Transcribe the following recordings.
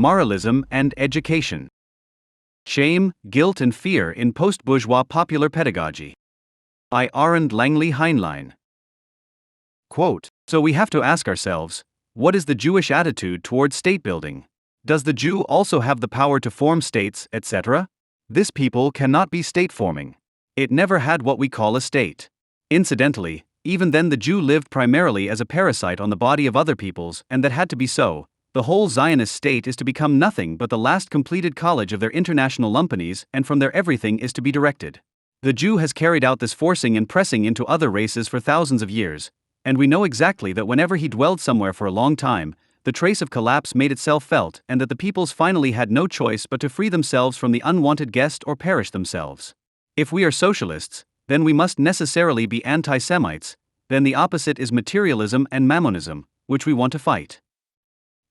Moralism and Education. Shame, Guilt and Fear in Post-Bourgeois Popular Pedagogy. By Arend Heinlein. Quote, "So we have to ask ourselves, what is the Jewish attitude toward state building? Does the Jew also have the power to form states, etc.? This people cannot be state-forming. It never had what we call a state. Incidentally, even then the Jew lived primarily as a parasite on the body of other peoples, and that had to be so. The whole Zionist state is to become nothing but the last completed college of their international lumpanies, and from there everything is to be directed. The Jew has carried out this forcing and pressing into other races for thousands of years, and we know exactly that whenever he dwelled somewhere for a long time, the trace of collapse made itself felt, and that the peoples finally had no choice but to free themselves from the unwanted guest or perish themselves. If we are socialists, then we must necessarily be anti-Semites, then the opposite is materialism and mammonism, which we want to fight."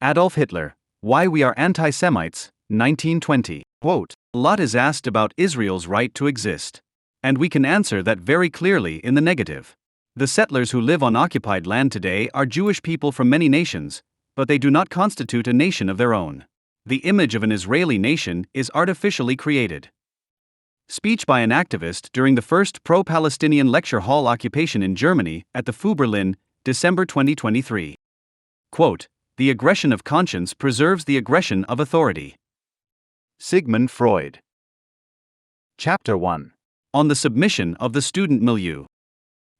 Adolf Hitler, Why We Are Anti-Semites, 1920. Quote, "A lot is asked about Israel's right to exist. And we can answer that very clearly in the negative. The settlers who live on occupied land today are Jewish people from many nations, but they do not constitute a nation of their own. The image of an Israeli nation is artificially created." Speech by an activist during the first pro-Palestinian lecture hall occupation in Germany at the FU Berlin, December 2023. Quote, "The aggression of conscience preserves the aggression of authority." Sigmund Freud. Chapter 1. On the submission of the student milieu.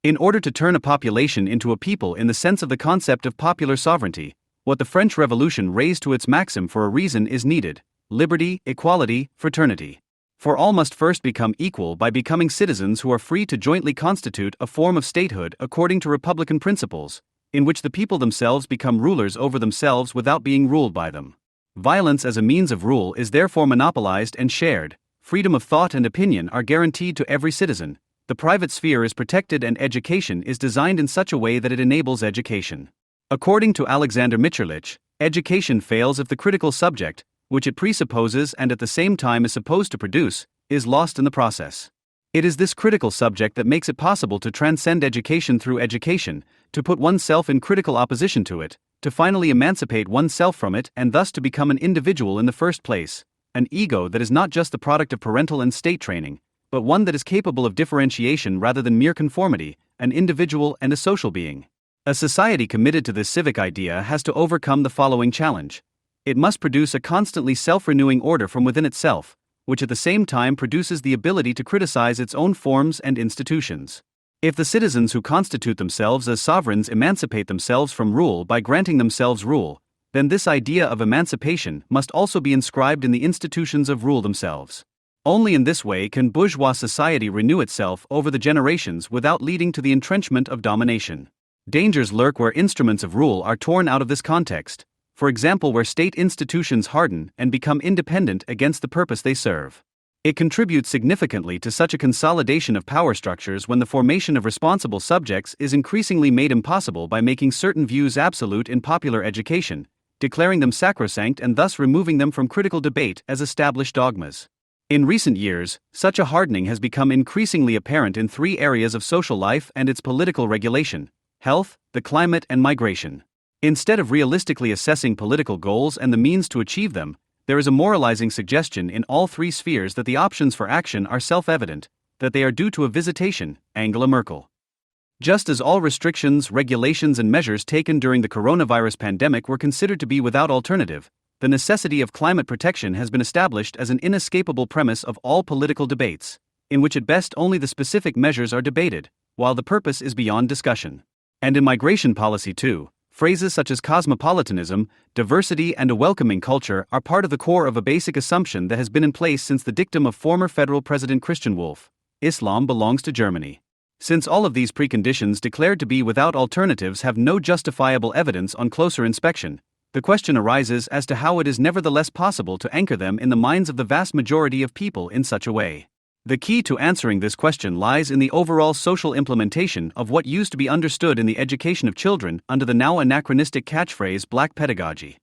In order to turn a population into a people in the sense of the concept of popular sovereignty, what the French Revolution raised to its maxim for a reason is needed: liberty, equality, fraternity. For all must first become equal by becoming citizens who are free to jointly constitute a form of statehood according to republican principles, in which the people themselves become rulers over themselves without being ruled by them. Violence as a means of rule is therefore monopolized and shared, freedom of thought and opinion are guaranteed to every citizen, the private sphere is protected, and education is designed in such a way that it enables education. According to Alexander Mitscherlich, education fails if the critical subject, which it presupposes and at the same time is supposed to produce, is lost in the process. It is this critical subject that makes it possible to transcend education through education, to put oneself in critical opposition to it, to finally emancipate oneself from it, and thus to become an individual in the first place, an ego that is not just the product of parental and state training, but one that is capable of differentiation rather than mere conformity, an individual and a social being. A society committed to this civic idea has to overcome the following challenge. It must produce a constantly self-renewing order from within itself, which at the same time produces the ability to criticize its own forms and institutions. If the citizens who constitute themselves as sovereigns emancipate themselves from rule by granting themselves rule, then this idea of emancipation must also be inscribed in the institutions of rule themselves. Only in this way can bourgeois society renew itself over the generations without leading to the entrenchment of domination. Dangers lurk where instruments of rule are torn out of this context, for example where state institutions harden and become independent against the purpose they serve. It contributes significantly to such a consolidation of power structures when the formation of responsible subjects is increasingly made impossible by making certain views absolute in popular education, declaring them sacrosanct and thus removing them from critical debate as established dogmas. In recent years, such a hardening has become increasingly apparent in three areas of social life and its political regulation: health, the climate, and migration. Instead of realistically assessing political goals and the means to achieve them, there is a moralizing suggestion in all three spheres that the options for action are self-evident, that they are due to a visitation, Angela Merkel. Just as all restrictions, regulations, and measures taken during the coronavirus pandemic were considered to be without alternative, the necessity of climate protection has been established as an inescapable premise of all political debates, in which at best only the specific measures are debated, while the purpose is beyond discussion. And in migration policy too, phrases such as cosmopolitanism, diversity, and a welcoming culture are part of the core of a basic assumption that has been in place since the dictum of former federal President Christian Wolff: Islam belongs to Germany. Since all of these preconditions declared to be without alternatives have no justifiable evidence on closer inspection, the question arises as to how it is nevertheless possible to anchor them in the minds of the vast majority of people in such a way. The key to answering this question lies in the overall social implementation of what used to be understood in the education of children under the now anachronistic catchphrase Black Pedagogy,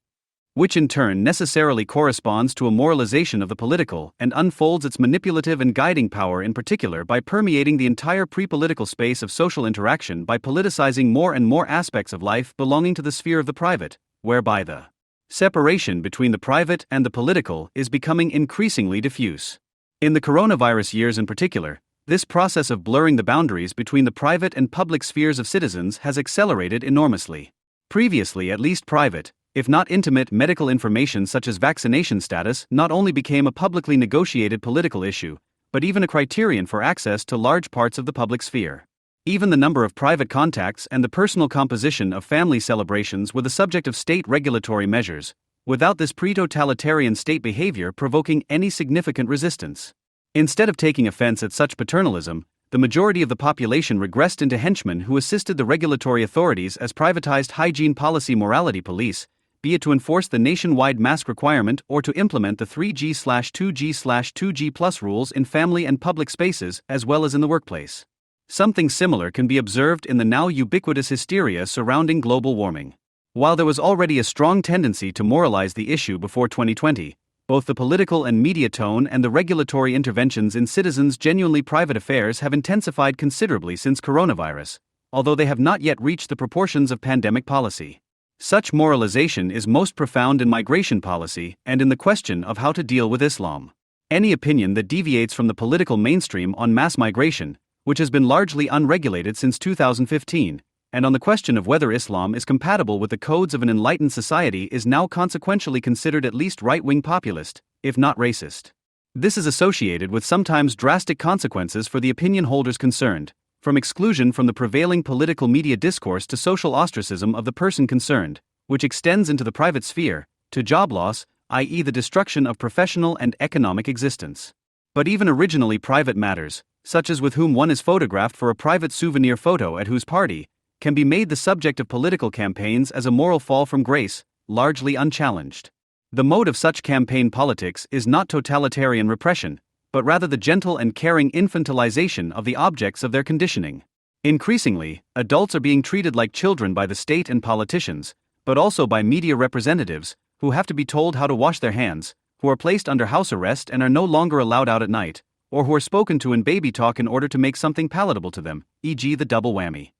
which in turn necessarily corresponds to a moralization of the political and unfolds its manipulative and guiding power in particular by permeating the entire pre-political space of social interaction by politicizing more and more aspects of life belonging to the sphere of the private, whereby the Separation between the private and the political is becoming increasingly diffuse. In the coronavirus years in particular, this process of blurring the boundaries between the private and public spheres of citizens has accelerated enormously. Previously, at least private, if not intimate medical information such as vaccination status not only became a publicly negotiated political issue, but even a criterion for access to large parts of the public sphere. Even the number of private contacts and the personal composition of family celebrations were the subject of state regulatory measures, without this pre-totalitarian state behavior provoking any significant resistance. Instead of taking offense at such paternalism, the majority of the population regressed into henchmen who assisted the regulatory authorities as privatized hygiene policy morality police, be it to enforce the nationwide mask requirement or to implement the 3G/2G/2G+ rules in family and public spaces as well as in the workplace. Something similar can be observed in the now ubiquitous hysteria surrounding global warming. While there was already a strong tendency to moralize the issue before 2020, both the political and media tone and the regulatory interventions in citizens' genuinely private affairs have intensified considerably since coronavirus, although they have not yet reached the proportions of pandemic policy. Such moralization is most profound in migration policy and in the question of how to deal with Islam. Any opinion that deviates from the political mainstream on mass migration, which has been largely unregulated since 2015, and on the question of whether Islam is compatible with the codes of an enlightened society is now consequentially considered at least right-wing populist, if not racist. This is associated with sometimes drastic consequences for the opinion holders concerned, from exclusion from the prevailing political media discourse to social ostracism of the person concerned, which extends into the private sphere, to job loss, i.e. the destruction of professional and economic existence. But even originally private matters, such as with whom one is photographed for a private souvenir photo at whose party, can be made the subject of political campaigns as a moral fall from grace, largely unchallenged. The mode of such campaign politics is not totalitarian repression, but rather the gentle and caring infantilization of the objects of their conditioning. Increasingly, adults are being treated like children by the state and politicians, but also by media representatives, who have to be told how to wash their hands, who are placed under house arrest and are no longer allowed out at night, or who are spoken to in baby talk in order to make something palatable to them, e.g. the double whammy.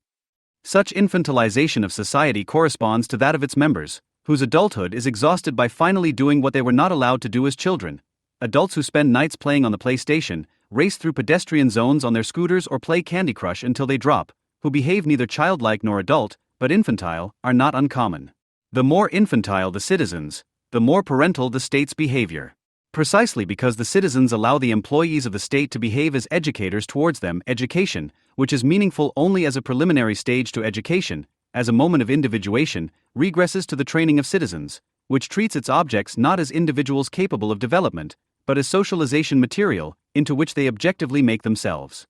Such infantilization of society corresponds to that of its members, whose adulthood is exhausted by finally doing what they were not allowed to do as children. Adults who spend nights playing on the PlayStation, race through pedestrian zones on their scooters or play Candy Crush until they drop, who behave neither childlike nor adult, but infantile, are not uncommon. The more infantile the citizens, the more parental the state's behavior. Precisely because the citizens allow the employees of the state to behave as educators towards them, education, which is meaningful only as a preliminary stage to education, as a moment of individuation, regresses to the training of citizens, which treats its objects not as individuals capable of development, but as socialization material, into which they objectively make themselves.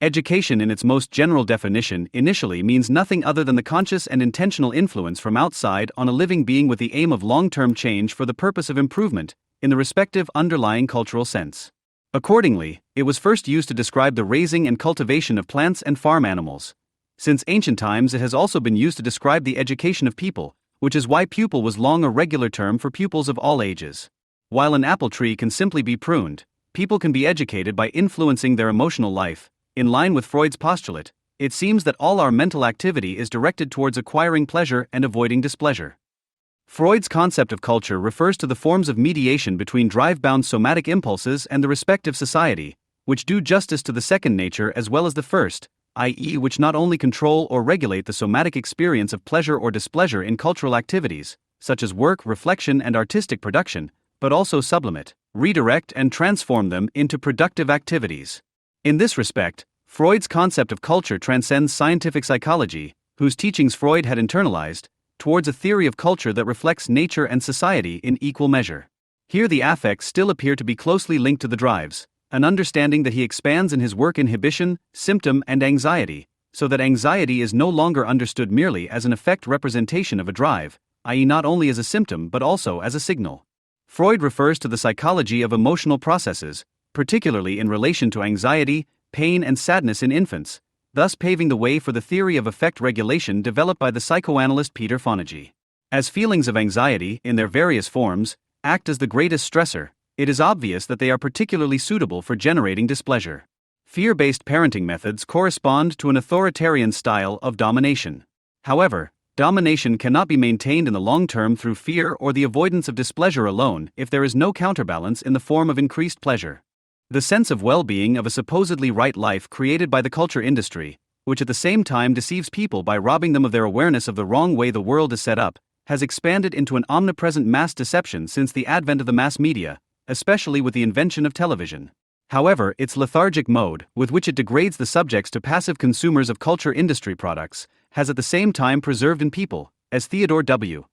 Education in its most general definition initially means nothing other than the conscious and intentional influence from outside on a living being with the aim of long-term change for the purpose of improvement, in the respective underlying cultural sense. Accordingly, it was first used to describe the raising and cultivation of plants and farm animals. Since ancient times it has also been used to describe the education of people, which is why pupil was long a regular term for pupils of all ages. While an apple tree can simply be pruned, people can be educated by influencing their emotional life. In line with Freud's postulate, it seems that all our mental activity is directed towards acquiring pleasure and avoiding displeasure. Freud's concept of culture refers to the forms of mediation between drive-bound somatic impulses and the respective society, which do justice to the second nature as well as the first, i.e. which not only control or regulate the somatic experience of pleasure or displeasure in cultural activities, such as work, reflection, and artistic production, but also sublimate, redirect, and transform them into productive activities. In this respect, Freud's concept of culture transcends scientific psychology, whose teachings Freud had internalized, towards a theory of culture that reflects nature and society in equal measure. Here the affects still appear to be closely linked to the drives, an understanding that he expands in his work inhibition, symptom, and anxiety, so that anxiety is no longer understood merely as an effect representation of a drive, i.e. not only as a symptom but also as a signal. Freud refers to the psychology of emotional processes, particularly in relation to anxiety, pain, and sadness in infants, thus paving the way for the theory of affect regulation developed by the psychoanalyst Peter Fonagy. As feelings of anxiety, in their various forms, act as the greatest stressor, it is obvious that they are particularly suitable for generating displeasure. Fear-based parenting methods correspond to an authoritarian style of domination. However, Domination cannot be maintained in the long term through fear or the avoidance of displeasure alone if there is no counterbalance in the form of increased pleasure. The sense of well-being of a supposedly right life created by the culture industry, which at the same time deceives people by robbing them of their awareness of the wrong way the world is set up, has expanded into an omnipresent mass deception since the advent of the mass media, especially with the invention of television. However, its lethargic mode, with which it degrades the subjects to passive consumers of culture industry products, has at the same time preserved in people, as Theodore W.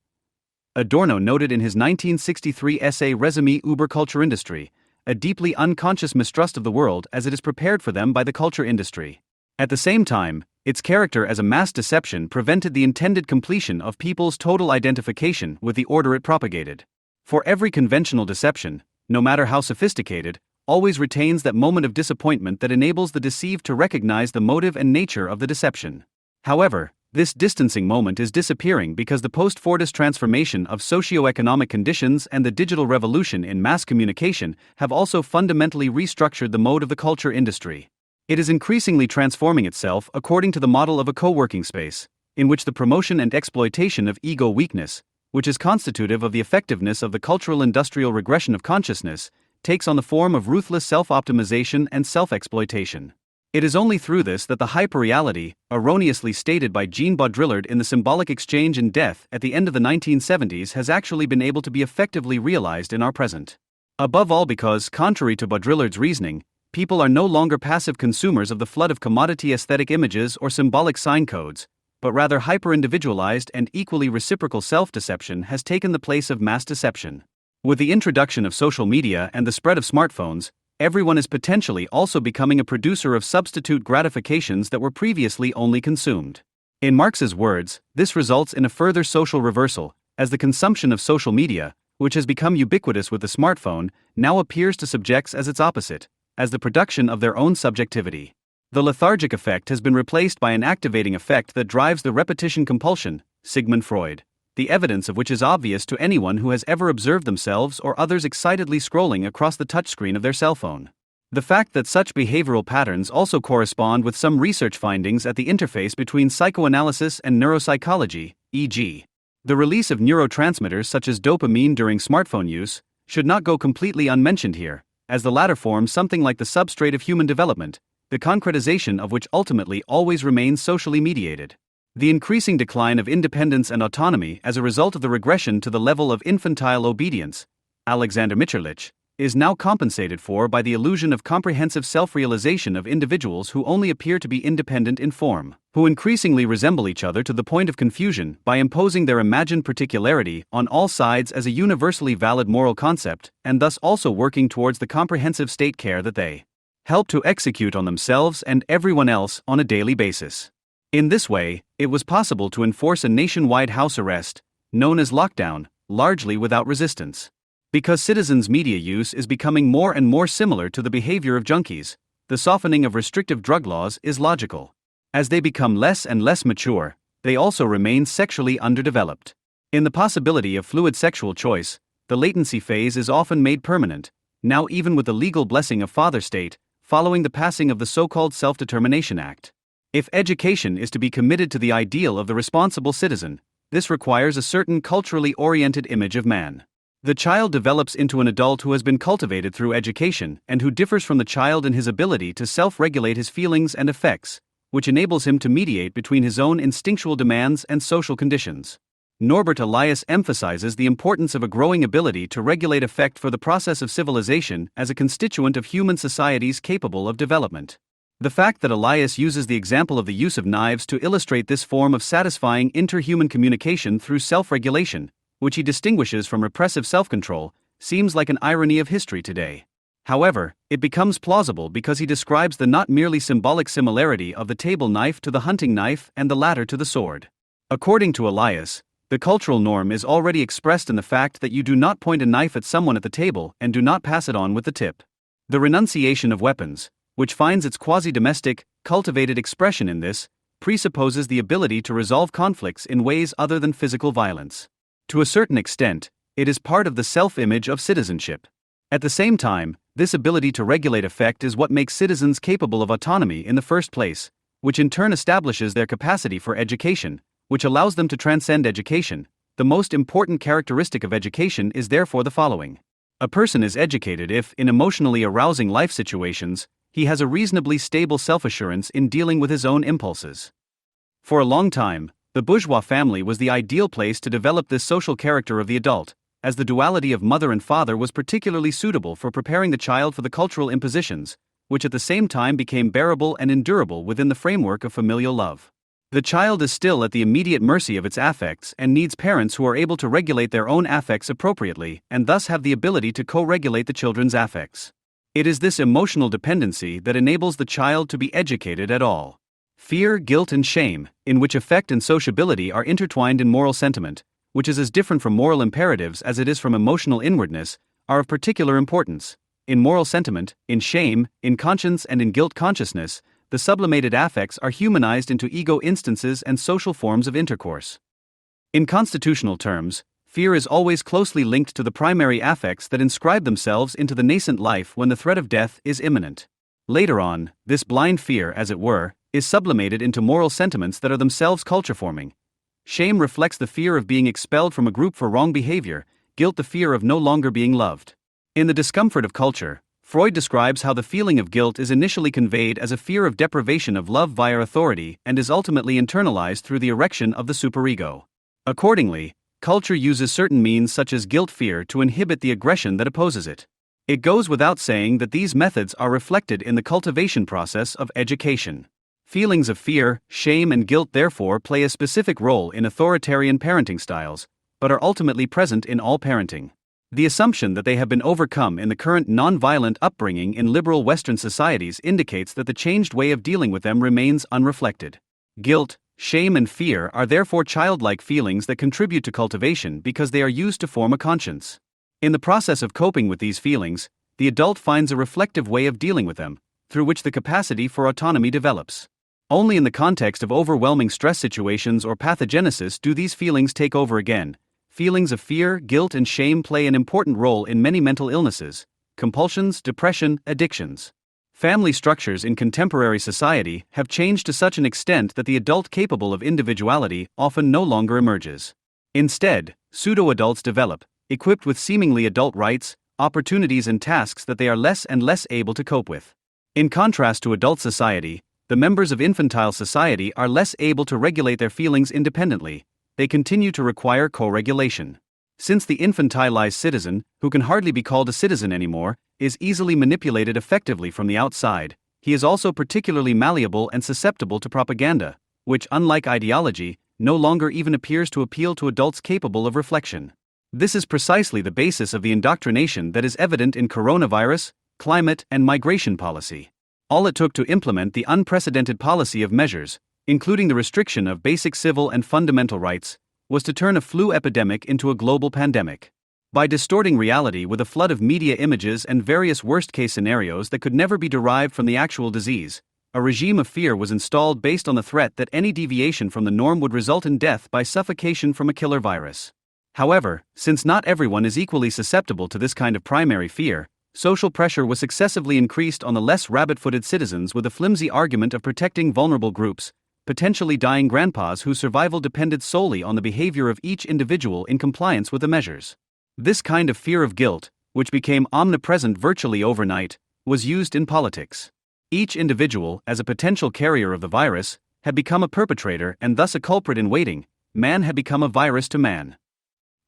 Adorno noted in his 1963 essay Résumé über Kulturindustrie, a deeply unconscious mistrust of the world as it is prepared for them by the culture industry. At the same time, its character as a mass deception prevented the intended completion of people's total identification with the order it propagated. For every conventional deception, no matter how sophisticated, always retains that moment of disappointment that enables the deceived to recognize the motive and nature of the deception. However, this distancing moment is disappearing because the post-Fordist transformation of socio-economic conditions and the digital revolution in mass communication have also fundamentally restructured the mode of the culture industry. It is increasingly transforming itself according to the model of a co-working space, in which the promotion and exploitation of ego weakness, which is constitutive of the effectiveness of the cultural industrial regression of consciousness, takes on the form of ruthless self-optimization and self-exploitation. It is only through this that the hyperreality, erroneously stated by Jean Baudrillard in The Symbolic Exchange in Death at the end of the 1970s, has actually been able to be effectively realized in our present. Above all because, contrary to Baudrillard's reasoning, people are no longer passive consumers of the flood of commodity aesthetic images or symbolic sign codes, but rather hyper-individualized and equally reciprocal self-deception has taken the place of mass deception. With the introduction of social media and the spread of smartphones, everyone is potentially also becoming a producer of substitute gratifications that were previously only consumed. In Marx's words, this results in a further social reversal, as the consumption of social media, which has become ubiquitous with the smartphone, now appears to subjects as its opposite, as the production of their own subjectivity. The lethargic effect has been replaced by an activating effect that drives the repetition compulsion, Sigmund Freud, the evidence of which is obvious to anyone who has ever observed themselves or others excitedly scrolling across the touchscreen of their cell phone. The fact that such behavioral patterns also correspond with some research findings at the interface between psychoanalysis and neuropsychology, e.g., the release of neurotransmitters such as dopamine during smartphone use, should not go completely unmentioned here, as the latter forms something like the substrate of human development, the concretization of which ultimately always remains socially mediated. The increasing decline of independence and autonomy as a result of the regression to the level of infantile obedience, Alexander Mitscherlich, is now compensated for by the illusion of comprehensive self-realization of individuals who only appear to be independent in form, who increasingly resemble each other to the point of confusion by imposing their imagined particularity on all sides as a universally valid moral concept, and thus also working towards the comprehensive state care that they help to execute on themselves and everyone else on a daily basis. In this way, it was possible to enforce a nationwide house arrest, known as lockdown, largely without resistance. Because citizens' media use is becoming more and more similar to the behavior of junkies, the softening of restrictive drug laws is logical. As they become less and less mature, they also remain sexually underdeveloped. In the possibility of fluid sexual choice, the latency phase is often made permanent, now even with the legal blessing of Father State, following the passing of the so-called Self-Determination Act. If education is to be committed to the ideal of the responsible citizen, this requires a certain culturally oriented image of man. The child develops into an adult who has been cultivated through education and who differs from the child in his ability to self-regulate his feelings and effects, which enables him to mediate between his own instinctual demands and social conditions. Norbert Elias emphasizes the importance of a growing ability to regulate affect for the process of civilization as a constituent of human societies capable of development. The fact that Elias uses the example of the use of knives to illustrate this form of satisfying interhuman communication through self-regulation, which he distinguishes from repressive self-control, seems like an irony of history today. However, it becomes plausible because he describes the not merely symbolic similarity of the table knife to the hunting knife and the latter to the sword. According to Elias, the cultural norm is already expressed in the fact that you do not point a knife at someone at the table and do not pass it on with the tip. The renunciation of weapons, which finds its quasi-domestic, cultivated expression in this, presupposes the ability to resolve conflicts in ways other than physical violence. To a certain extent, it is part of the self-image of citizenship. At the same time, this ability to regulate affect is what makes citizens capable of autonomy in the first place, which in turn establishes their capacity for education, which allows them to transcend education. The most important characteristic of education is therefore the following. A person is educated if, in emotionally arousing life situations, he has a reasonably stable self-assurance in dealing with his own impulses. For a long time, the bourgeois family was the ideal place to develop this social character of the adult, as the duality of mother and father was particularly suitable for preparing the child for the cultural impositions, which at the same time became bearable and endurable within the framework of familial love. The child is still at the immediate mercy of its affects and needs parents who are able to regulate their own affects appropriately and thus have the ability to co-regulate the children's affects. It is this emotional dependency that enables the child to be educated at all. Fear, guilt, and shame, in which affect and sociability are intertwined in moral sentiment, which is as different from moral imperatives as it is from emotional inwardness, are of particular importance. In moral sentiment, in shame, in conscience, and in guilt consciousness, the sublimated affects are humanized into ego instances and social forms of intercourse. In constitutional terms, fear is always closely linked to the primary affects that inscribe themselves into the nascent life when the threat of death is imminent. Later on, this blind fear, as it were, is sublimated into moral sentiments that are themselves culture-forming. Shame reflects the fear of being expelled from a group for wrong behavior, guilt the fear of no longer being loved. In The Discomfort of Culture, Freud describes how the feeling of guilt is initially conveyed as a fear of deprivation of love via authority and is ultimately internalized through the erection of the superego. Accordingly, culture uses certain means such as guilt fear to inhibit the aggression that opposes it. It goes without saying that these methods are reflected in the cultivation process of education. Feelings of fear, shame, and guilt therefore play a specific role in authoritarian parenting styles, but are ultimately present in all parenting. The assumption that they have been overcome in the current non-violent upbringing in liberal Western societies indicates that the changed way of dealing with them remains unreflected. Guilt, shame, and fear are therefore childlike feelings that contribute to cultivation because they are used to form a conscience. In the process of coping with these feelings, the adult finds a reflective way of dealing with them, through which the capacity for autonomy develops. Only in the context of overwhelming stress situations or pathogenesis do these feelings take over again. Feelings of fear, guilt, and shame play an important role in many mental illnesses, compulsions, depression, addictions. Family structures in contemporary society have changed to such an extent that the adult capable of individuality often no longer emerges. Instead, pseudo-adults develop, equipped with seemingly adult rights, opportunities, and tasks that they are less and less able to cope with. In contrast to adult society, the members of infantile society are less able to regulate their feelings independently. They continue to require co-regulation. Since the infantilized citizen, who can hardly be called a citizen anymore, is easily manipulated effectively from the outside, he is also particularly malleable and susceptible to propaganda, which, unlike ideology, no longer even appears to appeal to adults capable of reflection. This is precisely the basis of the indoctrination that is evident in coronavirus, climate, and migration policy. All it took to implement the unprecedented policy of measures, including the restriction of basic civil and fundamental rights, was to turn a flu epidemic into a global pandemic. By distorting reality with a flood of media images and various worst-case scenarios that could never be derived from the actual disease, a regime of fear was installed based on the threat that any deviation from the norm would result in death by suffocation from a killer virus. However, since not everyone is equally susceptible to this kind of primary fear, social pressure was successively increased on the less rabbit-footed citizens with a flimsy argument of protecting vulnerable groups, potentially dying grandpas whose survival depended solely on the behavior of each individual in compliance with the measures. This kind of fear of guilt, which became omnipresent virtually overnight, was used in politics. Each individual, as a potential carrier of the virus, had become a perpetrator and thus a culprit in waiting. Man had become a virus to man.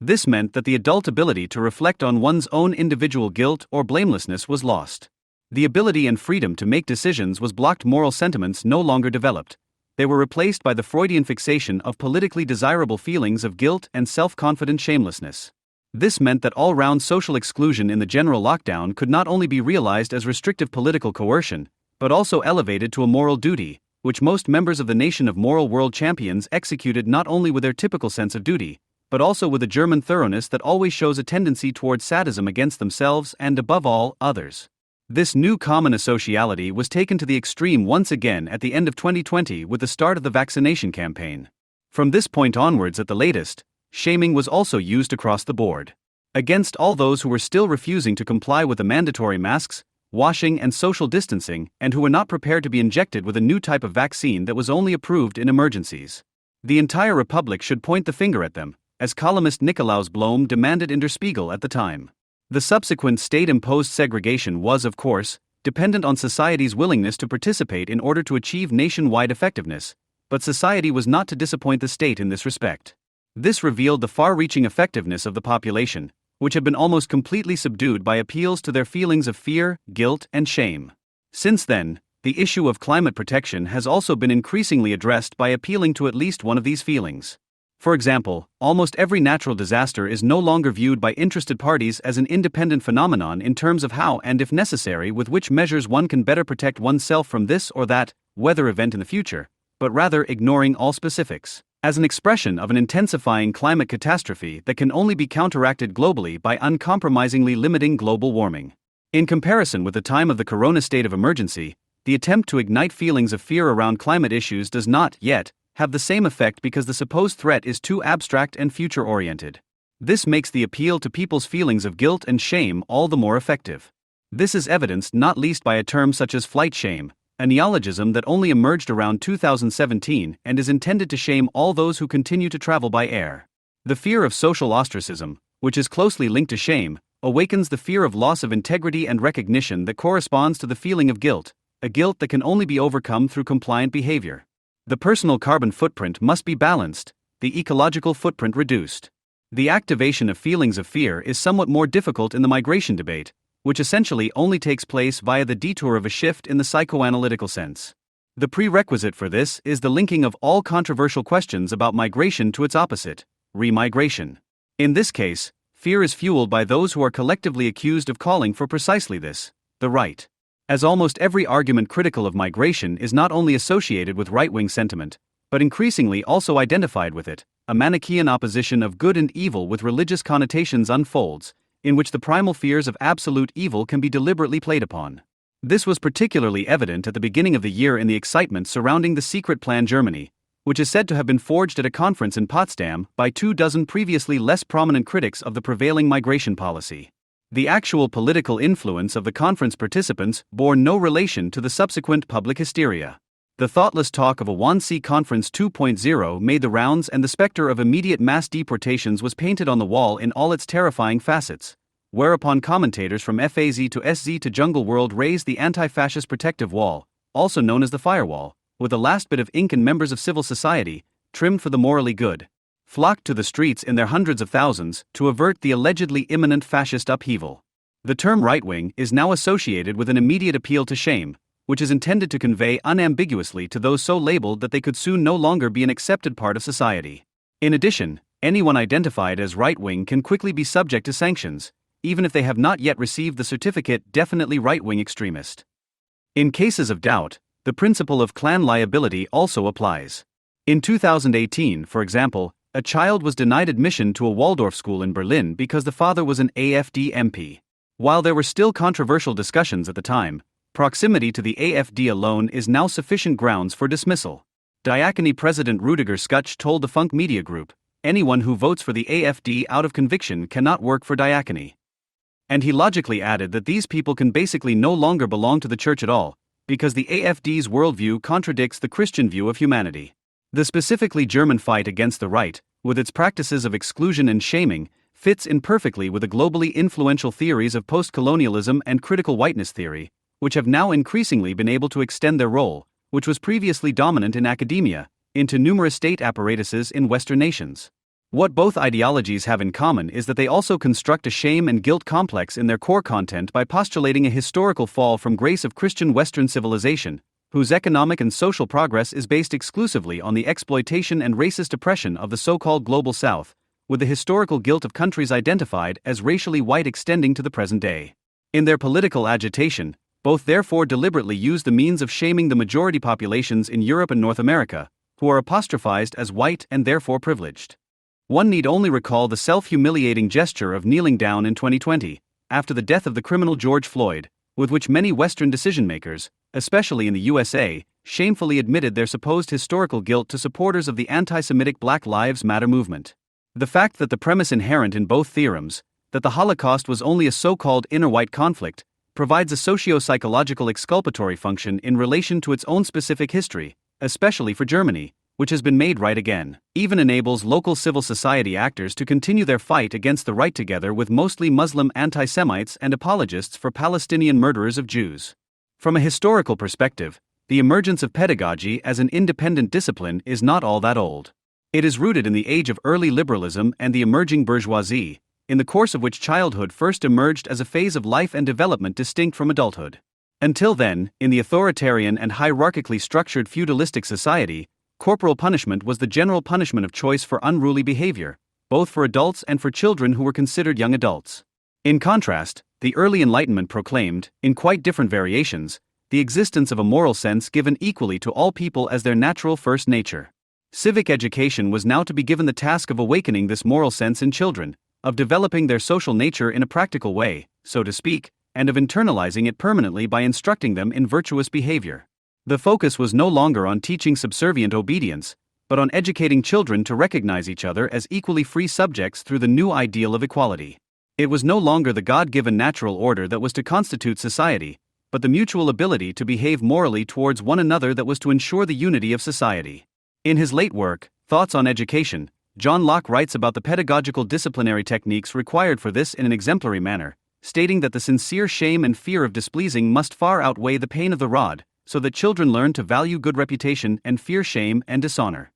This meant that the adult ability to reflect on one's own individual guilt or blamelessness was lost. The ability and freedom to make decisions was blocked. Moral sentiments no longer developed. They were replaced by the Freudian fixation of politically desirable feelings of guilt and self-confident shamelessness. This meant that all-round social exclusion in the general lockdown could not only be realized as restrictive political coercion, but also elevated to a moral duty, which most members of the nation of moral world champions executed not only with their typical sense of duty, but also with a German thoroughness that always shows a tendency toward sadism against themselves and, above all, others. This new common asociality was taken to the extreme once again at the end of 2020 with the start of the vaccination campaign. From this point onwards at the latest, shaming was also used across the board. Against all those who were still refusing to comply with the mandatory masks, washing, and social distancing, and who were not prepared to be injected with a new type of vaccine that was only approved in emergencies. The entire republic should point the finger at them, as columnist Nikolaus Blom demanded in Der Spiegel at the time. The subsequent state-imposed segregation was, of course, dependent on society's willingness to participate in order to achieve nationwide effectiveness, but society was not to disappoint the state in this respect. This revealed the far-reaching effectiveness of the population, which had been almost completely subdued by appeals to their feelings of fear, guilt, and shame. Since then, the issue of climate protection has also been increasingly addressed by appealing to at least one of these feelings. For example, almost every natural disaster is no longer viewed by interested parties as an independent phenomenon in terms of how and, if necessary, with which measures one can better protect oneself from this or that weather event in the future, but rather ignoring all specifics, as an expression of an intensifying climate catastrophe that can only be counteracted globally by uncompromisingly limiting global warming. In comparison with the time of the corona state of emergency, the attempt to ignite feelings of fear around climate issues does not, yet, have the same effect because the supposed threat is too abstract and future-oriented. This makes the appeal to people's feelings of guilt and shame all the more effective. This is evidenced not least by a term such as flight shame, a neologism that only emerged around 2017 and is intended to shame all those who continue to travel by air. The fear of social ostracism, which is closely linked to shame, awakens the fear of loss of integrity and recognition that corresponds to the feeling of guilt, a guilt that can only be overcome through compliant behavior. The personal carbon footprint must be balanced, the ecological footprint reduced. The activation of feelings of fear is somewhat more difficult in the migration debate, which essentially only takes place via the detour of a shift in the psychoanalytical sense. The prerequisite for this is the linking of all controversial questions about migration to its opposite, remigration. In this case, fear is fueled by those who are collectively accused of calling for precisely this, the right. As almost every argument critical of migration is not only associated with right-wing sentiment, but increasingly also identified with it, a Manichaean opposition of good and evil with religious connotations unfolds, in which the primal fears of absolute evil can be deliberately played upon. This was particularly evident at the beginning of the year in the excitement surrounding the secret Plan Germany, which is said to have been forged at a conference in Potsdam by 24 previously less prominent critics of the prevailing migration policy. The actual political influence of the conference participants bore no relation to the subsequent public hysteria. The thoughtless talk of a Wannsee Conference 2.0 made the rounds, and the specter of immediate mass deportations was painted on the wall in all its terrifying facets, whereupon commentators from FAZ to SZ to Jungle World raised the anti-fascist protective wall, also known as the firewall, with the last bit of ink, and members of civil society, trimmed for the morally good, flocked to the streets in their hundreds of thousands to avert the allegedly imminent fascist upheaval. The term right-wing is now associated with an immediate appeal to shame, which is intended to convey unambiguously to those so labeled that they could soon no longer be an accepted part of society. In addition, anyone identified as right-wing can quickly be subject to sanctions, even if they have not yet received the certificate definitely right-wing extremist. In cases of doubt, the principle of clan liability also applies. In 2018, for example, a child was denied admission to a Waldorf school in Berlin because the father was an AfD MP. While there were still controversial discussions at the time, proximity to the AfD alone is now sufficient grounds for dismissal. Diakony President Rudiger Skutsch told the Funk Media Group, "Anyone who votes for the AfD out of conviction cannot work for Diakony." And he logically added that these people can basically no longer belong to the church at all, because the AfD's worldview contradicts the Christian view of humanity. The specifically German fight against the right, with its practices of exclusion and shaming, fits in perfectly with the globally influential theories of post-colonialism and critical whiteness theory, which have now increasingly been able to extend their role, which was previously dominant in academia, into numerous state apparatuses in Western nations. What both ideologies have in common is that they also construct a shame and guilt complex in their core content by postulating a historical fall from grace of Christian Western civilization, whose economic and social progress is based exclusively on the exploitation and racist oppression of the so-called Global South, with the historical guilt of countries identified as racially white extending to the present day. In their political agitation, both therefore deliberately use the means of shaming the majority populations in Europe and North America, who are apostrophized as white and therefore privileged. One need only recall the self-humiliating gesture of kneeling down in 2020, after the death of the criminal George Floyd, with which many Western decision-makers, especially in the USA, shamefully admitted their supposed historical guilt to supporters of the anti-Semitic Black Lives Matter movement. The fact that the premise inherent in both theorems, that the Holocaust was only a so-called inner-white conflict, provides a socio-psychological exculpatory function in relation to its own specific history, especially for Germany, which has been made right again, even enables local civil society actors to continue their fight against the right together with mostly Muslim anti-Semites and apologists for Palestinian murderers of Jews. From a historical perspective, the emergence of pedagogy as an independent discipline is not all that old. It is rooted in the age of early liberalism and the emerging bourgeoisie, in the course of which childhood first emerged as a phase of life and development distinct from adulthood. Until then, in the authoritarian and hierarchically structured feudalistic society, corporal punishment was the general punishment of choice for unruly behavior, both for adults and for children who were considered young adults. In contrast, the early Enlightenment proclaimed, in quite different variations, the existence of a moral sense given equally to all people as their natural first nature. Civic education was now to be given the task of awakening this moral sense in children, of developing their social nature in a practical way, so to speak, and of internalizing it permanently by instructing them in virtuous behavior. The focus was no longer on teaching subservient obedience, but on educating children to recognize each other as equally free subjects through the new ideal of equality. It was no longer the God-given natural order that was to constitute society, but the mutual ability to behave morally towards one another that was to ensure the unity of society. In his late work, Thoughts on Education, John Locke writes about the pedagogical disciplinary techniques required for this in an exemplary manner, stating that the sincere shame and fear of displeasing must far outweigh the pain of the rod, so that children learn to value good reputation and fear shame and dishonor.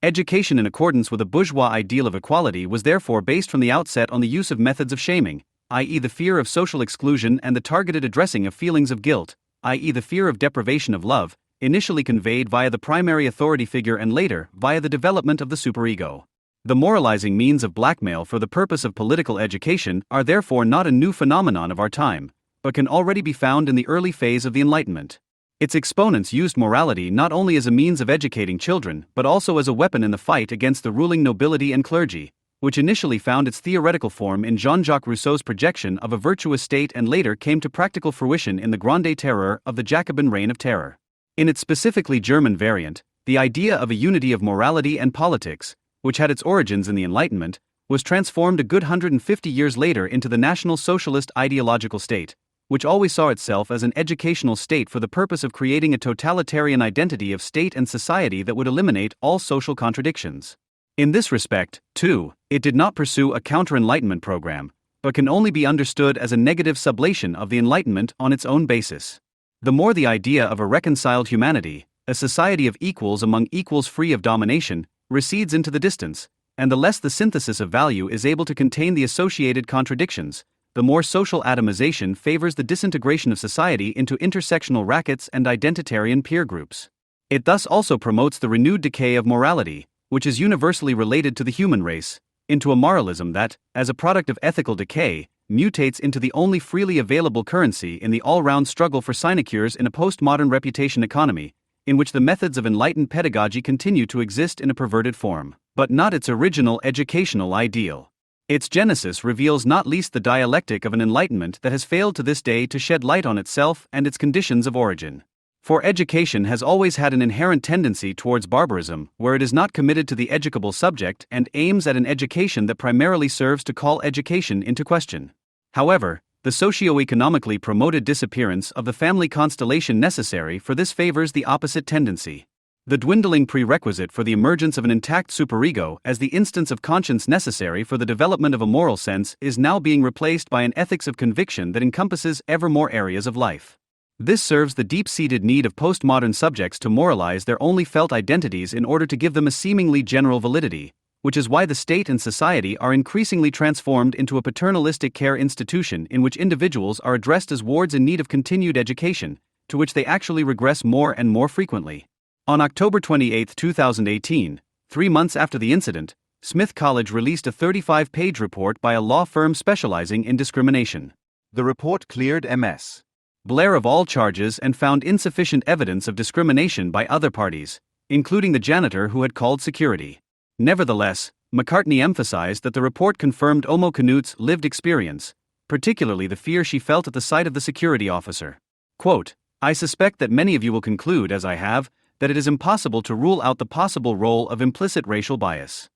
Education in accordance with a bourgeois ideal of equality was therefore based from the outset on the use of methods of shaming, i.e. the fear of social exclusion and the targeted addressing of feelings of guilt, i.e. the fear of deprivation of love, initially conveyed via the primary authority figure and later via the development of the superego. The moralizing means of blackmail for the purpose of political education are therefore not a new phenomenon of our time, but can already be found in the early phase of the Enlightenment. Its exponents used morality not only as a means of educating children, but also as a weapon in the fight against the ruling nobility and clergy, which initially found its theoretical form in Jean-Jacques Rousseau's projection of a virtuous state and later came to practical fruition in the Grande Terror of the Jacobin Reign of Terror. In its specifically German variant, the idea of a unity of morality and politics, which had its origins in the Enlightenment, was transformed a good 150 years later into the National Socialist ideological state, which always saw itself as an educational state for the purpose of creating a totalitarian identity of state and society that would eliminate all social contradictions. In this respect, too, it did not pursue a counter-Enlightenment program, but can only be understood as a negative sublation of the Enlightenment on its own basis. The more the idea of a reconciled humanity, a society of equals among equals free of domination, recedes into the distance, and the less the synthesis of value is able to contain the associated contradictions, the more social atomization favors the disintegration of society into intersectional rackets and identitarian peer groups. It thus also promotes the renewed decay of morality, which is universally related to the human race, into a moralism that, as a product of ethical decay, mutates into the only freely available currency in the all-round struggle for sinecures in a postmodern reputation economy, in which the methods of enlightened pedagogy continue to exist in a perverted form, but not its original educational ideal. Its genesis reveals not least the dialectic of an enlightenment that has failed to this day to shed light on itself and its conditions of origin. For education has always had an inherent tendency towards barbarism, where it is not committed to the educable subject and aims at an education that primarily serves to call education into question. However, the socio-economically promoted disappearance of the family constellation necessary for this favors the opposite tendency. The dwindling prerequisite for the emergence of an intact superego as the instance of conscience necessary for the development of a moral sense is now being replaced by an ethics of conviction that encompasses ever more areas of life. This serves the deep-seated need of postmodern subjects to moralize their only felt identities in order to give them a seemingly general validity, which is why the state and society are increasingly transformed into a paternalistic care institution in which individuals are addressed as wards in need of continued education, to which they actually regress more and more frequently. On October 28, 2018, 3 months after the incident, Smith College released a 35-page report by a law firm specializing in discrimination. The report cleared Ms. Blair of all charges and found insufficient evidence of discrimination by other parties, including the janitor who had called security. Nevertheless, McCartney emphasized that the report confirmed Omo Knut's lived experience, particularly the fear she felt at the sight of the security officer. Quote, "I suspect that many of you will conclude, as I have, that it is impossible to rule out the possible role of implicit racial bias."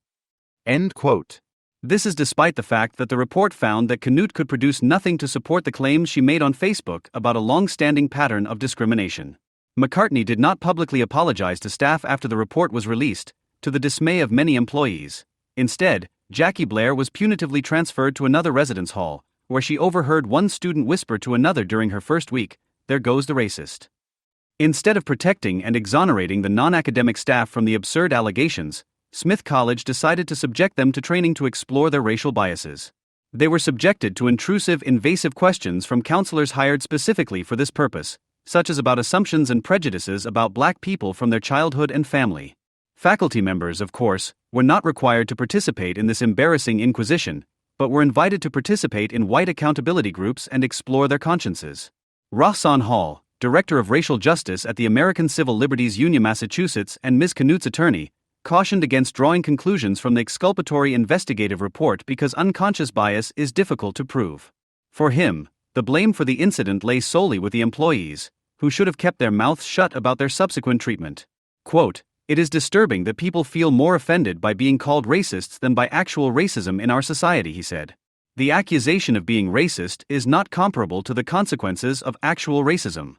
End quote. This is despite the fact that the report found that Knut could produce nothing to support the claims she made on Facebook about a long-standing pattern of discrimination. McCartney did not publicly apologize to staff after the report was released, to the dismay of many employees. Instead, Jackie Blair was punitively transferred to another residence hall, where she overheard one student whisper to another during her first week, "There goes the racist." Instead of protecting and exonerating the non-academic staff from the absurd allegations, Smith College decided to subject them to training to explore their racial biases. They were subjected to intrusive, invasive questions from counselors hired specifically for this purpose, such as about assumptions and prejudices about black people from their childhood and family. Faculty members, of course, were not required to participate in this embarrassing inquisition, but were invited to participate in white accountability groups and explore their consciences. Roxanne Hall, Director of Racial Justice at the American Civil Liberties Union Massachusetts and Ms. Knute's attorney, cautioned against drawing conclusions from the exculpatory investigative report because unconscious bias is difficult to prove. For him, the blame for the incident lay solely with the employees, who should have kept their mouths shut about their subsequent treatment. Quote, "It is disturbing that people feel more offended by being called racists than by actual racism in our society," he said. "The accusation of being racist is not comparable to the consequences of actual racism."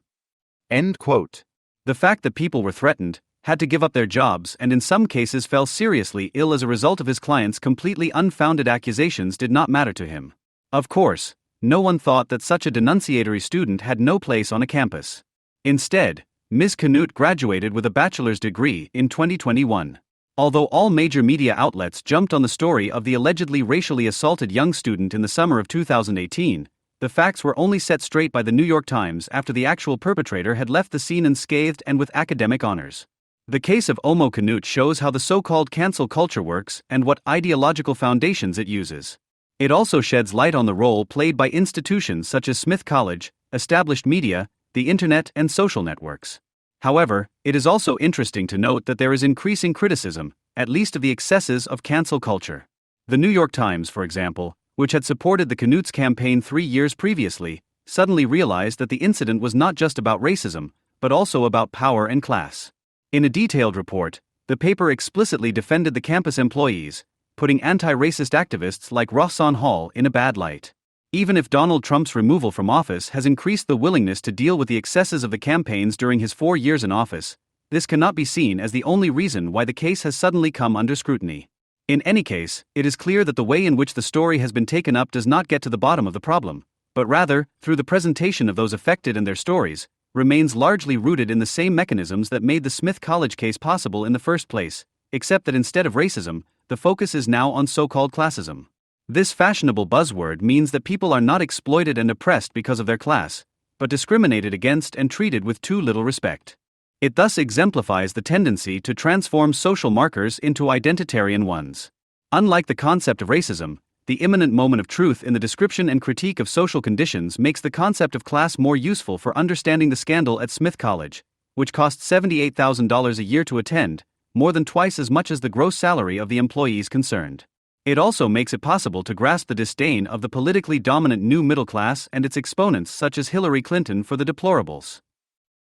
End quote. The fact that people were threatened, had to give up their jobs, and in some cases fell seriously ill as a result of his clients' completely unfounded accusations did not matter to him. Of course, no one thought that such a denunciatory student had no place on a campus. Instead, Ms. Knute graduated with a bachelor's degree in 2021. Although all major media outlets jumped on the story of the allegedly racially assaulted young student in the summer of 2018, the facts were only set straight by the New York Times after the actual perpetrator had left the scene unscathed and with academic honors. The case of Omo Knute shows how the so-called cancel culture works and what ideological foundations it uses. It also sheds light on the role played by institutions such as Smith College, established media, the internet, and social networks. However, it is also interesting to note that there is increasing criticism, at least of the excesses of cancel culture. The New York Times, for example, which had supported the Knute's campaign 3 years previously, suddenly realized that the incident was not just about racism, but also about power and class. In a detailed report, the paper explicitly defended the campus employees, putting anti-racist activists like Roxanne Hall in a bad light. Even if Donald Trump's removal from office has increased the willingness to deal with the excesses of the campaigns during his 4 years in office, this cannot be seen as the only reason why the case has suddenly come under scrutiny. In any case, it is clear that the way in which the story has been taken up does not get to the bottom of the problem, but rather, through the presentation of those affected and their stories, remains largely rooted in the same mechanisms that made the Smith College case possible in the first place, except that instead of racism, the focus is now on so-called classism. This fashionable buzzword means that people are not exploited and oppressed because of their class, but discriminated against and treated with too little respect. It thus exemplifies the tendency to transform social markers into identitarian ones. Unlike the concept of racism, the imminent moment of truth in the description and critique of social conditions makes the concept of class more useful for understanding the scandal at Smith College, which cost $78,000 a year to attend, more than twice as much as the gross salary of the employees concerned. It also makes it possible to grasp the disdain of the politically dominant new middle class and its exponents such as Hillary Clinton for the deplorables.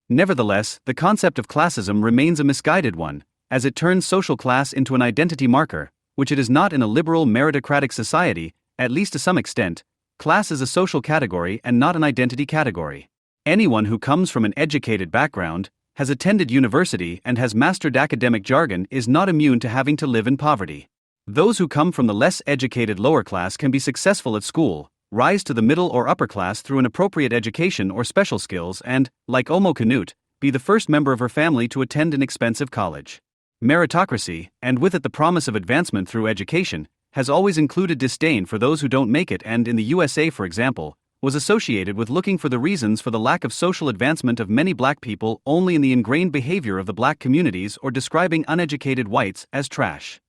Nevertheless, the concept of classism remains a misguided one, as it turns social class into an identity marker, which it is not in a liberal meritocratic society, at least to some extent. Class is a social category and not an identity category. Anyone who comes from an educated background, has attended university and has mastered academic jargon is not immune to having to live in poverty. Those who come from the less educated lower class can be successful at school, rise to the middle or upper class through an appropriate education or special skills and, like Omo Knute, be the first member of her family to attend an expensive college. Meritocracy, and with it the promise of advancement through education, has always included disdain for those who don't make it and in the USA, for example, was associated with looking for the reasons for the lack of social advancement of many black people only in the ingrained behavior of the black communities or describing uneducated whites as trash.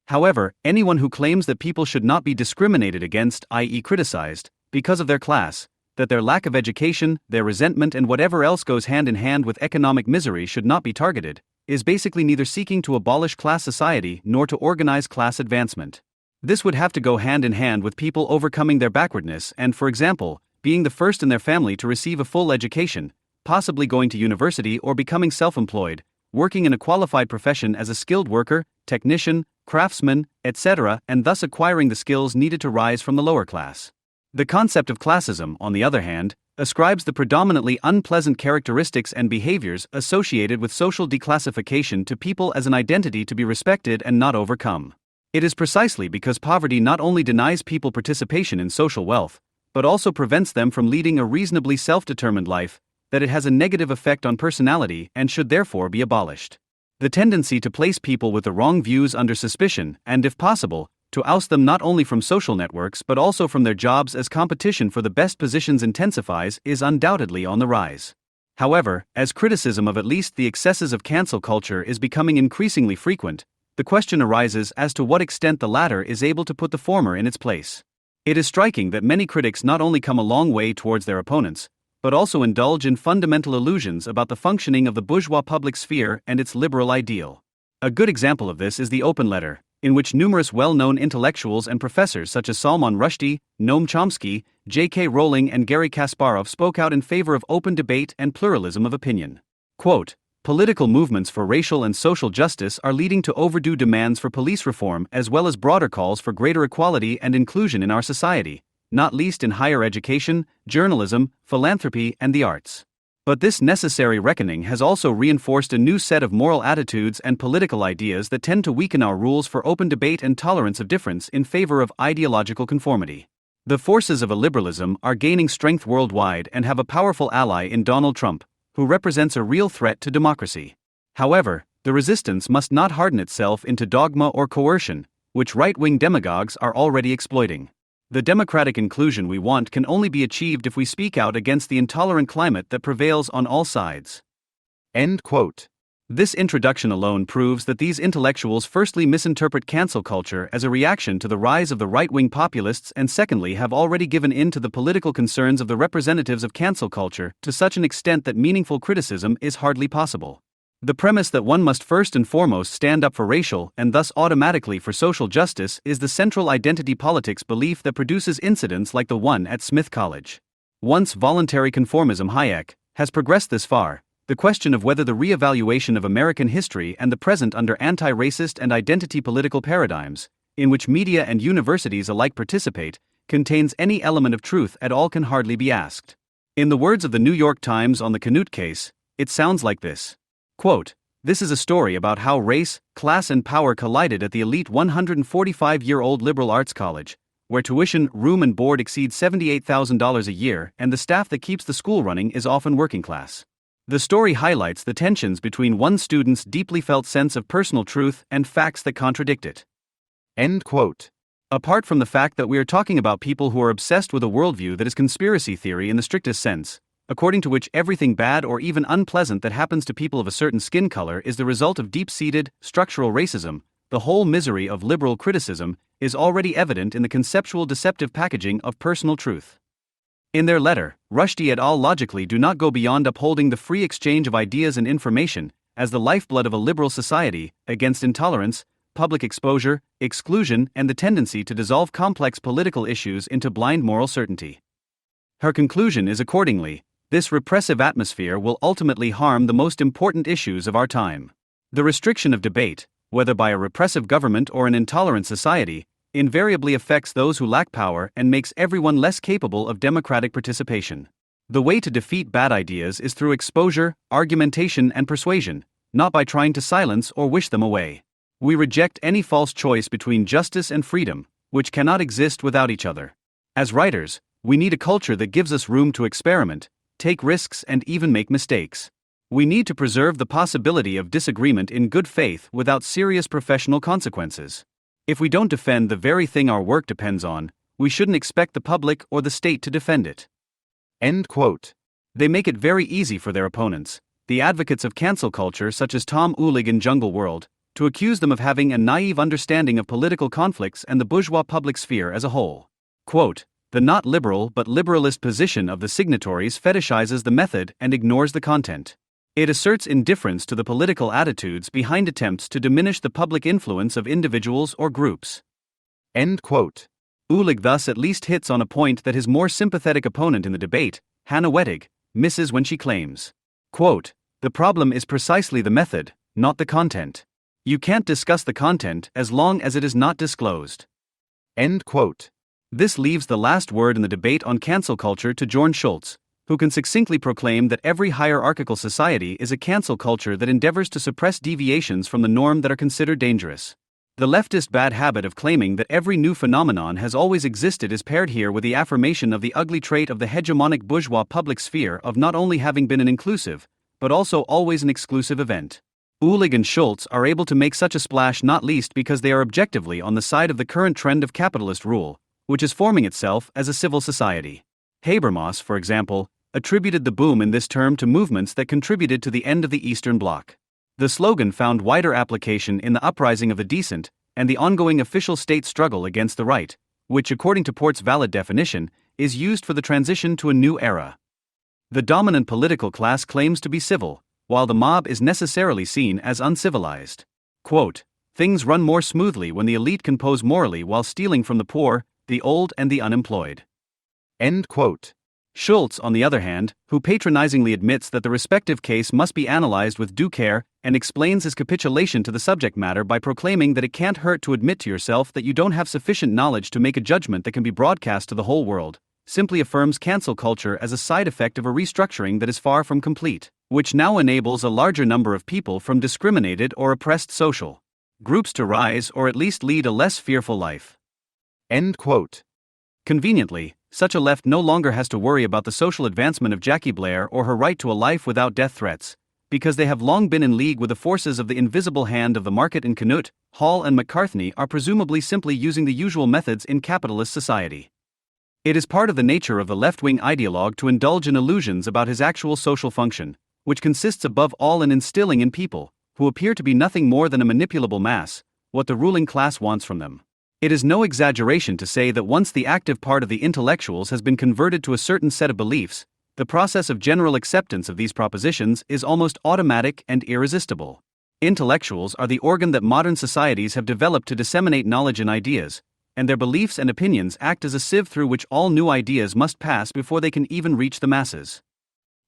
However, anyone who claims that people should not be discriminated against, i.e. criticized, because of their class, that their lack of education, their resentment and whatever else goes hand in hand with economic misery should not be targeted, is basically neither seeking to abolish class society nor to organize class advancement. This would have to go hand in hand with people overcoming their backwardness and, for example, being the first in their family to receive a full education, possibly going to university or becoming self-employed, working in a qualified profession as a skilled worker, technician, craftsman, etc., and thus acquiring the skills needed to rise from the lower class. The concept of classism, on the other hand, ascribes the predominantly unpleasant characteristics and behaviors associated with social declassification to people as an identity to be respected and not overcome. It is precisely because poverty not only denies people participation in social wealth, but also prevents them from leading a reasonably self-determined life, that it has a negative effect on personality and should therefore be abolished. The tendency to place people with the wrong views under suspicion and, if possible, to oust them not only from social networks but also from their jobs as competition for the best positions intensifies is undoubtedly on the rise. However, as criticism of at least the excesses of cancel culture is becoming increasingly frequent, the question arises as to what extent the latter is able to put the former in its place. It is striking that many critics not only come a long way towards their opponents, but also indulge in fundamental illusions about the functioning of the bourgeois public sphere and its liberal ideal. A good example of this is the Open Letter, in which numerous well-known intellectuals and professors such as Salman Rushdie, Noam Chomsky, J.K. Rowling and Garry Kasparov spoke out in favor of open debate and pluralism of opinion. Quote, "Political movements for racial and social justice are leading to overdue demands for police reform as well as broader calls for greater equality and inclusion in our society, not least in higher education, journalism, philanthropy, and the arts. But this necessary reckoning has also reinforced a new set of moral attitudes and political ideas that tend to weaken our rules for open debate and tolerance of difference in favor of ideological conformity. The forces of illiberalism are gaining strength worldwide and have a powerful ally in Donald Trump, who represents a real threat to democracy. However, the resistance must not harden itself into dogma or coercion, which right-wing demagogues are already exploiting. The democratic inclusion we want can only be achieved if we speak out against the intolerant climate that prevails on all sides." End quote. This introduction alone proves that these intellectuals firstly misinterpret cancel culture as a reaction to the rise of the right-wing populists and secondly have already given in to the political concerns of the representatives of cancel culture to such an extent that meaningful criticism is hardly possible. The premise that one must first and foremost stand up for racial and thus automatically for social justice is the central identity politics belief that produces incidents like the one at Smith College. Once voluntary conformism Hayek has progressed this far, the question of whether the re-evaluation of American history and the present under anti-racist and identity political paradigms, in which media and universities alike participate, contains any element of truth at all can hardly be asked. In the words of the New York Times on the Canute case, it sounds like this. Quote, "This is a story about how race, class and power collided at the elite 145-year-old liberal arts college, where tuition, room and board exceed $78,000 a year and the staff that keeps the school running is often working class. The story highlights the tensions between one student's deeply felt sense of personal truth and facts that contradict it." End quote. Apart from the fact that we are talking about people who are obsessed with a worldview that is conspiracy theory in the strictest sense, according to which everything bad or even unpleasant that happens to people of a certain skin color is the result of deep-seated, structural racism, the whole misery of liberal criticism is already evident in the conceptual deceptive packaging of personal truth. In their letter, Rushdie et al. Logically do not go beyond upholding the free exchange of ideas and information as the lifeblood of a liberal society against intolerance, public exposure, exclusion, and the tendency to dissolve complex political issues into blind moral certainty. Her conclusion is accordingly, this repressive atmosphere will ultimately harm the most important issues of our time. The restriction of debate, whether by a repressive government or an intolerant society, invariably affects those who lack power and makes everyone less capable of democratic participation. The way to defeat bad ideas is through exposure, argumentation, and persuasion, not by trying to silence or wish them away. We reject any false choice between justice and freedom, which cannot exist without each other. As writers, we need a culture that gives us room to experiment, take risks, and even make mistakes. We need to preserve the possibility of disagreement in good faith without serious professional consequences. If we don't defend the very thing our work depends on, we shouldn't expect the public or the state to defend it. End quote. They make it very easy for their opponents, the advocates of cancel culture such as Tom Ulig in Jungle World, to accuse them of having a naive understanding of political conflicts and the bourgeois public sphere as a whole. Quote, "The not liberal but liberalist position of the signatories fetishizes the method and ignores the content. It asserts indifference to the political attitudes behind attempts to diminish the public influence of individuals or groups." End quote. Ulig thus at least hits on a point that his more sympathetic opponent in the debate, Hannah Wettig, misses when she claims, quote, "The problem is precisely the method, not the content. You can't discuss the content as long as it is not disclosed." End quote. This leaves the last word in the debate on cancel culture to Jorn Schultz, who can succinctly proclaim that every hierarchical society is a cancel culture that endeavors to suppress deviations from the norm that are considered dangerous. The leftist bad habit of claiming that every new phenomenon has always existed is paired here with the affirmation of the ugly trait of the hegemonic bourgeois public sphere of not only having been an inclusive, but also always an exclusive event. Uhlig and Schultz are able to make such a splash not least because they are objectively on the side of the current trend of capitalist rule, which is forming itself as a civil society. Habermas, for example, attributed the boom in this term to movements that contributed to the end of the Eastern Bloc. The slogan found wider application in the uprising of the decent and the ongoing official state struggle against the right, which, according to Port's valid definition, is used for the transition to a new era. The dominant political class claims to be civil, while the mob is necessarily seen as uncivilized. Quote, "Things run more smoothly when the elite can pose morally while stealing from the poor, the old and the unemployed." End quote. Schultz, on the other hand, who patronizingly admits that the respective case must be analyzed with due care and explains his capitulation to the subject matter by proclaiming that it can't hurt to admit to yourself that you don't have sufficient knowledge to make a judgment that can be broadcast to the whole world, simply affirms cancel culture as a side effect of a restructuring that is far from complete, which now enables a larger number of people from discriminated or oppressed social groups to rise or at least lead a less fearful life. End quote. Conveniently, such a left no longer has to worry about the social advancement of Jackie Blair or her right to a life without death threats, because they have long been in league with the forces of the invisible hand of the market, and Canute, Hall and McCartney are presumably simply using the usual methods in capitalist society. It is part of the nature of the left-wing ideologue to indulge in illusions about his actual social function, which consists above all in instilling in people, who appear to be nothing more than a manipulable mass, what the ruling class wants from them. It is no exaggeration to say that once the active part of the intellectuals has been converted to a certain set of beliefs, the process of general acceptance of these propositions is almost automatic and irresistible. Intellectuals are the organ that modern societies have developed to disseminate knowledge and ideas, and their beliefs and opinions act as a sieve through which all new ideas must pass before they can even reach the masses.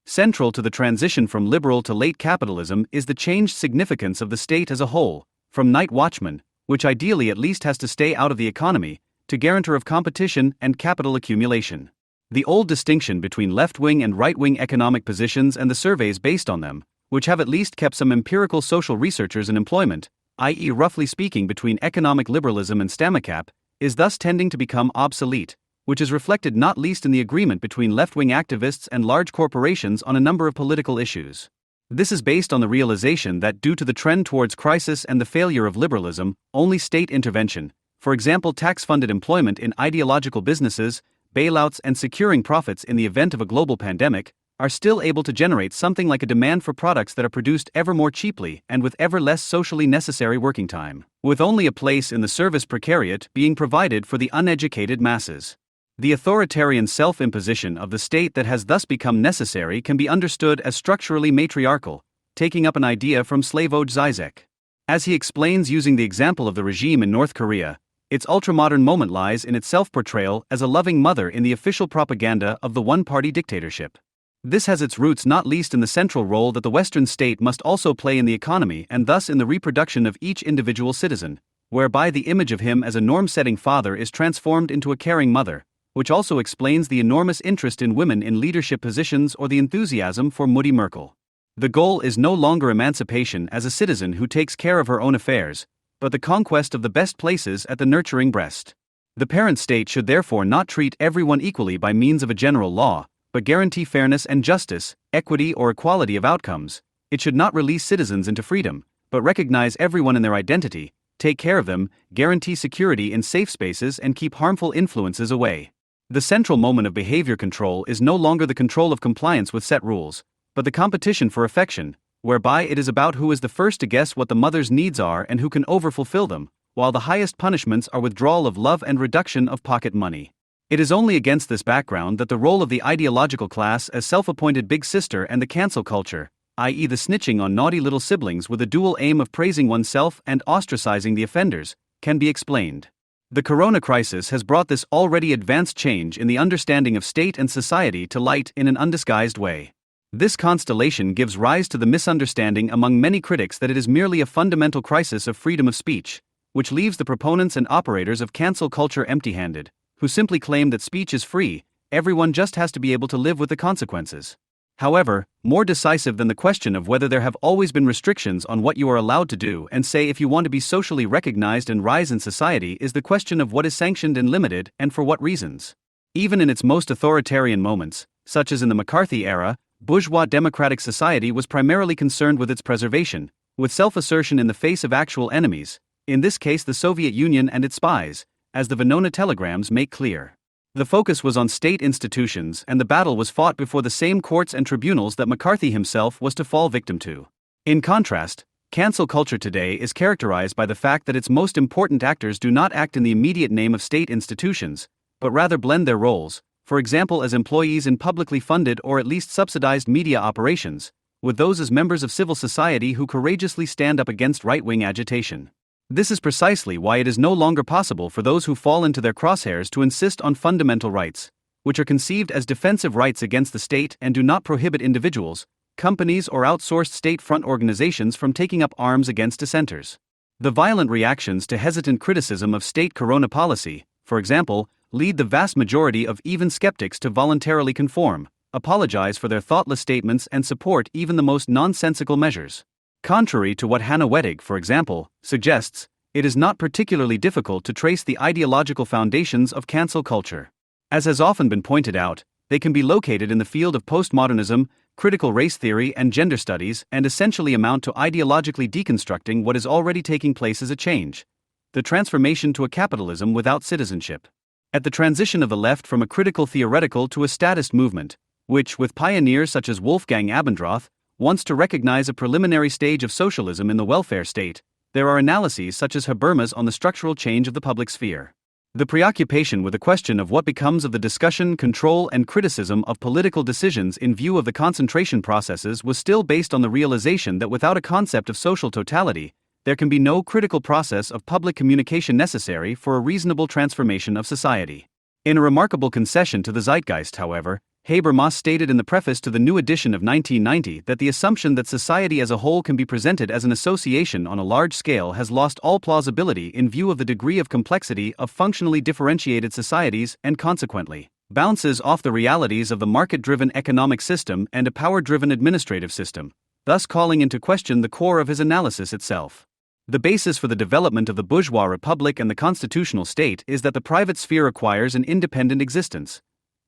Central to the transition from liberal to late capitalism is the changed significance of the state as a whole, from night watchman, which ideally at least has to stay out of the economy, to guarantor of competition and capital accumulation. The old distinction between left-wing and right-wing economic positions and the surveys based on them, which have at least kept some empirical social researchers in employment, i.e. roughly speaking between economic liberalism and Stamicap, is thus tending to become obsolete, which is reflected not least in the agreement between left-wing activists and large corporations on a number of political issues. This is based on the realization that due to the trend towards crisis and the failure of liberalism, only state intervention, for example tax-funded employment in ideological businesses, bailouts and securing profits in the event of a global pandemic, are still able to generate something like a demand for products that are produced ever more cheaply and with ever less socially necessary working time, with only a place in the service precariat being provided for the uneducated masses. The authoritarian self-imposition of the state that has thus become necessary can be understood as structurally matriarchal, taking up an idea from Slavoj Zizek. As he explains using the example of the regime in North Korea, its ultramodern moment lies in its self-portrayal as a loving mother in the official propaganda of the one-party dictatorship. This has its roots not least in the central role that the Western state must also play in the economy and thus in the reproduction of each individual citizen, whereby the image of him as a norm-setting father is transformed into a caring mother, which also explains the enormous interest in women in leadership positions or the enthusiasm for Mutti Merkel. The goal is no longer emancipation as a citizen who takes care of her own affairs, but the conquest of the best places at the nurturing breast. The parent state should therefore not treat everyone equally by means of a general law, but guarantee fairness and justice, equity or equality of outcomes. It should not release citizens into freedom, but recognize everyone in their identity, take care of them, guarantee security in safe spaces and keep harmful influences away. The central moment of behavior control is no longer the control of compliance with set rules, but the competition for affection, whereby it is about who is the first to guess what the mother's needs are and who can overfulfill them, while the highest punishments are withdrawal of love and reduction of pocket money. It is only against this background that the role of the ideological class as self-appointed big sister and the cancel culture, i.e. the snitching on naughty little siblings with a dual aim of praising oneself and ostracizing the offenders, can be explained. The corona crisis has brought this already advanced change in the understanding of state and society to light in an undisguised way. This constellation gives rise to the misunderstanding among many critics that it is merely a fundamental crisis of freedom of speech, which leaves the proponents and operators of cancel culture empty-handed, who simply claim that speech is free, everyone just has to be able to live with the consequences. However, more decisive than the question of whether there have always been restrictions on what you are allowed to do and say if you want to be socially recognized and rise in society is the question of what is sanctioned and limited and for what reasons. Even in its most authoritarian moments, such as in the McCarthy era, bourgeois democratic society was primarily concerned with its preservation, with self-assertion in the face of actual enemies, in this case the Soviet Union and its spies, as the Venona telegrams make clear. The focus was on state institutions and the battle was fought before the same courts and tribunals that McCarthy himself was to fall victim to. In contrast, cancel culture today is characterized by the fact that its most important actors do not act in the immediate name of state institutions, but rather blend their roles, for example as employees in publicly funded or at least subsidized media operations, with those as members of civil society who courageously stand up against right-wing agitation. This is precisely why it is no longer possible for those who fall into their crosshairs to insist on fundamental rights, which are conceived as defensive rights against the state and do not prohibit individuals, companies or outsourced state-front organizations from taking up arms against dissenters. The violent reactions to hesitant criticism of state corona policy, for example, lead the vast majority of even skeptics to voluntarily conform, apologize for their thoughtless statements and support even the most nonsensical measures. Contrary to what Hannah Wettig, for example, suggests, it is not particularly difficult to trace the ideological foundations of cancel culture. As has often been pointed out, they can be located in the field of postmodernism, critical race theory and gender studies and essentially amount to ideologically deconstructing what is already taking place as a change, the transformation to a capitalism without citizenship. At the transition of the left from a critical theoretical to a statist movement, which, with pioneers such as Wolfgang Abendroth, wants to recognize a preliminary stage of socialism in the welfare state, there are analyses such as Habermas on the structural change of the public sphere. The preoccupation with the question of what becomes of the discussion, control, and criticism of political decisions in view of the concentration processes was still based on the realization that without a concept of social totality, there can be no critical process of public communication necessary for a reasonable transformation of society. In a remarkable concession to the zeitgeist, however, Habermas stated in the preface to the new edition of 1990 that the assumption that society as a whole can be presented as an association on a large scale has lost all plausibility in view of the degree of complexity of functionally differentiated societies and consequently bounces off the realities of the market-driven economic system and a power-driven administrative system, thus calling into question the core of his analysis itself. The basis for the development of the bourgeois republic and the constitutional state is that the private sphere acquires an independent existence.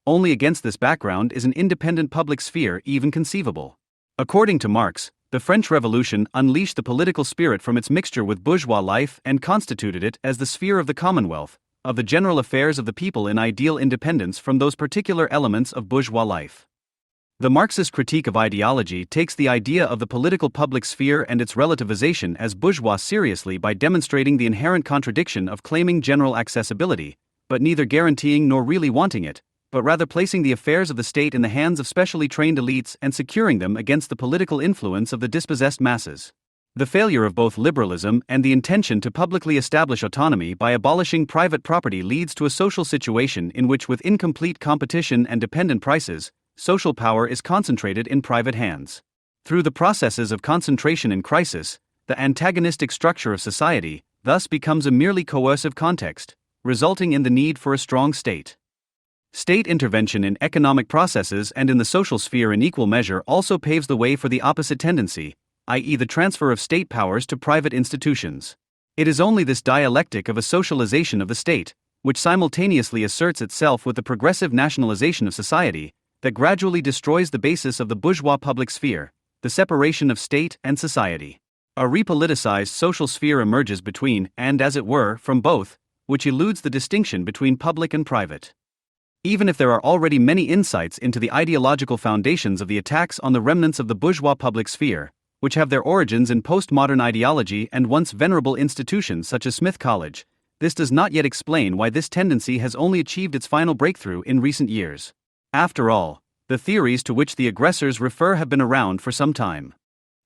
Only against this background is an independent public sphere even conceivable. According to Marx, the French Revolution unleashed the political spirit from its mixture with bourgeois life and constituted it as the sphere of the commonwealth, of the general affairs of the people in ideal independence from those particular elements of bourgeois life. The Marxist critique of ideology takes the idea of the political public sphere and its relativization as bourgeois seriously by demonstrating the inherent contradiction of claiming general accessibility, but neither guaranteeing nor really wanting it, but rather placing the affairs of the state in the hands of specially trained elites and securing them against the political influence of the dispossessed masses. The failure of both liberalism and the intention to publicly establish autonomy by abolishing private property leads to a social situation in which, with incomplete competition and dependent prices, social power is concentrated in private hands. Through the processes of concentration and crisis, the antagonistic structure of society thus becomes a merely coercive context, resulting in the need for a strong state. State intervention in economic processes and in the social sphere in equal measure also paves the way for the opposite tendency, i.e. the transfer of state powers to private institutions. It is only this dialectic of a socialization of the state, which simultaneously asserts itself with the progressive nationalization of society, that gradually destroys the basis of the bourgeois public sphere, the separation of state and society. A repoliticized social sphere emerges between, and as it were, from both, which eludes the distinction between public and private. Even if there are already many insights into the ideological foundations of the attacks on the remnants of the bourgeois public sphere, which have their origins in postmodern ideology and once venerable institutions such as Smith College, this does not yet explain why this tendency has only achieved its final breakthrough in recent years. After all, the theories to which the aggressors refer have been around for some time.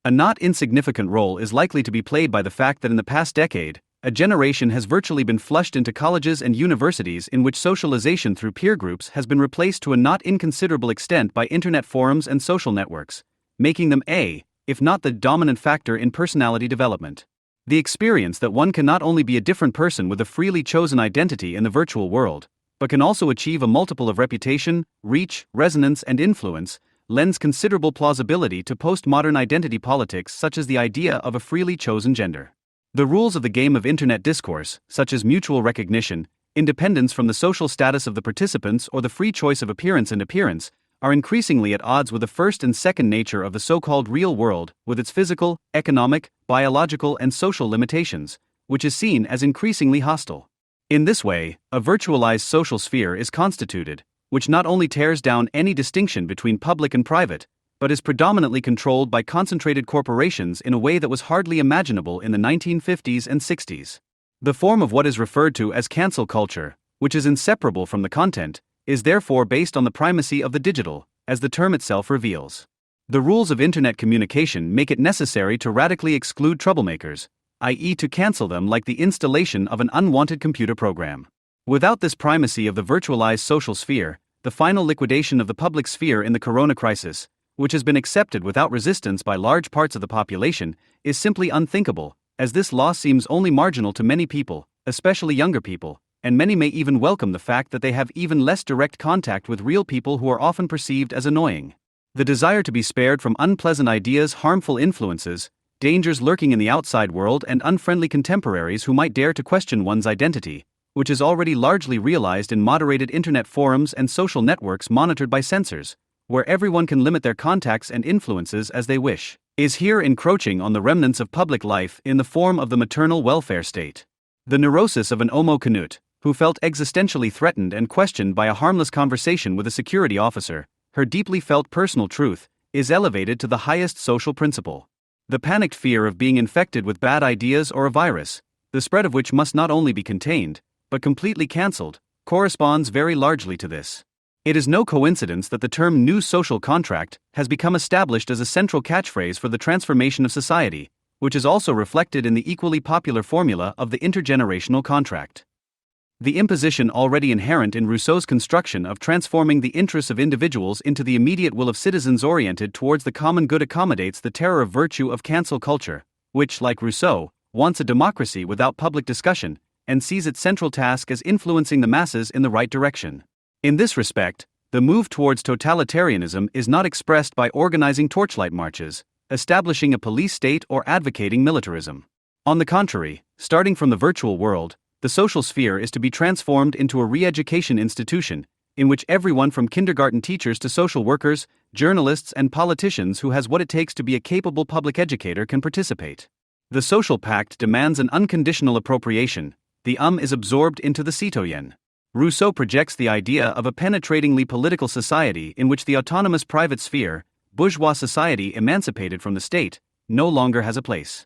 A not insignificant role is likely to be played by the fact that in the past decade, a generation has virtually been flushed into colleges and universities in which socialization through peer groups has been replaced to a not inconsiderable extent by internet forums and social networks, making them if not the dominant factor in personality development. The experience that one can not only be a different person with a freely chosen identity in the virtual world, but can also achieve a multiple of reputation, reach, resonance, and influence, lends considerable plausibility to postmodern identity politics such as the idea of a freely chosen gender. The rules of the game of internet discourse, such as mutual recognition, independence from the social status of the participants, or the free choice of appearance and appearance, are increasingly at odds with the first and second nature of the so-called real world, with its physical, economic, biological, and social limitations, which is seen as increasingly hostile. In this way, a virtualized social sphere is constituted, which not only tears down any distinction between public and private, but is predominantly controlled by concentrated corporations in a way that was hardly imaginable in the 1950s and 60s. The form of what is referred to as cancel culture, which is inseparable from the content, is therefore based on the primacy of the digital, as the term itself reveals. The rules of internet communication make it necessary to radically exclude troublemakers, i.e., to cancel them like the installation of an unwanted computer program. Without this primacy of the virtualized social sphere, the final liquidation of the public sphere in the corona crisis, which has been accepted without resistance by large parts of the population, is simply unthinkable, as this loss seems only marginal to many people, especially younger people, and many may even welcome the fact that they have even less direct contact with real people who are often perceived as annoying. The desire to be spared from unpleasant ideas, harmful influences, dangers lurking in the outside world, and unfriendly contemporaries who might dare to question one's identity, which is already largely realized in moderated internet forums and social networks monitored by censors, where everyone can limit their contacts and influences as they wish, is here encroaching on the remnants of public life in the form of the maternal welfare state. The neurosis of an Homo Canute, who felt existentially threatened and questioned by a harmless conversation with a security officer, her deeply felt personal truth, is elevated to the highest social principle. The panicked fear of being infected with bad ideas or a virus, the spread of which must not only be contained, but completely cancelled, corresponds very largely to this. It is no coincidence that the term new social contract has become established as a central catchphrase for the transformation of society, which is also reflected in the equally popular formula of the intergenerational contract. The imposition already inherent in Rousseau's construction of transforming the interests of individuals into the immediate will of citizens oriented towards the common good accommodates the terror of virtue of cancel culture, which, like Rousseau, wants a democracy without public discussion, and sees its central task as influencing the masses in the right direction. In this respect, the move towards totalitarianism is not expressed by organizing torchlight marches, establishing a police state, or advocating militarism. On the contrary, starting from the virtual world, the social sphere is to be transformed into a re-education institution, in which everyone from kindergarten teachers to social workers, journalists, and politicians who has what it takes to be a capable public educator can participate. The social pact demands an unconditional appropriation. The is absorbed into the citoyen. Rousseau projects the idea of a penetratingly political society in which the autonomous private sphere, bourgeois society emancipated from the state, no longer has a place.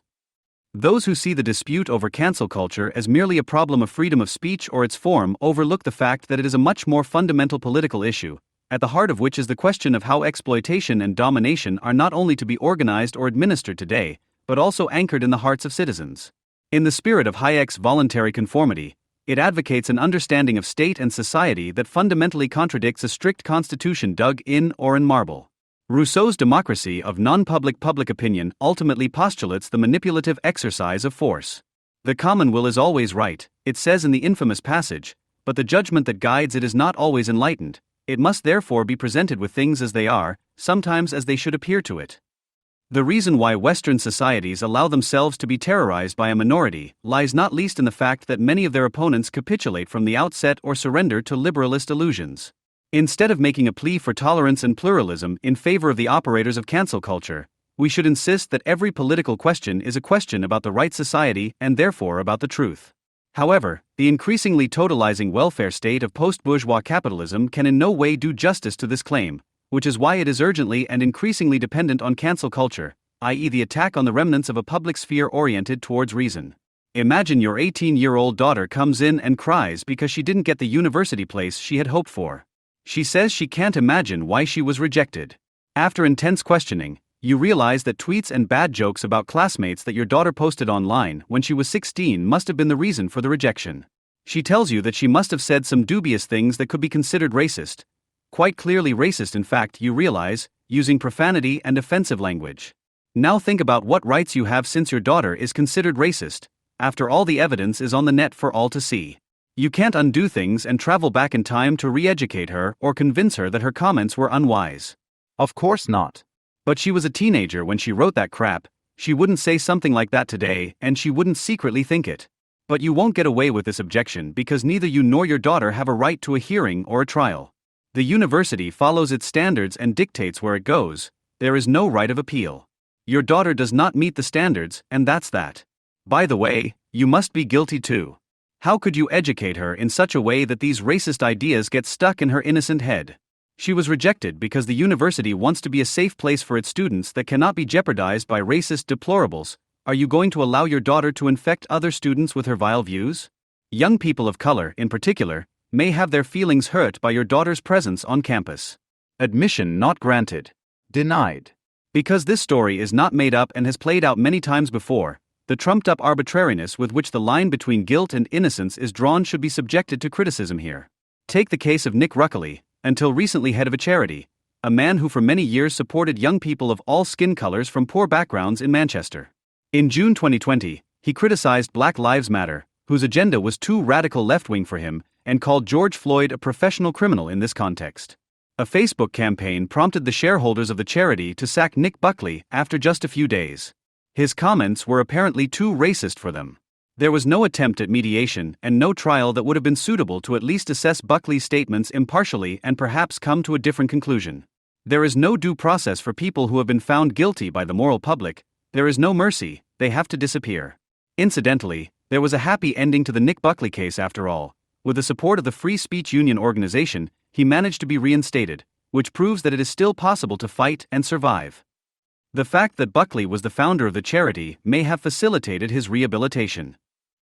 Those who see the dispute over cancel culture as merely a problem of freedom of speech or its form overlook the fact that it is a much more fundamental political issue, at the heart of which is the question of how exploitation and domination are not only to be organized or administered today, but also anchored in the hearts of citizens. In the spirit of Hayek's voluntary conformity, it advocates an understanding of state and society that fundamentally contradicts a strict constitution dug in or in marble. Rousseau's democracy of non-public public opinion ultimately postulates the manipulative exercise of force. The common will is always right, it says in the infamous passage, but the judgment that guides it is not always enlightened. It must therefore be presented with things as they are, sometimes as they should appear to it. The reason why Western societies allow themselves to be terrorized by a minority lies not least in the fact that many of their opponents capitulate from the outset or surrender to liberalist illusions. Instead of making a plea for tolerance and pluralism in favor of the operators of cancel culture, we should insist that every political question is a question about the right society and therefore about the truth. However, the increasingly totalizing welfare state of post-bourgeois capitalism can in no way do justice to this claim, which is why it is urgently and increasingly dependent on cancel culture, i.e. the attack on the remnants of a public sphere oriented towards reason. Imagine your 18-year-old daughter comes in and cries because she didn't get the university place she had hoped for. She says she can't imagine why she was rejected. After intense questioning, you realize that tweets and bad jokes about classmates that your daughter posted online when she was 16 must have been the reason for the rejection. She tells you that she must have said some dubious things that could be considered racist. Quite clearly racist, in fact, you realize, using profanity and offensive language. Now think about what rights you have since your daughter is considered racist. After all, the evidence is on the net for all to see. You can't undo things and travel back in time to re-educate her or convince her that her comments were unwise. Of course not. But she was a teenager when she wrote that crap. She wouldn't say something like that today, and she wouldn't secretly think it. But you won't get away with this objection because neither you nor your daughter have a right to a hearing or a trial. The university follows its standards and dictates where it goes. There is no right of appeal. Your daughter does not meet the standards, and that's that. By the way, you must be guilty too. How could you educate her in such a way that these racist ideas get stuck in her innocent head? She was rejected because the university wants to be a safe place for its students that cannot be jeopardized by racist deplorables. Are you going to allow your daughter to infect other students with her vile views? Young people of color, in particular, may have their feelings hurt by your daughter's presence on campus. Admission not granted. Denied. Because this story is not made up and has played out many times before, the trumped-up arbitrariness with which the line between guilt and innocence is drawn should be subjected to criticism here. Take the case of Nick Ruckley, until recently head of a charity, a man who for many years supported young people of all skin colors from poor backgrounds in Manchester. In June 2020, he criticized Black Lives Matter, whose agenda was too radical left-wing for him, and called George Floyd a professional criminal in this context. A Facebook campaign prompted the shareholders of the charity to sack Nick Buckley after just a few days. His comments were apparently too racist for them. There was no attempt at mediation and no trial that would have been suitable to at least assess Buckley's statements impartially and perhaps come to a different conclusion. There is no due process for people who have been found guilty by the moral public. There is no mercy, they have to disappear. Incidentally, there was a happy ending to the Nick Buckley case after all. With the support of the Free Speech Union organization, he managed to be reinstated, which proves that it is still possible to fight and survive. The fact that Buckley was the founder of the charity may have facilitated his rehabilitation.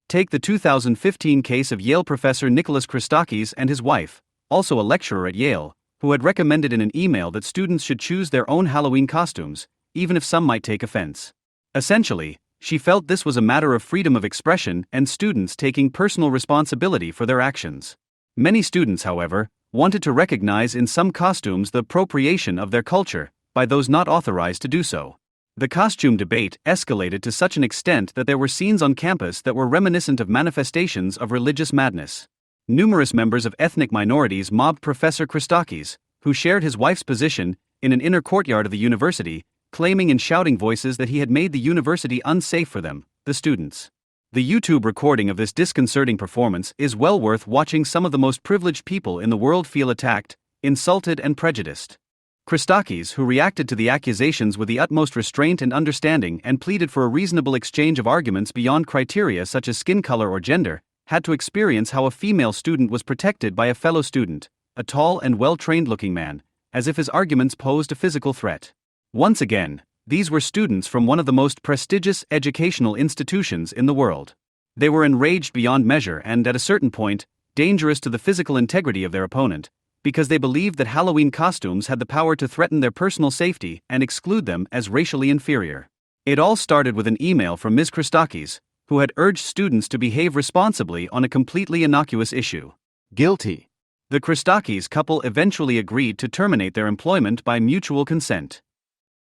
Take the 2015 case of Yale professor Nicholas Christakis and his wife, also a lecturer at Yale, who had recommended in an email that students should choose their own Halloween costumes, even if some might take offense. Essentially, she felt this was a matter of freedom of expression and students taking personal responsibility for their actions. Many students, however, wanted to recognize in some costumes the appropriation of their culture by those not authorized to do so. The costume debate escalated to such an extent that there were scenes on campus that were reminiscent of manifestations of religious madness. Numerous members of ethnic minorities mobbed Professor Christakis, who shared his wife's position, in an inner courtyard of the university, claiming in shouting voices that he had made the university unsafe for them, the students. The YouTube recording of this disconcerting performance is well worth watching. Some of the most privileged people in the world feel attacked, insulted and prejudiced. Christakis, who reacted to the accusations with the utmost restraint and understanding and pleaded for a reasonable exchange of arguments beyond criteria such as skin color or gender, had to experience how a female student was protected by a fellow student, a tall and well-trained-looking man, as if his arguments posed a physical threat. Once again, these were students from one of the most prestigious educational institutions in the world. They were enraged beyond measure and, at a certain point, dangerous to the physical integrity of their opponent, because they believed that Halloween costumes had the power to threaten their personal safety and exclude them as racially inferior. It all started with an email from Ms. Christakis, who had urged students to behave responsibly on a completely innocuous issue. Guilty. The Christakis couple eventually agreed to terminate their employment by mutual consent.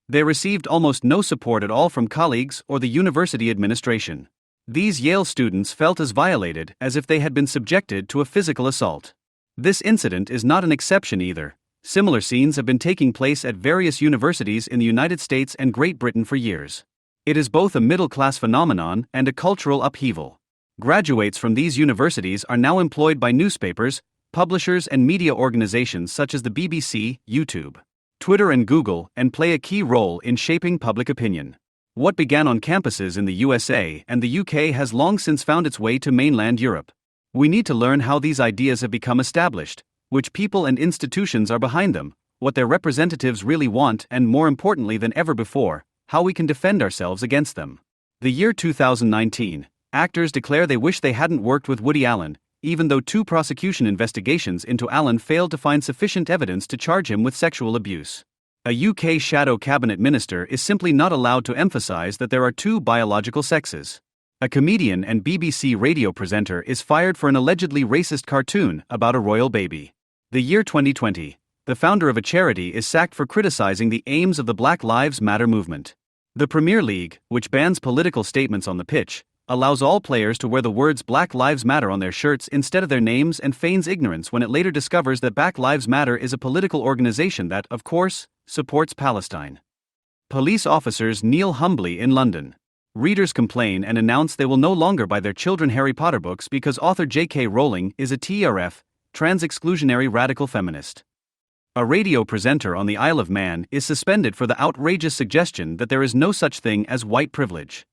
They received almost no support at all from colleagues or the university administration. These Yale students felt as violated as if they had been subjected to a physical assault. This incident is not an exception either. Similar scenes have been taking place at various universities in the United States and Great Britain for years. It is both a middle-class phenomenon and a cultural upheaval. Graduates from these universities are now employed by newspapers, publishers and media organizations such as the BBC, YouTube, Twitter and Google, and play a key role in shaping public opinion. What began on campuses in the USA and the UK has long since found its way to mainland Europe. We need to learn how these ideas have become established, which people and institutions are behind them, what their representatives really want, and more importantly than ever before, how we can defend ourselves against them. The year 2019, actors declare they wish they hadn't worked with Woody Allen, even though 2 prosecution investigations into Allen failed to find sufficient evidence to charge him with sexual abuse. A UK shadow cabinet minister is simply not allowed to emphasize that there are 2 biological sexes. A comedian and BBC radio presenter is fired for an allegedly racist cartoon about a royal baby. The year 2020, the founder of a charity is sacked for criticizing the aims of the Black Lives Matter movement. The Premier League, which bans political statements on the pitch, allows all players to wear the words Black Lives Matter on their shirts instead of their names and feigns ignorance when it later discovers that Black Lives Matter is a political organization that, of course, supports Palestine. Police officers kneel humbly in London. Readers complain and announce they will no longer buy their children Harry Potter books because author J.K. Rowling is a TRF, trans-exclusionary radical feminist. A radio presenter on the Isle of Man is suspended for the outrageous suggestion that there is no such thing as white privilege.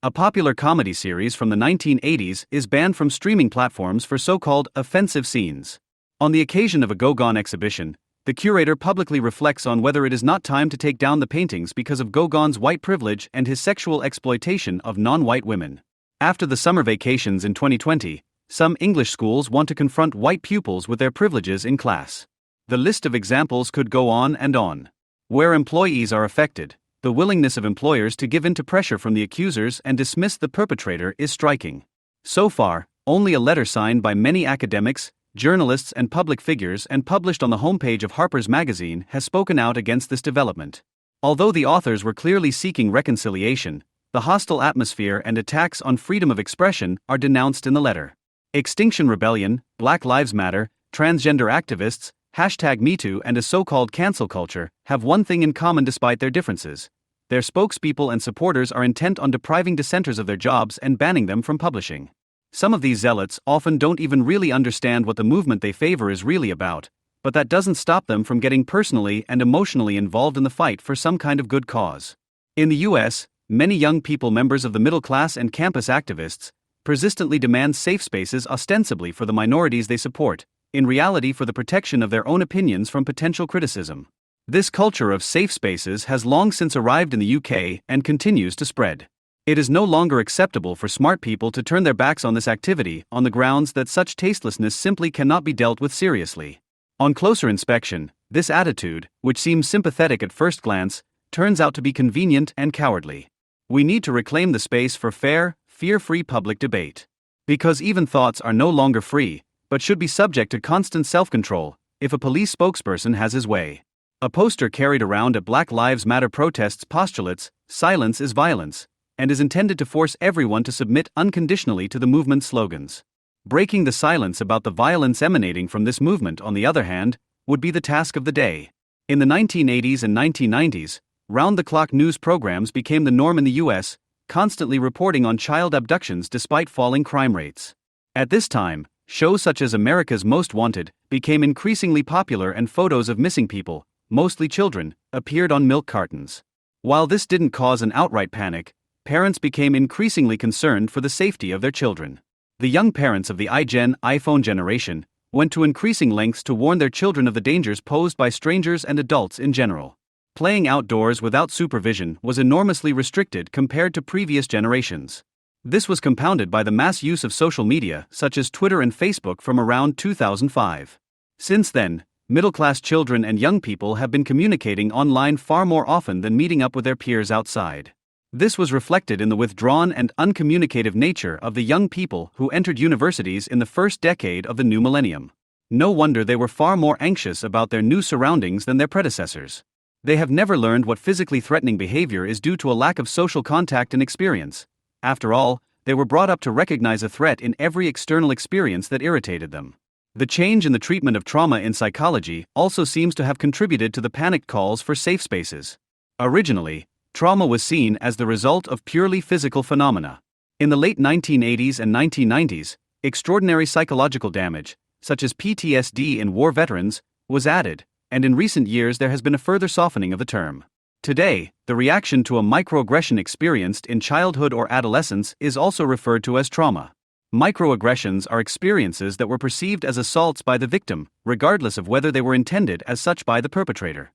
A popular comedy series from the 1980s is banned from streaming platforms for so-called offensive scenes. On the occasion of a Gauguin exhibition, the curator publicly reflects on whether it is not time to take down the paintings because of Gauguin's white privilege and his sexual exploitation of non-white women. After the summer vacations in 2020, some English schools want to confront white pupils with their privileges in class. The list of examples could go on and on. Where employees are affected, the willingness of employers to give in to pressure from the accusers and dismiss the perpetrator is striking. So far, only a letter signed by many academics, journalists and public figures and published on the homepage of Harper's Magazine has spoken out against this development. Although the authors were clearly seeking reconciliation, the hostile atmosphere and attacks on freedom of expression are denounced in the letter. Extinction Rebellion, Black Lives Matter, transgender activists, #MeToo and a so-called cancel culture have one thing in common despite their differences. Their spokespeople and supporters are intent on depriving dissenters of their jobs and banning them from publishing. Some of these zealots often don't even really understand what the movement they favor is really about, but that doesn't stop them from getting personally and emotionally involved in the fight for some kind of good cause. In the US, many young people, members of the middle class and campus activists, persistently demand safe spaces ostensibly for the minorities they support, in reality for the protection of their own opinions from potential criticism. This culture of safe spaces has long since arrived in the UK and continues to spread. It is no longer acceptable for smart people to turn their backs on this activity on the grounds that such tastelessness simply cannot be dealt with seriously. On closer inspection, this attitude, which seems sympathetic at first glance, turns out to be convenient and cowardly. We need to reclaim the space for fair, fear-free public debate. Because even thoughts are no longer free, but should be subject to constant self-control, if a police spokesperson has his way. A poster carried around at Black Lives Matter protests postulates, "Silence is violence," and is intended to force everyone to submit unconditionally to the movement's slogans. Breaking the silence about the violence emanating from this movement, on the other hand, would be the task of the day. In the 1980s and 1990s, round-the-clock news programs became the norm in the US, constantly reporting on child abductions despite falling crime rates. At this time, shows such as America's Most Wanted became increasingly popular and photos of missing people, mostly children, appeared on milk cartons. While this didn't cause an outright panic, parents became increasingly concerned for the safety of their children. The young parents of the iPhone generation went to increasing lengths to warn their children of the dangers posed by strangers and adults in general. Playing outdoors without supervision was enormously restricted compared to previous generations. This was compounded by the mass use of social media such as Twitter and Facebook from around 2005. Since then, middle-class children and young people have been communicating online far more often than meeting up with their peers outside. This was reflected in the withdrawn and uncommunicative nature of the young people who entered universities in the first decade of the new millennium. No wonder they were far more anxious about their new surroundings than their predecessors. They have never learned what physically threatening behavior is due to a lack of social contact and experience. After all, they were brought up to recognize a threat in every external experience that irritated them. The change in the treatment of trauma in psychology also seems to have contributed to the panicked calls for safe spaces. Originally, trauma was seen as the result of purely physical phenomena. In the late 1980s and 1990s, extraordinary psychological damage, such as PTSD in war veterans, was added, and in recent years there has been a further softening of the term. Today, the reaction to a microaggression experienced in childhood or adolescence is also referred to as trauma. Microaggressions are experiences that were perceived as assaults by the victim, regardless of whether they were intended as such by the perpetrator.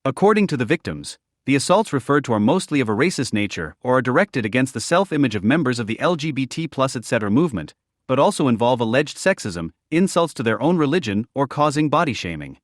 According to the victims, the assaults referred to are mostly of a racist nature or are directed against the self-image of members of the LGBT+ etc. movement, but also involve alleged sexism, insults to their own religion, or causing body shaming.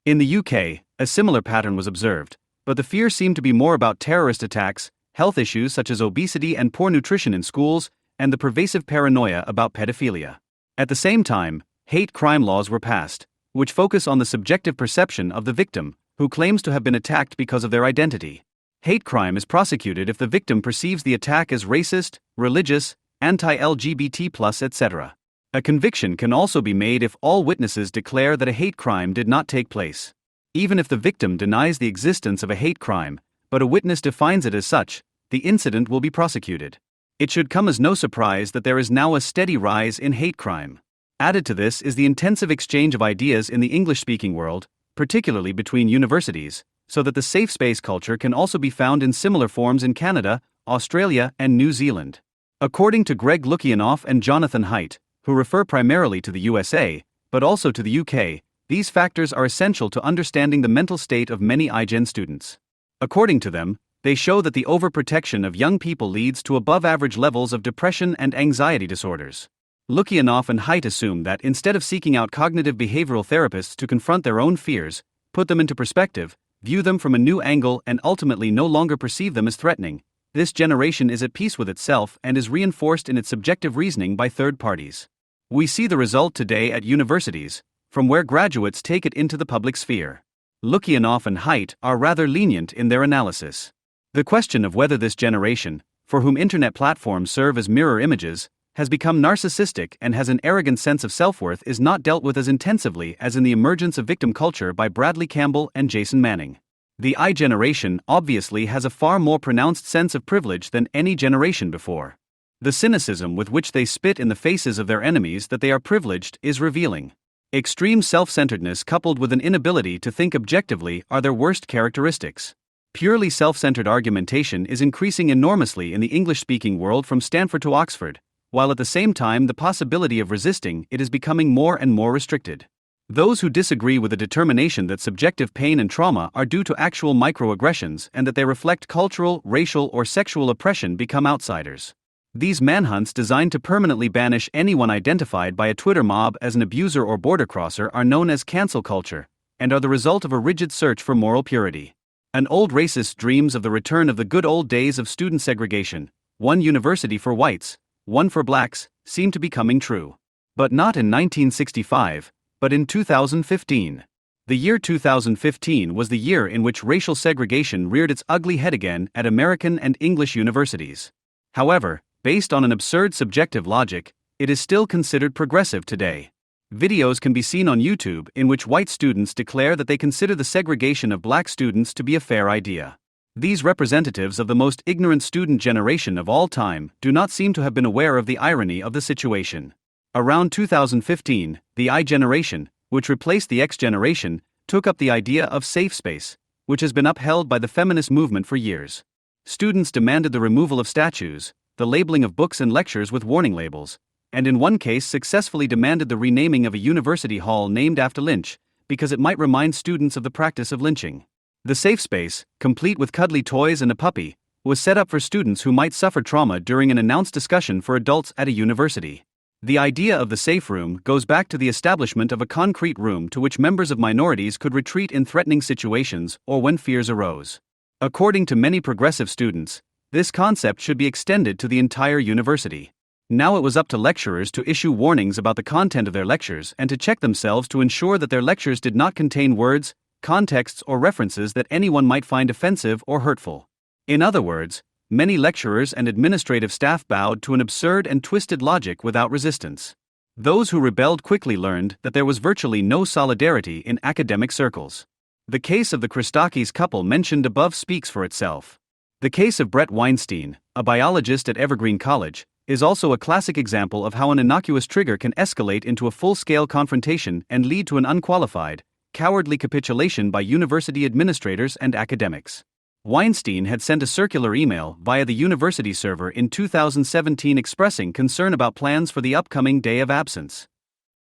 In the UK, a similar pattern was observed, but the fear seemed to be more about terrorist attacks, health issues such as obesity and poor nutrition in schools, and the pervasive paranoia about pedophilia. At the same time, hate crime laws were passed, which focus on the subjective perception of the victim, who claims to have been attacked because of their identity. Hate crime is prosecuted if the victim perceives the attack as racist, religious, anti-LGBT+, etc. A conviction can also be made if all witnesses declare that a hate crime did not take place. Even if the victim denies the existence of a hate crime, but a witness defines it as such, the incident will be prosecuted. It should come as no surprise that there is now a steady rise in hate crime. Added to this is the intensive exchange of ideas in the English-speaking world, particularly between universities, so that the safe space culture can also be found in similar forms in Canada, Australia, and New Zealand. According to Greg Lukianoff and Jonathan Haidt, who refer primarily to the USA, but also to the UK, these factors are essential to understanding the mental state of many iGen students. According to them, they show that the overprotection of young people leads to above-average levels of depression and anxiety disorders. Lukianoff and Haidt assume that instead of seeking out cognitive behavioral therapists to confront their own fears, put them into perspective, view them from a new angle, and ultimately no longer perceive them as threatening, this generation is at peace with itself and is reinforced in its subjective reasoning by third parties. We see the result today at universities, from where graduates take it into the public sphere. Lukianoff and Haidt are rather lenient in their analysis. The question of whether this generation, for whom internet platforms serve as mirror images, has become narcissistic and has an arrogant sense of self-worth is not dealt with as intensively as in the emergence of victim culture by Bradley Campbell and Jason Manning. The I generation obviously has a far more pronounced sense of privilege than any generation before. The cynicism with which they spit in the faces of their enemies that they are privileged is revealing. Extreme self-centeredness coupled with an inability to think objectively are their worst characteristics. Purely self-centered argumentation is increasing enormously in the English-speaking world from Stanford to Oxford, while at the same time the possibility of resisting it is becoming more and more restricted. Those who disagree with the determination that subjective pain and trauma are due to actual microaggressions and that they reflect cultural, racial, or sexual oppression become outsiders. These manhunts designed to permanently banish anyone identified by a Twitter mob as an abuser or border crosser are known as cancel culture, and are the result of a rigid search for moral purity. An old racist dreams of the return of the good old days of student segregation, one university for whites, one for blacks, seem to be coming true. But not in 1965, but in 2015. The year 2015 was the year in which racial segregation reared its ugly head again at American and English universities. However, based on an absurd subjective logic, it is still considered progressive today. Videos can be seen on YouTube in which white students declare that they consider the segregation of black students to be a fair idea. These representatives of the most ignorant student generation of all time do not seem to have been aware of the irony of the situation. Around 2015, the I generation, which replaced the X generation, took up the idea of safe space, which has been upheld by the feminist movement for years. Students demanded the removal of statues, the labeling of books and lectures with warning labels, and in one case successfully demanded the renaming of a university hall named after Lynch, because it might remind students of the practice of lynching. The safe space, complete with cuddly toys and a puppy, was set up for students who might suffer trauma during an announced discussion for adults at a university. The idea of the safe room goes back to the establishment of a concrete room to which members of minorities could retreat in threatening situations or when fears arose. According to many progressive students, this concept should be extended to the entire university. Now it was up to lecturers to issue warnings about the content of their lectures and to check themselves to ensure that their lectures did not contain words, contexts, or references that anyone might find offensive or hurtful. In other words, many lecturers and administrative staff bowed to an absurd and twisted logic without resistance. Those who rebelled quickly learned that there was virtually no solidarity in academic circles. The case of the Christakis couple mentioned above speaks for itself. The case of Brett Weinstein, a biologist at Evergreen College, is also a classic example of how an innocuous trigger can escalate into a full-scale confrontation and lead to an unqualified, cowardly capitulation by university administrators and academics. Weinstein had sent a circular email via the university server in 2017 expressing concern about plans for the upcoming day of absence.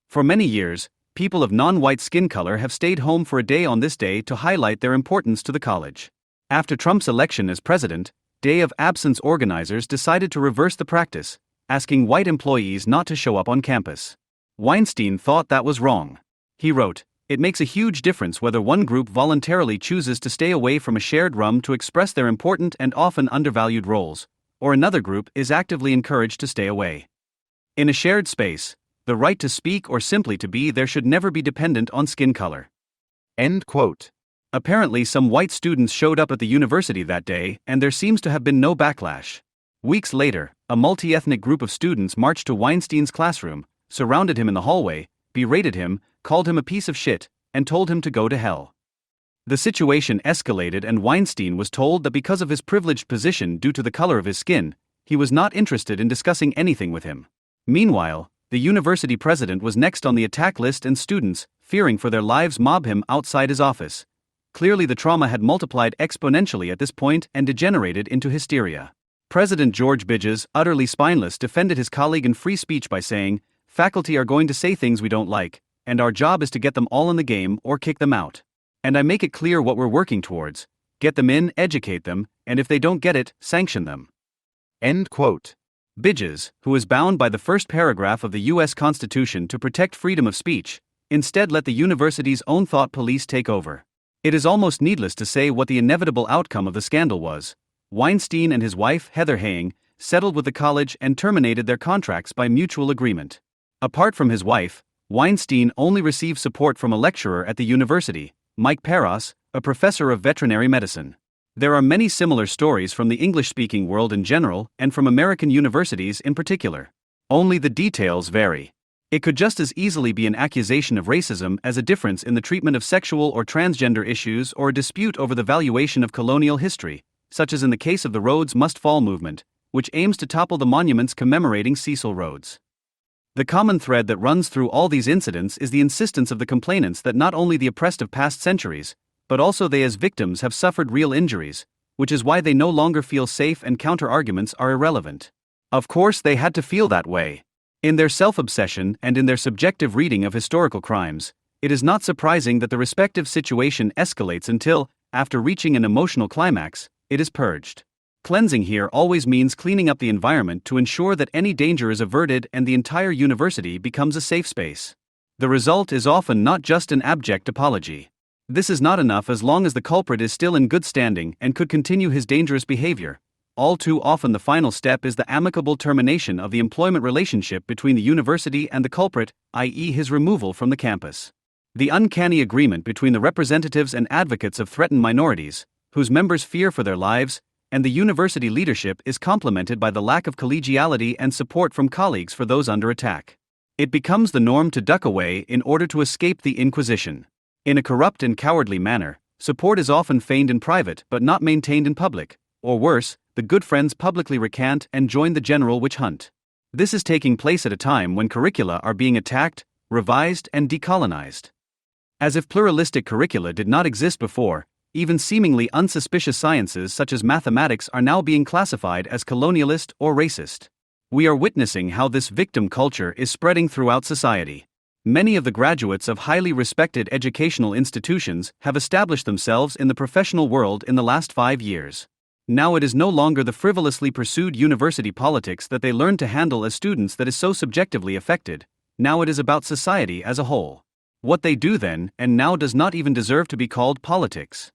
For many years, people of non-white skin color have stayed home for a day on this day to highlight their importance to the college. After Trump's election as president, day of absence organizers decided to reverse the practice, asking white employees not to show up on campus. Weinstein thought that was wrong. He wrote, "It makes a huge difference whether one group voluntarily chooses to stay away from a shared room to express their important and often undervalued roles, or another group is actively encouraged to stay away. In a shared space, the right to speak or simply to be there should never be dependent on skin color." End quote. Apparently, some white students showed up at the university that day, and there seems to have been no backlash. Weeks later, a multi-ethnic group of students marched to Weinstein's classroom, surrounded him in the hallway, berated him, called him a piece of shit, and told him to go to hell. The situation escalated, and Weinstein was told that because of his privileged position due to the color of his skin, he was not interested in discussing anything with him. Meanwhile, the university president was next on the attack list, and students, fearing for their lives, mobbed him outside his office. Clearly, the trauma had multiplied exponentially at this point and degenerated into hysteria. President George Bidges, utterly spineless, defended his colleague in free speech by saying, "Faculty are going to say things we don't like, and our job is to get them all in the game or kick them out. And I make it clear what we're working towards: get them in, educate them, and if they don't get it, sanction them." End quote. Bidges, who is bound by the first paragraph of the U.S. Constitution to protect freedom of speech, instead let the university's own thought police take over. It is almost needless to say what the inevitable outcome of the scandal was. Weinstein and his wife, Heather Haying, settled with the college and terminated their contracts by mutual agreement. Apart from his wife, Weinstein only received support from a lecturer at the university, Mike Peros, a professor of veterinary medicine. There are many similar stories from the English-speaking world in general and from American universities in particular. Only the details vary. It could just as easily be an accusation of racism as a difference in the treatment of sexual or transgender issues, or a dispute over the valuation of colonial history, such as in the case of the Rhodes Must Fall movement, which aims to topple the monuments commemorating Cecil Rhodes. The common thread that runs through all these incidents is the insistence of the complainants that not only the oppressed of past centuries, but also they as victims have suffered real injuries, which is why they no longer feel safe and counter-arguments are irrelevant. Of course, they had to feel that way. In their self-obsession and in their subjective reading of historical crimes, it is not surprising that the respective situation escalates until, after reaching an emotional climax, it is purged. Cleansing here always means cleaning up the environment to ensure that any danger is averted and the entire university becomes a safe space. The result is often not just an abject apology. This is not enough as long as the culprit is still in good standing and could continue his dangerous behavior. All too often the final step is the amicable termination of the employment relationship between the university and the culprit, i.e. his removal from the campus. The uncanny agreement between the representatives and advocates of threatened minorities, whose members fear for their lives, and the university leadership is complemented by the lack of collegiality and support from colleagues for those under attack. It becomes the norm to duck away in order to escape the Inquisition. In a corrupt and cowardly manner, support is often feigned in private but not maintained in public, or worse, the good friends publicly recant and join the general witch hunt. This is taking place at a time when curricula are being attacked, revised, and decolonized. As if pluralistic curricula did not exist before, even seemingly unsuspicious sciences such as mathematics are now being classified as colonialist or racist. We are witnessing how this victim culture is spreading throughout society. Many of the graduates of highly respected educational institutions have established themselves in the professional world in the last 5 years. Now it is no longer the frivolously pursued university politics that they learned to handle as students that is so subjectively affected. Now it is about society as a whole. What they do then and now does not even deserve to be called politics.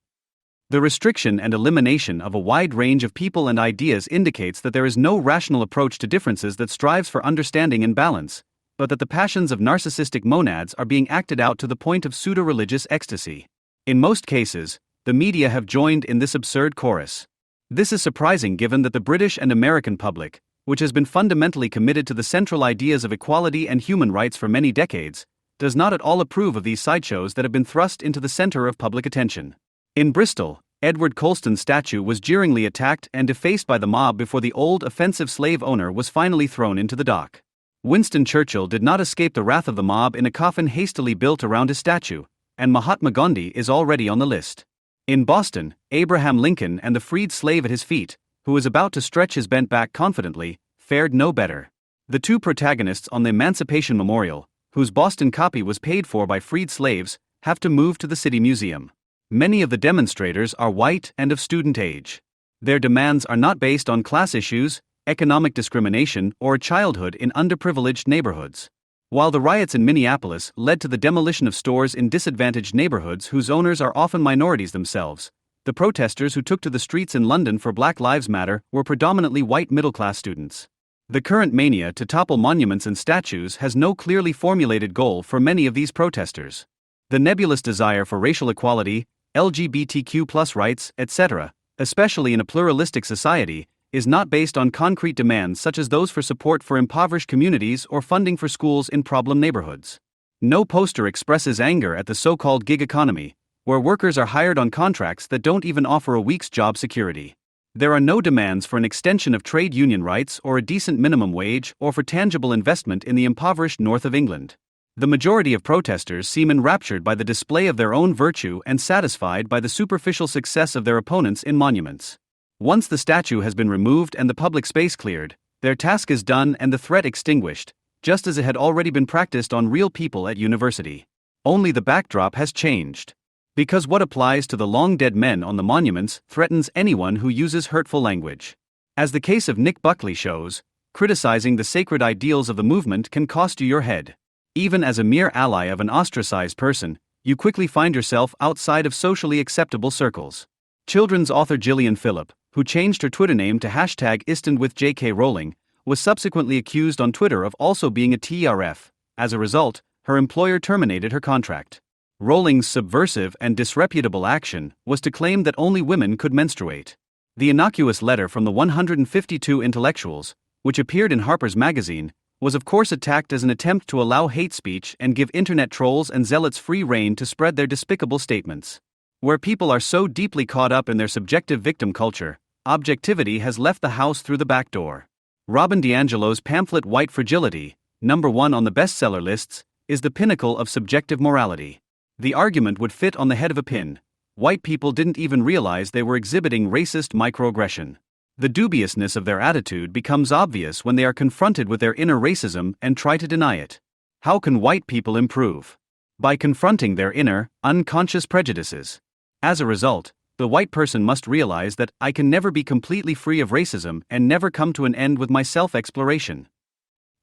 The restriction and elimination of a wide range of people and ideas indicates that there is no rational approach to differences that strives for understanding and balance, but that the passions of narcissistic monads are being acted out to the point of pseudo-religious ecstasy. In most cases, the media have joined in this absurd chorus. This is surprising given that the British and American public, which has been fundamentally committed to the central ideas of equality and human rights for many decades, does not at all approve of these sideshows that have been thrust into the center of public attention. In Bristol, Edward Colston's statue was jeeringly attacked and defaced by the mob before the old offensive slave owner was finally thrown into the dock. Winston Churchill did not escape the wrath of the mob in a coffin hastily built around his statue, and Mahatma Gandhi is already on the list. In Boston, Abraham Lincoln and the freed slave at his feet, who was about to stretch his bent back confidently, fared no better. The two protagonists on the Emancipation Memorial, whose Boston copy was paid for by freed slaves, have to move to the City Museum. Many of the demonstrators are white and of student age. Their demands are not based on class issues, economic discrimination, or childhood in underprivileged neighborhoods. While the riots in Minneapolis led to the demolition of stores in disadvantaged neighborhoods whose owners are often minorities themselves, the protesters who took to the streets in London for Black Lives Matter were predominantly white middle-class students. The current mania to topple monuments and statues has no clearly formulated goal for many of these protesters. The nebulous desire for racial equality, LGBTQ rights, etc., especially in a pluralistic society, is not based on concrete demands such as those for support for impoverished communities or funding for schools in problem neighborhoods. No poster expresses anger at the so-called gig economy, where workers are hired on contracts that don't even offer a week's job security. There are no demands for an extension of trade union rights or a decent minimum wage or for tangible investment in the impoverished north of England. The majority of protesters seem enraptured by the display of their own virtue and satisfied by the superficial success of their opponents in monuments. Once the statue has been removed and the public space cleared, their task is done and the threat extinguished, just as it had already been practiced on real people at university. Only the backdrop has changed. Because what applies to the long-dead men on the monuments threatens anyone who uses hurtful language. As the case of Nick Buckley shows, criticizing the sacred ideals of the movement can cost you your head. Even as a mere ally of an ostracized person, you quickly find yourself outside of socially acceptable circles. Children's author Gillian Phillip, who changed her Twitter name to #IslandWithJK Rowling, was subsequently accused on Twitter of also being a TERF. As a result, her employer terminated her contract. Rowling's subversive and disreputable action was to claim that only women could menstruate. The innocuous letter from the 152 intellectuals, which appeared in Harper's Magazine, was of course attacked as an attempt to allow hate speech and give internet trolls and zealots free rein to spread their despicable statements. Where people are so deeply caught up in their subjective victim culture, objectivity has left the house through the back door. Robin DiAngelo's pamphlet White Fragility, #1 on the bestseller lists, is the pinnacle of subjective morality. The argument would fit on the head of a pin. White people didn't even realize they were exhibiting racist microaggression. The dubiousness of their attitude becomes obvious when they are confronted with their inner racism and try to deny it. How can white people improve? By confronting their inner, unconscious prejudices. As a result, the white person must realize that I can never be completely free of racism and never come to an end with my self-exploration.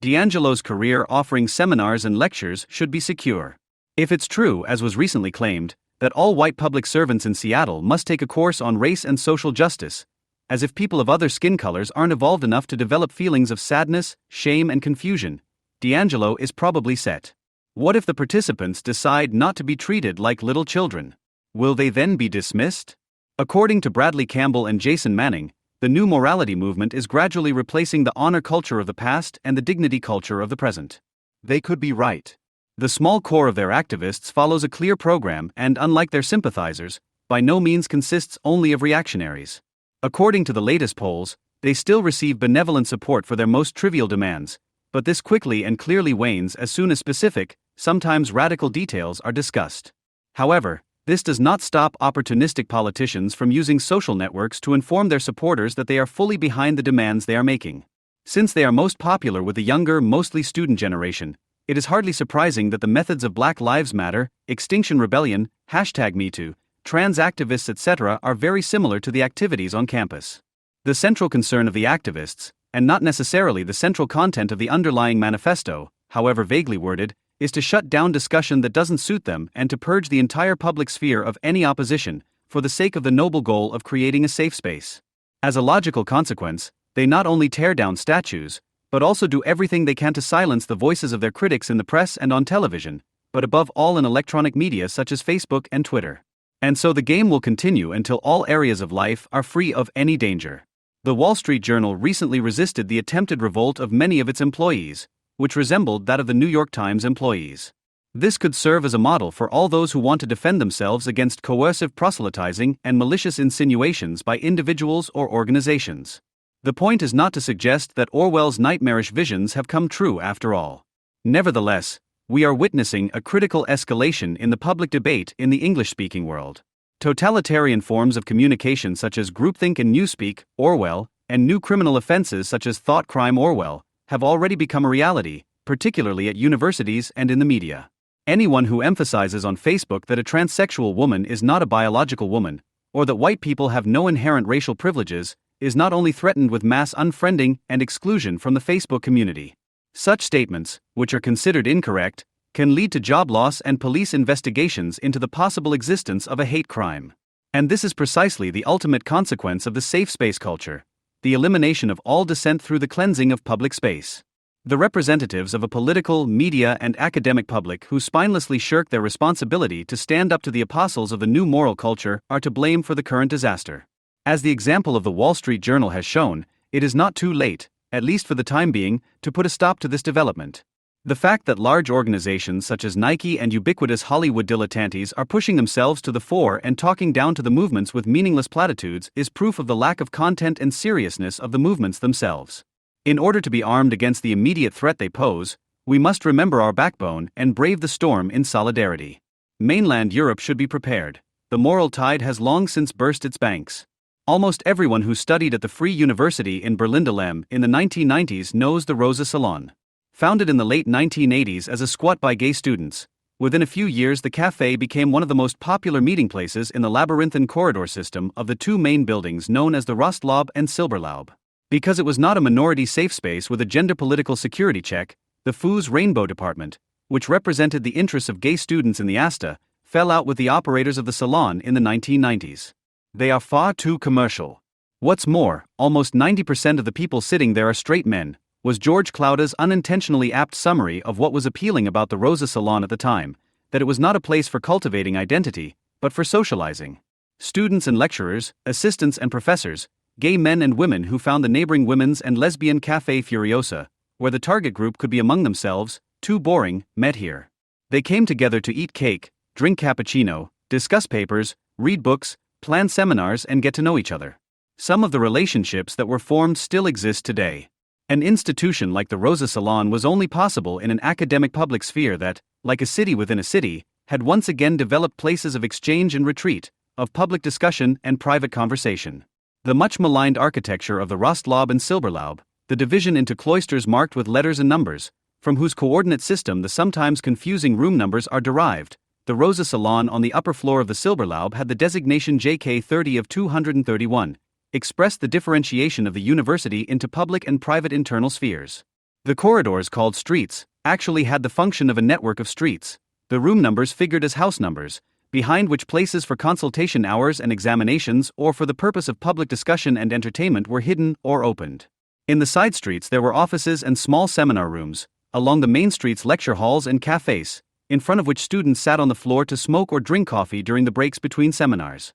DiAngelo's career offering seminars and lectures should be secure. If it's true, as was recently claimed, that all white public servants in Seattle must take a course on race and social justice, as if people of other skin colors aren't evolved enough to develop feelings of sadness, shame, and confusion, DiAngelo is probably set. What if the participants decide not to be treated like little children? Will they then be dismissed? According to Bradley Campbell and Jason Manning, the new morality movement is gradually replacing the honor culture of the past and the dignity culture of the present. They could be right. The small core of their activists follows a clear program and, unlike their sympathizers, by no means consists only of reactionaries. According to the latest polls, they still receive benevolent support for their most trivial demands, but this quickly and clearly wanes as soon as specific, sometimes radical details are discussed. However, this does not stop opportunistic politicians from using social networks to inform their supporters that they are fully behind the demands they are making. Since they are most popular with the younger, mostly student generation, it is hardly surprising that the methods of Black Lives Matter, Extinction Rebellion, #MeToo, trans activists, etc. are very similar to the activities on campus. The central concern of the activists, and not necessarily the central content of the underlying manifesto, however vaguely worded, is to shut down discussion that doesn't suit them and to purge the entire public sphere of any opposition, for the sake of the noble goal of creating a safe space. As a logical consequence, they not only tear down statues, but also do everything they can to silence the voices of their critics in the press and on television, but above all in electronic media such as Facebook and Twitter. And so the game will continue until all areas of life are free of any danger. The Wall Street Journal recently resisted the attempted revolt of many of its employees, which resembled that of the New York Times employees. This could serve as a model for all those who want to defend themselves against coercive proselytizing and malicious insinuations by individuals or organizations. The point is not to suggest that Orwell's nightmarish visions have come true after all. Nevertheless, we are witnessing a critical escalation in the public debate in the English-speaking world. Totalitarian forms of communication such as groupthink and newspeak, Orwell, and new criminal offenses such as thought crime, Orwell, have already become a reality, particularly at universities and in the media. Anyone who emphasizes on Facebook that a transsexual woman is not a biological woman, or that white people have no inherent racial privileges, is not only threatened with mass unfriending and exclusion from the Facebook community. Such statements, which are considered incorrect, can lead to job loss and police investigations into the possible existence of a hate crime. And this is precisely the ultimate consequence of the safe space culture, the elimination of all dissent through the cleansing of public space. The representatives of a political, media, and academic public who spinelessly shirk their responsibility to stand up to the apostles of the new moral culture are to blame for the current disaster. As the example of the Wall Street Journal has shown, it is not too late, at least for the time being, to put a stop to this development. The fact that large organizations such as Nike and ubiquitous Hollywood dilettantes are pushing themselves to the fore and talking down to the movements with meaningless platitudes is proof of the lack of content and seriousness of the movements themselves. In order to be armed against the immediate threat they pose, we must remember our backbone and brave the storm in solidarity. Mainland Europe should be prepared. The moral tide has long since burst its banks. Almost everyone who studied at the Free University in Berlin-Dahlem in the 1990s knows the Rosa Salon. Founded in the late 1980s as a squat by gay students, within a few years the café became one of the most popular meeting places in the labyrinthine corridor system of the two main buildings known as the Rostlaube and Silberlaube. Because it was not a minority safe space with a gender political security check, the FU's Rainbow Department, which represented the interests of gay students in the ASTA, fell out with the operators of the salon in the 1990s. They are far too commercial. What's more, almost 90% of the people sitting there are straight men, was George Clauda's unintentionally apt summary of what was appealing about the Rosa Salon at the time, that it was not a place for cultivating identity, but for socializing. Students and lecturers, assistants and professors, gay men and women who found the neighboring women's and lesbian Café Furiosa, where the target group could be among themselves, too boring, met here. They came together to eat cake, drink cappuccino, discuss papers, read books, plan seminars and get to know each other. Some of the relationships that were formed still exist today. An institution like the Rosa Salon was only possible in an academic public sphere that, like a city within a city, had once again developed places of exchange and retreat, of public discussion and private conversation. The much maligned architecture of the Rostlaube and Silberlaube, the division into cloisters marked with letters and numbers, from whose coordinate system the sometimes confusing room numbers are derived. The Rosa Salon on the upper floor of the Silberlaube had the designation JK30 of 231, expressed the differentiation of the university into public and private internal spheres. The corridors called streets actually had the function of a network of streets. The room numbers figured as house numbers, behind which places for consultation hours and examinations or for the purpose of public discussion and entertainment were hidden or opened. In the side streets there were offices and small seminar rooms, along the main streets lecture halls and cafés, in front of which students sat on the floor to smoke or drink coffee during the breaks between seminars.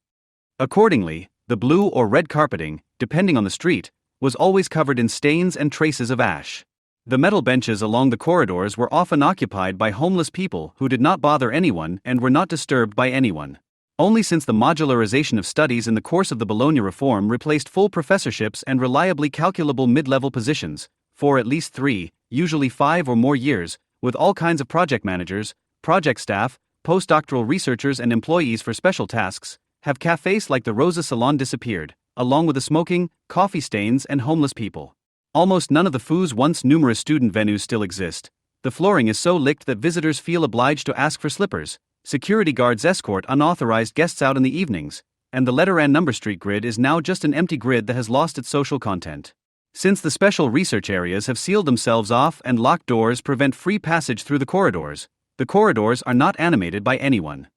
Accordingly, the blue or red carpeting, depending on the street, was always covered in stains and traces of ash. The metal benches along the corridors were often occupied by homeless people who did not bother anyone and were not disturbed by anyone. Only since the modularization of studies in the course of the Bologna reform replaced full professorships and reliably calculable mid-level positions, for at least 3, usually 5 or more years, with all kinds of project managers, project staff, postdoctoral researchers and employees for special tasks, have cafes like the Rosa Salon disappeared, along with the smoking, coffee stains and homeless people. Almost none of the FU's once numerous student venues still exist. The flooring is so licked that visitors feel obliged to ask for slippers, security guards escort unauthorized guests out in the evenings, and the letter and number street grid is now just an empty grid that has lost its social content. Since the special research areas have sealed themselves off and locked doors prevent free passage through the corridors are not animated by anyone.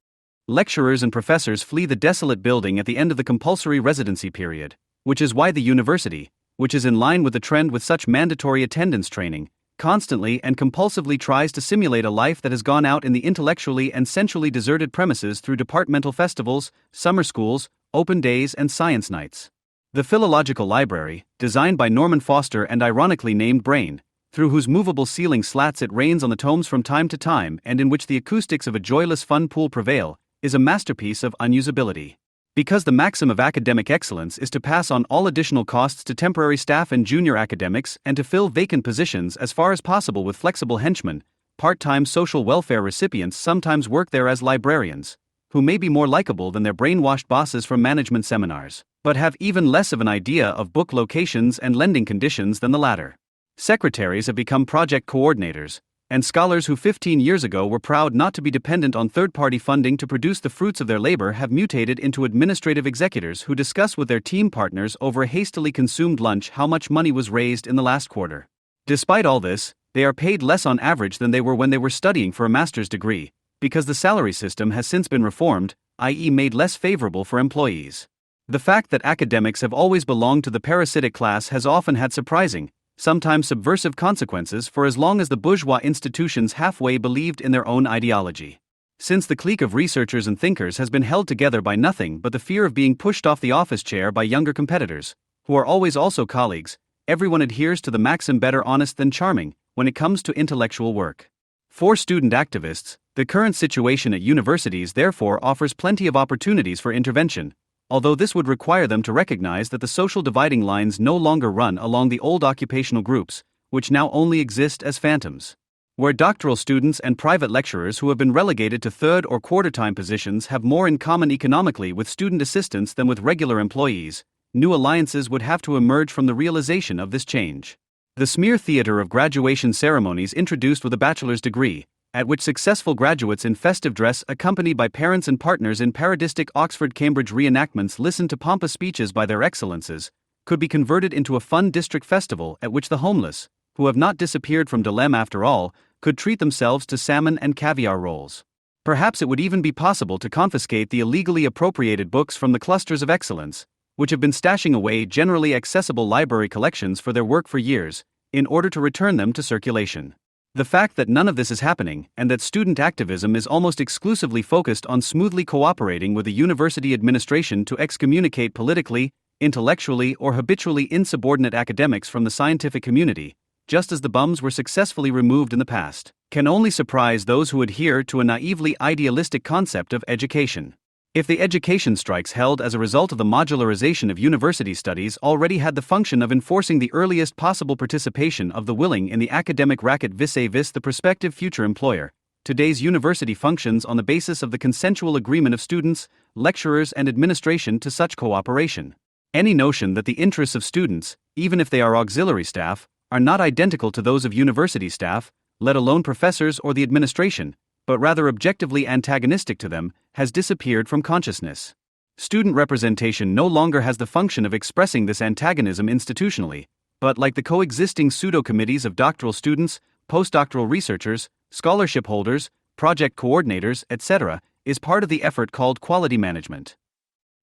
Lecturers and professors flee the desolate building at the end of the compulsory residency period, which is why the university, which is in line with the trend with such mandatory attendance training, constantly and compulsively tries to simulate a life that has gone out in the intellectually and sensually deserted premises through departmental festivals, summer schools, open days and science nights. The Philological Library, designed by Norman Foster and ironically named Brain, through whose movable ceiling slats it rains on the tomes from time to time and in which the acoustics of a joyless fun pool prevail, is a masterpiece of unusability. Because the maxim of academic excellence is to pass on all additional costs to temporary staff and junior academics and to fill vacant positions as far as possible with flexible henchmen, part-time social welfare recipients sometimes work there as librarians, who may be more likable than their brainwashed bosses from management seminars, but have even less of an idea of book locations and lending conditions than the latter. Secretaries have become project coordinators, and scholars who 15 years ago were proud not to be dependent on third-party funding to produce the fruits of their labor have mutated into administrative executors who discuss with their team partners over a hastily consumed lunch how much money was raised in the last quarter. Despite all this, they are paid less on average than they were when they were studying for a master's degree, because the salary system has since been reformed, i.e. made less favorable for employees. The fact that academics have always belonged to the parasitic class has often had surprising, sometimes subversive consequences for as long as the bourgeois institutions halfway believed in their own ideology. Since the clique of researchers and thinkers has been held together by nothing but the fear of being pushed off the office chair by younger competitors, who are always also colleagues, everyone adheres to the maxim better honest than charming when it comes to intellectual work. For student activists, the current situation at universities therefore offers plenty of opportunities for intervention, although this would require them to recognize that the social dividing lines no longer run along the old occupational groups, which now only exist as phantoms. Where doctoral students and private lecturers who have been relegated to third or quarter-time positions have more in common economically with student assistants than with regular employees, new alliances would have to emerge from the realization of this change. The smear theater of graduation ceremonies introduced with a bachelor's degree, at which successful graduates in festive dress accompanied by parents and partners in parodistic Oxford-Cambridge reenactments listen to pompous speeches by their excellences, could be converted into a fun district festival at which the homeless, who have not disappeared from dilemma after all, could treat themselves to salmon and caviar rolls. Perhaps it would even be possible to confiscate the illegally appropriated books from the clusters of excellence, which have been stashing away generally accessible library collections for their work for years, in order to return them to circulation. The fact that none of this is happening, and that student activism is almost exclusively focused on smoothly cooperating with the university administration to excommunicate politically, intellectually, or habitually insubordinate academics from the scientific community, just as the bums were successfully removed in the past, can only surprise those who adhere to a naively idealistic concept of education. If the education strikes held as a result of the modularization of university studies already had the function of enforcing the earliest possible participation of the willing in the academic racket vis-a-vis the prospective future employer, today's university functions on the basis of the consensual agreement of students, lecturers, and administration to such cooperation. Any notion that the interests of students, even if they are auxiliary staff, are not identical to those of university staff, let alone professors or the administration, but rather objectively antagonistic to them, has disappeared from consciousness. Student representation no longer has the function of expressing this antagonism institutionally, but like the coexisting pseudo-committees of doctoral students, postdoctoral researchers, scholarship holders, project coordinators, etc., is part of the effort called quality management.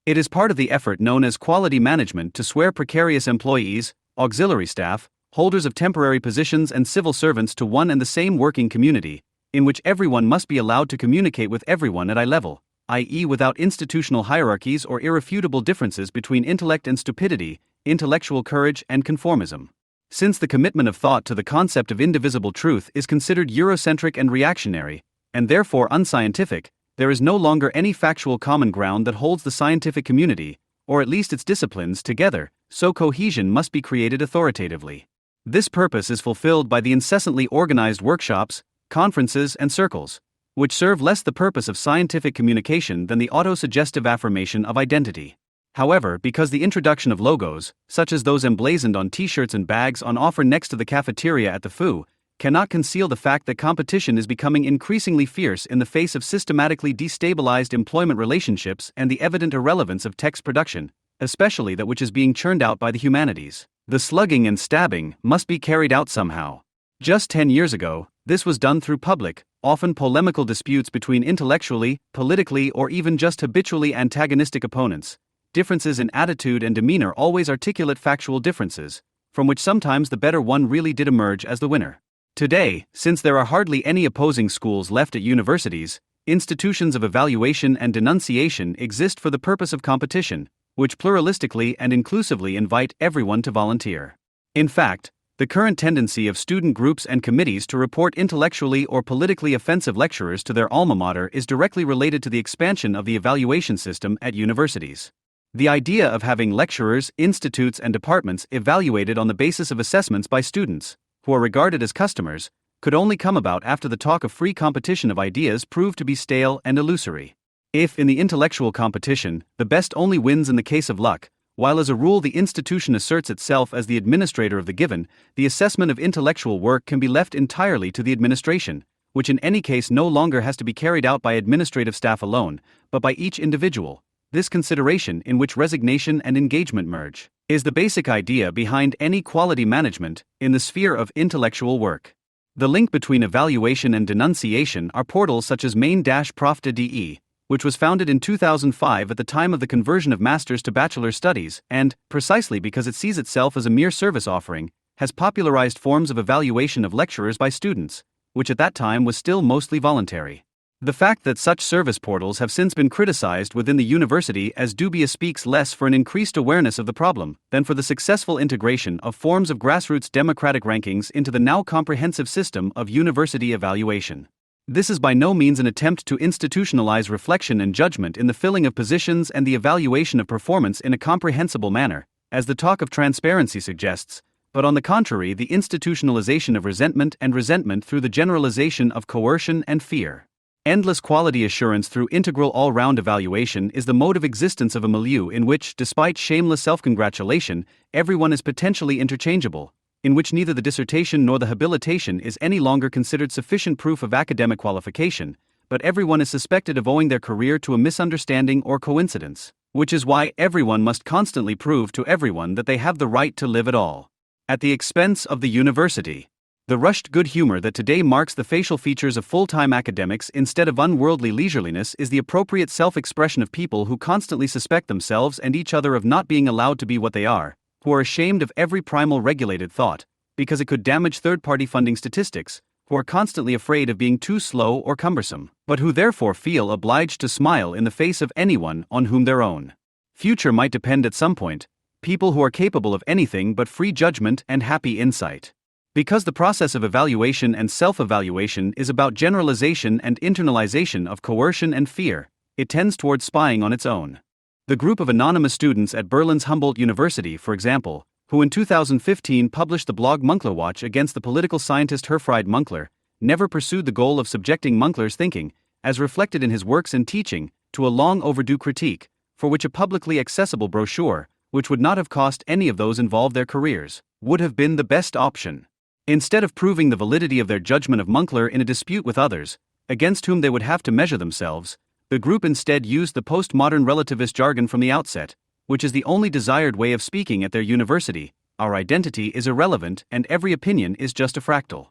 It is part of the effort known as quality management to swear precarious employees, auxiliary staff, holders of temporary positions and civil servants to one and the same working community, in which everyone must be allowed to communicate with everyone at eye level, i.e. without institutional hierarchies or irrefutable differences between intellect and stupidity, intellectual courage and conformism. Since the commitment of thought to the concept of indivisible truth is considered Eurocentric and reactionary, and therefore unscientific, there is no longer any factual common ground that holds the scientific community, or at least its disciplines, together, so cohesion must be created authoritatively. This purpose is fulfilled by the incessantly organized workshops, conferences, and circles, which serve less the purpose of scientific communication than the autosuggestive affirmation of identity. However, because the introduction of logos, such as those emblazoned on t-shirts and bags on offer next to the cafeteria at the FU, cannot conceal the fact that competition is becoming increasingly fierce in the face of systematically destabilized employment relationships and the evident irrelevance of text production, especially that which is being churned out by the humanities. The slugging and stabbing must be carried out somehow. Just 10 years ago, this was done through public, often polemical disputes between intellectually, politically, or even just habitually antagonistic opponents. Differences in attitude and demeanor always articulate factual differences, from which sometimes the better one really did emerge as the winner. Today, since there are hardly any opposing schools left at universities, institutions of evaluation and denunciation exist for the purpose of competition, which pluralistically and inclusively invite everyone to volunteer. In fact, the current tendency of student groups and committees to report intellectually or politically offensive lecturers to their alma mater is directly related to the expansion of the evaluation system at universities. The idea of having lecturers, institutes, and departments evaluated on the basis of assessments by students, who are regarded as customers, could only come about after the talk of free competition of ideas proved to be stale and illusory. If, in the intellectual competition, the best only wins in the case of luck, while as a rule the institution asserts itself as the administrator of the given, the assessment of intellectual work can be left entirely to the administration, which in any case no longer has to be carried out by administrative staff alone, but by each individual. This consideration, in which resignation and engagement merge, is the basic idea behind any quality management in the sphere of intellectual work. The link between evaluation and denunciation are portals such as main-prof.de, which was founded in 2005 at the time of the conversion of master's to bachelor studies, and, precisely because it sees itself as a mere service offering, has popularized forms of evaluation of lecturers by students, which at that time was still mostly voluntary. The fact that such service portals have since been criticized within the university as dubious speaks less for an increased awareness of the problem than for the successful integration of forms of grassroots democratic rankings into the now comprehensive system of university evaluation. This is by no means an attempt to institutionalize reflection and judgment in the filling of positions and the evaluation of performance in a comprehensible manner, as the talk of transparency suggests, but on the contrary, the institutionalization of resentment through the generalization of coercion and fear. Endless quality assurance through integral all-round evaluation is the mode of existence of a milieu in which, despite shameless self-congratulation, everyone is potentially interchangeable, in which neither the dissertation nor the habilitation is any longer considered sufficient proof of academic qualification, but everyone is suspected of owing their career to a misunderstanding or coincidence, which is why everyone must constantly prove to everyone that they have the right to live at all, at the expense of the university. The rushed good humor that today marks the facial features of full-time academics instead of unworldly leisureliness is the appropriate self-expression of people who constantly suspect themselves and each other of not being allowed to be what they are, who are ashamed of every primal regulated thought, because it could damage third-party funding statistics, who are constantly afraid of being too slow or cumbersome, but who therefore feel obliged to smile in the face of anyone on whom their own future might depend at some point, people who are capable of anything but free judgment and happy insight. Because the process of evaluation and self-evaluation is about generalization and internalization of coercion and fear, it tends towards spying on its own. The group of anonymous students at Berlin's Humboldt University, for example, who in 2015 published the blog Munklerwatch against the political scientist Herfried Munkler, never pursued the goal of subjecting Munkler's thinking, as reflected in his works and teaching, to a long overdue critique, for which a publicly accessible brochure, which would not have cost any of those involved their careers, would have been the best option. Instead of proving the validity of their judgment of Munkler in a dispute with others, against whom they would have to measure themselves, the group instead used the postmodern relativist jargon from the outset, which is the only desired way of speaking at their university: our identity is irrelevant and every opinion is just a fractal.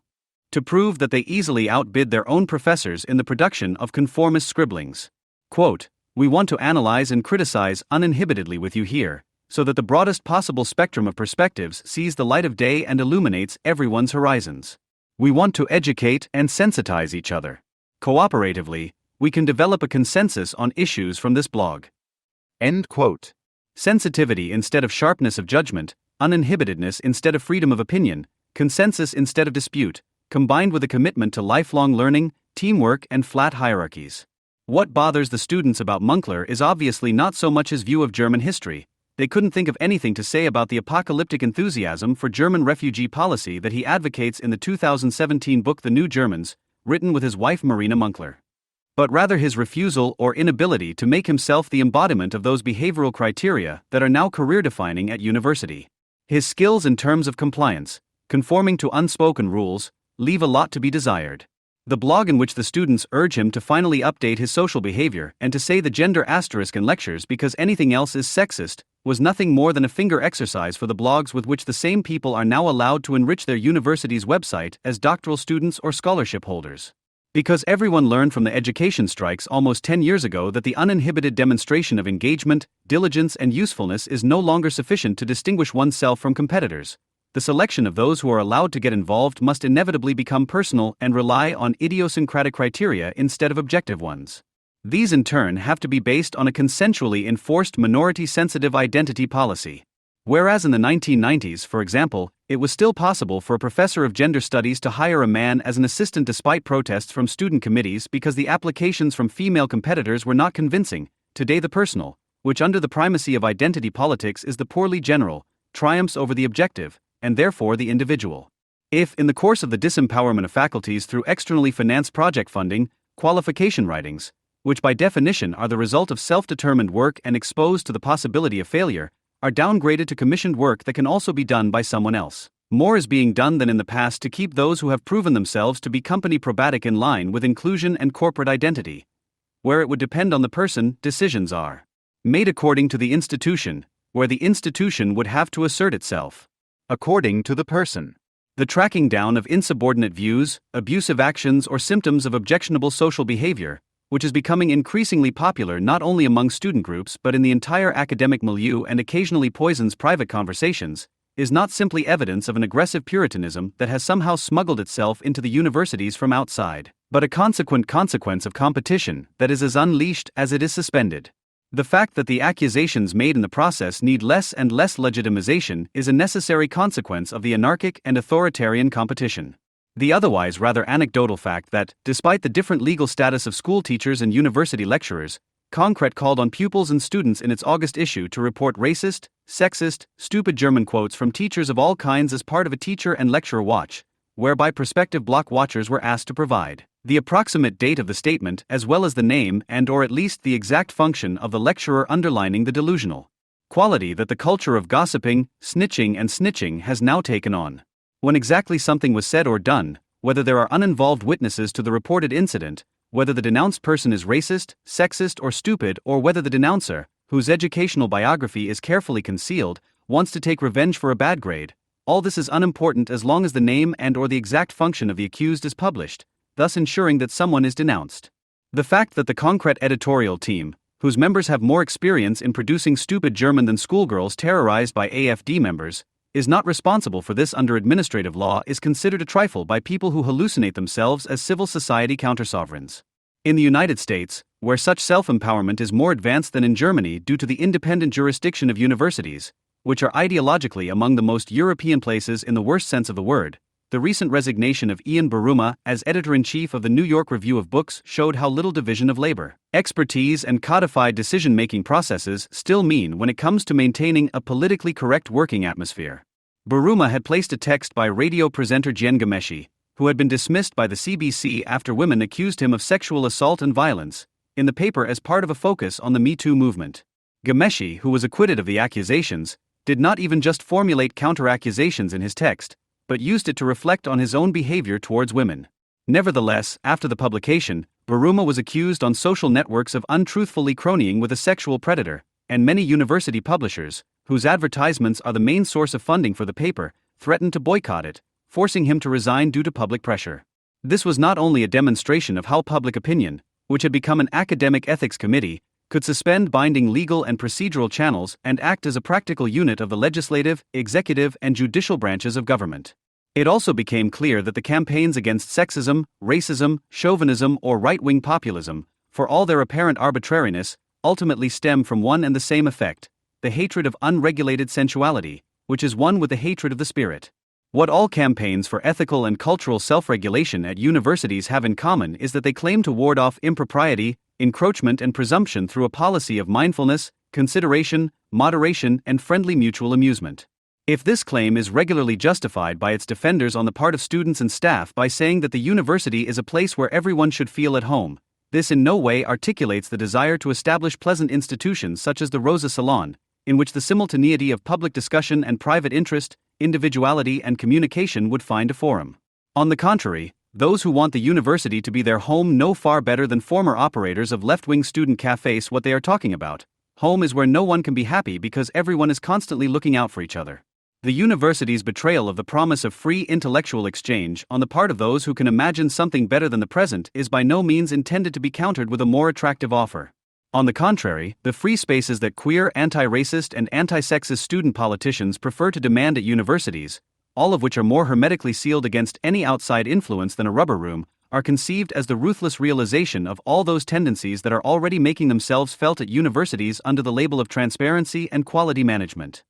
To prove that they easily outbid their own professors in the production of conformist scribblings. Quote, "We want to analyze and criticize uninhibitedly with you here, so that the broadest possible spectrum of perspectives sees the light of day and illuminates everyone's horizons. We want to educate and sensitize each other. Cooperatively, we can develop a consensus on issues from this blog." End quote. Sensitivity instead of sharpness of judgment, uninhibitedness instead of freedom of opinion, consensus instead of dispute, combined with a commitment to lifelong learning, teamwork, and flat hierarchies. What bothers the students about Munkler is obviously not so much his view of German history. They couldn't think of anything to say about the apocalyptic enthusiasm for German refugee policy that he advocates in the 2017 book The New Germans, written with his wife Marina Munkler. But rather his refusal or inability to make himself the embodiment of those behavioral criteria that are now career-defining at university. His skills in terms of compliance, conforming to unspoken rules, leave a lot to be desired. The blog in which the students urge him to finally update his social behavior and to say the gender asterisk in lectures because anything else is sexist was nothing more than a finger exercise for the blogs with which the same people are now allowed to enrich their university's website as doctoral students or scholarship holders. Because everyone learned from the education strikes almost 10 years ago that the uninhibited demonstration of engagement, diligence, and usefulness is no longer sufficient to distinguish oneself from competitors, the selection of those who are allowed to get involved must inevitably become personal and rely on idiosyncratic criteria instead of objective ones. These in turn have to be based on a consensually enforced minority-sensitive identity policy. Whereas in the 1990s, for example, it was still possible for a professor of gender studies to hire a man as an assistant despite protests from student committees because the applications from female competitors were not convincing, today the personal, which under the primacy of identity politics is the poorly general, triumphs over the objective, and therefore the individual. If, in the course of the disempowerment of faculties through externally financed project funding, qualification writings, which by definition are the result of self-determined work and exposed to the possibility of failure, are downgraded to commissioned work that can also be done by someone else, more is being done than in the past to keep those who have proven themselves to be company probatic in line with inclusion and corporate identity. Where it would depend on the person, decisions are made according to the institution, where the institution would have to assert itself according to the person. The tracking down of insubordinate views, abusive actions, or symptoms of objectionable social behavior, which is becoming increasingly popular not only among student groups but in the entire academic milieu and occasionally poisons private conversations, is not simply evidence of an aggressive Puritanism that has somehow smuggled itself into the universities from outside, but a consequence of competition that is as unleashed as it is suspended. The fact that the accusations made in the process need less and less legitimization is a necessary consequence of the anarchic and authoritarian competition. The otherwise rather anecdotal fact that, despite the different legal status of school teachers and university lecturers, Concret called on pupils and students in its August issue to report racist, sexist, stupid German quotes from teachers of all kinds as part of a teacher and lecturer watch, whereby prospective block watchers were asked to provide the approximate date of the statement as well as the name and or at least the exact function of the lecturer, underlining the delusional quality that the culture of gossiping, snitching and snitching has now taken on. When exactly something was said or done, whether there are uninvolved witnesses to the reported incident, whether the denounced person is racist, sexist or stupid, or whether the denouncer, whose educational biography is carefully concealed, wants to take revenge for a bad grade, all this is unimportant as long as the name and or the exact function of the accused is published, thus ensuring that someone is denounced. The fact that the Concret editorial team, whose members have more experience in producing stupid German than schoolgirls terrorized by AFD members, is not responsible for this under administrative law is considered a trifle by people who hallucinate themselves as civil society counter-sovereigns. In the United States, where such self-empowerment is more advanced than in Germany due to the independent jurisdiction of universities, which are ideologically among the most European places in the worst sense of the word, the recent resignation of Ian Buruma as editor-in-chief of the New York Review of Books showed how little division of labor, expertise and codified decision-making processes still mean when it comes to maintaining a politically correct working atmosphere. Buruma had placed a text by radio presenter Jen Ghomeshi, who had been dismissed by the CBC after women accused him of sexual assault and violence, in the paper as part of a focus on the Me Too movement. Ghomeshi, who was acquitted of the accusations, did not even just formulate counter-accusations in his text, but used it to reflect on his own behavior towards women. Nevertheless, after the publication, Buruma was accused on social networks of untruthfully cronying with a sexual predator, and many university publishers, whose advertisements are the main source of funding for the paper, threatened to boycott it, forcing him to resign due to public pressure. This was not only a demonstration of how public opinion, which had become an academic ethics committee, could suspend binding legal and procedural channels and act as a practical unit of the legislative, executive, and judicial branches of government. It also became clear that the campaigns against sexism, racism, chauvinism, or right-wing populism, for all their apparent arbitrariness, ultimately stem from one and the same effect: the hatred of unregulated sensuality, which is one with the hatred of the spirit. What all campaigns for ethical and cultural self-regulation at universities have in common is that they claim to ward off impropriety, encroachment and presumption through a policy of mindfulness, consideration, moderation, and friendly mutual amusement. If this claim is regularly justified by its defenders on the part of students and staff by saying that the university is a place where everyone should feel at home, this in no way articulates the desire to establish pleasant institutions such as the Rosa Salon, in which the simultaneity of public discussion and private interest, individuality and communication would find a forum. On the contrary, those who want the university to be their home know far better than former operators of left-wing student cafes what they are talking about. Home is where no one can be happy because everyone is constantly looking out for each other. The university's betrayal of the promise of free intellectual exchange on the part of those who can imagine something better than the present is by no means intended to be countered with a more attractive offer. On the contrary, the free spaces that queer, anti-racist and anti-sexist student politicians prefer to demand at universities, all of which are more hermetically sealed against any outside influence than a rubber room, are conceived as the ruthless realization of all those tendencies that are already making themselves felt at universities under the label of transparency and quality management,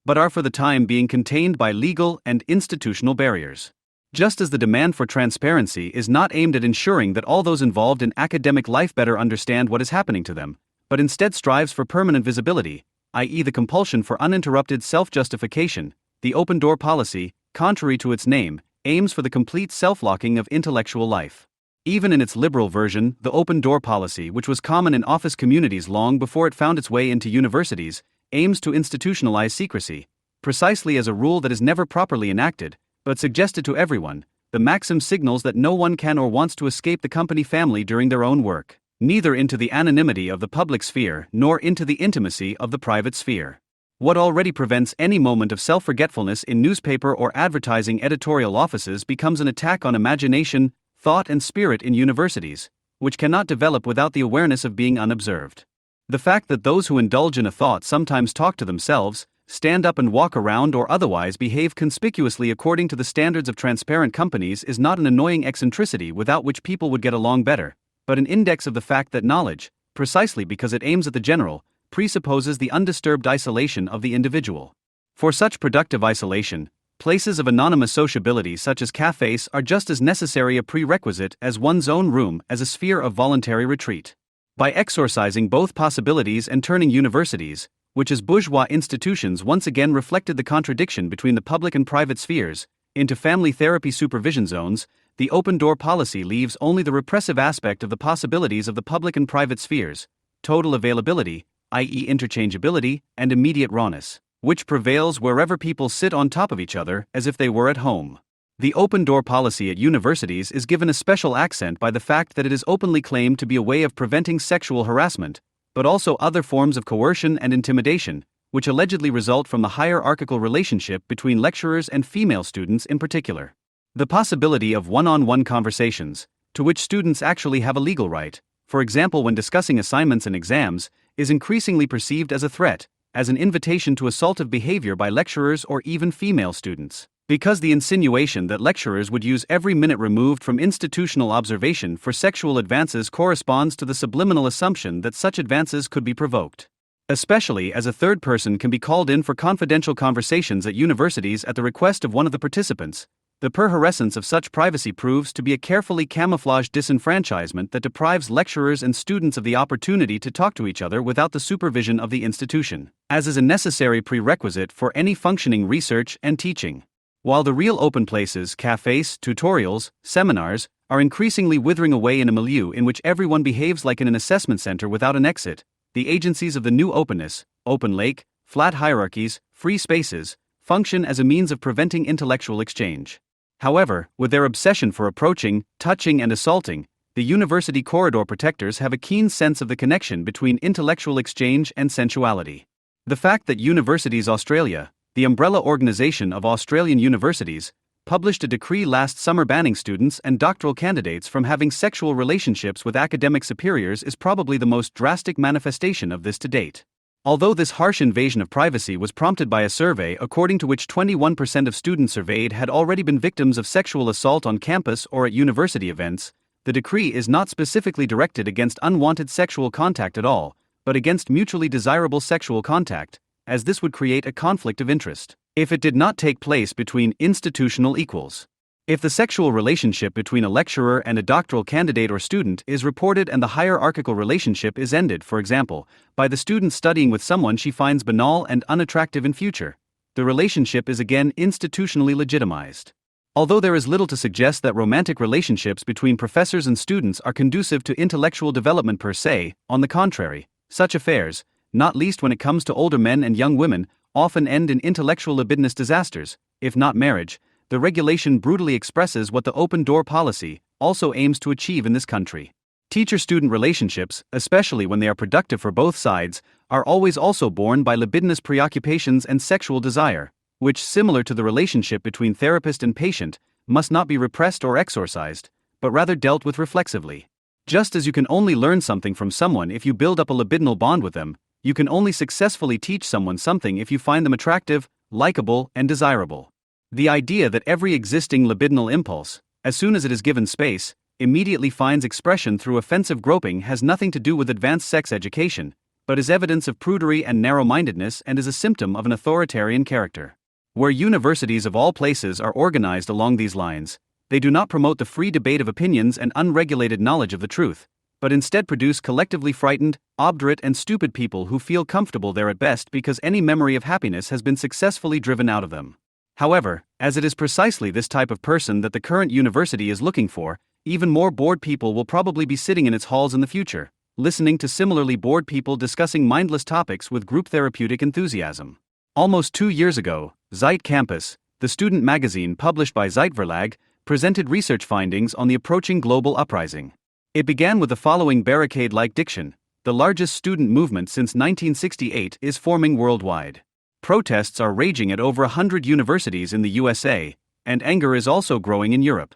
but are for the time being contained by legal and institutional barriers. Just as the demand for transparency is not aimed at ensuring that all those involved in academic life better understand what is happening to them, but instead strives for permanent visibility, i.e. the compulsion for uninterrupted self-justification, the open-door policy, contrary to its name, aims for the complete self-locking of intellectual life. Even in its liberal version, the open-door policy, which was common in office communities long before it found its way into universities, aims to institutionalize secrecy, precisely as a rule that is never properly enacted, but suggested to everyone. The maxim signals that no one can or wants to escape the company family during their own work, neither into the anonymity of the public sphere nor into the intimacy of the private sphere. What already prevents any moment of self-forgetfulness in newspaper or advertising editorial offices becomes an attack on imagination, thought and spirit in universities, which cannot develop without the awareness of being unobserved. The fact that those who indulge in a thought sometimes talk to themselves, stand up and walk around or otherwise behave conspicuously according to the standards of transparent companies is not an annoying eccentricity without which people would get along better, but an index of the fact that knowledge, precisely because it aims at the general, presupposes the undisturbed isolation of the individual. For such productive isolation, places of anonymous sociability such as cafes are just as necessary a prerequisite as one's own room as a sphere of voluntary retreat. By exorcising both possibilities and turning universities, which as bourgeois institutions once again reflected the contradiction between the public and private spheres, into family therapy supervision zones, the open-door policy leaves only the repressive aspect of the possibilities of the public and private spheres, total availability, i.e. interchangeability, and immediate rawness, which prevails wherever people sit on top of each other as if they were at home. The open-door policy at universities is given a special accent by the fact that it is openly claimed to be a way of preventing sexual harassment, but also other forms of coercion and intimidation, which allegedly result from the hierarchical relationship between lecturers and female students in particular. The possibility of one-on-one conversations, to which students actually have a legal right, for example when discussing assignments and exams, is increasingly perceived as a threat, as an invitation to assaultive behavior by lecturers or even female students, because the insinuation that lecturers would use every minute removed from institutional observation for sexual advances corresponds to the subliminal assumption that such advances could be provoked. Especially as a third person can be called in for confidential conversations at universities at the request of one of the participants, the perhorrescence of such privacy proves to be a carefully camouflaged disenfranchisement that deprives lecturers and students of the opportunity to talk to each other without the supervision of the institution, as is a necessary prerequisite for any functioning research and teaching. While the real open places, cafes, tutorials, seminars, are increasingly withering away in a milieu in which everyone behaves like in an assessment center without an exit, the agencies of the new openness, open lake, flat hierarchies, free spaces, function as a means of preventing intellectual exchange. However, with their obsession for approaching, touching and assaulting, the university corridor protectors have a keen sense of the connection between intellectual exchange and sensuality. The fact that Universities Australia, the umbrella organization of Australian universities, published a decree last summer banning students and doctoral candidates from having sexual relationships with academic superiors is probably the most drastic manifestation of this to date. Although this harsh invasion of privacy was prompted by a survey according to which 21% of students surveyed had already been victims of sexual assault on campus or at university events, the decree is not specifically directed against unwanted sexual contact at all, but against mutually desirable sexual contact, as this would create a conflict of interest if it did not take place between institutional equals. If the sexual relationship between a lecturer and a doctoral candidate or student is reported and the hierarchical relationship is ended, for example, by the student studying with someone she finds banal and unattractive in future, the relationship is again institutionally legitimized. Although there is little to suggest that romantic relationships between professors and students are conducive to intellectual development per se, on the contrary, such affairs, not least when it comes to older men and young women, often end in intellectual libidinous disasters, if not marriage. The regulation brutally expresses what the open-door policy also aims to achieve in this country. Teacher-student relationships, especially when they are productive for both sides, are always also borne by libidinous preoccupations and sexual desire, which, similar to the relationship between therapist and patient, must not be repressed or exorcised, but rather dealt with reflexively. Just as you can only learn something from someone if you build up a libidinal bond with them, you can only successfully teach someone something if you find them attractive, likable, and desirable. The idea that every existing libidinal impulse, as soon as it is given space, immediately finds expression through offensive groping has nothing to do with advanced sex education, but is evidence of prudery and narrow-mindedness and is a symptom of an authoritarian character. Where universities of all places are organized along these lines, they do not promote the free debate of opinions and unregulated knowledge of the truth, but instead produce collectively frightened, obdurate and stupid people who feel comfortable there at best because any memory of happiness has been successfully driven out of them. However, as it is precisely this type of person that the current university is looking for, even more bored people will probably be sitting in its halls in the future, listening to similarly bored people discussing mindless topics with group therapeutic enthusiasm. Almost 2 years ago, Zeit Campus, the student magazine published by Zeit Verlag, presented research findings on the approaching global uprising. It began with the following barricade-like diction: the largest student movement since 1968 is forming worldwide. Protests are raging at over 100 universities in the USA, and anger is also growing in Europe.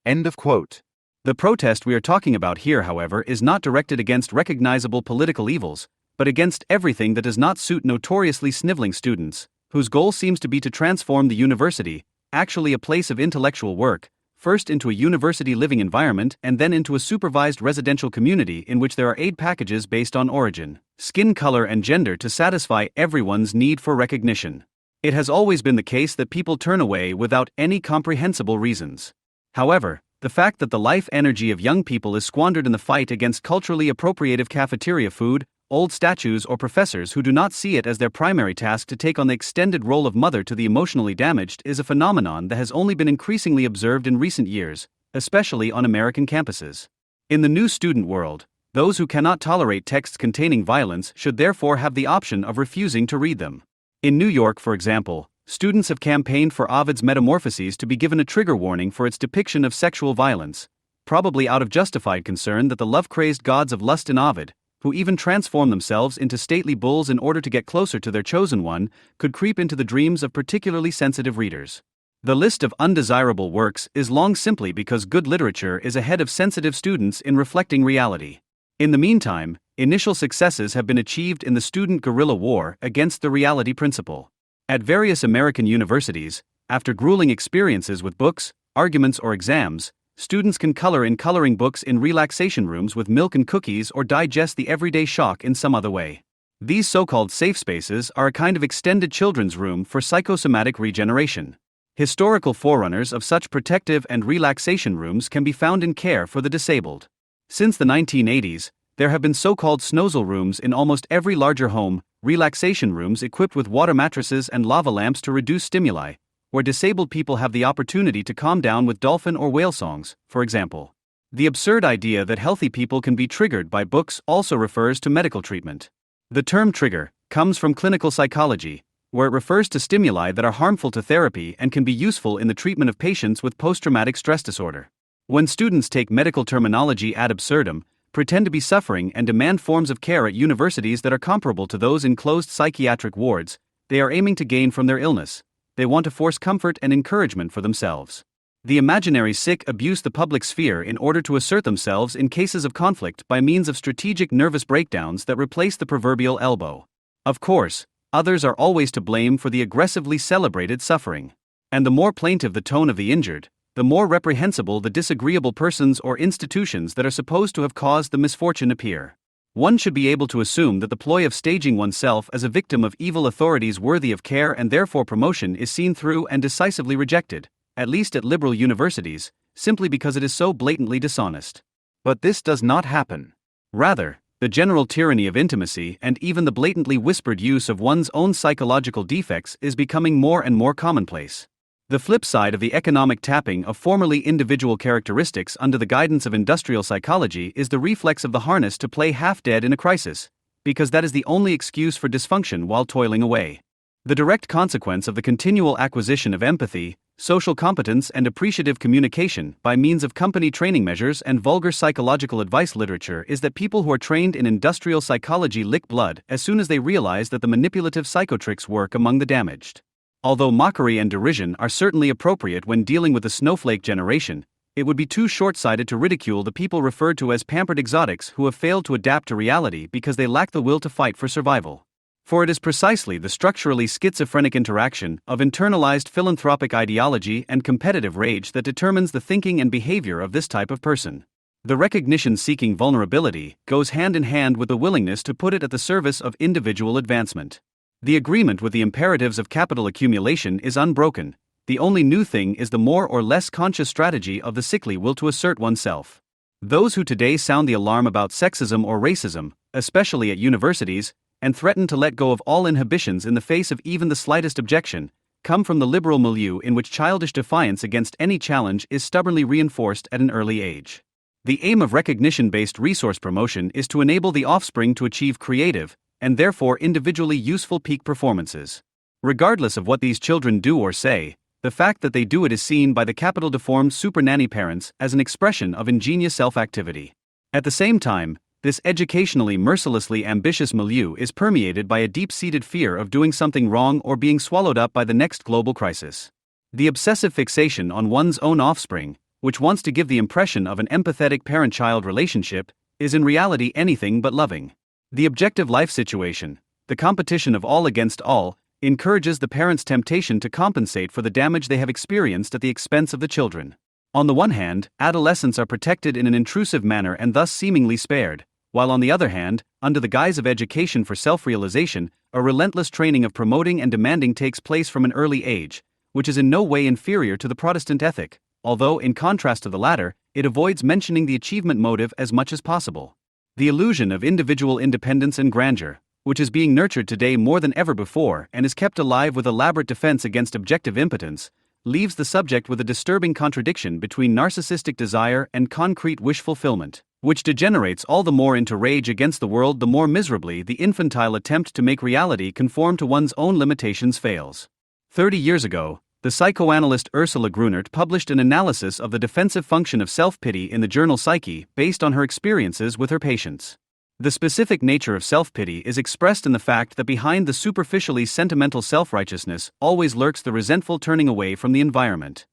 End of quote. The protest we are talking about here, however, is not directed against recognizable political evils, but against everything that does not suit notoriously sniveling students, whose goal seems to be to transform the university, actually a place of intellectual work, first into a university living environment and then into a supervised residential community in which there are aid packages based on origin, skin color and gender to satisfy everyone's need for recognition. It has always been the case that people turn away without any comprehensible reasons. However, the fact that the life energy of young people is squandered in the fight against culturally appropriative cafeteria food, old statues or professors who do not see it as their primary task to take on the extended role of mother to the emotionally damaged is a phenomenon that has only been increasingly observed in recent years, especially on American campuses. In the new student world, those who cannot tolerate texts containing violence should therefore have the option of refusing to read them. In New York, for example, students have campaigned for Ovid's Metamorphoses to be given a trigger warning for its depiction of sexual violence, probably out of justified concern that the love-crazed gods of lust in Ovid, who even transform themselves into stately bulls in order to get closer to their chosen one, could creep into the dreams of particularly sensitive readers. The list of undesirable works is long simply because good literature is ahead of sensitive students in reflecting reality. In the meantime, initial successes have been achieved in the student guerrilla war against the reality principle. At various American universities, after grueling experiences with books, arguments, or exams, students can color in coloring books in relaxation rooms with milk and cookies or digest the everyday shock in some other way. These so-called safe spaces are a kind of extended children's room for psychosomatic regeneration. Historical forerunners of such protective and relaxation rooms can be found in care for the disabled. Since the 1980s, there have been so-called snozel rooms in almost every larger home, relaxation rooms equipped with water mattresses and lava lamps to reduce stimuli, where disabled people have the opportunity to calm down with dolphin or whale songs, for example. The absurd idea that healthy people can be triggered by books also refers to medical treatment. The term trigger comes from clinical psychology, where it refers to stimuli that are harmful to therapy and can be useful in the treatment of patients with post-traumatic stress disorder. When students take medical terminology ad absurdum, pretend to be suffering and demand forms of care at universities that are comparable to those in closed psychiatric wards, they are aiming to gain from their illness. They want to force comfort and encouragement for themselves. The imaginary sick abuse the public sphere in order to assert themselves in cases of conflict by means of strategic nervous breakdowns that replace the proverbial elbow. Of course, others are always to blame for the aggressively celebrated suffering. And the more plaintive the tone of the injured, the more reprehensible the disagreeable persons or institutions that are supposed to have caused the misfortune appear. One should be able to assume that the ploy of staging oneself as a victim of evil authorities worthy of care and therefore promotion is seen through and decisively rejected, at least at liberal universities, simply because it is so blatantly dishonest. But this does not happen. Rather, the general tyranny of intimacy and even the blatantly whispered use of one's own psychological defects is becoming more and more commonplace. The flip side of the economic tapping of formerly individual characteristics under the guidance of industrial psychology is the reflex of the harness to play half-dead in a crisis, because that is the only excuse for dysfunction while toiling away. The direct consequence of the continual acquisition of empathy, social competence and appreciative communication by means of company training measures and vulgar psychological advice literature is that people who are trained in industrial psychology lick blood as soon as they realize that the manipulative psychotricks work among the damaged. Although mockery and derision are certainly appropriate when dealing with the snowflake generation, it would be too short-sighted to ridicule the people referred to as pampered exotics who have failed to adapt to reality because they lack the will to fight for survival. For it is precisely the structurally schizophrenic interaction of internalized philanthropic ideology and competitive rage that determines the thinking and behavior of this type of person. The recognition-seeking vulnerability goes hand in hand with the willingness to put it at the service of individual advancement. The agreement with the imperatives of capital accumulation is unbroken. The only new thing is the more or less conscious strategy of the sickly will to assert oneself. Those who today sound the alarm about sexism or racism, especially at universities, and threaten to let go of all inhibitions in the face of even the slightest objection, come from the liberal milieu in which childish defiance against any challenge is stubbornly reinforced at an early age. The aim of recognition-based resource promotion is to enable the offspring to achieve creative, and therefore individually useful peak performances. Regardless of what these children do or say, the fact that they do it is seen by the capital-deformed super-nanny parents as an expression of ingenious self-activity. At the same time, this educationally mercilessly ambitious milieu is permeated by a deep-seated fear of doing something wrong or being swallowed up by the next global crisis. The obsessive fixation on one's own offspring, which wants to give the impression of an empathetic parent-child relationship, is in reality anything but loving. The objective life situation, the competition of all against all, encourages the parents' temptation to compensate for the damage they have experienced at the expense of the children. On the one hand, adolescents are protected in an intrusive manner and thus seemingly spared, while on the other hand, under the guise of education for self-realization, a relentless training of promoting and demanding takes place from an early age, which is in no way inferior to the Protestant ethic, although, in contrast to the latter, it avoids mentioning the achievement motive as much as possible. The illusion of individual independence and grandeur, which is being nurtured today more than ever before and is kept alive with elaborate defense against objective impotence, leaves the subject with a disturbing contradiction between narcissistic desire and concrete wish fulfillment, which degenerates all the more into rage against the world the more miserably the infantile attempt to make reality conform to one's own limitations fails. 30 years ago, the psychoanalyst Ursula Grunert published an analysis of the defensive function of self-pity in the journal Psyche based on her experiences with her patients. The specific nature of self-pity is expressed in the fact that behind the superficially sentimental self-righteousness always lurks the resentful turning away from the environment.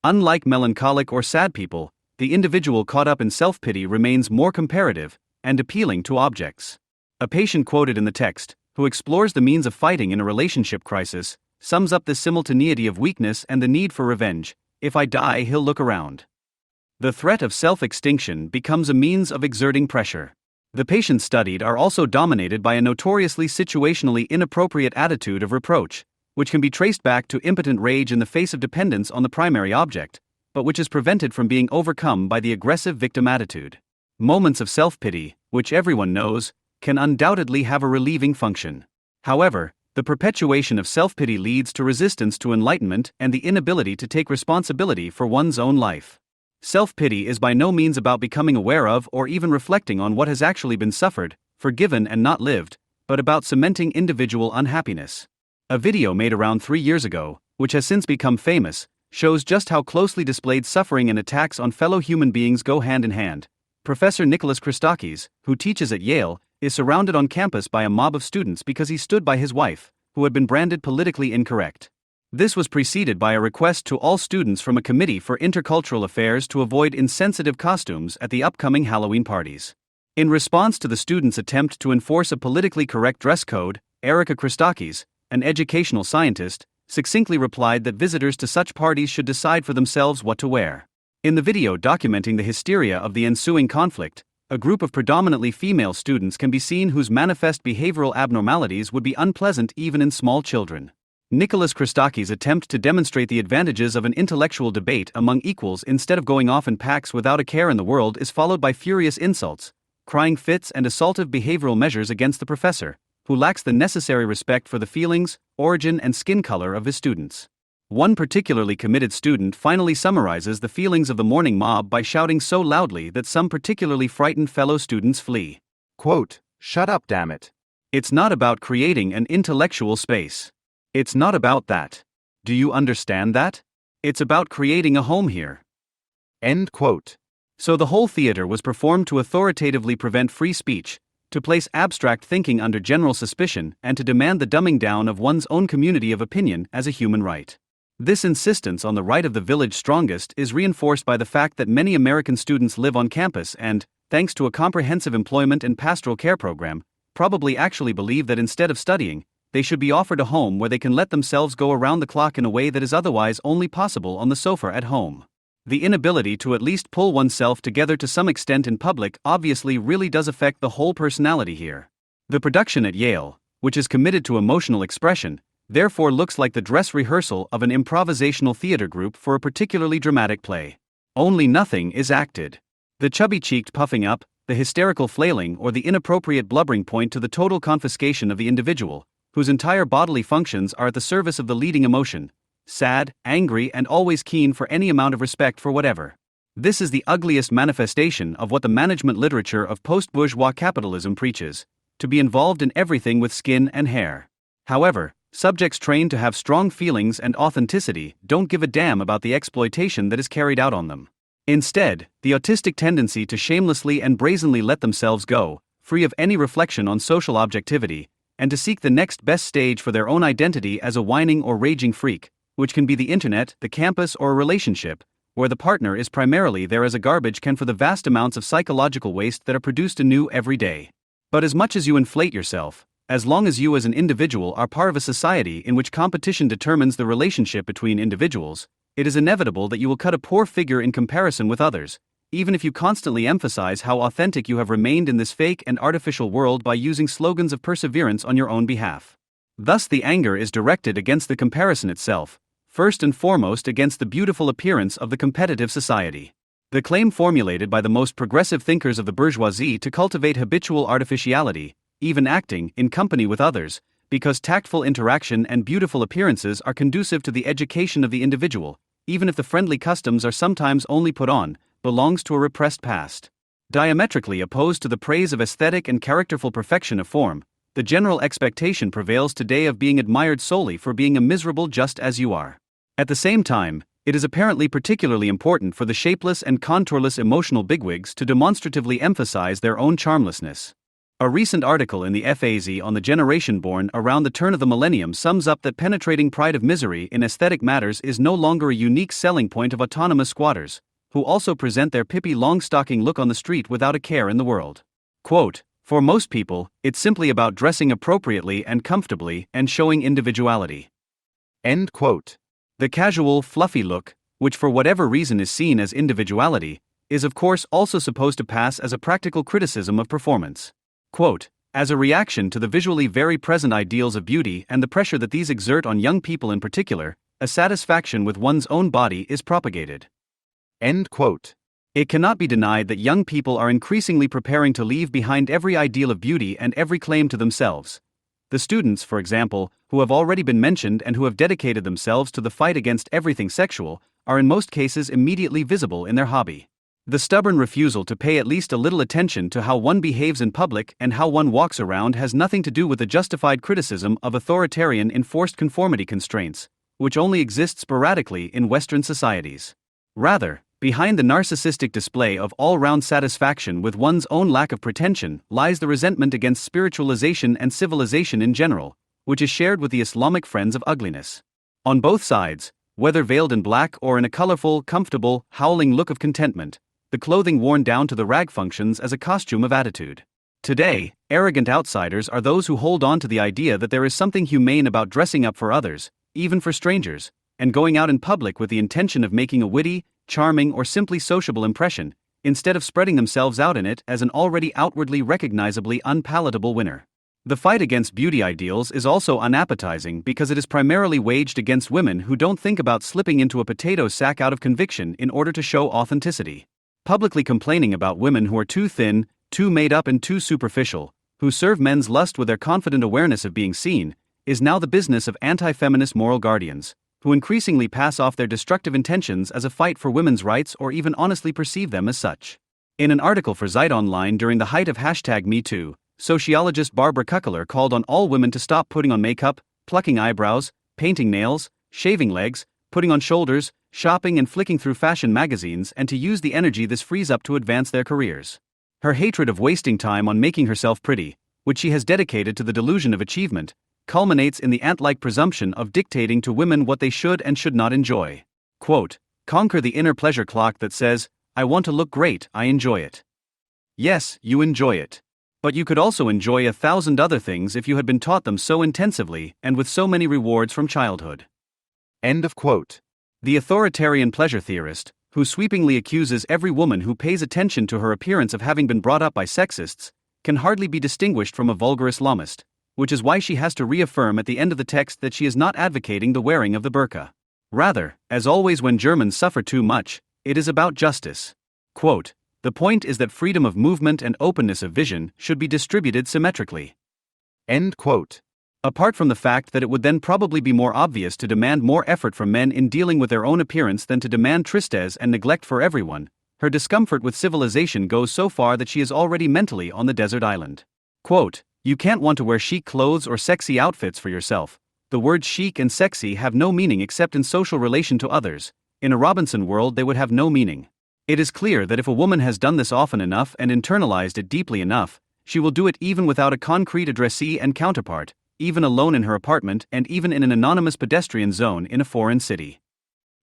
Unlike melancholic or sad people, the individual caught up in self-pity remains more comparative and appealing to objects. A patient quoted in the text, who explores the means of fighting in a relationship crisis, sums up the simultaneity of weakness and the need for revenge. If I die, he'll look around. The threat of self-extinction becomes a means of exerting pressure. The patients studied are also dominated by a notoriously situationally inappropriate attitude of reproach, which can be traced back to impotent rage in the face of dependence on the primary object, but which is prevented from being overcome by the aggressive victim attitude. Moments of self-pity, which everyone knows, can undoubtedly have a relieving function. However, the perpetuation of self-pity leads to resistance to enlightenment and the inability to take responsibility for one's own life. Self-pity is by no means about becoming aware of or even reflecting on what has actually been suffered, forgiven and not lived, but about cementing individual unhappiness. A video made around 3 years ago, which has since become famous, shows just how closely displayed suffering and attacks on fellow human beings go hand in hand. Professor Nicholas Christakis, who teaches at Yale, is surrounded on campus by a mob of students because he stood by his wife, who had been branded politically incorrect. This was preceded by a request to all students from a committee for intercultural affairs to avoid insensitive costumes at the upcoming Halloween parties. In response to the students' attempt to enforce a politically correct dress code, Erica Christakis, an educational scientist, succinctly replied that visitors to such parties should decide for themselves what to wear. In the video documenting the hysteria of the ensuing conflict, a group of predominantly female students can be seen whose manifest behavioral abnormalities would be unpleasant even in small children. Nicholas Christakis' attempt to demonstrate the advantages of an intellectual debate among equals instead of going off in packs without a care in the world is followed by furious insults, crying fits and assaultive behavioral measures against the professor, who lacks the necessary respect for the feelings, origin and skin color of his students. One particularly committed student finally summarizes the feelings of the morning mob by shouting so loudly that some particularly frightened fellow students flee. Quote, "Shut up, damn it." It's not about creating an intellectual space. It's not about that. Do you understand that? It's about creating a home here. End quote. So the whole theater was performed to authoritatively prevent free speech, to place abstract thinking under general suspicion, and to demand the dumbing down of one's own community of opinion as a human right. This insistence on the right of the village strongest is reinforced by the fact that many American students live on campus and, thanks to a comprehensive employment and pastoral care program, probably actually believe that instead of studying, they should be offered a home where they can let themselves go around the clock in a way that is otherwise only possible on the sofa at home. The inability to at least pull oneself together to some extent in public obviously really does affect the whole personality here. The production at Yale, which is committed to emotional expression, therefore looks like the dress rehearsal of an improvisational theater group for a particularly dramatic play. Only nothing is acted. The chubby-cheeked puffing up, the hysterical flailing or the inappropriate blubbering point to the total confiscation of the individual, whose entire bodily functions are at the service of the leading emotion, sad, angry and always keen for any amount of respect for whatever. This is the ugliest manifestation of what the management literature of post-bourgeois capitalism preaches, to be involved in everything with skin and hair. However, subjects trained to have strong feelings and authenticity don't give a damn about the exploitation that is carried out on them. Instead, the autistic tendency to shamelessly and brazenly let themselves go, free of any reflection on social objectivity, and to seek the next best stage for their own identity as a whining or raging freak, which can be the internet, the campus or a relationship, where the partner is primarily there as a garbage can for the vast amounts of psychological waste that are produced anew every day. But as much as you inflate yourself, as long as you as an individual are part of a society in which competition determines the relationship between individuals, it is inevitable that you will cut a poor figure in comparison with others, even if you constantly emphasize how authentic you have remained in this fake and artificial world by using slogans of perseverance on your own behalf. Thus, the anger is directed against the comparison itself, first and foremost against the beautiful appearance of the competitive society. The claim formulated by the most progressive thinkers of the bourgeoisie to cultivate habitual artificiality, even acting in company with others, because tactful interaction and beautiful appearances are conducive to the education of the individual, even if the friendly customs are sometimes only put on, belongs to a repressed past. Diametrically opposed to the praise of aesthetic and characterful perfection of form, the general expectation prevails today of being admired solely for being a miserable just as you are. At the same time, it is apparently particularly important for the shapeless and contourless emotional bigwigs to demonstratively emphasize their own charmlessness. A recent article in the FAZ on the generation born around the turn of the millennium sums up that penetrating pride of misery in aesthetic matters is no longer a unique selling point of autonomous squatters, who also present their Pippi Longstocking look on the street without a care in the world. Quote, "For most people, it's simply about dressing appropriately and comfortably and showing individuality." End quote. The casual, fluffy look, which for whatever reason is seen as individuality, is of course also supposed to pass as a practical criticism of performance. Quote, "As a reaction to the visually very present ideals of beauty and the pressure that these exert on young people in particular, a satisfaction with one's own body is propagated." End quote. It cannot be denied that young people are increasingly preparing to leave behind every ideal of beauty and every claim to themselves. The students, for example, who have already been mentioned and who have dedicated themselves to the fight against everything sexual, are in most cases immediately visible in their hobby. The stubborn refusal to pay at least a little attention to how one behaves in public and how one walks around has nothing to do with the justified criticism of authoritarian enforced conformity constraints, which only exist sporadically in Western societies. Rather, behind the narcissistic display of all-round satisfaction with one's own lack of pretension lies the resentment against spiritualization and civilization in general, which is shared with the Islamic friends of ugliness. On both sides, whether veiled in black or in a colorful, comfortable, howling look of contentment, the clothing worn down to the rag functions as a costume of attitude. Today, arrogant outsiders are those who hold on to the idea that there is something humane about dressing up for others, even for strangers, and going out in public with the intention of making a witty, charming, or simply sociable impression, instead of spreading themselves out in it as an already outwardly recognizably unpalatable winner. The fight against beauty ideals is also unappetizing because it is primarily waged against women who don't think about slipping into a potato sack out of conviction in order to show authenticity. Publicly complaining about women who are too thin, too made up, and too superficial, who serve men's lust with their confident awareness of being seen, is now the business of anti-feminist moral guardians, who increasingly pass off their destructive intentions as a fight for women's rights or even honestly perceive them as such. In an article for Zeit Online during the height of #MeToo, sociologist Barbara Kuckler called on all women to stop putting on makeup, plucking eyebrows, painting nails, shaving legs, putting on shoulders, shopping and flicking through fashion magazines, and to use the energy this frees up to advance their careers. Her hatred of wasting time on making herself pretty, which she has dedicated to the delusion of achievement, culminates in the ant-like presumption of dictating to women what they should and should not enjoy. Quote, "Conquer the inner pleasure clock that says, 'I want to look great, I enjoy it.' Yes, you enjoy it. But you could also enjoy 1,000 other things if you had been taught them so intensively and with so many rewards from childhood." End of quote. The authoritarian pleasure theorist, who sweepingly accuses every woman who pays attention to her appearance of having been brought up by sexists, can hardly be distinguished from a vulgar Islamist, which is why she has to reaffirm at the end of the text that she is not advocating the wearing of the burqa. Rather, as always when Germans suffer too much, it is about justice. Quote, "The point is that freedom of movement and openness of vision should be distributed symmetrically." End quote. Apart from the fact that it would then probably be more obvious to demand more effort from men in dealing with their own appearance than to demand tristesse and neglect for everyone, her discomfort with civilization goes so far that she is already mentally on the desert island. Quote, "You can't want to wear chic clothes or sexy outfits for yourself. The words chic and sexy have no meaning except in social relation to others. In a Robinson world they would have no meaning. It is clear that if a woman has done this often enough and internalized it deeply enough, she will do it even without a concrete addressee and counterpart, even alone in her apartment and even in an anonymous pedestrian zone in a foreign city."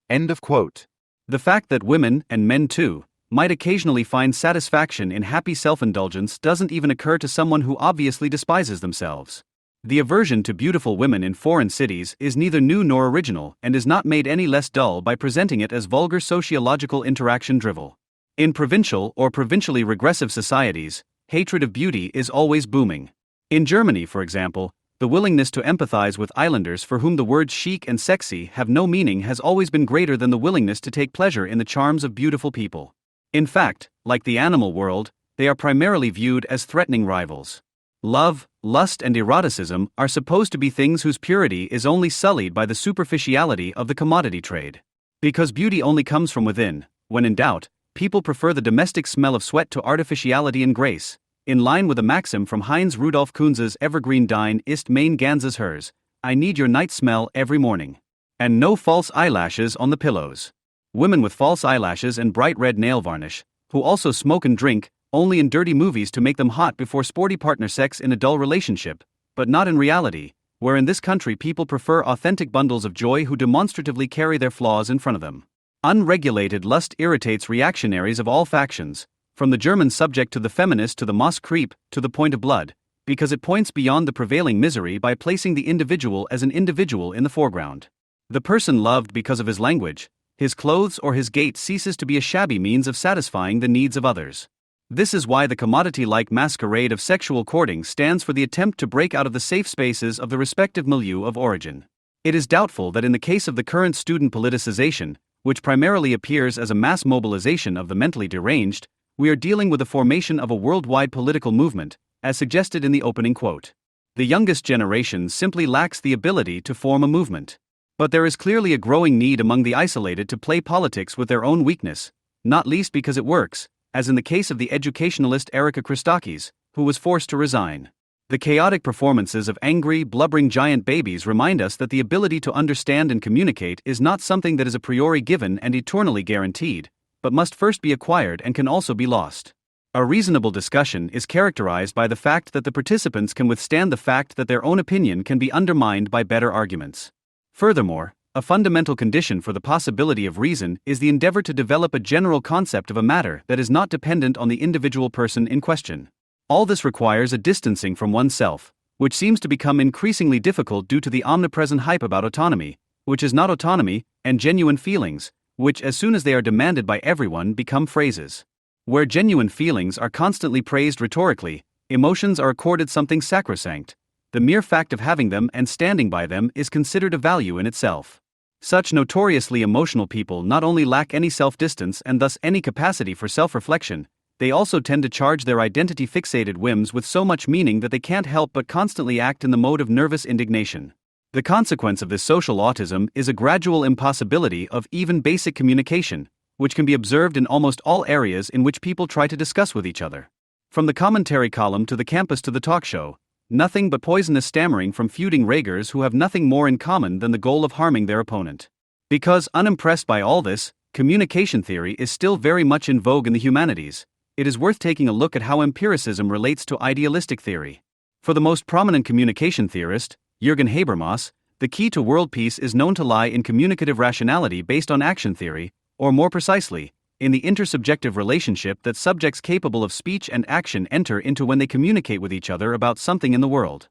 End of quote. The fact that women, and men too, might occasionally find satisfaction in happy self-indulgence doesn't even occur to someone who obviously despises themselves. The aversion to beautiful women in foreign cities is neither new nor original and is not made any less dull by presenting it as vulgar sociological interaction drivel. In provincial or provincially regressive societies, hatred of beauty is always booming. In Germany, for example, the willingness to empathize with islanders for whom the words chic and sexy have no meaning has always been greater than the willingness to take pleasure in the charms of beautiful people. In fact, like the animal world, they are primarily viewed as threatening rivals. Love, lust, and eroticism are supposed to be things whose purity is only sullied by the superficiality of the commodity trade. Because beauty only comes from within, when in doubt, people prefer the domestic smell of sweat to artificiality and grace, in line with a maxim from Heinz Rudolf Kunz's evergreen Dein ist mein ganzes Herz, I need your night smell every morning. And no false eyelashes on the pillows. Women with false eyelashes and bright red nail varnish, who also smoke and drink, only in dirty movies to make them hot before sporty partner sex in a dull relationship, but not in reality, where in this country people prefer authentic bundles of joy who demonstratively carry their flaws in front of them. Unregulated lust irritates reactionaries of all factions, from the German subject to the feminist to the mosque creep to the point of blood, because it points beyond the prevailing misery by placing the individual as an individual in the foreground. The person loved because of his language, his clothes, or his gait ceases to be a shabby means of satisfying the needs of others. This is why the commodity-like masquerade of sexual courting stands for the attempt to break out of the safe spaces of the respective milieu of origin. It is doubtful that in the case of the current student politicization, which primarily appears as a mass mobilization of the mentally deranged, we are dealing with the formation of a worldwide political movement, as suggested in the opening quote. The youngest generation simply lacks the ability to form a movement. But there is clearly a growing need among the isolated to play politics with their own weakness, not least because it works, as in the case of the educationalist Erika Christakis, who was forced to resign. The chaotic performances of angry, blubbering giant babies remind us that the ability to understand and communicate is not something that is a priori given and eternally guaranteed, but must first be acquired and can also be lost. A reasonable discussion is characterized by the fact that the participants can withstand the fact that their own opinion can be undermined by better arguments. Furthermore, a fundamental condition for the possibility of reason is the endeavor to develop a general concept of a matter that is not dependent on the individual person in question. All this requires a distancing from oneself, which seems to become increasingly difficult due to the omnipresent hype about autonomy, which is not autonomy, and genuine feelings, which as soon as they are demanded by everyone become phrases. Where genuine feelings are constantly praised rhetorically, emotions are accorded something sacrosanct. The mere fact of having them and standing by them is considered a value in itself. Such notoriously emotional people not only lack any self-distance and thus any capacity for self-reflection, they also tend to charge their identity-fixated whims with so much meaning that they can't help but constantly act in the mode of nervous indignation. The consequence of this social autism is a gradual impossibility of even basic communication, which can be observed in almost all areas in which people try to discuss with each other. From the commentary column to the campus to the talk show, nothing but poisonous stammering from feuding raggers who have nothing more in common than the goal of harming their opponent. Because, unimpressed by all this, communication theory is still very much in vogue in the humanities, it is worth taking a look at how empiricism relates to idealistic theory. For the most prominent communication theorist, Jürgen Habermas, the key to world peace is known to lie in communicative rationality based on action theory, or more precisely, in the intersubjective relationship that subjects capable of speech and action enter into when they communicate with each other about something in the world.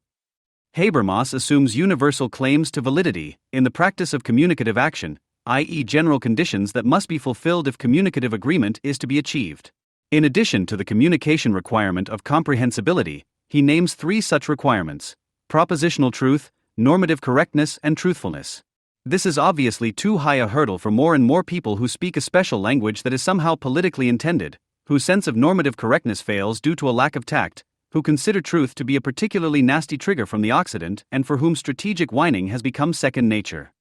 Habermas assumes universal claims to validity in the practice of communicative action, i.e., general conditions that must be fulfilled if communicative agreement is to be achieved. In addition to the communication requirement of comprehensibility, he names three such requirements: propositional truth, normative correctness, and truthfulness. This is obviously too high a hurdle for more and more people who speak a special language that is somehow politically intended, whose sense of normative correctness fails due to a lack of tact, who consider truth to be a particularly nasty trigger from the Occident, and for whom strategic whining has become second nature.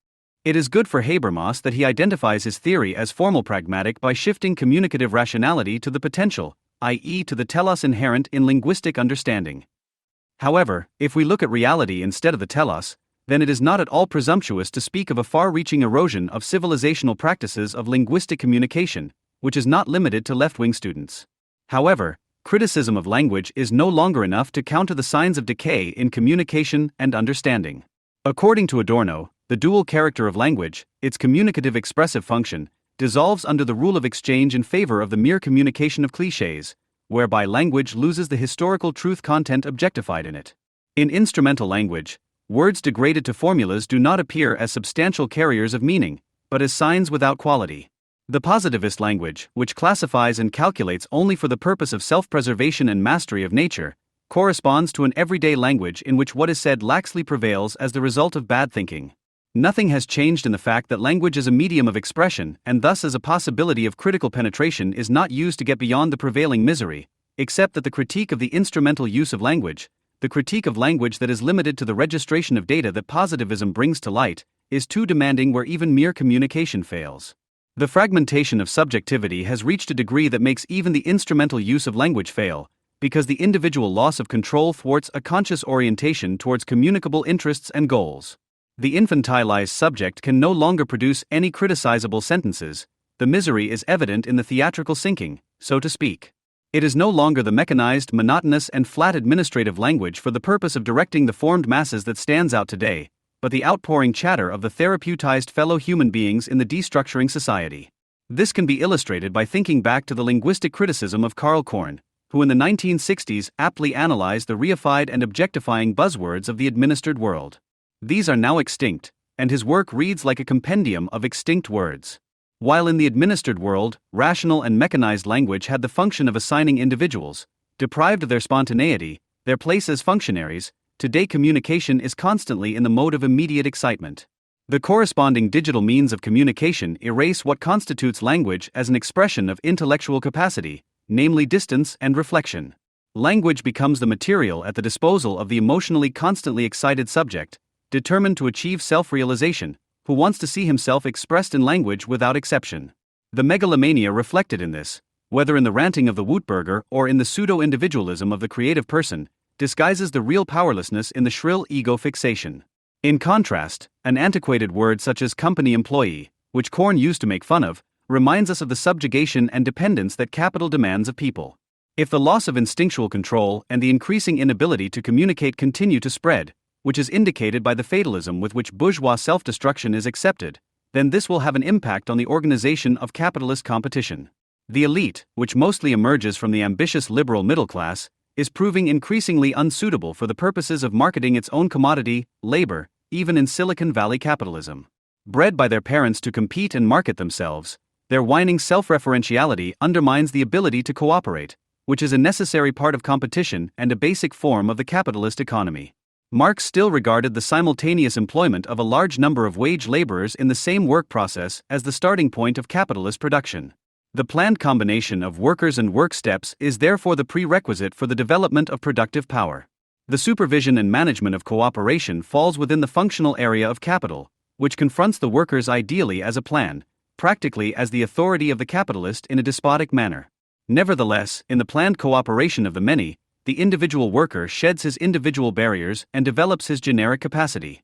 It is good for Habermas that he identifies his theory as formal pragmatic by shifting communicative rationality to the potential, i.e., to the telos inherent in linguistic understanding. However, if we look at reality instead of the telos, then it is not at all presumptuous to speak of a far-reaching erosion of civilizational practices of linguistic communication, which is not limited to left-wing students. However, criticism of language is no longer enough to counter the signs of decay in communication and understanding. According to Adorno, the dual character of language, its communicative expressive function, dissolves under the rule of exchange in favor of the mere communication of clichés, whereby language loses the historical truth content objectified in it. In instrumental language, words degraded to formulas do not appear as substantial carriers of meaning, but as signs without quality. The positivist language, which classifies and calculates only for the purpose of self-preservation and mastery of nature, corresponds to an everyday language in which what is said laxly prevails as the result of bad thinking. Nothing has changed in the fact that language as a medium of expression, and thus as a possibility of critical penetration, is not used to get beyond the prevailing misery, except that the critique of the instrumental use of language, the critique of language that is limited to the registration of data that positivism brings to light, is too demanding where even mere communication fails. The fragmentation of subjectivity has reached a degree that makes even the instrumental use of language fail, because the individual loss of control thwarts a conscious orientation towards communicable interests and goals. The infantilized subject can no longer produce any criticizable sentences. The misery is evident in the theatrical sinking, so to speak. It is no longer the mechanized, monotonous, and flat administrative language for the purpose of directing the formed masses that stands out today, but the outpouring chatter of the therapeuticized fellow human beings in the destructuring society. This can be illustrated by thinking back to the linguistic criticism of Karl Korn, who in the 1960s aptly analyzed the reified and objectifying buzzwords of the administered world. These are now extinct, and his work reads like a compendium of extinct words. While in the administered world, rational and mechanized language had the function of assigning individuals, deprived of their spontaneity, their place as functionaries, today communication is constantly in the mode of immediate excitement. The corresponding digital means of communication erase what constitutes language as an expression of intellectual capacity, namely distance and reflection. Language becomes the material at the disposal of the emotionally constantly excited subject, determined to achieve self-realization, who wants to see himself expressed in language without exception. The megalomania reflected in this, whether in the ranting of the Wutberger or in the pseudo-individualism of the creative person, disguises the real powerlessness in the shrill ego fixation. In contrast, an antiquated word such as company employee, which Korn used to make fun of, reminds us of the subjugation and dependence that capital demands of people. If the loss of instinctual control and the increasing inability to communicate continue to spread, which is indicated by the fatalism with which bourgeois self-destruction is accepted, then this will have an impact on the organization of capitalist competition. The elite, which mostly emerges from the ambitious liberal middle class, is proving increasingly unsuitable for the purposes of marketing its own commodity, labor, even in Silicon Valley capitalism. Bred by their parents to compete and market themselves, their whining self-referentiality undermines the ability to cooperate, which is a necessary part of competition and a basic form of the capitalist economy. Marx still regarded the simultaneous employment of a large number of wage laborers in the same work process as the starting point of capitalist production. The planned combination of workers and work steps is therefore the prerequisite for the development of productive power. The supervision and management of cooperation falls within the functional area of capital, which confronts the workers ideally as a plan, practically as the authority of the capitalist in a despotic manner. Nevertheless, in the planned cooperation of the many, the individual worker sheds his individual barriers and develops his generic capacity.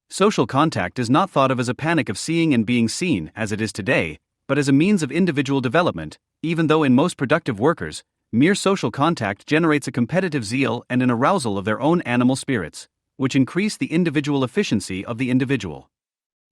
Social contact is not thought of as a panic of seeing and being seen, as it is today, but as a means of individual development, even though in most productive workers, mere social contact generates a competitive zeal and an arousal of their own animal spirits, which increase the individual efficiency of the individual.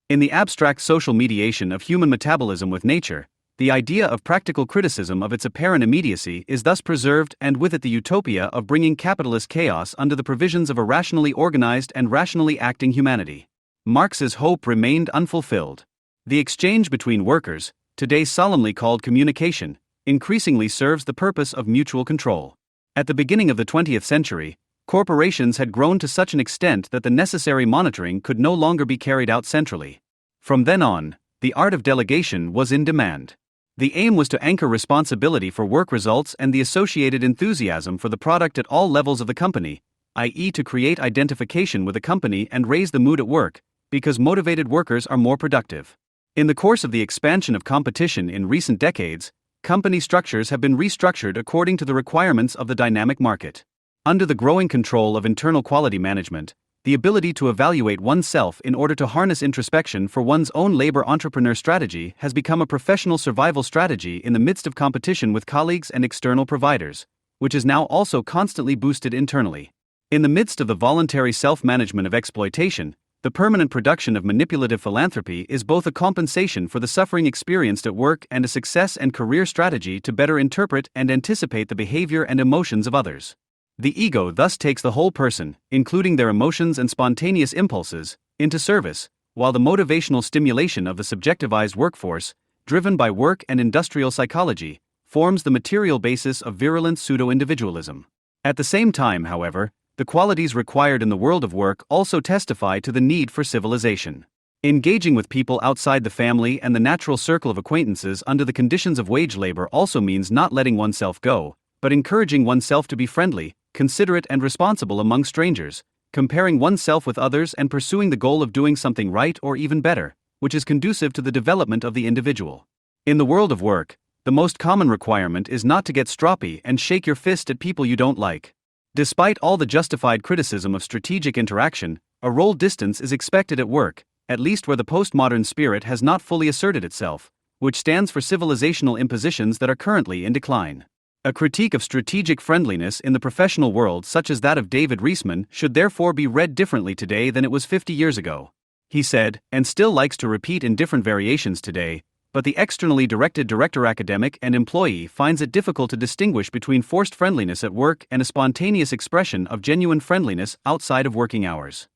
In the abstract social mediation of human metabolism with nature, the idea of practical criticism of its apparent immediacy is thus preserved, and with it the utopia of bringing capitalist chaos under the provisions of a rationally organized and rationally acting humanity. Marx's hope remained unfulfilled. The exchange between workers, today solemnly called communication, increasingly serves the purpose of mutual control. At the beginning of the 20th century, corporations had grown to such an extent that the necessary monitoring could no longer be carried out centrally. From then on, the art of delegation was in demand. The aim was to anchor responsibility for work results and the associated enthusiasm for the product at all levels of the company, i.e., to create identification with the company and raise the mood at work, because motivated workers are more productive. In the course of the expansion of competition in recent decades, company structures have been restructured according to the requirements of the dynamic market. Under the growing control of internal quality management, the ability to evaluate oneself in order to harness introspection for one's own labor entrepreneur strategy has become a professional survival strategy in the midst of competition with colleagues and external providers, which is now also constantly boosted internally. In the midst of the voluntary self-management of exploitation, the permanent production of manipulative philanthropy is both a compensation for the suffering experienced at work and a success and career strategy to better interpret and anticipate the behavior and emotions of others. The ego thus takes the whole person, including their emotions and spontaneous impulses, into service, while the motivational stimulation of the subjectivized workforce, driven by work and industrial psychology, forms the material basis of virulent pseudo-individualism. At the same time, however, the qualities required in the world of work also testify to the need for civilization. Engaging with people outside the family and the natural circle of acquaintances under the conditions of wage labor also means not letting oneself go, but encouraging oneself to be friendly, considerate and responsible among strangers, comparing oneself with others and pursuing the goal of doing something right or even better, which is conducive to the development of the individual. In the world of work, the most common requirement is not to get stroppy and shake your fist at people you don't like. Despite all the justified criticism of strategic interaction, a role distance is expected at work, at least where the postmodern spirit has not fully asserted itself, which stands for civilizational impositions that are currently in decline. A critique of strategic friendliness in the professional world such as that of David Reisman should therefore be read differently today than it was 50 years ago. He said, and still likes to repeat in different variations today, but the externally directed director academic and employee finds it difficult to distinguish between forced friendliness at work and a spontaneous expression of genuine friendliness outside of working hours.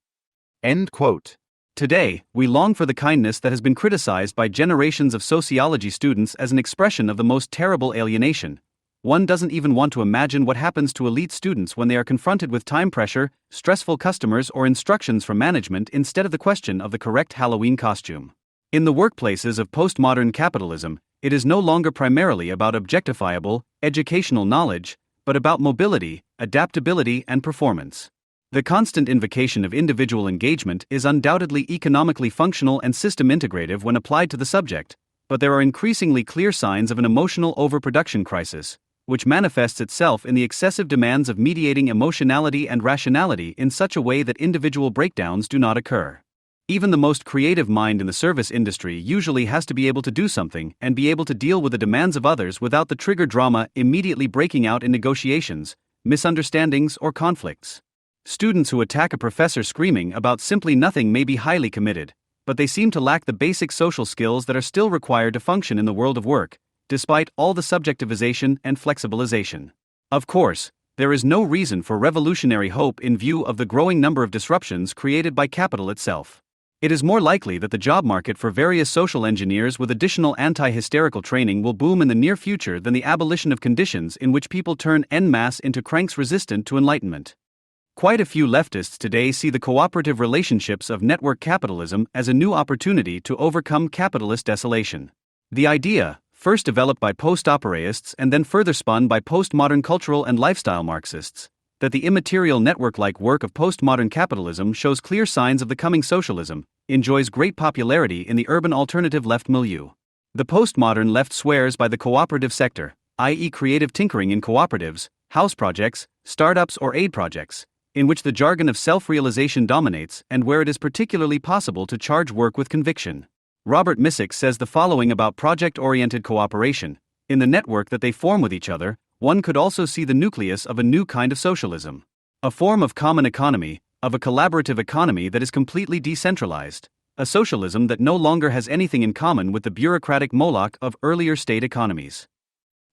End quote. Today, we long for the kindness that has been criticized by generations of sociology students as an expression of the most terrible alienation. One doesn't even want to imagine what happens to elite students when they are confronted with time pressure, stressful customers, or instructions from management instead of the question of the correct Halloween costume. In the workplaces of postmodern capitalism, it is no longer primarily about objectifiable, educational knowledge, but about mobility, adaptability, and performance. The constant invocation of individual engagement is undoubtedly economically functional and system integrative when applied to the subject, but there are increasingly clear signs of an emotional overproduction crisis, which manifests itself in the excessive demands of mediating emotionality and rationality in such a way that individual breakdowns do not occur. Even the most creative mind in the service industry usually has to be able to do something and be able to deal with the demands of others without the trigger drama immediately breaking out in negotiations, misunderstandings, or conflicts. Students who attack a professor screaming about simply nothing may be highly committed, but they seem to lack the basic social skills that are still required to function in the world of work, despite all the subjectivization and flexibilization. Of course, there is no reason for revolutionary hope in view of the growing number of disruptions created by capital itself. It is more likely that the job market for various social engineers with additional anti-hysterical training will boom in the near future than the abolition of conditions in which people turn en masse into cranks resistant to enlightenment. Quite a few leftists today see the cooperative relationships of network capitalism as a new opportunity to overcome capitalist desolation. The idea, first developed by post-operaists and then further spun by postmodern cultural and lifestyle Marxists, that the immaterial network-like work of postmodern capitalism shows clear signs of the coming socialism, enjoys great popularity in the urban alternative left milieu. The postmodern left swears by the cooperative sector, i.e. creative tinkering in cooperatives, house projects, startups or aid projects, in which the jargon of self-realization dominates and where it is particularly possible to charge work with conviction. Robert Missick says the following about project-oriented cooperation: in the network that they form with each other, one could also see the nucleus of a new kind of socialism. A form of common economy, of a collaborative economy that is completely decentralized. A socialism that no longer has anything in common with the bureaucratic Moloch of earlier state economies.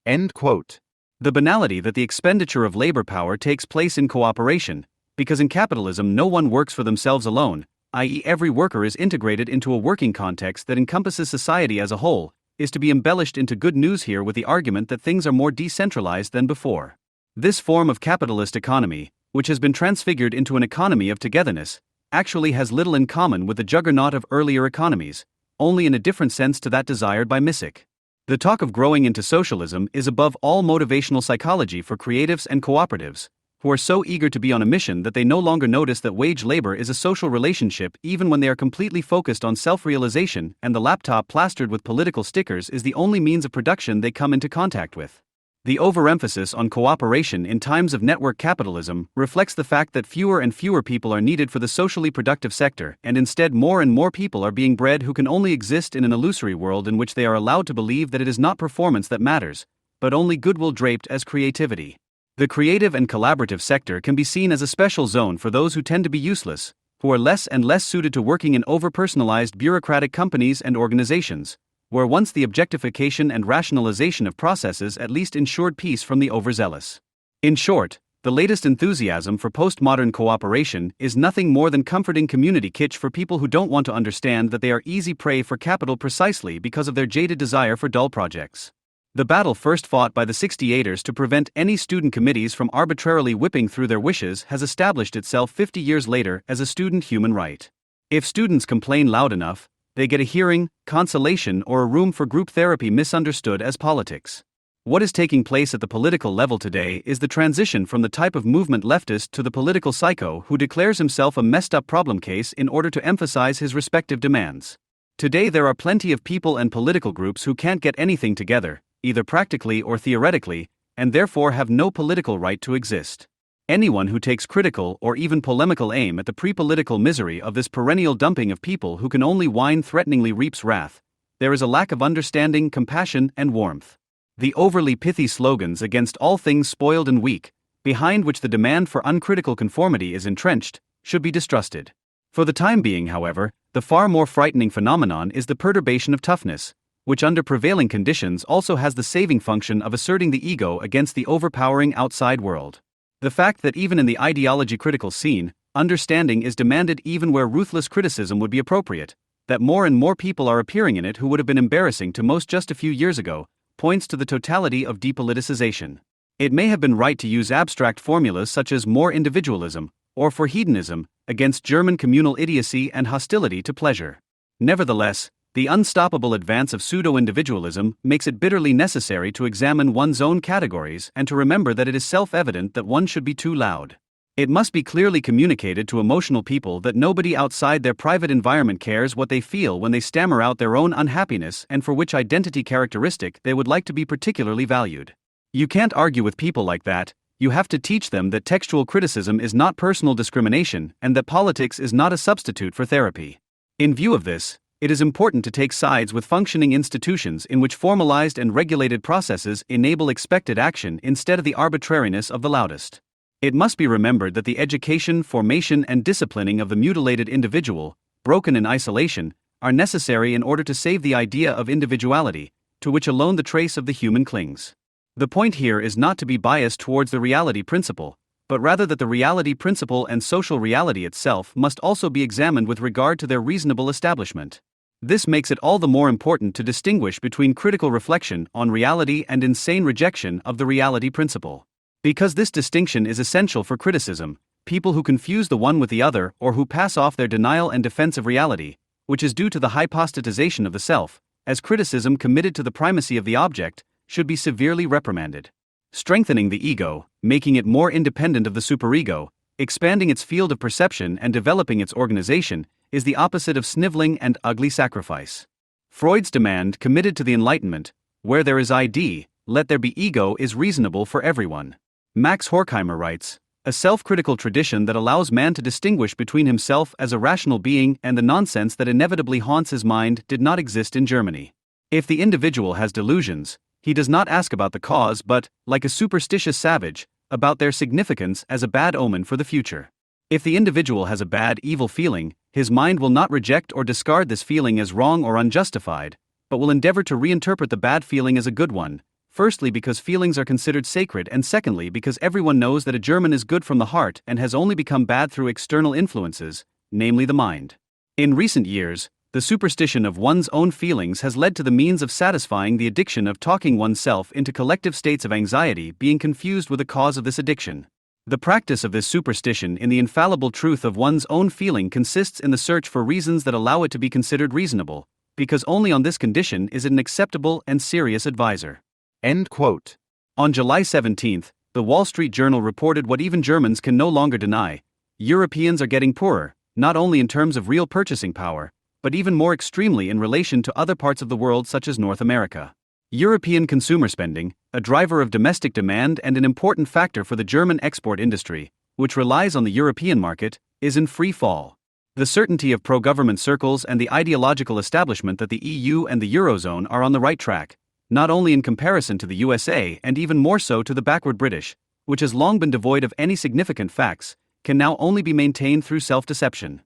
End quote. The banality that the expenditure of labor power takes place in cooperation, because in capitalism no one works for themselves alone, i.e. every worker is integrated into a working context that encompasses society as a whole, is to be embellished into good news here with the argument that things are more decentralized than before. This form of capitalist economy, which has been transfigured into an economy of togetherness, actually has little in common with the juggernaut of earlier economies, only in a different sense to that desired by Missick. The talk of growing into socialism is above all motivational psychology for creatives and cooperatives, who are so eager to be on a mission that they no longer notice that wage labor is a social relationship even when they are completely focused on self-realization and the laptop plastered with political stickers is the only means of production they come into contact with. The overemphasis on cooperation in times of network capitalism reflects the fact that fewer and fewer people are needed for the socially productive sector, and instead more and more people are being bred who can only exist in an illusory world in which they are allowed to believe that it is not performance that matters, but only goodwill draped as creativity. The creative and collaborative sector can be seen as a special zone for those who tend to be useless, who are less and less suited to working in over-personalized bureaucratic companies and organizations, where once the objectification and rationalization of processes at least ensured peace from the overzealous. In short, the latest enthusiasm for postmodern cooperation is nothing more than comforting community kitsch for people who don't want to understand that they are easy prey for capital precisely because of their jaded desire for dull projects. The battle first fought by the 68ers to prevent any student committees from arbitrarily whipping through their wishes has established itself 50 years later as a student human right. If students complain loud enough, they get a hearing, consolation, or a room for group therapy misunderstood as politics. What is taking place at the political level today is the transition from the type of movement leftist to the political psycho who declares himself a messed up problem case in order to emphasize his respective demands. Today there are plenty of people and political groups who can't get anything together, either practically or theoretically, and therefore have no political right to exist. Anyone who takes critical or even polemical aim at the pre-political misery of this perennial dumping of people who can only whine threateningly reaps wrath. There is a lack of understanding, compassion, and warmth. The overly pithy slogans against all things spoiled and weak, behind which the demand for uncritical conformity is entrenched, should be distrusted. For the time being, however, the far more frightening phenomenon is the perturbation of toughness, which under prevailing conditions also has the saving function of asserting the ego against the overpowering outside world. The fact that even in the ideology-critical scene, understanding is demanded even where ruthless criticism would be appropriate, that more and more people are appearing in it who would have been embarrassing to most just a few years ago, points to the totality of depoliticization. It may have been right to use abstract formulas such as more individualism, or for hedonism, against German communal idiocy and hostility to pleasure. Nevertheless, the unstoppable advance of pseudo-individualism makes it bitterly necessary to examine one's own categories and to remember that it is self-evident that one should be too loud. It must be clearly communicated to emotional people that nobody outside their private environment cares what they feel when they stammer out their own unhappiness and for which identity characteristic they would like to be particularly valued. You can't argue with people like that. You have to teach them that textual criticism is not personal discrimination and that politics is not a substitute for therapy. In view of this, it is important to take sides with functioning institutions in which formalized and regulated processes enable expected action instead of the arbitrariness of the loudest. It must be remembered that the education, formation, and disciplining of the mutilated individual, broken in isolation, are necessary in order to save the idea of individuality, to which alone the trace of the human clings. The point here is not to be biased towards the reality principle, but rather that the reality principle and social reality itself must also be examined with regard to their reasonable establishment. This makes it all the more important to distinguish between critical reflection on reality and insane rejection of the reality principle. Because this distinction is essential for criticism, people who confuse the one with the other or who pass off their denial and defense of reality, which is due to the hypostatization of the self, as criticism committed to the primacy of the object, should be severely reprimanded. Strengthening the ego, making it more independent of the superego, expanding its field of perception and developing its organization, is the opposite of sniveling and ugly sacrifice. Freud's demand, committed to the Enlightenment, where there is ID, let there be ego, is reasonable for everyone. Max Horkheimer writes, a self-critical tradition that allows man to distinguish between himself as a rational being and the nonsense that inevitably haunts his mind did not exist in Germany. If the individual has delusions, he does not ask about the cause but, like a superstitious savage, about their significance as a bad omen for the future. If the individual has a bad, evil feeling, his mind will not reject or discard this feeling as wrong or unjustified, but will endeavor to reinterpret the bad feeling as a good one, firstly because feelings are considered sacred and secondly because everyone knows that a German is good from the heart and has only become bad through external influences, namely the mind. In recent years, the superstition of one's own feelings has led to the means of satisfying the addiction of talking oneself into collective states of anxiety being confused with the cause of this addiction. The practice of this superstition in the infallible truth of one's own feeling consists in the search for reasons that allow it to be considered reasonable, because only on this condition is it an acceptable and serious advisor. End quote. On July 17, the Wall Street Journal reported what even Germans can no longer deny: Europeans are getting poorer, not only in terms of real purchasing power, but even more extremely in relation to other parts of the world such as North America. European consumer spending, a driver of domestic demand and an important factor for the German export industry, which relies on the European market, is in free fall. The certainty of pro-government circles and the ideological establishment that the EU and the Eurozone are on the right track, not only in comparison to the USA and even more so to the backward British, which has long been devoid of any significant facts, can now only be maintained through self-deception.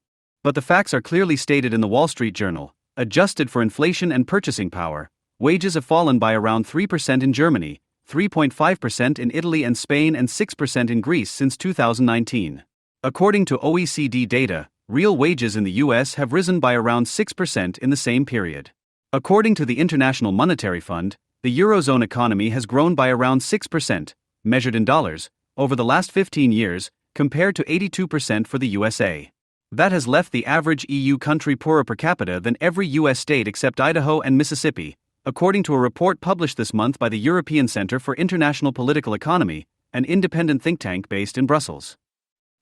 But the facts are clearly stated in the Wall Street Journal. Adjusted for inflation and purchasing power, wages have fallen by around 3% in Germany, 3.5% in Italy and Spain, and 6% in Greece since 2019. According to OECD data, real wages in the US have risen by around 6% in the same period. According to the International Monetary Fund, the Eurozone economy has grown by around 6%, measured in dollars, over the last 15 years, compared to 82% for the USA. That has left the average EU country poorer per capita than every US state except Idaho and Mississippi, according to a report published this month by the European Centre for International Political Economy, an independent think tank based in Brussels.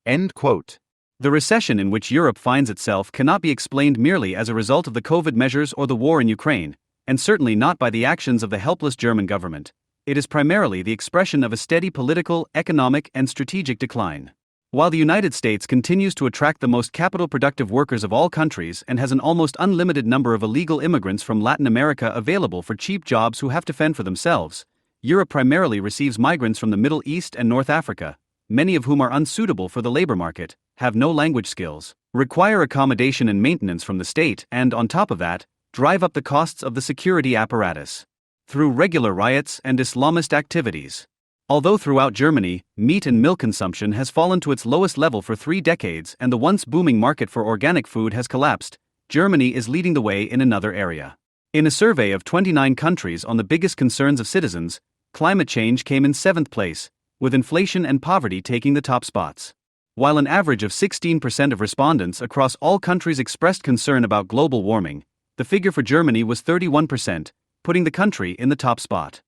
End quote. The recession in which Europe finds itself cannot be explained merely as a result of the COVID measures or the war in Ukraine, and certainly not by the actions of the helpless German government. It is primarily the expression of a steady political, economic, and strategic decline. While the United States continues to attract the most capital-productive workers of all countries and has an almost unlimited number of illegal immigrants from Latin America available for cheap jobs who have to fend for themselves, Europe primarily receives migrants from the Middle East and North Africa, many of whom are unsuitable for the labor market, have no language skills, require accommodation and maintenance from the state, and, on top of that, drive up the costs of the security apparatus through regular riots and Islamist activities. Although throughout Germany, meat and milk consumption has fallen to its lowest level for 3 decades and the once booming market for organic food has collapsed, Germany is leading the way in another area. In a survey of 29 countries on the biggest concerns of citizens, climate change came in 7th place, with inflation and poverty taking the top spots. While an average of 16% of respondents across all countries expressed concern about global warming, the figure for Germany was 31%, putting the country in the top spot.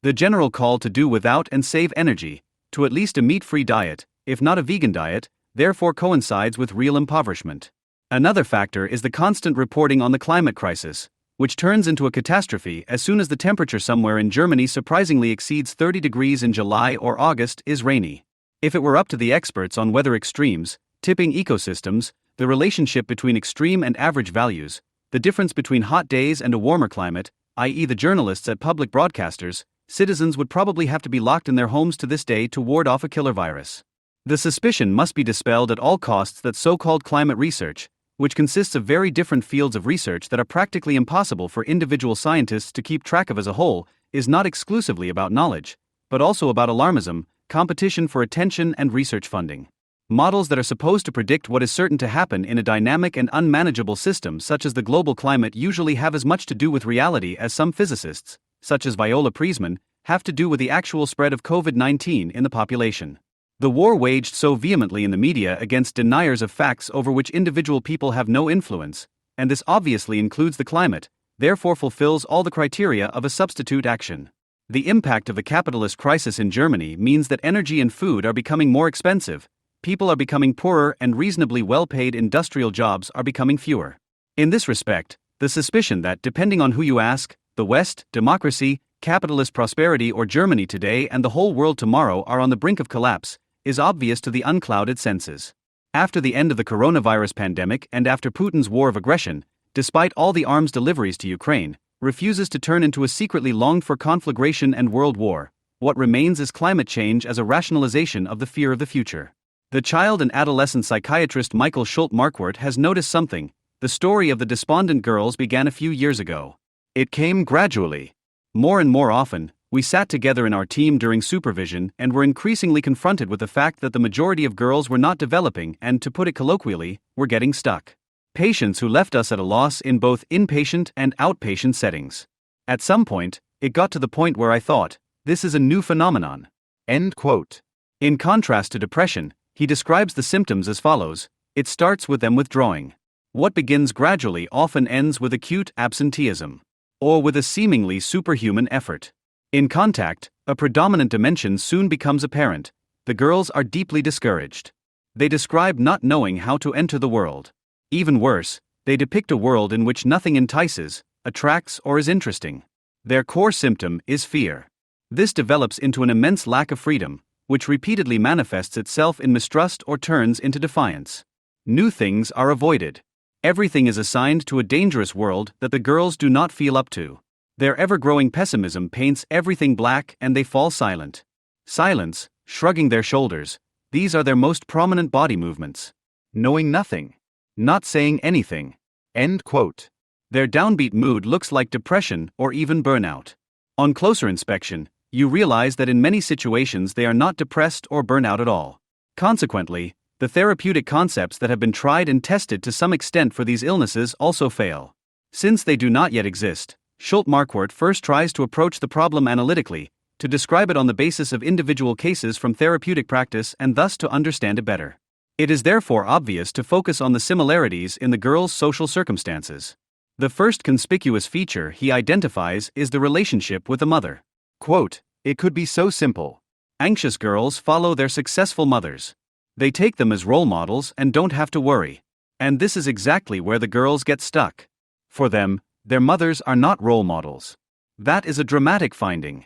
The general call to do without and save energy, to at least a meat-free diet, if not a vegan diet, therefore coincides with real impoverishment. Another factor is the constant reporting on the climate crisis, which turns into a catastrophe as soon as the temperature somewhere in Germany surprisingly exceeds 30 degrees in July or August is rainy. If it were up to the experts on weather extremes, tipping ecosystems, the relationship between extreme and average values, the difference between hot days and a warmer climate, i.e. the journalists at public broadcasters, citizens would probably have to be locked in their homes to this day to ward off a killer virus. The suspicion must be dispelled at all costs that so-called climate research, which consists of very different fields of research that are practically impossible for individual scientists to keep track of as a whole, is not exclusively about knowledge, but also about alarmism, competition for attention and research funding. Models that are supposed to predict what is certain to happen in a dynamic and unmanageable system such as the global climate usually have as much to do with reality as some physicists, such as Viola Priesman, have to do with the actual spread of COVID-19 in the population. The war waged so vehemently in the media against deniers of facts over which individual people have no influence, and this obviously includes the climate, therefore fulfills all the criteria of a substitute action. The impact of the capitalist crisis in Germany means that energy and food are becoming more expensive, people are becoming poorer, and reasonably well-paid industrial jobs are becoming fewer. In this respect, the suspicion that, depending on who you ask, the West, democracy, capitalist prosperity, or Germany today and the whole world tomorrow are on the brink of collapse, is obvious to the unclouded senses. After the end of the coronavirus pandemic and after Putin's war of aggression, despite all the arms deliveries to Ukraine, refuses to turn into a secretly longed-for conflagration and world war, what remains is climate change as a rationalization of the fear of the future. The child and adolescent psychiatrist Michael Schulte-Markwart has noticed something. The story of the despondent girls began a few years ago. It came gradually. More and more often, we sat together in our team during supervision and were increasingly confronted with the fact that the majority of girls were not developing and, to put it colloquially, were getting stuck. Patients who left us at a loss in both inpatient and outpatient settings. At some point, it got to the point where I thought, this is a new phenomenon. End quote. In contrast to depression, he describes the symptoms as follows: it starts with them withdrawing. What begins gradually often ends with acute absenteeism, or with a seemingly superhuman effort. In contact, a predominant dimension soon becomes apparent. The girls are deeply discouraged. They describe not knowing how to enter the world. Even worse, they depict a world in which nothing entices, attracts, or is interesting. Their core symptom is fear. This develops into an immense lack of freedom, which repeatedly manifests itself in mistrust or turns into defiance. New things are avoided. Everything is assigned to a dangerous world that the girls do not feel up to. Their ever-growing pessimism paints everything black and they fall silent. Silence, shrugging their shoulders, these are their most prominent body movements. Knowing nothing. not saying anything. End quote. Their downbeat mood looks like depression or even burnout. On closer inspection, you realize that in many situations they are not depressed or burnout at all. Consequently, the therapeutic concepts that have been tried and tested to some extent for these illnesses also fail. Since they do not yet exist, Schuldt-Marquardt first tries to approach the problem analytically, to describe it on the basis of individual cases from therapeutic practice and thus to understand it better. It is therefore obvious to focus on the similarities in the girl's social circumstances. The first conspicuous feature he identifies is the relationship with the mother. Quote, "It could be so simple. Anxious girls follow their successful mothers. They take them as role models and don't have to worry. And this is exactly where the girls get stuck. For them, their mothers are not role models. That is a dramatic finding."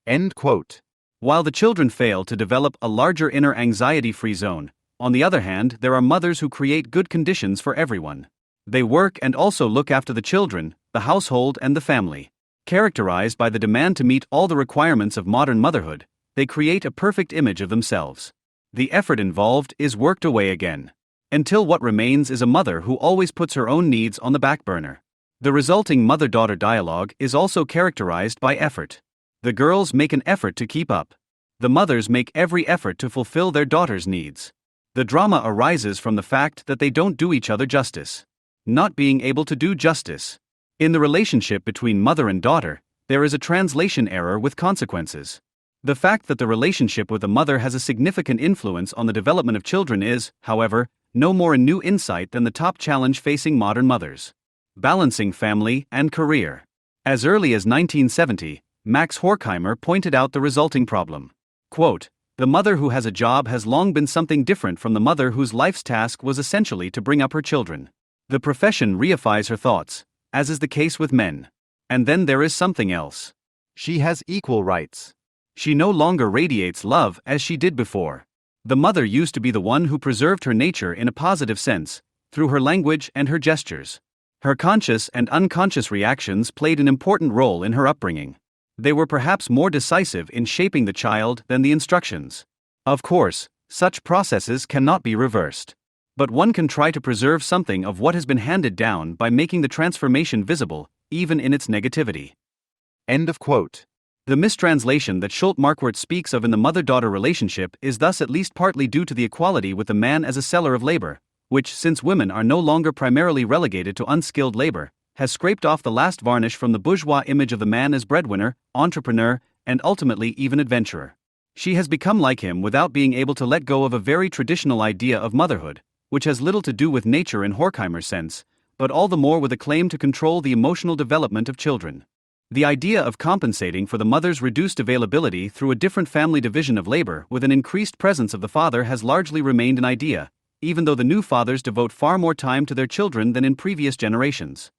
End quote. While the children fail to develop a larger inner anxiety-free zone, on the other hand, there are mothers who create good conditions for everyone. They work and also look after the children, the household and the family. Characterized by the demand to meet all the requirements of modern motherhood, they create a perfect image of themselves. The effort involved is worked away again, until what remains is a mother who always puts her own needs on the back burner. The resulting mother-daughter dialogue is also characterized by effort. The girls make an effort to keep up. The mothers make every effort to fulfill their daughters' needs. The drama arises from the fact that they don't do each other justice. Not being able to do justice. In the relationship between mother and daughter, there is a translation error with consequences. The fact that the relationship with the mother has a significant influence on the development of children is, however, no more a new insight than the top challenge facing modern mothers. Balancing family and career. As early as 1970, Max Horkheimer pointed out the resulting problem. Quote, "The mother who has a job has long been something different from the mother whose life's task was essentially to bring up her children. The profession reifies her thoughts, as is the case with men. And then there is something else. She has equal rights. She no longer radiates love as she did before. The mother used to be the one who preserved her nature in a positive sense, through her language and her gestures. Her conscious and unconscious reactions played an important role in her upbringing. They were perhaps more decisive in shaping the child than the instructions. Of course, such processes cannot be reversed. But one can try to preserve something of what has been handed down by making the transformation visible, even in its negativity." End of quote. The mistranslation that Schuldt-Marquardt speaks of in the mother-daughter relationship is thus at least partly due to the equality with the man as a seller of labor, which, since women are no longer primarily relegated to unskilled labor, has scraped off the last varnish from the bourgeois image of the man as breadwinner, entrepreneur, and ultimately even adventurer. She has become like him without being able to let go of a very traditional idea of motherhood, which has little to do with nature in Horkheimer's sense, but all the more with a claim to control the emotional development of children. The idea of compensating for the mother's reduced availability through a different family division of labor with an increased presence of the father has largely remained an idea, even though the new fathers devote far more time to their children than in previous generations.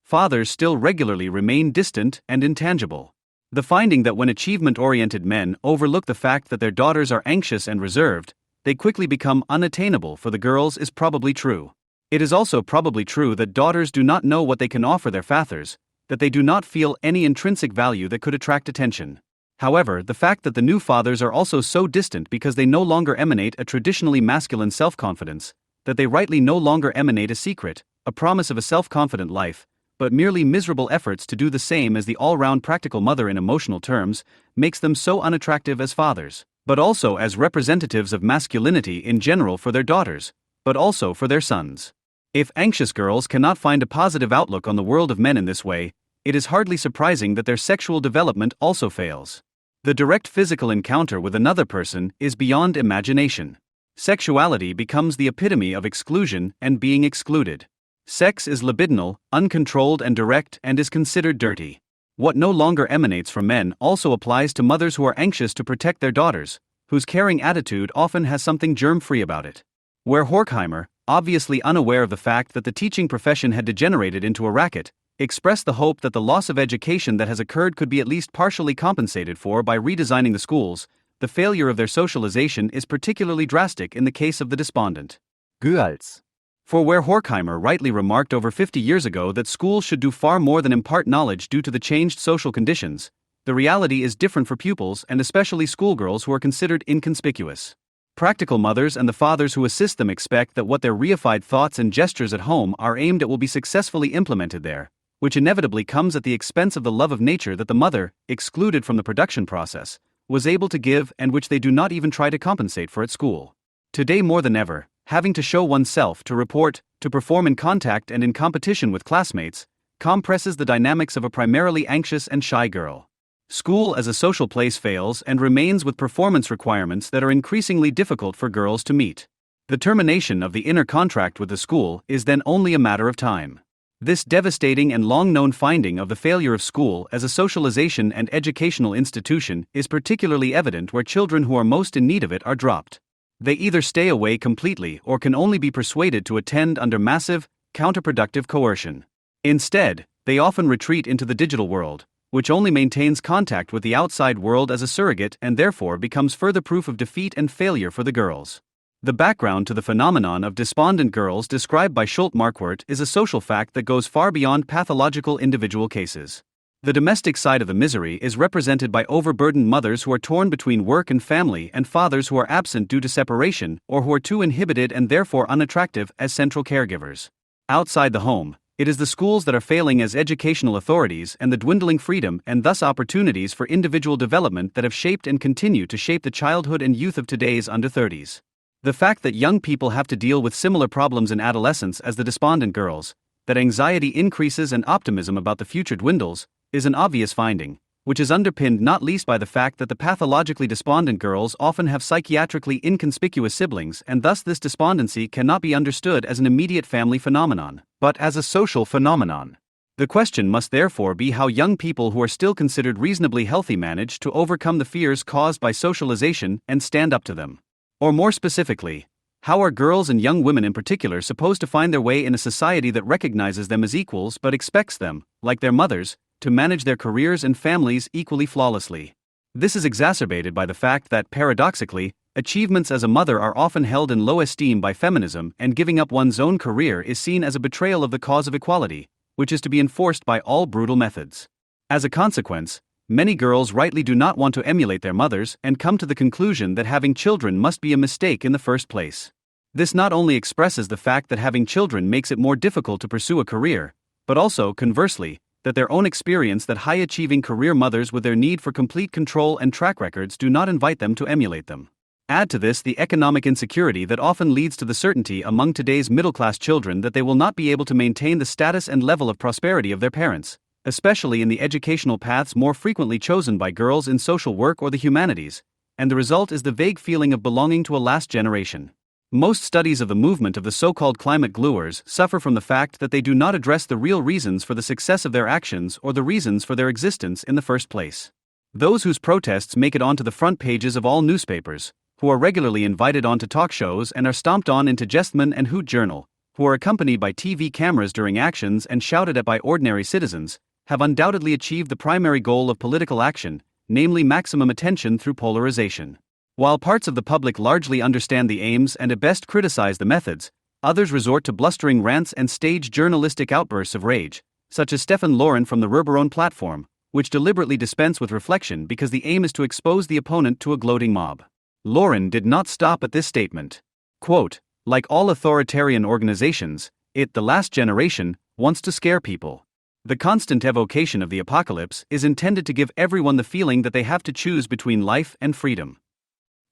Fathers still regularly remain distant and intangible. The finding that when achievement-oriented men overlook the fact that their daughters are anxious and reserved, they quickly become unattainable for the girls is probably true. It is also probably true that daughters do not know what they can offer their fathers, that they do not feel any intrinsic value that could attract attention. However, the fact that the new fathers are also so distant because they no longer emanate a traditionally masculine self-confidence, that they rightly no longer emanate a secret, a promise of a self-confident life, but merely miserable efforts to do the same as the all-round practical mother in emotional terms, makes them so unattractive as fathers, but also as representatives of masculinity in general for their daughters, but also for their sons. If anxious girls cannot find a positive outlook on the world of men in this way, it is hardly surprising that their sexual development also fails. The direct physical encounter with another person is beyond imagination. Sexuality becomes the epitome of exclusion and being excluded. Sex is libidinal, uncontrolled and direct and is considered dirty. What no longer emanates from men also applies to mothers who are anxious to protect their daughters, whose caring attitude often has something germ-free about it. Where Horkheimer, obviously unaware of the fact that the teaching profession had degenerated into a racket, expressed the hope that the loss of education that has occurred could be at least partially compensated for by redesigning the schools, the failure of their socialization is particularly drastic in the case of the despondent Goethals. For where Horkheimer rightly remarked over 50 years ago that schools should do far more than impart knowledge due to the changed social conditions, the reality is different for pupils and especially schoolgirls who are considered inconspicuous. Practical mothers and the fathers who assist them expect that what their reified thoughts and gestures at home are aimed at will be successfully implemented there, which inevitably comes at the expense of the love of nature that the mother, excluded from the production process, was able to give and which they do not even try to compensate for at school. Today more than ever, having to show oneself, to report, to perform in contact and in competition with classmates, compresses the dynamics of a primarily anxious and shy girl. School as a social place fails and remains with performance requirements that are increasingly difficult for girls to meet. The termination of the inner contract with the school is then only a matter of time. This devastating and long-known finding of the failure of school as a socialization and educational institution is particularly evident where children who are most in need of it are dropped. They either stay away completely or can only be persuaded to attend under massive, counterproductive coercion. Instead, they often retreat into the digital world, which only maintains contact with the outside world as a surrogate and therefore becomes further proof of defeat and failure for the girls. The background to the phenomenon of despondent girls described by Schulte-Marquardt is a social fact that goes far beyond pathological individual cases. The domestic side of the misery is represented by overburdened mothers who are torn between work and family and fathers who are absent due to separation or who are too inhibited and therefore unattractive as central caregivers. Outside the home, it is the schools that are failing as educational authorities and the dwindling freedom and thus opportunities for individual development that have shaped and continue to shape the childhood and youth of today's under-30s. The fact that young people have to deal with similar problems in adolescence as the despondent girls, that anxiety increases and optimism about the future dwindles, is an obvious finding, which is underpinned not least by the fact that the pathologically despondent girls often have psychiatrically inconspicuous siblings and thus this despondency cannot be understood as an immediate family phenomenon, but as a social phenomenon. The question must therefore be how young people who are still considered reasonably healthy manage to overcome the fears caused by socialization and stand up to them. Or more specifically, how are girls and young women in particular supposed to find their way in a society that recognizes them as equals but expects them, like their mothers, to manage their careers and families equally flawlessly? This is exacerbated by the fact that, paradoxically, achievements as a mother are often held in low esteem by feminism and giving up one's own career is seen as a betrayal of the cause of equality, which is to be enforced by all brutal methods. As a consequence, many girls rightly do not want to emulate their mothers and come to the conclusion that having children must be a mistake in the first place. This not only expresses the fact that having children makes it more difficult to pursue a career, but also, conversely, that their own experience that high-achieving career mothers with their need for complete control and track records do not invite them to emulate them. Add to this the economic insecurity that often leads to the certainty among today's middle-class children that they will not be able to maintain the status and level of prosperity of their parents, especially in the educational paths more frequently chosen by girls in social work or the humanities, and the result is the vague feeling of belonging to a last generation. Most studies of the movement of the so-called climate gluers suffer from the fact that they do not address the real reasons for the success of their actions or the reasons for their existence in the first place. Those whose protests make it onto the front pages of all newspapers, who are regularly invited onto talk shows and are stomped on into Gestman and Hoot Journal, who are accompanied by TV cameras during actions and shouted at by ordinary citizens, have undoubtedly achieved the primary goal of political action, namely maximum attention through polarization. While parts of the public largely understand the aims and at best criticize the methods, others resort to blustering rants and stage journalistic outbursts of rage, such as Stefan Loren from the Rurbaron platform, which deliberately dispense with reflection because the aim is to expose the opponent to a gloating mob. Loren did not stop at this statement. Quote, "Like all authoritarian organizations, it, the last generation, wants to scare people. The constant evocation of the apocalypse is intended to give everyone the feeling that they have to choose between life and freedom."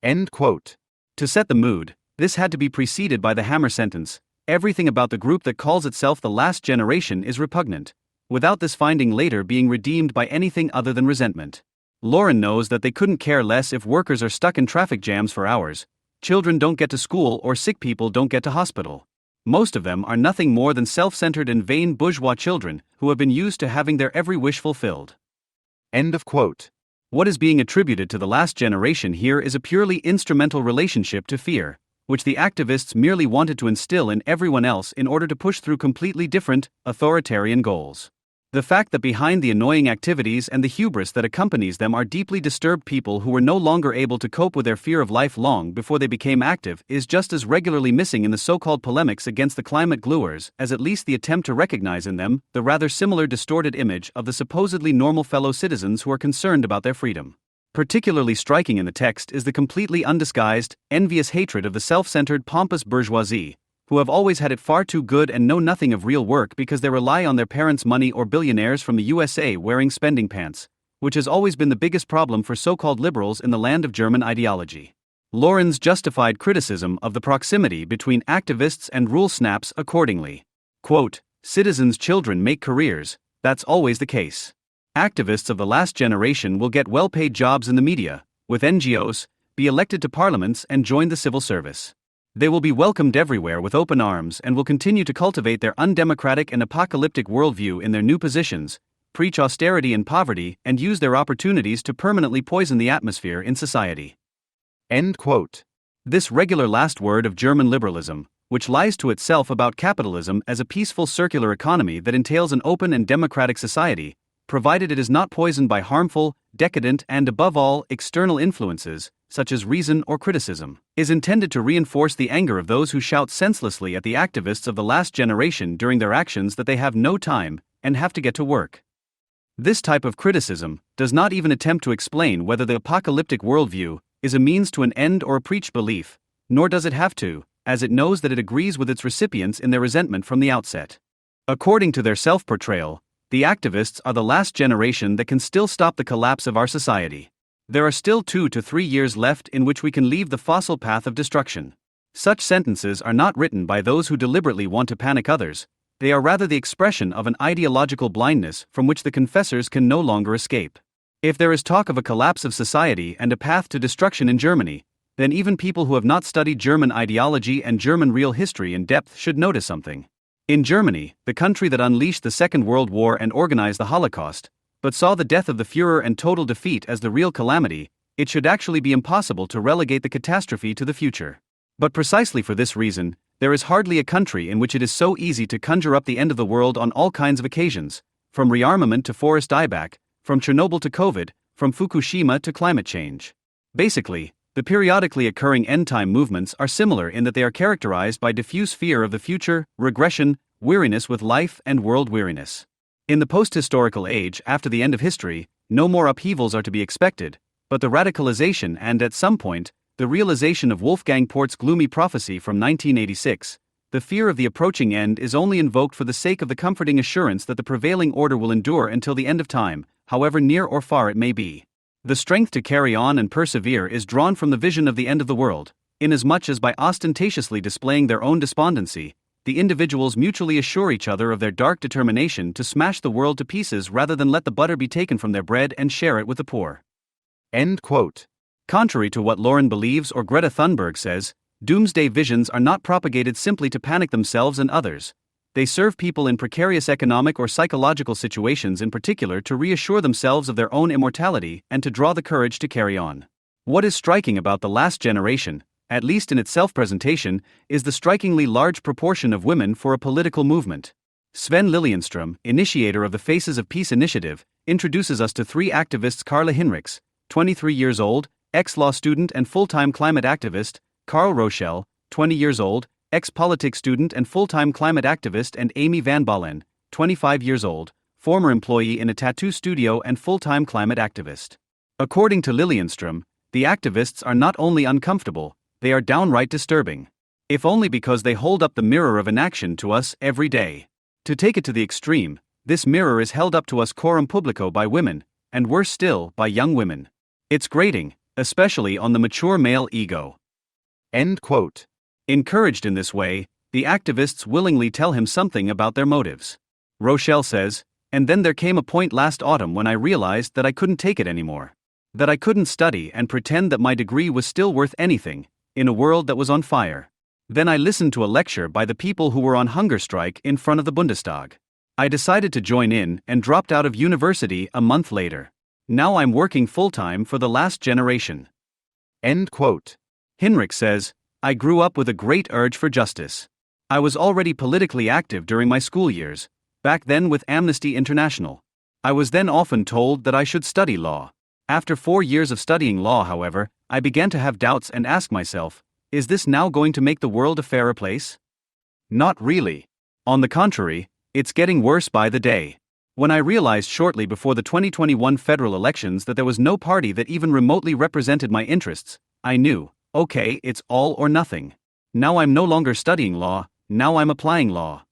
End quote. To set the mood, this had to be preceded by the hammer sentence, "Everything about the group that calls itself the last generation is repugnant," without this finding later being redeemed by anything other than resentment. Loren knows that they couldn't care less if workers are stuck in traffic jams for hours, children don't get to school or sick people don't get to hospital. Most of them are nothing more than self-centered and vain bourgeois children who have been used to having their every wish fulfilled. End of quote. What is being attributed to the last generation here is a purely instrumental relationship to fear, which the activists merely wanted to instill in everyone else in order to push through completely different, authoritarian goals. The fact that behind the annoying activities and the hubris that accompanies them are deeply disturbed people who were no longer able to cope with their fear of life long before they became active is just as regularly missing in the so-called polemics against the climate gluers as at least the attempt to recognize in them the rather similar distorted image of the supposedly normal fellow citizens who are concerned about their freedom. Particularly striking in the text is the completely undisguised, envious hatred of the self-centered pompous bourgeoisie, who have always had it far too good and know nothing of real work because they rely on their parents' money, or billionaires from the USA wearing spending pants, which has always been the biggest problem for so-called liberals in the land of German ideology. Lorenz justified criticism of the proximity between activists and rule snaps accordingly. Quote, "Citizens' children make careers, that's always the case. Activists of the last generation will get well-paid jobs in the media, with NGOs, be elected to parliaments and join the civil service. They will be welcomed everywhere with open arms and will continue to cultivate their undemocratic and apocalyptic worldview in their new positions, preach austerity and poverty, and use their opportunities to permanently poison the atmosphere in society." End quote. This regular last word of German liberalism, which lies to itself about capitalism as a peaceful circular economy that entails an open and democratic society, provided it is not poisoned by harmful, decadent, and above all, external influences, such as reason or criticism, is intended to reinforce the anger of those who shout senselessly at the activists of the last generation during their actions that they have no time and have to get to work. This type of criticism does not even attempt to explain whether the apocalyptic worldview is a means to an end or a preached belief, nor does it have to, as it knows that it agrees with its recipients in their resentment from the outset. According to their self-portrayal, the activists are the last generation that can still stop the collapse of our society. There are still 2 to 3 years left in which we can leave the fossil path of destruction. Such sentences are not written by those who deliberately want to panic others, they are rather the expression of an ideological blindness from which the confessors can no longer escape. If there is talk of a collapse of society and a path to destruction in Germany, then even people who have not studied German ideology and German real history in depth should notice something. In Germany, the country that unleashed the Second World War and organized the Holocaust, but saw the death of the Führer and total defeat as the real calamity, it should actually be impossible to relegate the catastrophe to the future. But precisely for this reason, there is hardly a country in which it is so easy to conjure up the end of the world on all kinds of occasions, from rearmament to forest dieback, from Chernobyl to COVID, from Fukushima to climate change. Basically, the periodically occurring end-time movements are similar in that they are characterized by diffuse fear of the future, regression, weariness with life, and world weariness. In the post-historical age after the end of history, no more upheavals are to be expected, but the radicalization and, at some point, the realization of Wolfgang Port's gloomy prophecy from 1986, the fear of the approaching end is only invoked for the sake of the comforting assurance that the prevailing order will endure until the end of time, however near or far it may be. The strength to carry on and persevere is drawn from the vision of the end of the world, inasmuch as by ostentatiously displaying their own despondency, the individuals mutually assure each other of their dark determination to smash the world to pieces rather than let the butter be taken from their bread and share it with the poor. End quote. Contrary to what Loren believes or Greta Thunberg says, doomsday visions are not propagated simply to panic themselves and others. They serve people in precarious economic or psychological situations in particular to reassure themselves of their own immortality and to draw the courage to carry on. What is striking about the last generation, at least in its self-presentation, is the strikingly large proportion of women for a political movement. Sven Liljenström, initiator of the Faces of Peace initiative, introduces us to 3 activists: Carla Hinrichs, 23 years old, ex-law student and full-time climate activist; Karl Rochelle, 20 years old, ex-politics student and full-time climate activist; and Amy Van Balen, 25 years old, former employee in a tattoo studio and full-time climate activist. According to Liljenström, the activists are not only uncomfortable, they are downright disturbing. If only because they hold up the mirror of inaction to us every day. To take it to the extreme, this mirror is held up to us coram publico by women, and worse still, by young women. It's grating, especially on the mature male ego. End quote. Encouraged in this way, the activists willingly tell him something about their motives. Rochelle says, "And then there came a point last autumn when I realized that I couldn't take it anymore. That I couldn't study and pretend that my degree was still worth anything, in a world that was on fire. Then I listened to a lecture by the people who were on hunger strike in front of the Bundestag. I decided to join in and dropped out of university a month later. Now I'm working full-time for the last generation." End quote. Hinrich says, "I grew up with a great urge for justice. I was already politically active during my school years, back then with Amnesty International. I was then often told that I should study law. After 4 years of studying law, however, I began to have doubts and ask myself, is this now going to make the world a fairer place? Not really. On the contrary, it's getting worse by the day. When I realized shortly before the 2021 federal elections that there was no party that even remotely represented my interests, I knew, okay, it's all or nothing. Now I'm no longer studying law, now I'm applying law.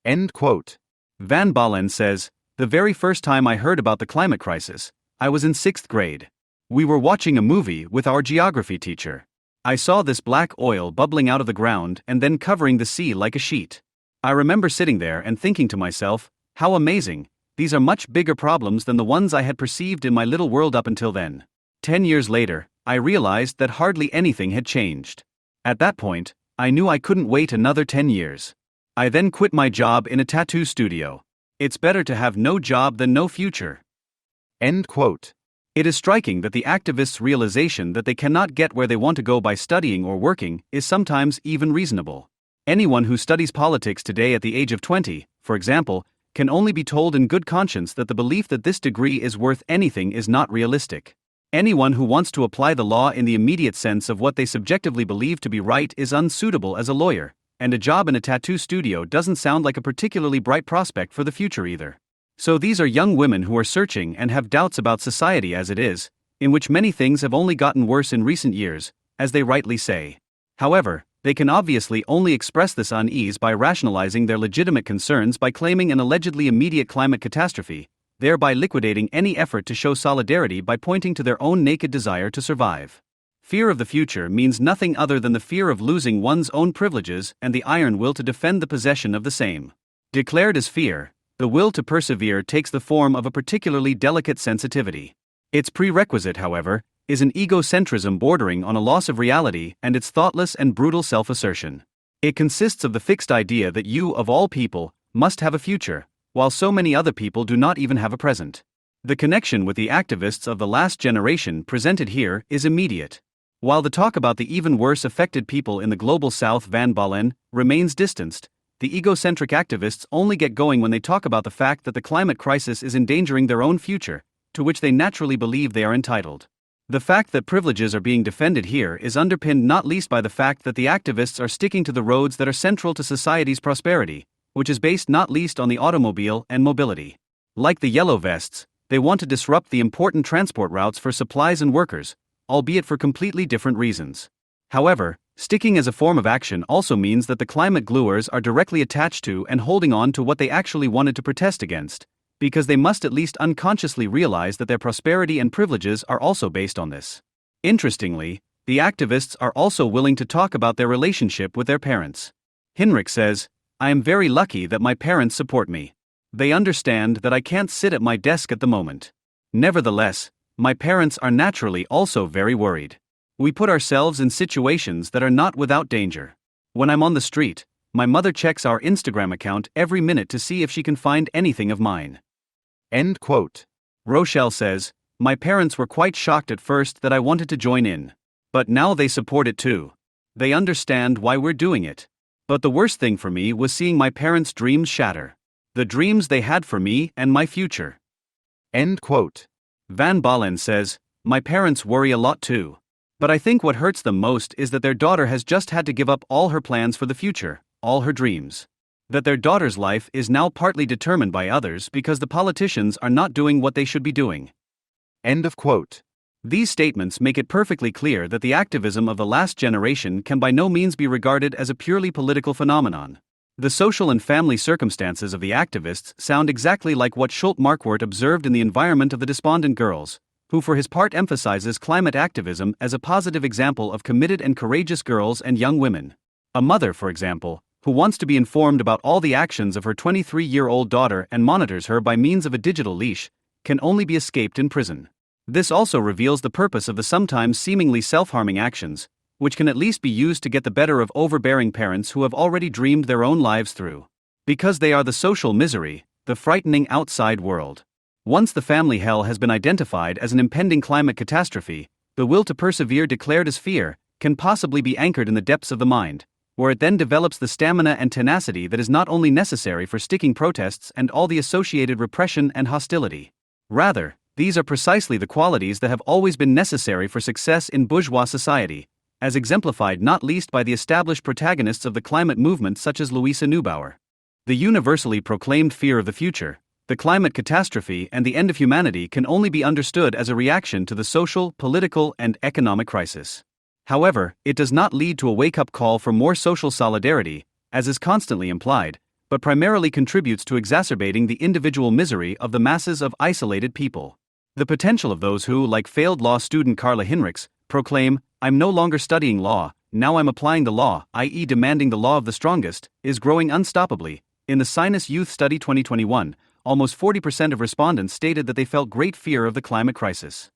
End quote. Van Balen says, the very first time I heard about the climate crisis, I was in 6th grade. We were watching a movie with our geography teacher. I saw this black oil bubbling out of the ground and then covering the sea like a sheet. I remember sitting there and thinking to myself, how amazing, these are much bigger problems than the ones I had perceived in my little world up until then. 10 years later, I realized that hardly anything had changed. At that point, I knew I couldn't wait another 10 years. I then quit my job in a tattoo studio. It's better to have no job than no future. End quote. It is striking that the activists' realization that they cannot get where they want to go by studying or working is sometimes even reasonable. Anyone who studies politics today at the age of 20, for example, can only be told in good conscience that the belief that this degree is worth anything is not realistic. Anyone who wants to apply the law in the immediate sense of what they subjectively believe to be right is unsuitable as a lawyer, and a job in a tattoo studio doesn't sound like a particularly bright prospect for the future either. So these are young women who are searching and have doubts about society as it is, in which many things have only gotten worse in recent years, as they rightly say. However, they can obviously only express this unease by rationalizing their legitimate concerns by claiming an allegedly immediate climate catastrophe, thereby liquidating any effort to show solidarity by pointing to their own naked desire to survive. Fear of the future means nothing other than the fear of losing one's own privileges and the iron will to defend the possession of the same. Declared as fear, the will to persevere takes the form of a particularly delicate sensitivity. Its prerequisite, however, is an egocentrism bordering on a loss of reality and its thoughtless and brutal self-assertion. It consists of the fixed idea that you, of all people, must have a future, while so many other people do not even have a present. The connection with the activists of the last generation presented here is immediate. While the talk about the even worse affected people in the global south Van Balen remains distanced, the egocentric activists only get going when they talk about the fact that the climate crisis is endangering their own future, to which they naturally believe they are entitled. The fact that privileges are being defended here is underpinned not least by the fact that the activists are sticking to the roads that are central to society's prosperity, which is based not least on the automobile and mobility. Like the Yellow Vests, they want to disrupt the important transport routes for supplies and workers, albeit for completely different reasons. However, sticking as a form of action also means that the climate gluers are directly attached to and holding on to what they actually wanted to protest against, because they must at least unconsciously realize that their prosperity and privileges are also based on this. Interestingly, the activists are also willing to talk about their relationship with their parents. Heinrich says, I am very lucky that my parents support me. They understand that I can't sit at my desk at the moment. Nevertheless, my parents are naturally also very worried. We put ourselves in situations that are not without danger. When I'm on the street, my mother checks our Instagram account every minute to see if she can find anything of mine. End quote. Rochelle says, my parents were quite shocked at first that I wanted to join in. But now they support it too. They understand why we're doing it. But the worst thing for me was seeing my parents' dreams shatter. The dreams they had for me and my future. End quote. Van Balen says, my parents worry a lot too. But I think what hurts them most is that their daughter has just had to give up all her plans for the future, all her dreams. That their daughter's life is now partly determined by others because the politicians are not doing what they should be doing. End of quote. These statements make it perfectly clear that the activism of the last generation can by no means be regarded as a purely political phenomenon. The social and family circumstances of the activists sound exactly like what Schulte-Markwort observed in the environment of the despondent girls, who for his part emphasizes climate activism as a positive example of committed and courageous girls and young women. A mother, for example, who wants to be informed about all the actions of her 23-year-old daughter and monitors her by means of a digital leash, can only be escaped in prison. This also reveals the purpose of the sometimes seemingly self-harming actions, which can at least be used to get the better of overbearing parents who have already dreamed their own lives through. Because they are the social misery, the frightening outside world. Once the family hell has been identified as an impending climate catastrophe, the will to persevere declared as fear can possibly be anchored in the depths of the mind, where it then develops the stamina and tenacity that is not only necessary for sticking protests and all the associated repression and hostility. Rather, these are precisely the qualities that have always been necessary for success in bourgeois society, as exemplified not least by the established protagonists of the climate movement such as Louisa Neubauer. The universally proclaimed fear of the future, The climate catastrophe and the end of humanity can only be understood as a reaction to the social, political, and economic crisis. However, it does not lead to a wake-up call for more social solidarity, as is constantly implied, but primarily contributes to exacerbating the individual misery of the masses of isolated people. The potential of those who, like failed law student Carla Hinrichs, proclaim, "I'm no longer studying law, now I'm applying the law," i.e. demanding the law of the strongest, is growing unstoppably. In the Sinus Youth Study 2021, almost 40% of respondents stated that they felt great fear of the climate crisis.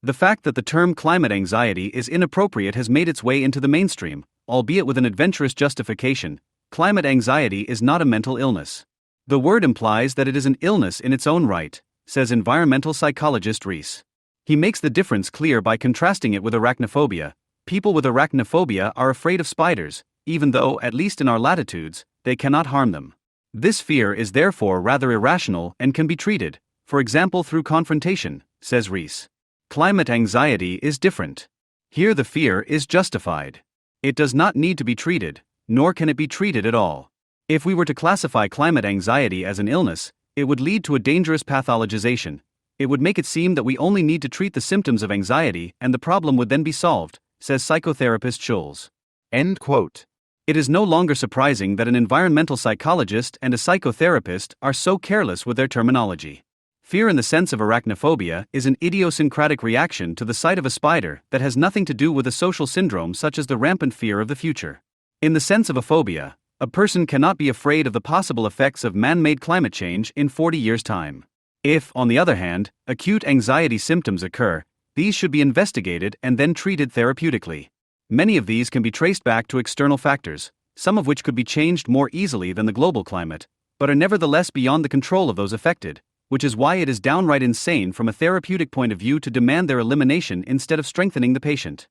The fact that the term climate anxiety is inappropriate has made its way into the mainstream, albeit with an adventurous justification. Climate anxiety is not a mental illness. The word implies that it is an illness in its own right, says environmental psychologist Rees. He makes the difference clear by contrasting it with arachnophobia. People with arachnophobia are afraid of spiders, even though, at least in our latitudes, they cannot harm them. This fear is therefore rather irrational and can be treated, for example through confrontation, says Rees. Climate anxiety is different. Here the fear is justified. It does not need to be treated, nor can it be treated at all. If we were to classify climate anxiety as an illness, it would lead to a dangerous pathologization. It would make it seem that we only need to treat the symptoms of anxiety and the problem would then be solved, says psychotherapist Schulz. End quote. It is no longer surprising that an environmental psychologist and a psychotherapist are so careless with their terminology. Fear in the sense of arachnophobia is an idiosyncratic reaction to the sight of a spider that has nothing to do with a social syndrome such as the rampant fear of the future. In the sense of a phobia, a person cannot be afraid of the possible effects of man-made climate change in 40 years' time. If, on the other hand, acute anxiety symptoms occur, these should be investigated and then treated therapeutically. Many of these can be traced back to external factors, some of which could be changed more easily than the global climate, but are nevertheless beyond the control of those affected, which is why it is downright insane from a therapeutic point of view to demand their elimination instead of strengthening the patient.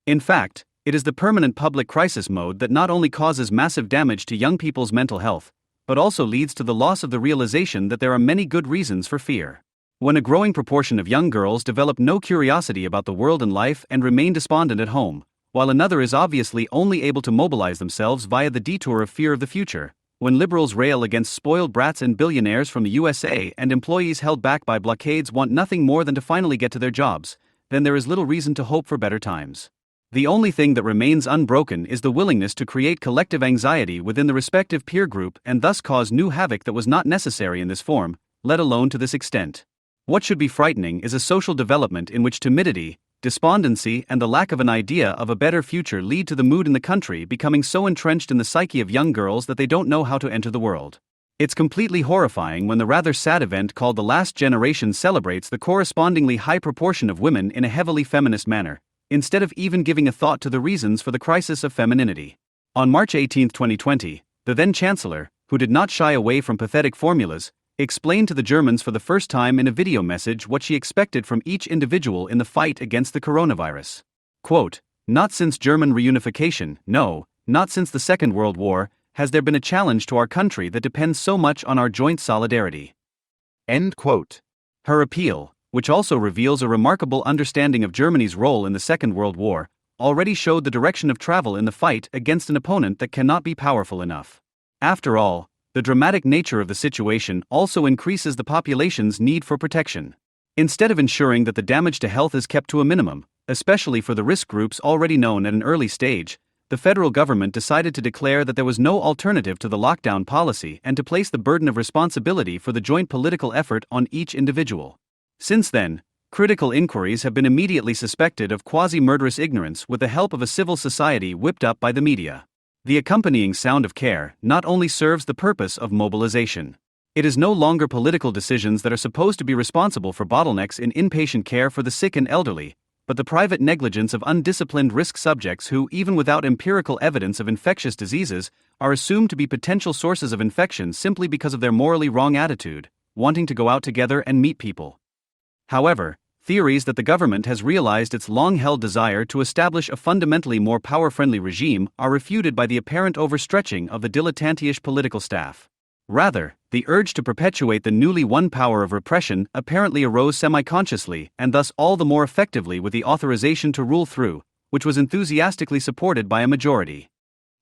In fact, it is the permanent public crisis mode that not only causes massive damage to young people's mental health, but also leads to the loss of the realization that there are many good reasons for fear. When a growing proportion of young girls develop no curiosity about the world and life and remain despondent at home, while another is obviously only able to mobilize themselves via the detour of fear of the future, when liberals rail against spoiled brats and billionaires from the USA and employees held back by blockades want nothing more than to finally get to their jobs, then there is little reason to hope for better times. The only thing that remains unbroken is the willingness to create collective anxiety within the respective peer group and thus cause new havoc that was not necessary in this form, let alone to this extent. What should be frightening is a social development in which timidity, despondency, and the lack of an idea of a better future lead to the mood in the country becoming so entrenched in the psyche of young girls that they don't know how to enter the world. It's completely horrifying when the rather sad event called The Last Generation celebrates the correspondingly high proportion of women in a heavily feminist manner, instead of even giving a thought to the reasons for the crisis of femininity. On March 18, 2020, the then Chancellor, who did not shy away from pathetic formulas, explained to the Germans for the first time in a video message what she expected from each individual in the fight against the coronavirus. Quote, "Not since German reunification, no, not since the Second World War, has there been a challenge to our country that depends so much on our joint solidarity." End quote. Her appeal, which also reveals a remarkable understanding of Germany's role in the Second World War, already showed the direction of travel in the fight against an opponent that cannot be powerful enough. After all, the dramatic nature of the situation also increases the population's need for protection. Instead of ensuring that the damage to health is kept to a minimum, especially for the risk groups already known at an early stage, the federal government decided to declare that there was no alternative to the lockdown policy and to place the burden of responsibility for the joint political effort on each individual. Since then, critical inquiries have been immediately suspected of quasi-murderous ignorance with the help of a civil society whipped up by the media. The accompanying sound of care not only serves the purpose of mobilization. It is no longer political decisions that are supposed to be responsible for bottlenecks in inpatient care for the sick and elderly, but the private negligence of undisciplined risk subjects who, even without empirical evidence of infectious diseases, are assumed to be potential sources of infection simply because of their morally wrong attitude, wanting to go out together and meet people. However, theories that the government has realized its long-held desire to establish a fundamentally more power-friendly regime are refuted by the apparent overstretching of the dilettanteish political staff. Rather, the urge to perpetuate the newly won power of repression apparently arose semi-consciously and thus all the more effectively with the authorization to rule through, which was enthusiastically supported by a majority.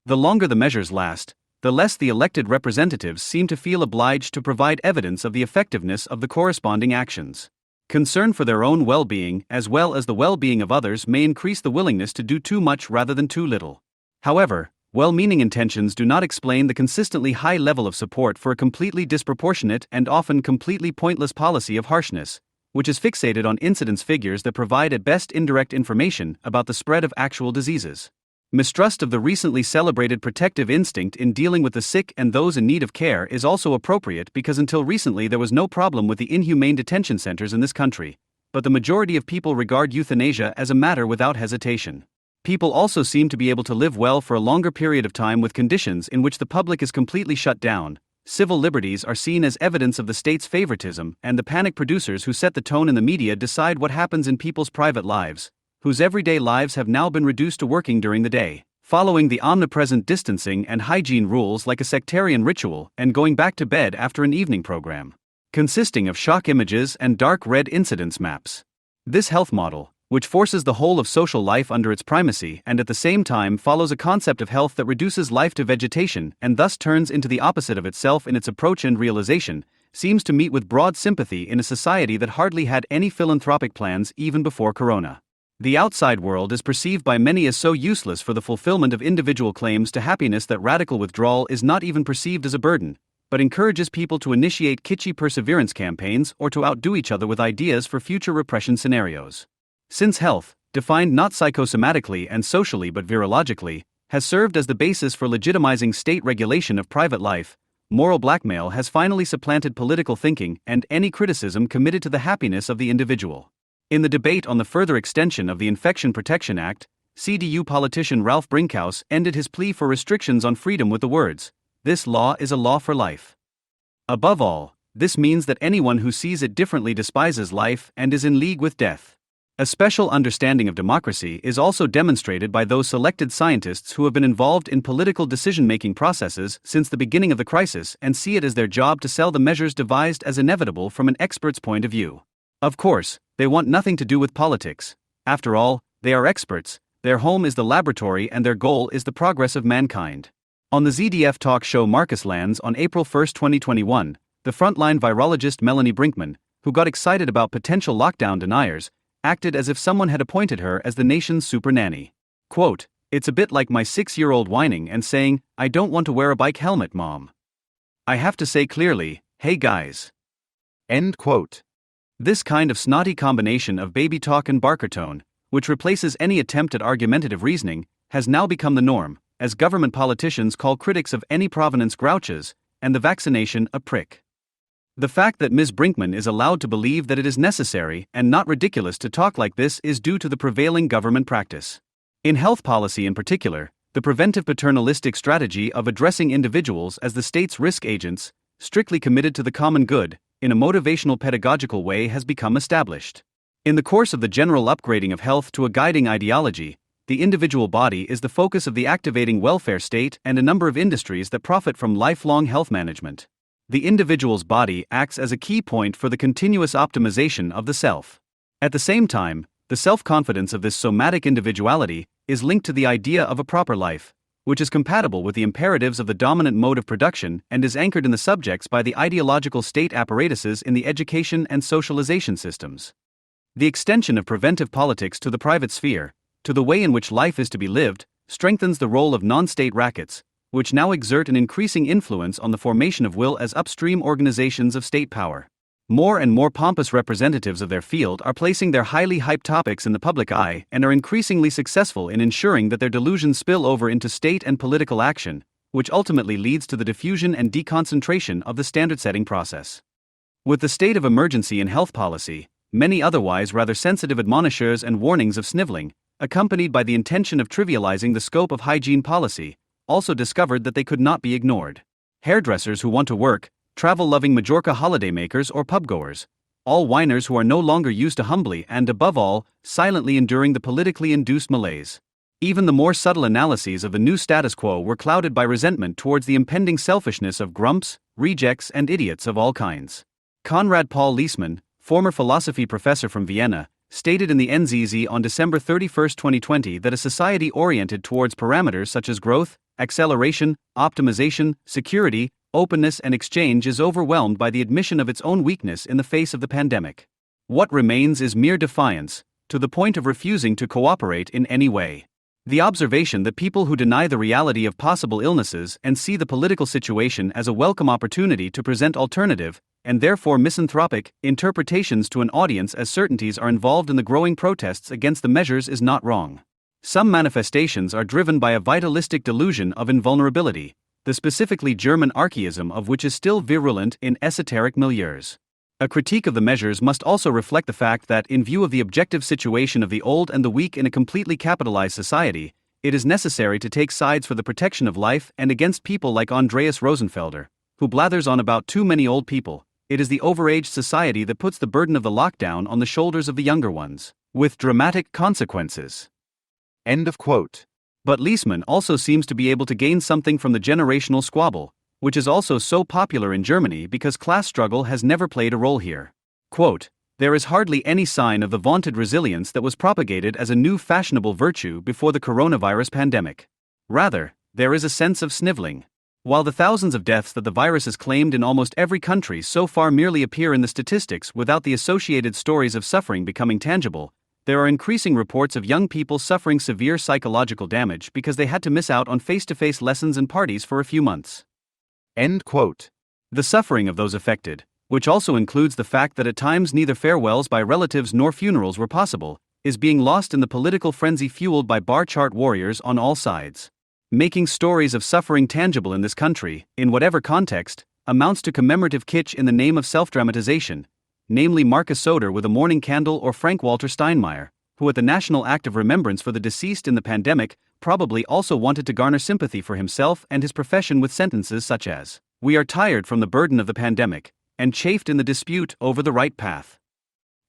The longer the measures last, the less the elected representatives seem to feel obliged to provide evidence of the effectiveness of the corresponding actions. Concern for their own well-being, as well as the well-being of others, may increase the willingness to do too much rather than too little. However, well-meaning intentions do not explain the consistently high level of support for a completely disproportionate and often completely pointless policy of harshness, which is fixated on incidence figures that provide at best indirect information about the spread of actual diseases. Mistrust of the recently celebrated protective instinct in dealing with the sick and those in need of care is also appropriate because until recently there was no problem with the inhumane detention centers in this country, but the majority of people regard euthanasia as a matter without hesitation. People also seem to be able to live well for a longer period of time with conditions in which the public is completely shut down. Civil liberties are seen as evidence of the state's favoritism, and the panic producers who set the tone in the media decide what happens in people's private lives, whose everyday lives have now been reduced to working during the day, following the omnipresent distancing and hygiene rules like a sectarian ritual, and going back to bed after an evening program, consisting of shock images and dark red incidence maps. This health model, which forces the whole of social life under its primacy and at the same time follows a concept of health that reduces life to vegetation and thus turns into the opposite of itself in its approach and realization, seems to meet with broad sympathy in a society that hardly had any philanthropic plans even before Corona. The outside world is perceived by many as so useless for the fulfillment of individual claims to happiness that radical withdrawal is not even perceived as a burden, but encourages people to initiate kitschy perseverance campaigns or to outdo each other with ideas for future repression scenarios. Since health, defined not psychosomatically and socially but virologically, has served as the basis for legitimizing state regulation of private life, moral blackmail has finally supplanted political thinking and any criticism committed to the happiness of the individual. In the debate on the further extension of the Infection Protection Act, CDU politician Ralph Brinkhaus ended his plea for restrictions on freedom with the words, "This law is a law for life." Above all, this means that anyone who sees it differently despises life and is in league with death. A special understanding of democracy is also demonstrated by those selected scientists who have been involved in political decision-making processes since the beginning of the crisis and see it as their job to sell the measures devised as inevitable from an expert's point of view. Of course, they want nothing to do with politics. After all, they are experts, their home is the laboratory and their goal is the progress of mankind. On the ZDF talk show Marcus Lands on April 1, 2021, the frontline virologist Melanie Brinkman, who got excited about potential lockdown deniers, acted as if someone had appointed her as the nation's super nanny. Quote, "It's a bit like my 6-year-old whining and saying, 'I don't want to wear a bike helmet, Mom. I have to say clearly, hey guys.'" End quote. This kind of snotty combination of baby talk and barker tone, which replaces any attempt at argumentative reasoning, has now become the norm, as government politicians call critics of any provenance grouches, and the vaccination a prick. The fact that Ms. Brinkman is allowed to believe that it is necessary and not ridiculous to talk like this is due to the prevailing government practice. In health policy in particular, the preventive paternalistic strategy of addressing individuals as the state's risk agents, strictly committed to the common good, in a motivational pedagogical way has become established. In the course of the general upgrading of health to a guiding ideology, the individual body is the focus of the activating welfare state and a number of industries that profit from lifelong health management. The individual's body acts as a key point for the continuous optimization of the self. At the same time, the self-confidence of this somatic individuality is linked to the idea of a proper life, which is compatible with the imperatives of the dominant mode of production and is anchored in the subjects by the ideological state apparatuses in the education and socialization systems. The extension of preventive politics to the private sphere, to the way in which life is to be lived, strengthens the role of non-state rackets, which now exert an increasing influence on the formation of will as upstream organizations of state power. More and more pompous representatives of their field are placing their highly hyped topics in the public eye and are increasingly successful in ensuring that their delusions spill over into state and political action, which ultimately leads to the diffusion and deconcentration of the standard-setting process. With the state of emergency in health policy, many otherwise rather sensitive admonishers and warnings of sniveling, accompanied by the intention of trivializing the scope of hygiene policy, also discovered that they could not be ignored. Hairdressers who want to work, travel-loving Majorca holidaymakers or pubgoers, all whiners who are no longer used to humbly and, above all, silently enduring the politically induced malaise. Even the more subtle analyses of the new status quo were clouded by resentment towards the impending selfishness of grumps, rejects and idiots of all kinds. Konrad Paul Liesmann, former philosophy professor from Vienna, stated in the NZZ on December 31, 2020 that a society oriented towards parameters such as growth, acceleration, optimization, security, openness, and exchange is overwhelmed by the admission of its own weakness in the face of the pandemic. What remains is mere defiance, to the point of refusing to cooperate in any way. The observation that people who deny the reality of possible illnesses and see the political situation as a welcome opportunity to present alternative, and therefore misanthropic, interpretations to an audience as certainties are involved in the growing protests against the measures is not wrong. Some manifestations are driven by a vitalistic delusion of invulnerability, the specifically German archaism of which is still virulent in esoteric milieus. A critique of the measures must also reflect the fact that, in view of the objective situation of the old and the weak in a completely capitalized society, it is necessary to take sides for the protection of life and against people like Andreas Rosenfelder, who blathers on about too many old people. It is the overaged society that puts the burden of the lockdown on the shoulders of the younger ones, with dramatic consequences. End of quote. But Liesmann also seems to be able to gain something from the generational squabble, which is also so popular in Germany because class struggle has never played a role here. Quote, "There is hardly any sign of the vaunted resilience that was propagated as a new fashionable virtue before the coronavirus pandemic. Rather, there is a sense of sniveling. While the thousands of deaths that the virus has claimed in almost every country so far merely appear in the statistics without the associated stories of suffering becoming tangible, there are increasing reports of young people suffering severe psychological damage because they had to miss out on face-to-face lessons and parties for a few months." End quote. The suffering of those affected, which also includes the fact that at times neither farewells by relatives nor funerals were possible, is being lost in the political frenzy fueled by bar chart warriors on all sides. Making stories of suffering tangible in this country, in whatever context, amounts to commemorative kitsch in the name of self-dramatization, namely Marcus Soder with a morning candle or Frank-Walter Steinmeier, who at the national act of remembrance for the deceased in the pandemic probably also wanted to garner sympathy for himself and his profession with sentences such as, "We are tired from the burden of the pandemic, and chafed in the dispute over the right path."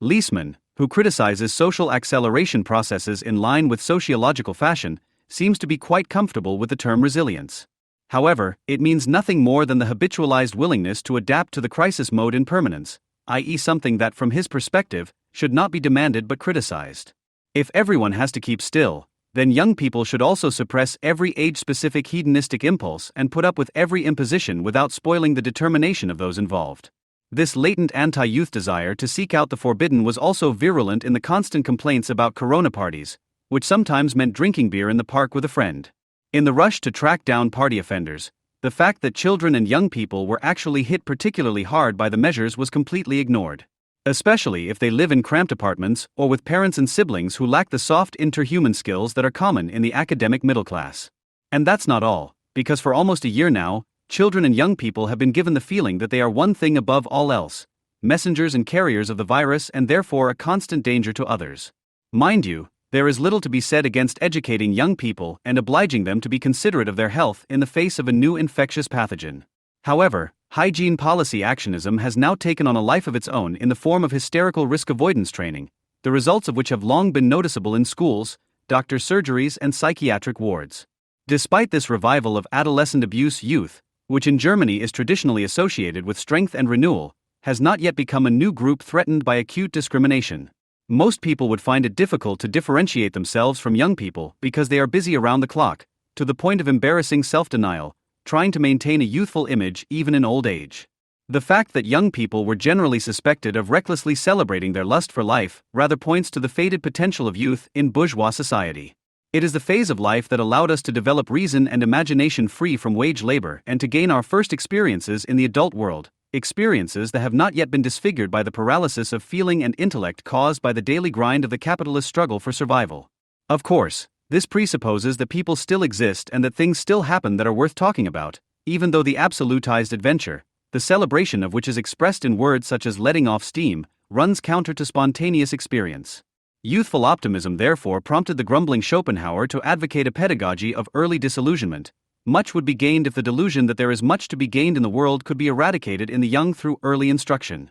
Liesmann, who criticizes social acceleration processes in line with sociological fashion, seems to be quite comfortable with the term resilience. However, it means nothing more than the habitualized willingness to adapt to the crisis mode in permanence, i.e., something that, from his perspective, should not be demanded but criticized. If everyone has to keep still, then young people should also suppress every age-specific hedonistic impulse and put up with every imposition without spoiling the determination of those involved. This latent anti-youth desire to seek out the forbidden was also virulent in the constant complaints about corona parties, which sometimes meant drinking beer in the park with a friend. In the rush to track down party offenders, the fact that children and young people were actually hit particularly hard by the measures was completely ignored. Especially if they live in cramped apartments or with parents and siblings who lack the soft interhuman skills that are common in the academic middle class. And that's not all, because for almost a year now, children and young people have been given the feeling that they are one thing above all else, messengers and carriers of the virus and therefore a constant danger to others. Mind you, there is little to be said against educating young people and obliging them to be considerate of their health in the face of a new infectious pathogen. However, hygiene policy actionism has now taken on a life of its own in the form of hysterical risk avoidance training, the results of which have long been noticeable in schools, doctor surgeries, and psychiatric wards. Despite this revival of adolescent abuse, youth, which in Germany is traditionally associated with strength and renewal, has not yet become a new group threatened by acute discrimination. Most people would find it difficult to differentiate themselves from young people because they are busy around the clock, to the point of embarrassing self-denial, trying to maintain a youthful image even in old age. The fact that young people were generally suspected of recklessly celebrating their lust for life rather points to the faded potential of youth in bourgeois society. It is the phase of life that allowed us to develop reason and imagination free from wage labor and to gain our first experiences in the adult world, experiences that have not yet been disfigured by the paralysis of feeling and intellect caused by the daily grind of the capitalist struggle for survival. Of course, this presupposes that people still exist and that things still happen that are worth talking about, even though the absolutized adventure, the celebration of which is expressed in words such as letting off steam, runs counter to spontaneous experience. Youthful optimism therefore prompted the grumbling Schopenhauer to advocate a pedagogy of early disillusionment. Much would be gained if the delusion that there is much to be gained in the world could be eradicated in the young through early instruction.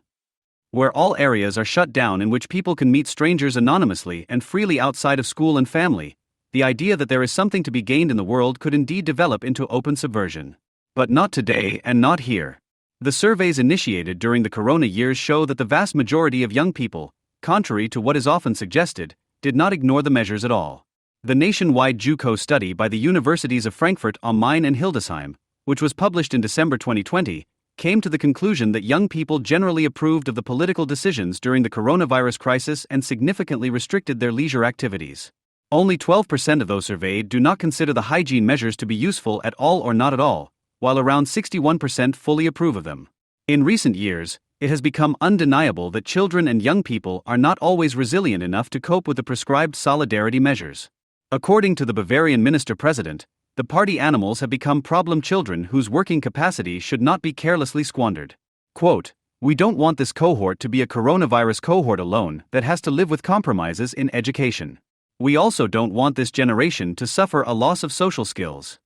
Where all areas are shut down in which people can meet strangers anonymously and freely outside of school and family, the idea that there is something to be gained in the world could indeed develop into open subversion. But not today and not here. The surveys initiated during the corona years show that the vast majority of young people, contrary to what is often suggested, did not ignore the measures at all. The nationwide JUCO study by the universities of Frankfurt am Main and Hildesheim, which was published in December 2020, came to the conclusion that young people generally approved of the political decisions during the coronavirus crisis and significantly restricted their leisure activities. Only 12% of those surveyed do not consider the hygiene measures to be useful at all or not at all, while around 61% fully approve of them. In recent years, it has become undeniable that children and young people are not always resilient enough to cope with the prescribed solidarity measures. According to the Bavarian minister-president, the party animals have become problem children whose working capacity should not be carelessly squandered. Quote, "We don't want this cohort to be a coronavirus cohort alone that has to live with compromises in education. We also don't want this generation to suffer a loss of social skills."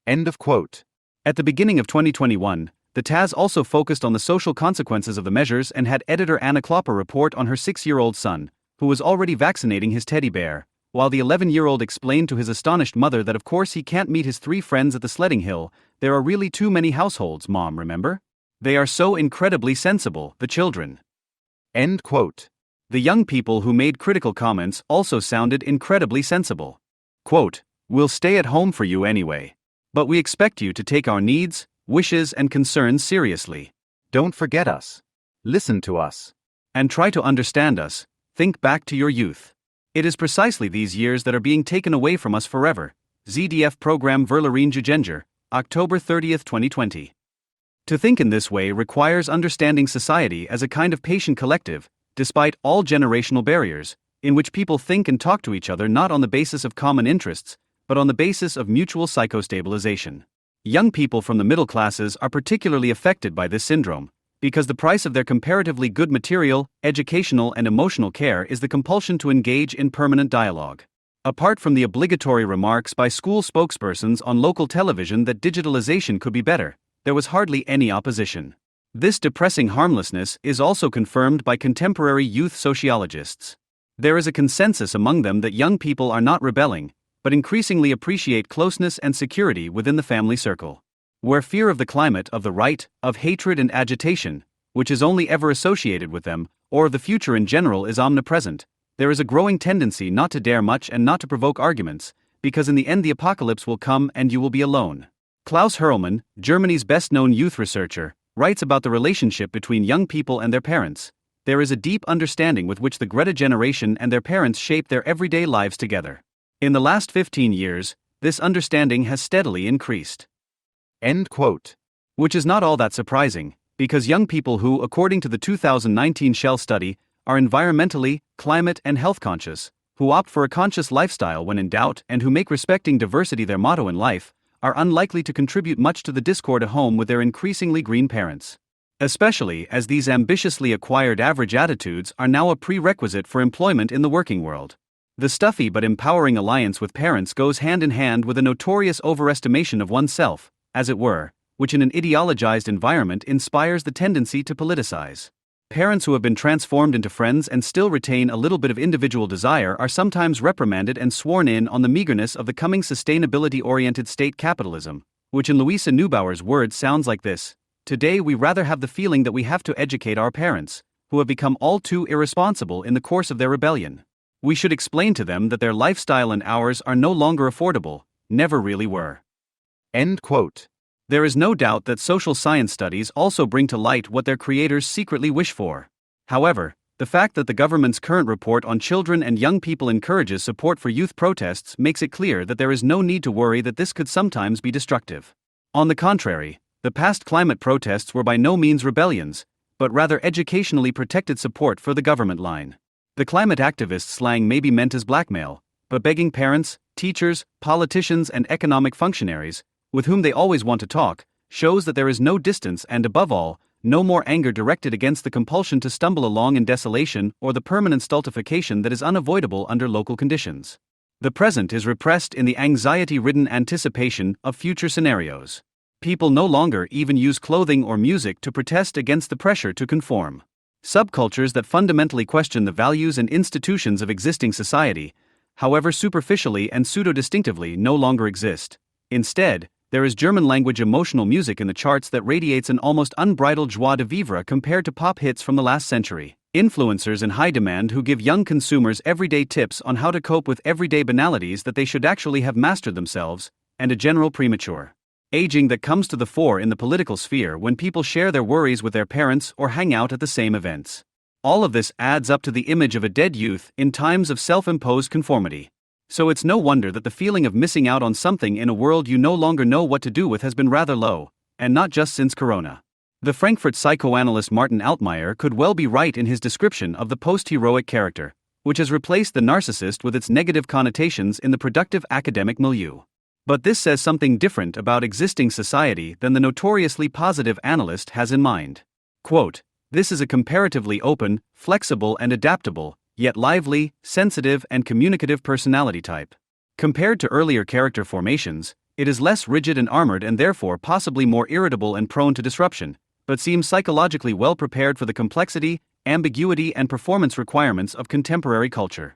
End of quote. At the beginning of 2021, the TAS also focused on the social consequences of the measures and had editor Anna Klopper report on her 6-year-old son, who was already vaccinating his teddy bear, while the 11-year-old explained to his astonished mother that of course he can't meet his 3 friends at the sledding hill. "There are really too many households, Mom, remember? They are so incredibly sensible, the children." End quote. The young people who made critical comments also sounded incredibly sensible. Quote, "We'll stay at home for you anyway. But we expect you to take our needs, wishes and concerns seriously. Don't forget us. Listen to us. And try to understand us. Think back to your youth. It is precisely these years that are being taken away from us forever." ZDF Program Verlerin Jugenger, October 30, 2020. To think in this way requires understanding society as a kind of patient collective, despite all generational barriers, in which people think and talk to each other not on the basis of common interests, but on the basis of mutual psychostabilization. Young people from the middle classes are particularly affected by this syndrome, because the price of their comparatively good material, educational and emotional care is the compulsion to engage in permanent dialogue. Apart from the obligatory remarks by school spokespersons on local television that digitalization could be better, there was hardly any opposition. This depressing harmlessness is also confirmed by contemporary youth sociologists. There is a consensus among them that young people are not rebelling, but increasingly appreciate closeness and security within the family circle. Where fear of the climate of the right, of hatred and agitation, which is only ever associated with them, or of the future in general is omnipresent, there is a growing tendency not to dare much and not to provoke arguments, because in the end the apocalypse will come and you will be alone. Klaus Hurlmann, Germany's best-known youth researcher, writes about the relationship between young people and their parents. There is a deep understanding with which the Greta generation and their parents shape their everyday lives together. In the last 15 years, this understanding has steadily increased. End quote. Which is not all that surprising, because young people who, according to the 2019 Shell study, are environmentally, climate and health conscious, who opt for a conscious lifestyle when in doubt and who make respecting diversity their motto in life, are unlikely to contribute much to the discord at home with their increasingly green parents. Especially as these ambitiously acquired average attitudes are now a prerequisite for employment in the working world. The stuffy but empowering alliance with parents goes hand in hand with a notorious overestimation of oneself, as it were, which in an ideologized environment inspires the tendency to politicize. Parents who have been transformed into friends and still retain a little bit of individual desire are sometimes reprimanded and sworn in on the meagerness of the coming sustainability-oriented state capitalism, which in Louisa Neubauer's words sounds like this: "Today we rather have the feeling that we have to educate our parents, who have become all too irresponsible in the course of their rebellion. We should explain to them that their lifestyle and ours are no longer affordable, never really were." End quote. There is no doubt that social science studies also bring to light what their creators secretly wish for. However, the fact that the government's current report on children and young people encourages support for youth protests makes it clear that there is no need to worry that this could sometimes be destructive. On the contrary, the past climate protests were by no means rebellions, but rather educationally protected support for the government line. The climate activist slang may be meant as blackmail, but begging parents, teachers, politicians and economic functionaries, with whom they always want to talk, shows that there is no distance and above all, no more anger directed against the compulsion to stumble along in desolation or the permanent stultification that is unavoidable under local conditions. The present is repressed in the anxiety-ridden anticipation of future scenarios. People no longer even use clothing or music to protest against the pressure to conform. Subcultures that fundamentally question the values and institutions of existing society, however superficially and pseudo-distinctively, no longer exist. Instead, there is German-language emotional music in the charts that radiates an almost unbridled joie de vivre compared to pop hits from the last century. Influencers in high demand who give young consumers everyday tips on how to cope with everyday banalities that they should actually have mastered themselves, and a general premature aging that comes to the fore in the political sphere when people share their worries with their parents or hang out at the same events. All of this adds up to the image of a dead youth in times of self-imposed conformity. So it's no wonder that the feeling of missing out on something in a world you no longer know what to do with has been rather low, and not just since Corona. The Frankfurt psychoanalyst Martin Altmaier could well be right in his description of the post-heroic character, which has replaced the narcissist with its negative connotations in the productive academic milieu. But this says something different about existing society than the notoriously positive analyst has in mind. Quote, "This is a comparatively open, flexible and adaptable, yet lively, sensitive and communicative personality type. Compared to earlier character formations, it is less rigid and armored and therefore possibly more irritable and prone to disruption, but seems psychologically well prepared for the complexity, ambiguity and performance requirements of contemporary culture."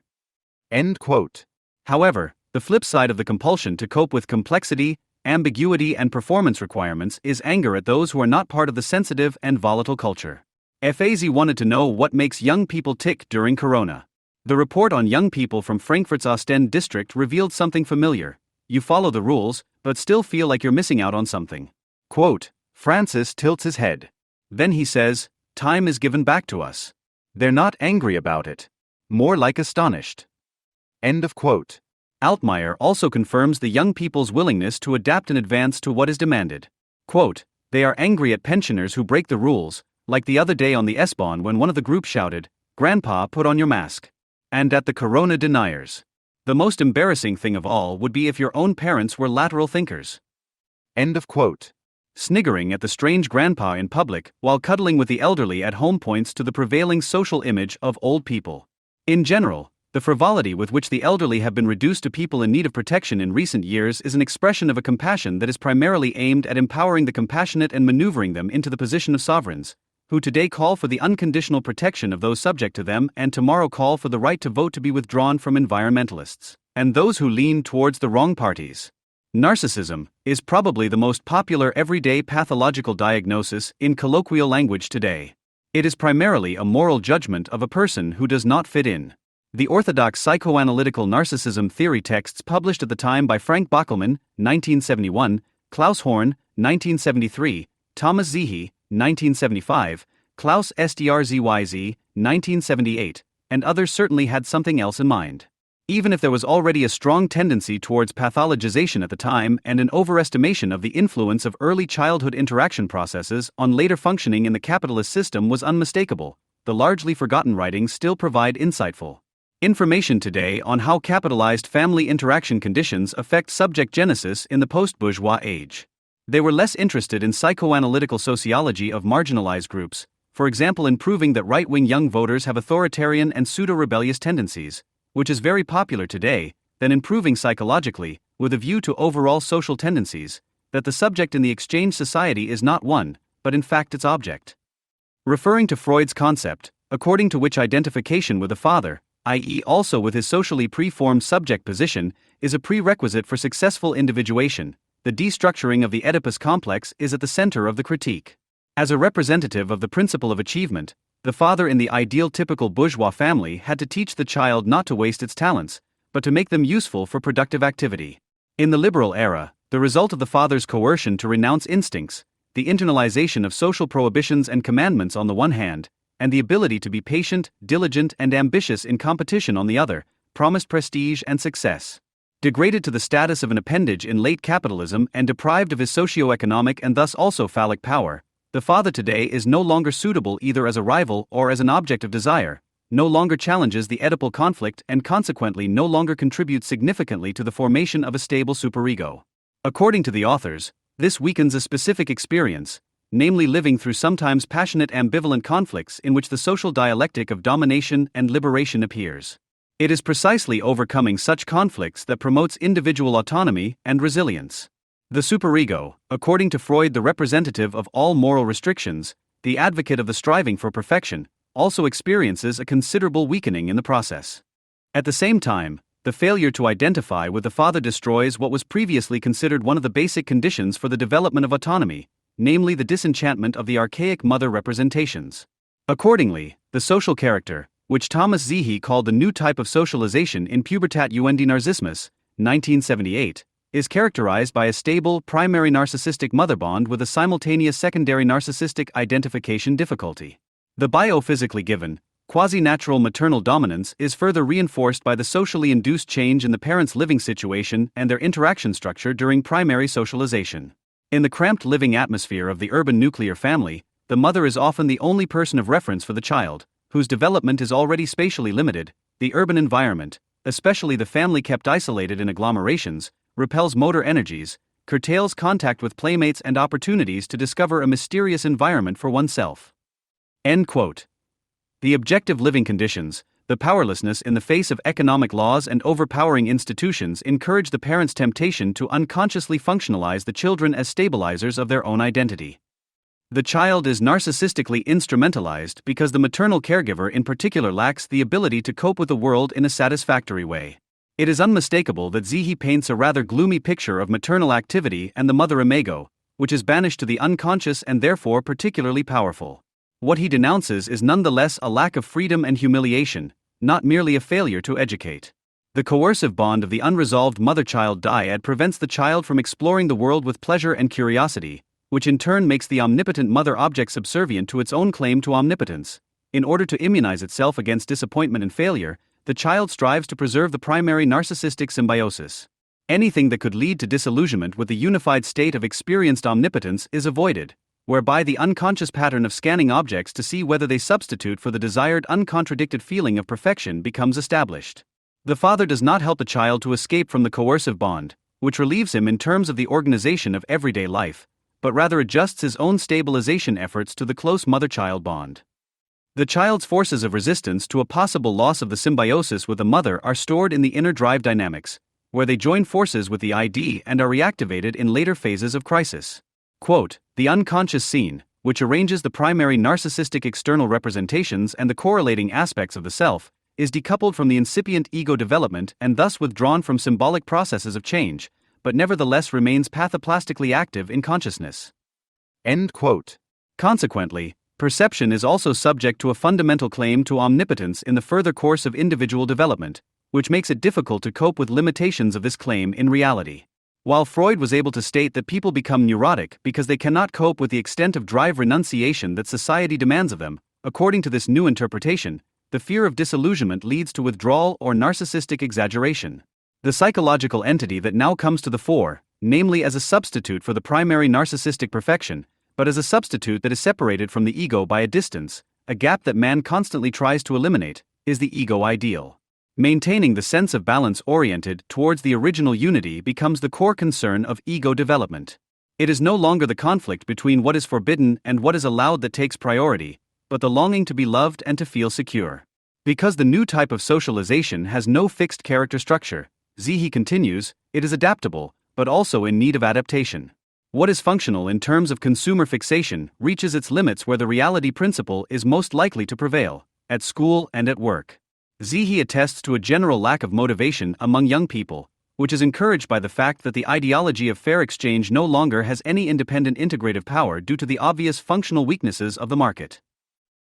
End quote. However, the flip side of the compulsion to cope with complexity, ambiguity and performance requirements is anger at those who are not part of the sensitive and volatile culture. FAZ wanted to know what makes young people tick during Corona. The report on young people from Frankfurt's Ostend district revealed something familiar. You follow the rules, but still feel like you're missing out on something. Quote, "Francis tilts his head. Then he says, 'Time is given back to us.' They're not angry about it. More like astonished." End of quote. Altmaier also confirms the young people's willingness to adapt and advance to what is demanded. Quote, "They are angry at pensioners who break the rules, like the other day on the S-Bahn when one of the group shouted, 'Grandpa, put on your mask.' And at the Corona deniers. The most embarrassing thing of all would be if your own parents were lateral thinkers." End of quote. Sniggering at the strange grandpa in public while cuddling with the elderly at home points to the prevailing social image of old people. In general, the frivolity with which the elderly have been reduced to people in need of protection in recent years is an expression of a compassion that is primarily aimed at empowering the compassionate and maneuvering them into the position of sovereigns, who today call for the unconditional protection of those subject to them and tomorrow call for the right to vote to be withdrawn from environmentalists, and those who lean towards the wrong parties. Narcissism is probably the most popular everyday pathological diagnosis in colloquial language today. It is primarily a moral judgment of a person who does not fit in. The orthodox psychoanalytical narcissism theory texts published at the time by Frank Bockelman, 1971, Klaus Horn, 1973, Thomas Zehe, 1975, Klaus Strzyz, 1978, and others certainly had something else in mind. Even if there was already a strong tendency towards pathologization at the time and an overestimation of the influence of early childhood interaction processes on later functioning in the capitalist system was unmistakable, the largely forgotten writings still provide insightful information today on how capitalized family interaction conditions affect subject genesis in the post-bourgeois age. They were less interested in psychoanalytical sociology of marginalized groups, for example in proving that right-wing young voters have authoritarian and pseudo-rebellious tendencies, which is very popular today, than in proving psychologically, with a view to overall social tendencies, that the subject in the exchange society is not one, but in fact its object. Referring to Freud's concept, according to which identification with the father, i.e. also with his socially preformed subject position, is a prerequisite for successful individuation, the destructuring of the Oedipus complex is at the center of the critique. As a representative of the principle of achievement, the father in the ideal typical bourgeois family had to teach the child not to waste its talents, but to make them useful for productive activity. In the liberal era, the result of the father's coercion to renounce instincts, the internalization of social prohibitions and commandments on the one hand, and the ability to be patient, diligent, and ambitious in competition on the other, promised prestige and success. Degraded to the status of an appendage in late capitalism and deprived of his socio-economic and thus also phallic power, the father today is no longer suitable either as a rival or as an object of desire, no longer challenges the Oedipal conflict and consequently no longer contributes significantly to the formation of a stable superego. According to the authors, this weakens a specific experience, namely living through sometimes passionate ambivalent conflicts in which the social dialectic of domination and liberation appears. It is precisely overcoming such conflicts that promotes individual autonomy and resilience. The superego, according to Freud the representative of all moral restrictions, the advocate of the striving for perfection, also experiences a considerable weakening in the process. At the same time, the failure to identify with the father destroys what was previously considered one of the basic conditions for the development of autonomy, namely the disenchantment of the archaic mother representations. Accordingly, the social character, which Thomas Zehe called the new type of socialization in Pubertat und Narzissmus, 1978, is characterized by a stable primary narcissistic mother bond with a simultaneous secondary narcissistic identification difficulty. The biophysically given, quasi-natural maternal dominance is further reinforced by the socially induced change in the parents' living situation and their interaction structure during primary socialization. In the cramped living atmosphere of the urban nuclear family, the mother is often the only person of reference for the child, whose development is already spatially limited. The urban environment, especially the family kept isolated in agglomerations, repels motor energies, curtails contact with playmates and opportunities to discover a mysterious environment for oneself. End quote. The objective living conditions, the powerlessness in the face of economic laws and overpowering institutions encourage the parents' temptation to unconsciously functionalize the children as stabilizers of their own identity. The child is narcissistically instrumentalized because the maternal caregiver in particular lacks the ability to cope with the world in a satisfactory way. It is unmistakable that Zehe paints a rather gloomy picture of maternal activity and the mother imago, which is banished to the unconscious and therefore particularly powerful. What he denounces is nonetheless a lack of freedom and humiliation, not merely a failure to educate. The coercive bond of the unresolved mother-child dyad prevents the child from exploring the world with pleasure and curiosity, which in turn makes the omnipotent mother object subservient to its own claim to omnipotence. In order to immunize itself against disappointment and failure, the child strives to preserve the primary narcissistic symbiosis. Anything that could lead to disillusionment with the unified state of experienced omnipotence is avoided, whereby the unconscious pattern of scanning objects to see whether they substitute for the desired uncontradicted feeling of perfection becomes established. The father does not help the child to escape from the coercive bond, which relieves him in terms of the organization of everyday life, but rather adjusts his own stabilization efforts to the close mother-child bond. The child's forces of resistance to a possible loss of the symbiosis with the mother are stored in the inner drive dynamics, where they join forces with the ID and are reactivated in later phases of crisis. Quote, the unconscious scene, which arranges the primary narcissistic external representations and the correlating aspects of the self, is decoupled from the incipient ego development and thus withdrawn from symbolic processes of change, but nevertheless remains pathoplastically active in consciousness. End quote. Consequently, perception is also subject to a fundamental claim to omnipotence in the further course of individual development, which makes it difficult to cope with limitations of this claim in reality. While Freud was able to state that people become neurotic because they cannot cope with the extent of drive renunciation that society demands of them, according to this new interpretation, the fear of disillusionment leads to withdrawal or narcissistic exaggeration. The psychological entity that now comes to the fore, namely as a substitute for the primary narcissistic perfection, but as a substitute that is separated from the ego by a distance, a gap that man constantly tries to eliminate, is the ego ideal. Maintaining the sense of balance oriented towards the original unity becomes the core concern of ego development. It is no longer the conflict between what is forbidden and what is allowed that takes priority, but the longing to be loved and to feel secure. Because the new type of socialization has no fixed character structure, Zehe continues, it is adaptable, but also in need of adaptation. What is functional in terms of consumer fixation reaches its limits where the reality principle is most likely to prevail, at school and at work. Zehe attests to a general lack of motivation among young people, which is encouraged by the fact that the ideology of fair exchange no longer has any independent integrative power due to the obvious functional weaknesses of the market.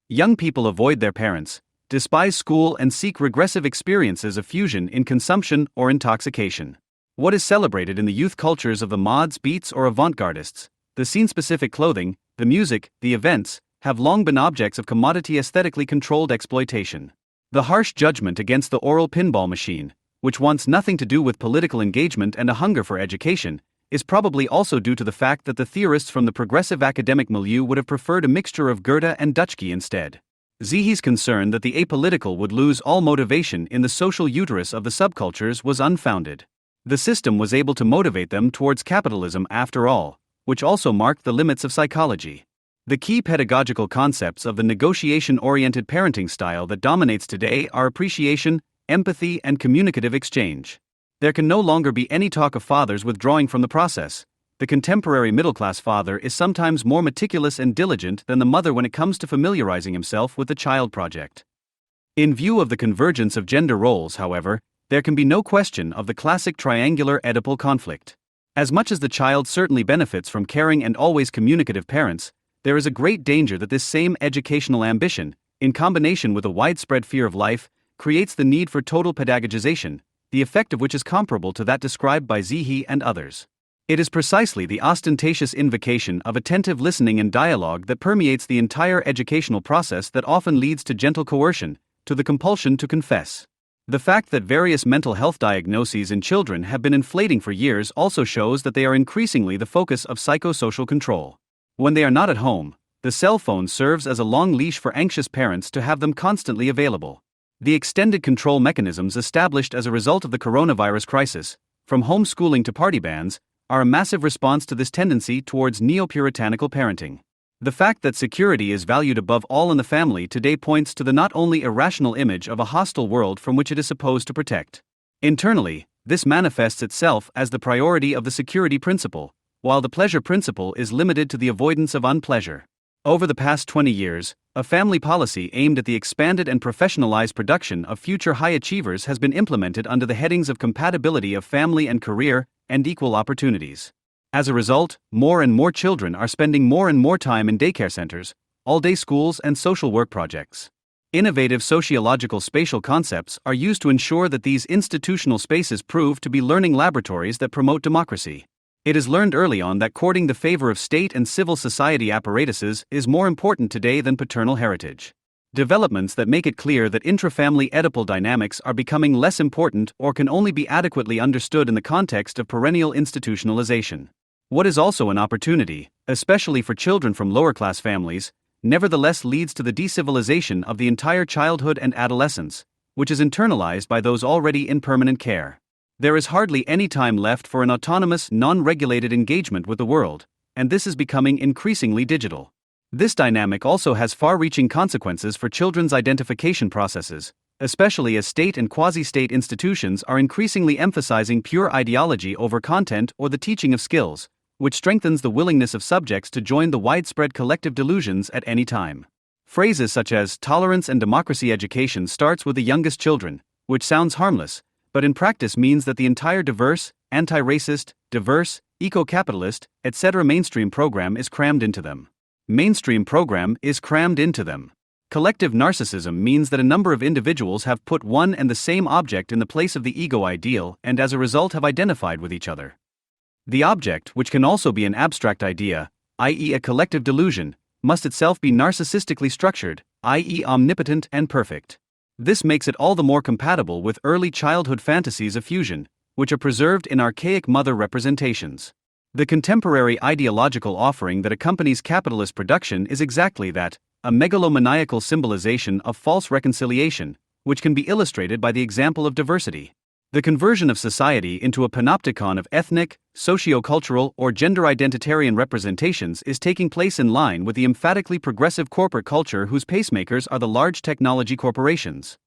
Young people avoid their parents, despise school and seek regressive experiences of fusion in consumption or intoxication. What is celebrated in the youth cultures of the mods, beats, or avant-gardists, the scene-specific clothing, the music, the events, have long been objects of commodity aesthetically controlled exploitation. The harsh judgment against the oral pinball machine, which wants nothing to do with political engagement and a hunger for education, is probably also due to the fact that the theorists from the progressive academic milieu would have preferred a mixture of Goethe and Dutschke instead. Zehe's concern that the apolitical would lose all motivation in the social uterus of the subcultures was unfounded. The system was able to motivate them towards capitalism after all, which also marked the limits of psychology. The key pedagogical concepts of the negotiation-oriented parenting style that dominates today are appreciation, empathy, and communicative exchange. There can no longer be any talk of fathers withdrawing from the process. The contemporary middle-class father is sometimes more meticulous and diligent than the mother when it comes to familiarizing himself with the child project. In view of the convergence of gender roles, however, there can be no question of the classic triangular Oedipal conflict. As much as the child certainly benefits from caring and always communicative parents, there is a great danger that this same educational ambition, in combination with a widespread fear of life, creates the need for total pedagogization, the effect of which is comparable to that described by Zehe and others. It is precisely the ostentatious invocation of attentive listening and dialogue that permeates the entire educational process that often leads to gentle coercion, to the compulsion to confess. The fact that various mental health diagnoses in children have been inflating for years also shows that they are increasingly the focus of psychosocial control. When they are not at home, the cell phone serves as a long leash for anxious parents to have them constantly available. The extended control mechanisms established as a result of the coronavirus crisis, from homeschooling to party bans, are a massive response to this tendency towards neo-puritanical parenting. The fact that security is valued above all in the family today points to the not only irrational image of a hostile world from which it is supposed to protect. Internally, this manifests itself as the priority of the security principle, while the pleasure principle is limited to the avoidance of unpleasure. Over the past 20 years, a family policy aimed at the expanded and professionalized production of future high achievers has been implemented under the headings of compatibility of family and career, and equal opportunities. As a result, more and more children are spending more and more time in daycare centers, all-day schools and social work projects. Innovative sociological spatial concepts are used to ensure that these institutional spaces prove to be learning laboratories that promote democracy. It is learned early on that courting the favor of state and civil society apparatuses is more important today than paternal heritage. Developments that make it clear that intrafamily Oedipal dynamics are becoming less important or can only be adequately understood in the context of perennial institutionalization. What is also an opportunity, especially for children from lower-class families, nevertheless leads to the decivilization of the entire childhood and adolescence, which is internalized by those already in permanent care. There is hardly any time left for an autonomous, non-regulated engagement with the world, and this is becoming increasingly digital. This dynamic also has far-reaching consequences for children's identification processes, especially as state and quasi-state institutions are increasingly emphasizing pure ideology over content or the teaching of skills, which strengthens the willingness of subjects to join the widespread collective delusions at any time. Phrases such as tolerance and democracy education starts with the youngest children, which sounds harmless, but in practice means that the entire diverse, anti-racist, diverse, eco-capitalist, etc. mainstream program is crammed into them. Collective narcissism means that a number of individuals have put one and the same object in the place of the ego ideal and as a result have identified with each other. The object, which can also be an abstract idea, i.e. a collective delusion, must itself be narcissistically structured, i.e. omnipotent and perfect. This makes it all the more compatible with early childhood fantasies of fusion, which are preserved in archaic mother representations. The contemporary ideological offering that accompanies capitalist production is exactly that, a megalomaniacal symbolization of false reconciliation, which can be illustrated by the example of diversity. The conversion of society into a panopticon of ethnic, socio-cultural, or gender-identitarian representations is taking place in line with the emphatically progressive corporate culture whose pacemakers are the large technology corporations.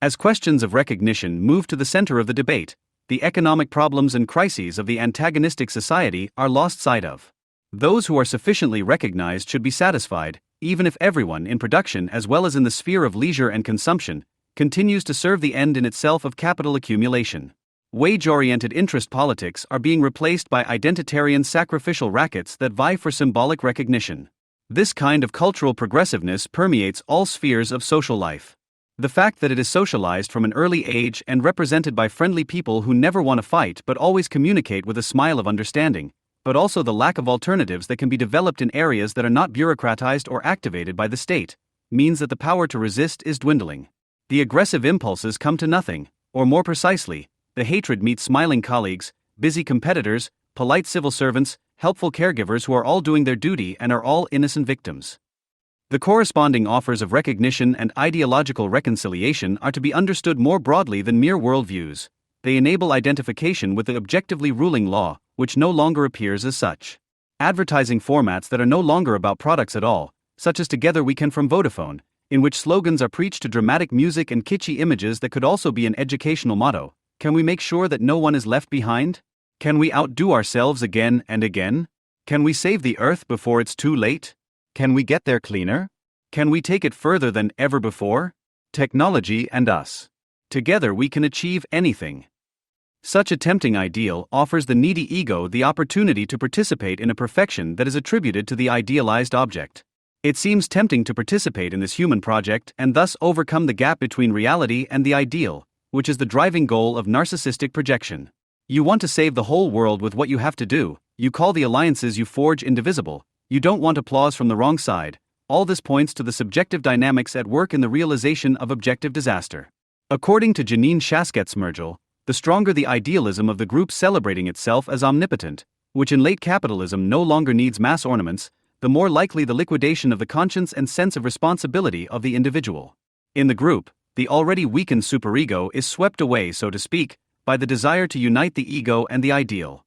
As questions of recognition move to the center of the debate, the economic problems and crises of the antagonistic society are lost sight of. Those who are sufficiently recognized should be satisfied, even if everyone in production as well as in the sphere of leisure and consumption continues to serve the end in itself of capital accumulation. Wage-oriented interest politics are being replaced by identitarian sacrificial rackets that vie for symbolic recognition. This kind of cultural progressiveness permeates all spheres of social life. The fact that it is socialized from an early age and represented by friendly people who never want to fight but always communicate with a smile of understanding, but also the lack of alternatives that can be developed in areas that are not bureaucratized or activated by the state, means that the power to resist is dwindling. The aggressive impulses come to nothing, or more precisely, the hatred meets smiling colleagues, busy competitors, polite civil servants, helpful caregivers who are all doing their duty and are all innocent victims. The corresponding offers of recognition and ideological reconciliation are to be understood more broadly than mere worldviews. They enable identification with the objectively ruling law, which no longer appears as such. Advertising formats that are no longer about products at all, such as Together We Can from Vodafone, in which slogans are preached to dramatic music and kitschy images that could also be an educational motto. Can we make sure that no one is left behind? Can we outdo ourselves again and again? Can we save the earth before it's too late? Can we get there cleaner? Can we take it further than ever before? Technology and us. Together we can achieve anything. Such a tempting ideal offers the needy ego the opportunity to participate in a perfection that is attributed to the idealized object. It seems tempting to participate in this human project and thus overcome the gap between reality and the ideal, which is the driving goal of narcissistic projection. You want to save the whole world with what you have to do, you call the alliances you forge indivisible, you don't want applause from the wrong side. All this points to the subjective dynamics at work in the realization of objective disaster. According to Janine Shaskets-Mergel, the stronger the idealism of the group celebrating itself as omnipotent, which in late capitalism no longer needs mass ornaments, the more likely the liquidation of the conscience and sense of responsibility of the individual. In the group, the already weakened superego is swept away, so to speak, by the desire to unite the ego and the ideal.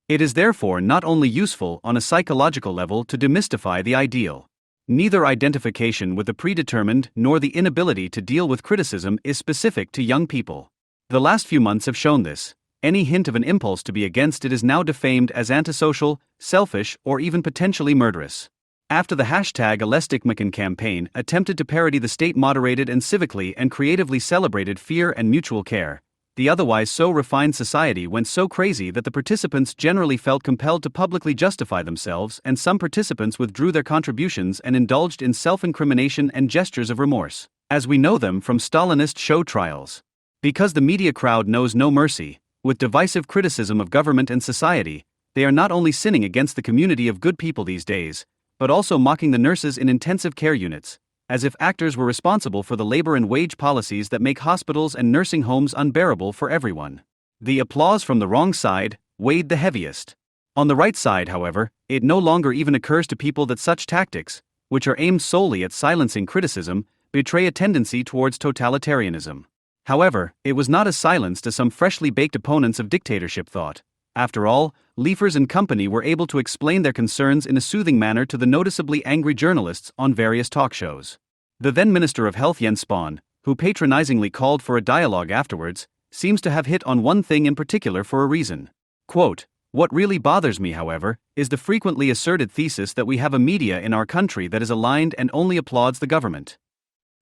It is therefore not only useful on a psychological level to demystify the ideal. Neither identification with the predetermined nor the inability to deal with criticism is specific to young people. The last few months have shown this. Any hint of an impulse to be against it is now defamed as antisocial, selfish, or even potentially murderous. After the #AlesticMcCann campaign attempted to parody the state-moderated and civically and creatively celebrated fear and mutual care, the otherwise so refined society went so crazy that the participants generally felt compelled to publicly justify themselves, and some participants withdrew their contributions and indulged in self-incrimination and gestures of remorse, as we know them from Stalinist show trials. Because the media crowd knows no mercy, with divisive criticism of government and society, they are not only sinning against the community of good people these days, but also mocking the nurses in intensive care units, as if actors were responsible for the labor and wage policies that make hospitals and nursing homes unbearable for everyone. The applause from the wrong side weighed the heaviest. On the right side, however, it no longer even occurs to people that such tactics, which are aimed solely at silencing criticism, betray a tendency towards totalitarianism. However, it was not a silence to some freshly baked opponents of dictatorship thought. After all, Liefers and company were able to explain their concerns in a soothing manner to the noticeably angry journalists on various talk shows. The then Minister of Health Jens Spahn, who patronizingly called for a dialogue afterwards, seems to have hit on one thing in particular for a reason. Quote, "What really bothers me, however, is the frequently asserted thesis that we have a media in our country that is aligned and only applauds the government."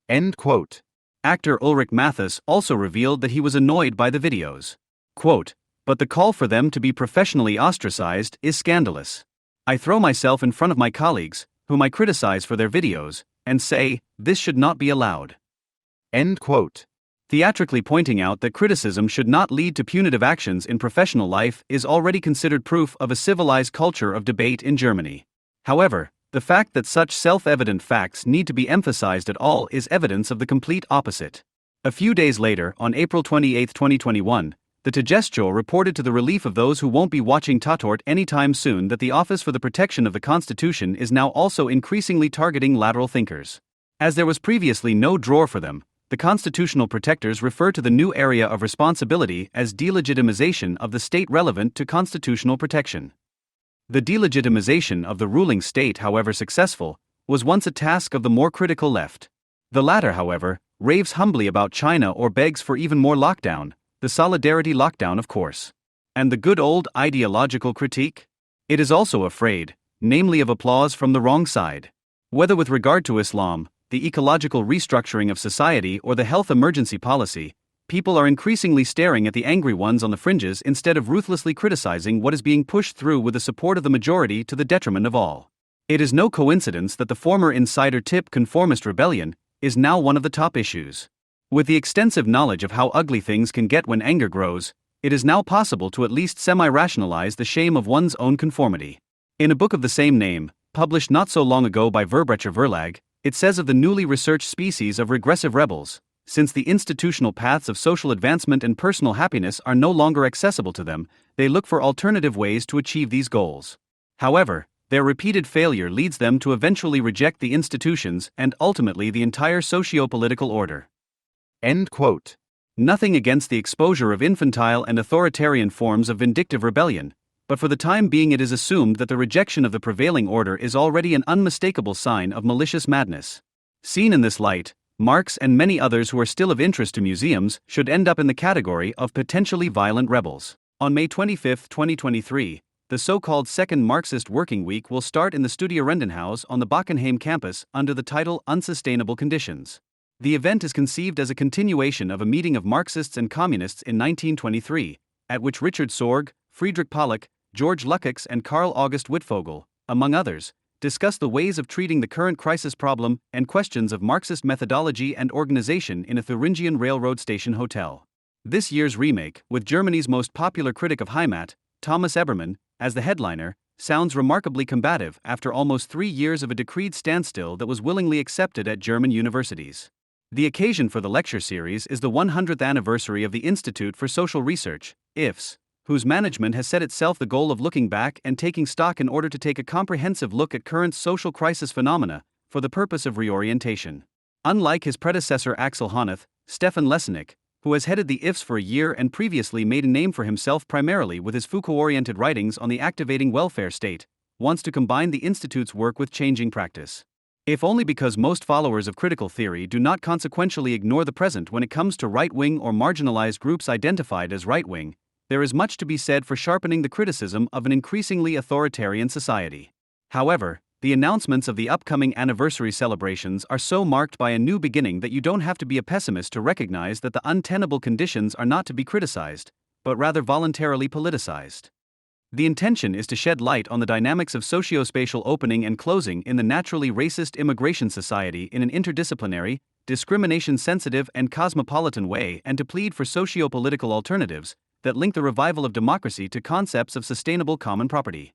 End quote. Actor Ulrich Mathis also revealed that he was annoyed by the videos. Quote, "But the call for them to be professionally ostracized is scandalous. I throw myself in front of my colleagues, whom I criticize for their videos, and say, this should not be allowed." End quote. Theatrically pointing out that criticism should not lead to punitive actions in professional life is already considered proof of a civilized culture of debate in Germany. However, the fact that such self-evident facts need to be emphasized at all is evidence of the complete opposite. A few days later, on April 28, 2021, the Tagesschau reported to the relief of those who won't be watching Tatort anytime soon that the Office for the Protection of the Constitution is now also increasingly targeting lateral thinkers. As there was previously no drawer for them, the constitutional protectors refer to the new area of responsibility as delegitimization of the state relevant to constitutional protection. The delegitimization of the ruling state, however successful, was once a task of the more critical left. The latter, however, raves humbly about China or begs for even more lockdown, the solidarity lockdown of course. And the good old ideological critique? It is also afraid, namely of applause from the wrong side. Whether with regard to Islam, the ecological restructuring of society or the health emergency policy, people are increasingly staring at the angry ones on the fringes instead of ruthlessly criticizing what is being pushed through with the support of the majority to the detriment of all. It is no coincidence that the former insider tip conformist rebellion is now one of the top issues. With the extensive knowledge of how ugly things can get when anger grows, it is now possible to at least semi-rationalize the shame of one's own conformity. In a book of the same name, published not so long ago by Verbrecher Verlag, it says of the newly researched species of regressive rebels, since the institutional paths of social advancement and personal happiness are no longer accessible to them, they look for alternative ways to achieve these goals. However, their repeated failure leads them to eventually reject the institutions and ultimately the entire socio-political order. End quote. Nothing against the exposure of infantile and authoritarian forms of vindictive rebellion, but for the time being it is assumed that the rejection of the prevailing order is already an unmistakable sign of malicious madness. Seen in this light, Marx and many others who are still of interest to museums should end up in the category of potentially violent rebels. On May 25, 2023, the so-called Second Marxist Working Week will start in the Studierendenhaus on the Bockenheim campus under the title Unsustainable Conditions. The event is conceived as a continuation of a meeting of Marxists and Communists in 1923, at which Richard Sorge, Friedrich Pollock, George Lukács and Karl August Wittfogel, among others, discuss the ways of treating the current crisis problem and questions of Marxist methodology and organization in a Thuringian railroad station hotel. This year's remake, with Germany's most popular critic of Heimat, Thomas Ebermann, as the headliner, sounds remarkably combative after almost 3 years of a decreed standstill that was willingly accepted at German universities. The occasion for the lecture series is the 100th anniversary of the Institute for Social Research, IFS, whose management has set itself the goal of looking back and taking stock in order to take a comprehensive look at current social crisis phenomena for the purpose of reorientation. Unlike his predecessor Axel Honneth, Stefan Lessenich, who has headed the IFS for a year and previously made a name for himself primarily with his Foucault-oriented writings on the activating welfare state, wants to combine the Institute's work with changing practice. If only because most followers of critical theory do not consequentially ignore the present when it comes to right-wing or marginalized groups identified as right-wing, there is much to be said for sharpening the criticism of an increasingly authoritarian society. However, the announcements of the upcoming anniversary celebrations are so marked by a new beginning that you don't have to be a pessimist to recognize that the untenable conditions are not to be criticized, but rather voluntarily politicized. The intention is to shed light on the dynamics of socio-spatial opening and closing in the naturally racist immigration society in an interdisciplinary, discrimination-sensitive and cosmopolitan way, and to plead for socio-political alternatives that link the revival of democracy to concepts of sustainable common property.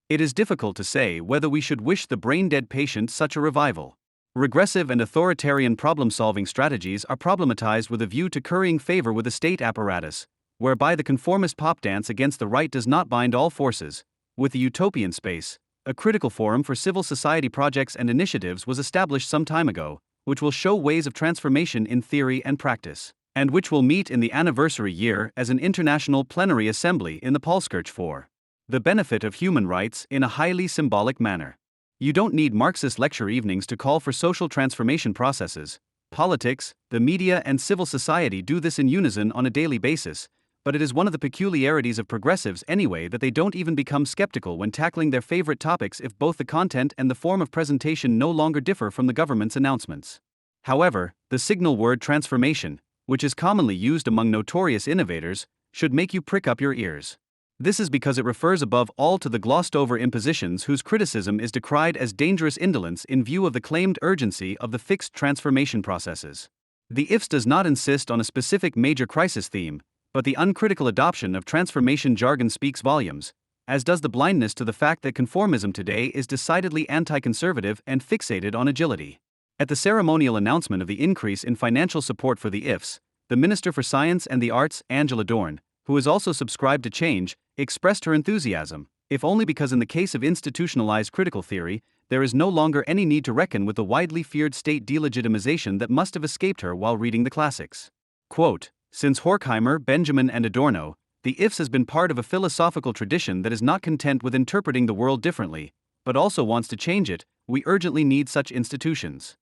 It is difficult to say whether we should wish the brain-dead patient such a revival. Regressive and authoritarian problem-solving strategies are problematized with a view to currying favor with the state apparatus, whereby the conformist pop dance against the right does not bind all forces. With the utopian space, a critical forum for civil society projects and initiatives was established some time ago, which will show ways of transformation in theory and practice, and which will meet in the anniversary year as an international plenary assembly in the Paulskirche for the benefit of human rights in a highly symbolic manner. You don't need Marxist lecture evenings to call for social transformation processes. Politics, the media and civil society do this in unison on a daily basis, but it is one of the peculiarities of progressives anyway that they don't even become skeptical when tackling their favorite topics if both the content and the form of presentation no longer differ from the government's announcements. However, the signal word transformation, which is commonly used among notorious innovators, should make you prick up your ears. This is because it refers above all to the glossed-over impositions whose criticism is decried as dangerous indolence in view of the claimed urgency of the fixed transformation processes. The IFS does not insist on a specific major crisis theme, but the uncritical adoption of transformation jargon speaks volumes, as does the blindness to the fact that conformism today is decidedly anti-conservative and fixated on agility. At the ceremonial announcement of the increase in financial support for the IFS, the Minister for Science and the Arts, Angela Dorn, who has also subscribed to change, expressed her enthusiasm, if only because in the case of institutionalized critical theory, there is no longer any need to reckon with the widely feared state delegitimization that must have escaped her while reading the classics. Quote, "Since Horkheimer, Benjamin and Adorno, the IFS has been part of a philosophical tradition that is not content with interpreting the world differently, but also wants to change it. We urgently need such institutions."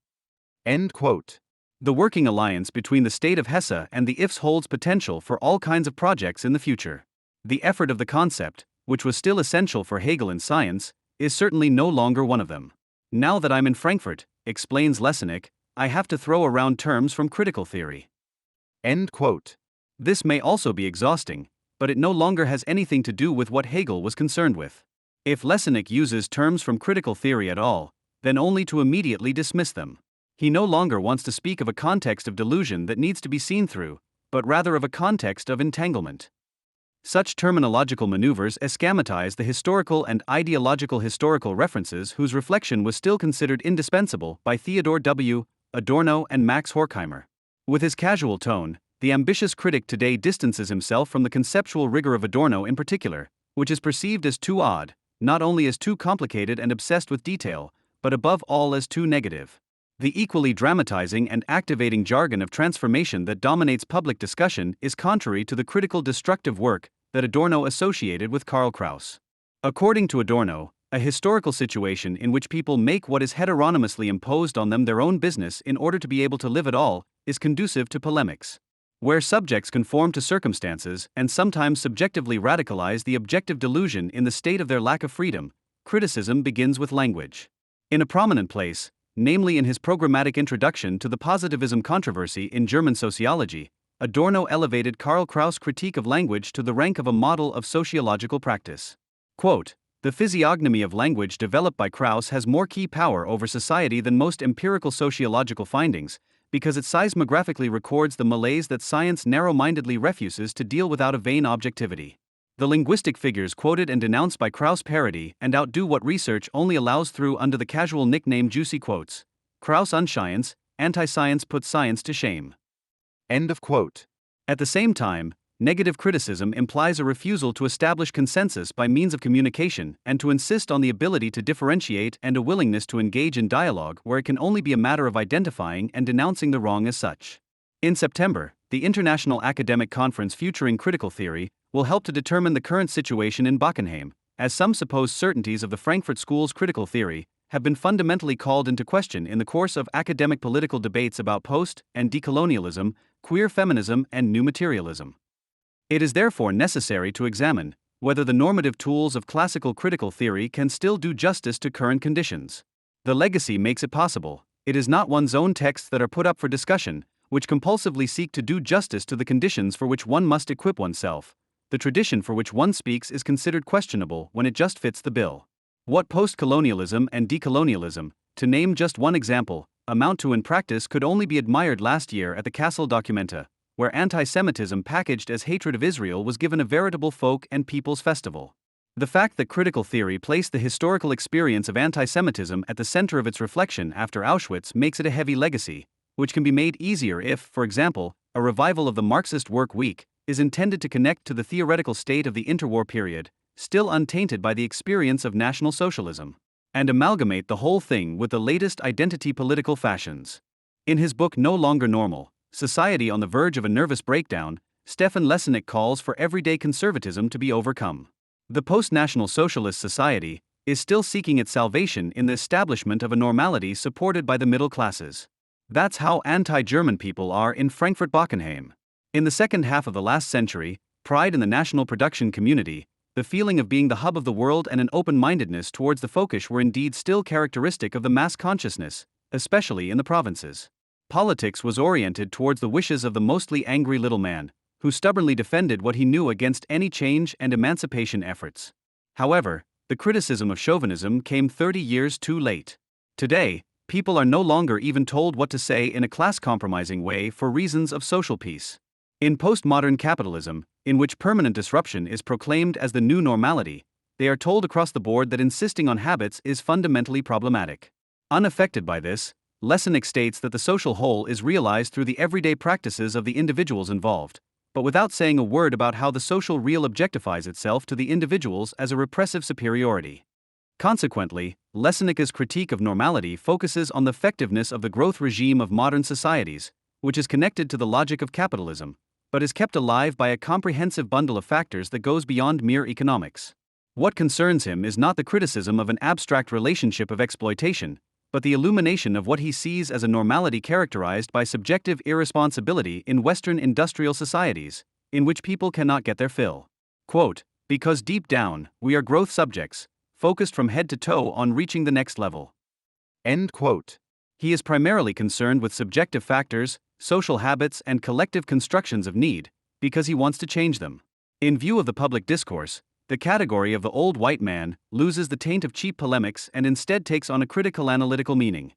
End quote. The working alliance between the state of Hesse and the IFS holds potential for all kinds of projects in the future. The effort of the concept, which was still essential for Hegel in science, is certainly no longer one of them. Now that I'm in Frankfurt, explains Lessenich, I have to throw around terms from critical theory. End quote. This may also be exhausting, but it no longer has anything to do with what Hegel was concerned with. If Lessenich uses terms from critical theory at all, then only to immediately dismiss them. He no longer wants to speak of a context of delusion that needs to be seen through, but rather of a context of entanglement. Such terminological maneuvers eschematize the historical and ideological historical references whose reflection was still considered indispensable by Theodor W. Adorno and Max Horkheimer. With his casual tone, the ambitious critic today distances himself from the conceptual rigor of Adorno in particular, which is perceived as too odd, not only as too complicated and obsessed with detail, but above all as too negative. The equally dramatizing and activating jargon of transformation that dominates public discussion is contrary to the critical destructive work that Adorno associated with Karl Kraus. According to Adorno, a historical situation in which people make what is heteronomously imposed on them their own business in order to be able to live at all, is conducive to polemics. Where subjects conform to circumstances and sometimes subjectively radicalize the objective delusion in the state of their lack of freedom, criticism begins with language. In a prominent place, namely in his programmatic introduction to the positivism controversy in German sociology, Adorno elevated Karl Kraus' critique of language to the rank of a model of sociological practice. Quote, The physiognomy of language developed by Krauss has more key power over society than most empirical sociological findings, because it seismographically records the malaise that science narrow-mindedly refuses to deal without a vain objectivity. The linguistic figures quoted and denounced by Krauss parody and outdo what research only allows through under the casual nickname juicy quotes. Krauss unscience, anti-science puts science to shame. End of quote. At the same time, negative criticism implies a refusal to establish consensus by means of communication and to insist on the ability to differentiate and a willingness to engage in dialogue where it can only be a matter of identifying and denouncing the wrong as such. In September, the International Academic Conference Futuring Critical Theory will help to determine the current situation in Bockenheim, as some supposed certainties of the Frankfurt School's critical theory have been fundamentally called into question in the course of academic political debates about post- and decolonialism, queer feminism, and new materialism. It is therefore necessary to examine whether the normative tools of classical critical theory can still do justice to current conditions. The legacy makes it possible. It is not one's own texts that are put up for discussion, which compulsively seek to do justice to the conditions for which one must equip oneself. The tradition for which one speaks is considered questionable when it just fits the bill. What post-colonialism and decolonialism, to name just one example, amount to in practice could only be admired last year at the Kassel Documenta, where anti-Semitism packaged as hatred of Israel was given a veritable folk and people's festival. The fact that critical theory placed the historical experience of anti-Semitism at the center of its reflection after Auschwitz makes it a heavy legacy, which can be made easier if, for example, a revival of the Marxist work week is intended to connect to the theoretical state of the interwar period, still untainted by the experience of National Socialism, and amalgamate the whole thing with the latest identity political fashions. In his book No Longer Normal, Society on the Verge of a Nervous Breakdown, Stefan Lessig calls for everyday conservatism to be overcome. The post-National Socialist society is still seeking its salvation in the establishment of a normality supported by the middle classes. That's how anti-German people are in Frankfurt-Bockenheim. In the second half of the last century, pride in the national production community, the feeling of being the hub of the world and an open-mindedness towards the folkish were indeed still characteristic of the mass consciousness, especially in the provinces. Politics was oriented towards the wishes of the mostly angry little man, who stubbornly defended what he knew against any change and emancipation efforts. However, the criticism of chauvinism came 30 years too late. Today, people are no longer even told what to say in a class-compromising way for reasons of social peace. In postmodern capitalism, in which permanent disruption is proclaimed as the new normality, they are told across the board that insisting on habits is fundamentally problematic. Unaffected by this, Lessig states that the social whole is realized through the everyday practices of the individuals involved, but without saying a word about how the social real objectifies itself to the individuals as a repressive superiority. Consequently, Lessig's critique of normality focuses on the effectiveness of the growth regime of modern societies, which is connected to the logic of capitalism, but is kept alive by a comprehensive bundle of factors that goes beyond mere economics. What concerns him is not the criticism of an abstract relationship of exploitation, but the illumination of what he sees as a normality characterized by subjective irresponsibility in Western industrial societies, in which people cannot get their fill. Quote, because deep down, we are growth subjects, focused from head to toe on reaching the next level. End quote. He is primarily concerned with subjective factors, social habits, and collective constructions of need, because he wants to change them. In view of the public discourse, the category of the old white man loses the taint of cheap polemics and instead takes on a critical analytical meaning.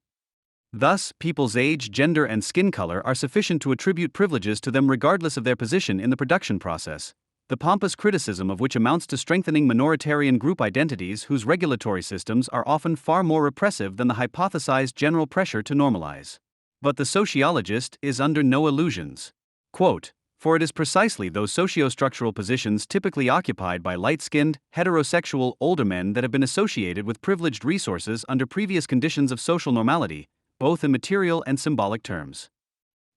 Thus, people's age, gender, and skin color are sufficient to attribute privileges to them regardless of their position in the production process, the pompous criticism of which amounts to strengthening minoritarian group identities whose regulatory systems are often far more repressive than the hypothesized general pressure to normalize. But the sociologist is under no illusions. Quote, for it is precisely those sociostructural positions typically occupied by light-skinned, heterosexual, older men that have been associated with privileged resources under previous conditions of social normality, both in material and symbolic terms.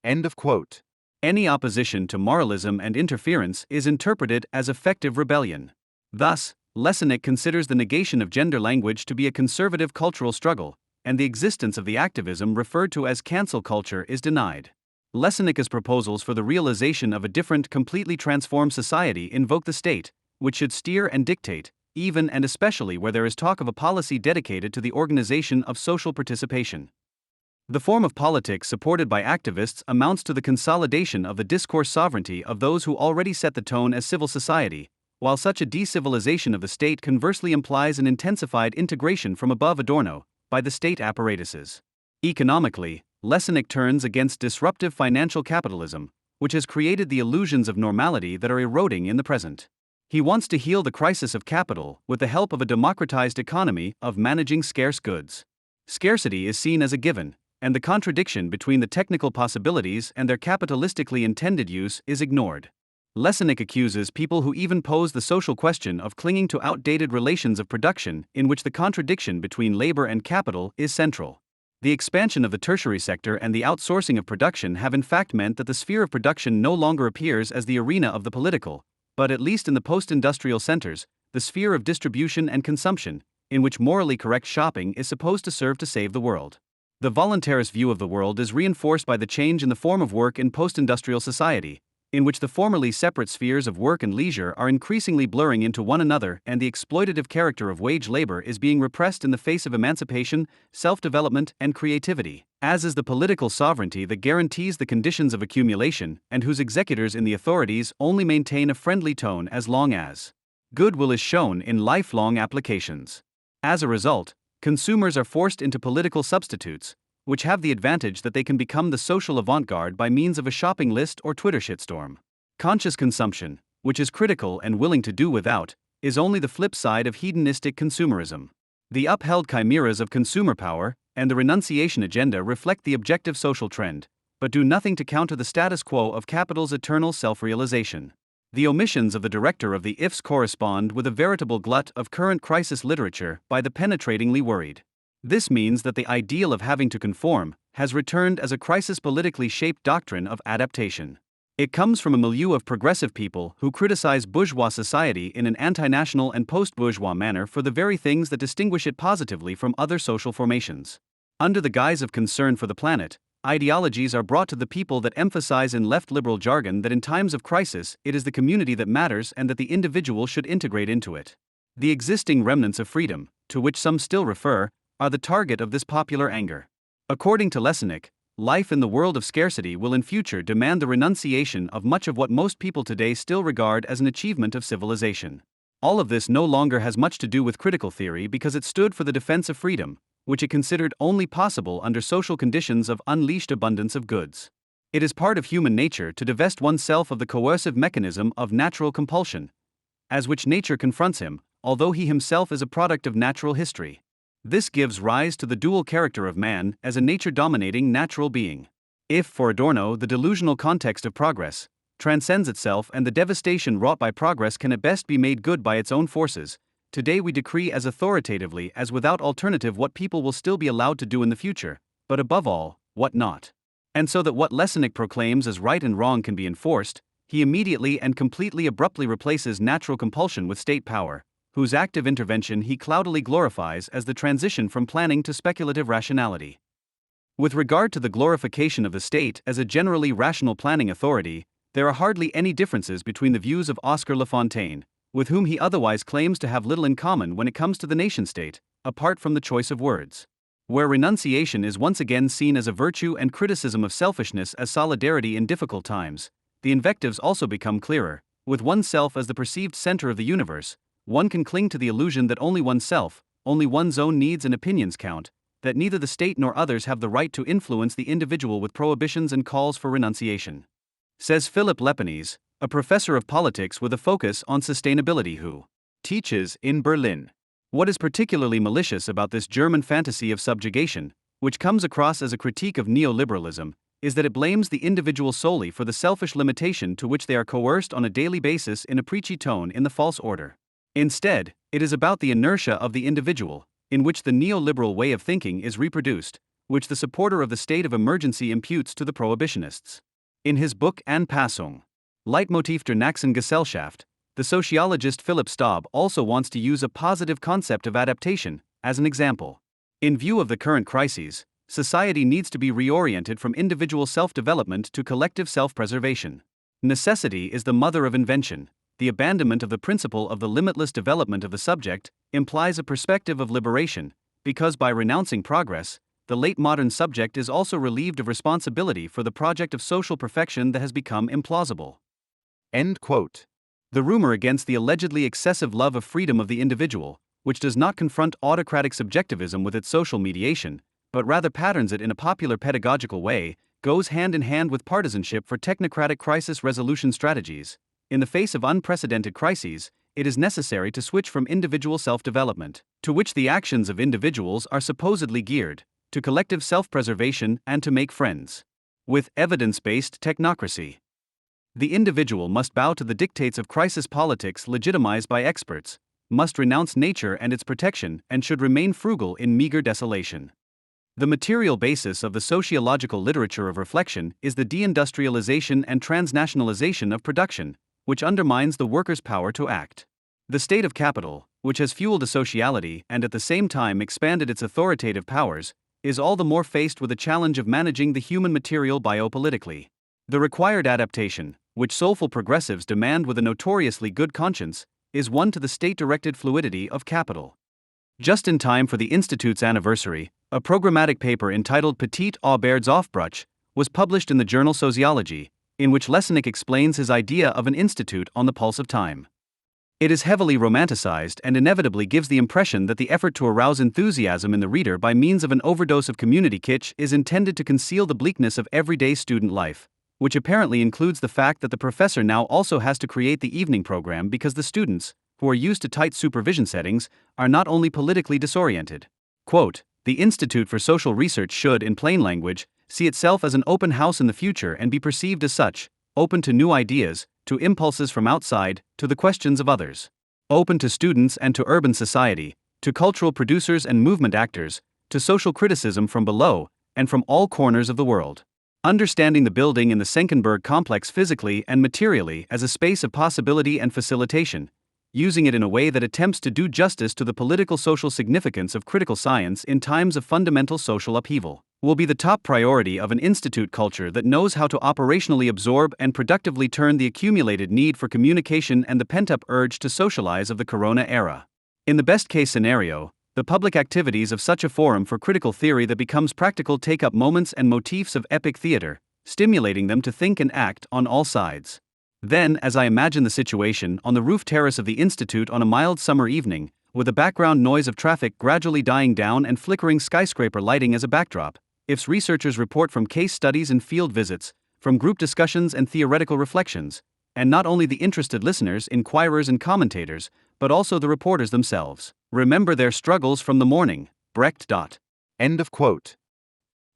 End of quote. Any opposition to moralism and interference is interpreted as effective rebellion. Thus, Lessig considers the negation of gender language to be a conservative cultural struggle, and the existence of the activism referred to as cancel culture is denied. Lessig's proposals for the realization of a different, completely transformed society invoke the state, which should steer and dictate, even and especially where there is talk of a policy dedicated to the organization of social participation. The form of politics supported by activists amounts to the consolidation of the discourse sovereignty of those who already set the tone as civil society, while such a decivilization of the state conversely implies an intensified integration from above Adorno by the state apparatuses. Economically, Lessig turns against disruptive financial capitalism, which has created the illusions of normality that are eroding in the present. He wants to heal the crisis of capital with the help of a democratized economy of managing scarce goods. Scarcity is seen as a given, and the contradiction between the technical possibilities and their capitalistically intended use is ignored. Lessig accuses people who even pose the social question of clinging to outdated relations of production in which the contradiction between labor and capital is central. The expansion of the tertiary sector and the outsourcing of production have in fact meant that the sphere of production no longer appears as the arena of the political, but at least in the post-industrial centers, the sphere of distribution and consumption, in which morally correct shopping is supposed to serve to save the world. The voluntarist view of the world is reinforced by the change in the form of work in post-industrial society, in which the formerly separate spheres of work and leisure are increasingly blurring into one another, and the exploitative character of wage labor is being repressed in the face of emancipation, self-development, and creativity, as is the political sovereignty that guarantees the conditions of accumulation and whose executors in the authorities only maintain a friendly tone as long as goodwill is shown in lifelong applications. As a result, consumers are forced into political substitutes, which have the advantage that they can become the social avant-garde by means of a shopping list or Twitter shitstorm. Conscious consumption, which is critical and willing to do without, is only the flip side of hedonistic consumerism. The upheld chimeras of consumer power and the renunciation agenda reflect the objective social trend, but do nothing to counter the status quo of capital's eternal self-realization. The omissions of the director of the IFS correspond with a veritable glut of current crisis literature by the penetratingly worried. This means that the ideal of having to conform has returned as a crisis politically shaped doctrine of adaptation. It comes from a milieu of progressive people who criticize bourgeois society in an anti-national and post-bourgeois manner for the very things that distinguish it positively from other social formations. Under the guise of concern for the planet, ideologies are brought to the people that emphasize in left liberal jargon that in times of crisis it is the community that matters and that the individual should integrate into it. The existing remnants of freedom, to which some still refer, are the target of this popular anger. According to Lessig, life in the world of scarcity will in future demand the renunciation of much of what most people today still regard as an achievement of civilization. All of this no longer has much to do with critical theory because it stood for the defense of freedom, which it considered only possible under social conditions of unleashed abundance of goods. It is part of human nature to divest oneself of the coercive mechanism of natural compulsion, as which nature confronts him, although he himself is a product of natural history. This gives rise to the dual character of man as a nature-dominating natural being. If, for Adorno, the delusional context of progress transcends itself and the devastation wrought by progress can at best be made good by its own forces, today we decree as authoritatively as without alternative what people will still be allowed to do in the future, but above all, what not. And so that what Lessig proclaims as right and wrong can be enforced, he immediately and completely abruptly replaces natural compulsion with state power, whose active intervention he cloudily glorifies as the transition from planning to speculative rationality. With regard to the glorification of the state as a generally rational planning authority, there are hardly any differences between the views of Oscar Lafontaine, with whom he otherwise claims to have little in common when it comes to the nation-state, apart from the choice of words. Where renunciation is once again seen as a virtue and criticism of selfishness as solidarity in difficult times, the invectives also become clearer. With oneself as the perceived center of the universe, one can cling to the illusion that only oneself, only one's own needs and opinions count, that neither the state nor others have the right to influence the individual with prohibitions and calls for renunciation. Says Philip Lepanese, a professor of politics with a focus on sustainability who teaches in Berlin. What is particularly malicious about this German fantasy of subjugation, which comes across as a critique of neoliberalism, is that it blames the individual solely for the selfish limitation to which they are coerced on a daily basis in a preachy tone in the false order. Instead, it is about the inertia of the individual, in which the neoliberal way of thinking is reproduced, which the supporter of the state of emergency imputes to the prohibitionists. In his book Anpassung, Leitmotiv der nächsten Gesellschaft, the sociologist Philip Staub also wants to use a positive concept of adaptation as an example. In view of the current crises, society needs to be reoriented from individual self-development to collective self-preservation. Necessity is the mother of invention. The abandonment of the principle of the limitless development of the subject implies a perspective of liberation, because by renouncing progress, the late modern subject is also relieved of responsibility for the project of social perfection that has become implausible. End quote. The rumor against the allegedly excessive love of freedom of the individual, which does not confront autocratic subjectivism with its social mediation, but rather patterns it in a popular pedagogical way, goes hand in hand with partisanship for technocratic crisis resolution strategies. In the face of unprecedented crises, it is necessary to switch from individual self-development, to which the actions of individuals are supposedly geared, to collective self-preservation and to make friends with evidence-based technocracy. The individual must bow to the dictates of crisis politics legitimized by experts, must renounce nature and its protection, and should remain frugal in meager desolation. The material basis of the sociological literature of reflection is the deindustrialization and transnationalization of production, which undermines the worker's power to act. The state of capital, which has fueled a sociality and at the same time expanded its authoritative powers, is all the more faced with the challenge of managing the human material biopolitically. The required adaptation, which soulful progressives demand with a notoriously good conscience, is one to the state-directed fluidity of capital. Just in time for the Institute's anniversary, a programmatic paper entitled Petit Arbeidsoffbrug was published in the journal Sociology, in which Lessig explains his idea of an institute on the pulse of time. It is heavily romanticized and inevitably gives the impression that the effort to arouse enthusiasm in the reader by means of an overdose of community kitsch is intended to conceal the bleakness of everyday student life, which apparently includes the fact that the professor now also has to create the evening program because the students, who are used to tight supervision settings, are not only politically disoriented. Quote, "The Institute for Social Research should, in plain language, see itself as an open house in the future and be perceived as such, open to new ideas, to impulses from outside, to the questions of others. Open to students and to urban society, to cultural producers and movement actors, to social criticism from below, and from all corners of the world. Understanding the building in the Senckenberg complex physically and materially as a space of possibility and facilitation, using it in a way that attempts to do justice to the political social significance of critical science in times of fundamental social upheaval, will be the top priority of an institute culture that knows how to operationally absorb and productively turn the accumulated need for communication and the pent-up urge to socialize of the corona era. In the best-case scenario, the public activities of such a forum for critical theory that becomes practical take up moments and motifs of epic theater, stimulating them to think and act on all sides. Then, as I imagine the situation on the roof terrace of the Institute on a mild summer evening, with the background noise of traffic gradually dying down and flickering skyscraper lighting as a backdrop, IF's researchers report from case studies and field visits, from group discussions and theoretical reflections, and not only the interested listeners, inquirers and commentators, but also the reporters themselves, remember their struggles from the morning. Brecht. End of quote.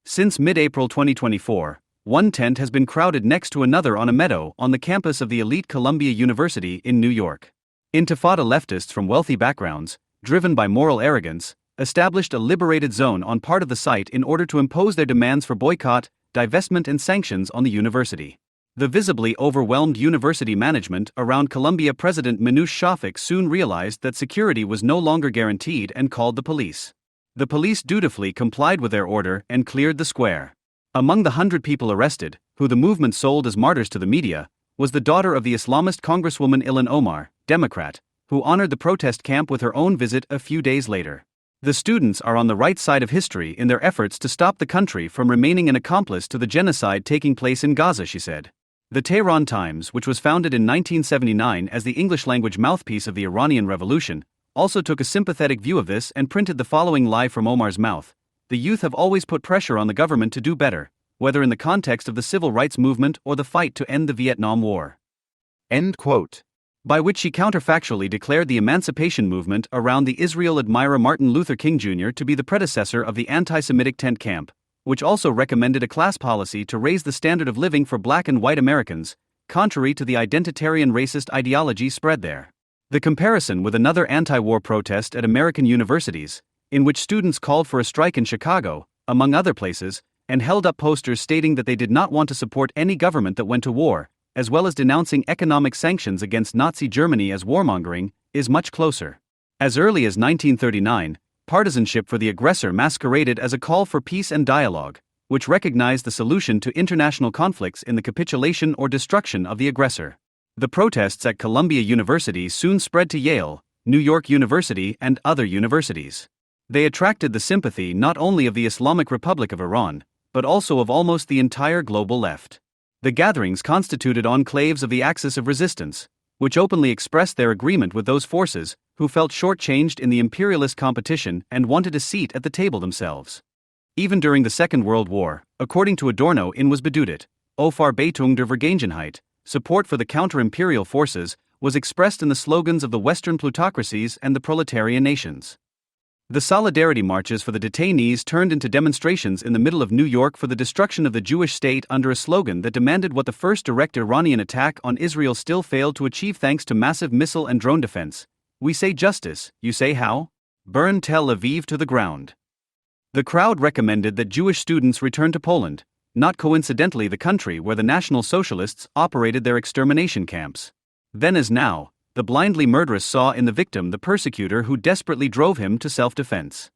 Since mid-April 2024, one tent has been crowded next to another on a meadow on the campus of the elite Columbia University in New York. Intifada leftists from wealthy backgrounds, driven by moral arrogance, established a liberated zone on part of the site in order to impose their demands for boycott, divestment and sanctions on the university. The visibly overwhelmed university management around Columbia President Minouche Shafik soon realized that security was no longer guaranteed and called the police. The police dutifully complied with their order and cleared the square. Among the 100 people arrested, who the movement sold as martyrs to the media, was the daughter of the Islamist Congresswoman Ilhan Omar, Democrat, who honored the protest camp with her own visit a few days later. The students are on the right side of history in their efforts to stop the country from remaining an accomplice to the genocide taking place in Gaza, she said. The Tehran Times, which was founded in 1979 as the English-language mouthpiece of the Iranian Revolution, also took a sympathetic view of this and printed the following lie from Omar's mouth: "The youth have always put pressure on the government to do better, whether in the context of the civil rights movement or the fight to end the Vietnam War." End quote. By which she counterfactually declared the emancipation movement around the Israel admirer Martin Luther King Jr. to be the predecessor of the anti-Semitic tent camp, which also recommended a class policy to raise the standard of living for black and white Americans, contrary to the identitarian racist ideology spread there. The comparison with another anti-war protest at American universities, in which students called for a strike in Chicago, among other places, and held up posters stating that they did not want to support any government that went to war, as well as denouncing economic sanctions against Nazi Germany as warmongering, is much closer. As early as 1939, partisanship for the aggressor masqueraded as a call for peace and dialogue, which recognized the solution to international conflicts in the capitulation or destruction of the aggressor. The protests at Columbia University soon spread to Yale, New York University, and other universities. They attracted the sympathy not only of the Islamic Republic of Iran, but also of almost the entire global left. The gatherings constituted enclaves of the axis of resistance, which openly expressed their agreement with those forces who felt shortchanged in the imperialist competition and wanted a seat at the table themselves. Even during the Second World War, according to Adorno in Was bedeutet, Aufarbeitung der Vergangenheit, support for the counter-imperial forces was expressed in the slogans of the Western plutocracies and the proletarian nations. The solidarity marches for the detainees turned into demonstrations in the middle of New York for the destruction of the Jewish state under a slogan that demanded what the first direct Iranian attack on Israel still failed to achieve thanks to massive missile and drone defense. We say justice, you say how? Burn Tel Aviv to the ground. The crowd recommended that Jewish students return to Poland, not coincidentally the country where the National Socialists operated their extermination camps. Then as now, the blindly murderous saw in the victim the persecutor who desperately drove him to self-defense.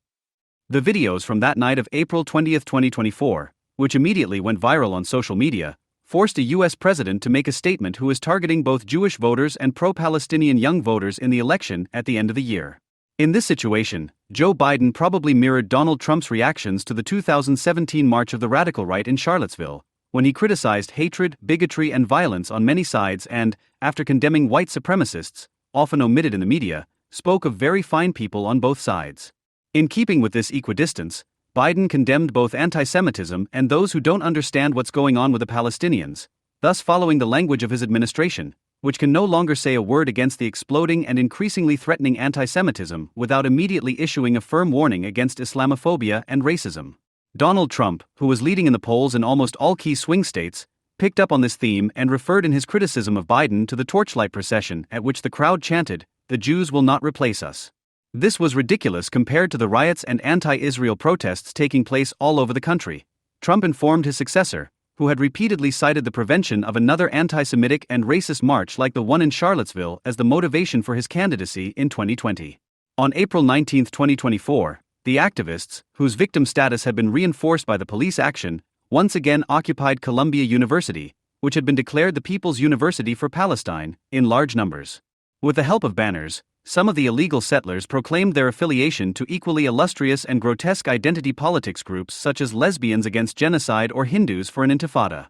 The videos from that night of April 20, 2024, which immediately went viral on social media, forced a U.S. president to make a statement who is targeting both Jewish voters and pro-Palestinian young voters in the election at the end of the year. In this situation, Joe Biden probably mirrored Donald Trump's reactions to the 2017 March of the Radical Right in Charlottesville, when he criticized hatred, bigotry, and violence on many sides and, after condemning white supremacists, often omitted in the media, spoke of very fine people on both sides. In keeping with this equidistance, Biden condemned both anti-Semitism and those who don't understand what's going on with the Palestinians, thus following the language of his administration, which can no longer say a word against the exploding and increasingly threatening anti-Semitism without immediately issuing a firm warning against Islamophobia and racism. Donald Trump, who was leading in the polls in almost all key swing states, picked up on this theme and referred in his criticism of Biden to the torchlight procession at which the crowd chanted, "The Jews will not replace us." This was ridiculous compared to the riots and anti-Israel protests taking place all over the country. Trump informed his successor, who had repeatedly cited the prevention of another anti-Semitic and racist march like the one in Charlottesville as the motivation for his candidacy in 2020. On April 19, 2024, the activists, whose victim status had been reinforced by the police action, once again occupied Columbia University, which had been declared the People's University for Palestine, in large numbers. With the help of banners, some of the illegal settlers proclaimed their affiliation to equally illustrious and grotesque identity politics groups such as Lesbians Against Genocide or Hindus for an Intifada.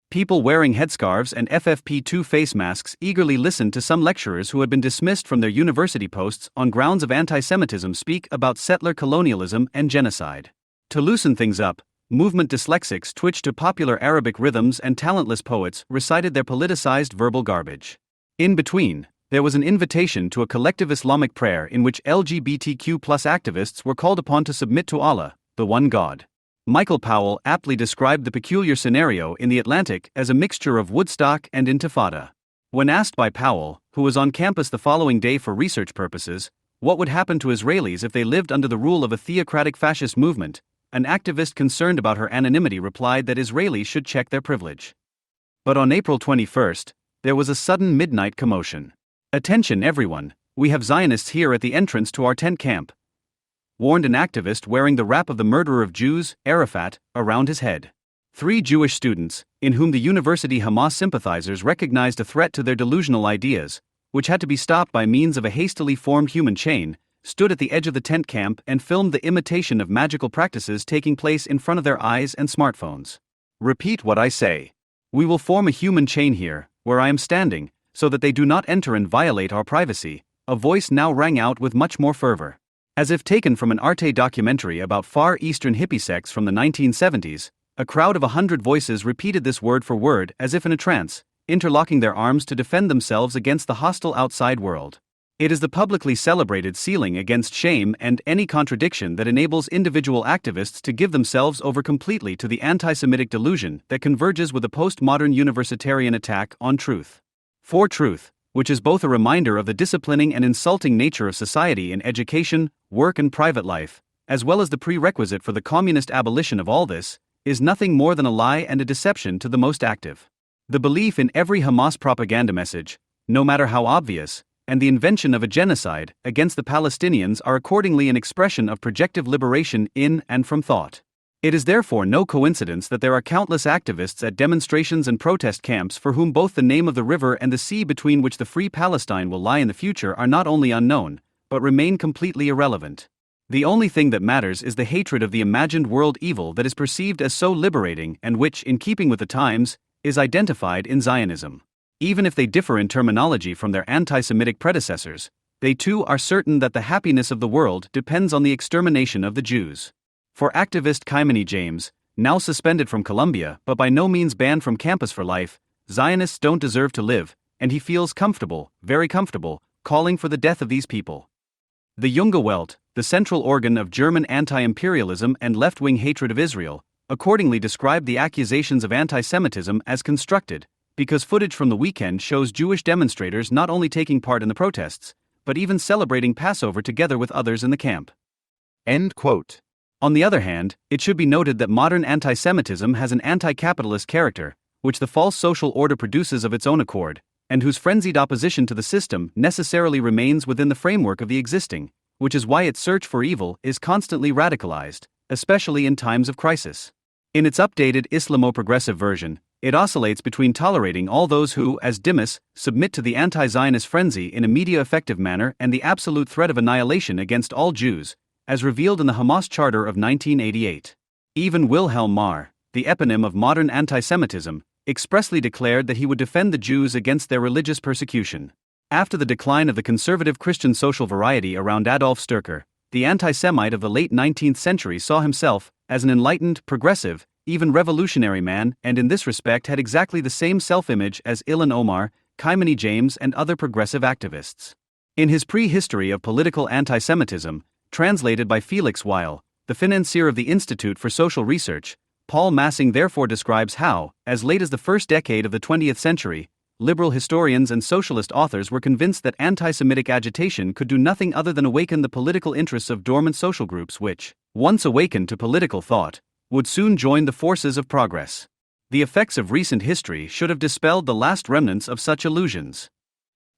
People wearing headscarves and FFP2 face masks eagerly listened to some lecturers who had been dismissed from their university posts on grounds of anti-Semitism speak about settler colonialism and genocide. To loosen things up, movement dyslexics twitched to popular Arabic rhythms and talentless poets recited their politicized verbal garbage. In between, there was an invitation to a collective Islamic prayer in which LGBTQ+ activists were called upon to submit to Allah, the one God. Michael Powell aptly described the peculiar scenario in The Atlantic as a mixture of Woodstock and Intifada. When asked by Powell, who was on campus the following day for research purposes, what would happen to Israelis if they lived under the rule of a theocratic fascist movement, an activist concerned about her anonymity replied that Israelis should check their privilege. But on April 21, there was a sudden midnight commotion. "Attention everyone, we have Zionists here at the entrance to our tent camp," warned an activist wearing the wrap of the murderer of Jews, Arafat, around his head. 3 Jewish students, in whom the university Hamas sympathizers recognized a threat to their delusional ideas, which had to be stopped by means of a hastily formed human chain, stood at the edge of the tent camp and filmed the imitation of magical practices taking place in front of their eyes and smartphones. "Repeat what I say. We will form a human chain here, where I am standing, so that they do not enter and violate our privacy," a voice now rang out with much more fervor. As if taken from an Arte documentary about Far Eastern hippie sects from the 1970s, a crowd of 100 voices repeated this word for word as if in a trance, interlocking their arms to defend themselves against the hostile outside world. It is the publicly celebrated sealing against shame and any contradiction that enables individual activists to give themselves over completely to the anti-Semitic delusion that converges with a postmodern universitarian attack on truth. For truth, which is both a reminder of the disciplining and insulting nature of society in education, work and private life, as well as the prerequisite for the communist abolition of all this, is nothing more than a lie and a deception to the most active. The belief in every Hamas propaganda message, no matter how obvious, and the invention of a genocide against the Palestinians are accordingly an expression of projective liberation in and from thought. It is therefore no coincidence that there are countless activists at demonstrations and protest camps for whom both the name of the river and the sea between which the Free Palestine will lie in the future are not only unknown, but remain completely irrelevant. The only thing that matters is the hatred of the imagined world evil that is perceived as so liberating and which, in keeping with the times, is identified in Zionism. Even if they differ in terminology from their anti-Semitic predecessors, they too are certain that the happiness of the world depends on the extermination of the Jews. For activist Heinlein James, now suspended from Columbia but by no means banned from campus for life, Zionists don't deserve to live, and he feels comfortable, very comfortable, calling for the death of these people. The Junge Welt, the central organ of German anti-imperialism and left-wing hatred of Israel, accordingly described the accusations of anti-Semitism as constructed, because footage from the weekend shows Jewish demonstrators not only taking part in the protests, but even celebrating Passover together with others in the camp. End quote. On the other hand, it should be noted that modern anti-Semitism has an anti-capitalist character, which the false social order produces of its own accord, and whose frenzied opposition to the system necessarily remains within the framework of the existing, which is why its search for evil is constantly radicalized, especially in times of crisis. In its updated Islamo-progressive version, it oscillates between tolerating all those who, as Dimmis, submit to the anti-Zionist frenzy in a media-effective manner and the absolute threat of annihilation against all Jews, as revealed in the Hamas Charter of 1988. Even Wilhelm Marr, the eponym of modern anti-Semitism, expressly declared that he would defend the Jews against their religious persecution. After the decline of the conservative Christian social variety around Adolf Sturcker, the anti-Semite of the late 19th century saw himself as an enlightened, progressive, even revolutionary man, and in this respect had exactly the same self-image as Ilhan Omar, Heinlein James and other progressive activists. In his Prehistory of Political Anti-Semitism, translated by Felix Weil, the financier of the Institute for Social Research, Paul Massing therefore describes how, as late as the first decade of the 20th century, liberal historians and socialist authors were convinced that anti-Semitic agitation could do nothing other than awaken the political interests of dormant social groups which, once awakened to political thought, would soon join the forces of progress. The effects of recent history should have dispelled the last remnants of such illusions.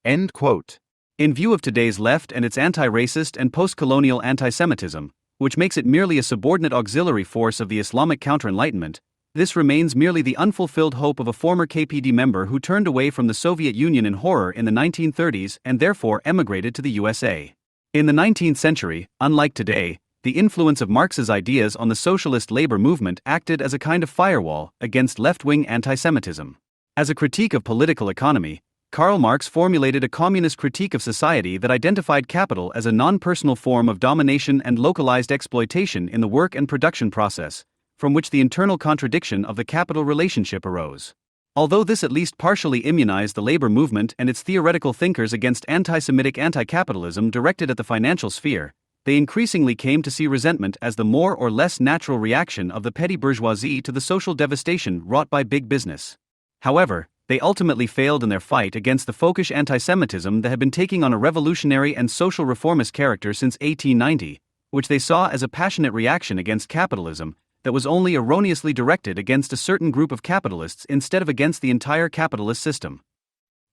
End quote. In view of today's left and its anti-racist and post-colonial anti-Semitism, which makes it merely a subordinate auxiliary force of the Islamic counter-enlightenment, this remains merely the unfulfilled hope of a former KPD member who turned away from the Soviet Union in horror in the 1930s and therefore emigrated to the USA. In the 19th century, unlike today, the influence of Marx's ideas on the socialist labor movement acted as a kind of firewall against left-wing anti-Semitism. As a critique of political economy, Karl Marx formulated a communist critique of society that identified capital as a non-personal form of domination and localized exploitation in the work and production process, from which the internal contradiction of the capital relationship arose. Although this at least partially immunized the labor movement and its theoretical thinkers against anti-Semitic anti-capitalism directed at the financial sphere, they increasingly came to see resentment as the more or less natural reaction of the petty bourgeoisie to the social devastation wrought by big business. However, they ultimately failed in their fight against the folkish anti-Semitism that had been taking on a revolutionary and social reformist character since 1890, which they saw as a passionate reaction against capitalism that was only erroneously directed against a certain group of capitalists instead of against the entire capitalist system.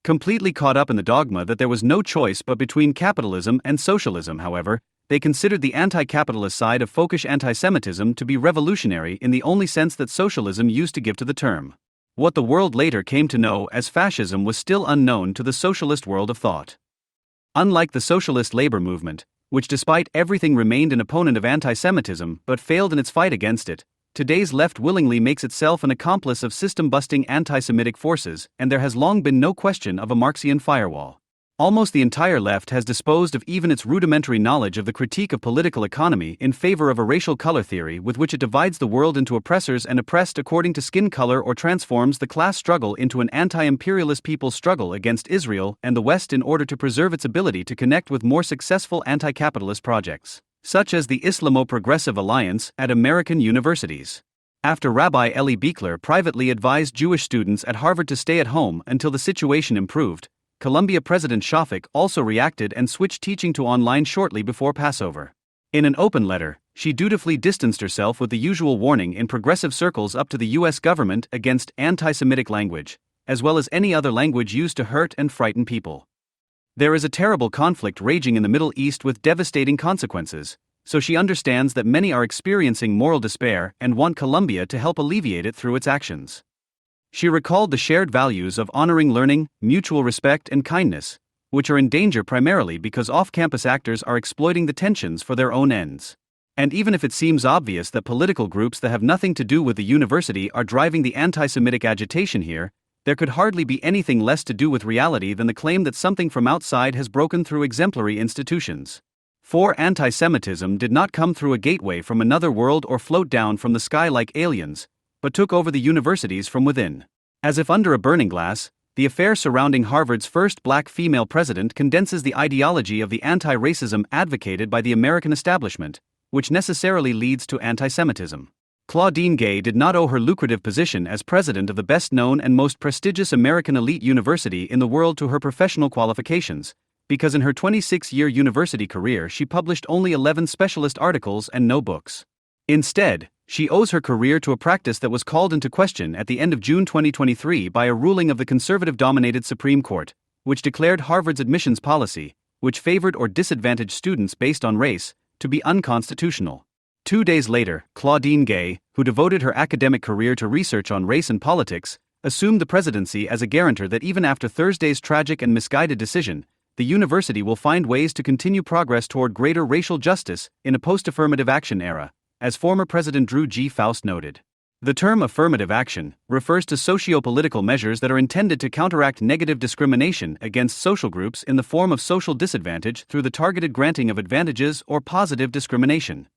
Completely caught up in the dogma that there was no choice but between capitalism and socialism, however, they considered the anti-capitalist side of folkish anti-Semitism to be revolutionary in the only sense that socialism used to give to the term. What the world later came to know as fascism was still unknown to the socialist world of thought. Unlike the socialist labor movement, which despite everything remained an opponent of anti-Semitism but failed in its fight against it, today's left willingly makes itself an accomplice of system-busting anti-Semitic forces, and there has long been no question of a Marxian firewall. Almost the entire left has disposed of even its rudimentary knowledge of the critique of political economy in favor of a racial color theory with which it divides the world into oppressors and oppressed according to skin color or transforms the class struggle into an anti-imperialist people's struggle against Israel and the West in order to preserve its ability to connect with more successful anti-capitalist projects, such as the Islamo-Progressive Alliance at American universities. After Rabbi Eli Bichler privately advised Jewish students at Harvard to stay at home until the situation improved, Columbia President Shafik also reacted and switched teaching to online shortly before Passover. In an open letter, she dutifully distanced herself with the usual warning in progressive circles up to the U.S. government against anti-Semitic language, as well as any other language used to hurt and frighten people. There is a terrible conflict raging in the Middle East with devastating consequences, so she understands that many are experiencing moral despair and want Columbia to help alleviate it through its actions. She recalled the shared values of honoring learning, mutual respect and kindness, which are in danger primarily because off-campus actors are exploiting the tensions for their own ends. And even if it seems obvious that political groups that have nothing to do with the university are driving the anti-Semitic agitation here, there could hardly be anything less to do with reality than the claim that something from outside has broken through exemplary institutions. For anti-Semitism did not come through a gateway from another world or float down from the sky like aliens, but took over the universities from within. As if under a burning glass, the affair surrounding Harvard's first black female president condenses the ideology of the anti-racism advocated by the American establishment, which necessarily leads to anti-Semitism. Claudine Gay did not owe her lucrative position as president of the best-known and most prestigious American elite university in the world to her professional qualifications, because in her 26-year university career she published only 11 specialist articles and no books. Instead, she owes her career to a practice that was called into question at the end of June 2023 by a ruling of the conservative-dominated Supreme Court, which declared Harvard's admissions policy, which favored or disadvantaged students based on race, to be unconstitutional. 2 days later, Claudine Gay, who devoted her academic career to research on race and politics, assumed the presidency as a guarantor that even after Thursday's tragic and misguided decision, the university will find ways to continue progress toward greater racial justice in a post-affirmative action era, as former President Drew G. Faust noted. The term affirmative action refers to socio-political measures that are intended to counteract negative discrimination against social groups in the form of social disadvantage through the targeted granting of advantages or positive discrimination.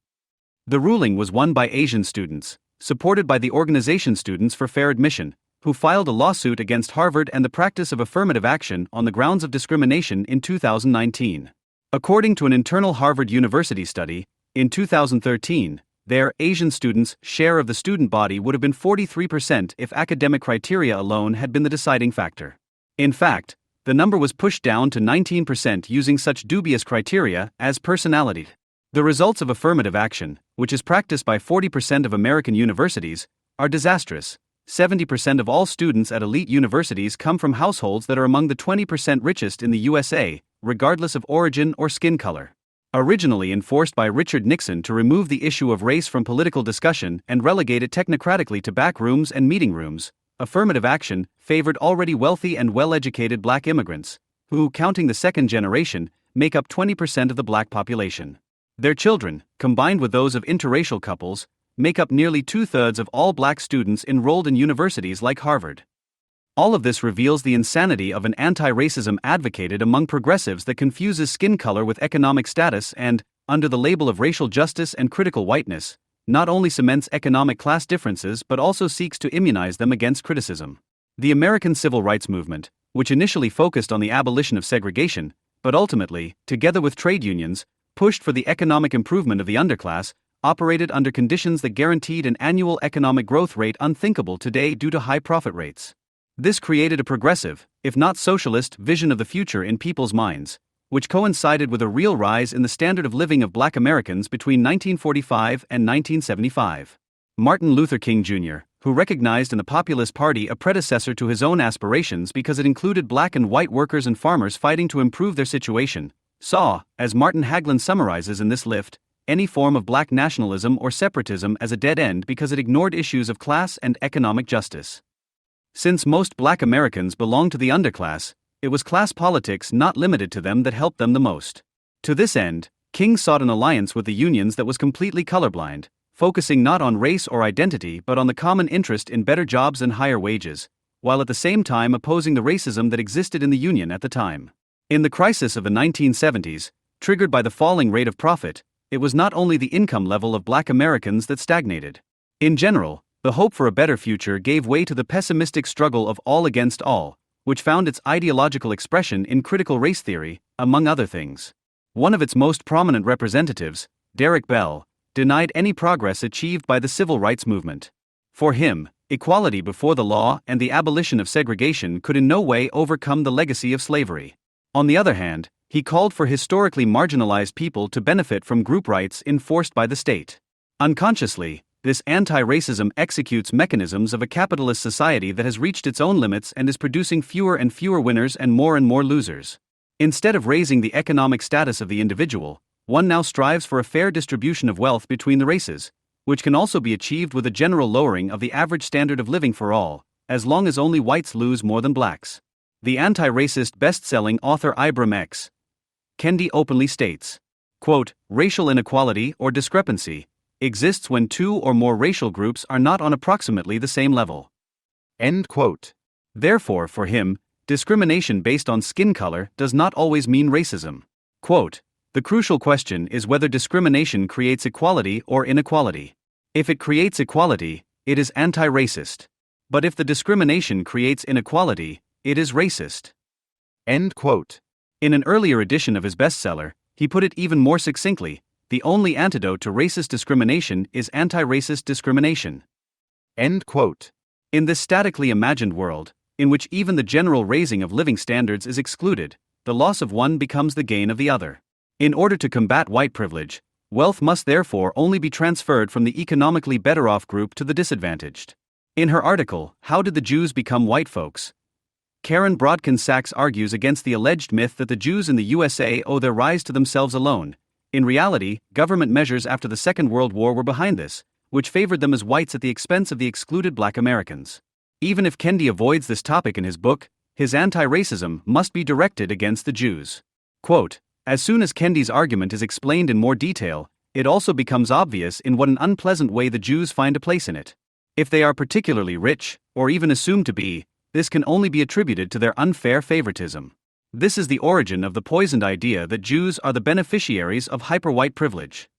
The ruling was won by Asian students, supported by the organization Students for Fair Admission, who filed a lawsuit against Harvard and the practice of affirmative action on the grounds of discrimination in 2019. According to an internal Harvard University study, in 2013, their Asian students' share of the student body would have been 43% if academic criteria alone had been the deciding factor. In fact, the number was pushed down to 19% using such dubious criteria as personality. The results of affirmative action, which is practiced by 40% of American universities, are disastrous. 70% of all students at elite universities come from households that are among the 20% richest in the USA, regardless of origin or skin color. Originally enforced by Richard Nixon to remove the issue of race from political discussion and relegate it technocratically to back rooms and meeting rooms, affirmative action favored already wealthy and well-educated black immigrants, who, counting the second generation, make up 20% of the black population. Their children, combined with those of interracial couples, make up nearly 2/3 of all black students enrolled in universities like Harvard. All of this reveals the insanity of an anti-racism advocated among progressives that confuses skin color with economic status and, under the label of racial justice and critical whiteness, not only cements economic class differences but also seeks to immunize them against criticism. The American Civil Rights Movement, which initially focused on the abolition of segregation, but ultimately, together with trade unions, pushed for the economic improvement of the underclass, operated under conditions that guaranteed an annual economic growth rate unthinkable today due to high profit rates. This created a progressive, if not socialist, vision of the future in people's minds, which coincided with a real rise in the standard of living of black Americans between 1945 and 1975. Martin Luther King Jr., who recognized in the Populist Party a predecessor to his own aspirations because it included black and white workers and farmers fighting to improve their situation, saw, as Martin Haglund summarizes in this lift, any form of black nationalism or separatism as a dead end because it ignored issues of class and economic justice. Since most black Americans belong to the underclass, it was class politics not limited to them that helped them the most. To this end, King sought an alliance with the unions that was completely colorblind, focusing not on race or identity but on the common interest in better jobs and higher wages, while at the same time opposing the racism that existed in the union at the time. In the crisis of the 1970s, triggered by the falling rate of profit, it was not only the income level of black Americans that stagnated. In general, the hope for a better future gave way to the pessimistic struggle of all against all, which found its ideological expression in critical race theory, among other things. One of its most prominent representatives, Derek Bell, denied any progress achieved by the civil rights movement. For him, equality before the law and the abolition of segregation could in no way overcome the legacy of slavery. On the other hand, he called for historically marginalized people to benefit from group rights enforced by the state. Unconsciously, this anti-racism executes mechanisms of a capitalist society that has reached its own limits and is producing fewer and fewer winners and more losers. Instead of raising the economic status of the individual, one now strives for a fair distribution of wealth between the races, which can also be achieved with a general lowering of the average standard of living for all, as long as only whites lose more than blacks. The anti-racist best-selling author Ibram X. Kendi openly states, quote, "Racial inequality or discrepancy exists when two or more racial groups are not on approximately the same level." End quote. Therefore, for him, discrimination based on skin color does not always mean racism. Quote, "The crucial question is whether discrimination creates equality or inequality. If it creates equality, it is anti-racist. But if the discrimination creates inequality, it is racist." End quote. In an earlier edition of his bestseller, he put it even more succinctly: "The only antidote to racist discrimination is anti-racist discrimination." End quote. In this statically imagined world, in which even the general raising of living standards is excluded, the loss of one becomes the gain of the other. In order to combat white privilege, wealth must therefore only be transferred from the economically better off group to the disadvantaged. In her article, "How Did the Jews Become White Folks?" Karen Brodkin-Sachs argues against the alleged myth that the Jews in the USA owe their rise to themselves alone. In reality, government measures after the Second World War were behind this, which favored them as whites at the expense of the excluded Black Americans. Even if Kendi avoids this topic in his book, his anti-racism must be directed against the Jews. Quote, "As soon as Kendi's argument is explained in more detail, it also becomes obvious in what an unpleasant way the Jews find a place in it. If they are particularly rich, or even assumed to be, this can only be attributed to their unfair favoritism. This is the origin of the poisoned idea that Jews are the beneficiaries of hyper-white privilege."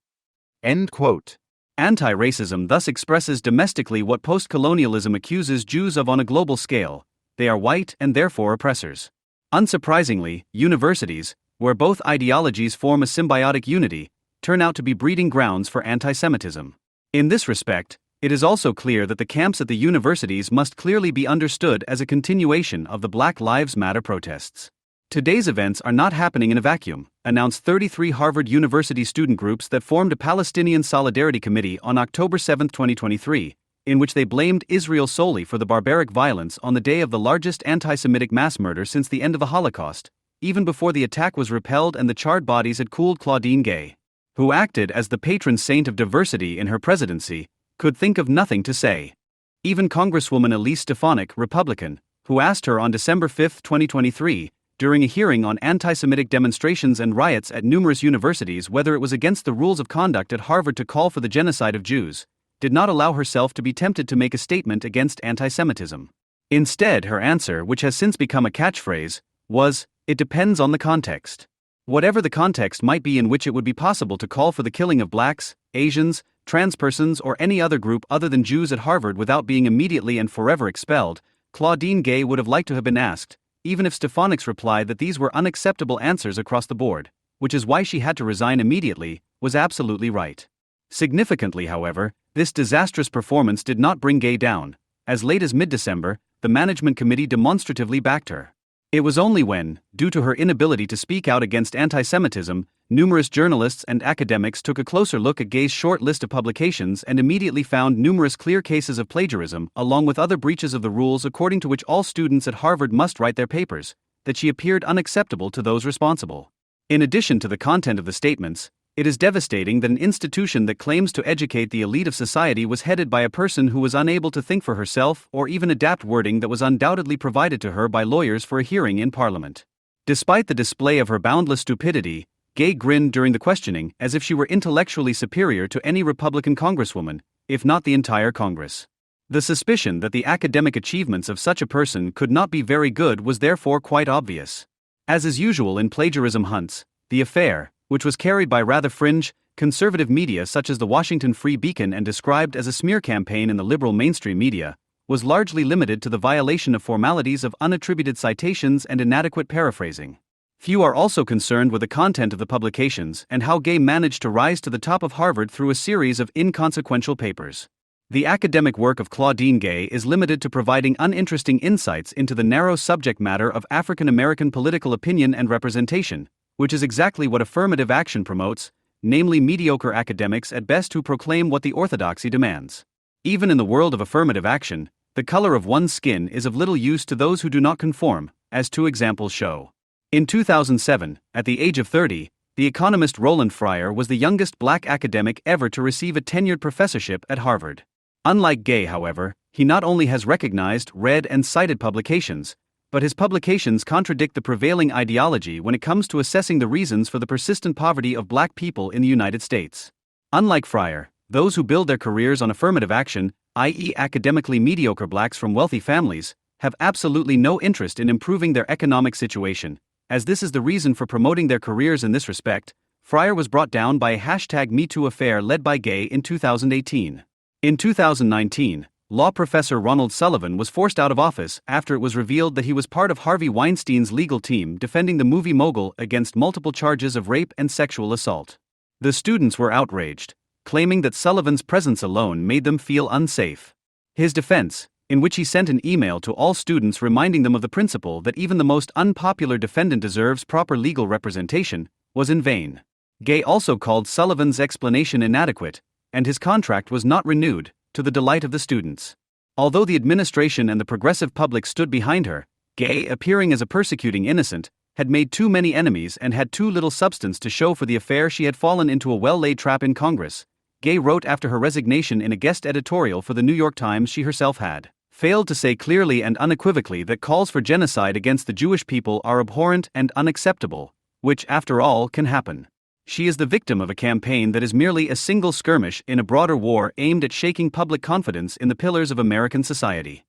End quote. Anti-racism thus expresses domestically what post-colonialism accuses Jews of on a global scale: they are white and therefore oppressors. Unsurprisingly, universities, where both ideologies form a symbiotic unity, turn out to be breeding grounds for anti-Semitism. In this respect, it is also clear that the camps at the universities must clearly be understood as a continuation of the Black Lives Matter protests. "Today's events are not happening in a vacuum," announced 33 Harvard University student groups that formed a Palestinian Solidarity Committee on October 7, 2023, in which they blamed Israel solely for the barbaric violence on the day of the largest anti-Semitic mass murder since the end of the Holocaust, even before the attack was repelled and the charred bodies had cooled. Claudine Gay, who acted as the patron saint of diversity in her presidency, could think of nothing to say. Even Congresswoman Elise Stefanik, Republican, who asked her on December 5, 2023, during a hearing on anti-Semitic demonstrations and riots at numerous universities whether it was against the rules of conduct at Harvard to call for the genocide of Jews, did not allow herself to be tempted to make a statement against anti-Semitism. Instead, her answer, which has since become a catchphrase, was, "It depends on the context." Whatever the context might be in which it would be possible to call for the killing of blacks, Asians, trans persons or any other group other than Jews at Harvard without being immediately and forever expelled, Claudine Gay would have liked to have been asked, even if Stefanik's reply that these were unacceptable answers across the board, which is why she had to resign immediately, was absolutely right. Significantly, however, this disastrous performance did not bring Gay down. As late as mid-December, the management committee demonstratively backed her. It was only when, due to her inability to speak out against anti-Semitism, numerous journalists and academics took a closer look at Gay's short list of publications and immediately found numerous clear cases of plagiarism, along with other breaches of the rules according to which all students at Harvard must write their papers, that she appeared unacceptable to those responsible. In addition to the content of the statements, it is devastating that an institution that claims to educate the elite of society was headed by a person who was unable to think for herself or even adapt wording that was undoubtedly provided to her by lawyers for a hearing in Parliament. Despite the display of her boundless stupidity, Gay grinned during the questioning as if she were intellectually superior to any Republican congresswoman, if not the entire Congress. The suspicion that the academic achievements of such a person could not be very good was therefore quite obvious. As is usual in plagiarism hunts, the affair, which was carried by rather fringe, conservative media such as the Washington Free Beacon and described as a smear campaign in the liberal mainstream media, was largely limited to the violation of formalities of unattributed citations and inadequate paraphrasing. Few are also concerned with the content of the publications and how Gay managed to rise to the top of Harvard through a series of inconsequential papers. The academic work of Claudine Gay is limited to providing uninteresting insights into the narrow subject matter of African American political opinion and representation, which is exactly what affirmative action promotes, namely mediocre academics at best who proclaim what the orthodoxy demands. Even in the world of affirmative action, the color of one's skin is of little use to those who do not conform, as two examples show. In 2007, at the age of 30, the economist Roland Fryer was the youngest black academic ever to receive a tenured professorship at Harvard. Unlike Gay, however, he not only has recognized, read, and cited publications, but his publications contradict the prevailing ideology when it comes to assessing the reasons for the persistent poverty of black people in the United States. Unlike Fryer, those who build their careers on affirmative action, i.e., academically mediocre blacks from wealthy families, have absolutely no interest in improving their economic situation, as this is the reason for promoting their careers in this respect. Fryer was brought down by a #MeToo affair led by Gay in 2018. In 2019, law professor Ronald Sullivan was forced out of office after it was revealed that he was part of Harvey Weinstein's legal team defending the movie mogul against multiple charges of rape and sexual assault. The students were outraged, claiming that Sullivan's presence alone made them feel unsafe. His defense, in which he sent an email to all students reminding them of the principle that even the most unpopular defendant deserves proper legal representation, was in vain. Gay also called Sullivan's explanation inadequate, and his contract was not renewed, to the delight of the students. Although the administration and the progressive public stood behind her, Gay, appearing as a persecuting innocent, had made too many enemies and had too little substance to show for the affair. She had fallen into a well-laid trap in Congress, Gay wrote after her resignation in a guest editorial for the New York Times. She herself had failed to say clearly and unequivocally that calls for genocide against the Jewish people are abhorrent and unacceptable, which, after all, can happen. She is the victim of a campaign that is merely a single skirmish in a broader war aimed at shaking public confidence in the pillars of American society.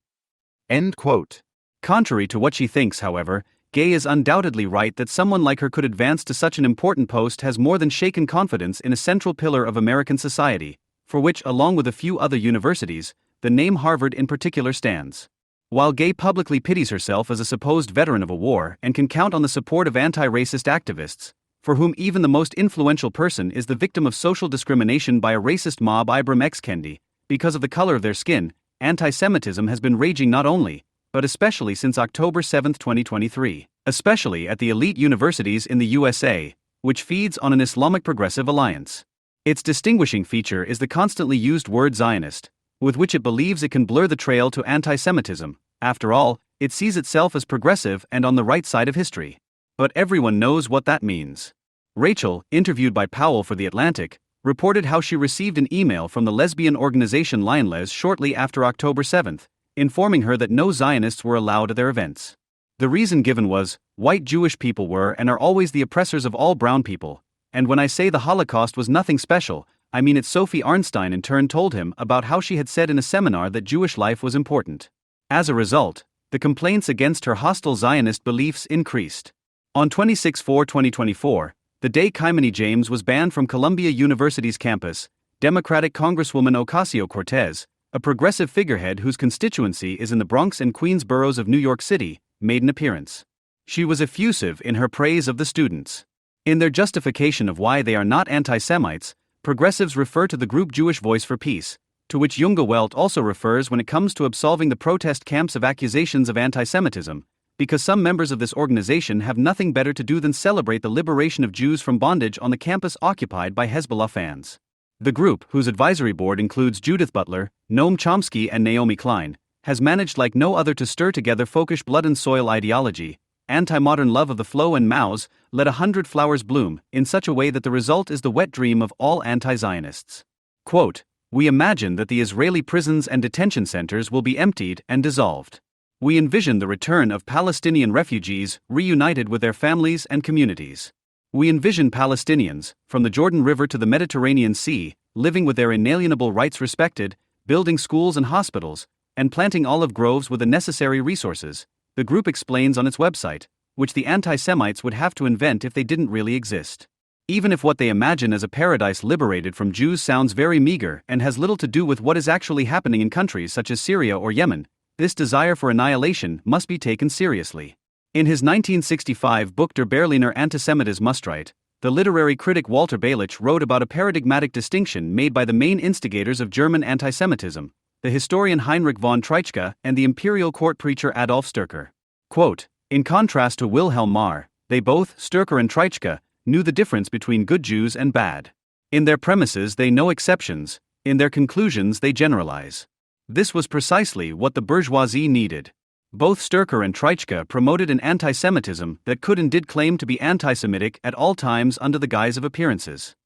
End quote. Contrary to what she thinks, however, Gay is undoubtedly right that someone like her could advance to such an important post has more than shaken confidence in a central pillar of American society, for which, along with a few other universities, the name Harvard in particular stands. While Gay publicly pities herself as a supposed veteran of a war and can count on the support of anti-racist activists, for whom even the most influential person is the victim of social discrimination by a racist mob, Ibram X. Kendi, because of the color of their skin, anti-Semitism has been raging not only, but especially since October 7, 2023, especially at the elite universities in the USA, which feeds on an Islamic progressive alliance. Its distinguishing feature is the constantly used word Zionist, with which it believes it can blur the trail to anti-Semitism. After all, it sees itself as progressive and on the right side of history. But everyone knows what that means. Rachel, interviewed by Powell for The Atlantic, reported how she received an email from the lesbian organization Lionles shortly after October 7, informing her that no Zionists were allowed at their events. The reason given was, white Jewish people were and are always the oppressors of all brown people, and when I say the Holocaust was nothing special, I mean it. Sophie Arnstein in turn told him about how she had said in a seminar that Jewish life was important. As a result, the complaints against her hostile Zionist beliefs increased. On 26/4/2024, the day Kimani James was banned from Columbia University's campus, Democratic Congresswoman Ocasio-Cortez, a progressive figurehead whose constituency is in the Bronx and Queens boroughs of New York City, made an appearance. She was effusive in her praise of the students. In their justification of why they are not anti-Semites, progressives refer to the group Jewish Voice for Peace, to which Junge Welt also refers when it comes to absolving the protest camps of accusations of anti-Semitism, because some members of this organization have nothing better to do than celebrate the liberation of Jews from bondage on the campus occupied by Hezbollah fans. The group, whose advisory board includes Judith Butler, Noam Chomsky and Naomi Klein, has managed like no other to stir together folkish blood and soil ideology, anti-modern love of the flow and Mao's "let 100 flowers bloom" in such a way that the result is the wet dream of all anti-Zionists. Quote, "We imagine that the Israeli prisons and detention centers will be emptied and dissolved. We envision the return of Palestinian refugees reunited with their families and communities. We envision Palestinians, from the Jordan River to the Mediterranean Sea, living with their inalienable rights respected, building schools and hospitals, and planting olive groves with the necessary resources," the group explains on its website, which the anti-Semites would have to invent if they didn't really exist. Even if what they imagine as a paradise liberated from Jews sounds very meager and has little to do with what is actually happening in countries such as Syria or Yemen, this desire for annihilation must be taken seriously. In his 1965 book Der Berliner Antisemitismus, the literary critic Walter Bailich wrote about a paradigmatic distinction made by the main instigators of German antisemitism, the historian Heinrich von Treitschke and the imperial court preacher Adolf Sturcker. Quote, "In contrast to Wilhelm Marr, they both, Sturcker and Treitschke, knew the difference between good Jews and bad. In their premises they know exceptions, in their conclusions they generalize. This was precisely what the bourgeoisie needed. Both Sturcker and Treitschke promoted an anti-Semitism that could and did claim to be anti-Semitic at all times under the guise of appearances."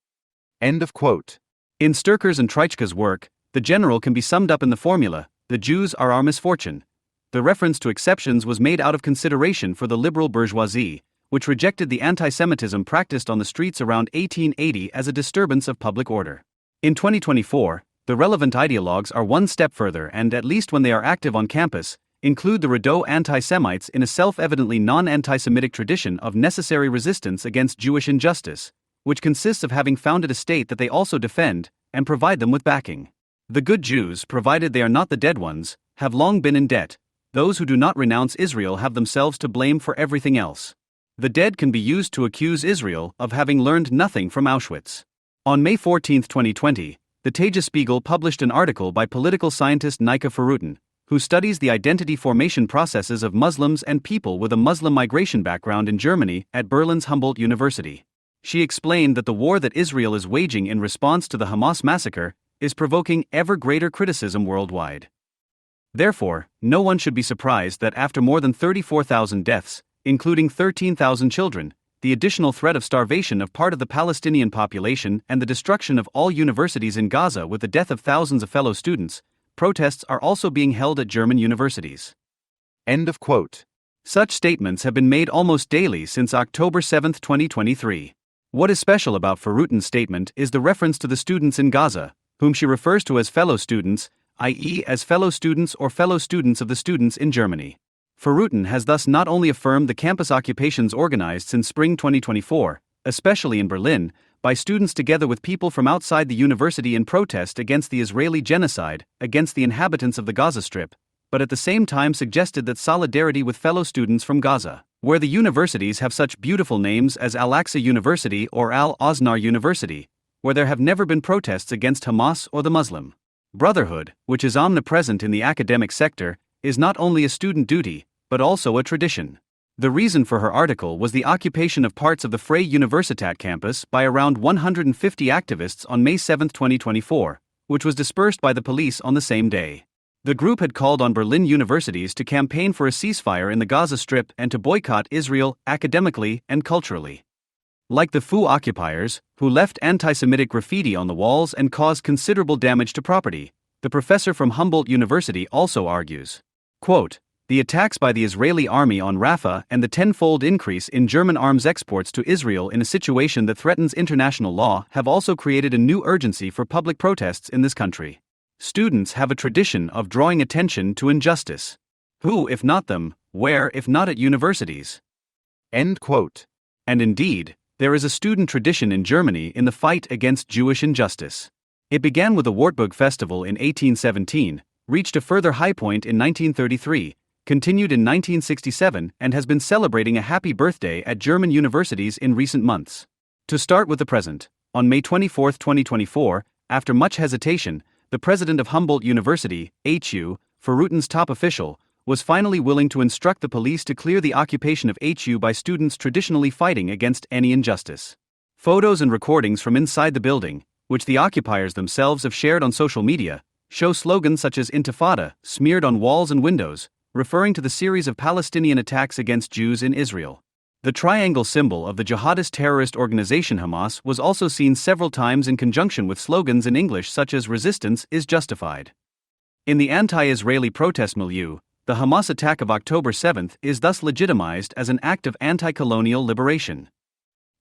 End of quote. In Sturcker's and Treitschke's work, the general can be summed up in the formula, "The Jews are our misfortune." The reference to exceptions was made out of consideration for the liberal bourgeoisie, which rejected the anti-Semitism practiced on the streets around 1880 as a disturbance of public order. In 2024, the relevant ideologues are one step further and, at least when they are active on campus, include the Rideau anti-Semites in a self-evidently non-anti-Semitic tradition of necessary resistance against Jewish injustice, which consists of having founded a state that they also defend and provide them with backing. The good Jews, provided they are not the dead ones, have long been in debt. Those who do not renounce Israel have themselves to blame for everything else. The dead can be used to accuse Israel of having learned nothing from Auschwitz. On May 14, 2020, the Tagesspiegel published an article by political scientist Nika Farutin, who studies the identity formation processes of Muslims and people with a Muslim migration background in Germany at Berlin's Humboldt University. She explained that the war that Israel is waging in response to the Hamas massacre is provoking ever greater criticism worldwide. Therefore, no one should be surprised that after more than 34,000 deaths, including 13,000 children, the additional threat of starvation of part of the Palestinian population and the destruction of all universities in Gaza with the death of thousands of fellow students, protests are also being held at German universities. End of quote. Such statements have been made almost daily since October 7, 2023. What is special about Farutin's statement is the reference to the students in Gaza, whom she refers to as fellow students, i.e., as fellow students or fellow students of the students in Germany. Farutin has thus not only affirmed the campus occupations organized since spring 2024, especially in Berlin, by students together with people from outside the university in protest against the Israeli genocide against the inhabitants of the Gaza Strip, but at the same time suggested that solidarity with fellow students from Gaza, where the universities have such beautiful names as Al-Aqsa University or Al-Azhar University, where there have never been protests against Hamas or the Muslim Brotherhood, which is omnipresent in the academic sector, is not only a student duty, but also a tradition. The reason for her article was the occupation of parts of the Freie Universität campus by around 150 activists on May 7, 2024, which was dispersed by the police on the same day. The group had called on Berlin universities to campaign for a ceasefire in the Gaza Strip and to boycott Israel academically and culturally. Like the Fu occupiers, who left anti-Semitic graffiti on the walls and caused considerable damage to property, the professor from Humboldt University also argues, quote, "The attacks by the Israeli army on Rafah and the tenfold increase in German arms exports to Israel in a situation that threatens international law have also created a new urgency for public protests in this country. Students have a tradition of drawing attention to injustice. Who, if not them, where, if not at universities?" End quote. And indeed, there is a student tradition in Germany in the fight against Jewish injustice. It began with the Wartburg Festival in 1817, reached a further high point in 1933, continued in 1967, and has been celebrating a happy birthday at German universities in recent months. To start with the present, on May 24, 2024, after much hesitation, the president of Humboldt University, HU, Farutin's top official, was finally willing to instruct the police to clear the occupation of HU by students traditionally fighting against any injustice. Photos and recordings from inside the building, which the occupiers themselves have shared on social media, show slogans such as Intifada smeared on walls and windows, referring to the series of Palestinian attacks against Jews in Israel. The triangle symbol of the jihadist terrorist organization Hamas was also seen several times in conjunction with slogans in English such as "Resistance is justified." In the anti-Israeli protest milieu, the Hamas attack of October 7 is thus legitimized as an act of anti-colonial liberation.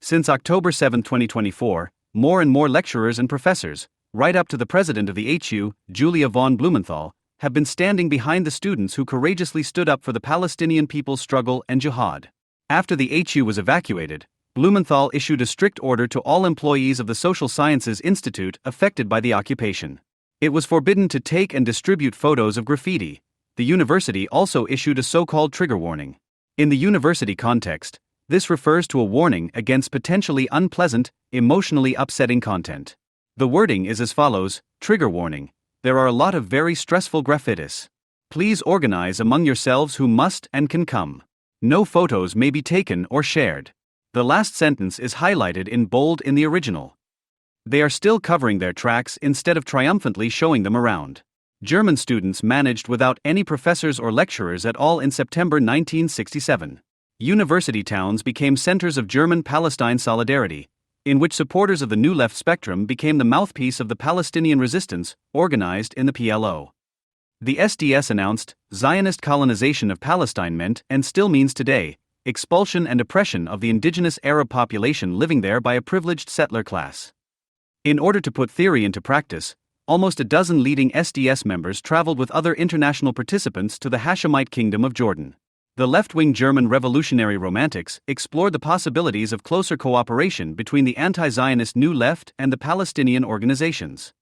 Since October 7, 2024, more and more lecturers and professors, right up to the president of the HU, Julia von Blumenthal, have been standing behind the students who courageously stood up for the Palestinian people's struggle and jihad. After the HU was evacuated, Blumenthal issued a strict order to all employees of the Social Sciences Institute affected by the occupation. It was forbidden to take and distribute photos of graffiti. The university also issued a so-called trigger warning. In the university context, this refers to a warning against potentially unpleasant, emotionally upsetting content. The wording is as follows: trigger warning. There are a lot of very stressful graffitis. Please organize among yourselves who must and can come. No photos may be taken or shared. The last sentence is highlighted in bold in the original. They are still covering their tracks instead of triumphantly showing them around. German students managed without any professors or lecturers at all in September 1967. University towns became centers of German Palestine solidarity, in which supporters of the New Left spectrum became the mouthpiece of the Palestinian resistance, organized in the PLO. The SDS announced, Zionist colonization of Palestine meant, and still means today, expulsion and oppression of the indigenous Arab population living there by a privileged settler class. In order to put theory into practice, almost a dozen leading SDS members traveled with other international participants to the Hashemite Kingdom of Jordan. The left-wing German revolutionary romantics explored the possibilities of closer cooperation between the anti-Zionist New Left and the Palestinian organizations.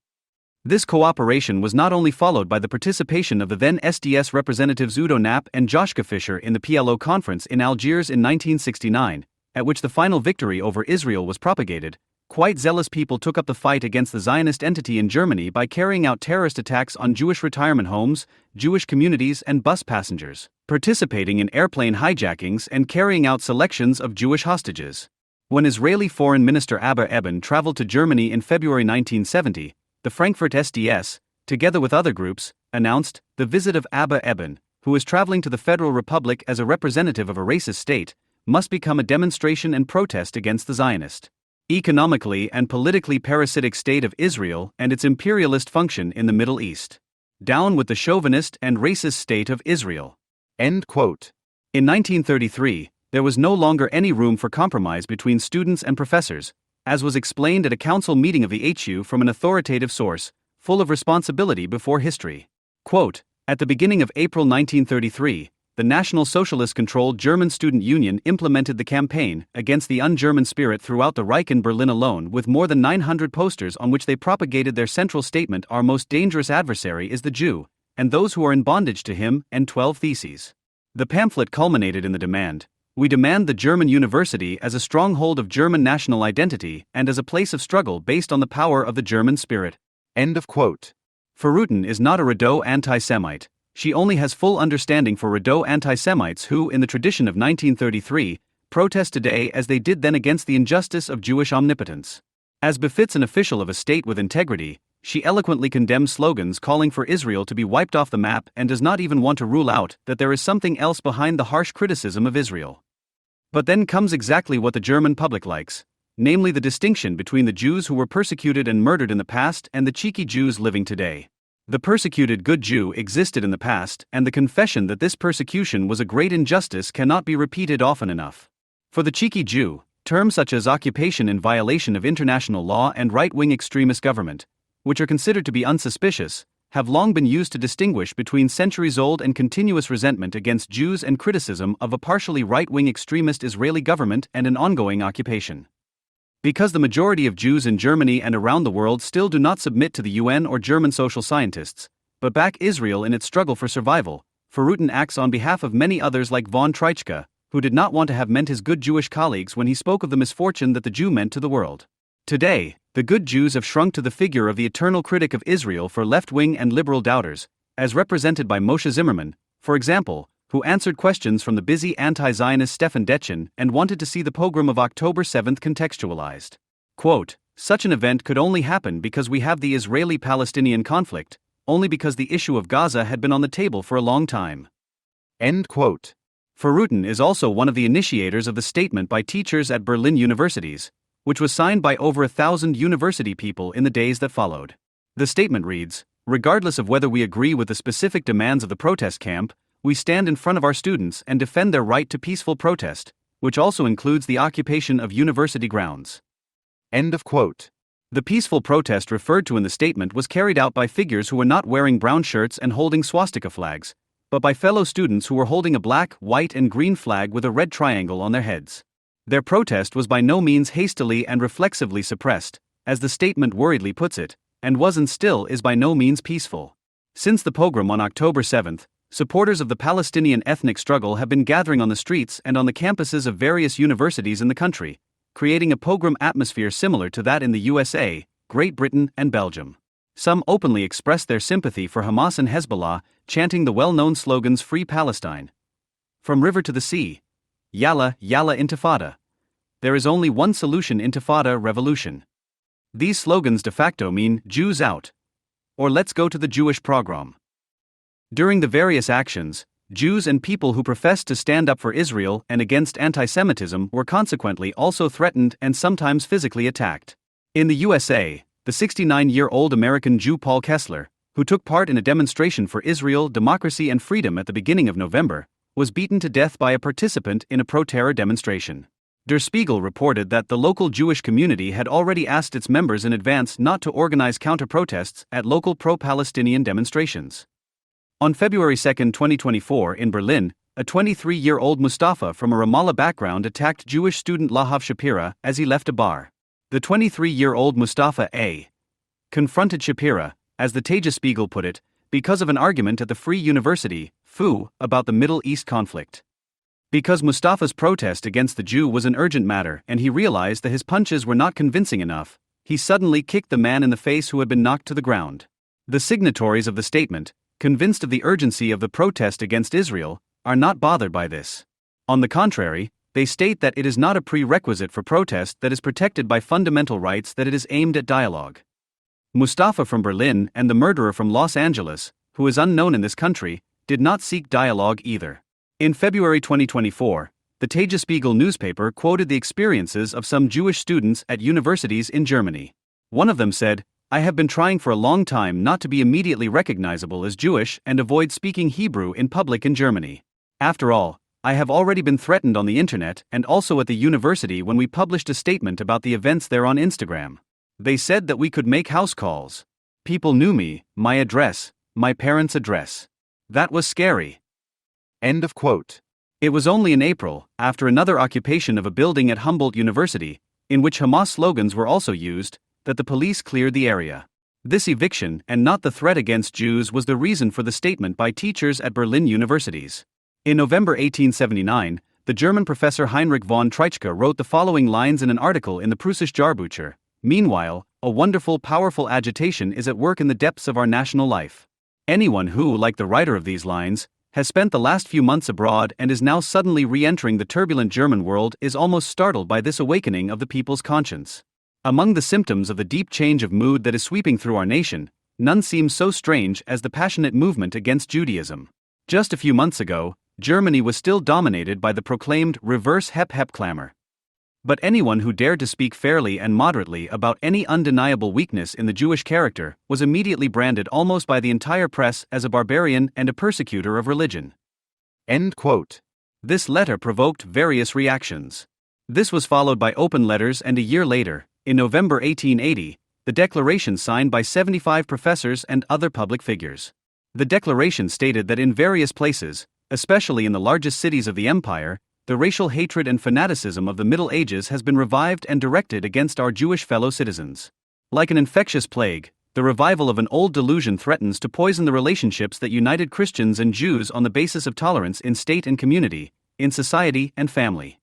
This cooperation was not only followed by the participation of the then SDS representatives Udo Knapp and Joschka Fischer in the PLO conference in Algiers in 1969, at which the final victory over Israel was propagated. Quite zealous people took up the fight against the Zionist entity in Germany by carrying out terrorist attacks on Jewish retirement homes, Jewish communities, and bus passengers, participating in airplane hijackings and carrying out selections of Jewish hostages. When Israeli Foreign Minister Abba Eban traveled to Germany in February 1970, the Frankfurt SDS, together with other groups, announced the visit of Abba Eban, who is traveling to the Federal Republic as a representative of a racist state, must become a demonstration and protest against the Zionist, economically and politically parasitic state of Israel and its imperialist function in the Middle East. Down with the chauvinist and racist state of Israel. End quote. In 1933, there was no longer any room for compromise between students and professors, as was explained at a council meeting of the HU from an authoritative source, full of responsibility before history. Quote, at the beginning of April 1933, the National Socialist-controlled German Student Union implemented the campaign against the un-German spirit throughout the Reich in Berlin alone with more than 900 posters on which they propagated their central statement: our most dangerous adversary is the Jew, and those who are in bondage to him, and 12 theses. The pamphlet culminated in the demand: we demand the German university as a stronghold of German national identity and as a place of struggle based on the power of the German spirit. End of quote. Verrutten is not a Rideau anti-Semite. She only has full understanding for Rideau anti-Semites who, in the tradition of 1933, protest today as they did then against the injustice of Jewish omnipotence. As befits an official of a state with integrity, she eloquently condemns slogans calling for Israel to be wiped off the map and does not even want to rule out that there is something else behind the harsh criticism of Israel. But then comes exactly what the German public likes, namely the distinction between the Jews who were persecuted and murdered in the past and the cheeky Jews living today. The persecuted good Jew existed in the past, and the confession that this persecution was a great injustice cannot be repeated often enough. For the cheeky Jew, terms such as occupation in violation of international law and right-wing extremist government, which are considered to be unsuspicious, have long been used to distinguish between centuries-old and continuous resentment against Jews and criticism of a partially right-wing extremist Israeli government and an ongoing occupation. Because the majority of Jews in Germany and around the world still do not submit to the UN or German social scientists, but back Israel in its struggle for survival, Verrutten acts on behalf of many others like von Treitschke, who did not want to have meant his good Jewish colleagues when he spoke of the misfortune that the Jew meant to the world. Today, the good Jews have shrunk to the figure of the eternal critic of Israel for left-wing and liberal doubters, as represented by Moshe Zimmerman, for example, who answered questions from the busy anti-Zionist Stefan Detjen and wanted to see the pogrom of October 7 contextualized. Quote, such an event could only happen because we have the Israeli-Palestinian conflict, only because the issue of Gaza had been on the table for a long time. End quote. Verrutten is also one of the initiators of the statement by teachers at Berlin universities, which was signed by over 1,000 university people in the days that followed. The statement reads, regardless of whether we agree with the specific demands of the protest camp, we stand in front of our students and defend their right to peaceful protest, which also includes the occupation of university grounds. End of quote. The peaceful protest referred to in the statement was carried out by figures who were not wearing brown shirts and holding swastika flags, but by fellow students who were holding a black, white, and green flag with a red triangle on their heads. Their protest was by no means hastily and reflexively suppressed, as the statement worriedly puts it, and was and still is by no means peaceful. Since the pogrom on October 7, supporters of the Palestinian ethnic struggle have been gathering on the streets and on the campuses of various universities in the country, creating a pogrom atmosphere similar to that in the USA, Great Britain, and Belgium. Some openly expressed their sympathy for Hamas and Hezbollah, chanting the well-known slogans Free Palestine, From River to the Sea, Yalla, Yalla Intifada. There is only one solution: Intifada, revolution. These slogans de facto mean Jews out, or let's go to the Jewish pogrom. During the various actions, Jews and people who professed to stand up for Israel and against anti-Semitism were consequently also threatened and sometimes physically attacked. In the USA, the 69-year-old American Jew Paul Kessler, who took part in a demonstration for Israel, democracy, and freedom at the beginning of November, was beaten to death by a participant in a pro-terror demonstration. Der Spiegel reported that the local Jewish community had already asked its members in advance not to organize counter-protests at local pro-Palestinian demonstrations. On February 2, 2024, in Berlin, a 23-year-old Mustafa from a Ramallah background attacked Jewish student Lahav Shapira as he left a bar. The 23-year-old Mustafa A. confronted Shapira, as the Tagesspiegel put it, because of an argument at the Free University, FU, about the Middle East conflict. Because Mustafa's protest against the Jew was an urgent matter and he realized that his punches were not convincing enough, he suddenly kicked the man in the face who had been knocked to the ground. The signatories of the statement, convinced of the urgency of the protest against Israel, are not bothered by this. On the contrary, they state that it is not a prerequisite for protest that is protected by fundamental rights, that it is aimed at dialogue. Mustafa from Berlin and the murderer from Los Angeles, who is unknown in this country, did not seek dialogue either. In February 2024, the Tagesspiegel newspaper quoted the experiences of some Jewish students at universities in Germany. One of them said, "I have been trying for a long time not to be immediately recognizable as Jewish and avoid speaking Hebrew in public in Germany. After all, I have already been threatened on the internet and also at the university when we published a statement about the events there on Instagram. They said that we could make house calls. People knew me, my address, my parents' address. That was scary." End of quote. It was only in April, after another occupation of a building at Humboldt University, in which Hamas slogans were also used, that the police cleared the area. This eviction, and not the threat against Jews, was the reason for the statement by teachers at Berlin universities. In November 1879, the German professor Heinrich von Treitschke wrote the following lines in an article in the Preußische Jahrbucher: "Meanwhile, a wonderful, powerful agitation is at work in the depths of our national life. Anyone who, like the writer of these lines, has spent the last few months abroad and is now suddenly re-entering the turbulent German world is almost startled by this awakening of the people's conscience. Among the symptoms of the deep change of mood that is sweeping through our nation, none seems so strange as the passionate movement against Judaism. Just a few months ago, Germany was still dominated by the proclaimed reverse hep clamor. But anyone who dared to speak fairly and moderately about any undeniable weakness in the Jewish character was immediately branded almost by the entire press as a barbarian and a persecutor of religion." End quote. This letter provoked various reactions. This was followed by open letters, and a year later, in November 1880, the declaration signed by 75 professors and other public figures. The declaration stated that in various places, especially in the largest cities of the empire, the racial hatred and fanaticism of the Middle Ages has been revived and directed against our Jewish fellow citizens. Like an infectious plague, the revival of an old delusion threatens to poison the relationships that united Christians and Jews on the basis of tolerance in state and community, in society and family.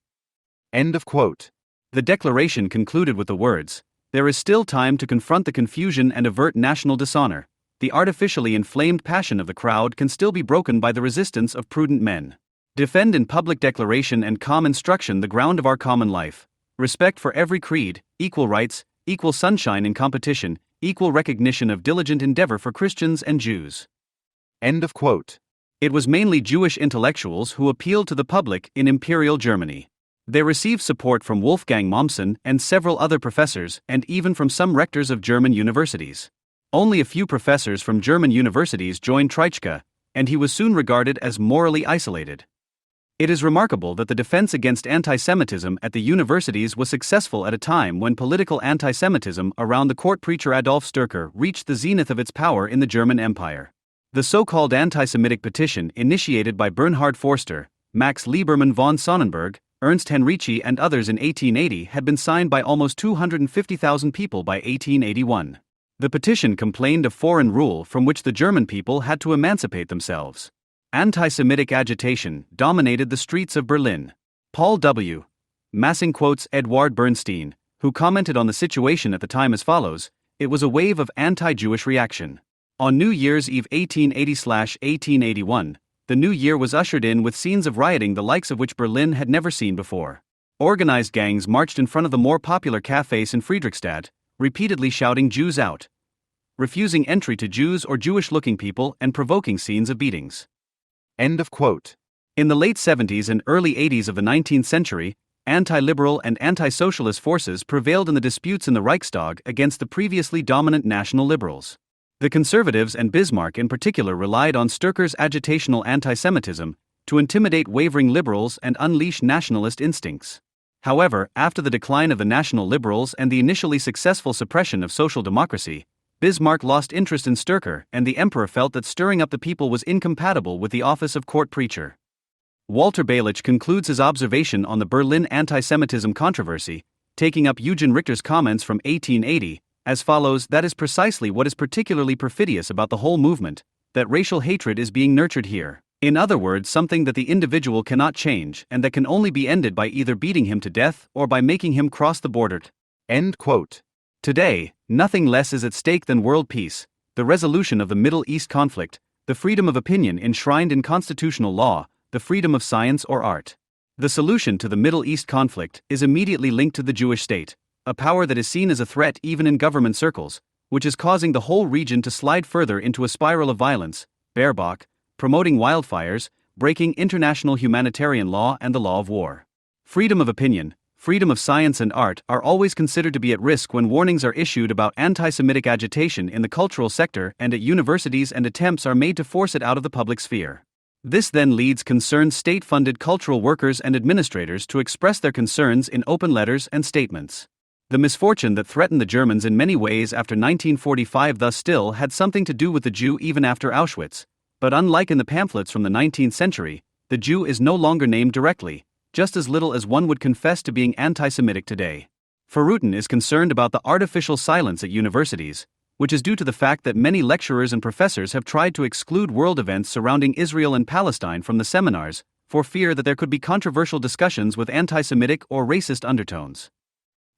End of quote. The declaration concluded with the words, "There is still time to confront the confusion and avert national dishonor. The artificially inflamed passion of the crowd can still be broken by the resistance of prudent men. Defend in public declaration and calm instruction the ground of our common life. Respect for every creed, equal rights, equal sunshine in competition, equal recognition of diligent endeavor for Christians and Jews." End of quote. It was mainly Jewish intellectuals who appealed to the public in Imperial Germany. They received support from Wolfgang Mommsen and several other professors, and even from some rectors of German universities. Only a few professors from German universities joined Treitschke, and he was soon regarded as morally isolated. It is remarkable that the defense against anti-Semitism at the universities was successful at a time when political anti-Semitism around the court preacher Adolf Sturcker reached the zenith of its power in the German Empire. The so-called anti-Semitic petition initiated by Bernhard Forster, Max Liebermann von Sonnenberg, Ernst Henrici and others in 1880 had been signed by almost 250,000 people by 1881. The petition complained of foreign rule from which the German people had to emancipate themselves. Anti-Semitic agitation dominated the streets of Berlin. Paul W. Massing quotes Eduard Bernstein, who commented on the situation at the time as follows: "It was a wave of anti-Jewish reaction. On New Year's Eve 1880/1881, the new year was ushered in with scenes of rioting the likes of which Berlin had never seen before. Organized gangs marched in front of the more popular cafes in Friedrichstadt, repeatedly shouting 'Jews out!' refusing entry to Jews or Jewish-looking people and provoking scenes of beatings." End of quote. In the late 70s and early 80s of the 19th century, anti-liberal and anti-socialist forces prevailed in the disputes in the Reichstag against the previously dominant national liberals. The conservatives and Bismarck in particular relied on Sturcker's agitational anti-Semitism to intimidate wavering liberals and unleash nationalist instincts. However, after the decline of the National Liberals and the initially successful suppression of social democracy, Bismarck lost interest in Sturker, and the emperor felt that stirring up the people was incompatible with the office of court preacher. Walter Bailich concludes his observation on the Berlin anti-Semitism controversy, taking up Eugen Richter's comments from 1880, as follows: "That is precisely what is particularly perfidious about the whole movement, that racial hatred is being nurtured here. In other words, something that the individual cannot change and that can only be ended by either beating him to death or by making him cross the border." End quote. Today, nothing less is at stake than world peace, the resolution of the Middle East conflict, the freedom of opinion enshrined in constitutional law, the freedom of science or art. The solution to the Middle East conflict is immediately linked to the Jewish state, a power that is seen as a threat even in government circles, which is causing the whole region to slide further into a spiral of violence. Baerbock, promoting wildfires, breaking international humanitarian law and the law of war. Freedom of opinion, freedom of science and art are always considered to be at risk when warnings are issued about anti-Semitic agitation in the cultural sector and at universities, and attempts are made to force it out of the public sphere. This then leads concerned state-funded cultural workers and administrators to express their concerns in open letters and statements. The misfortune that threatened the Germans in many ways after 1945 thus still had something to do with the Jew even after Auschwitz, but unlike in the pamphlets from the 19th century, the Jew is no longer named directly, just as little as one would confess to being anti-Semitic today. Farutin is concerned about the artificial silence at universities, which is due to the fact that many lecturers and professors have tried to exclude world events surrounding Israel and Palestine from the seminars, for fear that there could be controversial discussions with anti-Semitic or racist undertones.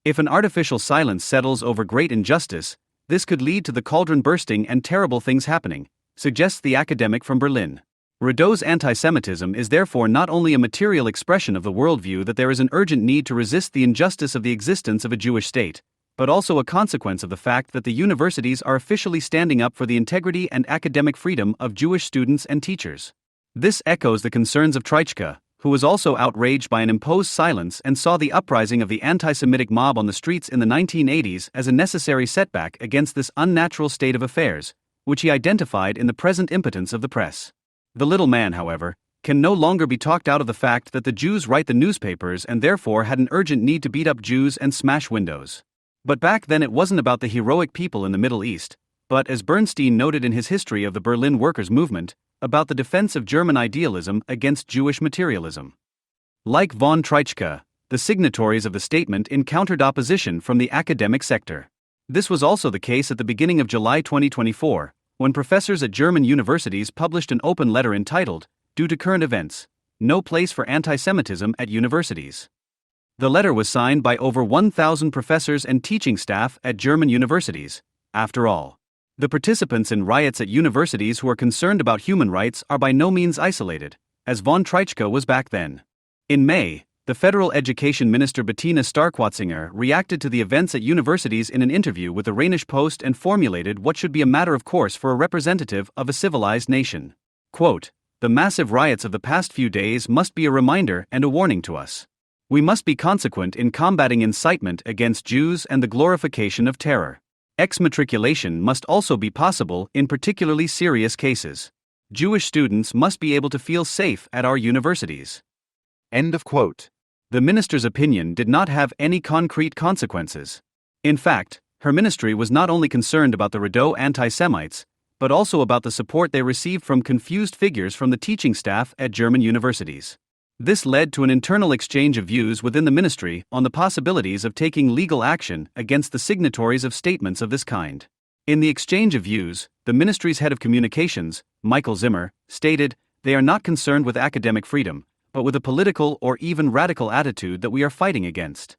If an artificial silence settles over great injustice, this could lead to the cauldron bursting and terrible things happening, suggests the academic from Berlin. Rideau's anti-Semitism is therefore not only a material expression of the worldview that there is an urgent need to resist the injustice of the existence of a Jewish state, but also a consequence of the fact that the universities are officially standing up for the integrity and academic freedom of Jewish students and teachers. This echoes the concerns of Treitschke, who was also outraged by an imposed silence and saw the uprising of the anti-Semitic mob on the streets in the 1980s as a necessary setback against this unnatural state of affairs, which he identified in the present impotence of the press. The little man, however, can no longer be talked out of the fact that the Jews write the newspapers and therefore had an urgent need to beat up Jews and smash windows. But back then it wasn't about the heroic people in the Middle East, but, as Bernstein noted in his history of the Berlin workers' movement, about the defense of German idealism against Jewish materialism. Like von Treitschke, the signatories of the statement encountered opposition from the academic sector. This was also the case at the beginning of July 2024, when professors at German universities published an open letter entitled, "Due to Current Events, No Place for Anti-Semitism at Universities." The letter was signed by over 1,000 professors and teaching staff at German universities. After all, the participants in riots at universities who are concerned about human rights are by no means isolated, as von Treitschke was back then. In May, the Federal Education Minister Bettina Stark-Watzinger reacted to the events at universities in an interview with the Rheinische Post and formulated what should be a matter of course for a representative of a civilized nation. Quote, "The massive riots of the past few days must be a reminder and a warning to us. We must be consequent in combating incitement against Jews and the glorification of terror. Exmatriculation must also be possible in particularly serious cases. Jewish students must be able to feel safe at our universities." End of quote. The minister's opinion did not have any concrete consequences. In fact, her ministry was not only concerned about the Rideau anti-Semites, but also about the support they received from confused figures from the teaching staff at German universities. This led to an internal exchange of views within the ministry on the possibilities of taking legal action against the signatories of statements of this kind. In the exchange of views, the ministry's head of communications, Michael Zimmer, stated, "They are not concerned with academic freedom, but with a political or even radical attitude that we are fighting against."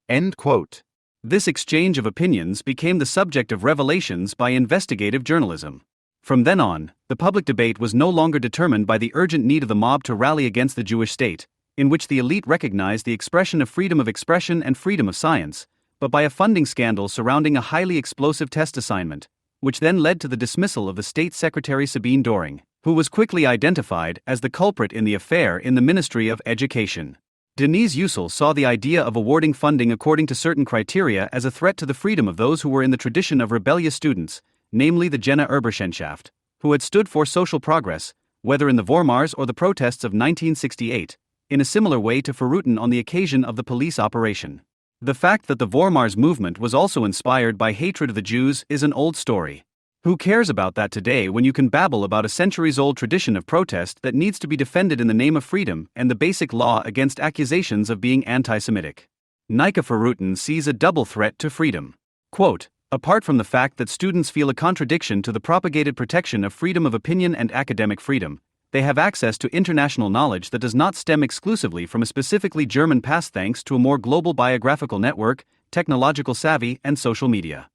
End quote. This exchange of opinions became the subject of revelations by investigative journalism. From then on, the public debate was no longer determined by the urgent need of the mob to rally against the Jewish state, in which the elite recognized the expression of freedom of expression and freedom of science, but by a funding scandal surrounding a highly explosive test assignment, which then led to the dismissal of the State Secretary Sabine Doring, who was quickly identified as the culprit in the affair in the Ministry of Education. Denise Yücel saw the idea of awarding funding according to certain criteria as a threat to the freedom of those who were in the tradition of rebellious students, namely the Jena Urheberschaft, who had stood for social progress, whether in the Vormars or the protests of 1968, in a similar way to Foruten on the occasion of the police operation. The fact that the Vormars movement was also inspired by hatred of the Jews is an old story. Who cares about that today when you can babble about a centuries-old tradition of protest that needs to be defended in the name of freedom and the basic law against accusations of being anti-Semitic? Nika Foruten sees a double threat to freedom. Quote, apart from the fact that students feel a contradiction to the propagated protection of freedom of opinion and academic freedom, they have access to international knowledge that does not stem exclusively from a specifically German past thanks to a more global biographical network, technological savvy, and social media.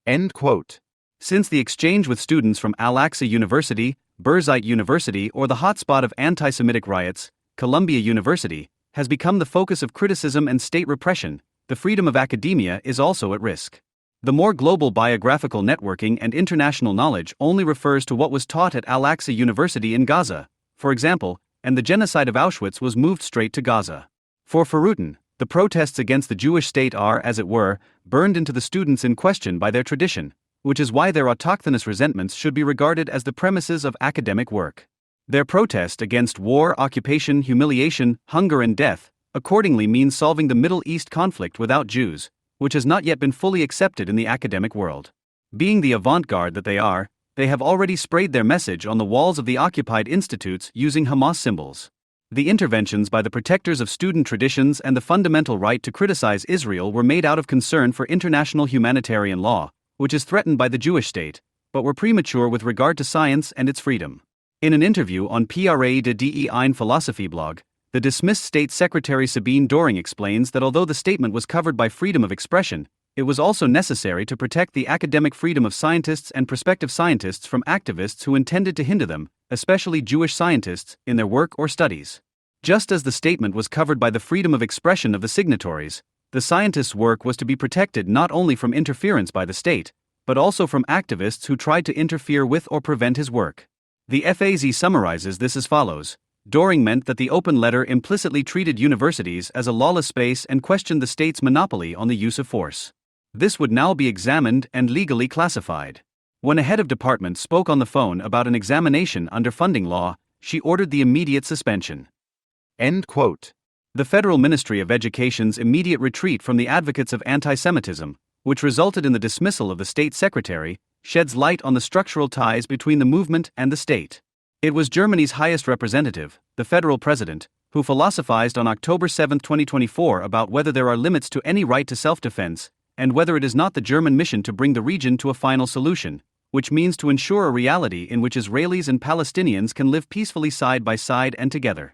End quote. Since the exchange with students from Al-Aqsa University, Birzeit University, or the hotspot of anti-Semitic riots, Columbia University, has become the focus of criticism and state repression, the freedom of academia is also at risk. The more global biographical networking and international knowledge only refers to what was taught at Al-Aqsa University in Gaza, for example, and the genocide of Auschwitz was moved straight to Gaza. For Foruten, the protests against the Jewish state are, as it were, burned into the students in question by their tradition, which is why their autochthonous resentments should be regarded as the premises of academic work. Their protest against war, occupation, humiliation, hunger and death, accordingly means solving the Middle East conflict without Jews, which has not yet been fully accepted in the academic world. Being the avant-garde that they have already sprayed their message on the walls of the occupied institutes using Hamas symbols. The interventions by the protectors of student traditions and the fundamental right to criticize Israel were made out of concern for international humanitarian law, which is threatened by the Jewish state, but were premature with regard to science and its freedom. In an interview on PRA de DE1 Philosophy blog, the dismissed State Secretary Sabine Doring explains that although the statement was covered by freedom of expression, it was also necessary to protect the academic freedom of scientists and prospective scientists from activists who intended to hinder them, especially Jewish scientists, in their work or studies. Just as the statement was covered by the freedom of expression of the signatories, the scientist's work was to be protected not only from interference by the state, but also from activists who tried to interfere with or prevent his work. The FAZ summarizes this as follows. Doring meant that the open letter implicitly treated universities as a lawless space and questioned the state's monopoly on the use of force. This would now be examined and legally classified. When a head of department spoke on the phone about an examination under funding law, she ordered the immediate suspension. End quote. The Federal Ministry of Education's immediate retreat from the advocates of anti-Semitism, which resulted in the dismissal of the state secretary, sheds light on the structural ties between the movement and the state. It was Germany's highest representative, the federal president, who philosophized on October 7, 2024 about whether there are limits to any right to self-defense, and whether it is not the German mission to bring the region to a final solution, which means to ensure a reality in which Israelis and Palestinians can live peacefully side by side and together.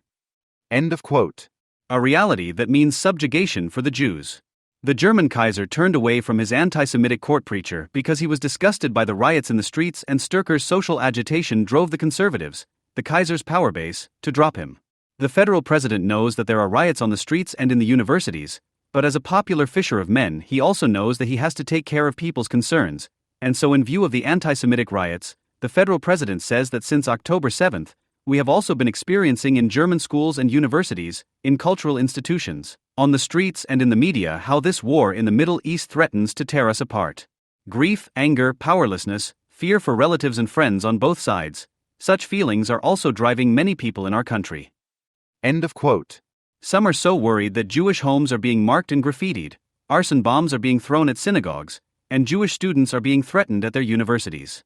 End of quote. A reality that means subjugation for the Jews. The German Kaiser turned away from his anti-Semitic court preacher because he was disgusted by the riots in the streets, and Sturker's social agitation drove the conservatives, the Kaiser's power base, to drop him. The federal president knows that there are riots on the streets and in the universities, but as a popular fisher of men, he also knows that he has to take care of people's concerns, and so in view of the anti-Semitic riots, the federal president says that since October 7th, we have also been experiencing in German schools and universities, in cultural institutions, on the streets and in the media how this war in the Middle East threatens to tear us apart. Grief, anger, powerlessness, fear for relatives and friends on both sides, such feelings are also driving many people in our country. End of quote. Some are so worried that Jewish homes are being marked and graffitied, arson bombs are being thrown at synagogues, and Jewish students are being threatened at their universities.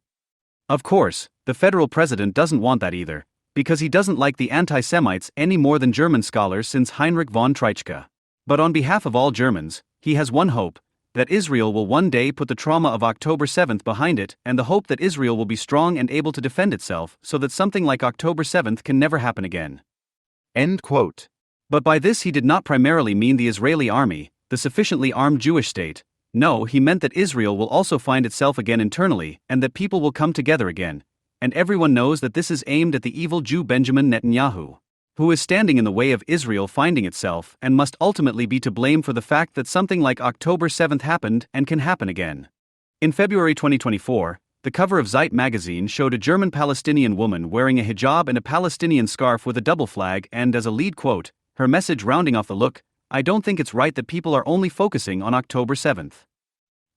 Of course, the federal president doesn't want that either, because he doesn't like the anti-Semites any more than German scholars since Heinrich von Treitschke. But on behalf of all Germans, he has one hope, that Israel will one day put the trauma of October 7th behind it, and the hope that Israel will be strong and able to defend itself so that something like October 7th can never happen again. End quote. But by this he did not primarily mean the Israeli army, the sufficiently armed Jewish state. No, he meant that Israel will also find itself again internally, and that people will come together again. And everyone knows that this is aimed at the evil Jew Benjamin Netanyahu, who is standing in the way of Israel finding itself and must ultimately be to blame for the fact that something like October 7th happened and can happen again. In February 2024, the cover of Zeit magazine showed a German Palestinian woman wearing a hijab and a Palestinian scarf with a double flag and as a lead quote, her message rounding off the look, "I don't think it's right that people are only focusing on October 7th.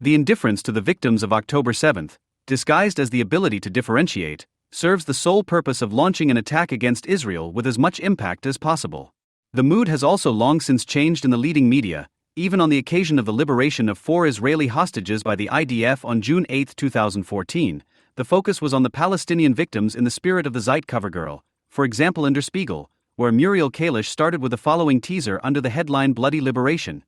The indifference to the victims of October 7th, disguised as the ability to differentiate, serves the sole purpose of launching an attack against Israel with as much impact as possible. The mood has also long since changed in the leading media, even on the occasion of the liberation of 4 Israeli hostages by the IDF on June 8, 2014. The focus was on the Palestinian victims in the spirit of the Zeit cover girl, for example in Der Spiegel, where Muriel Kalish started with the following teaser under the headline Bloody Liberation.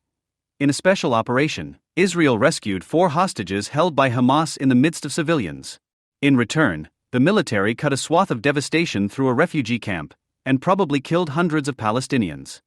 In a special operation, Israel rescued 4 hostages held by Hamas in the midst of civilians. In return, the military cut a swath of devastation through a refugee camp, and probably killed hundreds of Palestinians.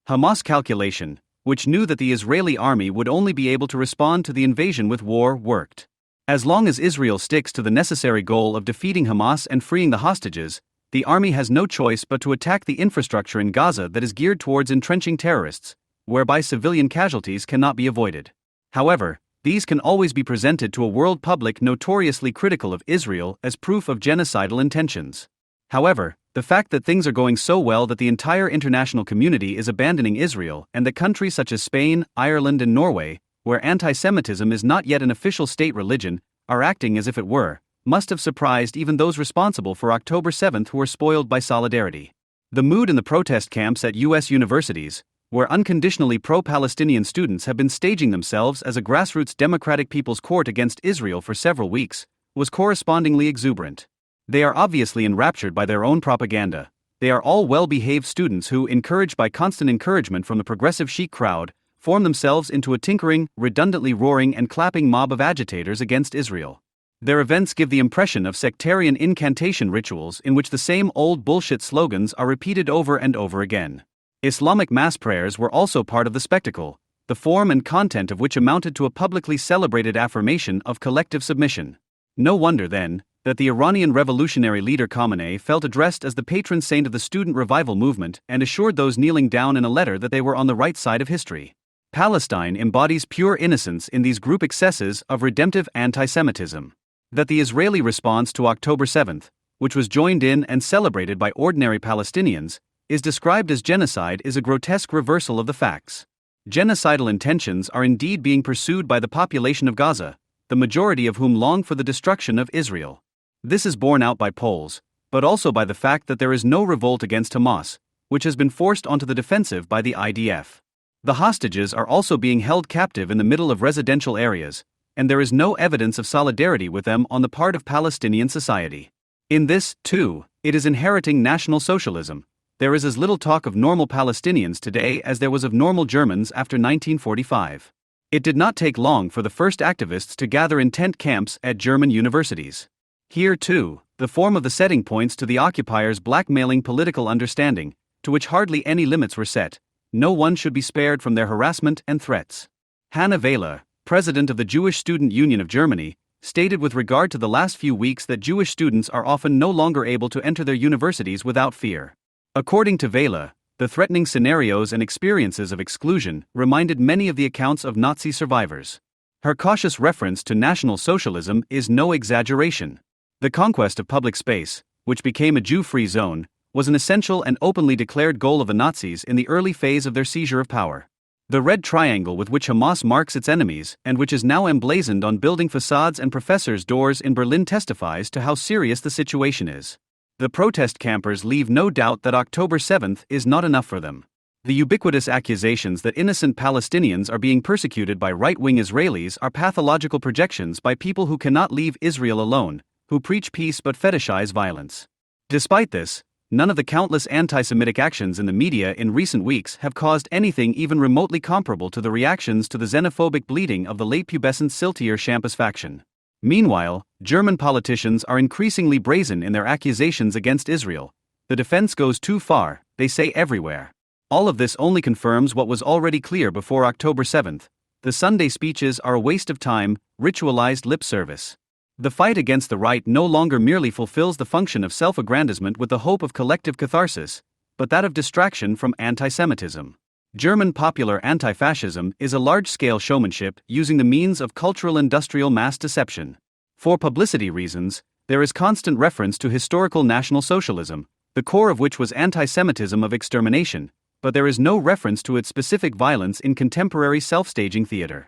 Hamas' calculation, which knew that the Israeli army would only be able to respond to the invasion with war, worked. As long as Israel sticks to the necessary goal of defeating Hamas and freeing the hostages, the army has no choice but to attack the infrastructure in Gaza that is geared towards entrenching terrorists, whereby civilian casualties cannot be avoided. However, these can always be presented to a world public notoriously critical of Israel as proof of genocidal intentions. However, the fact that things are going so well that the entire international community is abandoning Israel, and that countries such as Spain, Ireland and Norway, where anti-Semitism is not yet an official state religion, are acting as if it were, must have surprised even those responsible for October 7 who were spoiled by solidarity. The mood in the protest camps at U.S. universities, where unconditionally pro-Palestinian students have been staging themselves as a grassroots democratic people's court against Israel for several weeks, was correspondingly exuberant. They are obviously enraptured by their own propaganda. They are all well-behaved students who, encouraged by constant encouragement from the progressive chic crowd, form themselves into a tinkering, redundantly roaring and clapping mob of agitators against Israel. Their events give the impression of sectarian incantation rituals in which the same old bullshit slogans are repeated over and over again. Islamic mass prayers were also part of the spectacle, the form and content of which amounted to a publicly celebrated affirmation of collective submission. No wonder, then, that the Iranian revolutionary leader Khamenei felt addressed as the patron saint of the student revival movement and assured those kneeling down in a letter that they were on the right side of history. Palestine embodies pure innocence in these group excesses of redemptive anti-Semitism. That the Israeli response to October 7, which was joined in and celebrated by ordinary Palestinians, is described as genocide is a grotesque reversal of the facts. Genocidal intentions are indeed being pursued by the population of Gaza, the majority of whom long for the destruction of Israel. This is borne out by polls, but also by the fact that there is no revolt against Hamas, which has been forced onto the defensive by the IDF. The hostages are also being held captive in the middle of residential areas, and there is no evidence of solidarity with them on the part of Palestinian society. In this, too, it is inheriting National Socialism. There is as little talk of normal Palestinians today as there was of normal Germans after 1945. It did not take long for the first activists to gather in tent camps at German universities. Here, too, the form of the setting points to the occupiers' blackmailing political understanding, to which hardly any limits were set. No one should be spared from their harassment and threats. Hanna Vehler, president of the Jewish Student Union of Germany, stated with regard to the last few weeks that Jewish students are often no longer able to enter their universities without fear. According to Vehler, the threatening scenarios and experiences of exclusion reminded many of the accounts of Nazi survivors. Her cautious reference to National Socialism is no exaggeration. The conquest of public space, which became a Jew-free zone, was an essential and openly declared goal of the Nazis in the early phase of their seizure of power. The red triangle with which Hamas marks its enemies and which is now emblazoned on building facades and professors' doors in Berlin testifies to how serious the situation is. The protest campers leave no doubt that October 7 is not enough for them. The ubiquitous accusations that innocent Palestinians are being persecuted by right-wing Israelis are pathological projections by people who cannot leave Israel alone, who preach peace but fetishize violence. Despite this, none of the countless anti-Semitic actions in the media in recent weeks have caused anything even remotely comparable to the reactions to the xenophobic bleating of the late pubescent Siltier Champus faction. Meanwhile, German politicians are increasingly brazen in their accusations against Israel. The defense goes too far, they say everywhere. All of this only confirms what was already clear before October 7. The Sunday speeches are a waste of time, ritualized lip service. The fight against the right no longer merely fulfills the function of self-aggrandizement with the hope of collective catharsis, but that of distraction from anti-Semitism. German popular anti-fascism is a large-scale showmanship using the means of cultural-industrial mass deception. For publicity reasons, there is constant reference to historical National Socialism, the core of which was anti-Semitism of extermination, but there is no reference to its specific violence in contemporary self-staging theater.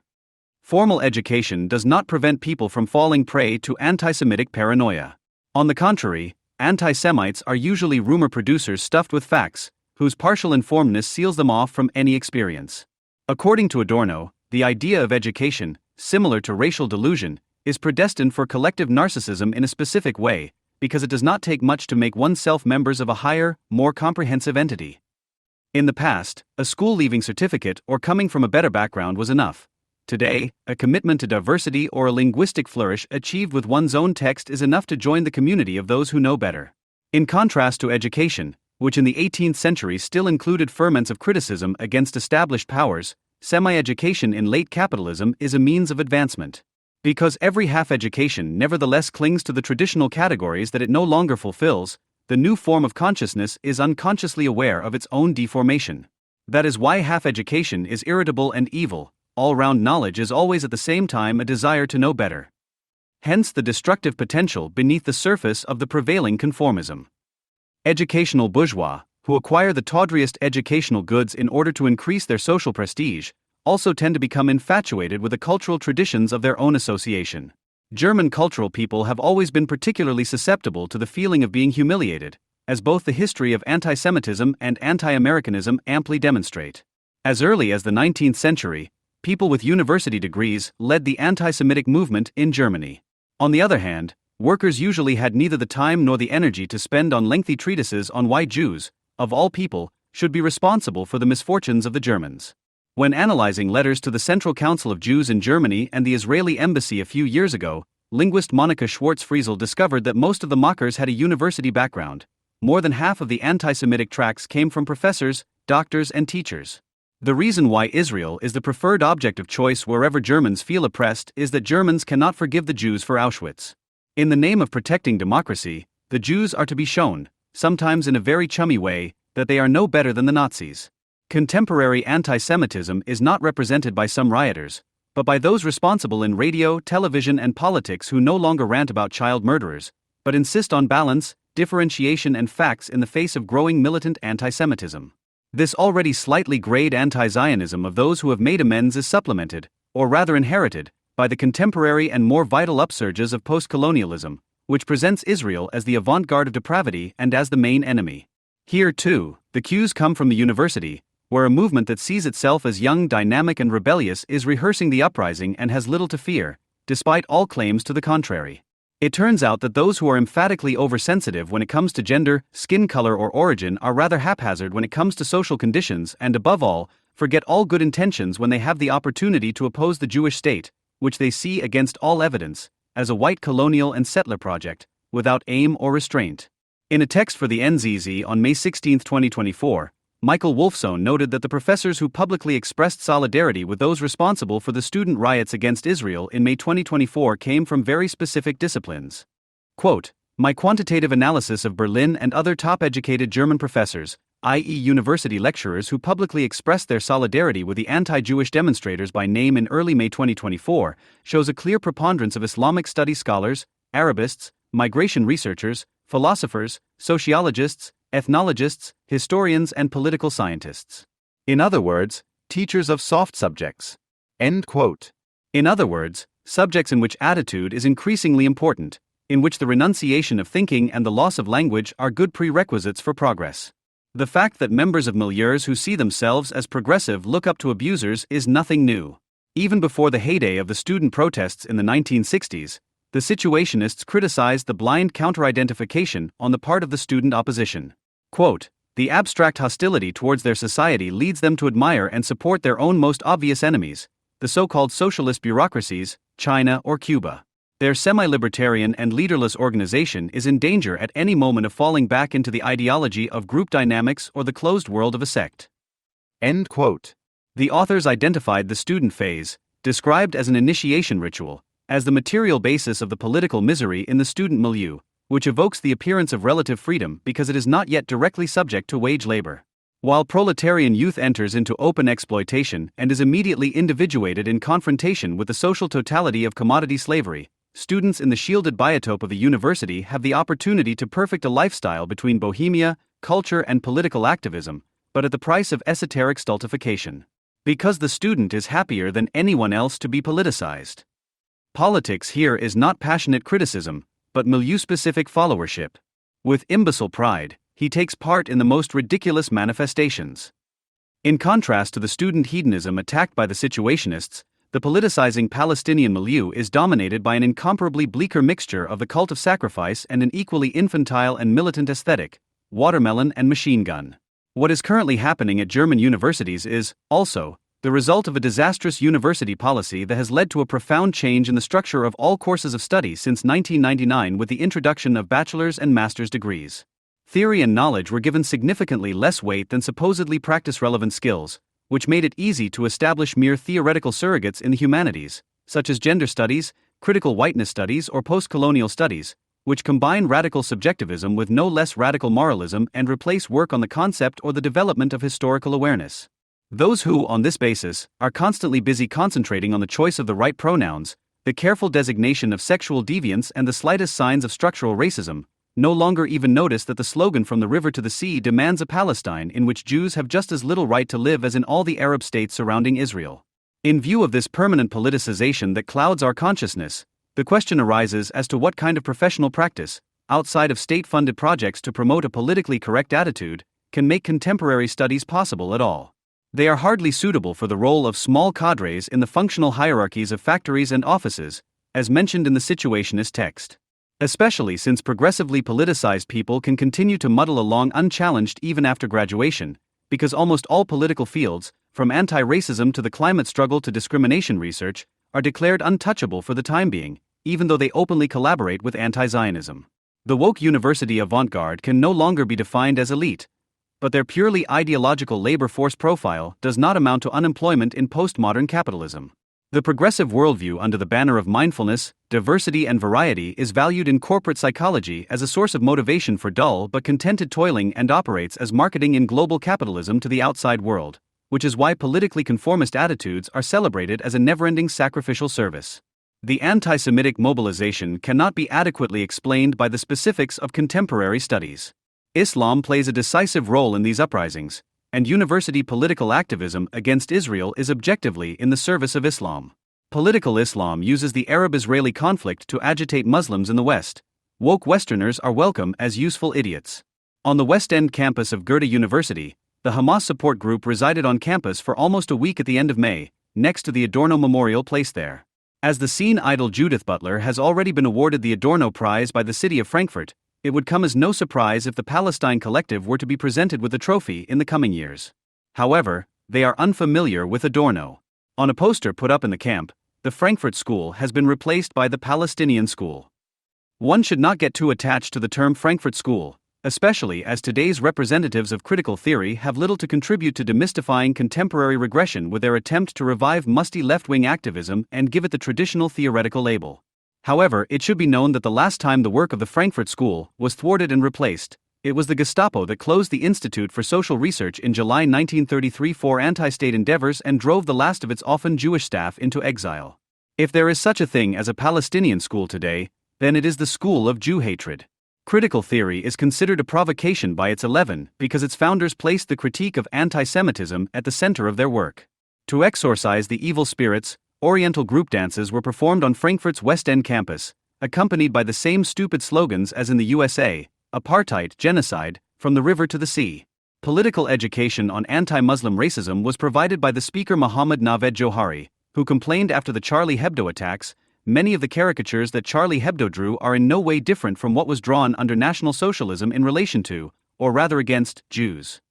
Formal education does not prevent people from falling prey to anti-Semitic paranoia. On the contrary, anti-Semites are usually rumor producers stuffed with facts, whose partial informedness seals them off from any experience. According to Adorno, the idea of education, similar to racial delusion, is predestined for collective narcissism in a specific way, because it does not take much to make oneself members of a higher, more comprehensive entity. In the past, a school-leaving certificate or coming from a better background was enough. Today, a commitment to diversity or a linguistic flourish achieved with one's own text is enough to join the community of those who know better. In contrast to education, which in the 18th century still included ferments of criticism against established powers, semi-education in late capitalism is a means of advancement. Because every half-education nevertheless clings to the traditional categories that it no longer fulfills, the new form of consciousness is unconsciously aware of its own deformation. That is why half-education is irritable and evil. All-round knowledge is always at the same time a desire to know better. Hence the destructive potential beneath the surface of the prevailing conformism. Educational bourgeois, who acquire the tawdriest educational goods in order to increase their social prestige, also tend to become infatuated with the cultural traditions of their own association. German cultural people have always been particularly susceptible to the feeling of being humiliated, as both the history of anti-Semitism and anti-Americanism amply demonstrate. As early as the 19th century, people with university degrees led the anti-Semitic movement in Germany. On the other hand, workers usually had neither the time nor the energy to spend on lengthy treatises on why Jews, of all people, should be responsible for the misfortunes of the Germans. When analyzing letters to the Central Council of Jews in Germany and the Israeli embassy a few years ago, linguist Monika Schwarz-Friesel discovered that most of the mockers had a university background. More than half of the anti-Semitic tracts came from professors, doctors, and teachers. The reason why Israel is the preferred object of choice wherever Germans feel oppressed is that Germans cannot forgive the Jews for Auschwitz. In the name of protecting democracy, the Jews are to be shown, sometimes in a very chummy way, that they are no better than the Nazis. Contemporary anti-Semitism is not represented by some rioters, but by those responsible in radio, television, and politics who no longer rant about child murderers, but insist on balance, differentiation, and facts in the face of growing militant anti-Semitism. This already slightly grayed anti-Zionism of those who have made amends is supplemented, or rather inherited, by the contemporary and more vital upsurges of post-colonialism, which presents Israel as the avant-garde of depravity and as the main enemy. Here, too, the cues come from the university, where a movement that sees itself as young, dynamic, and rebellious is rehearsing the uprising and has little to fear, despite all claims to the contrary. It turns out that those who are emphatically oversensitive when it comes to gender, skin color, or origin are rather haphazard when it comes to social conditions and, above all, forget all good intentions when they have the opportunity to oppose the Jewish state, which they see against all evidence as a white colonial and settler project, without aim or restraint. In a text for the NZZ on May 16, 2024, Michael Wolfsohn noted that the professors who publicly expressed solidarity with those responsible for the student riots against Israel in May 2024 came from very specific disciplines. Quote, "My quantitative analysis of Berlin and other top-educated German professors, i.e. university lecturers who publicly expressed their solidarity with the anti-Jewish demonstrators by name in early May 2024, shows a clear preponderance of Islamic studies scholars, Arabists, migration researchers, philosophers, sociologists, ethnologists, historians, and political scientists. In other words, teachers of soft subjects." End quote. In other words, subjects in which attitude is increasingly important, in which the renunciation of thinking and the loss of language are good prerequisites for progress. The fact that members of milieus who see themselves as progressive look up to abusers is nothing new. Even before the heyday of the student protests in the 1960s, the situationists criticized the blind counter-identification on the part of the student opposition. Quote, "The abstract hostility towards their society leads them to admire and support their own most obvious enemies, the so-called socialist bureaucracies, China or Cuba. Their semi-libertarian and leaderless organization is in danger at any moment of falling back into the ideology of group dynamics or the closed world of a sect." End quote. The authors identified the student phase, described as an initiation ritual, as the material basis of the political misery in the student milieu, which evokes the appearance of relative freedom because it is not yet directly subject to wage labor. While proletarian youth enters into open exploitation and is immediately individuated in confrontation with the social totality of commodity slavery, students in the shielded biotope of a university have the opportunity to perfect a lifestyle between bohemia, culture, and political activism, but at the price of esoteric stultification. Because the student is happier than anyone else to be politicized. Politics here is not passionate criticism, but milieu-specific followership. With imbecile pride, he takes part in the most ridiculous manifestations. In contrast to the student hedonism attacked by the situationists, the politicizing Palestinian milieu is dominated by an incomparably bleaker mixture of the cult of sacrifice and an equally infantile and militant aesthetic, watermelon and machine gun. What is currently happening at German universities is, also, the result of a disastrous university policy that has led to a profound change in the structure of all courses of study since 1999 with the introduction of bachelor's and master's degrees. Theory and knowledge were given significantly less weight than supposedly practice-relevant skills, which made it easy to establish mere theoretical surrogates in the humanities, such as gender studies, critical whiteness studies or post-colonial studies, which combine radical subjectivism with no less radical moralism and replace work on the concept or the development of historical awareness. Those who, on this basis, are constantly busy concentrating on the choice of the right pronouns, the careful designation of sexual deviance and the slightest signs of structural racism, no longer even notice that the slogan "From the river to the sea" demands a Palestine in which Jews have just as little right to live as in all the Arab states surrounding Israel. In view of this permanent politicization that clouds our consciousness, the question arises as to what kind of professional practice, outside of state-funded projects to promote a politically correct attitude, can make contemporary studies possible at all. They are hardly suitable for the role of small cadres in the functional hierarchies of factories and offices, as mentioned in the situationist text. Especially since progressively politicized people can continue to muddle along unchallenged even after graduation, because almost all political fields, from anti-racism to the climate struggle to discrimination research, are declared untouchable for the time being, even though they openly collaborate with anti-Zionism. The woke university avant-garde can no longer be defined as elite, but their purely ideological labor force profile does not amount to unemployment in postmodern capitalism. The progressive worldview under the banner of mindfulness, diversity and variety is valued in corporate psychology as a source of motivation for dull but contented toiling and operates as marketing in global capitalism to the outside world, which is why politically conformist attitudes are celebrated as a never-ending sacrificial service. The anti-Semitic mobilization cannot be adequately explained by the specifics of contemporary studies. Islam plays a decisive role in these uprisings, and university political activism against Israel is objectively in the service of Islam. Political Islam uses the Arab-Israeli conflict to agitate Muslims in the West. Woke Westerners are welcome as useful idiots. On the West End campus of Goethe University, the Hamas support group resided on campus for almost a week at the end of May, next to the Adorno Memorial placed there. As the scene idol Judith Butler has already been awarded the Adorno Prize by the city of Frankfurt, it would come as no surprise if the Palestine Collective were to be presented with the trophy in the coming years. However, they are unfamiliar with Adorno. On a poster put up in the camp, the Frankfurt School has been replaced by the Palestinian School. One should not get too attached to the term Frankfurt School, especially as today's representatives of critical theory have little to contribute to demystifying contemporary regression with their attempt to revive musty left-wing activism and give it the traditional theoretical label. However, it should be known that the last time the work of the Frankfurt School was thwarted and replaced, it was the Gestapo that closed the Institute for Social Research in July 1933 for anti-state endeavors and drove the last of its often Jewish staff into exile. If there is such a thing as a Palestinian school today, then it is the school of Jew hatred. Critical theory is considered a provocation by its 11 because its founders placed the critique of anti-Semitism at the center of their work. To exorcise the evil spirits, Oriental group dances were performed on Frankfurt's West End campus, accompanied by the same stupid slogans as in the USA: apartheid, genocide, from the river to the sea. Political education on anti-Muslim racism was provided by the speaker Mohammad Naved Johari, who complained after the Charlie Hebdo attacks, many of the caricatures that Charlie Hebdo drew are in no way different from what was drawn under National Socialism in relation to, or rather against, Jews.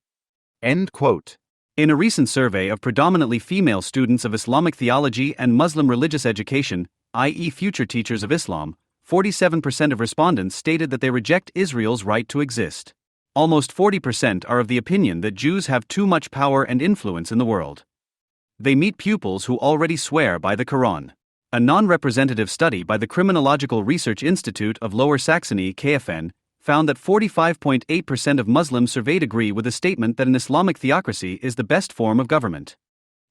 End quote. In a recent survey of predominantly female students of Islamic theology and Muslim religious education, i.e. future teachers of Islam, 47% of respondents stated that they reject Israel's right to exist. Almost 40% are of the opinion that Jews have too much power and influence in the world. They meet pupils who already swear by the Quran. A non-representative study by the Criminological Research Institute of Lower Saxony KFN found that 45.8% of Muslims surveyed agree with the statement that an Islamic theocracy is the best form of government.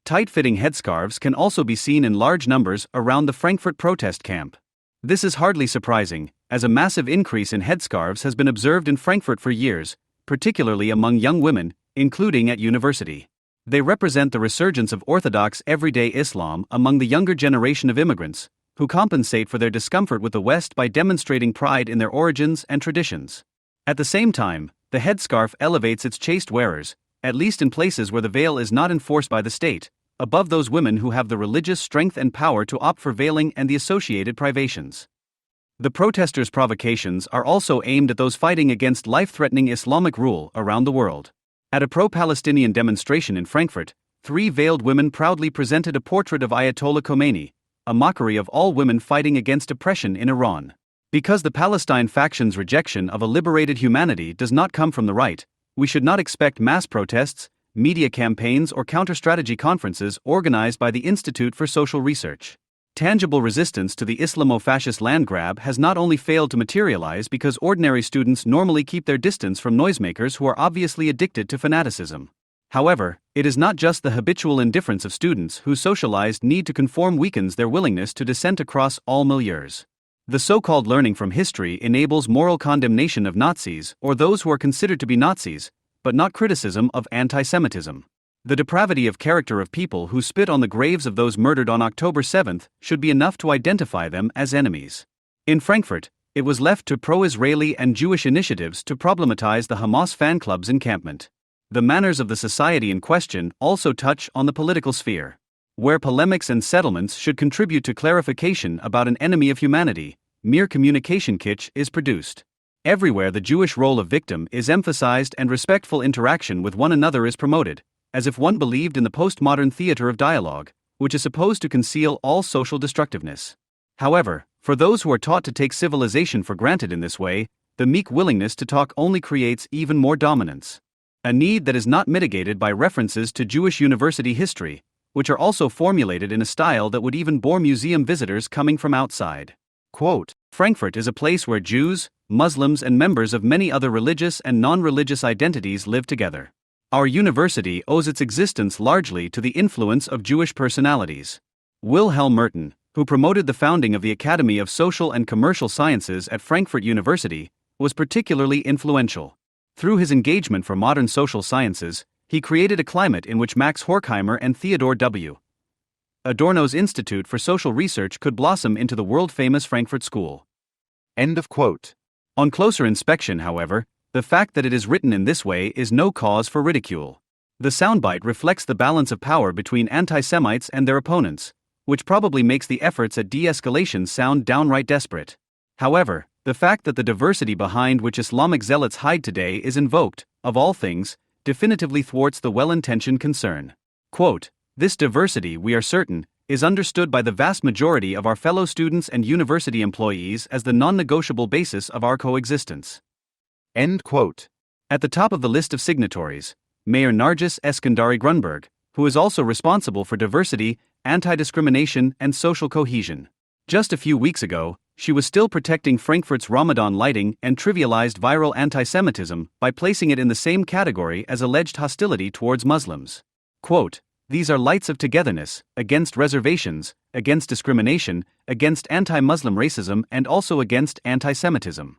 Tight-fitting headscarves can also be seen in large numbers around the Frankfurt protest camp. This is hardly surprising, as a massive increase in headscarves has been observed in Frankfurt for years, particularly among young women, including at university. They represent the resurgence of orthodox everyday Islam among the younger generation of immigrants, who compensate for their discomfort with the West by demonstrating pride in their origins and traditions. At the same time, The headscarf elevates its chaste wearers, at least in places where the veil is not enforced by the state, above those women who have the religious strength and power to opt for veiling and the associated privations. The protesters' provocations are also aimed at those fighting against life-threatening Islamic rule around the world. At a pro-Palestinian demonstration in Frankfurt, 3 veiled women proudly presented a portrait of Ayatollah Khomeini, a mockery of all women fighting against oppression in Iran. Because the Palestine faction's rejection of a liberated humanity does not come from the right, we should not expect mass protests, media campaigns, or counter-strategy conferences organized by the Institute for Social Research. Tangible resistance to the Islamo-fascist land grab has not only failed to materialize because ordinary students normally keep their distance from noisemakers who are obviously addicted to fanaticism. However, it is not just the habitual indifference of students whose socialized need to conform weakens their willingness to dissent across all milieus. The so-called learning from history enables moral condemnation of Nazis or those who are considered to be Nazis, but not criticism of anti-Semitism. The depravity of character of people who spit on the graves of those murdered on October 7th should be enough to identify them as enemies. In Frankfurt, it was left to pro-Israeli and Jewish initiatives to problematize the Hamas fan club's encampment. The manners of the society in question also touch on the political sphere, where polemics and settlements should contribute to clarification about an enemy of humanity. Mere communication kitsch is produced. Everywhere the Jewish role of victim is emphasized and respectful interaction with one another is promoted, as if one believed in the postmodern theater of dialogue, which is supposed to conceal all social destructiveness. However, for those who are taught to take civilization for granted in this way, the meek willingness to talk only creates even more dominance. A need that is not mitigated by references to Jewish university history, which are also formulated in a style that would even bore museum visitors coming from outside. Quote, Frankfurt is a place where Jews, Muslims, and members of many other religious and non-religious identities live together. Our university owes its existence largely to the influence of Jewish personalities. Wilhelm Merton, who promoted the founding of the Academy of Social and Commercial Sciences at Frankfurt University, was particularly influential. Through his engagement for modern social sciences, he created a climate in which Max Horkheimer and Theodore W. Adorno's Institute for Social Research could blossom into the world-famous Frankfurt School. End of quote. On closer inspection, however, the fact that it is written in this way is no cause for ridicule. The soundbite reflects the balance of power between anti-Semites and their opponents, which probably makes the efforts at de-escalation sound downright desperate. However, the fact that the diversity behind which Islamic zealots hide today is invoked, of all things, definitively thwarts the well-intentioned concern. Quote, this diversity, we are certain, is understood by the vast majority of our fellow students and university employees as the non-negotiable basis of our coexistence. End quote. At the top of the list of signatories, Mayor Nargis Eskandari Grunberg, who is also responsible for diversity, anti-discrimination, and social cohesion. Just a few weeks ago, she was still protecting Frankfurt's Ramadan lighting and trivialized viral anti-Semitism by placing it in the same category as alleged hostility towards Muslims. Quote, these are lights of togetherness, against reservations, against discrimination, against anti-Muslim racism, and also against anti-Semitism.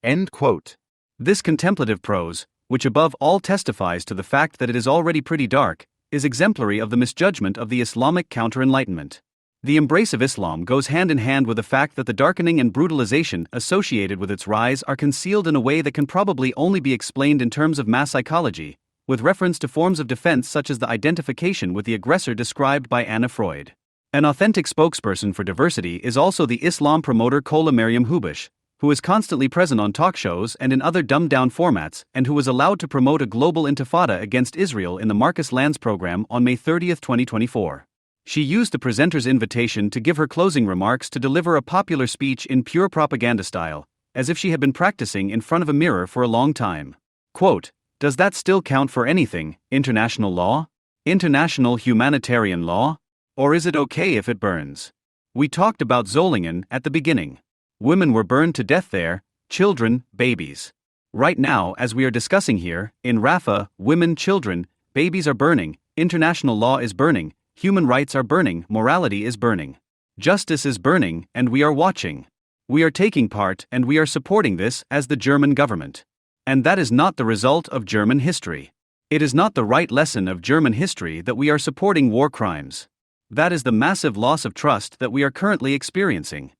End quote. This contemplative prose, which above all testifies to the fact that it is already pretty dark, is exemplary of the misjudgment of the Islamic counter-enlightenment. The embrace of Islam goes hand in hand with the fact that the darkening and brutalization associated with its rise are concealed in a way that can probably only be explained in terms of mass psychology, with reference to forms of defense such as the identification with the aggressor described by Anna Freud. An authentic spokesperson for diversity is also the Islam promoter Kola Maryam Hubish, who is constantly present on talk shows and in other dumbed-down formats and who was allowed to promote a global intifada against Israel in the Marcus Lands program on May 30, 2024. She used the presenter's invitation to give her closing remarks to deliver a popular speech in pure propaganda style, as if she had been practicing in front of a mirror for a long time. Quote, does that still count for anything, international law? International humanitarian law? Or is it okay if it burns? We talked about Zolingen at the beginning. Women were burned to death there, children, babies. Right now, as we are discussing here, in Rafah, women, children, babies are burning, international law is burning, human rights are burning, morality is burning. Justice is burning, and we are watching. We are taking part and we are supporting this as the German government. And that is not the result of German history. It is not the right lesson of German history that we are supporting war crimes. That is the massive loss of trust that we are currently experiencing.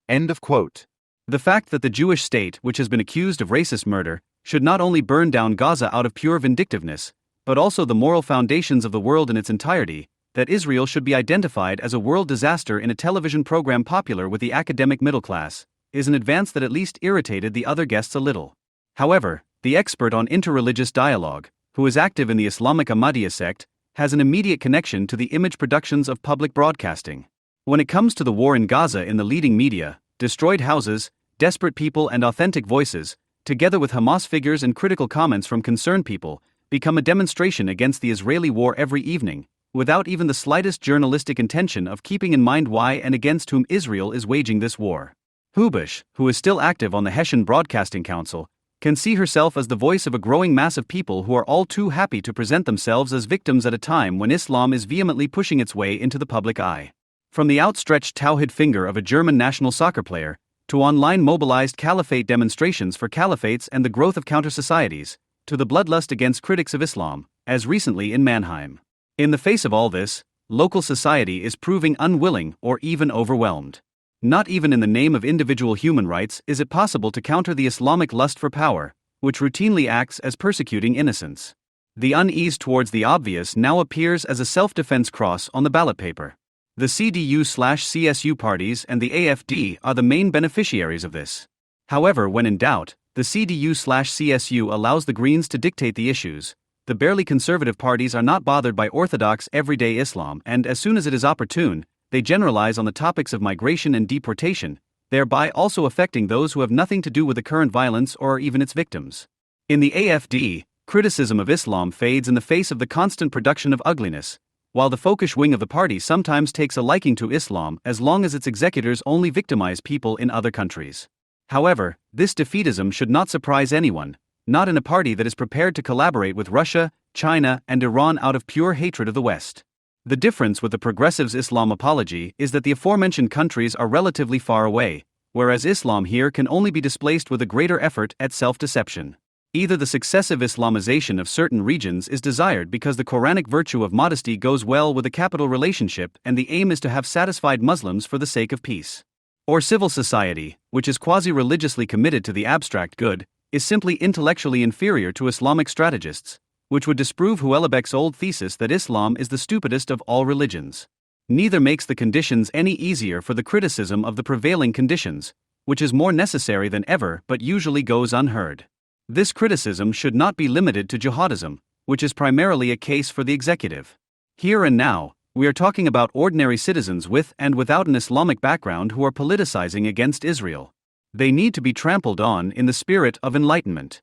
End of quote. The fact that the Jewish state, which has been accused of racist murder, should not only burn down Gaza out of pure vindictiveness, but also the moral foundations of the world in its entirety, that Israel should be identified as a world disaster in a television program popular with the academic middle class, is an advance that at least irritated the other guests a little. However, the expert on interreligious dialogue, who is active in the Islamic Ahmadiyya sect, has an immediate connection to the image productions of public broadcasting. When it comes to the war in Gaza in the leading media, destroyed houses, desperate people and authentic voices, together with Hamas figures and critical comments from concerned people, become a demonstration against the Israeli war every evening, without even the slightest journalistic intention of keeping in mind why and against whom Israel is waging this war. Hubush, who is still active on the Hessian Broadcasting Council, can see herself as the voice of a growing mass of people who are all too happy to present themselves as victims at a time when Islam is vehemently pushing its way into the public eye. From the outstretched tawhid finger of a German national soccer player, to online mobilized caliphate demonstrations for caliphates and the growth of counter-societies, to the bloodlust against critics of Islam, as recently in Mannheim. In the face of all this, local society is proving unwilling or even overwhelmed. Not even in the name of individual human rights is it possible to counter the Islamic lust for power, which routinely acts as persecuting innocents. The unease towards the obvious now appears as a self-defense cross on the ballot paper. The CDU/CSU parties and the AfD are the main beneficiaries of this. However, when in doubt, the CDU/CSU allows the Greens to dictate the issues. The barely conservative parties are not bothered by orthodox everyday Islam, and as soon as it is opportune, they generalize on the topics of migration and deportation, thereby also affecting those who have nothing to do with the current violence or even its victims. In the AfD, criticism of Islam fades in the face of the constant production of ugliness, while the folkish wing of the party sometimes takes a liking to Islam as long as its executors only victimize people in other countries. However, this defeatism should not surprise anyone, not in a party that is prepared to collaborate with Russia, China, and Iran out of pure hatred of the West. The difference with the progressives' Islam apology is that the aforementioned countries are relatively far away, whereas Islam here can only be displaced with a greater effort at self-deception. Either the successive Islamization of certain regions is desired because the Quranic virtue of modesty goes well with a capital relationship and the aim is to have satisfied Muslims for the sake of peace. Or civil society, which is quasi-religiously committed to the abstract good, is simply intellectually inferior to Islamic strategists, which would disprove Houellebecq's old thesis that Islam is the stupidest of all religions. Neither makes the conditions any easier for the criticism of the prevailing conditions, which is more necessary than ever but usually goes unheard. This criticism should not be limited to jihadism, which is primarily a case for the executive. Here and now, we are talking about ordinary citizens with and without an Islamic background who are politicizing against Israel. They need to be trampled on in the spirit of enlightenment.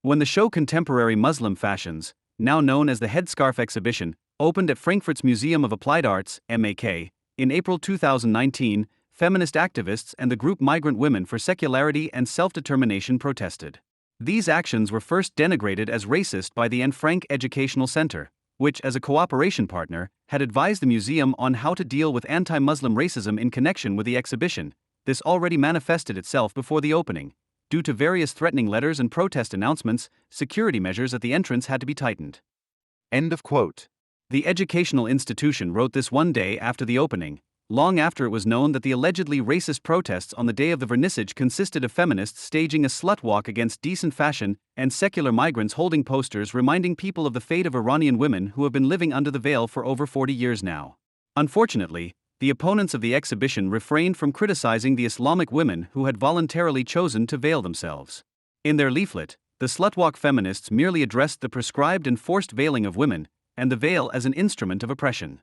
When the show Contemporary Muslim Fashions, now known as the Headscarf Exhibition, opened at Frankfurt's Museum of Applied Arts, MAK, in April 2019, feminist activists and the group Migrant Women for Secularity and Self-Determination protested. These actions were first denigrated as racist by the Anne Frank Educational Center, which, as a cooperation partner, had advised the museum on how to deal with anti-Muslim racism in connection with the exhibition. This already manifested itself before the opening. Due to various threatening letters and protest announcements, security measures at the entrance had to be tightened. End of quote. The educational institution wrote this one day after the opening, long after it was known that the allegedly racist protests on the day of the vernissage consisted of feminists staging a slut walk against decent fashion and secular migrants holding posters reminding people of the fate of Iranian women who have been living under the veil for over 40 years now. Unfortunately, the opponents of the exhibition refrained from criticizing the Islamic women who had voluntarily chosen to veil themselves. In their leaflet, the slutwalk feminists merely addressed the prescribed and forced veiling of women, and the veil as an instrument of oppression.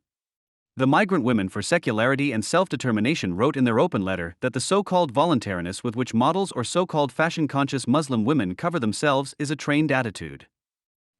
The Migrant Women for Secularity and Self-Determination wrote in their open letter that the so-called voluntariness with which models or so-called fashion-conscious Muslim women cover themselves is a trained attitude.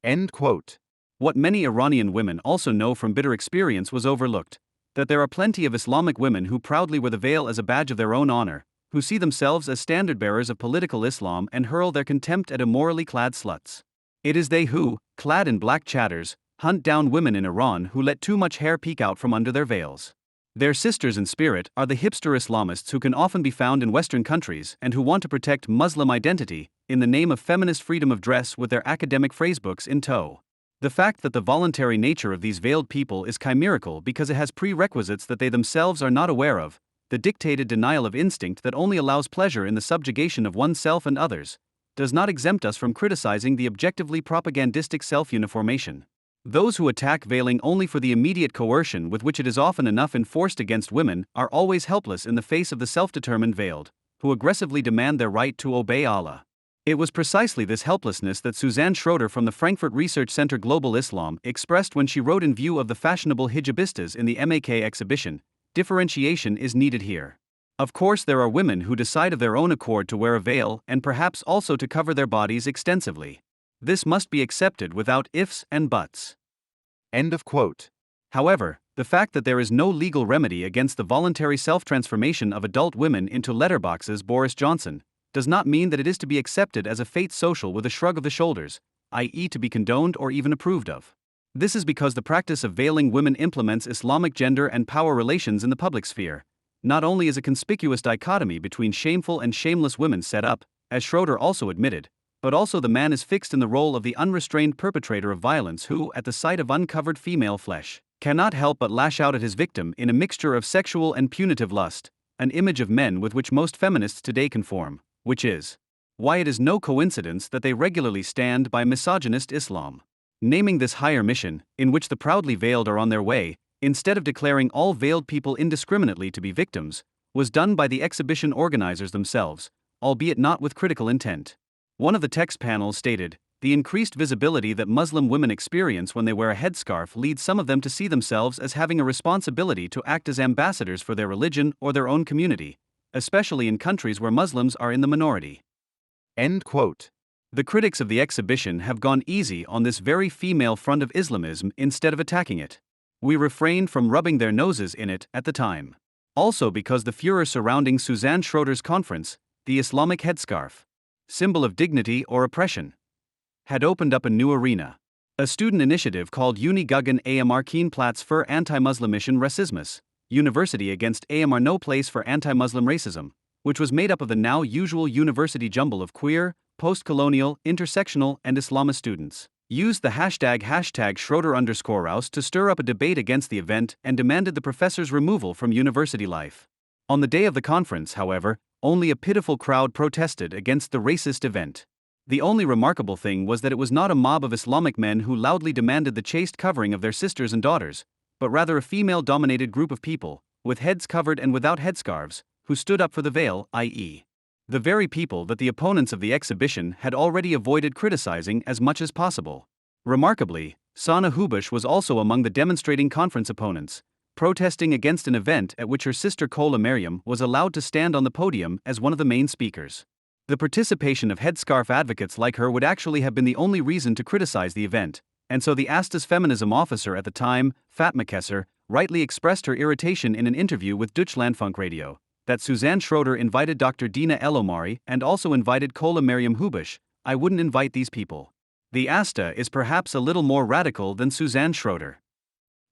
End quote. What many Iranian women also know from bitter experience was overlooked, that there are plenty of Islamic women who proudly wear the veil as a badge of their own honor, who see themselves as standard-bearers of political Islam and hurl their contempt at immorally clad sluts. It is they who, clad in black chatters, hunt down women in Iran who let too much hair peek out from under their veils. Their sisters in spirit are the hipster Islamists who can often be found in Western countries and who want to protect Muslim identity in the name of feminist freedom of dress with their academic phrasebooks in tow. The fact that the voluntary nature of these veiled people is chimerical because it has prerequisites that they themselves are not aware of, the dictated denial of instinct that only allows pleasure in the subjugation of oneself and others, does not exempt us from criticizing the objectively propagandistic self-uniformation. Those who attack veiling only for the immediate coercion with which it is often enough enforced against women are always helpless in the face of the self-determined veiled, who aggressively demand their right to obey Allah. It was precisely this helplessness that Suzanne Schroeder from the Frankfurt Research Center Global Islam expressed when she wrote in view of the fashionable hijabistas in the MAK exhibition, "Differentiation is needed here. Of course there are women who decide of their own accord to wear a veil and perhaps also to cover their bodies extensively. This must be accepted without ifs and buts." End of quote. However, the fact that there is no legal remedy against the voluntary self-transformation of adult women into letterboxes Boris Johnson does not mean that it is to be accepted as a fait social with a shrug of the shoulders, i.e. to be condoned or even approved of. This is because the practice of veiling women implements Islamic gender and power relations in the public sphere. Not only is a conspicuous dichotomy between shameful and shameless women set up, as Schroeder also admitted, but also the man is fixed in the role of the unrestrained perpetrator of violence who, at the sight of uncovered female flesh, cannot help but lash out at his victim in a mixture of sexual and punitive lust, an image of men with which most feminists today conform, which is why it is no coincidence that they regularly stand by misogynist Islam. Naming this higher mission, in which the proudly veiled are on their way, instead of declaring all veiled people indiscriminately to be victims, was done by the exhibition organizers themselves, albeit not with critical intent. One of the text panels stated, "The increased visibility that Muslim women experience when they wear a headscarf leads some of them to see themselves as having a responsibility to act as ambassadors for their religion or their own community, especially in countries where Muslims are in the minority." End quote. The critics of the exhibition have gone easy on this very female front of Islamism instead of attacking it. We refrained from rubbing their noses in it at the time. Also because the furor surrounding Suzanne Schroeder's conference, the Islamic headscarf, symbol of dignity or oppression, had opened up a new arena. A student initiative called Uni gegen Amarkin Platz für Anti-Muslimischen Rassismus, University against AMR No Place for Anti-Muslim Racism, which was made up of the now usual university jumble of queer, post-colonial, intersectional, and Islamist students, used the hashtag Schroeder_Rouse to stir up a debate against the event and demanded the professor's removal from university life. On the day of the conference, however, only a pitiful crowd protested against the racist event. The only remarkable thing was that it was not a mob of Islamic men who loudly demanded the chaste covering of their sisters and daughters, but rather a female-dominated group of people, with heads covered and without headscarves, who stood up for the veil, i.e., the very people that the opponents of the exhibition had already avoided criticizing as much as possible. Remarkably, Sana Hubush was also among the demonstrating conference opponents, protesting against an event at which her sister Kola Maryam was allowed to stand on the podium as one of the main speakers. The participation of headscarf advocates like her would actually have been the only reason to criticize the event, and so the ASTA's feminism officer at the time, Fatma Kesser, rightly expressed her irritation in an interview with Deutschlandfunk Radio, that Suzanne Schroeder invited Dr. Dina El Omari and also invited Kola Maryam Hubush. "I wouldn't invite these people. The ASTA is perhaps a little more radical than Suzanne Schroeder."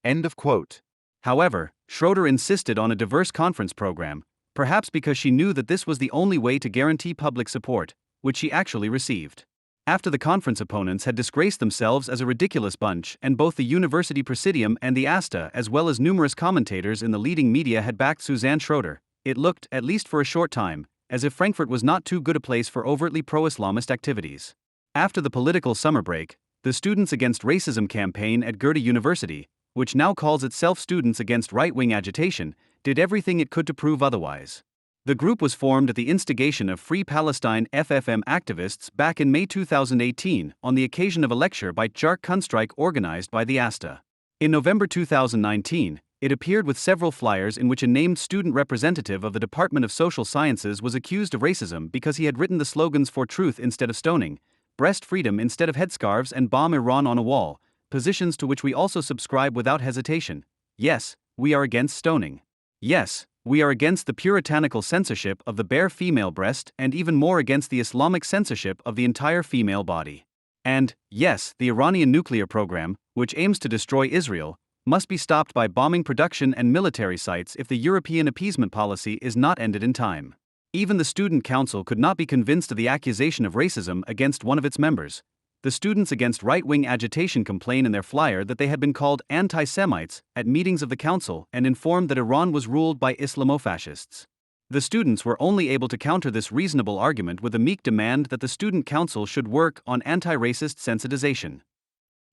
End of quote. However, Schroeder insisted on a diverse conference program, perhaps because she knew that this was the only way to guarantee public support, which she actually received. After the conference opponents had disgraced themselves as a ridiculous bunch and both the University Presidium and the ASTA as well as numerous commentators in the leading media had backed Suzanne Schroeder, it looked, at least for a short time, as if Frankfurt was not too good a place for overtly pro-Islamist activities. After the political summer break, the Students Against Racism campaign at Goethe University, which now calls itself Students Against Right-Wing Agitation, did everything it could to prove otherwise. The group was formed at the instigation of Free Palestine FFM activists back in May 2018 on the occasion of a lecture by Jark Kunstreich organized by the ASTA. In November 2019, it appeared with several flyers in which a named student representative of the Department of Social Sciences was accused of racism because he had written the slogans "For Truth" instead of stoning, "Breast Freedom" instead of headscarves, and "Bomb Iran" on a wall, positions to which we also subscribe without hesitation. Yes, we are against stoning. Yes, we are against the puritanical censorship of the bare female breast and even more against the Islamic censorship of the entire female body. And, yes, the Iranian nuclear program, which aims to destroy Israel, must be stopped by bombing production and military sites if the European appeasement policy is not ended in time. Even the Student Council could not be convinced of the accusation of racism against one of its members. The Students Against Right-Wing Agitation complain in their flyer that they had been called anti-Semites at meetings of the council and informed that Iran was ruled by Islamofascists. The students were only able to counter this reasonable argument with a meek demand that the student council should work on anti-racist sensitization.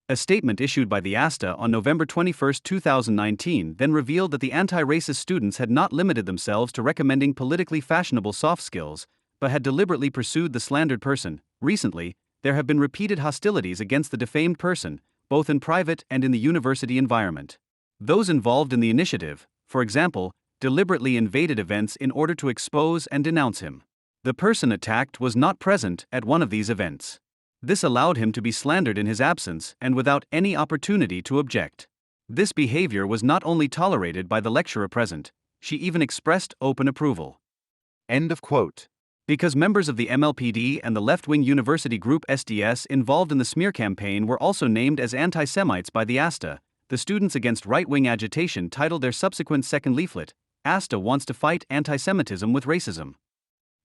A statement issued by the ASTA on November 21, 2019 then revealed that the anti-racist students had not limited themselves to recommending politically fashionable soft skills, but had deliberately pursued the slandered person. Recently, there have been repeated hostilities against the defamed person, both in private and in the university environment. Those involved in the initiative, for example, deliberately invaded events in order to expose and denounce him. The person attacked was not present at one of these events. This allowed him to be slandered in his absence and without any opportunity to object. This behavior was not only tolerated by the lecturer present, she even expressed open approval. End of quote. Because members of the MLPD and the left-wing university group SDS involved in the smear campaign were also named as anti-Semites by the ASTA, the Students Against Right-Wing Agitation titled their subsequent second leaflet, "ASTA Wants to Fight Anti-Semitism with Racism."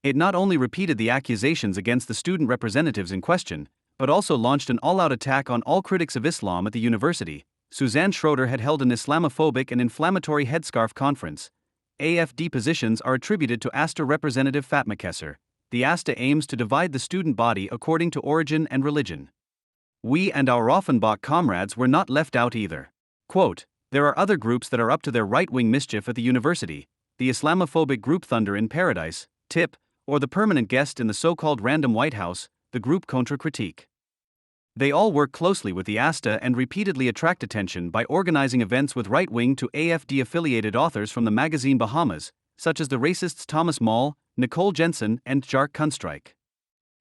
It not only repeated the accusations against the student representatives in question, but also launched an all-out attack on all critics of Islam at the university. Suzanne Schroeder had held an Islamophobic and inflammatory headscarf conference. AFD positions are attributed to ASTA representative Fatma Kesser. The ASTA aims to divide the student body according to origin and religion. We and our Offenbach comrades were not left out either. Quote, "There are other groups that are up to their right-wing mischief at the university. The Islamophobic group Thunder in Paradise, TIP, or the permanent guest in the so-called Random White House, the group Contra Critique. They all work closely with the ASTA and repeatedly attract attention by organizing events with right-wing to AFD-affiliated authors from the magazine Bahamas, such as the racists Thomas Maul, Nicole Jensen, and Jark Kunstreich."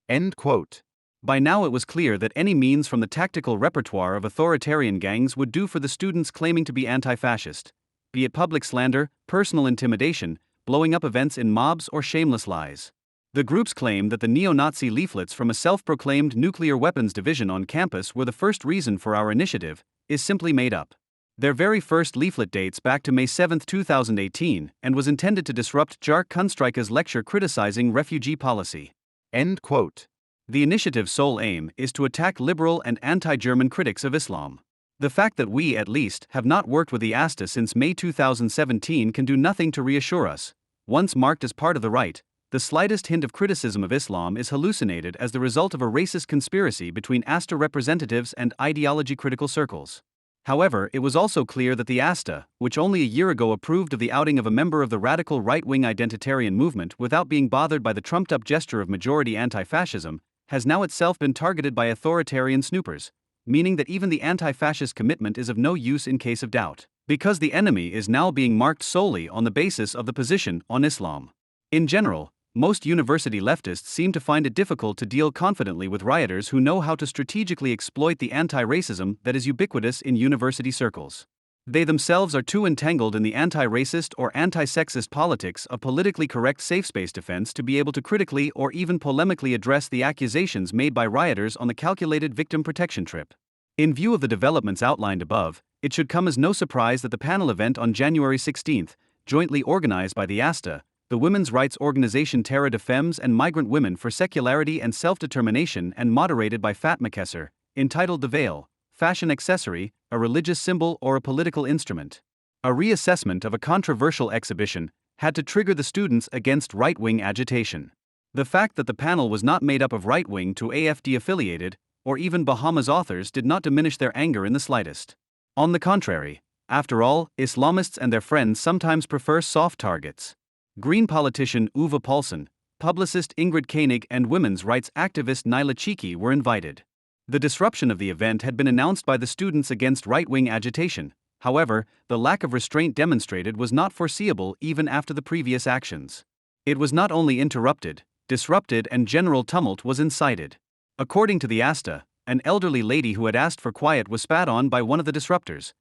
End quote. By now it was clear that any means from the tactical repertoire of authoritarian gangs would do for the students claiming to be anti-fascist, be it public slander, personal intimidation, blowing up events in mobs, or shameless lies. The groups claim that the neo-Nazi leaflets from a self-proclaimed nuclear weapons division on campus were the first reason for our initiative, is simply made up. Their very first leaflet dates back to May 7, 2018, and was intended to disrupt Jark Kunstreich's lecture criticizing refugee policy. End quote. The initiative's sole aim is to attack liberal and anti-German critics of Islam. The fact that we, at least, have not worked with the ASTA since May 2017 can do nothing to reassure us. Once marked as part of the right, the slightest hint of criticism of Islam is hallucinated as the result of a racist conspiracy between ASTA representatives and ideology-critical circles. However, it was also clear that the ASTA, which only a year ago approved of the outing of a member of the radical right-wing identitarian movement without being bothered by the trumped-up gesture of majority anti-fascism, has now itself been targeted by authoritarian snoopers, meaning that even the anti-fascist commitment is of no use in case of doubt, because the enemy is now being marked solely on the basis of the position on Islam. In general, most university leftists seem to find it difficult to deal confidently with rioters who know how to strategically exploit the anti-racism that is ubiquitous in university circles. They themselves are too entangled in the anti-racist or anti-sexist politics of politically correct safe space defense to be able to critically or even polemically address the accusations made by rioters on the calculated victim protection trip. In view of the developments outlined above, it should come as no surprise that the panel event on January 16, jointly organized by the ASTA, the women's rights organization Terra de Femmes and Migrant Women for Secularity and Self-Determination and moderated by Fatma Kesser, entitled The Veil, Fashion Accessory, a Religious Symbol or a Political Instrument. A reassessment of a controversial exhibition had to trigger the Students Against Right-Wing Agitation. The fact that the panel was not made up of right-wing to AFD-affiliated, or even Bahamas authors did not diminish their anger in the slightest. On the contrary, after all, Islamists and their friends sometimes prefer soft targets. Green politician Uwe Paulsen, publicist Ingrid Koenig and women's rights activist Nyla Chiki were invited. The disruption of the event had been announced by the Students Against Right-Wing Agitation. However, the lack of restraint demonstrated was not foreseeable even after the previous actions. It was not only interrupted, disrupted, and general tumult was incited. According to the ASTA, an elderly lady who had asked for quiet was spat on by one of the disruptors.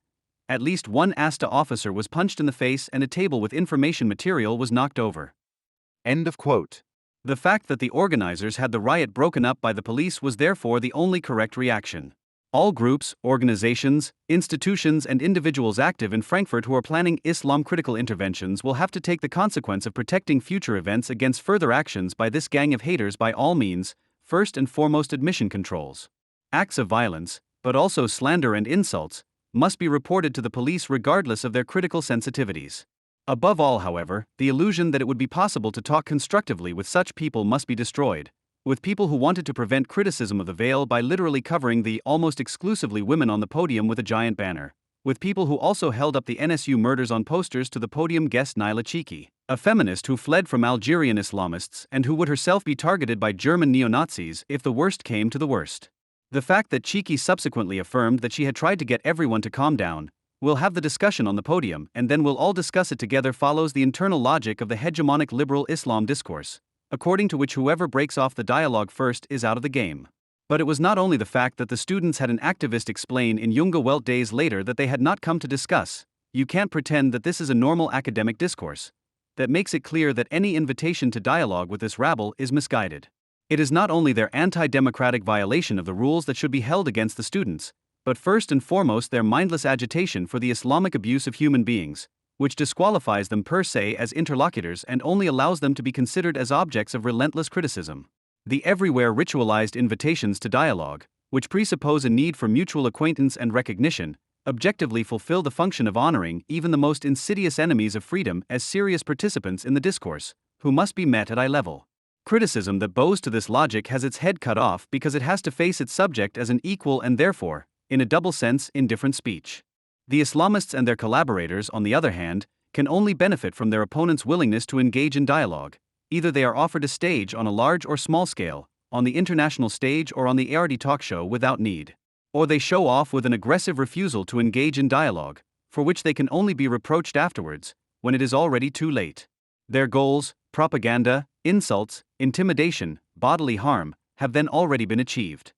At least one ASTA officer was punched in the face and a table with information material was knocked over. End of quote. The fact that the organizers had the riot broken up by the police was therefore the only correct reaction. All groups, organizations, institutions, and individuals active in Frankfurt who are planning Islam-critical interventions will have to take the consequence of protecting future events against further actions by this gang of haters by all means, first and foremost admission controls. Acts of violence, but also slander and insults, must be reported to the police regardless of their critical sensitivities. Above all, however, the illusion that it would be possible to talk constructively with such people must be destroyed, with people who wanted to prevent criticism of the veil by literally covering the almost exclusively women on the podium with a giant banner, with people who also held up the NSU murders on posters to the podium guest Naila Chiki, a feminist who fled from Algerian Islamists and who would herself be targeted by German neo-Nazis if the worst came to the worst. The fact that Chiki subsequently affirmed that she had tried to get everyone to calm down, "We'll have the discussion on the podium and then we'll all discuss it together," follows the internal logic of the hegemonic liberal Islam discourse, according to which whoever breaks off the dialogue first is out of the game. But it was not only the fact that the students had an activist explain in Junge Welt days later that they had not come to discuss, "You can't pretend that this is a normal academic discourse," that makes it clear that any invitation to dialogue with this rabble is misguided. It is not only their anti-democratic violation of the rules that should be held against the students, but first and foremost their mindless agitation for the Islamic abuse of human beings, which disqualifies them per se as interlocutors and only allows them to be considered as objects of relentless criticism. The everywhere ritualized invitations to dialogue, which presuppose a need for mutual acquaintance and recognition, objectively fulfill the function of honoring even the most insidious enemies of freedom as serious participants in the discourse, who must be met at eye level. Criticism that bows to this logic has its head cut off because it has to face its subject as an equal and therefore, in a double sense, indifferent speech. The Islamists and their collaborators, on the other hand, can only benefit from their opponents' willingness to engage in dialogue. Either they are offered a stage on a large or small scale, on the international stage or on the Arend talk show without need. Or they show off with an aggressive refusal to engage in dialogue, for which they can only be reproached afterwards, when it is already too late. Their goals, propaganda, insults, intimidation, bodily harm, have then already been achieved.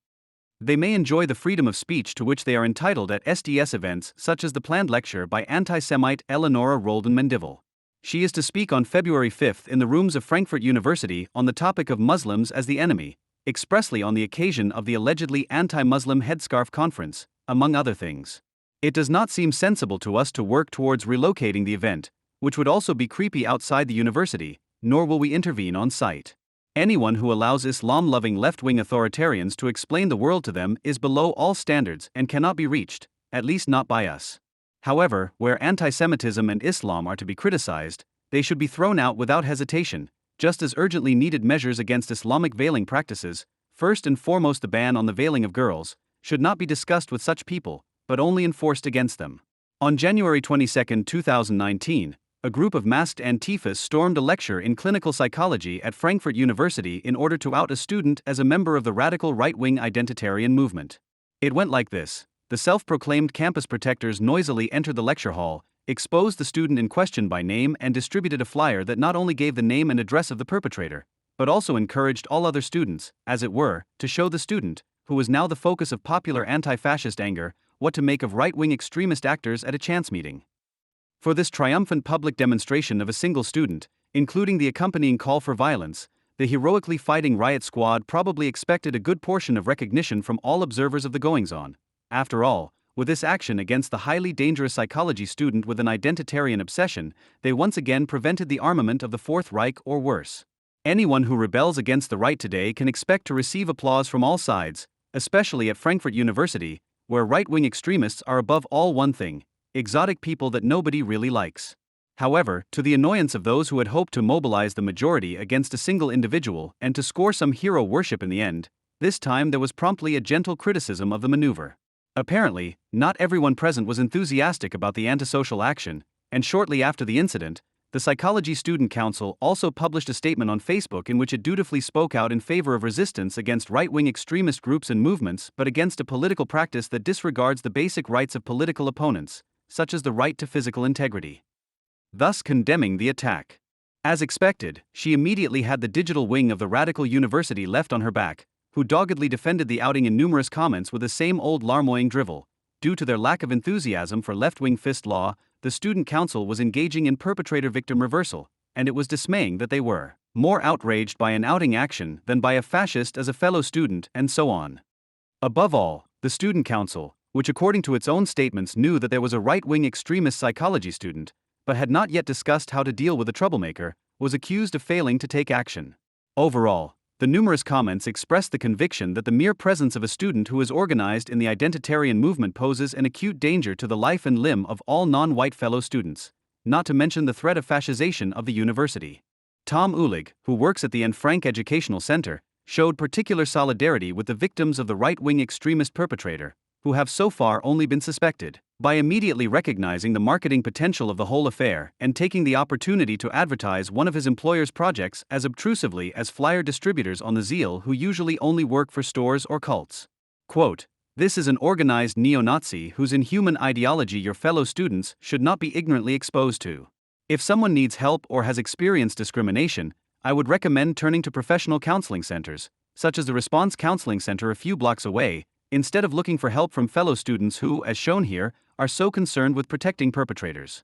They may enjoy the freedom of speech to which they are entitled at SDS events such as the planned lecture by anti-Semite Eleonora Roldan Mendivel. She is to speak on February 5 in the rooms of Frankfurt University on the topic of Muslims as the enemy, expressly on the occasion of the allegedly anti-Muslim headscarf conference, among other things. It does not seem sensible to us to work towards relocating the event, which would also be creepy outside the university, nor will we intervene on site. Anyone who allows Islam-loving left-wing authoritarians to explain the world to them is below all standards and cannot be reached, at least not by us. However, where anti-Semitism and Islam are to be criticized, they should be thrown out without hesitation, just as urgently needed measures against Islamic veiling practices, first and foremost the ban on the veiling of girls, should not be discussed with such people, but only enforced against them. On January 22, 2019, a group of masked Antifas stormed a lecture in clinical psychology at Frankfurt University in order to out a student as a member of the radical right-wing identitarian movement. It went like this. The self-proclaimed campus protectors noisily entered the lecture hall, exposed the student in question by name and distributed a flyer that not only gave the name and address of the perpetrator, but also encouraged all other students, as it were, to show the student, who was now the focus of popular anti-fascist anger, what to make of right-wing extremist actors at a chance meeting. For this triumphant public demonstration of a single student, including the accompanying call for violence, the heroically fighting riot squad probably expected a good portion of recognition from all observers of the goings-on. After all, with this action against the highly dangerous psychology student with an identitarian obsession, they once again prevented the armament of the Fourth Reich or worse. Anyone who rebels against the right today can expect to receive applause from all sides, especially at Frankfurt University, where right-wing extremists are above all one thing: exotic people that nobody really likes. However, to the annoyance of those who had hoped to mobilize the majority against a single individual and to score some hero worship in the end, this time there was promptly a gentle criticism of the maneuver. Apparently, not everyone present was enthusiastic about the antisocial action, and shortly after the incident, the Psychology Student Council also published a statement on Facebook in which it dutifully spoke out in favor of resistance against right-wing extremist groups and movements but against a political practice that disregards the basic rights of political opponents, such as the right to physical integrity. Thus condemning the attack. As expected, she immediately had the digital wing of the radical university left on her back, who doggedly defended the outing in numerous comments with the same old larmoying drivel. Due to their lack of enthusiasm for left-wing fist law, the student council was engaging in perpetrator-victim reversal, and it was dismaying that they were more outraged by an outing action than by a fascist as a fellow student, and so on. Above all, the student council, which according to its own statements knew that there was a right-wing extremist psychology student, but had not yet discussed how to deal with the troublemaker, was accused of failing to take action. Overall, the numerous comments expressed the conviction that the mere presence of a student who is organized in the identitarian movement poses an acute danger to the life and limb of all non-white fellow students. not to mention the threat of fascization of the university. Tom Ulig, who works at the Anne Frank Educational Center, showed particular solidarity with the victims of the right-wing extremist perpetrator, who have so far only been suspected, by immediately recognizing the marketing potential of the whole affair and taking the opportunity to advertise one of his employer's projects as obtrusively as flyer distributors on the Zeal who usually only work for stores or cults. Quote, "This is an organized neo-Nazi whose inhuman ideology your fellow students should not be ignorantly exposed to. If someone needs help or has experienced discrimination, I would recommend turning to professional counseling centers, such as the Response Counseling Center a few blocks away, instead of looking for help from fellow students who, as shown here, are so concerned with protecting perpetrators."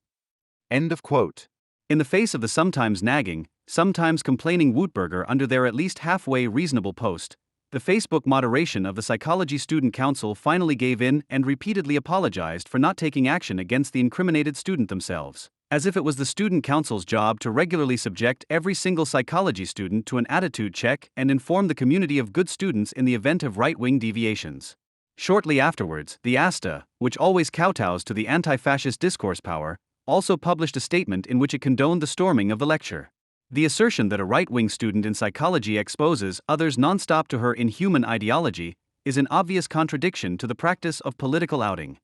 End of quote. In the face of the sometimes nagging, sometimes complaining Wutberger under their at least halfway reasonable post, the Facebook moderation of the Psychology Student Council finally gave in and repeatedly apologized for not taking action against the incriminated student themselves, as if it was the student council's job to regularly subject every single psychology student to an attitude check and inform the community of good students in the event of right-wing deviations. Shortly afterwards, the ASTA, which always kowtows to the anti-fascist discourse power, also published a statement in which it condoned the storming of the lecture. The assertion that a right-wing student in psychology exposes others non-stop to her inhuman ideology is an obvious contradiction to the practice of political outing.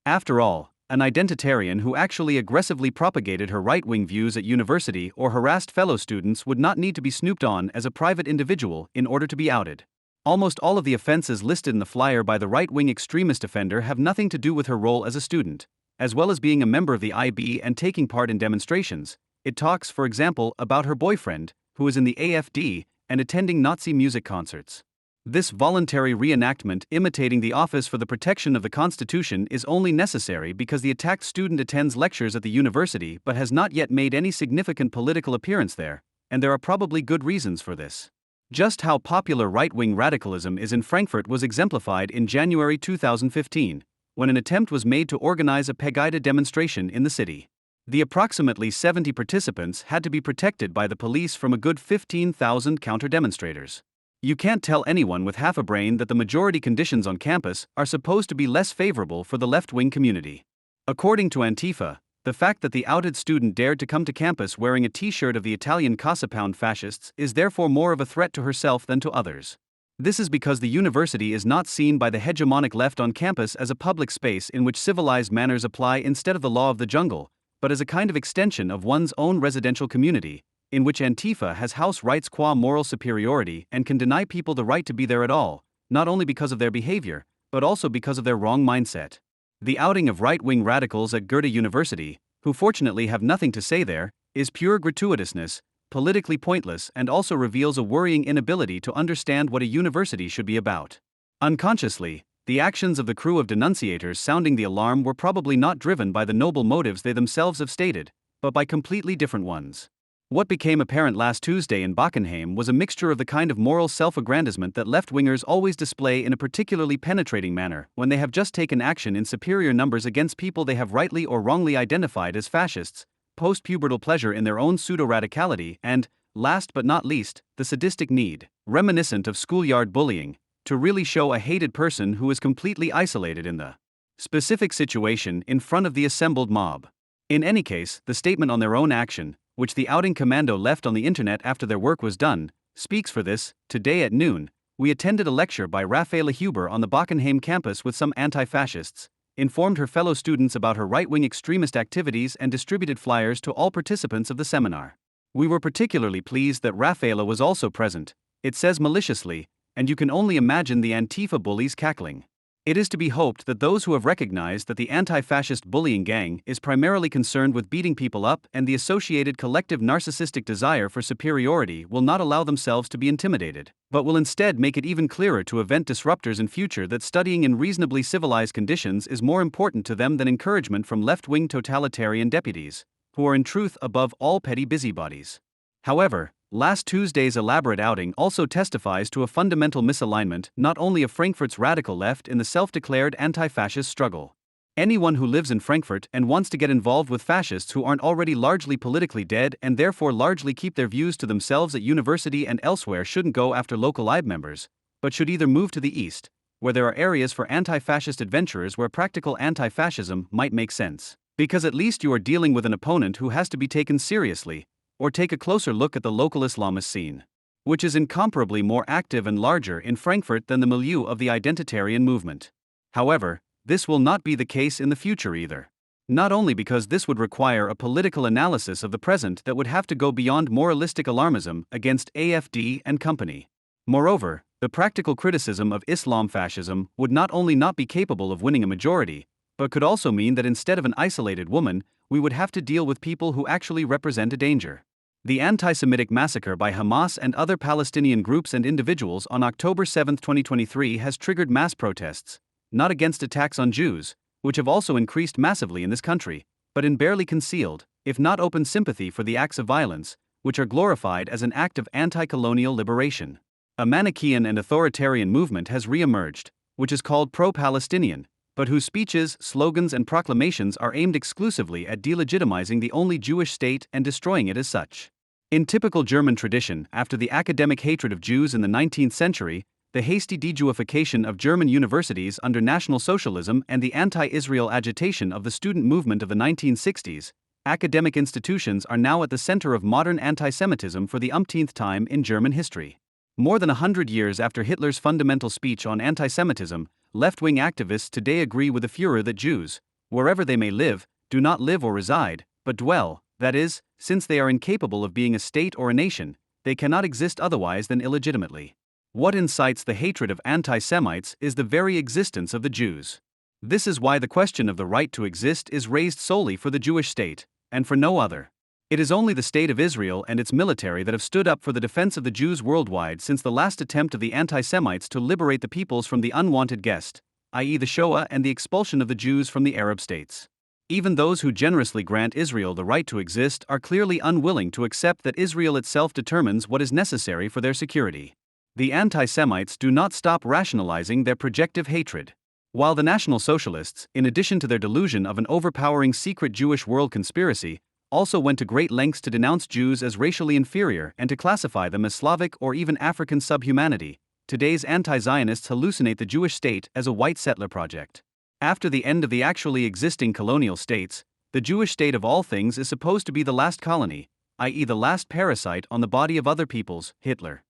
After all, an identitarian who actually aggressively propagated her right-wing views at university or harassed fellow students would not need to be snooped on as a private individual in order to be outed. Almost all of the offenses listed in the flyer by the right-wing extremist offender have nothing to do with her role as a student, as well as being a member of the IB and taking part in demonstrations. It talks, for example, about her boyfriend, who is in the AFD, and attending Nazi music concerts. This voluntary reenactment imitating the Office for the Protection of the Constitution is only necessary because the attacked student attends lectures at the university but has not yet made any significant political appearance there, and there are probably good reasons for this. Just how popular right-wing radicalism is in Frankfurt was exemplified in January 2015, when an attempt was made to organize a Pegida demonstration in the city. The approximately 70 participants had to be protected by the police from a good 15,000 counter-demonstrators. You can't tell anyone with half a brain that the majority conditions on campus are supposed to be less favorable for the left-wing community. According to Antifa, the fact that the outed student dared to come to campus wearing a t-shirt of the Italian Casa Pound fascists is therefore more of a threat to herself than to others. This is because the university is not seen by the hegemonic left on campus as a public space in which civilized manners apply instead of the law of the jungle, but as a kind of extension of one's own residential community, in which Antifa has house rights qua moral superiority and can deny people the right to be there at all, not only because of their behavior, but also because of their wrong mindset. The outing of right-wing radicals at Goethe University, who fortunately have nothing to say there, is pure gratuitousness, politically pointless, and also reveals a worrying inability to understand what a university should be about. Unconsciously, the actions of the crew of denunciators sounding the alarm were probably not driven by the noble motives they themselves have stated, but by completely different ones. What became apparent last Tuesday in Bockenheim was a mixture of the kind of moral self-aggrandizement that left-wingers always display in a particularly penetrating manner when they have just taken action in superior numbers against people they have rightly or wrongly identified as fascists, post-pubertal pleasure in their own pseudo-radicality, and, last but not least, the sadistic need, reminiscent of schoolyard bullying, to really show a hated person who is completely isolated in the specific situation in front of the assembled mob. In any case, the statement on their own action, which the outing commando left on the internet after their work was done, speaks for this. Today at noon, we attended a lecture by Raffaela Huber on the Bockenheim campus with some anti-fascists, informed her fellow students about her right-wing extremist activities and distributed flyers to all participants of the seminar. We were particularly pleased that Raffaela was also present, it says maliciously, and you can only imagine the Antifa bullies cackling. It is to be hoped that those who have recognized that the anti-fascist bullying gang is primarily concerned with beating people up and the associated collective narcissistic desire for superiority will not allow themselves to be intimidated, but will instead make it even clearer to event disruptors in future that studying in reasonably civilized conditions is more important to them than encouragement from left-wing totalitarian deputies, who are in truth above all petty busybodies. However, last Tuesday's elaborate outing also testifies to a fundamental misalignment not only of Frankfurt's radical left in the self-declared anti-fascist struggle. Anyone who lives in Frankfurt and wants to get involved with fascists who aren't already largely politically dead and therefore largely keep their views to themselves at university and elsewhere shouldn't go after local IB members, but should either move to the east, where there are areas for anti-fascist adventurers where practical anti-fascism might make sense, Because at least you are dealing with an opponent who has to be taken seriously, or take a closer look at the local Islamist scene, which is incomparably more active and larger in Frankfurt than the milieu of the identitarian movement. However, this will not be the case in the future either. Not only because this would require a political analysis of the present that would have to go beyond moralistic alarmism against AfD and company. Moreover, the practical criticism of Islam fascism would not only not be capable of winning a majority, but could also mean that instead of an isolated woman, we would have to deal with people who actually represent a danger. The anti-Semitic massacre by Hamas and other Palestinian groups and individuals on October 7, 2023 has triggered mass protests, not against attacks on Jews, which have also increased massively in this country, but in barely concealed, if not open sympathy for the acts of violence, which are glorified as an act of anti-colonial liberation. A Manichaean and authoritarian movement has re-emerged, which is called pro-Palestinian, but whose speeches, slogans and proclamations are aimed exclusively at delegitimizing the only Jewish state and destroying it as such. In typical German tradition, after the academic hatred of Jews in the 19th century, the hasty de-Jewification of German universities under National Socialism and the anti-Israel agitation of the student movement of the 1960s, academic institutions are now at the center of modern anti-Semitism for the umpteenth time in German history. More than 100 years after Hitler's fundamental speech on anti-Semitism, left-wing activists today agree with the Führer that Jews, wherever they may live, do not live or reside, but dwell, that is, since they are incapable of being a state or a nation, they cannot exist otherwise than illegitimately. What incites the hatred of anti-Semites is the very existence of the Jews. This is why the question of the right to exist is raised solely for the Jewish state, and for no other. It is only the State of Israel and its military that have stood up for the defense of the Jews worldwide since the last attempt of the anti-Semites to liberate the peoples from the unwanted guest, i.e. the Shoah and the expulsion of the Jews from the Arab states. Even those who generously grant Israel the right to exist are clearly unwilling to accept that Israel itself determines what is necessary for their security. The anti-Semites do not stop rationalizing their projective hatred. While the National Socialists, in addition to their delusion of an overpowering secret Jewish world conspiracy, also went to great lengths to denounce Jews as racially inferior and to classify them as Slavic or even African subhumanity, today's anti-Zionists hallucinate the Jewish state as a white settler project. After the end of the actually existing colonial states, the Jewish state of all things is supposed to be the last colony, i.e. the last parasite on the body of other peoples, Hitler.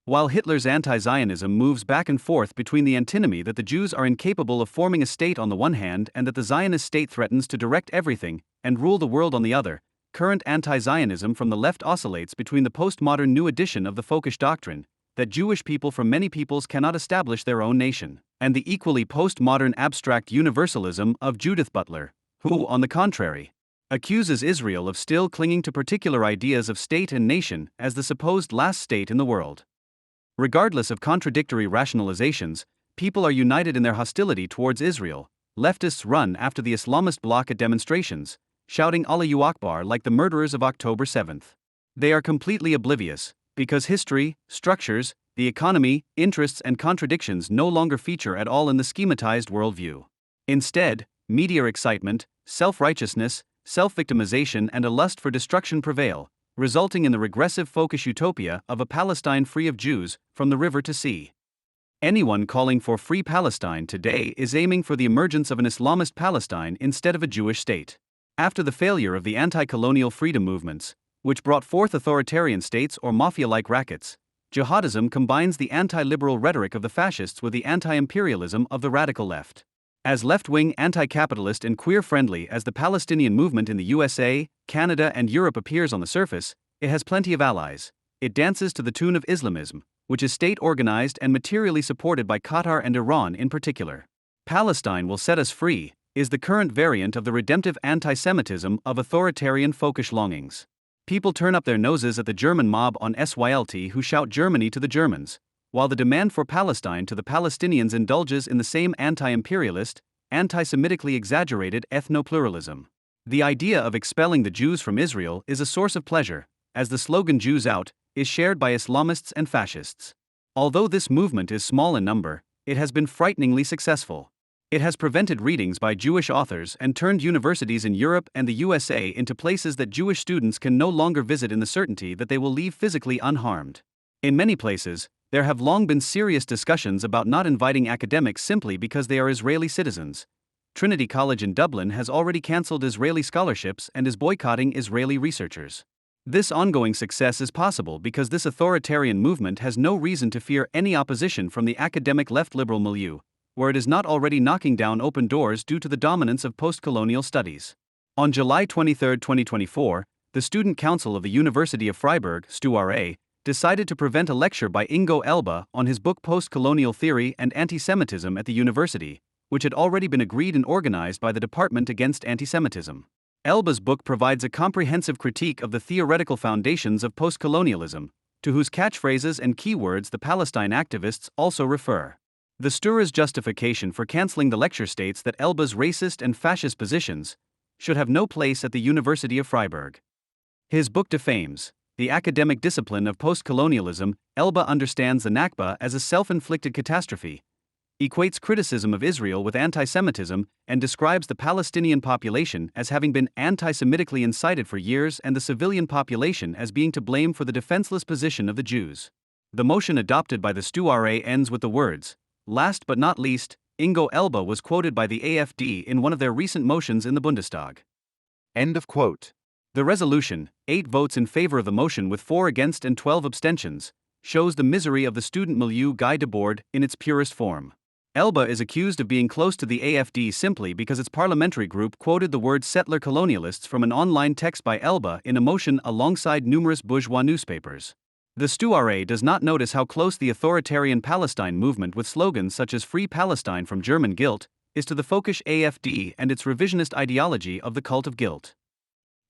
While Hitler's anti-Zionism moves back and forth between the antinomy that the Jews are incapable of forming a state on the one hand and that the Zionist state threatens to direct everything and rule the world on the other, current anti-Zionism from the left oscillates between the postmodern new edition of the folkish doctrine, that Jewish people from many peoples cannot establish their own nation, and the equally postmodern abstract universalism of Judith Butler, who, on the contrary, accuses Israel of still clinging to particular ideas of state and nation as the supposed last state in the world. Regardless of contradictory rationalizations, people are united in their hostility towards Israel. Leftists run after the Islamist bloc at demonstrations, shouting Allahu Akbar like the murderers of October 7th. They are completely oblivious, because history, structures, the economy, interests and contradictions no longer feature at all in the schematized worldview. Instead, media excitement, self-righteousness, self-victimization and a lust for destruction prevail, resulting in the regressive folkish utopia of a Palestine free of Jews, from the river to sea. Anyone calling for free Palestine today is aiming for the emergence of an Islamist Palestine instead of a Jewish state. After the failure of the anti-colonial freedom movements, which brought forth authoritarian states or mafia-like rackets, jihadism combines the anti-liberal rhetoric of the fascists with the anti-imperialism of the radical left. As left-wing, anti-capitalist and queer-friendly as the Palestinian movement in the USA, Canada and Europe appears on the surface, it has plenty of allies. It dances to the tune of Islamism, which is state-organized and materially supported by Qatar and Iran in particular. Palestine will set us free, is the current variant of the redemptive anti-Semitism of authoritarian folkish longings. People turn up their noses at the German mob on SYLT who shout Germany to the Germans, while the demand for Palestine to the Palestinians indulges in the same anti-imperialist, anti-Semitically exaggerated ethno-pluralism. The idea of expelling the Jews from Israel is a source of pleasure, as the slogan Jews out is shared by Islamists and fascists. Although this movement is small in number, it has been frighteningly successful. It has prevented readings by Jewish authors and turned universities in Europe and the USA into places that Jewish students can no longer visit in the certainty that they will leave physically unharmed. In many places, there have long been serious discussions about not inviting academics simply because they are Israeli citizens. Trinity College in Dublin has already cancelled Israeli scholarships and is boycotting Israeli researchers. This ongoing success is possible because this authoritarian movement has no reason to fear any opposition from the academic left-liberal milieu, where it is not already knocking down open doors due to the dominance of post-colonial studies. On July 23, 2024, the Student Council of the University of Freiburg, StuRA, decided to prevent a lecture by Ingo Elba on his book Post-Colonial Theory and Antisemitism at the university, which had already been agreed and organized by the Department Against Antisemitism. Elba's book provides a comprehensive critique of the theoretical foundations of post-colonialism, to whose catchphrases and keywords the Palestine activists also refer. The StuRA's justification for cancelling the lecture states that Elba's racist and fascist positions should have no place at the University of Freiburg. His book defames the academic discipline of post-colonialism. Elba understands the Nakba as a self-inflicted catastrophe, equates criticism of Israel with anti-Semitism, and describes the Palestinian population as having been anti-Semitically incited for years and the civilian population as being to blame for the defenseless position of the Jews. The motion adopted by the StuRA ends with the words, "Last but not least, Ingo Elba was quoted by the AfD in one of their recent motions in the Bundestag." End of quote. The resolution, 8 votes in favor of the motion with 4 against and 12 abstentions, shows the misery of the student milieu Guy Debord in its purest form. Elba is accused of being close to the AfD simply because its parliamentary group quoted the word settler colonialists from an online text by Elba in a motion alongside numerous bourgeois newspapers. The StuRA does not notice how close the authoritarian Palestine movement with slogans such as Free Palestine from German guilt is to the folkish AfD and its revisionist ideology of the cult of guilt.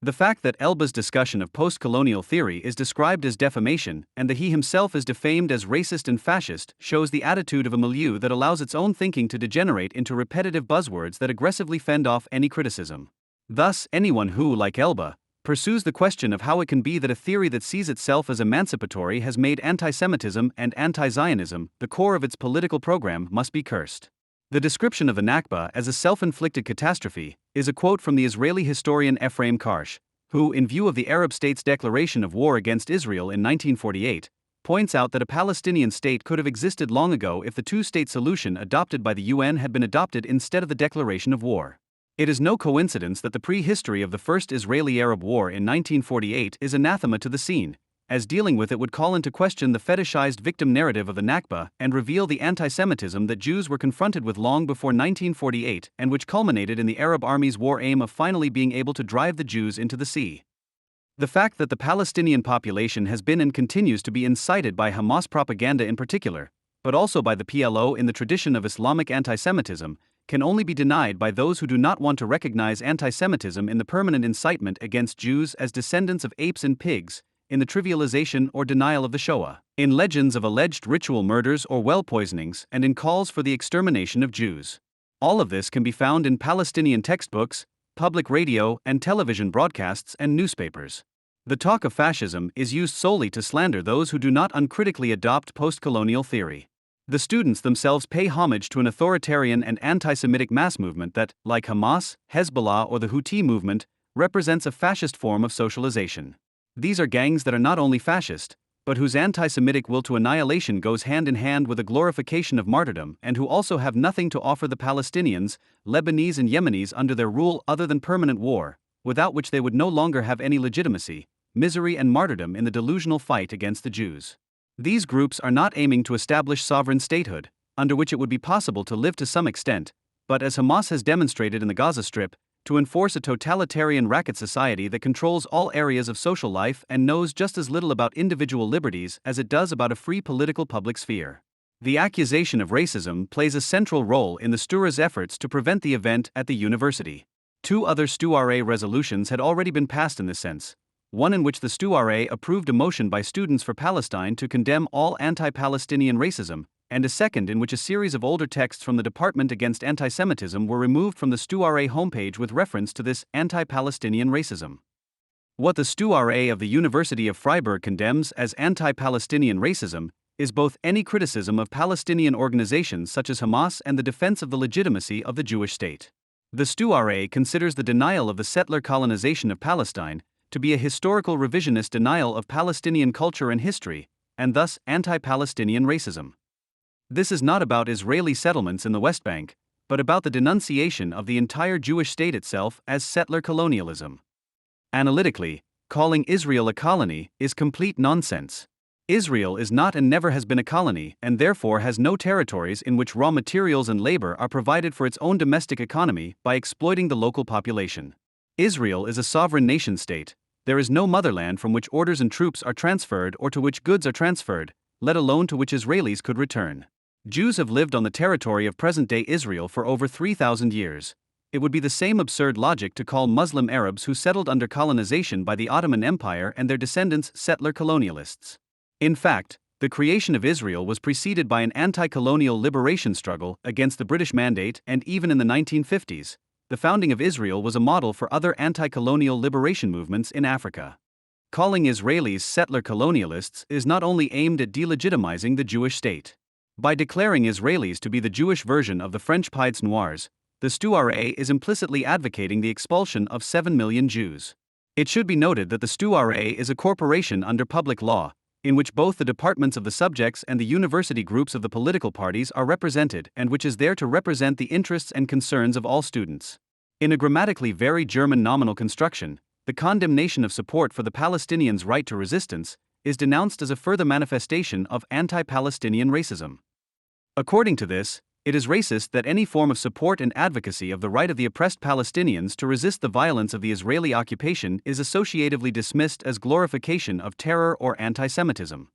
The fact that Elba's discussion of post-colonial theory is described as defamation and that he himself is defamed as racist and fascist shows the attitude of a milieu that allows its own thinking to degenerate into repetitive buzzwords that aggressively fend off any criticism. Thus, anyone who, like Elba, pursues the question of how it can be that a theory that sees itself as emancipatory has made anti-Semitism and anti-Zionism the core of its political program must be cursed. The description of the Nakba as a self-inflicted catastrophe is a quote from the Israeli historian Ephraim Karsh, who, in view of the Arab state's declaration of war against Israel in 1948, points out that a Palestinian state could have existed long ago if the two-state solution adopted by the UN had been adopted instead of the declaration of war. It is no coincidence that the prehistory of the First Israeli-Arab War in 1948 is anathema to the scene, as dealing with it would call into question the fetishized victim narrative of the Nakba and reveal the anti-Semitism that Jews were confronted with long before 1948 and which culminated in the Arab Army's war aim of finally being able to drive the Jews into the sea. The fact that the Palestinian population has been and continues to be incited by Hamas propaganda in particular, but also by the PLO in the tradition of Islamic anti-Semitism, can only be denied by those who do not want to recognize anti-Semitism in the permanent incitement against Jews as descendants of apes and pigs, in the trivialization or denial of the Shoah, in legends of alleged ritual murders or well poisonings, and in calls for the extermination of Jews. All of this can be found in Palestinian textbooks, public radio and television broadcasts, and newspapers. The talk of fascism is used solely to slander those who do not uncritically adopt post-colonial theory. The students themselves pay homage to an authoritarian and anti-Semitic mass movement that, like Hamas, Hezbollah, or the Houthi movement, represents a fascist form of socialization. These are gangs that are not only fascist, but whose anti-Semitic will to annihilation goes hand in hand with a glorification of martyrdom and who also have nothing to offer the Palestinians, Lebanese and Yemenis under their rule other than permanent war, without which they would no longer have any legitimacy, misery and martyrdom in the delusional fight against the Jews. These groups are not aiming to establish sovereign statehood, under which it would be possible to live to some extent, but as Hamas has demonstrated in the Gaza Strip, to enforce a totalitarian racket society that controls all areas of social life and knows just as little about individual liberties as it does about a free political public sphere. The accusation of racism plays a central role in the StuRA's efforts to prevent the event at the university. 2 other StuRA resolutions had already been passed in this sense, one in which the StuRA approved a motion by Students for Palestine to condemn all anti-Palestinian racism, and a second in which a series of older texts from the Department Against Antisemitism were removed from the StuRA homepage with reference to this anti-Palestinian racism. What the StuRA of the University of Freiburg condemns as anti-Palestinian racism is both any criticism of Palestinian organizations such as Hamas and the defense of the legitimacy of the Jewish state. The StuRA considers the denial of the settler colonization of Palestine to be a historical revisionist denial of Palestinian culture and history, and thus anti-Palestinian racism. This is not about Israeli settlements in the West Bank, but about the denunciation of the entire Jewish state itself as settler colonialism. Analytically, calling Israel a colony is complete nonsense. Israel is not and never has been a colony, and therefore has no territories in which raw materials and labor are provided for its own domestic economy by exploiting the local population. Israel is a sovereign nation-state. There is no motherland from which orders and troops are transferred or to which goods are transferred, let alone to which Israelis could return. Jews have lived on the territory of present-day Israel for over 3,000 years. It would be the same absurd logic to call Muslim Arabs who settled under colonization by the Ottoman Empire and their descendants settler colonialists. In fact, the creation of Israel was preceded by an anti-colonial liberation struggle against the British Mandate, and even in the 1950s, the founding of Israel was a model for other anti-colonial liberation movements in Africa. Calling Israelis settler colonialists is not only aimed at delegitimizing the Jewish state. By declaring Israelis to be the Jewish version of the French Pieds Noirs, the Stouare is implicitly advocating the expulsion of 7 million Jews. It should be noted that the Stouare is a corporation under public law, in which both the departments of the subjects and the university groups of the political parties are represented, and which is there to represent the interests and concerns of all students. In a grammatically very German nominal construction, the condemnation of support for the Palestinians' right to resistance is denounced as a further manifestation of anti-Palestinian racism. According to this, it is racist that any form of support and advocacy of the right of the oppressed Palestinians to resist the violence of the Israeli occupation is associatively dismissed as glorification of terror or anti-Semitism.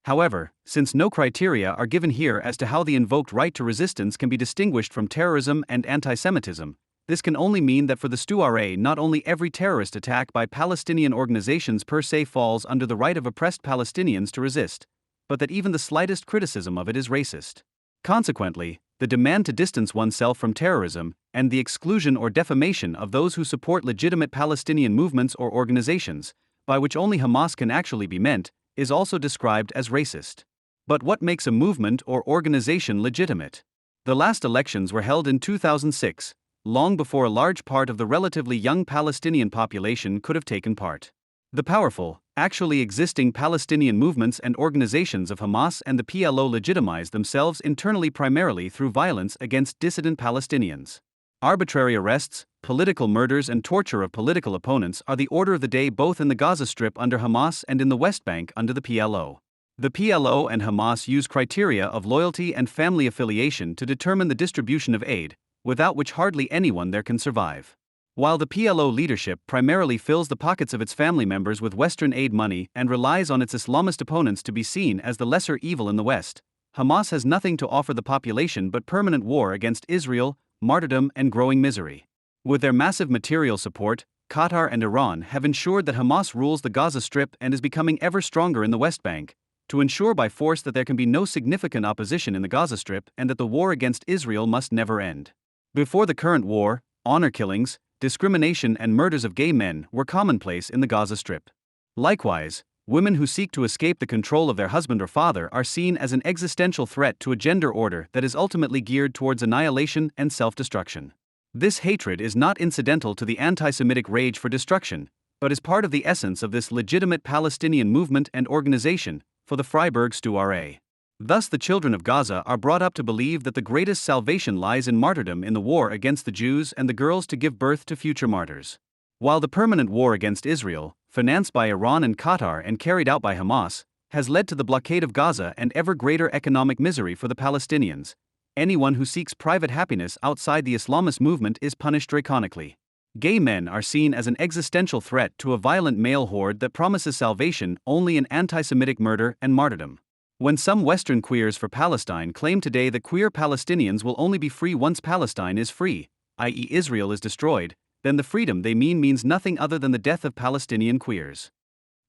However, since no criteria are given here as to how the invoked right to resistance can be distinguished from terrorism and anti-Semitism, this can only mean that for the Stouare not only every terrorist attack by Palestinian organizations per se falls under the right of oppressed Palestinians to resist, but that even the slightest criticism of it is racist. Consequently, the demand to distance oneself from terrorism, and the exclusion or defamation of those who support legitimate Palestinian movements or organizations, by which only Hamas can actually be meant, is also described as racist. But what makes a movement or organization legitimate? The last elections were held in 2006, long before a large part of the relatively young Palestinian population could have taken part. The powerful, actually existing Palestinian movements and organizations of Hamas and the PLO legitimized themselves internally primarily through violence against dissident Palestinians. Arbitrary arrests, political murders and torture of political opponents are the order of the day both in the Gaza Strip under Hamas and in the West Bank under the PLO. The PLO and Hamas use criteria of loyalty and family affiliation to determine the distribution of aid, without which hardly anyone there can survive. While the PLO leadership primarily fills the pockets of its family members with Western aid money and relies on its Islamist opponents to be seen as the lesser evil in the West, Hamas has nothing to offer the population but permanent war against Israel, martyrdom, and growing misery. With their massive material support, Qatar and Iran have ensured that Hamas rules the Gaza Strip and is becoming ever stronger in the West Bank, to ensure by force that there can be no significant opposition in the Gaza Strip and that the war against Israel must never end. Before the current war, honor killings, discrimination and murders of gay men were commonplace in the Gaza Strip. Likewise, women who seek to escape the control of their husband or father are seen as an existential threat to a gender order that is ultimately geared towards annihilation and self-destruction. This hatred is not incidental to the anti-Semitic rage for destruction, but is part of the essence of this legitimate Palestinian movement and organization, for the Freiburg Stouare. Thus the children of Gaza are brought up to believe that the greatest salvation lies in martyrdom in the war against the Jews and the girls to give birth to future martyrs. While the permanent war against Israel, financed by Iran and Qatar and carried out by Hamas, has led to the blockade of Gaza and ever greater economic misery for the Palestinians, anyone who seeks private happiness outside the Islamist movement is punished draconically. Gay men are seen as an existential threat to a violent male horde that promises salvation only in anti-Semitic murder and martyrdom. When some Western queers for Palestine claim today that queer Palestinians will only be free once Palestine is free, i.e. Israel is destroyed, then the freedom they means nothing other than the death of Palestinian queers.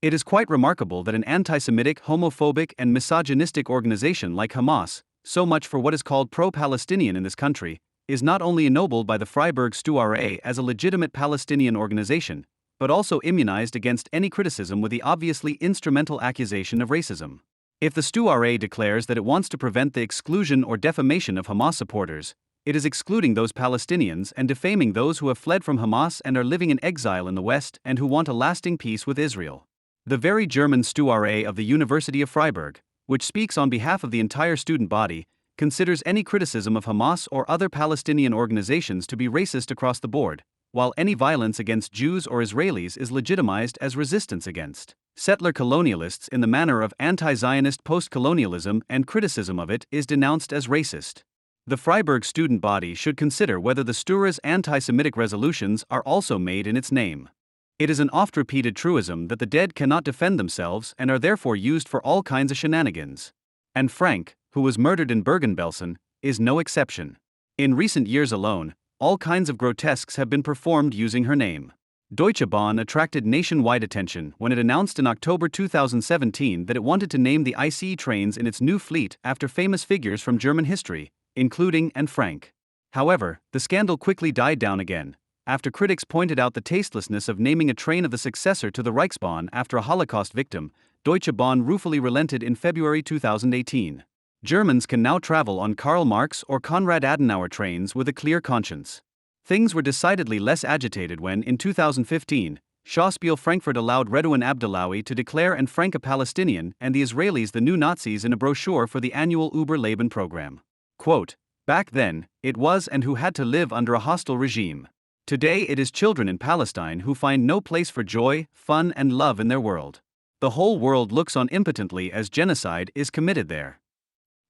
It is quite remarkable that an anti-Semitic, homophobic and misogynistic organization like Hamas, so much for what is called pro-Palestinian in this country, is not only ennobled by the Freiburg Stouare as a legitimate Palestinian organization, but also immunized against any criticism with the obviously instrumental accusation of racism. If the Stouare declares that it wants to prevent the exclusion or defamation of Hamas supporters, it is excluding those Palestinians and defaming those who have fled from Hamas and are living in exile in the West and who want a lasting peace with Israel. The very German Stouare of the University of Freiburg, which speaks on behalf of the entire student body, considers any criticism of Hamas or other Palestinian organizations to be racist across the board, while any violence against Jews or Israelis is legitimized as resistance against settler colonialists in the manner of anti-Zionist post-colonialism, and criticism of it is denounced as racist. The Freiburg student body should consider whether the Stura's anti-Semitic resolutions are also made in its name. It is an oft-repeated truism that the dead cannot defend themselves and are therefore used for all kinds of shenanigans. And Frank, who was murdered in Bergen-Belsen, is no exception. In recent years alone, all kinds of grotesques have been performed using her name. Deutsche Bahn attracted nationwide attention when it announced in October 2017 that it wanted to name the ICE trains in its new fleet after famous figures from German history, including Anne Frank. However, the scandal quickly died down again, after critics pointed out the tastelessness of naming a train of the successor to the Reichsbahn after a Holocaust victim. Deutsche Bahn ruefully relented in February 2018. Germans can now travel on Karl Marx or Konrad Adenauer trains with a clear conscience. Things were decidedly less agitated when, in 2015, Schauspiel Frankfurt allowed Redouan Abdellaoui to declare Anne Frank a Palestinian and the Israelis the new Nazis in a brochure for the annual Überleben program. Quote, "Back then, it was and who had to live under a hostile regime. Today it is children in Palestine who find no place for joy, fun and love in their world. The whole world looks on impotently as genocide is committed there."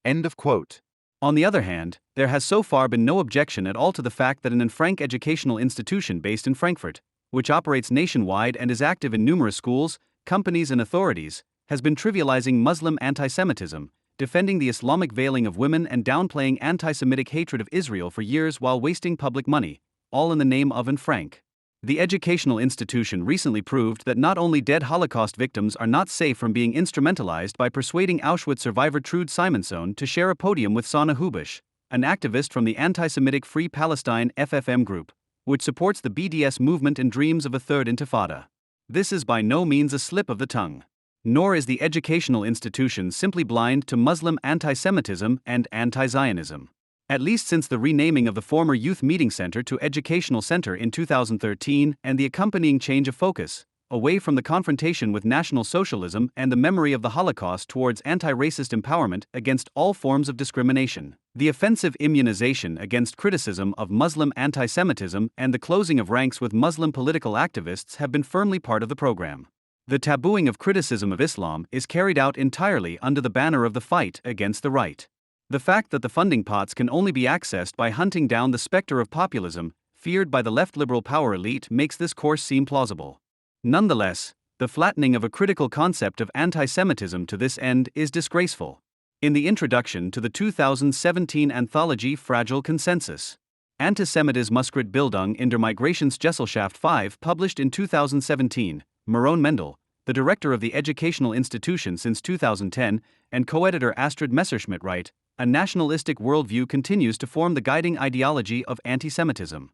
End of quote. On the other hand, there has so far been no objection at all to the fact that an Anne Frank educational institution based in Frankfurt, which operates nationwide and is active in numerous schools, companies and authorities, has been trivializing Muslim anti-Semitism, defending the Islamic veiling of women and downplaying anti-Semitic hatred of Israel for years while wasting public money, all in the name of Anne Frank. The educational institution recently proved that not only dead Holocaust victims are not safe from being instrumentalized by persuading Auschwitz survivor Trude Simonsohn to share a podium with Sana Hubish, an activist from the anti-Semitic Free Palestine FFM group, which supports the BDS movement and dreams of a third intifada. This is by no means a slip of the tongue. Nor is the educational institution simply blind to Muslim anti-Semitism and anti-Zionism. At least since the renaming of the former Youth Meeting Center to Educational Center in 2013 and the accompanying change of focus, away from the confrontation with National Socialism and the memory of the Holocaust towards anti-racist empowerment against all forms of discrimination, the offensive immunization against criticism of Muslim anti-Semitism and the closing of ranks with Muslim political activists have been firmly part of the program. The tabooing of criticism of Islam is carried out entirely under the banner of the fight against the right. The fact that the funding pots can only be accessed by hunting down the specter of populism, feared by the left liberal power elite, makes this course seem plausible. Nonetheless, the flattening of a critical concept of anti-Semitism to this end is disgraceful. In the introduction to the 2017 anthology Fragile Consensus, Antisemitismus Bildung in der Migrationsgesellschaft 5, published in 2017, Maron Mendel, the director of the educational institution since 2010, and co-editor Astrid Messerschmidt write, "A nationalistic worldview continues to form the guiding ideology of anti-Semitism."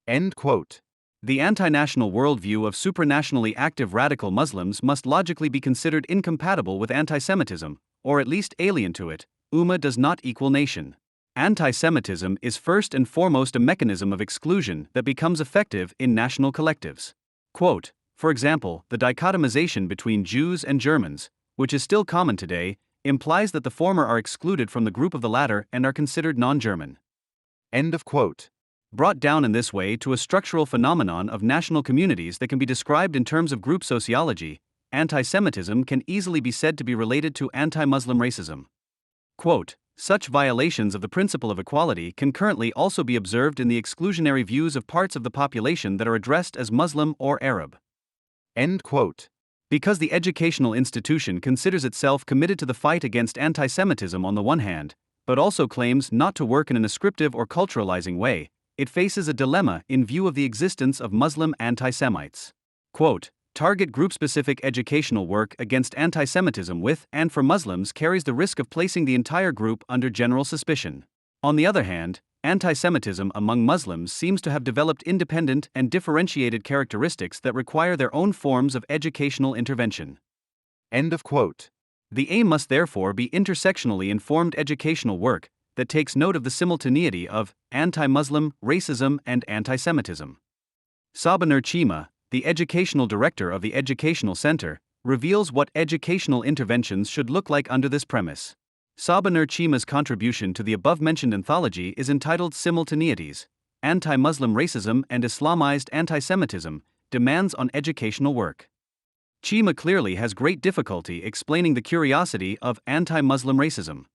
End quote. The anti-national worldview of supranationally active radical Muslims must logically be considered incompatible with anti-Semitism, or at least alien to it. Ummah does not equal nation. Anti-Semitism is first and foremost a mechanism of exclusion that becomes effective in national collectives. Quote, "For example, the dichotomization between Jews and Germans, which is still common today, implies that the former are excluded from the group of the latter and are considered non-German." End of quote. Brought down in this way to a structural phenomenon of national communities that can be described in terms of group sociology, anti-Semitism can easily be said to be related to anti-Muslim racism. Quote, "Such violations of the principle of equality can currently also be observed in the exclusionary views of parts of the population that are addressed as Muslim or Arab." End quote. Because the educational institution considers itself committed to the fight against anti-Semitism on the one hand, but also claims not to work in an ascriptive or culturalizing way, it faces a dilemma in view of the existence of Muslim anti-Semites. Quote, "Target group-specific educational work against anti-Semitism with and for Muslims carries the risk of placing the entire group under general suspicion. On the other hand, anti-Semitism among Muslims seems to have developed independent and differentiated characteristics that require their own forms of educational intervention." End of quote. The aim must therefore be intersectionally informed educational work that takes note of the simultaneity of anti-Muslim, racism, and anti-Semitism. Sabaner Chima, the educational director of the Educational Center, reveals what educational interventions should look like under this premise. Sabah Chima's contribution to the above-mentioned anthology is entitled Simultaneities, Anti-Muslim Racism and Islamized Antisemitism, Demands on Educational Work. Chima clearly has great difficulty explaining the curiosity of anti-Muslim racism.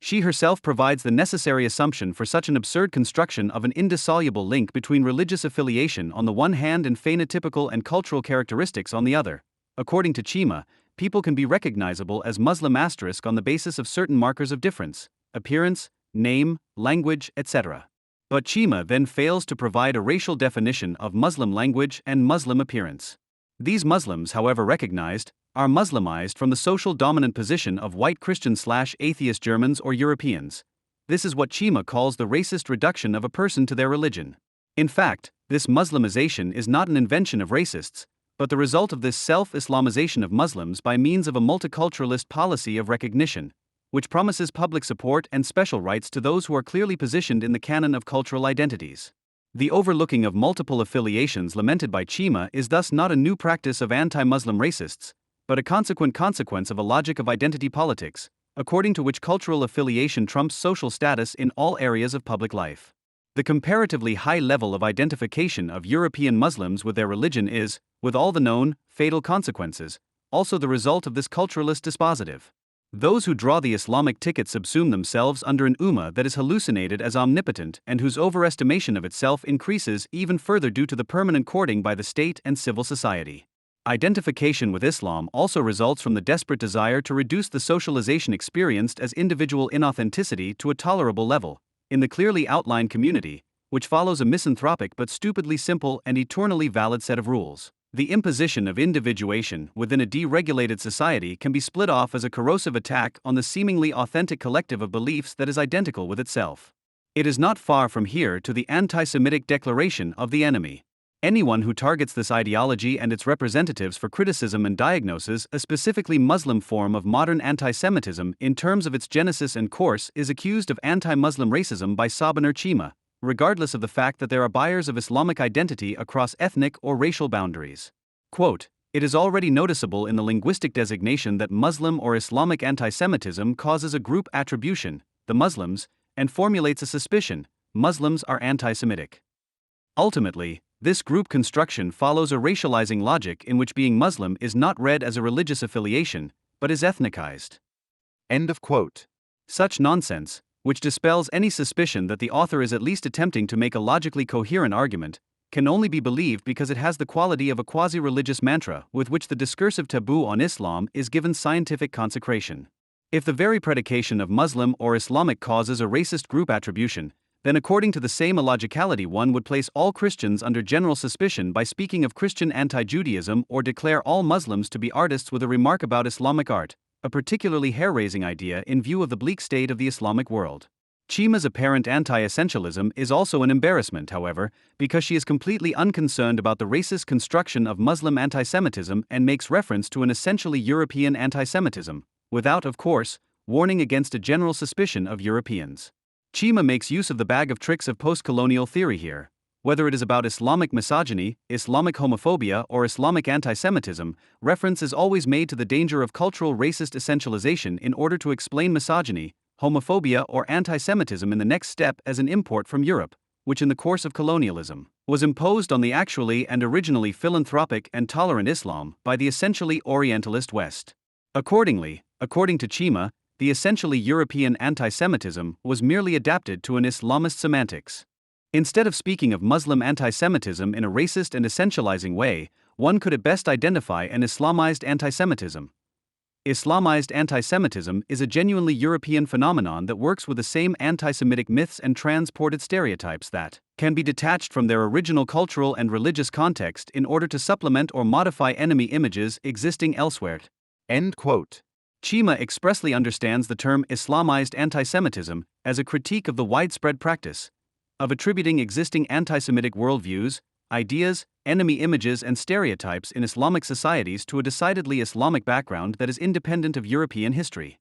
She herself provides the necessary assumption for such an absurd construction of an indissoluble link between religious affiliation on the one hand and phenotypical and cultural characteristics on the other. According to Chima, people can be recognizable as Muslim asterisk on the basis of certain markers of difference, appearance, name, language, etc. But Chima then fails to provide a racial definition of Muslim language and Muslim appearance. These Muslims, however recognized, are Muslimized from the social dominant position of white Christian/atheist Germans or Europeans. This is what Chima calls the racist reduction of a person to their religion. In fact, this Muslimization is not an invention of racists, but the result of this self-Islamization of Muslims by means of a multiculturalist policy of recognition, which promises public support and special rights to those who are clearly positioned in the canon of cultural identities. The overlooking of multiple affiliations lamented by Chima is thus not a new practice of anti-Muslim racists, but a consequence of a logic of identity politics, according to which cultural affiliation trumps social status in all areas of public life. The comparatively high level of identification of European Muslims with their religion is, with all the known, fatal consequences, also the result of this culturalist dispositive. Those who draw the Islamic ticket subsume themselves under an ummah that is hallucinated as omnipotent and whose overestimation of itself increases even further due to the permanent courting by the state and civil society. Identification with Islam also results from the desperate desire to reduce the socialization experienced as individual inauthenticity to a tolerable level, in the clearly outlined community, which follows a misanthropic but stupidly simple and eternally valid set of rules. The imposition of individuation within a deregulated society can be split off as a corrosive attack on the seemingly authentic collective of beliefs that is identical with itself. It is not far from here to the anti-Semitic declaration of the enemy. Anyone who targets this ideology and its representatives for criticism and diagnosis, a specifically Muslim form of modern anti-Semitism in terms of its genesis and course, is accused of anti-Muslim racism by Sabah Chima, regardless of the fact that there are buyers of Islamic identity across ethnic or racial boundaries. Quote, "It is already noticeable in the linguistic designation that Muslim or Islamic anti-Semitism causes a group attribution, the Muslims, and formulates a suspicion, Muslims are anti-Semitic. Ultimately, this group construction follows a racializing logic in which being Muslim is not read as a religious affiliation, but is ethnicized." End of quote. Such nonsense, which dispels any suspicion that the author is at least attempting to make a logically coherent argument, can only be believed because it has the quality of a quasi-religious mantra with which the discursive taboo on Islam is given scientific consecration. If the very predication of Muslim or Islamic causes a racist group attribution, then according to the same illogicality one would place all Christians under general suspicion by speaking of Christian anti-Judaism or declare all Muslims to be artists with a remark about Islamic art, a particularly hair-raising idea in view of the bleak state of the Islamic world. Chima's apparent anti-essentialism is also an embarrassment, however, because she is completely unconcerned about the racist construction of Muslim anti-Semitism and makes reference to an essentially European anti-Semitism, without, of course, warning against a general suspicion of Europeans. Chima makes use of the bag of tricks of post-colonial theory here. Whether it is about Islamic misogyny, Islamic homophobia, or Islamic anti-Semitism, reference is always made to the danger of cultural racist essentialization in order to explain misogyny, homophobia, or anti-Semitism in the next step as an import from Europe, which in the course of colonialism was imposed on the actually and originally philanthropic and tolerant Islam by the essentially Orientalist West. Accordingly, according to Chima, the essentially European anti-Semitism was merely adapted to an Islamist semantics. Instead of speaking of Muslim anti-Semitism in a racist and essentializing way, one could at best identify an Islamized anti-Semitism. Islamized anti-Semitism is a genuinely European phenomenon that works with the same anti-Semitic myths and transported stereotypes that can be detached from their original cultural and religious context in order to supplement or modify enemy images existing elsewhere. End quote. Chima expressly understands the term Islamized anti-Semitism as a critique of the widespread practice of attributing existing anti-Semitic worldviews, ideas, enemy images and stereotypes in Islamic societies to a decidedly Islamic background that is independent of European history.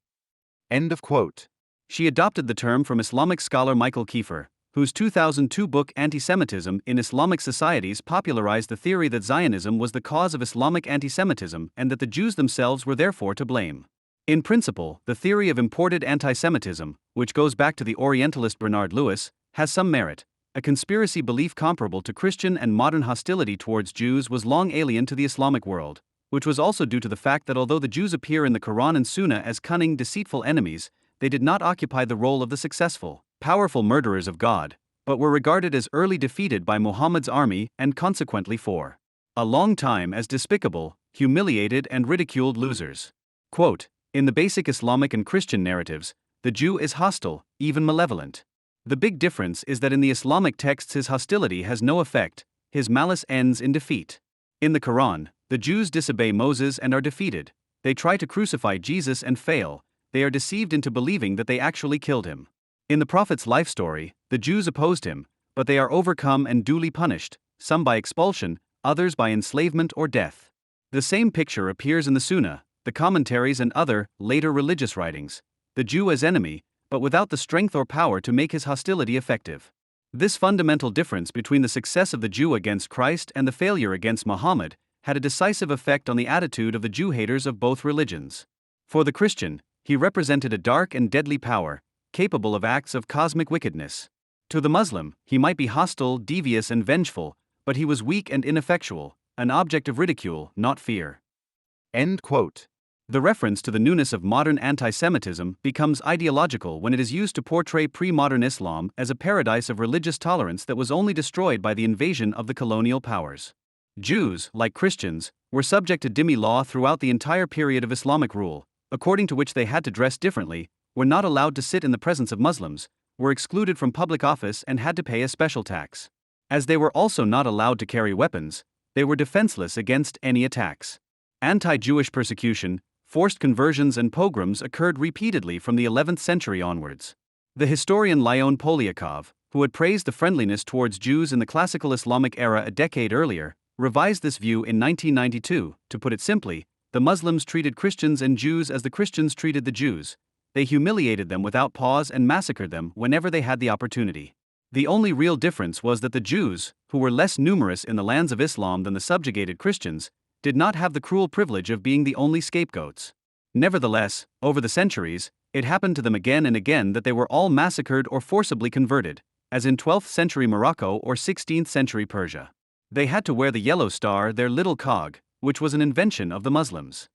End of quote. She adopted the term from Islamic scholar Michael Kiefer, whose 2002 book Anti-Semitism in Islamic Societies popularized the theory that Zionism was the cause of Islamic anti-Semitism and that the Jews themselves were therefore to blame. In principle, the theory of imported antisemitism, which goes back to the Orientalist Bernard Lewis, has some merit. A conspiracy belief comparable to Christian and modern hostility towards Jews was long alien to the Islamic world, which was also due to the fact that although the Jews appear in the Quran and Sunnah as cunning, deceitful enemies, they did not occupy the role of the successful, powerful murderers of God, but were regarded as early defeated by Muhammad's army and consequently for a long time as despicable, humiliated and ridiculed losers. Quote, in the basic Islamic and Christian narratives, the Jew is hostile, even malevolent. The big difference is that in the Islamic texts his hostility has no effect, his malice ends in defeat. In the Quran, the Jews disobey Moses and are defeated. They try to crucify Jesus and fail. They are deceived into believing that they actually killed him. In the Prophet's life story, the Jews opposed him, but they are overcome and duly punished, some by expulsion, others by enslavement or death. The same picture appears in the Sunnah, the commentaries and other, later religious writings. The Jew as enemy, but without the strength or power to make his hostility effective. This fundamental difference between the success of the Jew against Christ and the failure against Muhammad had a decisive effect on the attitude of the Jew haters of both religions. For the Christian, he represented a dark and deadly power, capable of acts of cosmic wickedness. To the Muslim, he might be hostile, devious and vengeful, but he was weak and ineffectual, an object of ridicule, not fear. End quote. The reference to the newness of modern anti-Semitism becomes ideological when it is used to portray pre-modern Islam as a paradise of religious tolerance that was only destroyed by the invasion of the colonial powers. Jews, like Christians, were subject to dhimmi law throughout the entire period of Islamic rule, according to which they had to dress differently, were not allowed to sit in the presence of Muslims, were excluded from public office and had to pay a special tax. As they were also not allowed to carry weapons, they were defenseless against any attacks. Anti-Jewish persecution, forced conversions and pogroms occurred repeatedly from the 11th century onwards. The historian Leon Poliakov, who had praised the friendliness towards Jews in the classical Islamic era a decade earlier, revised this view in 1992. To put it simply, the Muslims treated Christians and Jews as the Christians treated the Jews. They humiliated them without pause and massacred them whenever they had the opportunity. The only real difference was that the Jews, who were less numerous in the lands of Islam than the subjugated Christians, did not have the cruel privilege of being the only scapegoats. Nevertheless, over the centuries, it happened to them again and again that they were all massacred or forcibly converted, as in 12th century Morocco or 16th century Persia. They had to wear the yellow star, their little cog, which was an invention of the Muslims.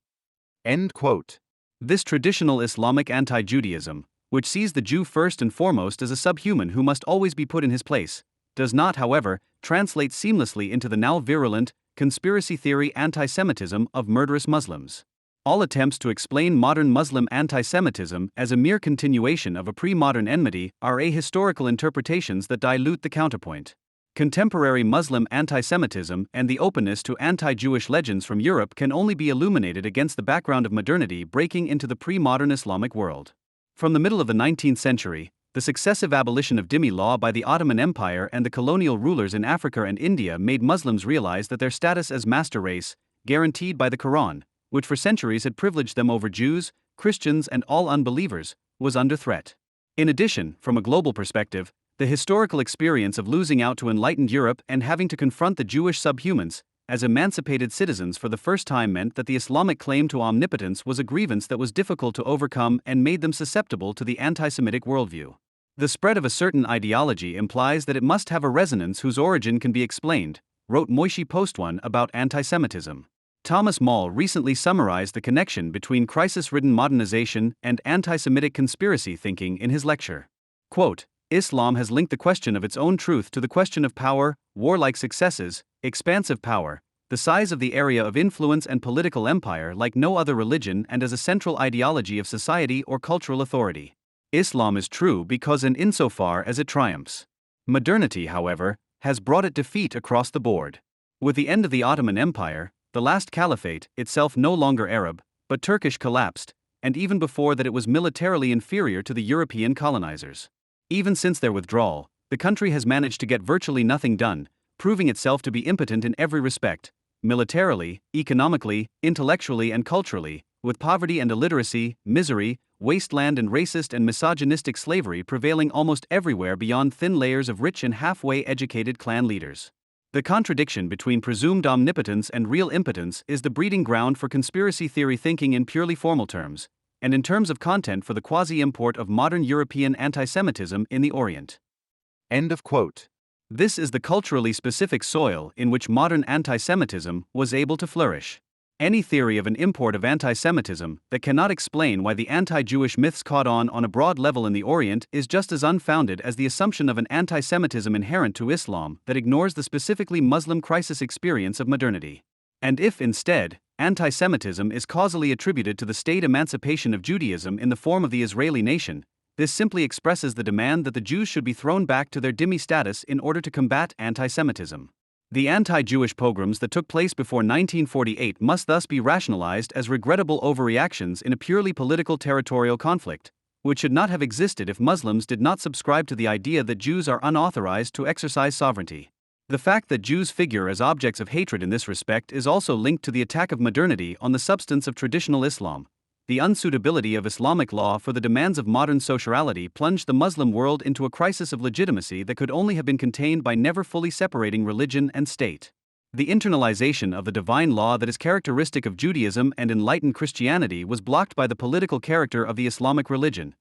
End quote. This traditional Islamic anti-Judaism, which sees the Jew first and foremost as a subhuman who must always be put in his place, does not, however, translate seamlessly into the now virulent, conspiracy theory anti-Semitism of murderous Muslims. All attempts to explain modern Muslim anti-Semitism as a mere continuation of a pre-modern enmity are ahistorical interpretations that dilute the counterpoint. Contemporary Muslim anti-Semitism and the openness to anti-Jewish legends from Europe can only be illuminated against the background of modernity breaking into the pre-modern Islamic world. From the middle of the 19th century, the successive abolition of dhimmi law by the Ottoman Empire and the colonial rulers in Africa and India made Muslims realize that their status as master race, guaranteed by the Quran, which for centuries had privileged them over Jews, Christians and all unbelievers, was under threat. In addition, from a global perspective, the historical experience of losing out to enlightened Europe and having to confront the Jewish subhumans as emancipated citizens for the first time meant that the Islamic claim to omnipotence was a grievance that was difficult to overcome and made them susceptible to the anti-Semitic worldview. The spread of a certain ideology implies that it must have a resonance whose origin can be explained, wrote Moishe Postbourgeois about anti-Semitism. Thomas Moll recently summarized the connection between crisis-ridden modernization and anti-Semitic conspiracy thinking in his lecture. Quote, Islam has linked the question of its own truth to the question of power, warlike successes, expansive power, the size of the area of influence and political empire like no other religion and as a central ideology of society or cultural authority. Islam is true because and insofar as it triumphs. Modernity, however, has brought it defeat across the board. With the end of the Ottoman Empire, the last caliphate, itself no longer Arab, but Turkish, collapsed, and even before that it was militarily inferior to the European colonizers. Even since their withdrawal, the country has managed to get virtually nothing done, proving itself to be impotent in every respect, militarily, economically, intellectually and culturally, with poverty and illiteracy, misery, wasteland and racist and misogynistic slavery prevailing almost everywhere beyond thin layers of rich and halfway educated clan leaders. The contradiction between presumed omnipotence and real impotence is the breeding ground for conspiracy theory thinking in purely formal terms. and in terms of content for the quasi-import of modern European anti-Semitism in the Orient. End of quote. This is the culturally specific soil in which modern anti-Semitism was able to flourish. Any theory of an import of anti-Semitism that cannot explain why the anti-Jewish myths caught on a broad level in the Orient is just as unfounded as the assumption of an anti-Semitism inherent to Islam that ignores the specifically Muslim crisis experience of modernity. And if, instead, anti-Semitism is causally attributed to the state emancipation of Judaism in the form of the Israeli nation, this simply expresses the demand that the Jews should be thrown back to their dhimmi status in order to combat anti-Semitism. The anti-Jewish pogroms that took place before 1948 must thus be rationalized as regrettable overreactions in a purely political territorial conflict, which should not have existed if Muslims did not subscribe to the idea that Jews are unauthorized to exercise sovereignty. The fact that Jews figure as objects of hatred in this respect is also linked to the attack of modernity on the substance of traditional Islam. The unsuitability of Islamic law for the demands of modern sociality plunged the Muslim world into a crisis of legitimacy that could only have been contained by never fully separating religion and state. The internalization of the divine law that is characteristic of Judaism and enlightened Christianity was blocked by the political character of the Islamic religion.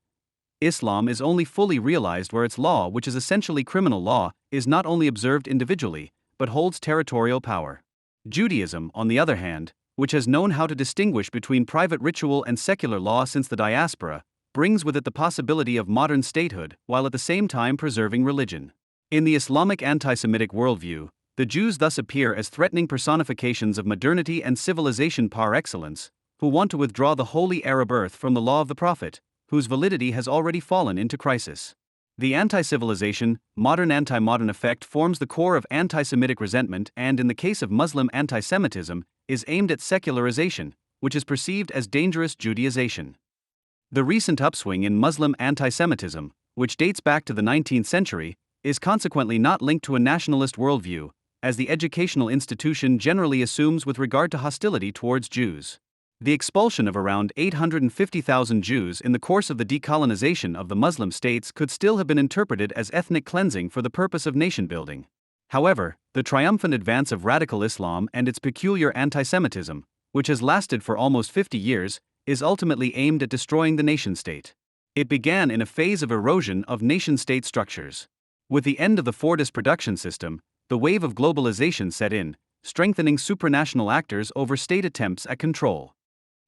Islam is only fully realized where its law, which is essentially criminal law, is not only observed individually, but holds territorial power. Judaism, on the other hand, which has known how to distinguish between private ritual and secular law since the diaspora, brings with it the possibility of modern statehood, while at the same time preserving religion. In the Islamic anti-Semitic worldview, the Jews thus appear as threatening personifications of modernity and civilization par excellence, who want to withdraw the holy Arab earth from the law of the Prophet, whose validity has already fallen into crisis. The anti-civilization, modern anti-modern effect forms the core of anti-Semitic resentment and, in the case of Muslim anti-Semitism, is aimed at secularization, which is perceived as dangerous Judaization. The recent upswing in Muslim anti-Semitism, which dates back to the 19th century, is consequently not linked to a nationalist worldview, as the educational institution generally assumes with regard to hostility towards Jews. The expulsion of around 850,000 Jews in the course of the decolonization of the Muslim states could still have been interpreted as ethnic cleansing for the purpose of nation building. However, the triumphant advance of radical Islam and its peculiar anti-Semitism, which has lasted for almost 50 years, is ultimately aimed at destroying the nation-state. It began in a phase of erosion of nation-state structures. With the end of the Fordist production system, the wave of globalization set in, strengthening supranational actors over state attempts at control.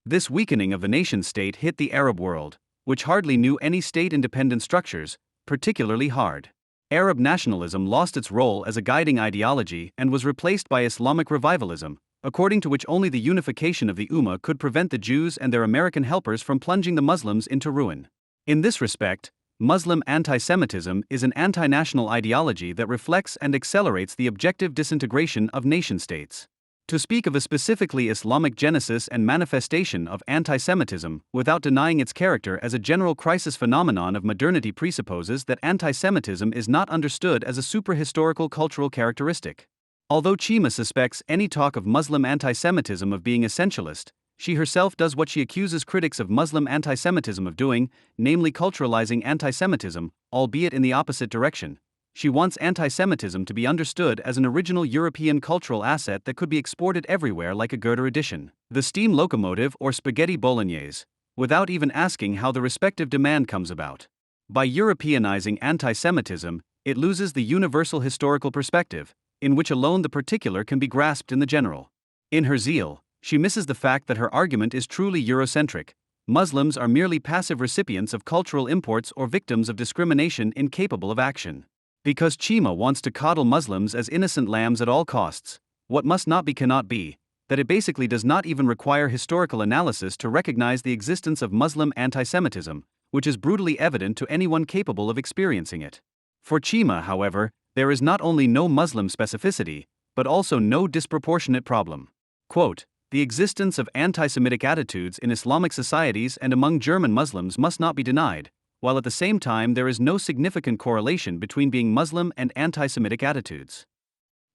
This weakening of the nation-state hit the Arab world, which hardly knew any state-independent structures, particularly hard. Arab nationalism lost its role as a guiding ideology and was replaced by Islamic revivalism, according to which only the unification of the Ummah could prevent the Jews and their American helpers from plunging the Muslims into ruin. In this respect, Muslim anti-Semitism is an anti-national ideology that reflects and accelerates the objective disintegration of nation-states. To speak of a specifically Islamic genesis and manifestation of anti-Semitism without denying its character as a general crisis phenomenon of modernity presupposes that anti-Semitism is not understood as a suprahistorical cultural characteristic. Although Chima suspects any talk of Muslim anti-Semitism of being essentialist, she herself does what she accuses critics of Muslim anti-Semitism of doing, namely culturalizing anti-Semitism, albeit in the opposite direction. She wants anti-Semitism to be understood as an original European cultural asset that could be exported everywhere like a Goethe edition, the steam locomotive or spaghetti bolognese, without even asking how the respective demand comes about. By Europeanizing anti-Semitism, it loses the universal historical perspective, in which alone the particular can be grasped in the general. In her zeal, she misses the fact that her argument is truly Eurocentric. Muslims are merely passive recipients of cultural imports or victims of discrimination incapable of action. Because Chima wants to coddle Muslims as innocent lambs at all costs, what must not be cannot be, that it basically does not even require historical analysis to recognize the existence of Muslim anti-Semitism, which is brutally evident to anyone capable of experiencing it. For Chima, however, there is not only no Muslim specificity, but also no disproportionate problem. Quote, "The existence of anti-Semitic attitudes in Islamic societies and among German Muslims must not be denied, while at the same time there is no significant correlation between being Muslim and anti-Semitic attitudes."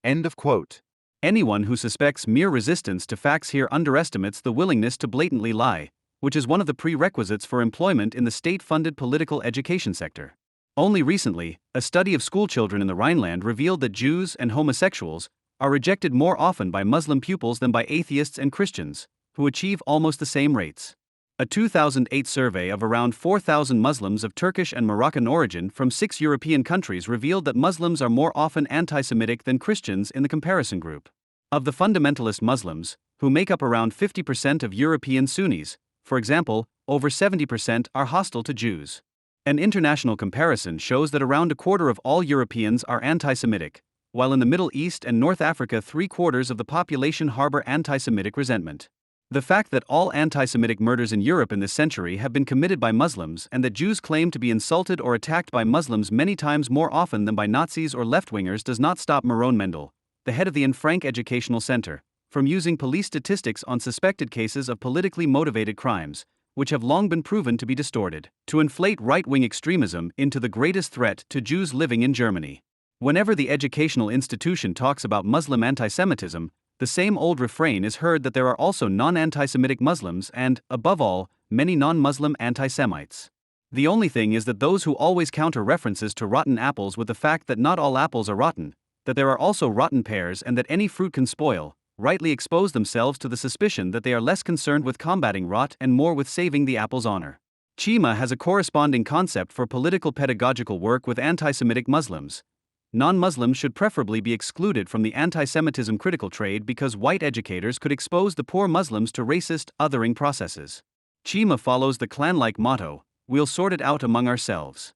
End of quote. Anyone who suspects mere resistance to facts here underestimates the willingness to blatantly lie, which is one of the prerequisites for employment in the state-funded political education sector. Only recently, a study of schoolchildren in the Rhineland revealed that Jews and homosexuals are rejected more often by Muslim pupils than by atheists and Christians, who achieve almost the same rates. A 2008 survey of around 4,000 Muslims of Turkish and Moroccan origin from 6 European countries revealed that Muslims are more often anti-Semitic than Christians in the comparison group. Of the fundamentalist Muslims, who make up around 50% of European Sunnis, for example, over 70% are hostile to Jews. An international comparison shows that around a quarter of all Europeans are anti-Semitic, while in the Middle East and North Africa 3/4 of the population harbor anti-Semitic resentment. The fact that all anti-Semitic murders in Europe in this century have been committed by Muslims and that Jews claim to be insulted or attacked by Muslims many times more often than by Nazis or left-wingers does not stop Maron Mendel, the head of the Anne Frank Educational Center, from using police statistics on suspected cases of politically motivated crimes, which have long been proven to be distorted, to inflate right-wing extremism into the greatest threat to Jews living in Germany. Whenever the educational institution talks about Muslim anti-Semitism, the same old refrain is heard that there are also non-anti-Semitic Muslims and, above all, many non-Muslim anti-Semites. The only thing is that those who always counter references to rotten apples with the fact that not all apples are rotten, that there are also rotten pears and that any fruit can spoil, rightly expose themselves to the suspicion that they are less concerned with combating rot and more with saving the apple's honor. Chima has a corresponding concept for political pedagogical work with anti-Semitic Muslims. Non-Muslims should preferably be excluded from the anti-Semitism critical trade because white educators could expose the poor Muslims to racist, othering processes. Chima follows the clan-like motto, "We'll sort it out among ourselves."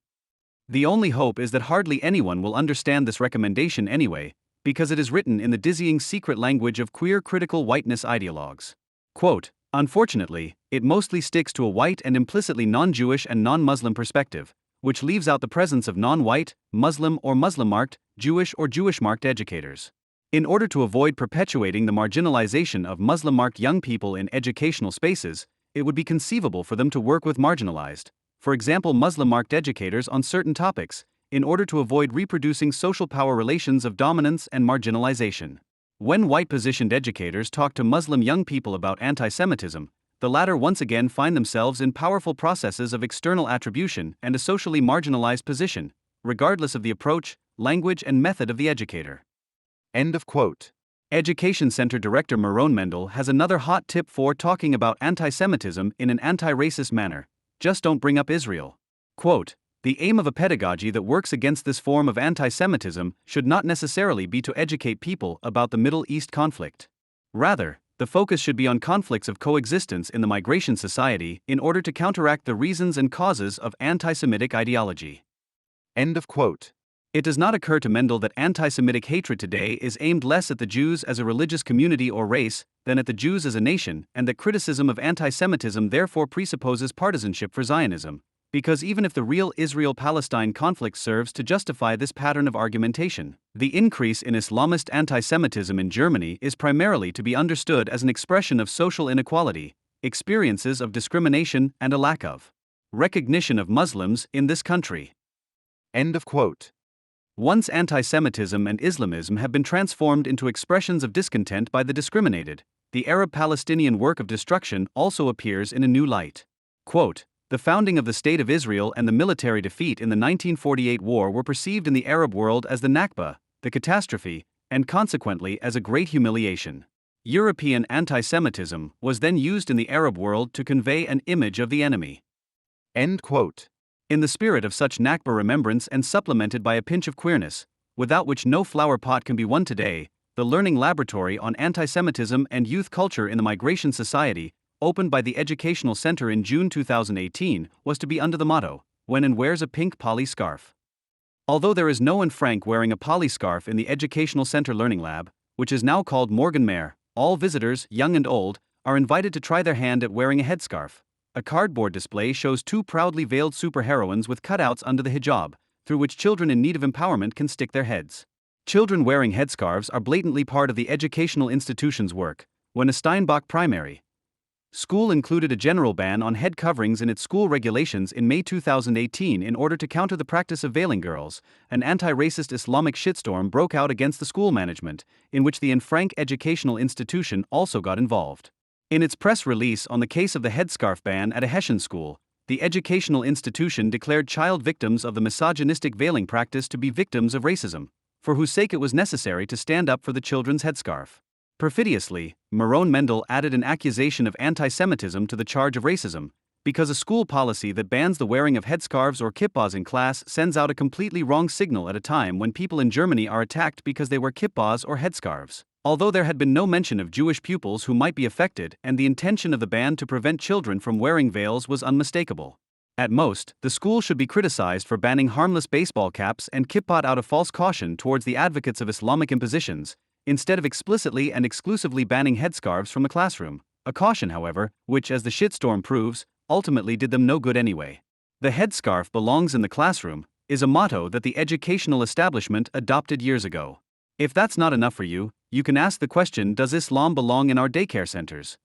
The only hope is that hardly anyone will understand this recommendation anyway, because it is written in the dizzying secret language of queer critical whiteness ideologues. Quote, "Unfortunately, it mostly sticks to a white and implicitly non-Jewish and non-Muslim perspective, which leaves out the presence of non-white, Muslim or Muslim-marked, Jewish or Jewish-marked educators. In order to avoid perpetuating the marginalization of Muslim-marked young people in educational spaces, it would be conceivable for them to work with marginalized, for example Muslim-marked educators on certain topics, in order to avoid reproducing social power relations of dominance and marginalization. When white-positioned educators talk to Muslim young people about anti-Semitism, the latter once again find themselves in powerful processes of external attribution and a socially marginalized position, regardless of the approach, language, and method of the educator. End of quote. Education Center Director Maron Mendel has another hot tip for talking about anti-Semitism in an anti-racist manner: just don't bring up Israel. Quote, "The aim of a pedagogy that works against this form of anti-Semitism should not necessarily be to educate people about the Middle East conflict. Rather, the focus should be on conflicts of coexistence in the migration society in order to counteract the reasons and causes of anti-Semitic ideology." End of quote. It does not occur to Mendel that anti-Semitic hatred today is aimed less at the Jews as a religious community or race than at the Jews as a nation, and that criticism of anti-Semitism therefore presupposes partisanship for Zionism, because even if the real Israel-Palestine conflict serves to justify this pattern of argumentation, the increase in Islamist anti-Semitism in Germany is primarily to be understood as an expression of social inequality, experiences of discrimination, and a lack of recognition of Muslims in this country. End of quote. Once anti-Semitism and Islamism have been transformed into expressions of discontent by the discriminated, the Arab-Palestinian work of destruction also appears in a new light. Quote, "The founding of the State of Israel and the military defeat in the 1948 war were perceived in the Arab world as the Nakba, the catastrophe, and consequently as a great humiliation. European anti-Semitism was then used in the Arab world to convey an image of the enemy." End quote. In the spirit of such Nakba remembrance and supplemented by a pinch of queerness, without which no flower pot can be won today, the Learning Laboratory on Anti-Semitism and Youth Culture in the Migration Society, opened by the Educational Center in June 2018, was to be under the motto, "When and wears a pink poly scarf." Although there is no Anne Frank wearing a poly scarf in the Educational Center Learning Lab, which is now called Morgan Mare, all visitors, young and old, are invited to try their hand at wearing a headscarf. A cardboard display shows two proudly veiled superheroines with cutouts under the hijab, through which children in need of empowerment can stick their heads. Children wearing headscarves are blatantly part of the educational institution's work. When a Steinbach primary school included a general ban on head coverings in its school regulations in May 2018 in order to counter the practice of veiling girls, an anti-racist Islamic shitstorm broke out against the school management, in which the Anne Frank Educational Institution also got involved. In its press release on the case of the headscarf ban at a Hessian school, the educational institution declared child victims of the misogynistic veiling practice to be victims of racism, for whose sake it was necessary to stand up for the children's headscarf. Perfidiously, Maron Mendel added an accusation of anti-Semitism to the charge of racism, because a school policy that bans the wearing of headscarves or kippahs in class sends out a completely wrong signal at a time when people in Germany are attacked because they wear kippahs or headscarves. Although there had been no mention of Jewish pupils who might be affected, and the intention of the ban to prevent children from wearing veils was unmistakable. At most, the school should be criticized for banning harmless baseball caps and kippah out of false caution towards the advocates of Islamic impositions, instead of explicitly and exclusively banning headscarves from the classroom, a caution, however, which, as the shitstorm proves, ultimately did them no good anyway. "The headscarf belongs in the classroom" is a motto that the educational establishment adopted years ago. If that's not enough for you, you can ask the question, does Islam belong in our daycare centers?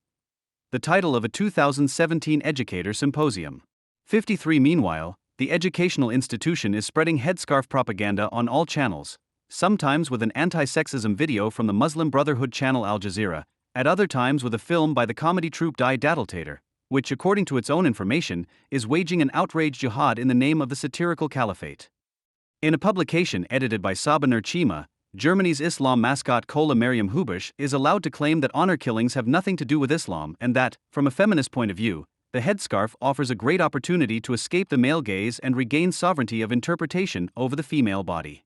The title of a 2017 Educator Symposium. 53. Meanwhile, the educational institution is spreading headscarf propaganda on all channels, sometimes with an anti-sexism video from the Muslim Brotherhood channel Al Jazeera, at other times with a film by the comedy troupe Die Daddletater, which, according to its own information, is waging an outrage jihad in the name of the satirical caliphate. In a publication edited by Sabiner Chima, Germany's Islam mascot Kola Maryam Hubush is allowed to claim that honor killings have nothing to do with Islam and that, from a feminist point of view, the headscarf offers a great opportunity to escape the male gaze and regain sovereignty of interpretation over the female body.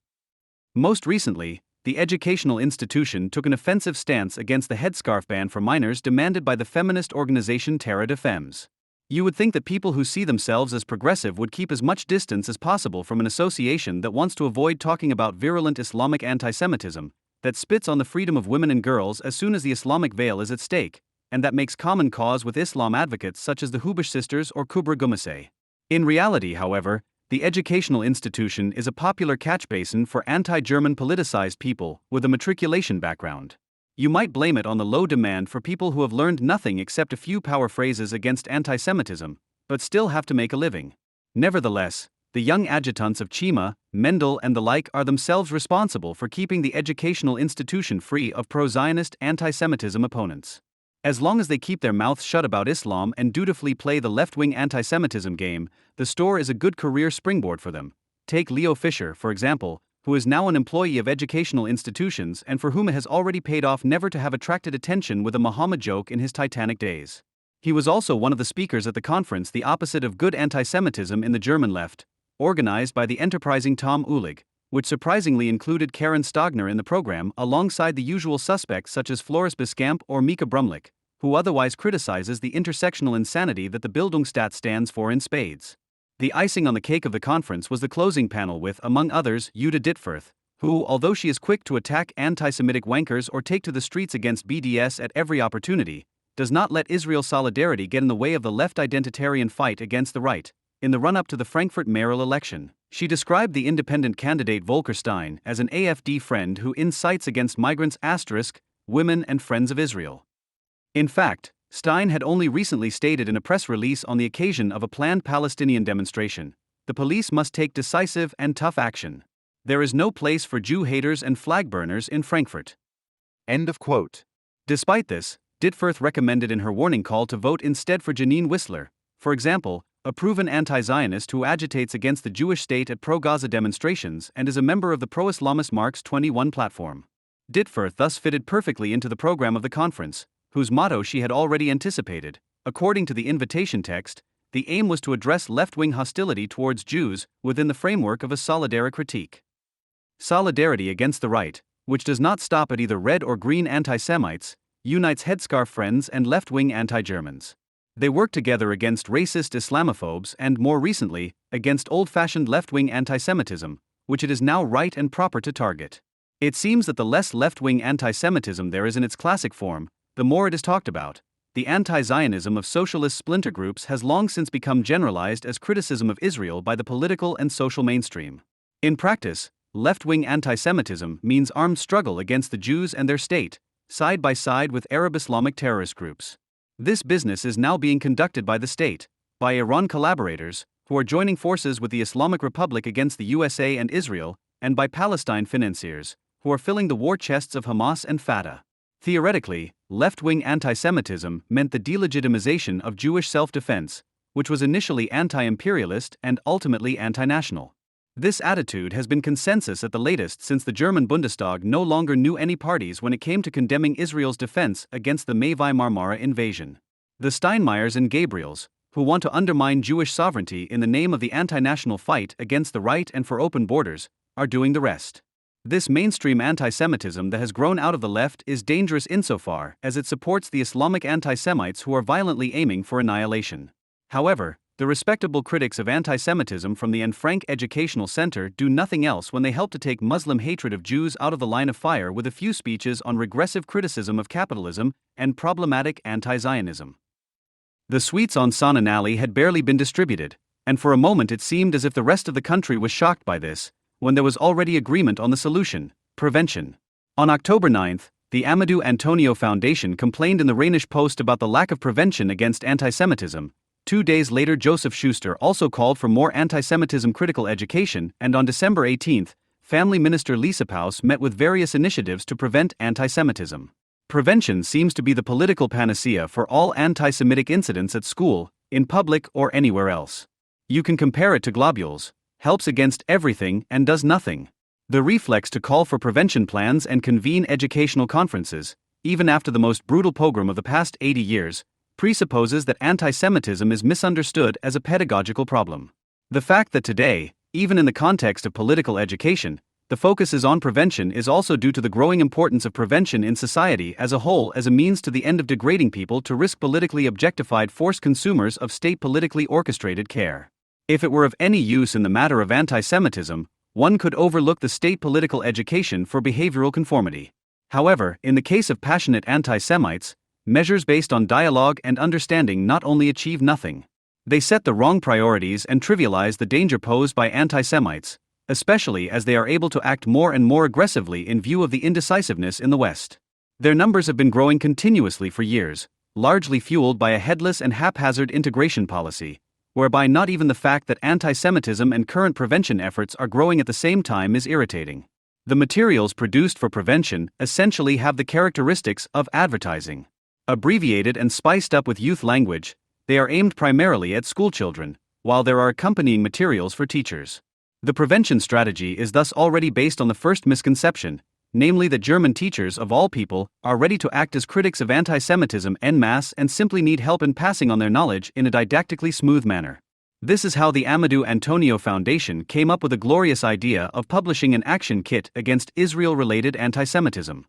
Most recently, the educational institution took an offensive stance against the headscarf ban for minors demanded by the feminist organization Terra de Femmes. You would think that people who see themselves as progressive would keep as much distance as possible from an association that wants to avoid talking about virulent Islamic anti-Semitism, that spits on the freedom of women and girls as soon as the Islamic veil is at stake, and that makes common cause with Islam advocates such as the Hubush sisters or Kubra Gumaseh. In reality, however, the educational institution is a popular catch basin for anti-German politicized people with a matriculation background. You might blame it on the low demand for people who have learned nothing except a few power phrases against anti-Semitism, but still have to make a living. Nevertheless, the young adjutants of Chima, Mendel and the like are themselves responsible for keeping the educational institution free of pro-Zionist anti-Semitism opponents. As long as they keep their mouths shut about Islam and dutifully play the left-wing anti-Semitism game, the store is a good career springboard for them. Take Leo Fischer, for example, who is now an employee of educational institutions and for whom it has already paid off never to have attracted attention with a Muhammad joke in his Titanic days. He was also one of the speakers at the conference The Opposite of Good Anti-Semitism in the German Left, organized by the enterprising Tom Uhlig, which surprisingly included Karen Stogner in the program alongside the usual suspects such as Floris Biskamp or Mika Brumlich, who otherwise criticizes the intersectional insanity that the Bildungsstaat stands for in spades. The icing on the cake of the conference was the closing panel with, among others, Jutta Dittfurth, who, although she is quick to attack anti-Semitic wankers or take to the streets against BDS at every opportunity, does not let Israel solidarity get in the way of the left identitarian fight against the right. In the run-up to the Frankfurt mayoral election, she described the independent candidate Volker Stein as an AfD friend who incites against migrants *, women and friends of Israel. In fact, Stein had only recently stated in a press release on the occasion of a planned Palestinian demonstration, "The police must take decisive and tough action. There is no place for Jew haters and flag burners in Frankfurt." End of quote. Despite this, Dittfurth recommended in her warning call to vote instead for Janine Whistler, for example, a proven anti-Zionist who agitates against the Jewish state at pro-Gaza demonstrations and is a member of the pro-Islamist Marx 21 platform. Dittfurth thus fitted perfectly into the program of the conference, whose motto she had already anticipated. According to the invitation text, the aim was to address left-wing hostility towards Jews within the framework of a solidarity critique. Solidarity against the right, which does not stop at either red or green anti-Semites, unites headscarf friends and left-wing anti-Germans. They work together against racist Islamophobes and, more recently, against old-fashioned left-wing anti-Semitism, which it is now right and proper to target. It seems that the less left-wing anti-Semitism there is in its classic form, the more it is talked about. The anti-Zionism of socialist splinter groups has long since become generalized as criticism of Israel by the political and social mainstream. In practice, left-wing anti-Semitism means armed struggle against the Jews and their state, side by side with Arab Islamic terrorist groups. This business is now being conducted by the state, by Iran collaborators, who are joining forces with the Islamic Republic against the USA and Israel, and by Palestine financiers, who are filling the war chests of Hamas and Fatah. Theoretically, left-wing anti-Semitism meant the delegitimization of Jewish self-defense, which was initially anti-imperialist and ultimately anti-national. This attitude has been consensus at the latest since the German Bundestag no longer knew any parties when it came to condemning Israel's defense against the Mavi-Marmara invasion. The Steinmeiers and Gabriels, who want to undermine Jewish sovereignty in the name of the anti-national fight against the right and for open borders, are doing the rest. This mainstream anti-Semitism that has grown out of the left is dangerous insofar as it supports the Islamic anti-Semites who are violently aiming for annihilation. However, the respectable critics of anti-Semitism from the Anne Frank Educational Center do nothing else when they help to take Muslim hatred of Jews out of the line of fire with a few speeches on regressive criticism of capitalism and problematic anti-Zionism. The sweets on San Ali had barely been distributed, and for a moment it seemed as if the rest of the country was shocked by this, when there was already agreement on the solution: prevention. On October 9, the Amadou Antonio Foundation complained in the Rheinische Post about the lack of prevention against anti-Semitism. 2 days later, Joseph Schuster also called for more anti-Semitism critical education, and on December 18, Family Minister Lisa Paus met with various initiatives to prevent anti-Semitism. Prevention seems to be the political panacea for all anti-Semitic incidents at school, in public, or anywhere else. You can compare it to globules: helps against everything and does nothing. The reflex to call for prevention plans and convene educational conferences, even after the most brutal pogrom of the past 80 years, presupposes that anti-Semitism is misunderstood as a pedagogical problem. The fact that today, even in the context of political education, the focus is on prevention is also due to the growing importance of prevention in society as a whole as a means to the end of degrading people to risk politically objectified forced consumers of state politically orchestrated care. If it were of any use in the matter of anti-Semitism, one could overlook the state political education for behavioral conformity. However, in the case of passionate anti-Semites, measures based on dialogue and understanding not only achieve nothing. They set the wrong priorities and trivialize the danger posed by anti-Semites, especially as they are able to act more and more aggressively in view of the indecisiveness in the West. Their numbers have been growing continuously for years, largely fueled by a headless and haphazard integration policy, whereby not even the fact that anti-Semitism and current prevention efforts are growing at the same time is irritating. The materials produced for prevention essentially have the characteristics of advertising. Abbreviated and spiced up with youth language, they are aimed primarily at schoolchildren, while there are accompanying materials for teachers. The prevention strategy is thus already based on the first misconception, namely that German teachers of all people are ready to act as critics of anti-Semitism en masse and simply need help in passing on their knowledge in a didactically smooth manner. This is how the Amadou Antonio Foundation came up with the glorious idea of publishing an action kit against Israel-related anti-Semitism.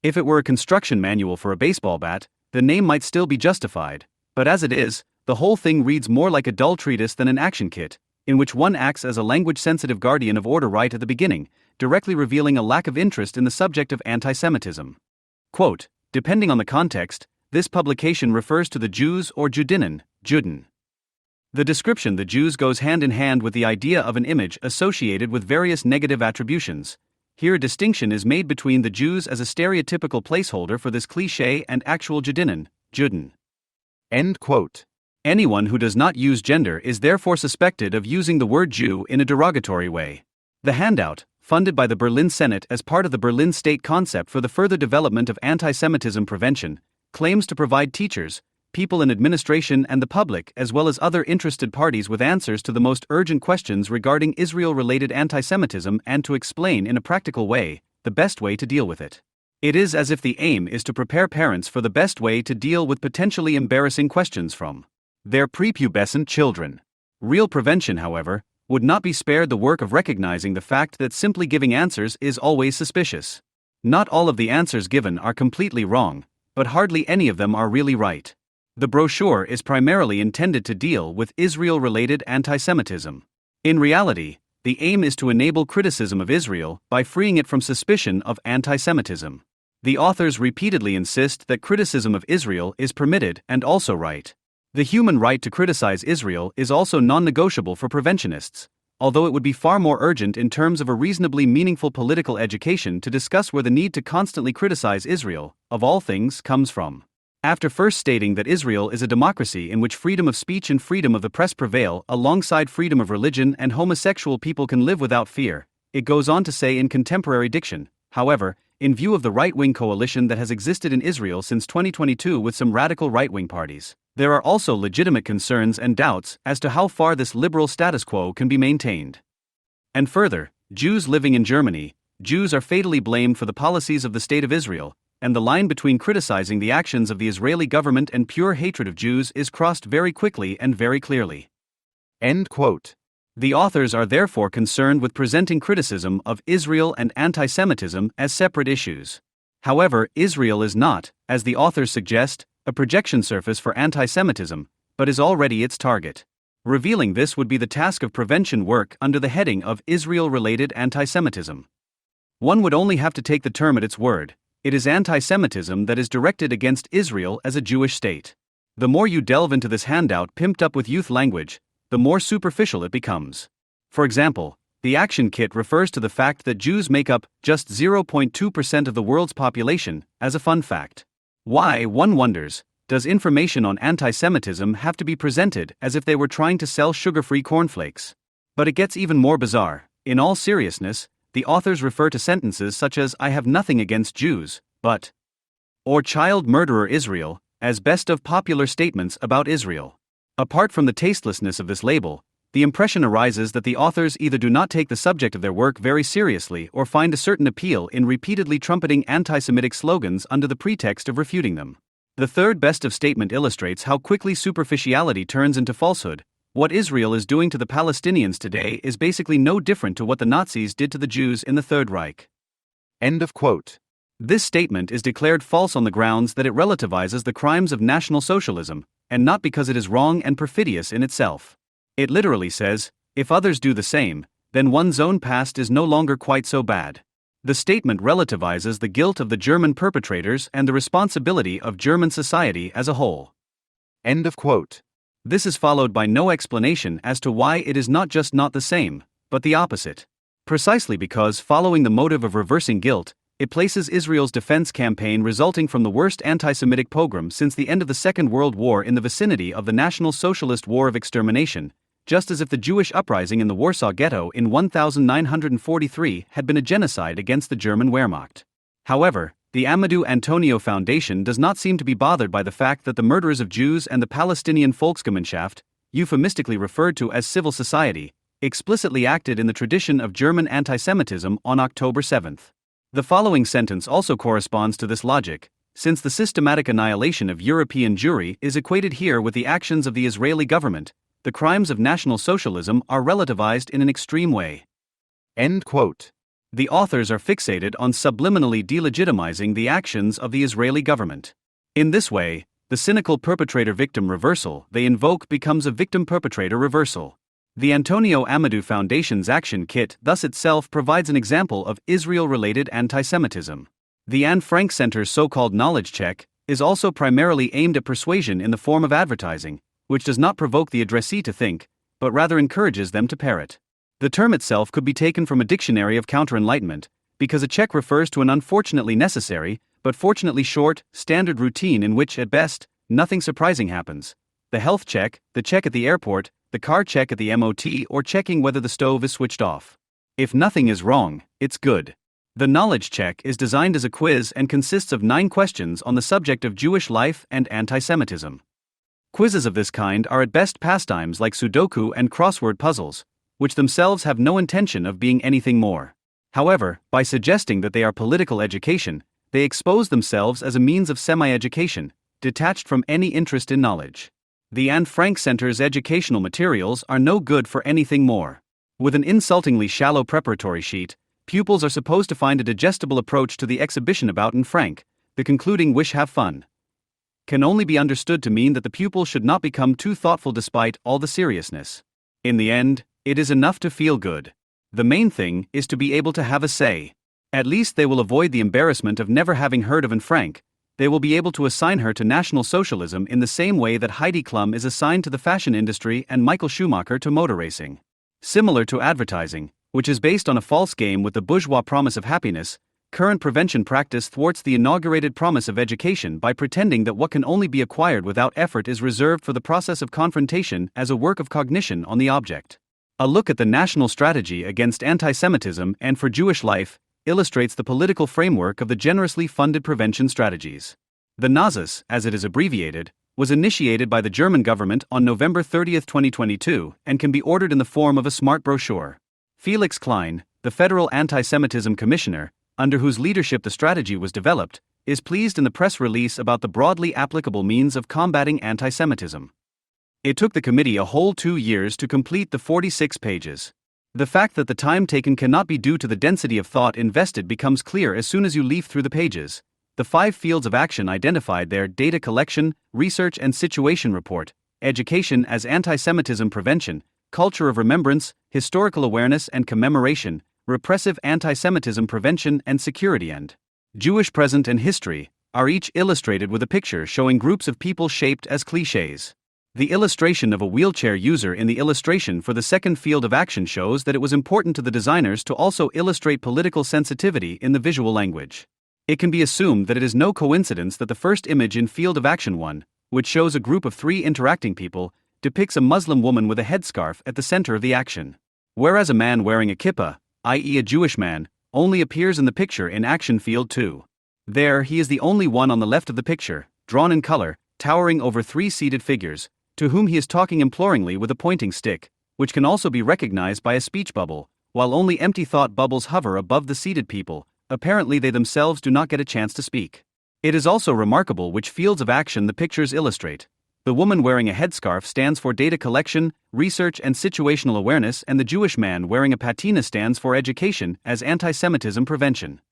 If it were a construction manual for a baseball bat, the name might still be justified, but as it is, the whole thing reads more like a dull treatise than an action kit, in which one acts as a language-sensitive guardian of order right at the beginning, directly revealing a lack of interest in the subject of anti-Semitism. Quote, depending on the context, this publication refers to the Jews or Judinnen, Juden. The description the Jews goes hand in hand with the idea of an image associated with various negative attributions. Here a distinction is made between the Jews as a stereotypical placeholder for this cliché and actual Judinnen, Juden. End quote. Anyone who does not use gender is therefore suspected of using the word Jew in a derogatory way. The handout, funded by the Berlin Senate as part of the Berlin State Concept for the Further Development of Anti-Semitism Prevention, claims to provide teachers, people in administration and the public as well as other interested parties with answers to the most urgent questions regarding Israel-related anti-Semitism and to explain in a practical way the best way to deal with it. It is as if the aim is to prepare parents for the best way to deal with potentially embarrassing questions from their prepubescent children. Real prevention, however, would not be spared the work of recognizing the fact that simply giving answers is always suspicious. Not all of the answers given are completely wrong, but hardly any of them are really right. The brochure is primarily intended to deal with Israel-related anti-Semitism. In reality, the aim is to enable criticism of Israel by freeing it from suspicion of anti-Semitism. The authors repeatedly insist that criticism of Israel is permitted and also right. The human right to criticize Israel is also non-negotiable for preventionists, although it would be far more urgent in terms of a reasonably meaningful political education to discuss where the need to constantly criticize Israel, of all things, comes from. After first stating that Israel is a democracy in which freedom of speech and freedom of the press prevail alongside freedom of religion and homosexual people can live without fear, it goes on to say in contemporary diction, however, in view of the right-wing coalition that has existed in Israel since 2022 with some radical right-wing parties, there are also legitimate concerns and doubts as to how far this liberal status quo can be maintained. And further, Jews living in Germany, Jews are fatally blamed for the policies of the State of Israel, and the line between criticizing the actions of the Israeli government and pure hatred of Jews is crossed very quickly and very clearly. End quote. The authors are therefore concerned with presenting criticism of Israel and anti-Semitism as separate issues. However, Israel is not, as the authors suggest, a projection surface for anti-Semitism, but is already its target. Revealing this would be the task of prevention work under the heading of Israel-related anti-Semitism. One would only have to take the term at its word. It is anti-Semitism that is directed against Israel as a Jewish state. The more you delve into this handout pimped up with youth language, the more superficial it becomes. For example, the action kit refers to the fact that Jews make up just 0.2% of the world's population as a fun fact. Why, one wonders, does information on anti-Semitism have to be presented as if they were trying to sell sugar-free cornflakes? But it gets even more bizarre. In all seriousness, the authors refer to sentences such as "I have nothing against Jews, but," or "child murderer Israel," as best of popular statements about Israel. Apart from the tastelessness of this label, the impression arises that the authors either do not take the subject of their work very seriously or find a certain appeal in repeatedly trumpeting anti-Semitic slogans under the pretext of refuting them. The third best of statement illustrates how quickly superficiality turns into falsehood. What Israel is doing to the Palestinians today is basically no different to what the Nazis did to the Jews in the Third Reich. End of quote. This statement is declared false on the grounds that it relativizes the crimes of National Socialism, and not because it is wrong and perfidious in itself. It literally says, if others do the same, then one's own past is no longer quite so bad. The statement relativizes the guilt of the German perpetrators and the responsibility of German society as a whole. End of quote. This is followed by no explanation as to why it is not just not the same, but the opposite. Precisely because, following the motive of reversing guilt, it places Israel's defense campaign resulting from the worst anti-Semitic pogrom since the end of the Second World War in the vicinity of the National Socialist War of Extermination, just as if the Jewish uprising in the Warsaw Ghetto in 1943 had been a genocide against the German Wehrmacht. However, the Amadou Antonio Foundation does not seem to be bothered by the fact that the murderers of Jews and the Palestinian Volksgemeinschaft, euphemistically referred to as civil society, explicitly acted in the tradition of German anti-Semitism on October 7. The following sentence also corresponds to this logic, since the systematic annihilation of European Jewry is equated here with the actions of the Israeli government, the crimes of National Socialism are relativized in an extreme way. End quote. The authors are fixated on subliminally delegitimizing the actions of the Israeli government. In this way, the cynical perpetrator-victim reversal they invoke becomes a victim-perpetrator reversal. The Antonio Amadou Foundation's action kit thus itself provides an example of Israel-related anti-Semitism. The Anne Frank Center's so-called knowledge check is also primarily aimed at persuasion in the form of advertising, which does not provoke the addressee to think, but rather encourages them to parrot. The term itself could be taken from a dictionary of counter-enlightenment, because a check refers to an unfortunately necessary, but fortunately short, standard routine in which, at best, nothing surprising happens. The health check, the check at the airport, the car check at the MOT, or checking whether the stove is switched off. If nothing is wrong, it's good. The knowledge check is designed as a quiz and consists of 9 questions on the subject of Jewish life and anti-Semitism. Quizzes of this kind are at best pastimes like Sudoku and crossword puzzles, which themselves have no intention of being anything more. However, by suggesting that they are political education, they expose themselves as a means of semi-education, detached from any interest in knowledge. The Anne Frank Center's educational materials are no good for anything more. With an insultingly shallow preparatory sheet, pupils are supposed to find a digestible approach to the exhibition about Anne Frank. The concluding "wish have fun" can only be understood to mean that the pupil should not become too thoughtful despite all the seriousness. In the end, it is enough to feel good. The main thing is to be able to have a say. At least they will avoid the embarrassment of never having heard of Anne Frank. They will be able to assign her to National Socialism in the same way that Heidi Klum is assigned to the fashion industry and Michael Schumacher to motor racing. Similar to advertising, which is based on a false game with the bourgeois promise of happiness, current prevention practice thwarts the inaugurated promise of education by pretending that what can only be acquired without effort is reserved for the process of confrontation as a work of cognition on the object. A look at the national strategy against anti-Semitism and for Jewish life illustrates the political framework of the generously funded prevention strategies. The NASAS, as it is abbreviated, was initiated by the German government on November 30, 2022, and can be ordered in the form of a smart brochure. Felix Klein, the federal anti-Semitism commissioner, under whose leadership the strategy was developed, is pleased in the press release about the broadly applicable means of combating anti-Semitism. It took the committee a whole 2 years to complete the 46 pages. The fact that the time taken cannot be due to the density of thought invested becomes clear as soon as you leaf through the pages. The 5 fields of action identified there: data collection, research and situation report, education as anti-Semitism prevention, culture of remembrance, historical awareness and commemoration, repressive anti-Semitism prevention and security, and Jewish present and history, are each illustrated with a picture showing groups of people shaped as clichés. The illustration of a wheelchair user in the illustration for the second field of action shows that it was important to the designers to also illustrate political sensitivity in the visual language. It can be assumed that it is no coincidence that the first image in field of action 1, which shows a group of 3 interacting people, depicts a Muslim woman with a headscarf at the center of the action. Whereas a man wearing a kippah, i.e. a Jewish man, only appears in the picture in action field 2. There he is the only one on the left of the picture, drawn in color, towering over 3 seated figures, to whom he is talking imploringly with a pointing stick, which can also be recognized by a speech bubble, while only empty thought bubbles hover above the seated people. Apparently they themselves do not get a chance to speak. It is also remarkable which fields of action the pictures illustrate. The woman wearing a headscarf stands for data collection, research and situational awareness, and the Jewish man wearing a patina stands for education as anti-Semitism prevention.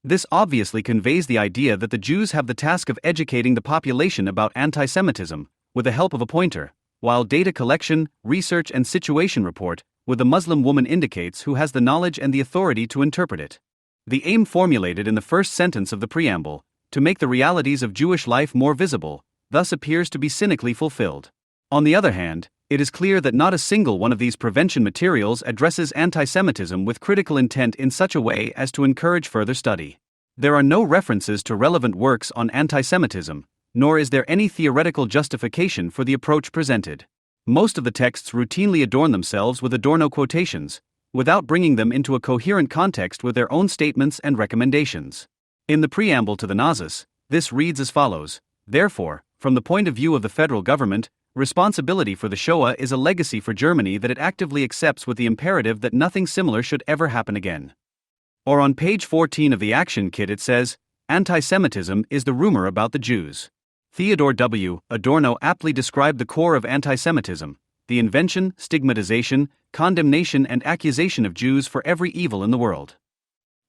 This obviously conveys the idea that the Jews have the task of educating the population about anti-Semitism, with the help of a pointer, while data collection, research and situation report, with the Muslim woman indicates who has the knowledge and the authority to interpret it. The aim formulated in the first sentence of the preamble, to make the realities of Jewish life more visible, thus appears to be cynically fulfilled. On the other hand, it is clear that not a single one of these prevention materials addresses anti-Semitism with critical intent in such a way as to encourage further study. There are no references to relevant works on anti-Semitism, nor is there any theoretical justification for the approach presented. Most of the texts routinely adorn themselves with Adorno quotations, without bringing them into a coherent context with their own statements and recommendations. In the preamble to the Nazis, this reads as follows: therefore, from the point of view of the federal government, responsibility for the Shoah is a legacy for Germany that it actively accepts with the imperative that nothing similar should ever happen again. Or on page 14 of the Action Kit it says, anti-Semitism is the rumor about the Jews. Theodore W. Adorno aptly described the core of anti-Semitism: the invention, stigmatization, condemnation and accusation of Jews for every evil in the world.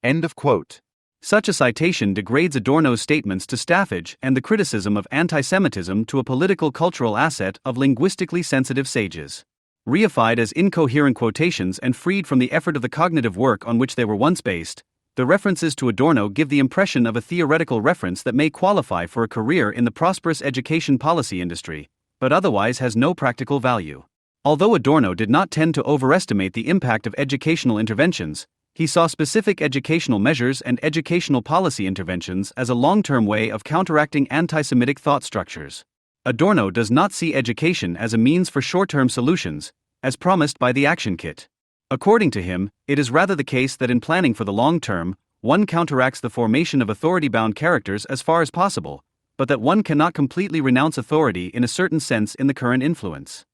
End of quote. Such a citation degrades Adorno's statements to staffage and the criticism of anti-Semitism to a political cultural asset of linguistically sensitive sages. Reified as incoherent quotations and freed from the effort of the cognitive work on which they were once based, the references to Adorno give the impression of a theoretical reference that may qualify for a career in the prosperous education policy industry, but otherwise has no practical value. Although Adorno did not tend to overestimate the impact of educational interventions, he saw specific educational measures and educational policy interventions as a long-term way of counteracting anti-Semitic thought structures. Adorno does not see education as a means for short-term solutions, as promised by the Action Kit. According to him, it is rather the case that in planning for the long term, one counteracts the formation of authority-bound characters as far as possible, but that one cannot completely renounce authority in a certain sense in the current influence.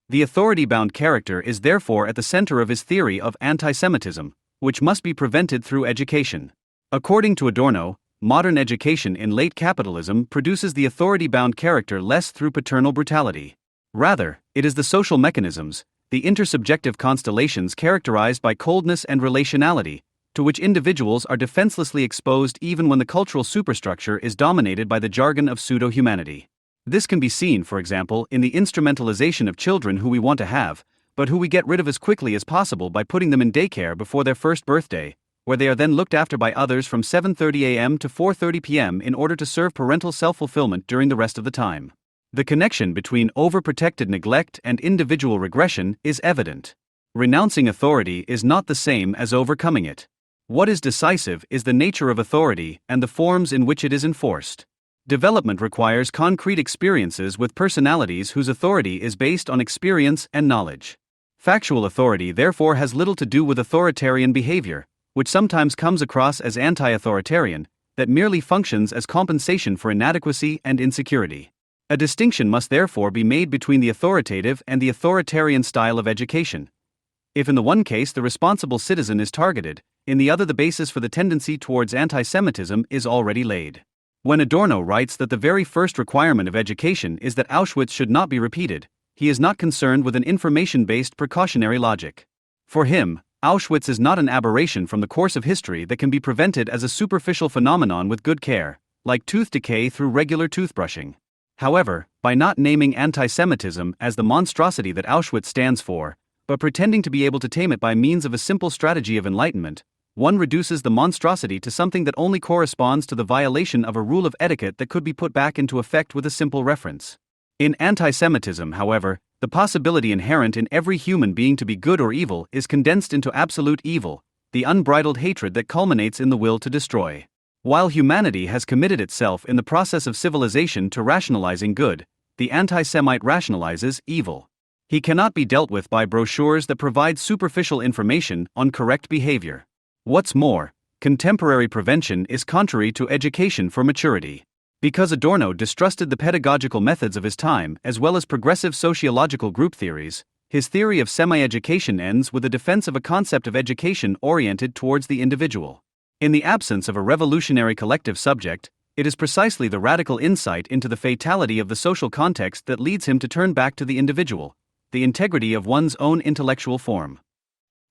The authority-bound character is therefore at the center of his theory of anti-Semitism, which must be prevented through education. According to Adorno, modern education in late capitalism produces the authority-bound character less through paternal brutality. Rather, it is the social mechanisms, the intersubjective constellations characterized by coldness and relationality, to which individuals are defenselessly exposed even when the cultural superstructure is dominated by the jargon of pseudo-humanity. This can be seen, for example, in the instrumentalization of children who we want to have, but who we get rid of as quickly as possible by putting them in daycare before their first birthday, where they are then looked after by others from 7:30 a.m. to 4:30 p.m. in order to serve parental self-fulfillment during the rest of the time. The connection between overprotected neglect and individual regression is evident. Renouncing authority is not the same as overcoming it. What is decisive is the nature of authority and the forms in which it is enforced. Development requires concrete experiences with personalities whose authority is based on experience and knowledge. Factual authority therefore has little to do with authoritarian behavior, which sometimes comes across as anti-authoritarian, that merely functions as compensation for inadequacy and insecurity. A distinction must therefore be made between the authoritative and the authoritarian style of education. If in the one case the responsible citizen is targeted, in the other the basis for the tendency towards anti-Semitism is already laid. When Adorno writes that the very first requirement of education is that Auschwitz should not be repeated, he is not concerned with an information-based precautionary logic. For him, Auschwitz is not an aberration from the course of history that can be prevented as a superficial phenomenon with good care, like tooth decay through regular toothbrushing. However, by not naming anti-Semitism as the monstrosity that Auschwitz stands for, but pretending to be able to tame it by means of a simple strategy of enlightenment, one reduces the monstrosity to something that only corresponds to the violation of a rule of etiquette that could be put back into effect with a simple reference. In anti-Semitism, however, the possibility inherent in every human being to be good or evil is condensed into absolute evil, the unbridled hatred that culminates in the will to destroy. While humanity has committed itself in the process of civilization to rationalizing good, the anti-Semite rationalizes evil. He cannot be dealt with by brochures that provide superficial information on correct behavior. What's more, contemporary prevention is contrary to education for maturity. Because Adorno distrusted the pedagogical methods of his time as well as progressive sociological group theories, his theory of semi-education ends with a defense of a concept of education oriented towards the individual. In the absence of a revolutionary collective subject, it is precisely the radical insight into the fatality of the social context that leads him to turn back to the individual, the integrity of one's own intellectual form.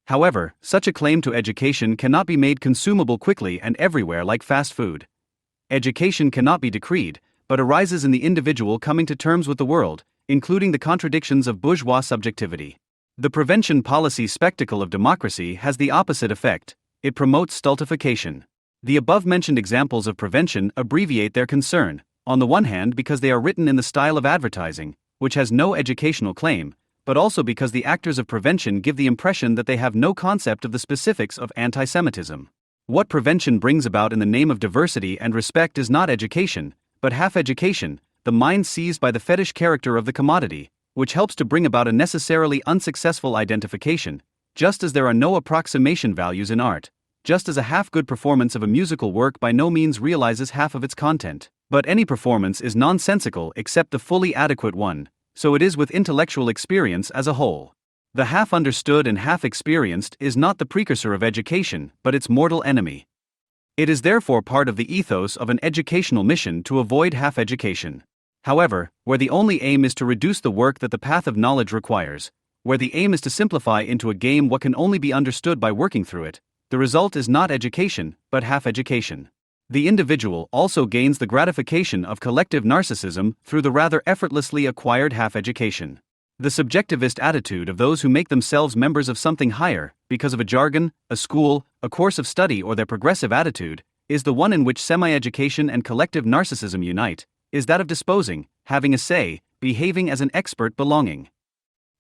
However, such a claim to education cannot be made consumable quickly and everywhere like fast food. Education cannot be decreed, but arises in the individual coming to terms with the world, including the contradictions of bourgeois subjectivity. The prevention policy spectacle of democracy has the opposite effect. It promotes stultification. The above-mentioned examples of prevention abbreviate their concern, on the one hand because they are written in the style of advertising, which has no educational claim, but also because the actors of prevention give the impression that they have no concept of the specifics of anti-Semitism. What prevention brings about in the name of diversity and respect is not education, but half-education, the mind seized by the fetish character of the commodity, which helps to bring about a necessarily unsuccessful identification, just as there are no approximation values in art, just as a half-good performance of a musical work by no means realizes half of its content. But any performance is nonsensical except the fully adequate one, so it is with intellectual experience as a whole. The half-understood and half-experienced is not the precursor of education, but its mortal enemy. It is therefore part of the ethos of an educational mission to avoid half-education. However, where the only aim is to reduce the work that the path of knowledge requires, where the aim is to simplify into a game what can only be understood by working through it, the result is not education, but half-education. The individual also gains the gratification of collective narcissism through the rather effortlessly acquired half-education. The subjectivist attitude of those who make themselves members of something higher, because of a jargon, a school, a course of study or their progressive attitude, is the one in which semi-education and collective narcissism unite, is that of disposing, having a say, behaving as an expert belonging.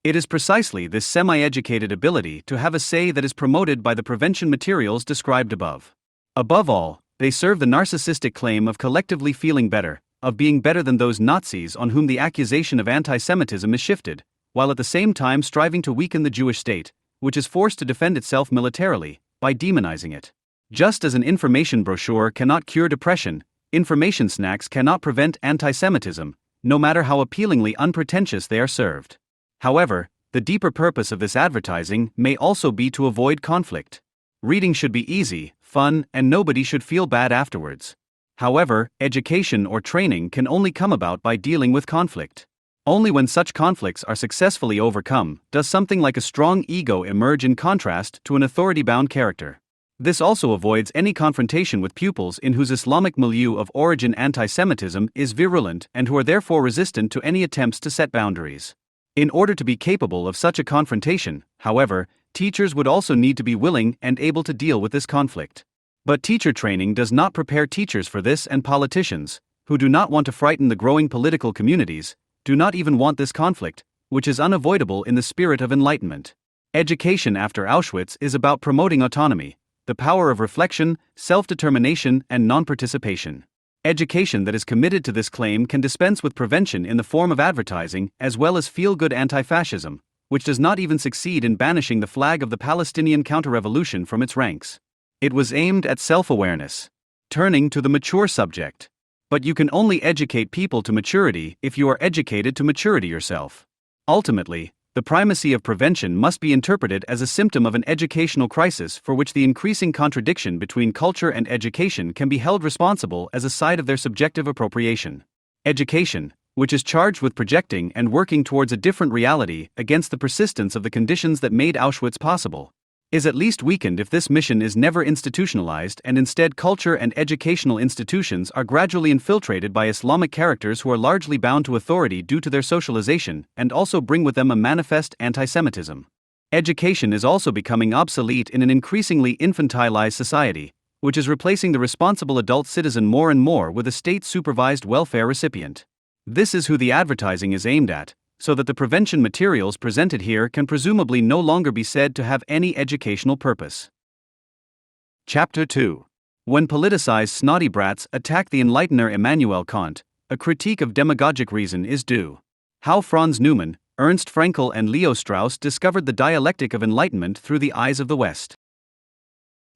It is precisely this semi-educated ability to have a say that is promoted by the prevention materials described above. Above all, they serve the narcissistic claim of collectively feeling better, of being better than those Nazis on whom the accusation of anti-Semitism is shifted, while at the same time striving to weaken the Jewish state, which is forced to defend itself militarily, by demonizing it. Just as an information brochure cannot cure depression, information snacks cannot prevent anti-Semitism, no matter how appealingly unpretentious they are served. However, the deeper purpose of this advertising may also be to avoid conflict. Reading should be easy, fun, and nobody should feel bad afterwards. However, education or training can only come about by dealing with conflict. Only when such conflicts are successfully overcome does something like a strong ego emerge in contrast to an authority-bound character. This also avoids any confrontation with pupils in whose Islamic milieu of origin anti-Semitism is virulent and who are therefore resistant to any attempts to set boundaries. In order to be capable of such a confrontation, however, teachers would also need to be willing and able to deal with this conflict. But teacher training does not prepare teachers for this, and politicians, who do not want to frighten the growing political communities, do not even want this conflict, which is unavoidable in the spirit of enlightenment. Education after Auschwitz is about promoting autonomy, the power of reflection, self-determination, and non-participation. Education that is committed to this claim can dispense with prevention in the form of advertising as well as feel-good anti-fascism, which does not even succeed in banishing the flag of the Palestinian counter-revolution from its ranks. It was aimed at self-awareness. Turning to the mature subject. But you can only educate people to maturity if you are educated to maturity yourself. Ultimately, The primacy of prevention must be interpreted as a symptom of an educational crisis for which the increasing contradiction between culture and education can be held responsible as a side of their subjective appropriation. Education, which is charged with projecting and working towards a different reality against the persistence of the conditions that made Auschwitz possible, is at least weakened if this mission is never institutionalized and instead culture and educational institutions are gradually infiltrated by Islamic characters who are largely bound to authority due to their socialization and also bring with them a manifest anti-Semitism. Education is also becoming obsolete in an increasingly infantilized society, which is replacing the responsible adult citizen more and more with a state-supervised welfare recipient. This is who the advertising is aimed at, so that the prevention materials presented here can presumably no longer be said to have any educational purpose. Chapter 2. When politicized snotty brats attack the enlightener Immanuel Kant, a critique of demagogic reason is due. How Franz Neumann, Ernst Fraenkel and Leo Strauss discovered the dialectic of enlightenment through the eyes of the West.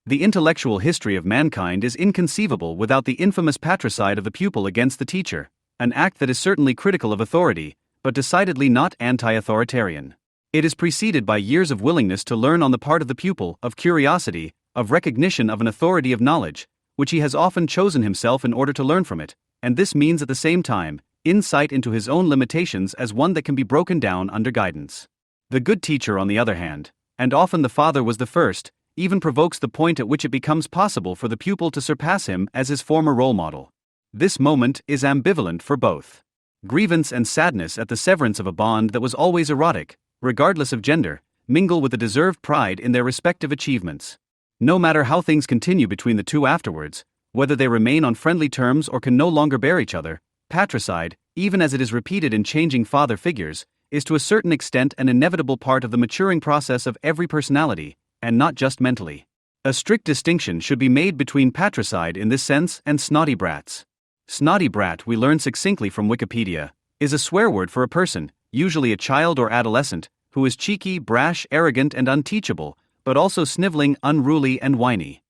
The intellectual history of mankind is inconceivable without the infamous patricide of the pupil against the teacher, an act that is certainly critical of authority, but decidedly not anti-authoritarian. It is preceded by years of willingness to learn on the part of the pupil, of curiosity, of recognition of an authority of knowledge, which he has often chosen himself in order to learn from it, and this means at the same time, insight into his own limitations as one that can be broken down under guidance. The good teacher, on the other hand, and often the father was the first, even provokes the point at which it becomes possible for the pupil to surpass him as his former role model. This moment is ambivalent for both. Grievance and sadness at the severance of a bond that was always erotic, regardless of gender, mingle with the deserved pride in their respective achievements. No matter how things continue between the two afterwards, whether they remain on friendly terms or can no longer bear each other, patricide, even as it is repeated in changing father figures, is to a certain extent an inevitable part of the maturing process of every personality, and not just mentally. A strict distinction should be made between patricide in this sense and snotty brats. Snotty brat, we learn succinctly from Wikipedia, is a swear word for a person, usually a child or adolescent, who is cheeky, brash, arrogant and unteachable, but also sniveling, unruly and whiny.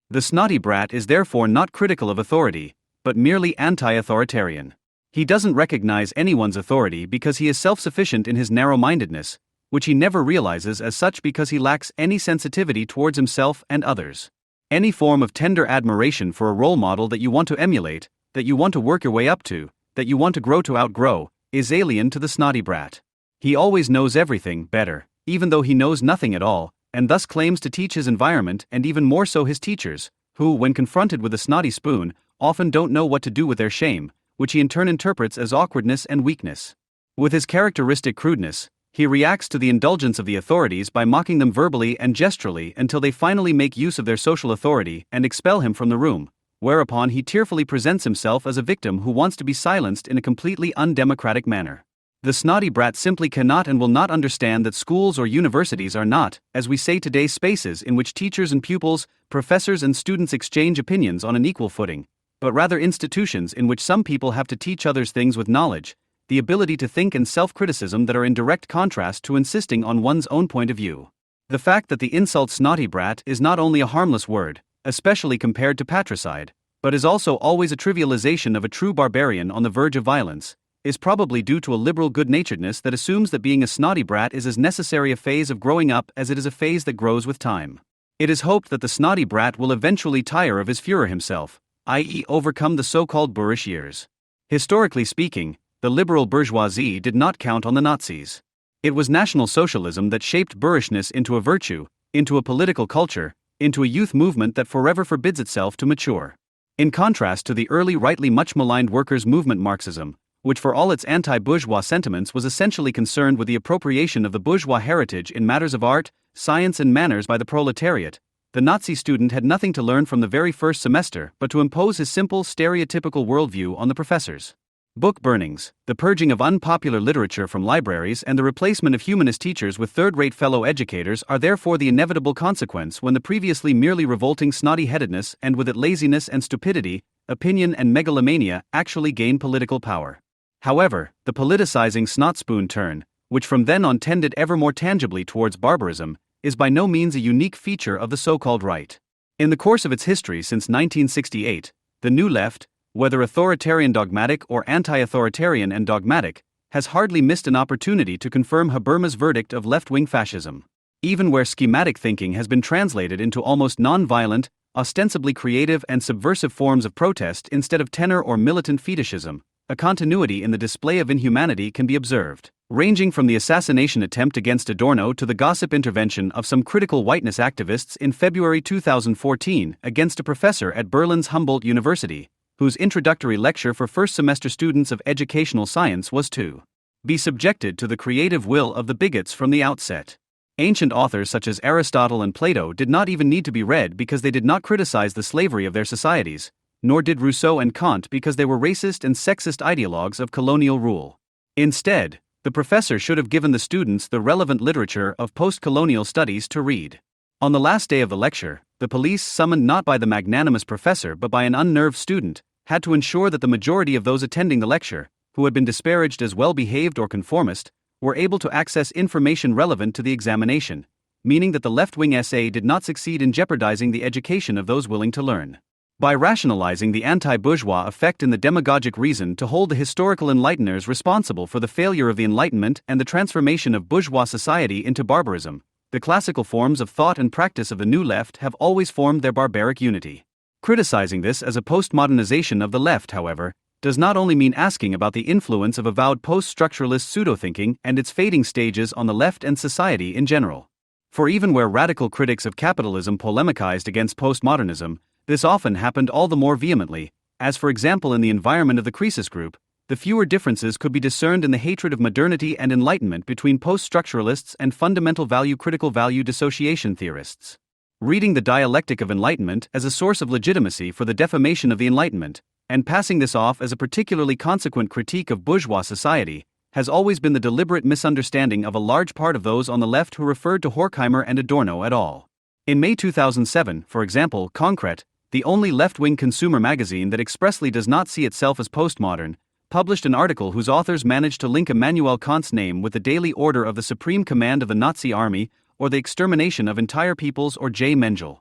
The snotty brat is therefore not critical of authority, but merely anti-authoritarian. He doesn't recognize anyone's authority because he is self-sufficient in his narrow-mindedness, which he never realizes as such because he lacks any sensitivity towards himself and others. Any form of tender admiration for a role model that you want to emulate, that you want to work your way up to, that you want to grow to outgrow, is alien to the snotty brat. He always knows everything better, even though he knows nothing at all, and thus claims to teach his environment and even more so his teachers, who, when confronted with a snotty spoon, often don't know what to do with their shame, which he in turn interprets as awkwardness and weakness. With his characteristic crudeness, he reacts to the indulgence of the authorities by mocking them verbally and gesturally until they finally make use of their social authority and expel him from the room, whereupon he tearfully presents himself as a victim who wants to be silenced in a completely undemocratic manner. The snotty brat simply cannot and will not understand that schools or universities are not, as we say today, spaces in which teachers and pupils, professors and students exchange opinions on an equal footing, but rather institutions in which some people have to teach others things with knowledge, the ability to think and self-criticism that are in direct contrast to insisting on one's own point of view. The fact that the insult snotty brat is not only a harmless word, especially compared to patricide, but is also always a trivialization of a true barbarian on the verge of violence, is probably due to a liberal good-naturedness that assumes that being a snotty brat is as necessary a phase of growing up as it is a phase that grows with time. It is hoped that the snotty brat will eventually tire of his Führer himself, i.e. overcome the so-called boorish years. Historically speaking, the liberal bourgeoisie did not count on the Nazis. It was National Socialism that shaped boorishness into a virtue, into a political culture, into a youth movement that forever forbids itself to mature. In contrast to the early rightly much maligned workers' movement Marxism, which for all its anti-bourgeois sentiments was essentially concerned with the appropriation of the bourgeois heritage in matters of art, science and manners by the proletariat, the Nazi student had nothing to learn from the very first semester but to impose his simple, stereotypical worldview on the professors. Book burnings, the purging of unpopular literature from libraries and the replacement of humanist teachers with third-rate fellow educators are therefore the inevitable consequence when the previously merely revolting snotty-headedness and with it laziness and stupidity, opinion and megalomania actually gain political power. However, the politicizing snot-spoon turn, which from then on tended ever more tangibly towards barbarism, is by no means a unique feature of the so-called right. In the course of its history since 1968, the New Left, whether authoritarian dogmatic or anti-authoritarian and dogmatic, has hardly missed an opportunity to confirm Habermas' verdict of left-wing fascism. Even where schematic thinking has been translated into almost non-violent, ostensibly creative and subversive forms of protest instead of tenor or militant fetishism, a continuity in the display of inhumanity can be observed, ranging from the assassination attempt against Adorno to the gossip intervention of some critical whiteness activists in February 2014 against a professor at Berlin's Humboldt University, whose introductory lecture for first-semester students of educational science was to be subjected to the creative will of the bigots from the outset. Ancient authors such as Aristotle and Plato did not even need to be read because they did not criticize the slavery of their societies, nor did Rousseau and Kant because they were racist and sexist ideologues of colonial rule. Instead, the professor should have given the students the relevant literature of post-colonial studies to read. On the last day of the lecture, the police, summoned not by the magnanimous professor but by an unnerved student, had to ensure that the majority of those attending the lecture, who had been disparaged as well-behaved or conformist, were able to access information relevant to the examination, meaning that the left-wing essay did not succeed in jeopardizing the education of those willing to learn. By rationalizing the anti-bourgeois effect in the demagogic reason to hold the historical enlighteners responsible for the failure of the Enlightenment and the transformation of bourgeois society into barbarism, the classical forms of thought and practice of the New Left have always formed their barbaric unity. Criticizing this as a postmodernization of the left, however, does not only mean asking about the influence of avowed post-structuralist pseudo-thinking and its fading stages on the left and society in general. For even where radical critics of capitalism polemicized against postmodernism, this often happened all the more vehemently, as for example in the environment of the Croesus group, the fewer differences could be discerned in the hatred of modernity and enlightenment between post-structuralists and fundamental critical value dissociation theorists. Reading the dialectic of enlightenment as a source of legitimacy for the defamation of the Enlightenment, and passing this off as a particularly consequent critique of bourgeois society, has always been the deliberate misunderstanding of a large part of those on the left who referred to Horkheimer and Adorno at all. In May 2007, for example, Concrete, the only left-wing consumer magazine that expressly does not see itself as postmodern, published an article whose authors managed to link Immanuel Kant's name with the daily order of the supreme command of the Nazi army or the extermination of entire peoples or J. Mengele.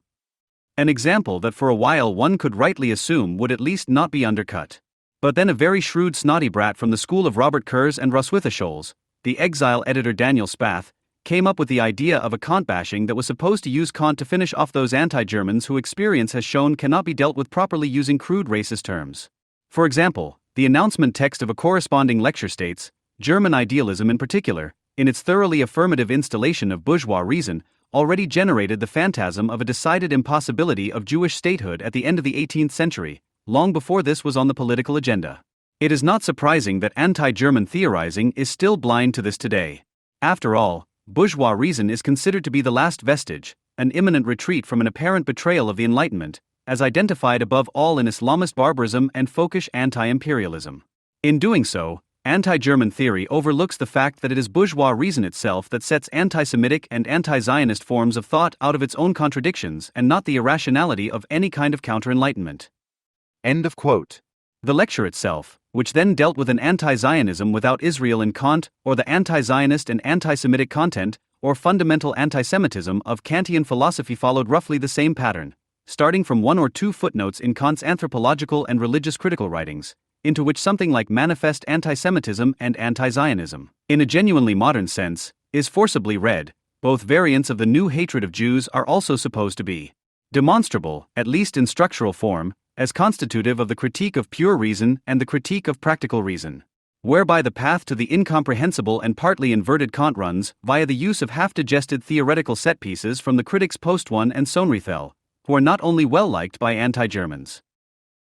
An example that for a while one could rightly assume would at least not be undercut. But then a very shrewd snotty brat from the school of Robert Kurz and Roswitha Scholes, the exile editor Daniel Spath, came up with the idea of a Kant bashing that was supposed to use Kant to finish off those anti-Germans who experience has shown cannot be dealt with properly using crude racist terms. For example, the announcement text of a corresponding lecture states, German idealism in particular, in its thoroughly affirmative installation of bourgeois reason, already generated the phantasm of a decided impossibility of Jewish statehood at the end of the 18th century, long before this was on the political agenda. It is not surprising that anti-German theorizing is still blind to this today. After all, bourgeois reason is considered to be the last vestige, an imminent retreat from an apparent betrayal of the Enlightenment, as identified above all in Islamist barbarism and folkish anti-imperialism. In doing so, anti-German theory overlooks the fact that it is bourgeois reason itself that sets anti-Semitic and anti-Zionist forms of thought out of its own contradictions and not the irrationality of any kind of counter-enlightenment. End of quote. The lecture itself, which then dealt with an anti-Zionism without Israel in Kant, or the anti-Zionist and anti-Semitic content, or fundamental anti-Semitism of Kantian philosophy, followed roughly the same pattern, starting from one or two footnotes in Kant's anthropological and religious critical writings, into which something like manifest anti-Semitism and anti-Zionism, in a genuinely modern sense, is forcibly read. Both variants of the new hatred of Jews are also supposed to be demonstrable, at least in structural form, as constitutive of the critique of pure reason and the critique of practical reason, whereby the path to the incomprehensible and partly inverted Kant runs via the use of half-digested theoretical set pieces from the critics Post-Bourgeois and Sohnrethel, who are not only well-liked by anti-Germans.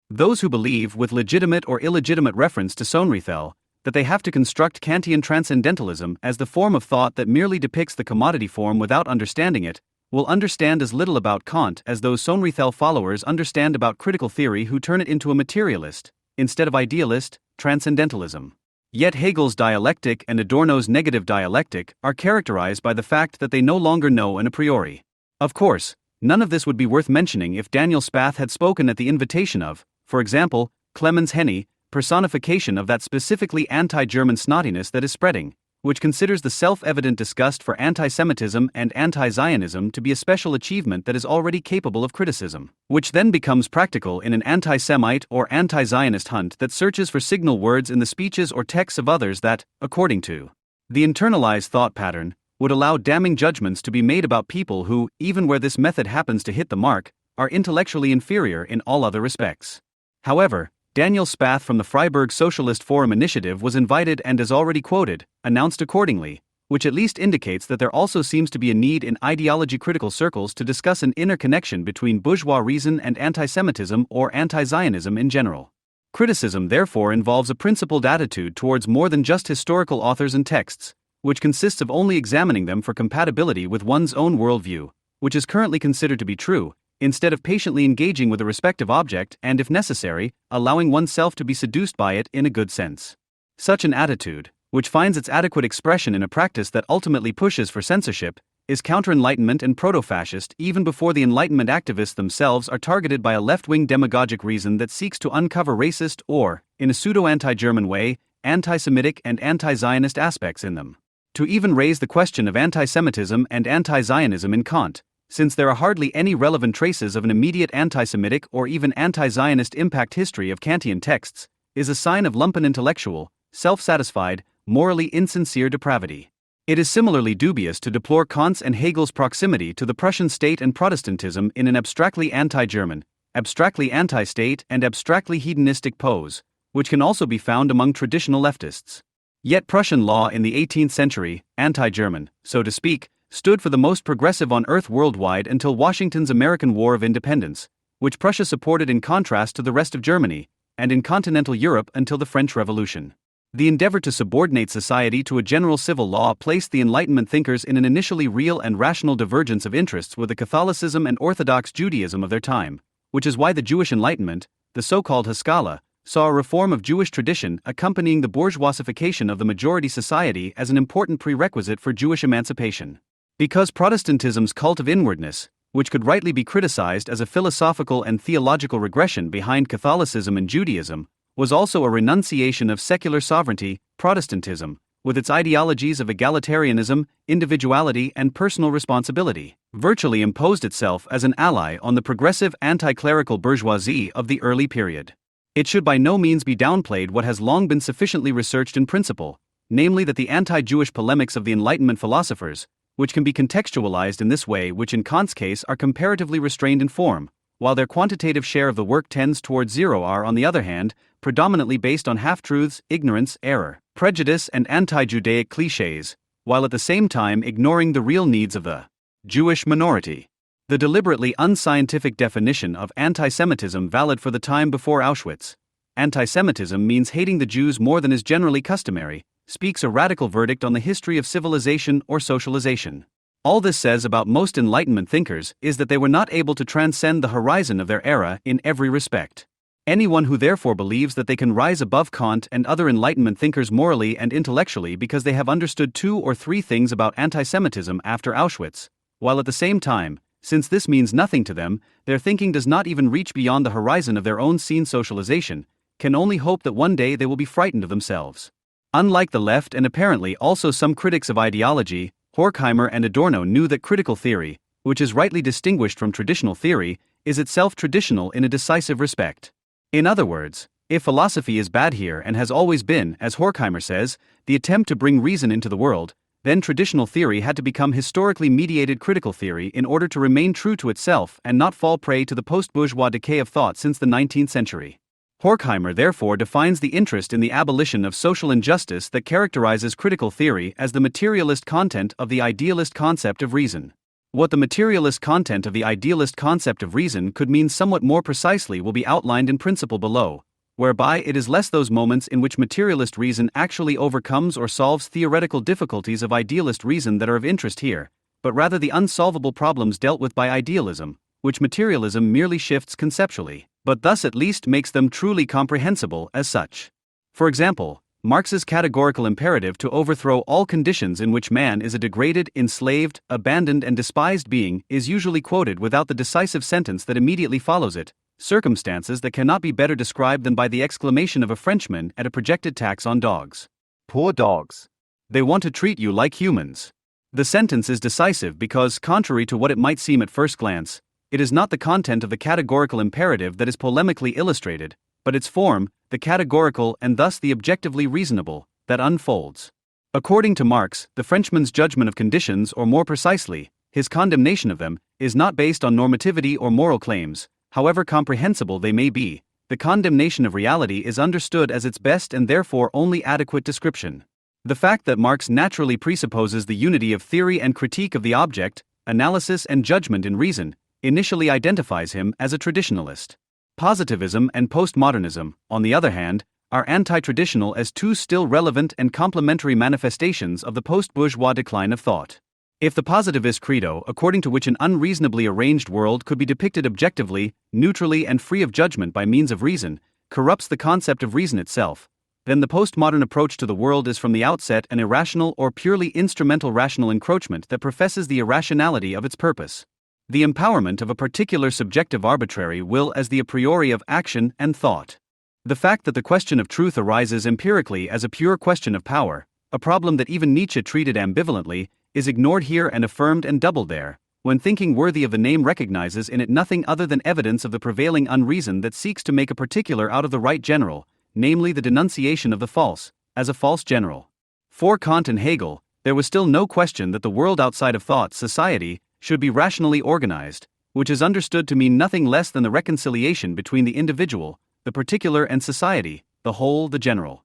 Those who believe, with legitimate or illegitimate reference to Sohnrethel, that they have to construct Kantian transcendentalism as the form of thought that merely depicts the commodity form without understanding it, will understand as little about Kant as those Sohnrethel followers understand about critical theory who turn it into a materialist, instead of idealist, transcendentalism. Yet Hegel's dialectic and Adorno's negative dialectic are characterized by the fact that they no longer know an a priori. Of course, none of this would be worth mentioning if Daniel Spath had spoken at the invitation of, for example, Clemens Henny, personification of that specifically anti-German snottiness that is spreading, which considers the self-evident disgust for anti-Semitism and anti-Zionism to be a special achievement that is already capable of criticism, which then becomes practical in an anti-Semite or anti-Zionist hunt that searches for signal words in the speeches or texts of others that, according to the internalized thought pattern, would allow damning judgments to be made about people who, even where this method happens to hit the mark, are intellectually inferior in all other respects. However, Daniel Spath from the Freiburg Socialist Forum Initiative was invited and, as already quoted, announced accordingly, which at least indicates that there also seems to be a need in ideology-critical circles to discuss an inner connection between bourgeois reason and anti-Semitism or anti-Zionism in general. Criticism therefore involves a principled attitude towards more than just historical authors and texts, which consists of only examining them for compatibility with one's own worldview, which is currently considered to be true, instead of patiently engaging with the respective object and, if necessary, allowing oneself to be seduced by it in a good sense. Such an attitude, which finds its adequate expression in a practice that ultimately pushes for censorship, is counter-Enlightenment and proto-fascist even before the Enlightenment activists themselves are targeted by a left-wing demagogic reason that seeks to uncover racist or, in a pseudo-anti-German way, anti-Semitic and anti-Zionist aspects in them. To even raise the question of anti-Semitism and anti-Zionism in Kant, since there are hardly any relevant traces of an immediate anti-Semitic or even anti-Zionist impact history of Kantian texts, is a sign of lumpen intellectual, self-satisfied, morally insincere depravity. It is similarly dubious to deplore Kant's and Hegel's proximity to the Prussian state and Protestantism in an abstractly anti-German, abstractly anti-state and abstractly hedonistic pose, which can also be found among traditional leftists. Yet Prussian law in the 18th century, anti-German, so to speak, stood for the most progressive on earth worldwide until Washington's American War of Independence, which Prussia supported in contrast to the rest of Germany, and in continental Europe until the French Revolution. The endeavor to subordinate society to a general civil law placed the Enlightenment thinkers in an initially real and rational divergence of interests with the Catholicism and Orthodox Judaism of their time, which is why the Jewish Enlightenment, the so-called Haskalah, saw a reform of Jewish tradition accompanying the bourgeoisification of the majority society as an important prerequisite for Jewish emancipation. Because Protestantism's cult of inwardness, which could rightly be criticized as a philosophical and theological regression behind Catholicism and Judaism, was also a renunciation of secular sovereignty, Protestantism, with its ideologies of egalitarianism, individuality, and personal responsibility, virtually imposed itself as an ally on the progressive anti-clerical bourgeoisie of the early period. It should by no means be downplayed what has long been sufficiently researched in principle, namely that the anti-Jewish polemics of the Enlightenment philosophers, which can be contextualized in this way, which in Kant's case are comparatively restrained in form, while their quantitative share of the work tends towards zero, are, on the other hand, predominantly based on half-truths, ignorance, error, prejudice, and anti-Judaic clichés, while at the same time ignoring the real needs of the Jewish minority. The deliberately unscientific definition of anti-Semitism valid for the time before Auschwitz. Anti-Semitism means hating the Jews more than is generally customary, speaks a radical verdict on the history of civilization or socialization. All this says about most Enlightenment thinkers is that they were not able to transcend the horizon of their era in every respect. Anyone who therefore believes that they can rise above Kant and other Enlightenment thinkers morally and intellectually because they have understood 2 or 3 things about anti-Semitism after Auschwitz, while at the same time, since this means nothing to them, their thinking does not even reach beyond the horizon of their own seen socialization, can only hope that one day they will be frightened of themselves. Unlike the left and apparently also some critics of ideology, Horkheimer and Adorno knew that critical theory, which is rightly distinguished from traditional theory, is itself traditional in a decisive respect. In other words, if philosophy is bad here and has always been, as Horkheimer says, the attempt to bring reason into the world, then traditional theory had to become historically mediated critical theory in order to remain true to itself and not fall prey to the post-bourgeois decay of thought since the 19th century. Horkheimer therefore defines the interest in the abolition of social injustice that characterizes critical theory as the materialist content of the idealist concept of reason. What the materialist content of the idealist concept of reason could mean somewhat more precisely will be outlined in principle below, whereby it is less those moments in which materialist reason actually overcomes or solves theoretical difficulties of idealist reason that are of interest here, but rather the unsolvable problems dealt with by idealism, which materialism merely shifts conceptually, but thus at least makes them truly comprehensible as such. For example, Marx's categorical imperative to overthrow all conditions in which man is a degraded, enslaved, abandoned and despised being is usually quoted without the decisive sentence that immediately follows it, circumstances that cannot be better described than by the exclamation of a Frenchman at a projected tax on dogs. Poor dogs. They want to treat you like humans. The sentence is decisive because, contrary to what it might seem at first glance, it is not the content of the categorical imperative that is polemically illustrated, but its form, the categorical and thus the objectively reasonable, that unfolds. According to Marx, the Frenchman's judgment of conditions, or more precisely, his condemnation of them, is not based on normativity or moral claims, however comprehensible they may be. The condemnation of reality is understood as its best and therefore only adequate description. The fact that Marx naturally presupposes the unity of theory and critique of the object, analysis and judgment in reason, initially identifies him as a traditionalist. Positivism and postmodernism, on the other hand, are anti-traditional as two still relevant and complementary manifestations of the post-bourgeois decline of thought. If the positivist credo, according to which an unreasonably arranged world could be depicted objectively, neutrally and free of judgment by means of reason, corrupts the concept of reason itself, then the postmodern approach to the world is from the outset an irrational or purely instrumental rational encroachment that professes the irrationality of its purpose. The empowerment of a particular subjective arbitrary will as the a priori of action and thought. The fact that the question of truth arises empirically as a pure question of power, a problem that even Nietzsche treated ambivalently, is ignored here and affirmed and doubled there, when thinking worthy of the name recognizes in it nothing other than evidence of the prevailing unreason that seeks to make a particular out of the right general, namely the denunciation of the false, as a false general. For Kant and Hegel, there was still no question that the world outside of thought, society, should be rationally organized, which is understood to mean nothing less than the reconciliation between the individual, the particular and society, the whole, the general.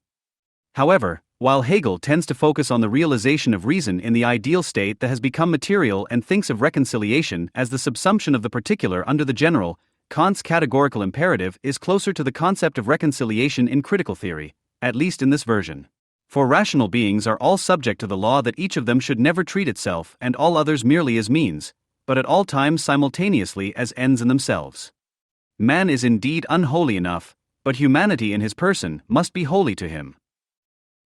However, while Hegel tends to focus on the realization of reason in the ideal state that has become material and thinks of reconciliation as the subsumption of the particular under the general, Kant's categorical imperative is closer to the concept of reconciliation in critical theory, at least in this version. For rational beings are all subject to the law that each of them should never treat itself and all others merely as means, but at all times simultaneously as ends in themselves. Man is indeed unholy enough, but humanity in his person must be holy to him.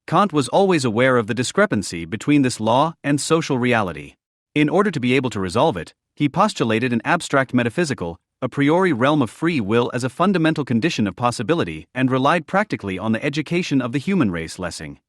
Kant was always aware of the discrepancy between this law and social reality. In order to be able to resolve it, he postulated an abstract metaphysical, a priori realm of free will as a fundamental condition of possibility and relied practically on the education of the human race. Lessing.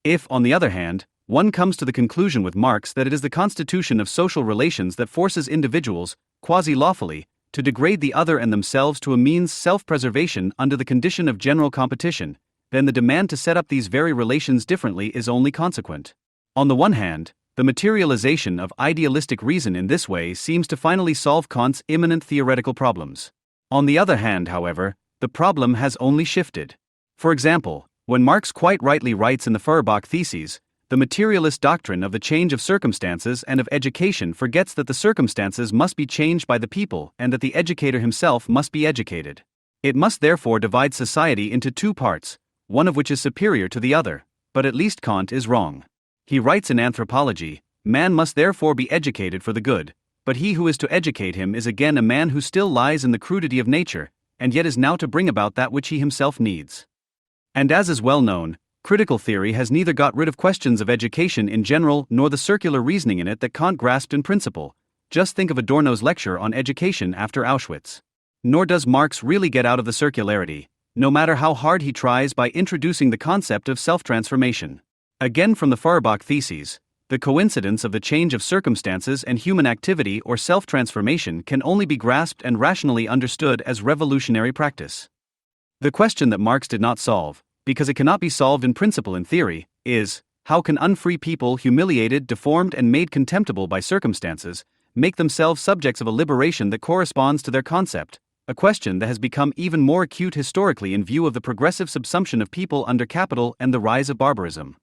If, on the other hand, one comes to the conclusion with Marx that it is the constitution of social relations that forces individuals, quasi-lawfully, to degrade the other and themselves to a means self-preservation under the condition of general competition, then the demand to set up these very relations differently is only consequent. On the one hand, the materialization of idealistic reason in this way seems to finally solve Kant's imminent theoretical problems. On the other hand, however, the problem has only shifted. For example, when Marx quite rightly writes in the Feuerbach Theses, the materialist doctrine of the change of circumstances and of education forgets that the circumstances must be changed by the people and that the educator himself must be educated. It must therefore divide society into two parts, one of which is superior to the other, but at least Kant is wrong. He writes in Anthropology, man must therefore be educated for the good, but he who is to educate him is again a man who still lies in the crudity of nature, and yet is now to bring about that which he himself needs. And as is well known, critical theory has neither got rid of questions of education in general nor the circular reasoning in it that Kant grasped in principle. Just think of Adorno's lecture on education after Auschwitz. Nor does Marx really get out of the circularity, no matter how hard he tries by introducing the concept of self-transformation. Again from the Feuerbach Theses, the coincidence of the change of circumstances and human activity or self-transformation can only be grasped and rationally understood as revolutionary practice. The question that Marx did not solve, because it cannot be solved in principle in theory, is, how can unfree people humiliated, deformed and made contemptible by circumstances, make themselves subjects of a liberation that corresponds to their concept, a question that has become even more acute historically in view of the progressive subsumption of people under capital and the rise of barbarism.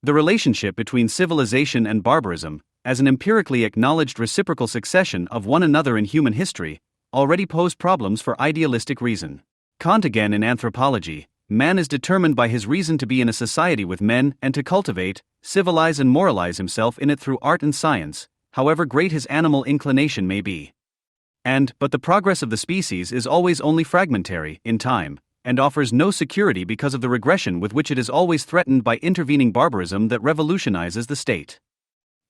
The relationship between civilization and barbarism, as an empirically acknowledged reciprocal succession of one another in human history, already posed problems for idealistic reason. Kant again in Anthropology, man is determined by his reason to be in a society with men and to cultivate, civilize and moralize himself in it through art and science, however great his animal inclination may be. But the progress of the species is always only fragmentary, in time, and offers no security because of the regression with which it is always threatened by intervening barbarism that revolutionizes the state.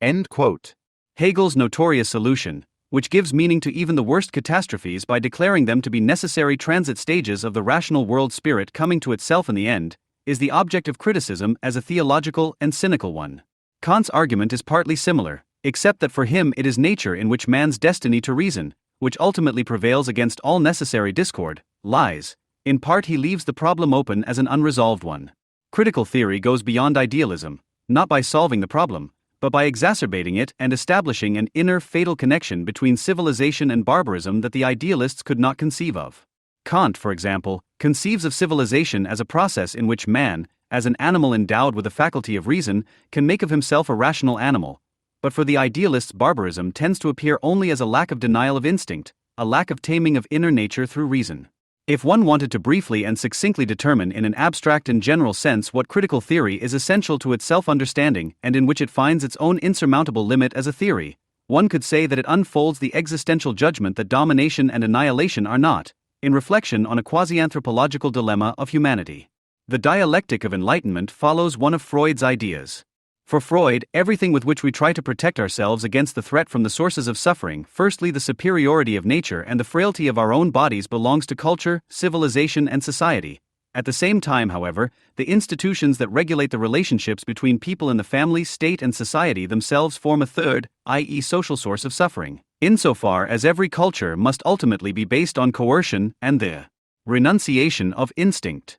End quote. Hegel's notorious solution, which gives meaning to even the worst catastrophes by declaring them to be necessary transit stages of the rational world spirit coming to itself in the end, is the object of criticism as a theological and cynical one. Kant's argument is partly similar, except that for him it is nature in which man's destiny to reason, which ultimately prevails against all necessary discord, lies. In part he leaves the problem open as an unresolved one. Critical theory goes beyond idealism, not by solving the problem, but by exacerbating it and establishing an inner fatal connection between civilization and barbarism that the idealists could not conceive of. Kant, for example, conceives of civilization as a process in which man, as an animal endowed with the faculty of reason, can make of himself a rational animal. But for the idealists, barbarism tends to appear only as a lack of denial of instinct, a lack of taming of inner nature through reason. If one wanted to briefly and succinctly determine in an abstract and general sense what critical theory is essential to its self-understanding and in which it finds its own insurmountable limit as a theory, one could say that it unfolds the existential judgment that domination and annihilation are not, in reflection on a quasi-anthropological dilemma of humanity. The dialectic of enlightenment follows one of Freud's ideas. For Freud, everything with which we try to protect ourselves against the threat from the sources of suffering, firstly the superiority of nature and the frailty of our own bodies, belongs to culture, civilization, and society. At the same time, however, the institutions that regulate the relationships between people in the family, state, and society themselves form a third, i.e., social source of suffering, insofar as every culture must ultimately be based on coercion and the renunciation of instinct.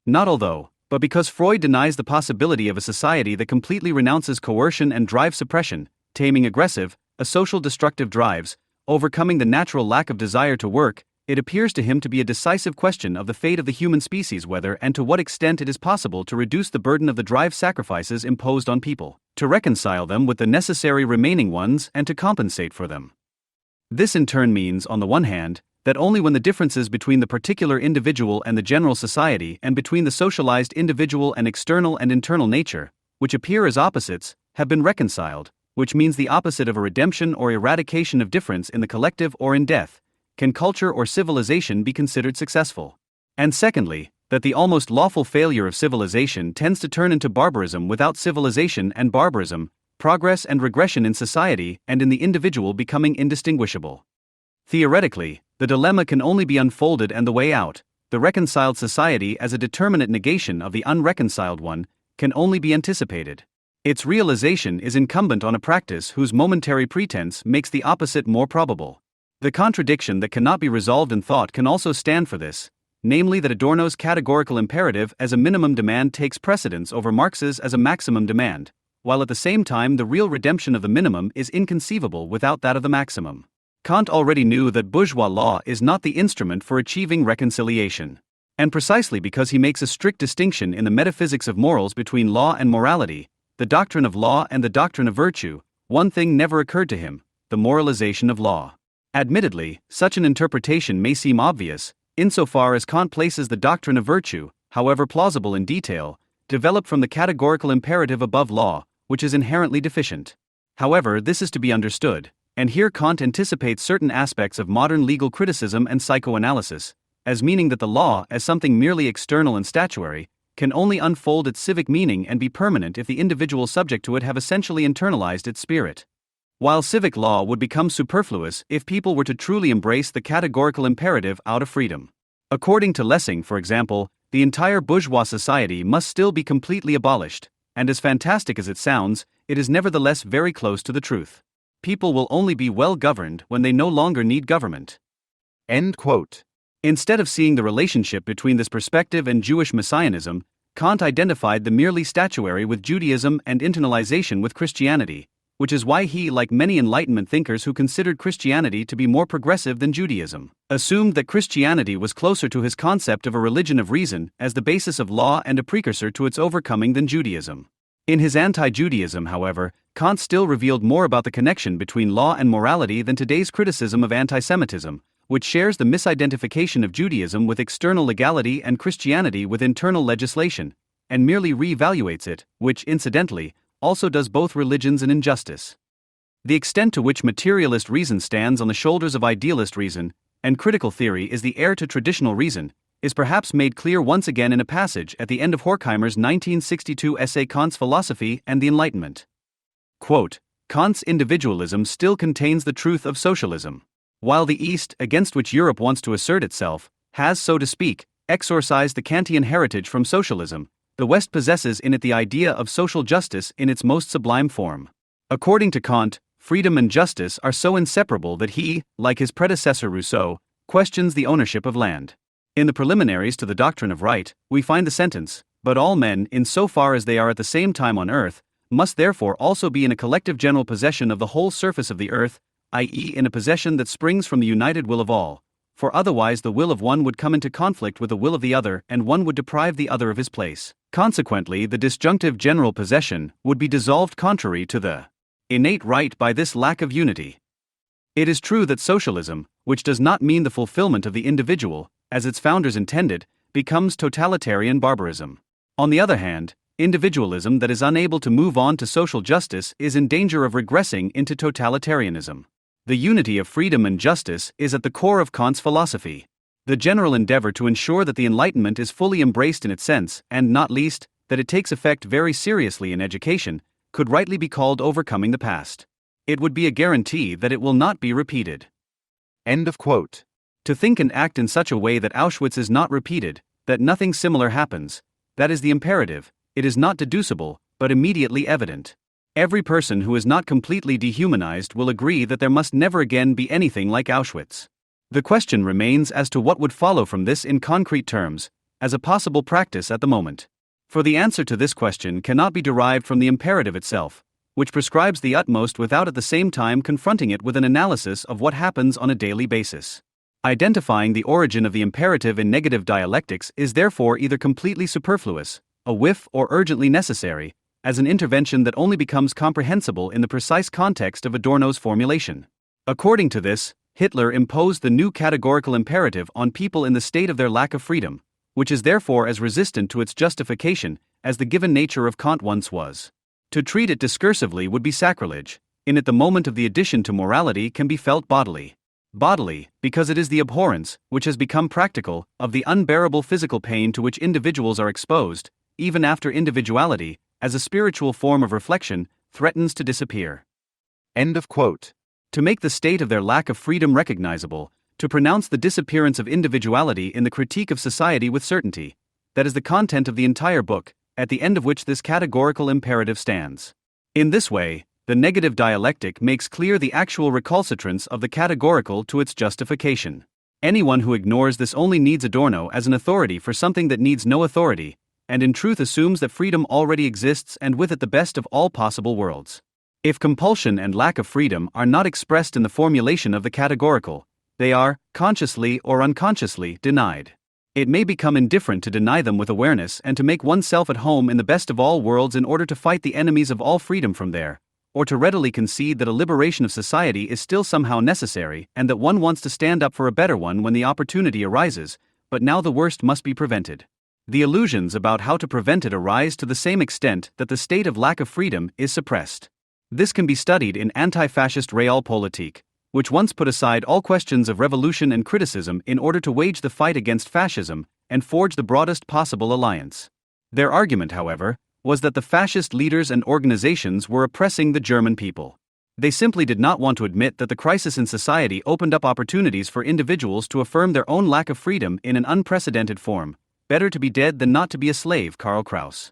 Not although, but because Freud denies the possibility of a society that completely renounces coercion and drive suppression, taming aggressive, social destructive drives, overcoming the natural lack of desire to work, it appears to him to be a decisive question of the fate of the human species whether and to what extent it is possible to reduce the burden of the drive sacrifices imposed on people, to reconcile them with the necessary remaining ones and to compensate for them. This in turn means, on the one hand, that only when the differences between the particular individual and the general society and between the socialized individual and external and internal nature, which appear as opposites, have been reconciled, which means the opposite of a redemption or eradication of difference in the collective or in death, can culture or civilization be considered successful. And secondly, that the almost lawful failure of civilization tends to turn into barbarism without civilization and barbarism, progress and regression in society and in the individual becoming indistinguishable. Theoretically, the dilemma can only be unfolded and the way out, the reconciled society as a determinate negation of the unreconciled one, can only be anticipated. Its realization is incumbent on a practice whose momentary pretense makes the opposite more probable. The contradiction that cannot be resolved in thought can also stand for this, namely that Adorno's categorical imperative as a minimum demand takes precedence over Marx's as a maximum demand, while at the same time the real redemption of the minimum is inconceivable without that of the maximum. Kant already knew that bourgeois law is not the instrument for achieving reconciliation. And precisely because he makes a strict distinction in the metaphysics of morals between law and morality, the doctrine of law and the doctrine of virtue, one thing never occurred to him: the moralization of law. Admittedly, such an interpretation may seem obvious, insofar as Kant places the doctrine of virtue, however plausible in detail, developed from the categorical imperative above law, which is inherently deficient. However, this is to be understood, and here Kant anticipates certain aspects of modern legal criticism and psychoanalysis, as meaning that the law, as something merely external and statuary, can only unfold its civic meaning and be permanent if the individual subject to it have essentially internalized its spirit. While civic law would become superfluous if people were to truly embrace the categorical imperative out of freedom. According to Lessing, for example, the entire bourgeois society must still be completely abolished, and as fantastic as it sounds, it is nevertheless very close to the truth. People will only be well governed when they no longer need government. End quote. Instead of seeing the relationship between this perspective and Jewish messianism, Kant identified the merely statuary with Judaism and internalization with Christianity, which is why he, like many Enlightenment thinkers who considered Christianity to be more progressive than Judaism, assumed that Christianity was closer to his concept of a religion of reason as the basis of law and a precursor to its overcoming than Judaism. In his anti-Judaism, however, Kant still revealed more about the connection between law and morality than today's criticism of anti-Semitism, which shares the misidentification of Judaism with external legality and Christianity with internal legislation, and merely re-evaluates it, which, incidentally, also does both religions an injustice. The extent to which materialist reason stands on the shoulders of idealist reason, and critical theory is the heir to traditional reason, is perhaps made clear once again in a passage at the end of Horkheimer's 1962 essay Kant's Philosophy and the Enlightenment. Quote, Kant's individualism still contains the truth of socialism. While the East, against which Europe wants to assert itself, has, so to speak, exorcised the Kantian heritage from socialism, the West possesses in it the idea of social justice in its most sublime form. According to Kant, freedom and justice are so inseparable that he, like his predecessor Rousseau, questions the ownership of land. In the preliminaries to the doctrine of right, we find the sentence, "But all men, in so far as they are at the same time on earth, must therefore also be in a collective general possession of the whole surface of the earth, i.e., in a possession that springs from the united will of all, for otherwise the will of one would come into conflict with the will of the other and one would deprive the other of his place. Consequently, the disjunctive general possession would be dissolved contrary to the innate right by this lack of unity." It is true that socialism, which does not mean the fulfillment of the individual, as its founders intended, becomes totalitarian barbarism. On the other hand, individualism that is unable to move on to social justice is in danger of regressing into totalitarianism. The unity of freedom and justice is at the core of Kant's philosophy. The general endeavor to ensure that the Enlightenment is fully embraced in its sense, and not least, that it takes effect very seriously in education, could rightly be called overcoming the past. It would be a guarantee that it will not be repeated. End of quote. To think and act in such a way that Auschwitz is not repeated, that nothing similar happens, that is the imperative. It is not deducible, but immediately evident. Every person who is not completely dehumanized will agree that there must never again be anything like Auschwitz. The question remains as to what would follow from this in concrete terms, as a possible practice at the moment. For the answer to this question cannot be derived from the imperative itself, which prescribes the utmost without at the same time confronting it with an analysis of what happens on a daily basis. Identifying the origin of the imperative in negative dialectics is therefore either completely superfluous, a whiff, or urgently necessary, as an intervention that only becomes comprehensible in the precise context of Adorno's formulation. According to this, Hitler imposed the new categorical imperative on people in the state of their lack of freedom, which is therefore as resistant to its justification as the given nature of Kant once was. To treat it discursively would be sacrilege. In it the moment of the addition to morality can be felt bodily. Bodily, because it is the abhorrence, which has become practical, of the unbearable physical pain to which individuals are exposed, even after individuality, as a spiritual form of reflection, threatens to disappear. End of quote. To make the state of their lack of freedom recognizable, to pronounce the disappearance of individuality in the critique of society with certainty, that is the content of the entire book, at the end of which this categorical imperative stands. In this way, the negative dialectic makes clear the actual recalcitrance of the categorical to its justification. Anyone who ignores this only needs Adorno as an authority for something that needs no authority, and in truth assumes that freedom already exists and with it the best of all possible worlds. If compulsion and lack of freedom are not expressed in the formulation of the categorical, they are, consciously or unconsciously, denied. It may become indifferent to deny them with awareness and to make oneself at home in the best of all worlds in order to fight the enemies of all freedom from there, or to readily concede that a liberation of society is still somehow necessary and that one wants to stand up for a better one when the opportunity arises, but now the worst must be prevented. The illusions about how to prevent it arise to the same extent that the state of lack of freedom is suppressed. This can be studied in anti-fascist realpolitik, which once put aside all questions of revolution and criticism in order to wage the fight against fascism and forge the broadest possible alliance. Their argument, however, was that the fascist leaders and organizations were oppressing the German people. They simply did not want to admit that the crisis in society opened up opportunities for individuals to affirm their own lack of freedom in an unprecedented form. Better to be dead than not to be a slave, Karl Kraus.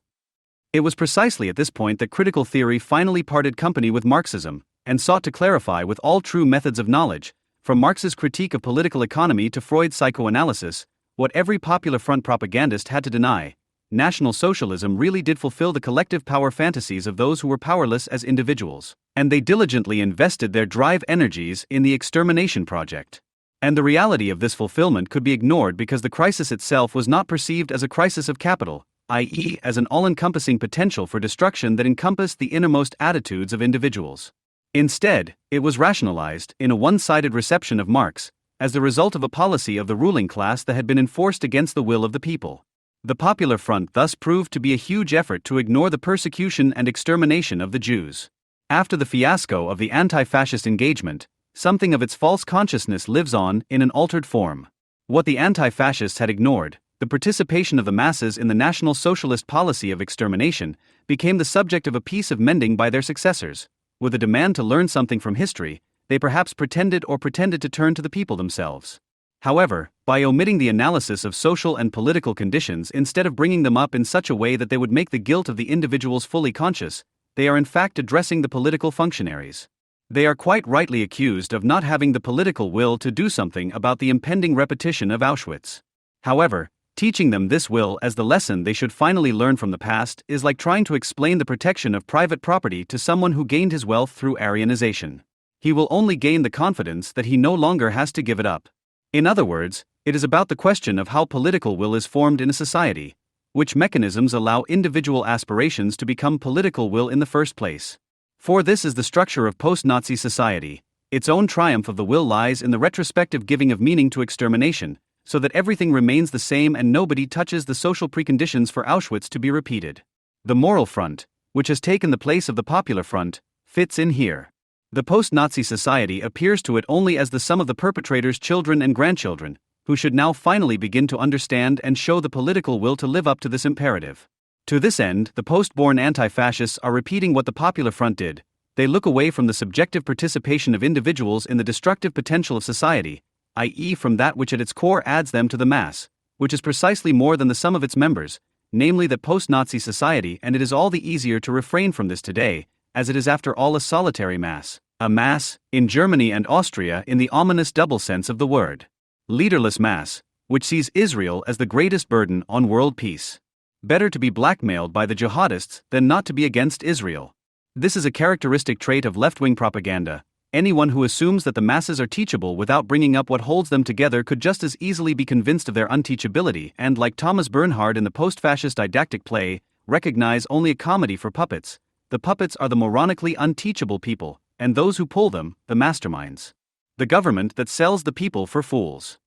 It was precisely at this point that critical theory finally parted company with Marxism, and sought to clarify with all true methods of knowledge, from Marx's critique of political economy to Freud's psychoanalysis, what every Popular Front propagandist had to deny: National Socialism really did fulfill the collective power fantasies of those who were powerless as individuals, and they diligently invested their drive energies in the extermination project. And the reality of this fulfillment could be ignored because the crisis itself was not perceived as a crisis of capital, i.e., as an all-encompassing potential for destruction that encompassed the innermost attitudes of individuals. Instead, it was rationalized, in a one-sided reception of Marx, as the result of a policy of the ruling class that had been enforced against the will of the people. The Popular Front thus proved to be a huge effort to ignore the persecution and extermination of the Jews. After the fiasco of the anti-fascist engagement, something of its false consciousness lives on in an altered form. What the anti-fascists had ignored, the participation of the masses in the National Socialist policy of extermination, became the subject of a piece of mending by their successors. With a demand to learn something from history, they perhaps pretended to turn to the people themselves. However, by omitting the analysis of social and political conditions instead of bringing them up in such a way that they would make the guilt of the individuals fully conscious, they are in fact addressing the political functionaries. They are quite rightly accused of not having the political will to do something about the impending repetition of Auschwitz. However, teaching them this will as the lesson they should finally learn from the past is like trying to explain the protection of private property to someone who gained his wealth through Aryanization. He will only gain the confidence that he no longer has to give it up. In other words, it is about the question of how political will is formed in a society, which mechanisms allow individual aspirations to become political will in the first place. For this is the structure of post-Nazi society. Its own triumph of the will lies in the retrospective giving of meaning to extermination, so that everything remains the same and nobody touches the social preconditions for Auschwitz to be repeated. The moral front, which has taken the place of the popular front, fits in here. The post-Nazi society appears to it only as the sum of the perpetrators' children and grandchildren, who should now finally begin to understand and show the political will to live up to this imperative. To this end, the post-born anti-fascists are repeating what the popular front did. They look away from the subjective participation of individuals in the destructive potential of society, i.e. from that which at its core adds them to the mass, which is precisely more than the sum of its members, namely the post-Nazi society, and it is all the easier to refrain from this today, as it is after all a solitary mass, a mass, in Germany and Austria in the ominous double sense of the word. Leaderless mass, which sees Israel as the greatest burden on world peace. Better to be blackmailed by the jihadists than not to be against Israel. This is a characteristic trait of left-wing propaganda. Anyone who assumes that the masses are teachable without bringing up what holds them together could just as easily be convinced of their unteachability and, like Thomas Bernhard in the post-fascist didactic play, recognize only a comedy for puppets. The puppets are the moronically unteachable people, and those who pull them, the masterminds. The government that sells the people for fools.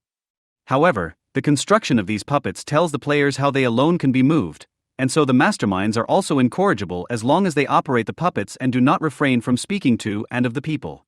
However, the construction of these puppets tells the players how they alone can be moved, and so the masterminds are also incorrigible as long as they operate the puppets and do not refrain from speaking to and of the people.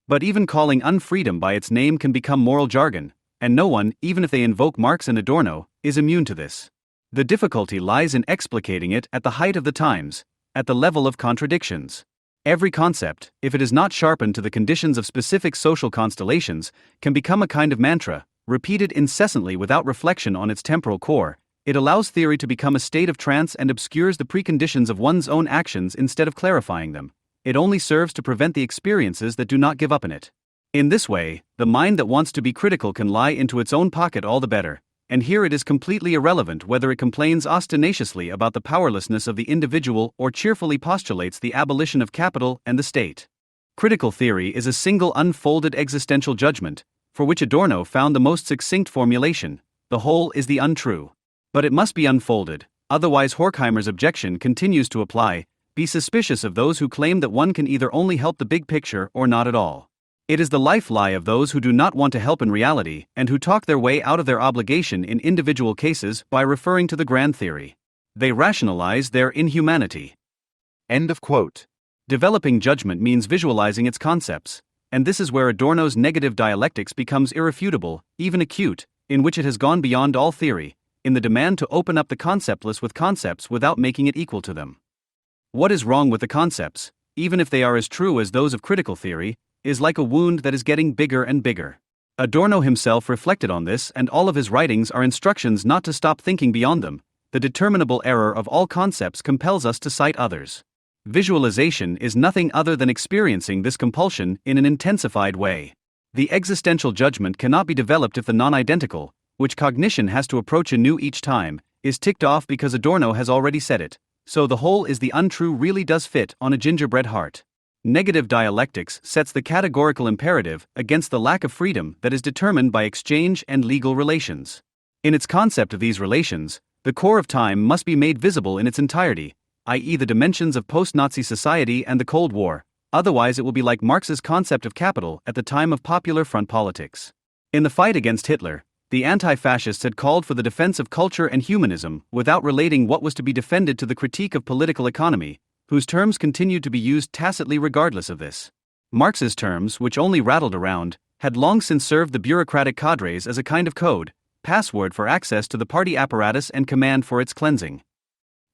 But even calling unfreedom by its name can become moral jargon, and no one, even if they invoke Marx and Adorno, is immune to this. The difficulty lies in explicating it at the height of the times, at the level of contradictions. Every concept, if it is not sharpened to the conditions of specific social constellations, can become a kind of mantra, repeated incessantly without reflection on its temporal core. It allows theory to become a state of trance and obscures the preconditions of one's own actions instead of clarifying them. It only serves to prevent the experiences that do not give up in it. In this way, the mind that wants to be critical can lie into its own pocket all the better, and here it is completely irrelevant whether it complains ostentatiously about the powerlessness of the individual or cheerfully postulates the abolition of capital and the state. Critical theory is a single unfolded existential judgment, for which Adorno found the most succinct formulation: the whole is the untrue. But it must be unfolded, otherwise Horkheimer's objection continues to apply: be suspicious of those who claim that one can either only help the big picture or not at all. It is the life lie of those who do not want to help in reality and who talk their way out of their obligation in individual cases by referring to the grand theory. They rationalize their inhumanity. End of quote. Developing judgment means visualizing its concepts, and this is where Adorno's negative dialectics becomes irrefutable, even acute, in which it has gone beyond all theory, in the demand to open up the conceptless with concepts without making it equal to them. What is wrong with the concepts, even if they are as true as those of critical theory, is like a wound that is getting bigger and bigger. Adorno himself reflected on this, and all of his writings are instructions not to stop thinking beyond them. The determinable error of all concepts compels us to cite others. Visualization is nothing other than experiencing this compulsion in an intensified way. The existential judgment cannot be developed if the non-identical, which cognition has to approach anew each time, is ticked off because Adorno has already said it. So the whole is the untrue really does fit on a gingerbread heart. Negative dialectics sets the categorical imperative against the lack of freedom that is determined by exchange and legal relations. In its concept of these relations, the core of time must be made visible in its entirety, i.e. the dimensions of post-Nazi society and the Cold War, otherwise it will be like Marx's concept of capital at the time of Popular Front politics. In the fight against Hitler, the anti-fascists had called for the defense of culture and humanism without relating what was to be defended to the critique of political economy, whose terms continued to be used tacitly regardless of this. Marx's terms, which only rattled around, had long since served the bureaucratic cadres as a kind of code, password for access to the party apparatus and command for its cleansing.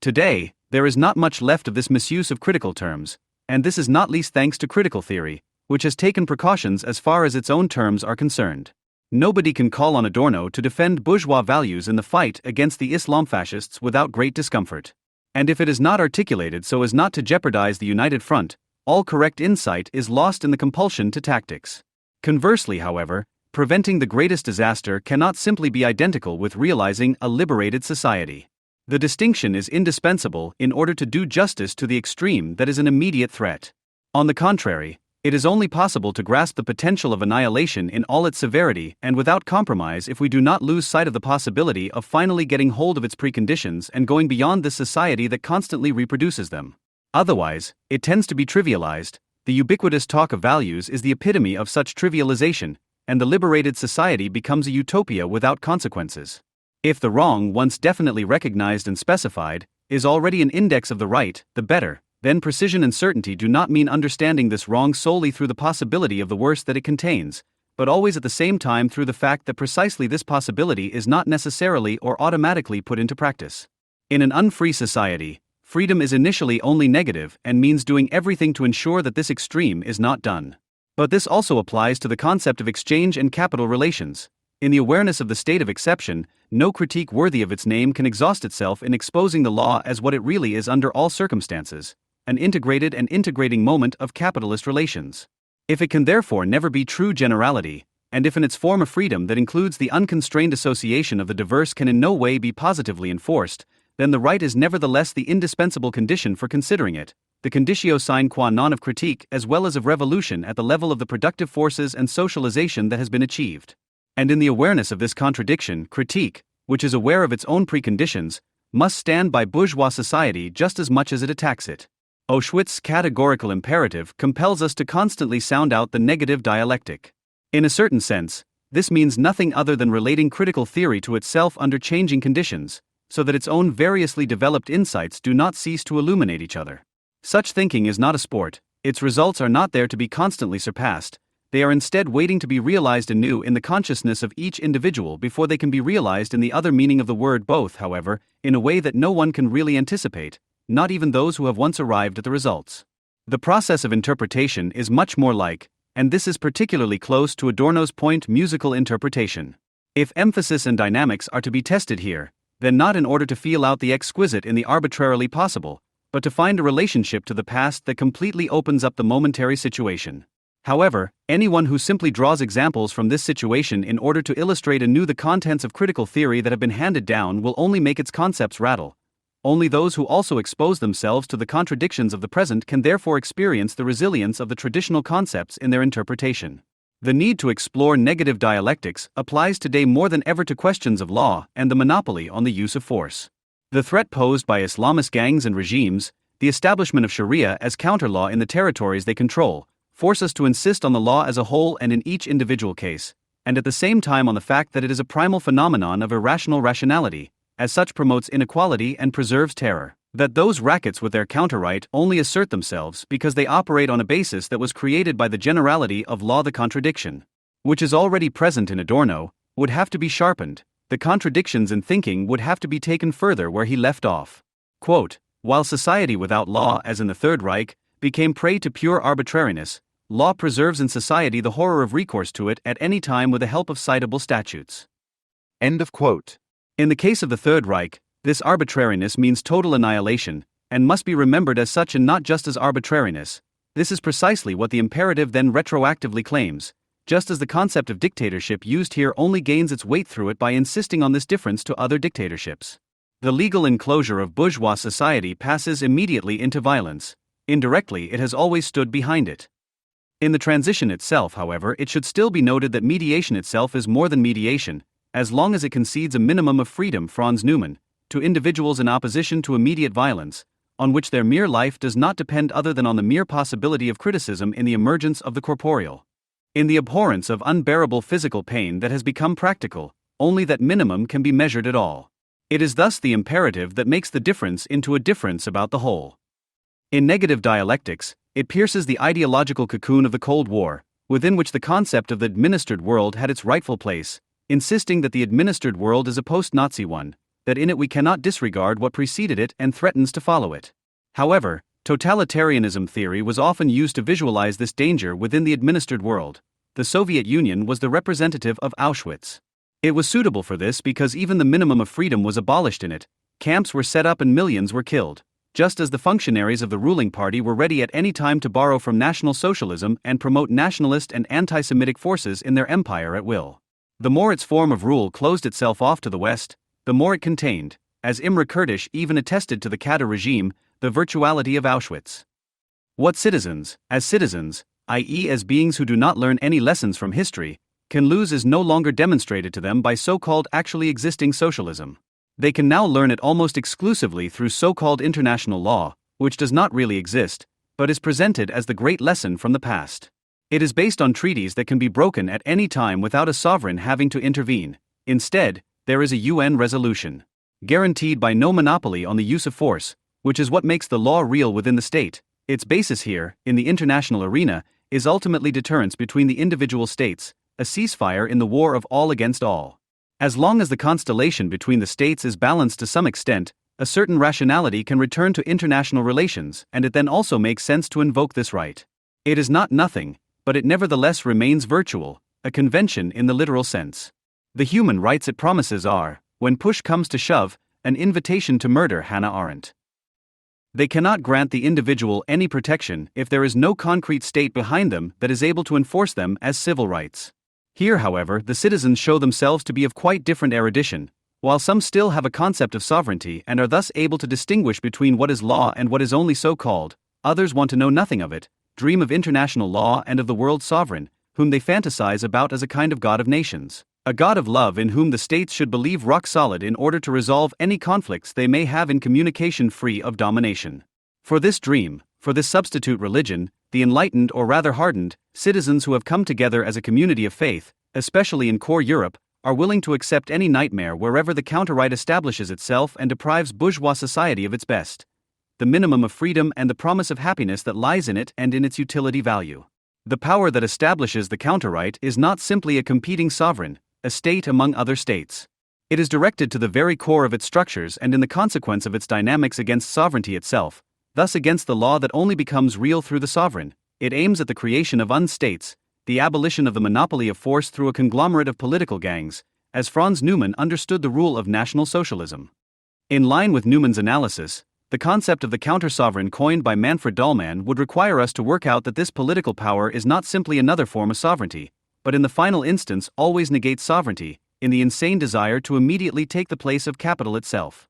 Today, there is not much left of this misuse of critical terms, and this is not least thanks to critical theory, which has taken precautions as far as its own terms are concerned. Nobody can call on Adorno to defend bourgeois values in the fight against the Islam fascists without great discomfort. And if it is not articulated so as not to jeopardize the united front, all correct insight is lost in the compulsion to tactics. Conversely, however, preventing the greatest disaster cannot simply be identical with realizing a liberated society. The distinction is indispensable in order to do justice to the extreme that is an immediate threat. On the contrary, it is only possible to grasp the potential of annihilation in all its severity and without compromise if we do not lose sight of the possibility of finally getting hold of its preconditions and going beyond this society that constantly reproduces them. Otherwise, it tends to be trivialized. The ubiquitous talk of values is the epitome of such trivialization, and the liberated society becomes a utopia without consequences. If the wrong, once definitely recognized and specified, is already an index of the right, the better, then precision and certainty do not mean understanding this wrong solely through the possibility of the worst that it contains, but always at the same time through the fact that precisely this possibility is not necessarily or automatically put into practice. In an unfree society, freedom is initially only negative and means doing everything to ensure that this extreme is not done. But this also applies to the concept of exchange and capital relations. In the awareness of the state of exception, no critique worthy of its name can exhaust itself in exposing the law as what it really is under all circumstances, an integrated and integrating moment of capitalist relations. If it can therefore never be true generality, and if in its form of freedom that includes the unconstrained association of the diverse can in no way be positively enforced, then the right is nevertheless the indispensable condition for considering it, the conditio sine qua non of critique as well as of revolution at the level of the productive forces and socialization that has been achieved. And in the awareness of this contradiction, critique, which is aware of its own preconditions, must stand by bourgeois society just as much as it attacks it. Auschwitz's categorical imperative compels us to constantly sound out the negative dialectic. In a certain sense, this means nothing other than relating critical theory to itself under changing conditions, so that its own variously developed insights do not cease to illuminate each other. Such thinking is not a sport, its results are not there to be constantly surpassed, they are instead waiting to be realized anew in the consciousness of each individual before they can be realized in the other meaning of the word both, however, in a way that no one can really anticipate, not even those who have once arrived at the results. The process of interpretation is much more like, and this is particularly close to Adorno's point, musical interpretation. If emphasis and dynamics are to be tested here, then not in order to feel out the exquisite in the arbitrarily possible, but to find a relationship to the past that completely opens up the momentary situation. However, anyone who simply draws examples from this situation in order to illustrate anew the contents of critical theory that have been handed down will only make its concepts rattle. Only those who also expose themselves to the contradictions of the present can therefore experience the resilience of the traditional concepts in their interpretation. The need to explore negative dialectics applies today more than ever to questions of law and the monopoly on the use of force. The threat posed by Islamist gangs and regimes, the establishment of Sharia as counter-law in the territories they control, force us to insist on the law as a whole and in each individual case, and at the same time on the fact that it is a primal phenomenon of irrational rationality, as such promotes inequality and preserves terror, that those rackets with their counter-right only assert themselves because they operate on a basis that was created by the generality of law. The contradiction, which is already present in Adorno, would have to be sharpened, the contradictions in thinking would have to be taken further where he left off. Quote, while society without law, as in the Third Reich, became prey to pure arbitrariness, law preserves in society the horror of recourse to it at any time with the help of citable statutes. End of quote. In the case of the Third Reich, this arbitrariness means total annihilation, and must be remembered as such and not just as arbitrariness. This is precisely what the imperative then retroactively claims, just as the concept of dictatorship used here only gains its weight through it by insisting on this difference to other dictatorships. The legal enclosure of bourgeois society passes immediately into violence. Indirectly, it has always stood behind it. In the transition itself, however, it should still be noted that mediation itself is more than mediation, as long as it concedes a minimum of freedom, Franz Neumann, to individuals in opposition to immediate violence, on which their mere life does not depend other than on the mere possibility of criticism in the emergence of the corporeal. In the abhorrence of unbearable physical pain that has become practical, only that minimum can be measured at all. It is thus the imperative that makes the difference into a difference about the whole. In negative dialectics, it pierces the ideological cocoon of the Cold War, within which the concept of the administered world had its rightful place, insisting that the administered world is a post-Nazi one, that in it we cannot disregard what preceded it and threatens to follow it. However, totalitarianism theory was often used to visualize this danger within the administered world, the Soviet Union was the representative of Auschwitz. It was suitable for this because even the minimum of freedom was abolished in it, camps were set up and millions were killed, just as the functionaries of the ruling party were ready at any time to borrow from National Socialism and promote nationalist and anti-Semitic forces in their empire at will. The more its form of rule closed itself off to the West, the more it contained, as Imre Kurdish even attested to the Kader regime, the virtuality of Auschwitz. What citizens, i.e. as beings who do not learn any lessons from history, can lose is no longer demonstrated to them by so-called actually existing socialism. They can now learn it almost exclusively through so-called international law, which does not really exist, but is presented as the great lesson from the past. It is based on treaties that can be broken at any time without a sovereign having to intervene. Instead, there is a UN resolution, guaranteed by no monopoly on the use of force, which is what makes the law real within the state. Its basis here, in the international arena, is ultimately deterrence between the individual states, a ceasefire in the war of all against all. As long as the constellation between the states is balanced to some extent, a certain rationality can return to international relations, and it then also makes sense to invoke this right. It is not nothing, but it nevertheless remains virtual, a convention in the literal sense. The human rights it promises are, when push comes to shove, an invitation to murder Hannah Arendt. They cannot grant the individual any protection if there is no concrete state behind them that is able to enforce them as civil rights. Here, however, the citizens show themselves to be of quite different erudition, while some still have a concept of sovereignty and are thus able to distinguish between what is law and what is only so-called, others want to know nothing of it, dream of international law and of the world sovereign, whom they fantasize about as a kind of god of nations, a god of love in whom the states should believe rock solid in order to resolve any conflicts they may have in communication free of domination. For this dream, for this substitute religion, the enlightened or rather hardened citizens who have come together as a community of faith, especially in core Europe, are willing to accept any nightmare wherever the counter-right establishes itself and deprives bourgeois society of its best, the minimum of freedom and the promise of happiness that lies in it and in its utility value. The power that establishes the counter-right is not simply a competing sovereign, a state among other states. It is directed to the very core of its structures and in the consequence of its dynamics against sovereignty itself, thus against the law that only becomes real through the sovereign. It aims at the creation of unstates, the abolition of the monopoly of force through a conglomerate of political gangs, as Franz Neumann understood the rule of National Socialism. In line with Neumann's analysis, the concept of the counter-sovereign coined by Manfred Dahlmann would require us to work out that this political power is not simply another form of sovereignty, but in the final instance always negates sovereignty, in the insane desire to immediately take the place of capital itself.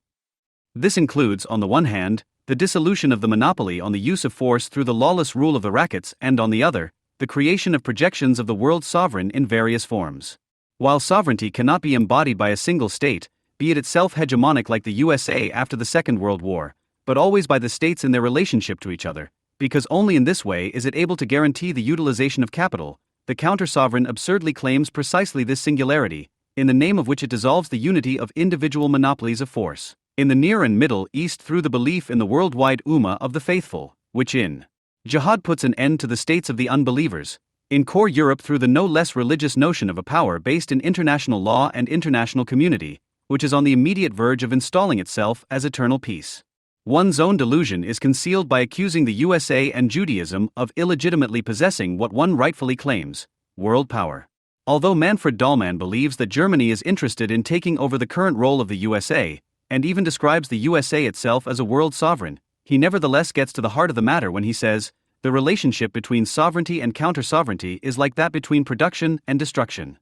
This includes, on the one hand, the dissolution of the monopoly on the use of force through the lawless rule of the rackets, and on the other, the creation of projections of the world sovereign in various forms. While sovereignty cannot be embodied by a single state, be it itself hegemonic like the USA after the Second World War, but always by the states in their relationship to each other, because only in this way is it able to guarantee the utilization of capital, the counter-sovereign absurdly claims precisely this singularity, in the name of which it dissolves the unity of individual monopolies of force in the Near and Middle East through the belief in the worldwide Ummah of the faithful, which in Jihad puts an end to the states of the unbelievers, in core Europe through the no less religious notion of a power based in international law and international community, which is on the immediate verge of installing itself as eternal peace. One's own delusion is concealed by accusing the USA and Judaism of illegitimately possessing what one rightfully claims, world power. Although Manfred Dahlmann believes that Germany is interested in taking over the current role of the USA, and even describes the USA itself as a world sovereign, he nevertheless gets to the heart of the matter when he says, the relationship between sovereignty and counter-sovereignty is like that between production and destruction.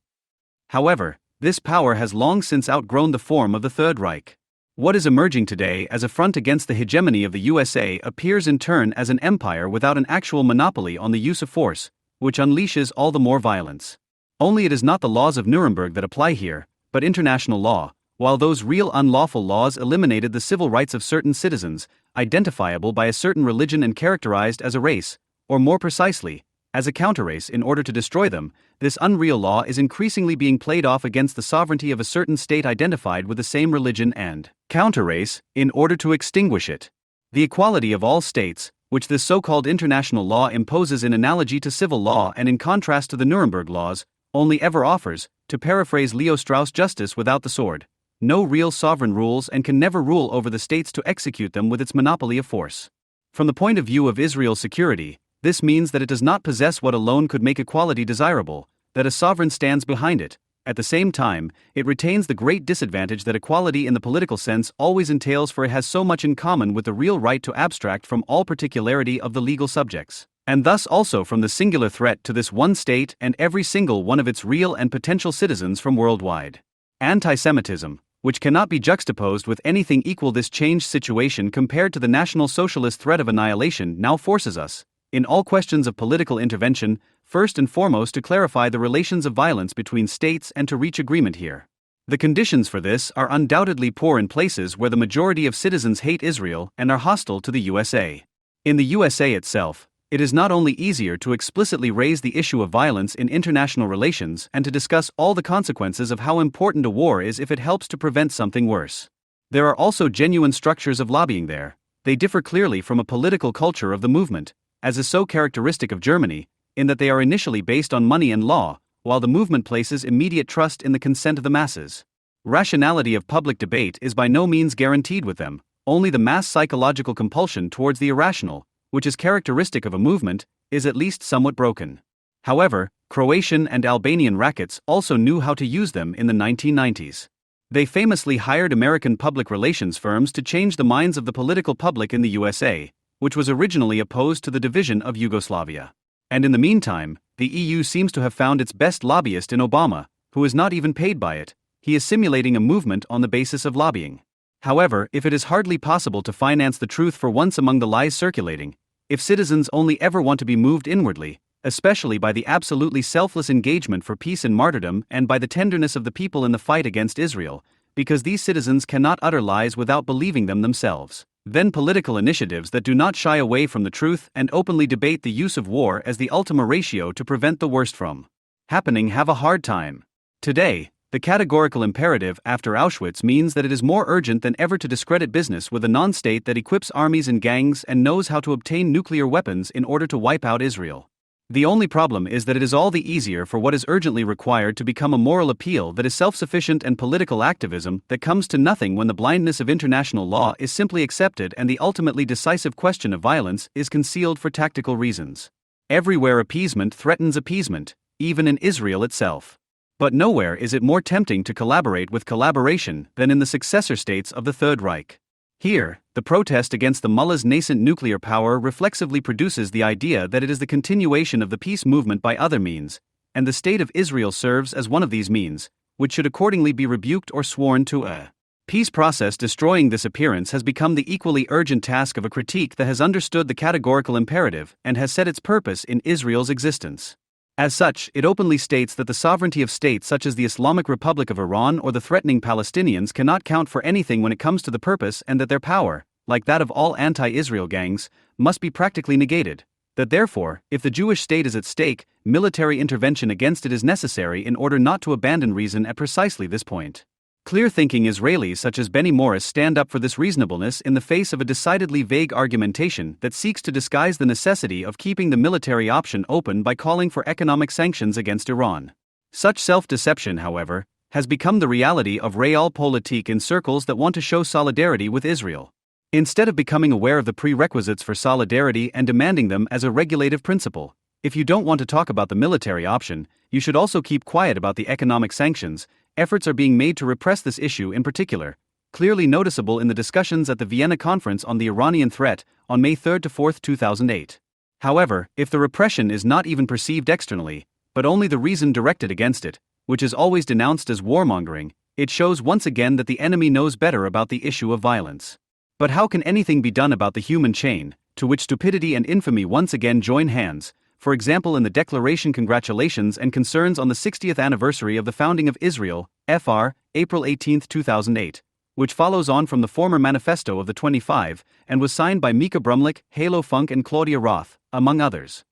However, this power has long since outgrown the form of the Third Reich. What is emerging today as a front against the hegemony of the USA appears in turn as an empire without an actual monopoly on the use of force, which unleashes all the more violence. Only it is not the laws of Nuremberg that apply here, but international law, while those real unlawful laws eliminated the civil rights of certain citizens, identifiable by a certain religion and characterized as a race, or more precisely, as a counter-race. In order to destroy them, this unreal law is increasingly being played off against the sovereignty of a certain state identified with the same religion and counter-race, in order to extinguish it. The equality of all states, which this so-called international law imposes in analogy to civil law and in contrast to the Nuremberg laws, only ever offers, to paraphrase Leo Strauss, justice without the sword. No real sovereign rules and can never rule over the states to execute them with its monopoly of force. From the point of view of Israel's security, this means that it does not possess what alone could make equality desirable, that a sovereign stands behind it. At the same time, it retains the great disadvantage that equality in the political sense always entails, for it has so much in common with the real right to abstract from all particularity of the legal subjects, and thus also from the singular threat to this one state and every single one of its real and potential citizens from worldwide. Anti-Semitism, which cannot be juxtaposed with anything equal this changed situation compared to the National Socialist threat of annihilation, now forces us, in all questions of political intervention, first and foremost to clarify the relations of violence between states and to reach agreement here. The conditions for this are undoubtedly poor in places where the majority of citizens hate Israel and are hostile to the USA. In the USA itself, it is not only easier to explicitly raise the issue of violence in international relations and to discuss all the consequences of how important a war is if it helps to prevent something worse. There are also genuine structures of lobbying there. They differ clearly from a political culture of the movement, as is so characteristic of Germany, in that they are initially based on money and law, while the movement places immediate trust in the consent of the masses. Rationality of public debate is by no means guaranteed with them, only the mass psychological compulsion towards the irrational, which is characteristic of a movement, is at least somewhat broken. However, Croatian and Albanian rackets also knew how to use them in the 1990s. They famously hired American public relations firms to change the minds of the political public in the USA, which was originally opposed to the division of Yugoslavia. And in the meantime, the EU seems to have found its best lobbyist in Obama, who is not even paid by it. He is simulating a movement on the basis of lobbying. However, if it is hardly possible to finance the truth for once among the lies circulating, if citizens only ever want to be moved inwardly, especially by the absolutely selfless engagement for peace and martyrdom and by the tenderness of the people in the fight against Israel, because these citizens cannot utter lies without believing them themselves, then political initiatives that do not shy away from the truth and openly debate the use of war as the ultima ratio to prevent the worst from happening have a hard time. Today, the categorical imperative after Auschwitz means that it is more urgent than ever to discredit business with a non-state that equips armies and gangs and knows how to obtain nuclear weapons in order to wipe out Israel. The only problem is that it is all the easier for what is urgently required to become a moral appeal that is self-sufficient and political activism that comes to nothing when the blindness of international law is simply accepted and the ultimately decisive question of violence is concealed for tactical reasons. Everywhere appeasement threatens appeasement, even in Israel itself. But nowhere is it more tempting to collaborate with collaboration than in the successor states of the Third Reich. Here, the protest against the mullah's nascent nuclear power reflexively produces the idea that it is the continuation of the peace movement by other means, and the State of Israel serves as one of these means, which should accordingly be rebuked or sworn to a peace process. Destroying this appearance has become the equally urgent task of a critique that has understood the categorical imperative and has set its purpose in Israel's existence. As such, it openly states that the sovereignty of states such as the Islamic Republic of Iran or the threatening Palestinians cannot count for anything when it comes to the purpose, and that their power, like that of all anti-Israel gangs, must be practically negated. That therefore, if the Jewish state is at stake, military intervention against it is necessary in order not to abandon reason at precisely this point. Clear-thinking Israelis such as Benny Morris stand up for this reasonableness in the face of a decidedly vague argumentation that seeks to disguise the necessity of keeping the military option open by calling for economic sanctions against Iran. Such self-deception, however, has become the reality of realpolitik in circles that want to show solidarity with Israel. Instead of becoming aware of the prerequisites for solidarity and demanding them as a regulative principle, if you don't want to talk about the military option, you should also keep quiet about the economic sanctions. Efforts are being made to repress this issue in particular, clearly noticeable in the discussions at the Vienna Conference on the Iranian threat on May 3 to 4, 2008. However, if the repression is not even perceived externally, but only the reason directed against it, which is always denounced as warmongering, it shows once again that the enemy knows better about the issue of violence. But how can anything be done about the human chain, to which stupidity and infamy once again join hands, for example in the Declaration Congratulations and Concerns on the 60th anniversary of the founding of Israel, Fr. April 18, 2008, which follows on from the former manifesto of the 25, and was signed by Mika Brumlik, Halo Funk and Claudia Roth, among others.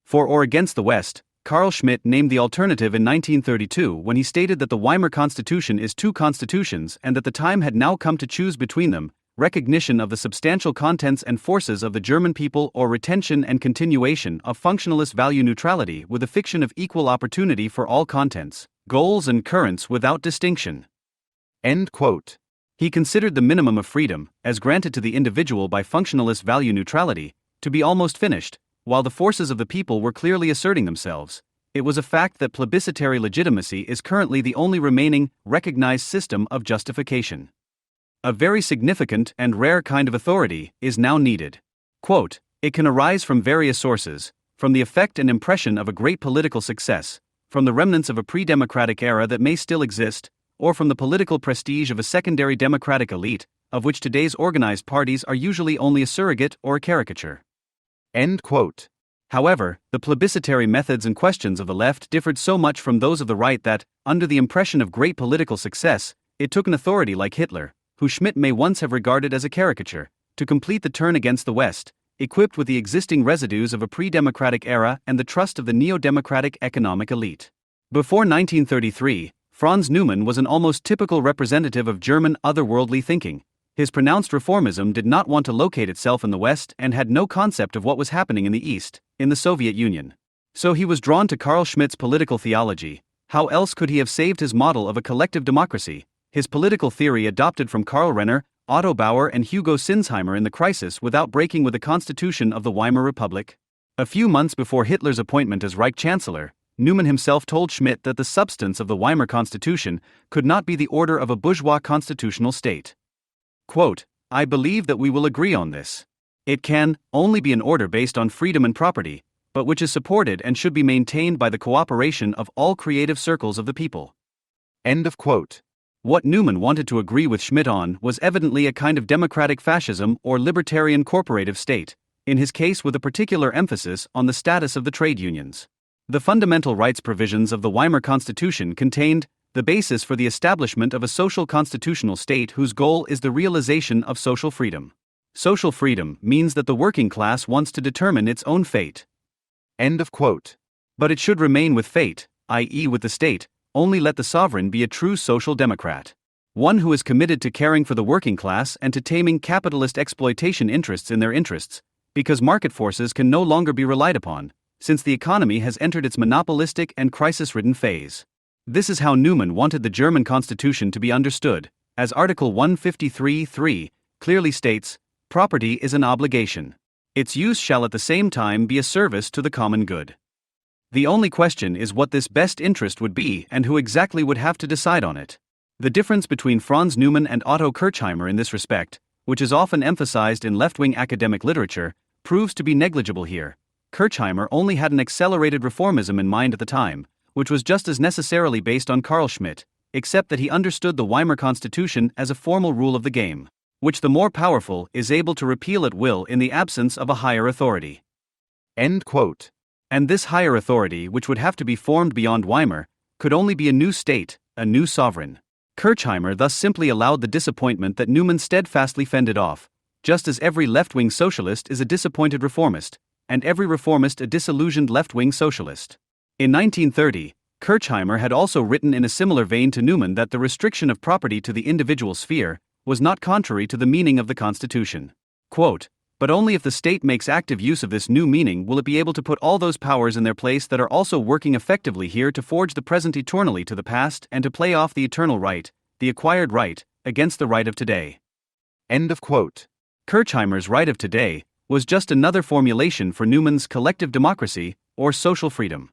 For or against the West, Carl Schmitt named the alternative in 1932 when he stated that the Weimar Constitution is two constitutions and that the time had now come to choose between them, recognition of the substantial contents and forces of the German people or retention and continuation of functionalist value neutrality with a fiction of equal opportunity for all contents, goals and currents without distinction. End quote. He considered the minimum of freedom, as granted to the individual by functionalist value neutrality, to be almost finished, while the forces of the people were clearly asserting themselves. it was a fact that plebiscitary legitimacy is currently the only remaining, recognized system of justification. A very significant and rare kind of authority is now needed. Quote, it can arise from various sources, from the effect and impression of a great political success, from the remnants of a pre-democratic era that may still exist, or from the political prestige of a secondary democratic elite, of which today's organized parties are usually only a surrogate or a caricature. End quote. However, the plebiscitary methods and questions of the left differed so much from those of the right that, under the impression of great political success, it took an authority like Hitler, who Schmidt may once have regarded as a caricature, to complete the turn against the West, equipped with the existing residues of a pre-democratic era and the trust of the neo-democratic economic elite. Before 1933, Franz Neumann was an almost typical representative of German otherworldly thinking. His pronounced reformism did not want to locate itself in the West and had no concept of what was happening in the East, in the Soviet Union. So he was drawn to Carl Schmitt's political theology. How else could he have saved his model of a collective democracy, his political theory adopted from Karl Renner, Otto Bauer and Hugo Sinsheimer in the crisis, without breaking with the constitution of the Weimar Republic? A few months before Hitler's appointment as Reich Chancellor, Neumann himself told Schmitt that the substance of the Weimar Constitution could not be the order of a bourgeois constitutional state. Quote, I believe that we will agree on this. It can only be an order based on freedom and property, but which is supported and should be maintained by the cooperation of all creative circles of the people. End of quote. What Neumann wanted to agree with Schmitt on was evidently a kind of democratic fascism or libertarian corporative state, in his case with a particular emphasis on the status of the trade unions. The fundamental rights provisions of the Weimar Constitution contained the basis for the establishment of a social constitutional state whose goal is the realization of social freedom. Social freedom means that the working class wants to determine its own fate. End of quote. But it should remain with fate, i.e. with the state. Only let the sovereign be a true social democrat. One who is committed to caring for the working class and to taming capitalist exploitation interests in their interests, because market forces can no longer be relied upon, since the economy has entered its monopolistic and crisis-ridden phase. This is how Neumann wanted the German constitution to be understood, as Article 153(3) clearly states, property is an obligation. Its use shall at the same time be a service to the common good. The only question is what this best interest would be and who exactly would have to decide on it. The difference between Franz Neumann and Otto Kirchheimer in this respect, which is often emphasized in left-wing academic literature, proves to be negligible here. Kirchheimer only had an accelerated reformism in mind at the time, which was just as necessarily based on Carl Schmitt, except that he understood the Weimar Constitution as a formal rule of the game, which the more powerful is able to repeal at will in the absence of a higher authority. End quote. And this higher authority, which would have to be formed beyond Weimar, could only be a new state, a new sovereign. Kirchheimer thus simply allowed the disappointment that Neumann steadfastly fended off, just as every left-wing socialist is a disappointed reformist, and every reformist a disillusioned left-wing socialist. In 1930, Kirchheimer had also written in a similar vein to Neumann that the restriction of property to the individual sphere was not contrary to the meaning of the Constitution. Quote, but only if the state makes active use of this new meaning will it be able to put all those powers in their place that are also working effectively here to forge the present eternally to the past and to play off the eternal right, the acquired right, against the right of today. End of quote. Kirchheimer's right of today was just another formulation for Neumann's collective democracy, or social freedom.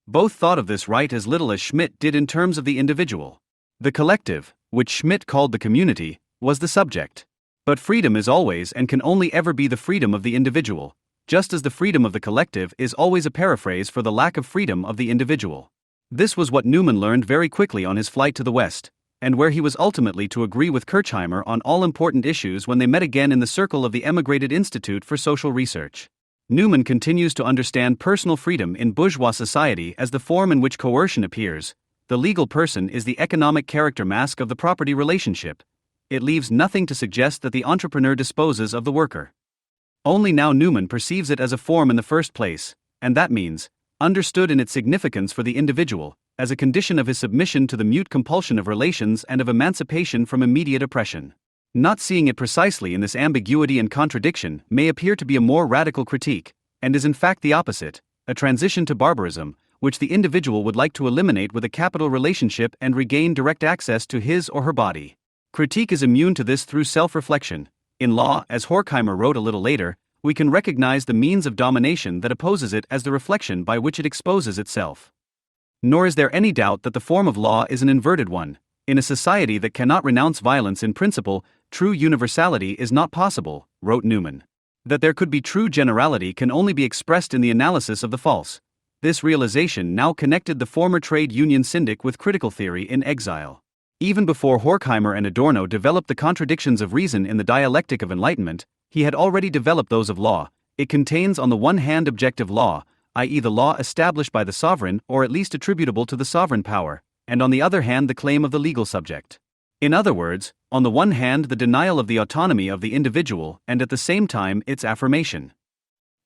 Both thought of this right as little as Schmitt did in terms of the individual. The collective, which Schmitt called the community, was the subject. But freedom is always and can only ever be the freedom of the individual, just as the freedom of the collective is always a paraphrase for the lack of freedom of the individual. This was what Neumann learned very quickly on his flight to the West, and where he was ultimately to agree with Kirchheimer on all important issues when they met again in the circle of the emigrated Institute for Social Research. Neumann continues to understand personal freedom in bourgeois society as the form in which coercion appears. The legal person is the economic character mask of the property relationship. It leaves nothing to suggest that the entrepreneur disposes of the worker. Only now Neumann perceives it as a form in the first place, and that means, understood in its significance for the individual, as a condition of his submission to the mute compulsion of relations and of emancipation from immediate oppression. Not seeing it precisely in this ambiguity and contradiction may appear to be a more radical critique, and is in fact the opposite, a transition to barbarism, which the individual would like to eliminate with a capital relationship and regain direct access to his or her body. Critique is immune to this through self-reflection. In law, as Horkheimer wrote a little later, we can recognize the means of domination that opposes it as the reflection by which it exposes itself. Nor is there any doubt that the form of law is an inverted one. In a society that cannot renounce violence in principle, true universality is not possible, wrote Newman. That there could be true generality can only be expressed in the analysis of the false. This realization now connected the former trade union syndic with critical theory in exile. Even before Horkheimer and Adorno developed the contradictions of reason in the dialectic of enlightenment, he had already developed those of law. It contains on the one hand objective law, i.e. the law established by the sovereign or at least attributable to the sovereign power, and on the other hand the claim of the legal subject. In other words, on the one hand the denial of the autonomy of the individual and at the same time its affirmation.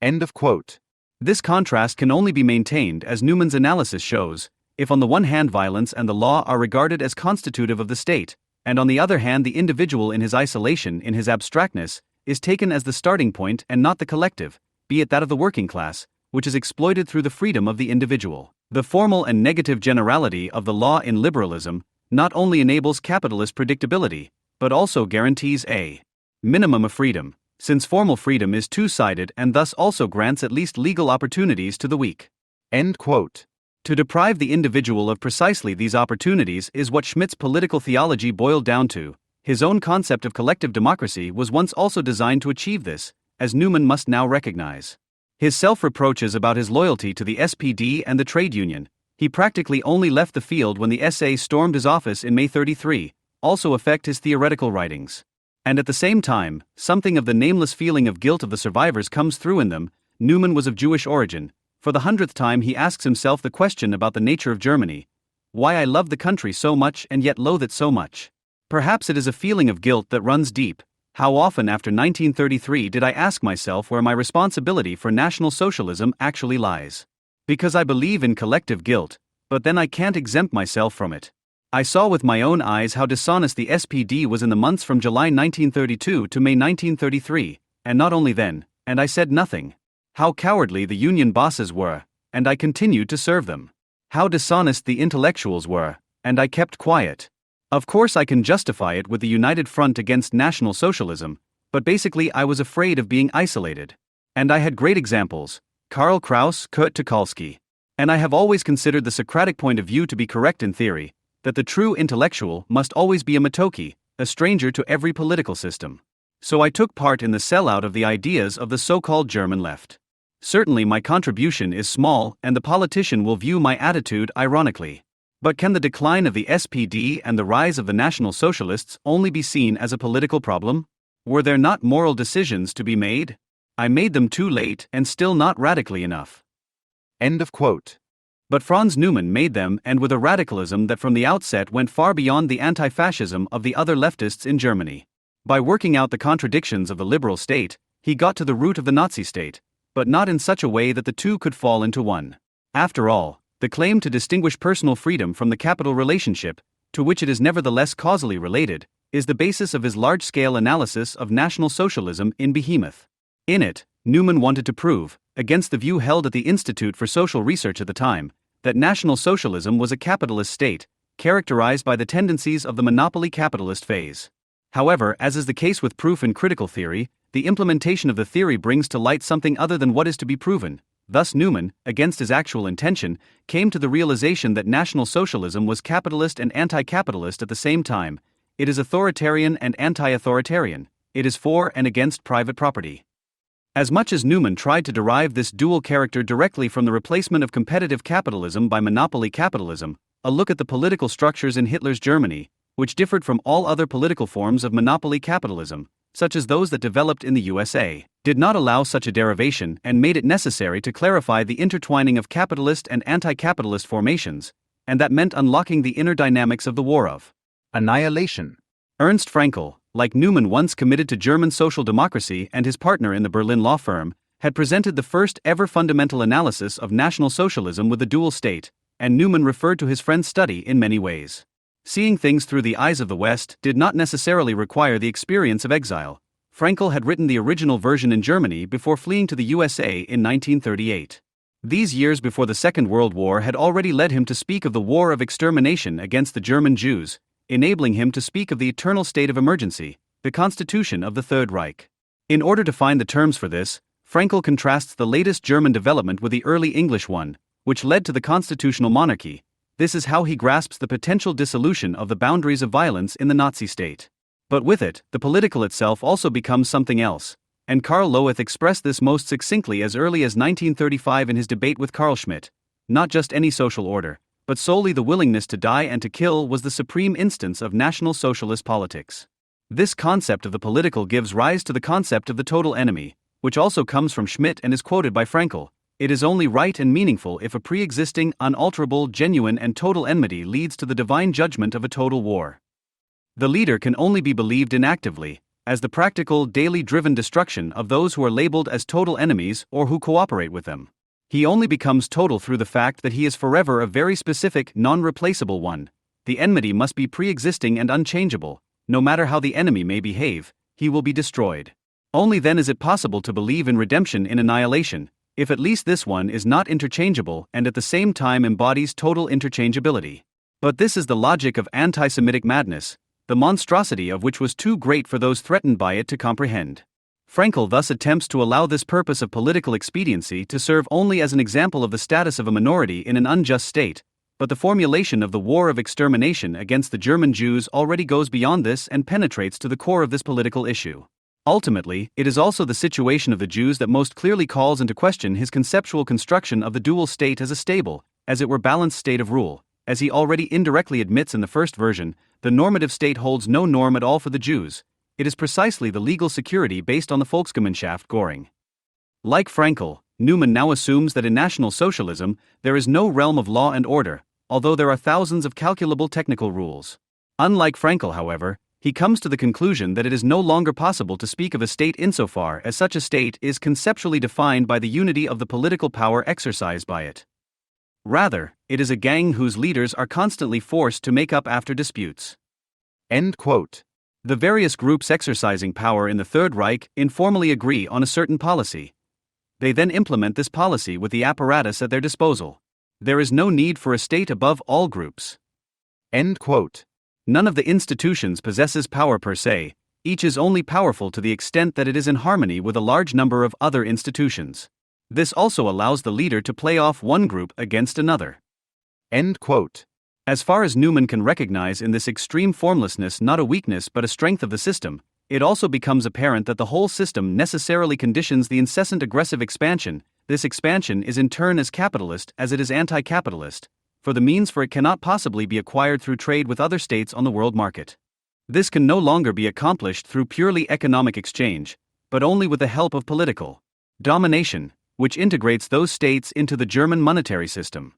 End of quote. This contrast can only be maintained, as Newman's analysis shows, if on the one hand violence and the law are regarded as constitutive of the state, and on the other hand the individual in his isolation, in his abstractness, is taken as the starting point and not the collective, be it that of the working class, which is exploited through the freedom of the individual. The formal and negative generality of the law in liberalism not only enables capitalist predictability, but also guarantees a minimum of freedom, since formal freedom is two-sided and thus also grants at least legal opportunities to the weak. End quote. To deprive the individual of precisely these opportunities is what Schmitt's political theology boiled down to. His own concept of collective democracy was once also designed to achieve this, as Newman must now recognize. His self-reproaches about his loyalty to the SPD and the trade union, he practically only left the field when the SA stormed his office in May 33, also affect his theoretical writings. And at the same time, something of the nameless feeling of guilt of the survivors comes through in them. Newman was of Jewish origin. For the 100th time he asks himself the question about the nature of Germany. Why I love the country so much and yet loathe it so much. Perhaps it is a feeling of guilt that runs deep. How often after 1933 did I ask myself where my responsibility for National Socialism actually lies? Because I believe in collective guilt, but then I can't exempt myself from it. I saw with my own eyes how dishonest the SPD was in the months from July 1932 to May 1933, and not only then, and I said nothing. How cowardly the union bosses were, and I continued to serve them. How dishonest the intellectuals were, and I kept quiet. Of course I can justify it with the United Front against National Socialism, but basically I was afraid of being isolated. And I had great examples, Karl Kraus, Kurt Tucholsky. And I have always considered the Socratic point of view to be correct in theory, that the true intellectual must always be a Matoki, a stranger to every political system. So I took part in the sellout of the ideas of the so-called German left. Certainly my contribution is small and the politician will view my attitude ironically. But can the decline of the SPD and the rise of the National Socialists only be seen as a political problem? Were there not moral decisions to be made? I made them too late and still not radically enough. End of quote. But Franz Newman made them, and with a radicalism that from the outset went far beyond the anti-fascism of the other leftists in Germany. By working out the contradictions of the liberal state, he got to the root of the Nazi state, but not in such a way that the two could fall into one. After all, the claim to distinguish personal freedom from the capital relationship, to which it is nevertheless causally related, is the basis of his large-scale analysis of National Socialism in Behemoth. In it, Newman wanted to prove, against the view held at the Institute for Social Research at the time, that National Socialism was a capitalist state, characterized by the tendencies of the monopoly capitalist phase. However, as is the case with proof in critical theory, the implementation of the theory brings to light something other than what is to be proven. Thus Newman, against his actual intention, came to the realization that National Socialism was capitalist and anti-capitalist at the same time. It is authoritarian and anti-authoritarian. It is for and against private property. As much as Newman tried to derive this dual character directly from the replacement of competitive capitalism by monopoly capitalism, a look at the political structures in Hitler's Germany, which differed from all other political forms of monopoly capitalism, such as those that developed in the USA, did not allow such a derivation and made it necessary to clarify the intertwining of capitalist and anti-capitalist formations, and that meant unlocking the inner dynamics of the war of annihilation. Ernst Fraenkel, like Newman once committed to German social democracy and his partner in the Berlin law firm, had presented the first ever fundamental analysis of National Socialism with the dual state, and Newman referred to his friend's study in many ways. Seeing things through the eyes of the West did not necessarily require the experience of exile. Fraenkel had written the original version in Germany before fleeing to the USA in 1938. These years before the Second World War had already led him to speak of the war of extermination against the German Jews, enabling him to speak of the eternal state of emergency, the constitution of the Third Reich. In order to find the terms for this, Frankl contrasts the latest German development with the early English one, which led to the constitutional monarchy. This is how he grasps the potential dissolution of the boundaries of violence in the Nazi state. But with it, the political itself also becomes something else, and Karl Lowith expressed this most succinctly as early as 1935 in his debate with Carl Schmitt. Not just any social order, but solely the willingness to die and to kill was the supreme instance of National Socialist politics. This concept of the political gives rise to the concept of the total enemy, which also comes from Schmitt and is quoted by Frankl. It is only right and meaningful if a pre-existing, unalterable, genuine and total enmity leads to the divine judgment of a total war. The leader can only be believed in actively, as the practical, daily driven destruction of those who are labeled as total enemies or who cooperate with them. He only becomes total through the fact that he is forever a very specific, non-replaceable one. The enmity must be pre-existing and unchangeable. No matter how the enemy may behave, he will be destroyed. Only then is it possible to believe in redemption in annihilation, if at least this one is not interchangeable and at the same time embodies total interchangeability. But this is the logic of anti-Semitic madness, the monstrosity of which was too great for those threatened by it to comprehend. Frankl thus attempts to allow this purpose of political expediency to serve only as an example of the status of a minority in an unjust state, but the formulation of the war of extermination against the German Jews already goes beyond this and penetrates to the core of this political issue. Ultimately, it is also the situation of the Jews that most clearly calls into question his conceptual construction of the dual state as a stable, as it were balanced state of rule. As he already indirectly admits in the first version, the normative state holds no norm at all for the Jews. It is precisely the legal security based on the Volksgemeinschaft Göring. Like Frankl, Newman now assumes that in National Socialism, there is no realm of law and order, although there are thousands of calculable technical rules. Unlike Frankl, however, he comes to the conclusion that it is no longer possible to speak of a state insofar as such a state is conceptually defined by the unity of the political power exercised by it. Rather, it is a gang whose leaders are constantly forced to make up after disputes. End quote. The various groups exercising power in the Third Reich informally agree on a certain policy. They then implement this policy with the apparatus at their disposal. There is no need for a state above all groups. End quote. None of the institutions possesses power per se, each is only powerful to the extent that it is in harmony with a large number of other institutions. This also allows the leader to play off one group against another. End quote. As far as Newman can recognize in this extreme formlessness not a weakness but a strength of the system, it also becomes apparent that the whole system necessarily conditions the incessant aggressive expansion. This expansion is in turn as capitalist as it is anti-capitalist, for the means for it cannot possibly be acquired through trade with other states on the world market. This can no longer be accomplished through purely economic exchange, but only with the help of political domination, which integrates those states into the German monetary system.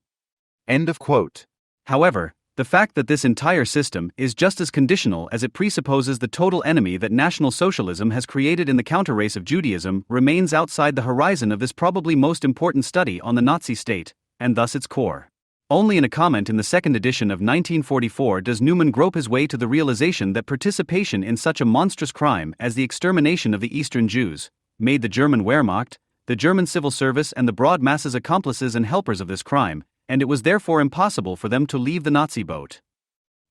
End of quote. However, the fact that this entire system is just as conditional as it presupposes the total enemy that National Socialism has created in the counter-race of Judaism remains outside the horizon of this probably most important study on the Nazi state, and thus its core. Only in a comment in the second edition of 1944 does Newman grope his way to the realization that participation in such a monstrous crime as the extermination of the Eastern Jews made the German Wehrmacht, the German civil service and the broad masses accomplices and helpers of this crime, and it was therefore impossible for them to leave the Nazi boat.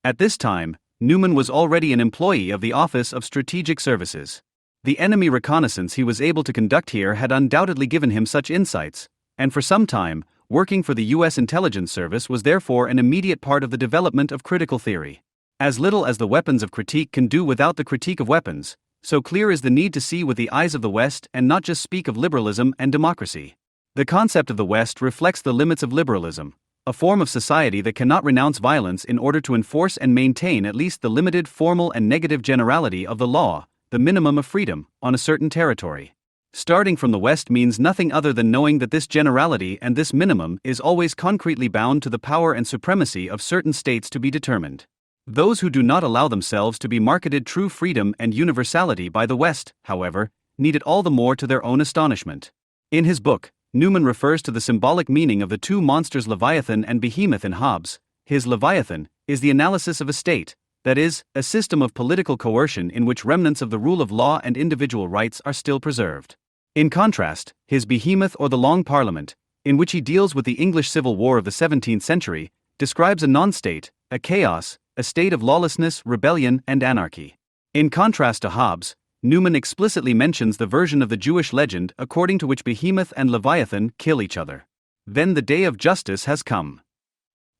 At this time, Newman was already an employee of the Office of Strategic Services. The enemy reconnaissance he was able to conduct here had undoubtedly given him such insights, and for some time, working for the U.S. intelligence service was therefore an immediate part of the development of critical theory. As little as the weapons of critique can do without the critique of weapons, so clear is the need to see with the eyes of the West and not just speak of liberalism and democracy. The concept of the West reflects the limits of liberalism, a form of society that cannot renounce violence in order to enforce and maintain at least the limited formal and negative generality of the law, the minimum of freedom, on a certain territory. Starting from the West means nothing other than knowing that this generality and this minimum is always concretely bound to the power and supremacy of certain states to be determined. Those who do not allow themselves to be marketed true freedom and universality by the West, however, need it all the more to their own astonishment. In his book, Newman refers to the symbolic meaning of the two monsters Leviathan and Behemoth in Hobbes. His Leviathan is the analysis of a state, that is, a system of political coercion in which remnants of the rule of law and individual rights are still preserved. In contrast, his Behemoth or the Long Parliament, in which he deals with the English Civil War of the 17th century, describes a non-state, a chaos, a state of lawlessness, rebellion, and anarchy. In contrast to Hobbes, Newman explicitly mentions the version of the Jewish legend according to which Behemoth and Leviathan kill each other. Then the day of justice has come.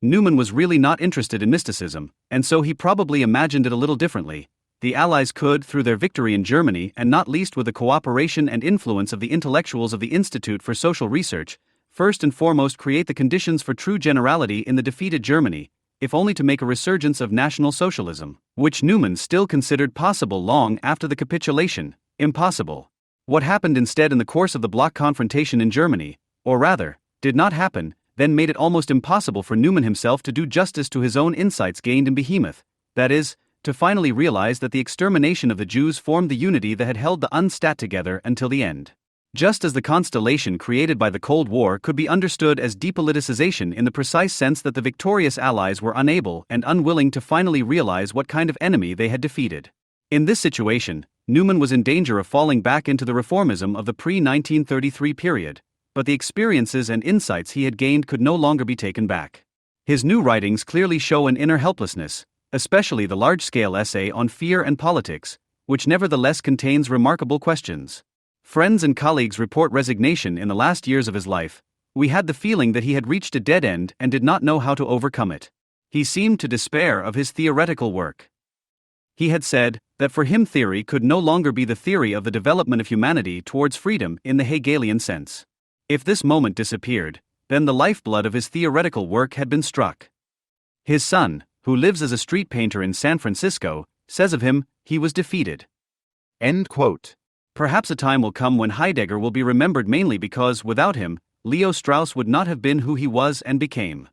Newman was really not interested in mysticism, and so he probably imagined it a little differently. The Allies could, through their victory in Germany and not least with the cooperation and influence of the intellectuals of the Institute for Social Research, first and foremost create the conditions for true generality in the defeated Germany, if only to make a resurgence of National Socialism, which Newman still considered possible long after the capitulation, impossible. What happened instead in the course of the bloc confrontation in Germany, or rather, did not happen, then made it almost impossible for Newman himself to do justice to his own insights gained in Behemoth, that is, to finally realize that the extermination of the Jews formed the unity that had held the Unstat together until the end. Just as the constellation created by the Cold War could be understood as depoliticization in the precise sense that the victorious Allies were unable and unwilling to finally realize what kind of enemy they had defeated. In this situation, Newman was in danger of falling back into the reformism of the pre-1933 period, but the experiences and insights he had gained could no longer be taken back. His new writings clearly show an inner helplessness, especially the large-scale essay on fear and politics, which nevertheless contains remarkable questions. Friends and colleagues report resignation in the last years of his life. We had the feeling that he had reached a dead end and did not know how to overcome it. He seemed to despair of his theoretical work. He had said that for him theory could no longer be the theory of the development of humanity towards freedom in the Hegelian sense. If this moment disappeared, then the lifeblood of his theoretical work had been struck. His son, who lives as a street painter in San Francisco, says of him, he was defeated. End quote. Perhaps a time will come when Heidegger will be remembered mainly because, without him, Leo Strauss would not have been who he was and became.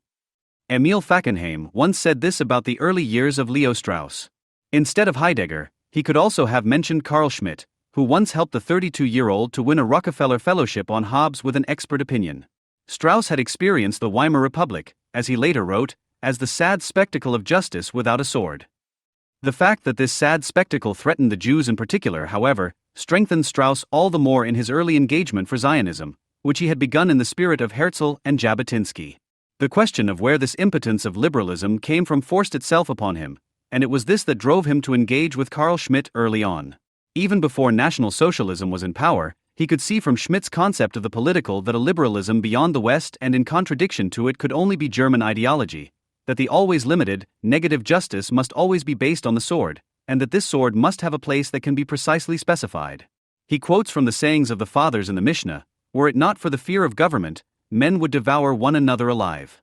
Emil Fackenheim once said this about the early years of Leo Strauss. Instead of Heidegger, he could also have mentioned Carl Schmitt, who once helped the 32-year-old to win a Rockefeller Fellowship on Hobbes with an expert opinion. Strauss had experienced the Weimar Republic, as he later wrote, as the sad spectacle of justice without a sword. The fact that this sad spectacle threatened the Jews in particular, however, strengthened Strauss all the more in his early engagement for Zionism, which he had begun in the spirit of Herzl and Jabotinsky. The question of where this impotence of liberalism came from forced itself upon him, and it was this that drove him to engage with Carl Schmitt early on. Even before National Socialism was in power, he could see from Schmitt's concept of the political that a liberalism beyond the West and in contradiction to it could only be German ideology, that the always limited, negative justice must always be based on the sword, and that this sword must have a place that can be precisely specified. He quotes from the sayings of the fathers in the Mishnah, "Were it not for the fear of government, men would devour one another alive."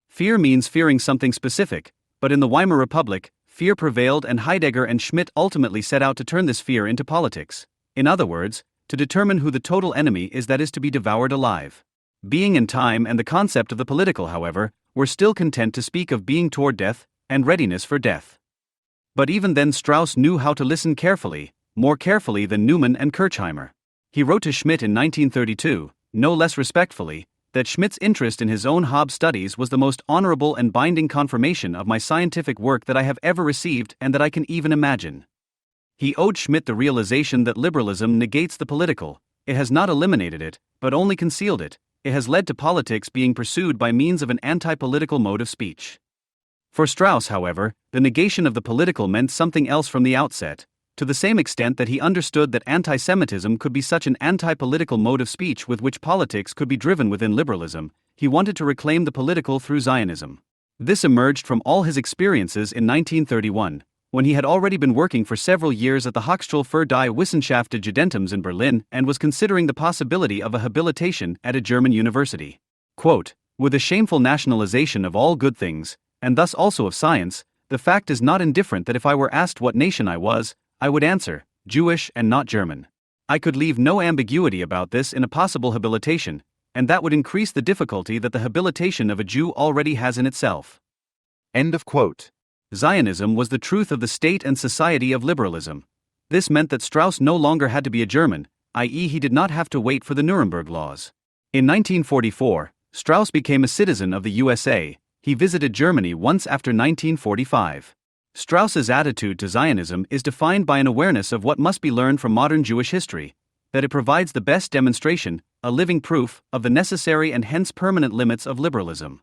Fear means fearing something specific, but in the Weimar Republic, fear prevailed and Heidegger and Schmitt ultimately set out to turn this fear into politics. In other words, to determine who the total enemy is that is to be devoured alive. Being and time and the concept of the political, however, were still content to speak of being toward death and readiness for death. But even then Strauss knew how to listen carefully, more carefully than Newman and Kirchheimer. He wrote to Schmitt in 1932, no less respectfully, that Schmitt's interest in his own Hobbes studies was the most honorable and binding confirmation of my scientific work that I have ever received and that I can even imagine. He owed Schmitt the realization that liberalism negates the political. It has not eliminated it, but only concealed it. It has led to politics being pursued by means of an anti-political mode of speech. For Strauss, however, the negation of the political meant something else from the outset, to the same extent that he understood that anti-Semitism could be such an anti-political mode of speech with which politics could be driven within liberalism. He wanted to reclaim the political through Zionism. This emerged from all his experiences in 1931, when he had already been working for several years at the Hochschule für die Wissenschaft des Judentums in Berlin and was considering the possibility of a habilitation at a German university. Quote, "With the shameful nationalization of all good things, and thus also of science, the fact is not indifferent that if I were asked what nation I was, I would answer, Jewish and not German. I could leave no ambiguity about this in a possible habilitation, and that would increase the difficulty that the habilitation of a Jew already has in itself." End of quote. Zionism was the truth of the state and society of liberalism. This meant that Strauss no longer had to be a German, i.e., he did not have to wait for the Nuremberg laws. In 1944, Strauss became a citizen of the USA. He visited Germany once after 1945. Strauss's attitude to Zionism is defined by an awareness of what must be learned from modern Jewish history, that it provides the best demonstration, a living proof, of the necessary and hence permanent limits of liberalism.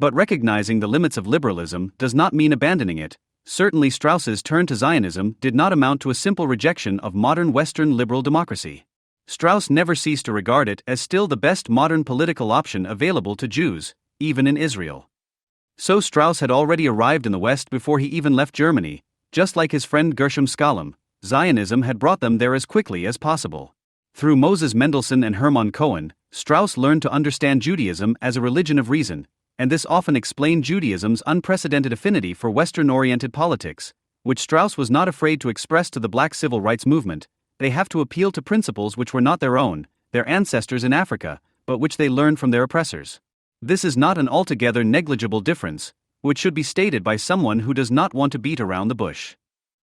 But recognizing the limits of liberalism does not mean abandoning it. Certainly Strauss's turn to Zionism did not amount to a simple rejection of modern Western liberal democracy. Strauss never ceased to regard it as still the best modern political option available to Jews, even in Israel. So Strauss had already arrived in the West before he even left Germany. Just like his friend Gershom Scholem, Zionism had brought them there as quickly as possible. Through Moses Mendelssohn and Hermann Cohen, Strauss learned to understand Judaism as a religion of reason, and this often explained Judaism's unprecedented affinity for Western-oriented politics, which Strauss was not afraid to express to the black civil rights movement. They have to appeal to principles which were not their own, their ancestors in Africa, but which they learned from their oppressors. This is not an altogether negligible difference, which should be stated by someone who does not want to beat around the bush.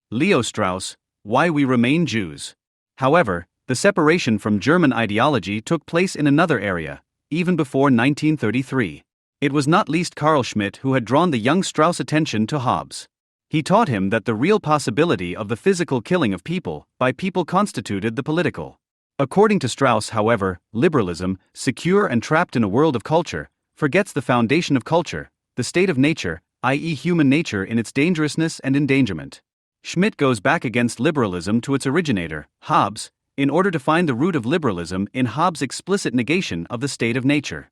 Leo Strauss, Why We Remain Jews. However, the separation from German ideology took place in another area, even before 1933. It was not least Carl Schmitt who had drawn the young Strauss' attention to Hobbes. He taught him that the real possibility of the physical killing of people by people constituted the political. According to Strauss, however, liberalism, secure and trapped in a world of culture, forgets the foundation of culture, the state of nature, i.e. human nature in its dangerousness and endangerment. Schmitt goes back against liberalism to its originator, Hobbes, in order to find the root of liberalism in Hobbes' explicit negation of the state of nature.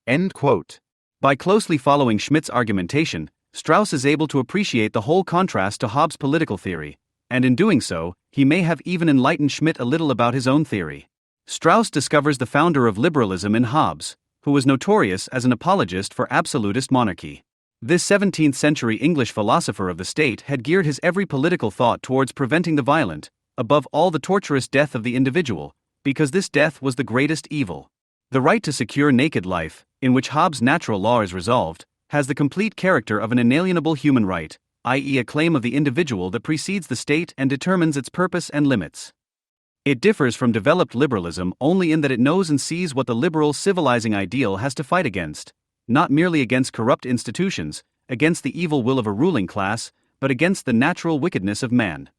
End quote. By closely following Schmitt's argumentation, Strauss is able to appreciate the whole contrast to Hobbes' political theory, and in doing so, he may have even enlightened Schmitt a little about his own theory. Strauss discovers the founder of liberalism in Hobbes, who was notorious as an apologist for absolutist monarchy. This 17th-century English philosopher of the state had geared his every political thought towards preventing the violent, above all the torturous death of the individual, because this death was the greatest evil. The right to secure naked life, in which Hobbes' natural law is resolved, has the complete character of an inalienable human right, i.e. a claim of the individual that precedes the state and determines its purpose and limits. It differs from developed liberalism only in that it knows and sees what the liberal civilizing ideal has to fight against, not merely against corrupt institutions, against the evil will of a ruling class, but against the natural wickedness of man.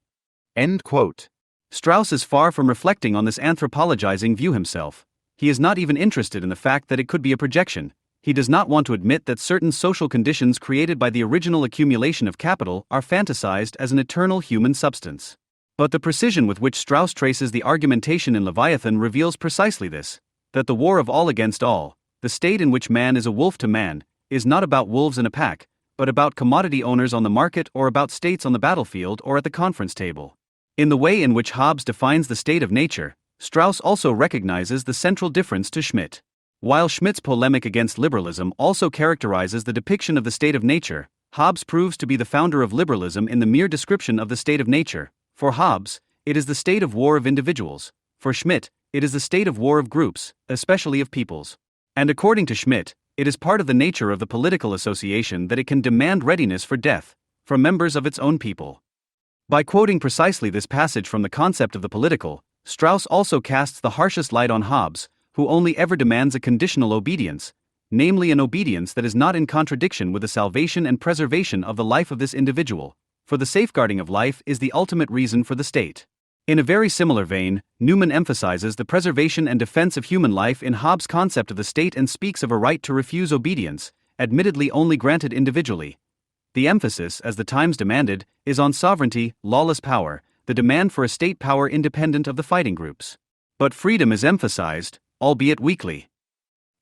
End quote. Strauss is far from reflecting on this anthropologizing view himself. He is not even interested in the fact that it could be a projection. He does not want to admit that certain social conditions created by the original accumulation of capital are fantasized as an eternal human substance. But the precision with which Strauss traces the argumentation in Leviathan reveals precisely this, that the war of all against all, the state in which man is a wolf to man, is not about wolves in a pack, but about commodity owners on the market or about states on the battlefield or at the conference table. In the way in which Hobbes defines the state of nature, Strauss also recognizes the central difference to Schmitt. While Schmitt's polemic against liberalism also characterizes the depiction of the state of nature, Hobbes proves to be the founder of liberalism in the mere description of the state of nature. For Hobbes, it is the state of war of individuals. For Schmitt, it is the state of war of groups, especially of peoples. And according to Schmitt, it is part of the nature of the political association that it can demand readiness for death, from members of its own people. By quoting precisely this passage from the concept of the political, Strauss also casts the harshest light on Hobbes, who only ever demands a conditional obedience, namely an obedience that is not in contradiction with the salvation and preservation of the life of this individual, for the safeguarding of life is the ultimate reason for the state. In a very similar vein, Newman emphasizes the preservation and defense of human life in Hobbes' concept of the state and speaks of a right to refuse obedience, admittedly only granted individually. The emphasis, as the times demanded, is on sovereignty, lawless power, the demand for a state power independent of the fighting groups. But freedom is emphasized, albeit weakly.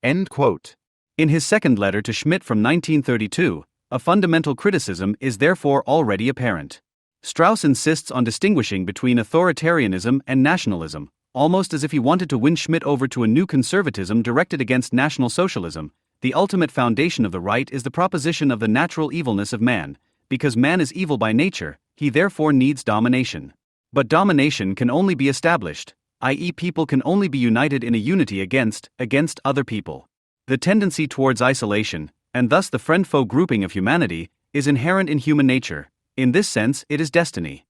End quote. In his second letter to Schmitt from 1932, a fundamental criticism is therefore already apparent. Strauss insists on distinguishing between authoritarianism and nationalism, almost as if he wanted to win Schmitt over to a new conservatism directed against National Socialism. The ultimate foundation of the right is the proposition of the natural evilness of man. Because man is evil by nature, he therefore needs domination. But domination can only be established, i.e. people can only be united in a unity against other people. The tendency towards isolation, and thus the friend-foe grouping of humanity, is inherent in human nature. In this sense, it is destiny.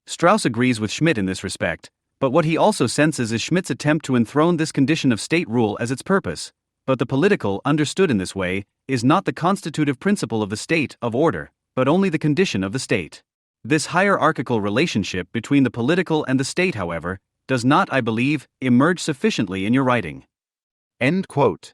Strauss agrees with Schmitt in this respect, but what he also senses is Schmitt's attempt to enthrone this condition of state rule as its purpose. But the political, understood in this way, is not the constitutive principle of the state of order, but only the condition of the state. This hierarchical relationship between the political and the state, however, does not, I believe, emerge sufficiently in your writing. End quote.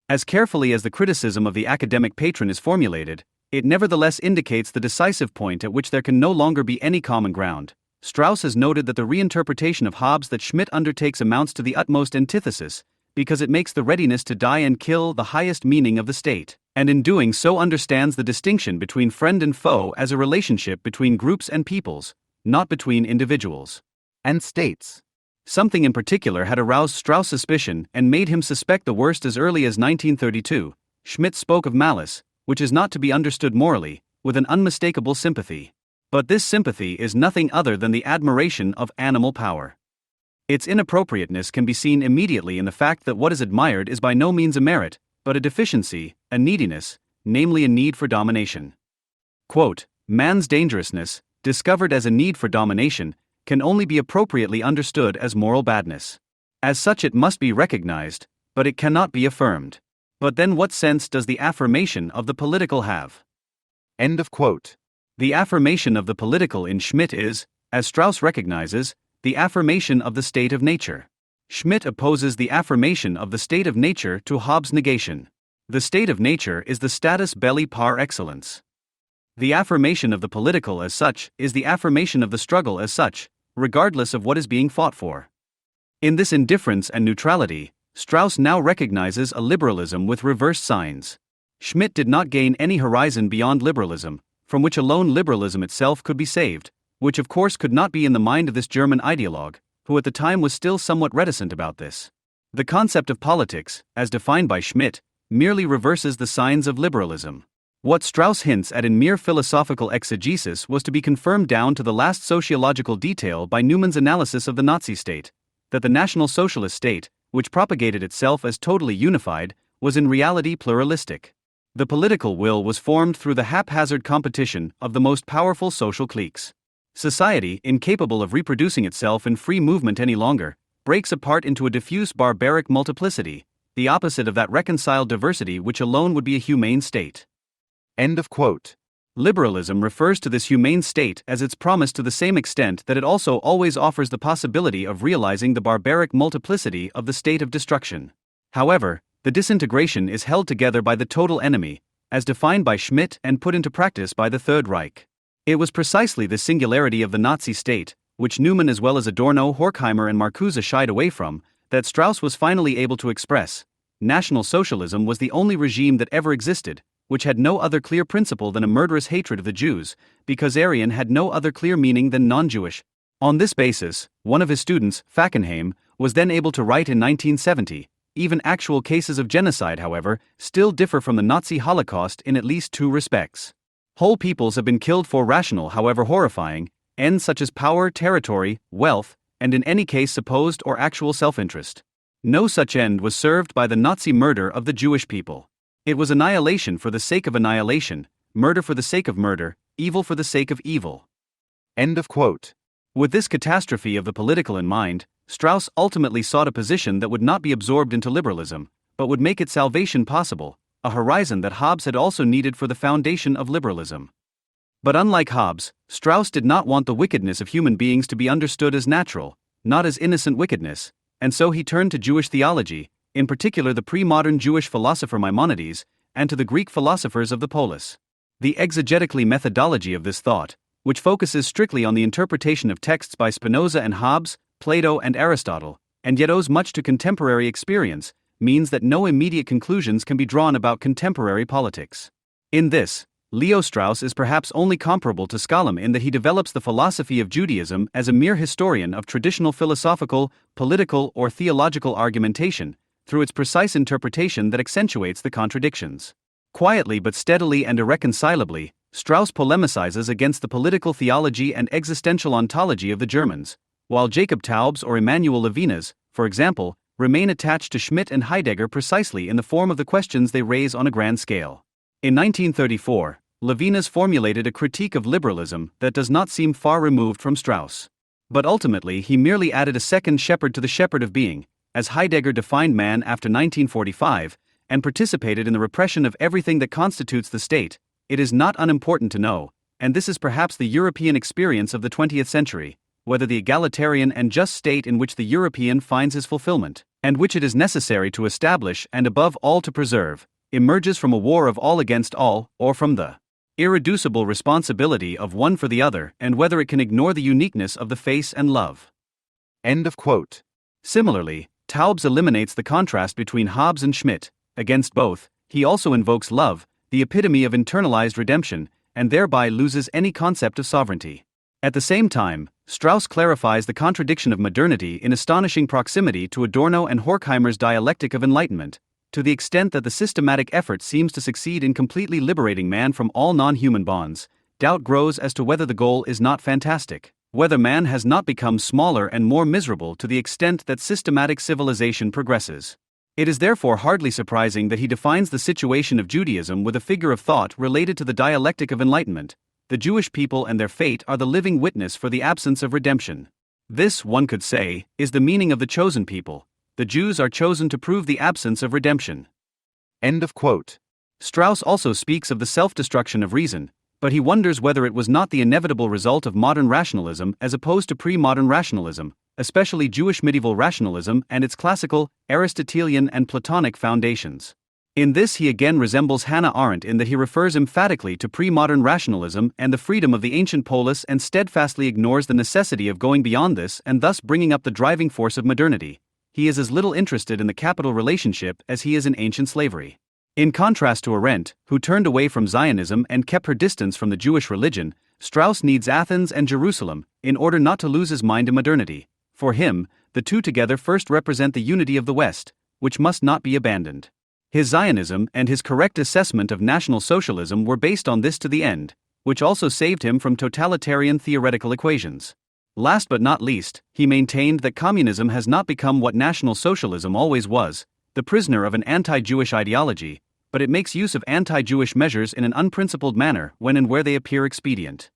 As carefully as the criticism of the academic patron is formulated, It nevertheless indicates the decisive point at which there can no longer be any common ground. Strauss has noted that the reinterpretation of Hobbes that Schmitt undertakes amounts to the utmost antithesis, because it makes the readiness to die and kill the highest meaning of the state, and in doing so understands the distinction between friend and foe as a relationship between groups and peoples, not between individuals. And states. Something in particular had aroused Strauss' suspicion and made him suspect the worst as early as 1932. Schmitt spoke of malice, which is not to be understood morally, with an unmistakable sympathy. But this sympathy is nothing other than the admiration of animal power. Its inappropriateness can be seen immediately in the fact that what is admired is by no means a merit, but a deficiency, a neediness, namely a need for domination. Quote, man's dangerousness, discovered as a need for domination, can only be appropriately understood as moral badness. As such it must be recognized, but it cannot be affirmed. But then what sense does the affirmation of the political have? End of quote. The affirmation of the political in Schmitt is, as Strauss recognizes, the affirmation of the state of nature. Schmitt opposes the affirmation of the state of nature to Hobbes' negation. The state of nature is the status belli par excellence. The affirmation of the political as such is the affirmation of the struggle as such, regardless of what is being fought for. In this indifference and neutrality, Strauss now recognizes a liberalism with reverse signs. Schmitt did not gain any horizon beyond liberalism, from which alone liberalism itself could be saved, which of course could not be in the mind of this German ideologue, who at the time was still somewhat reticent about this. The concept of politics, as defined by Schmitt, merely reverses the signs of liberalism. What Strauss hints at in mere philosophical exegesis was to be confirmed down to the last sociological detail by Newman's analysis of the Nazi state, that the National Socialist state, which propagated itself as totally unified, was in reality pluralistic. The political will was formed through the haphazard competition of the most powerful social cliques. Society, incapable of reproducing itself in free movement any longer, breaks apart into a diffuse barbaric multiplicity, the opposite of that reconciled diversity which alone would be a humane state. End of quote. Liberalism refers to this humane state as its promise to the same extent that it also always offers the possibility of realizing the barbaric multiplicity of the state of destruction. However, the disintegration is held together by the total enemy, as defined by Schmitt and put into practice by the Third Reich. It was precisely the singularity of the Nazi state, which Newman as well as Adorno, Horkheimer and Marcuse shied away from, that Strauss was finally able to express. National Socialism was the only regime that ever existed, which had no other clear principle than a murderous hatred of the Jews, because Aryan had no other clear meaning than non-Jewish. On this basis, one of his students, Fackenheim, was then able to write in 1970, even actual cases of genocide, however, still differ from the Nazi Holocaust in at least two respects. Whole peoples have been killed for rational, however horrifying, ends such as power, territory, wealth, and in any case supposed or actual self-interest. No such end was served by the Nazi murder of the Jewish people. It was annihilation for the sake of annihilation, murder for the sake of murder, evil for the sake of evil. End of quote. With this catastrophe of the political in mind, Strauss ultimately sought a position that would not be absorbed into liberalism, but would make its salvation possible, a horizon that Hobbes had also needed for the foundation of liberalism. But unlike Hobbes, Strauss did not want the wickedness of human beings to be understood as natural, not as innocent wickedness, and so he turned to Jewish theology, in particular the pre-modern Jewish philosopher Maimonides, and to the Greek philosophers of the polis. The exegetically methodology of this thought, which focuses strictly on the interpretation of texts by Spinoza and Hobbes, Plato and Aristotle, and yet owes much to contemporary experience, means that no immediate conclusions can be drawn about contemporary politics. In this, Leo Strauss is perhaps only comparable to Scholem in that he develops the philosophy of Judaism as a mere historian of traditional philosophical, political, or theological argumentation, through its precise interpretation that accentuates the contradictions. Quietly but steadily and irreconcilably, Strauss polemicizes against the political theology and existential ontology of the Germans, while Jacob Taubes or Emmanuel Levinas, for example, remain attached to Schmitt and Heidegger precisely in the form of the questions they raise on a grand scale. In 1934, Levinas formulated a critique of liberalism that does not seem far removed from Strauss. But ultimately he merely added a second shepherd to the shepherd of being, as Heidegger defined man after 1945, and participated in the repression of everything that constitutes the state. It is not unimportant to know, and this is perhaps the European experience of the 20th century, whether the egalitarian and just state in which the European finds his fulfillment, and which it is necessary to establish and above all to preserve, emerges from a war of all against all, or from the irreducible responsibility of one for the other, and whether it can ignore the uniqueness of the face and love. End of quote. Similarly, Taubes eliminates the contrast between Hobbes and Schmitt. Against both, he also invokes love, the epitome of internalized redemption, and thereby loses any concept of sovereignty. At the same time, Strauss clarifies the contradiction of modernity in astonishing proximity to Adorno and Horkheimer's dialectic of enlightenment, to the extent that the systematic effort seems to succeed in completely liberating man from all non-human bonds. Doubt grows as to whether the goal is not fantastic, whether man has not become smaller and more miserable to the extent that systematic civilization progresses. It is therefore hardly surprising that he defines the situation of Judaism with a figure of thought related to the dialectic of enlightenment. The Jewish people and their fate are the living witness for the absence of redemption. This, one could say, is the meaning of the chosen people. The Jews are chosen to prove the absence of redemption. End of quote. Strauss also speaks of the self-destruction of reason, but he wonders whether it was not the inevitable result of modern rationalism as opposed to pre-modern rationalism, especially Jewish medieval rationalism and its classical, Aristotelian and Platonic foundations. In this he again resembles Hannah Arendt in that he refers emphatically to pre-modern rationalism and the freedom of the ancient polis and steadfastly ignores the necessity of going beyond this and thus bringing up the driving force of modernity. He is as little interested in the capital relationship as he is in ancient slavery. In contrast to Arendt, who turned away from Zionism and kept her distance from the Jewish religion, Strauss needs Athens and Jerusalem in order not to lose his mind in modernity. For him, the two together first represent the unity of the West, which must not be abandoned. His Zionism and his correct assessment of National Socialism were based on this to the end, which also saved him from totalitarian theoretical equations. Last but not least, he maintained that communism has not become what National Socialism always was, the prisoner of an anti-Jewish ideology, but it makes use of anti-Jewish measures in an unprincipled manner when and where they appear expedient.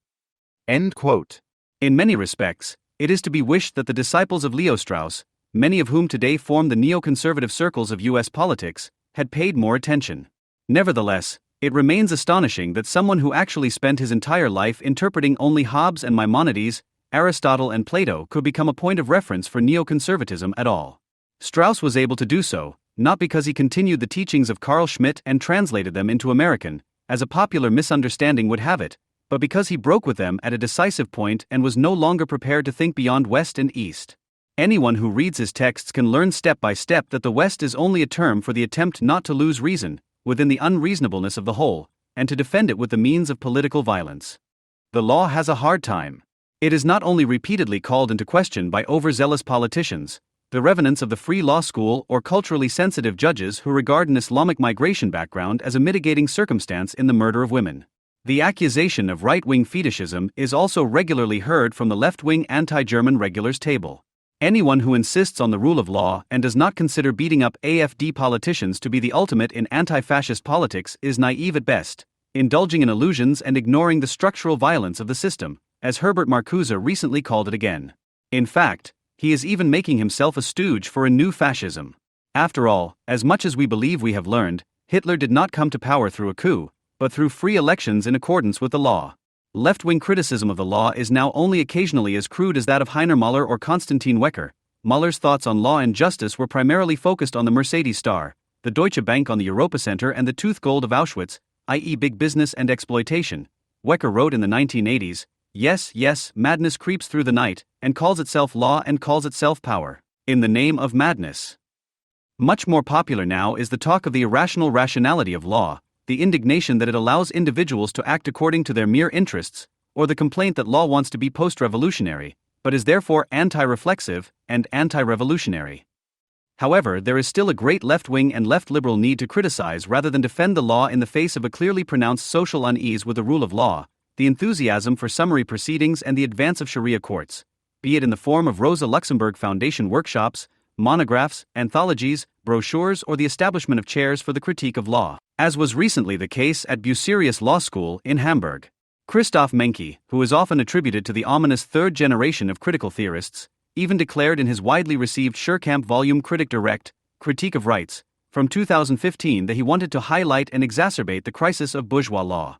End quote. In many respects, it is to be wished that the disciples of Leo Strauss, many of whom today form the neoconservative circles of U.S. politics, had paid more attention. Nevertheless, it remains astonishing that someone who actually spent his entire life interpreting only Hobbes and Maimonides, Aristotle and Plato could become a point of reference for neoconservatism at all. Strauss was able to do so, not because he continued the teachings of Carl Schmitt and translated them into American, as a popular misunderstanding would have it, but because he broke with them at a decisive point and was no longer prepared to think beyond West and East. Anyone who reads his texts can learn step by step that the West is only a term for the attempt not to lose reason, within the unreasonableness of the whole, and to defend it with the means of political violence. The law has a hard time. It is not only repeatedly called into question by overzealous politicians, the revenants of the free law school or culturally sensitive judges who regard an Islamic migration background as a mitigating circumstance in the murder of women. The accusation of right-wing fetishism is also regularly heard from the left-wing anti-German regulars table. Anyone who insists on the rule of law and does not consider beating up AfD politicians to be the ultimate in anti-fascist politics is naive at best, indulging in illusions and ignoring the structural violence of the system, as Herbert Marcuse recently called it again. In fact, he is even making himself a stooge for a new fascism. After all, as much as we believe we have learned, Hitler did not come to power through a coup, but through free elections in accordance with the law. Left-wing criticism of the law is now only occasionally as crude as that of Heiner Müller or Konstantin Wecker. Müller's thoughts on law and justice were primarily focused on the Mercedes Star, the Deutsche Bank on the Europa Center and the tooth gold of Auschwitz, i.e. big business and exploitation. Wecker wrote in the 1980s, Yes, madness creeps through the night, and calls itself law and calls itself power, in the name of madness. Much more popular now is the talk of the irrational rationality of law, the indignation that it allows individuals to act according to their mere interests, or the complaint that law wants to be post-revolutionary, but is therefore anti-reflexive and anti-revolutionary. However, there is still a great left-wing and left-liberal need to criticize rather than defend the law in the face of a clearly pronounced social unease with the rule of law, the enthusiasm for summary proceedings and the advance of Sharia courts, be it in the form of Rosa Luxemburg Foundation workshops, monographs, anthologies, brochures or the establishment of chairs for the critique of law, as was recently the case at Bucerius Law School in Hamburg. Christoph Menke, who is often attributed to the ominous third generation of critical theorists, even declared in his widely received Schurkamp volume Kritik direkt, Critique of Rights, from 2015 that he wanted to highlight and exacerbate the crisis of bourgeois law.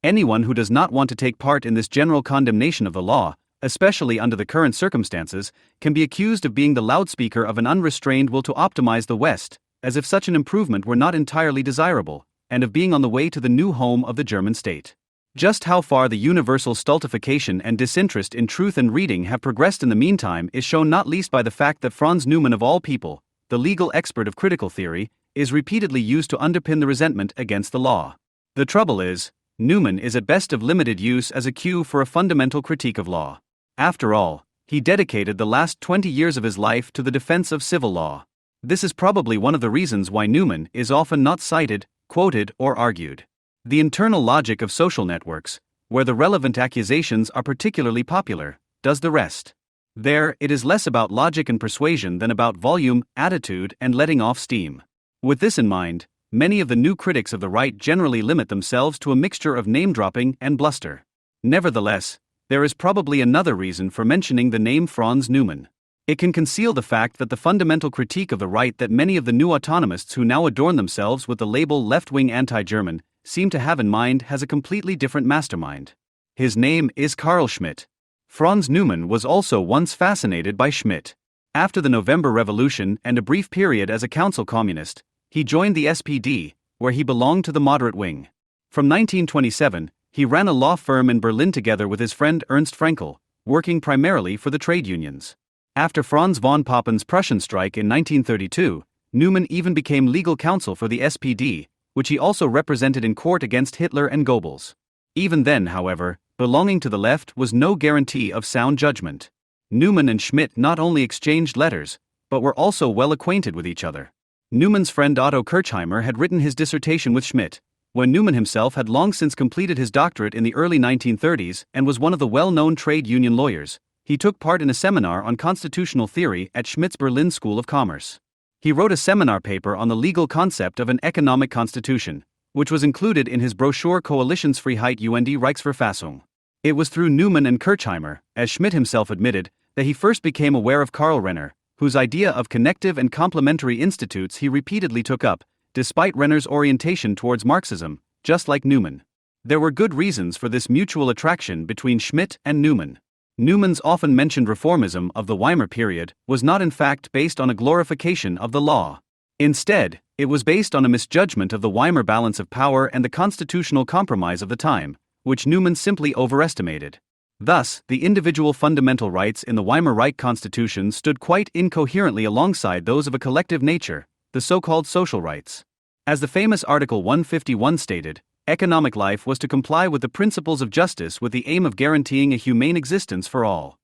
Anyone who does not want to take part in this general condemnation of the law, especially under the current circumstances, can be accused of being the loudspeaker of an unrestrained will to optimize the West, as if such an improvement were not entirely desirable, and of being on the way to the new home of the German state. Just how far the universal stultification and disinterest in truth and reading have progressed in the meantime is shown not least by the fact that Franz Neumann, of all people, the legal expert of critical theory, is repeatedly used to underpin the resentment against the law. The trouble is, Neumann is at best of limited use as a cue for a fundamental critique of law. After all, he dedicated the last 20 years of his life to the defense of civil law. This is probably one of the reasons why Neumann is often not cited, quoted, or argued. The internal logic of social networks, where the relevant accusations are particularly popular, does the rest. There, it is less about logic and persuasion than about volume, attitude, and letting off steam. With this in mind, many of the new critics of the right generally limit themselves to a mixture of name-dropping and bluster. Nevertheless, there is probably another reason for mentioning the name Franz Neumann. It can conceal the fact that the fundamental critique of the right that many of the new autonomists who now adorn themselves with the label left-wing anti-German seem to have in mind has a completely different mastermind. His name is Carl Schmitt. Franz Neumann was also once fascinated by Schmitt. After the November Revolution and a brief period as a council communist, he joined the SPD, where he belonged to the moderate wing. From 1927, he ran a law firm in Berlin together with his friend Ernst Fraenkel, working primarily for the trade unions. After Franz von Pappen's Prussian strike in 1932, Neumann even became legal counsel for the SPD, which he also represented in court against Hitler and Goebbels. Even then, however, belonging to the left was no guarantee of sound judgment. Neumann and Schmitt not only exchanged letters, but were also well acquainted with each other. Neumann's friend Otto Kirchheimer had written his dissertation with Schmitt, when Neumann himself had long since completed his doctorate in the early 1930s and was one of the well-known trade union lawyers. He took part in a seminar on constitutional theory at Schmitt's Berlin School of Commerce. He wrote a seminar paper on the legal concept of an economic constitution, which was included in his brochure Koalitionsfreiheit und Reichsverfassung. It was through Neumann and Kirchheimer, as Schmitt himself admitted, that he first became aware of Karl Renner, whose idea of connective and complementary institutes he repeatedly took up, despite Renner's orientation towards Marxism, just like Neumann. There were good reasons for this mutual attraction between Schmitt and Neumann. Neumann's often mentioned reformism of the Weimar period was not in fact based on a glorification of the law. Instead, it was based on a misjudgment of the Weimar balance of power and the constitutional compromise of the time, which Neumann simply overestimated. Thus, the individual fundamental rights in the Weimar Reich Constitution stood quite incoherently alongside those of a collective nature, the so-called social rights. As the famous Article 151 stated, economic life was to comply with the principles of justice with the aim of guaranteeing a humane existence for all.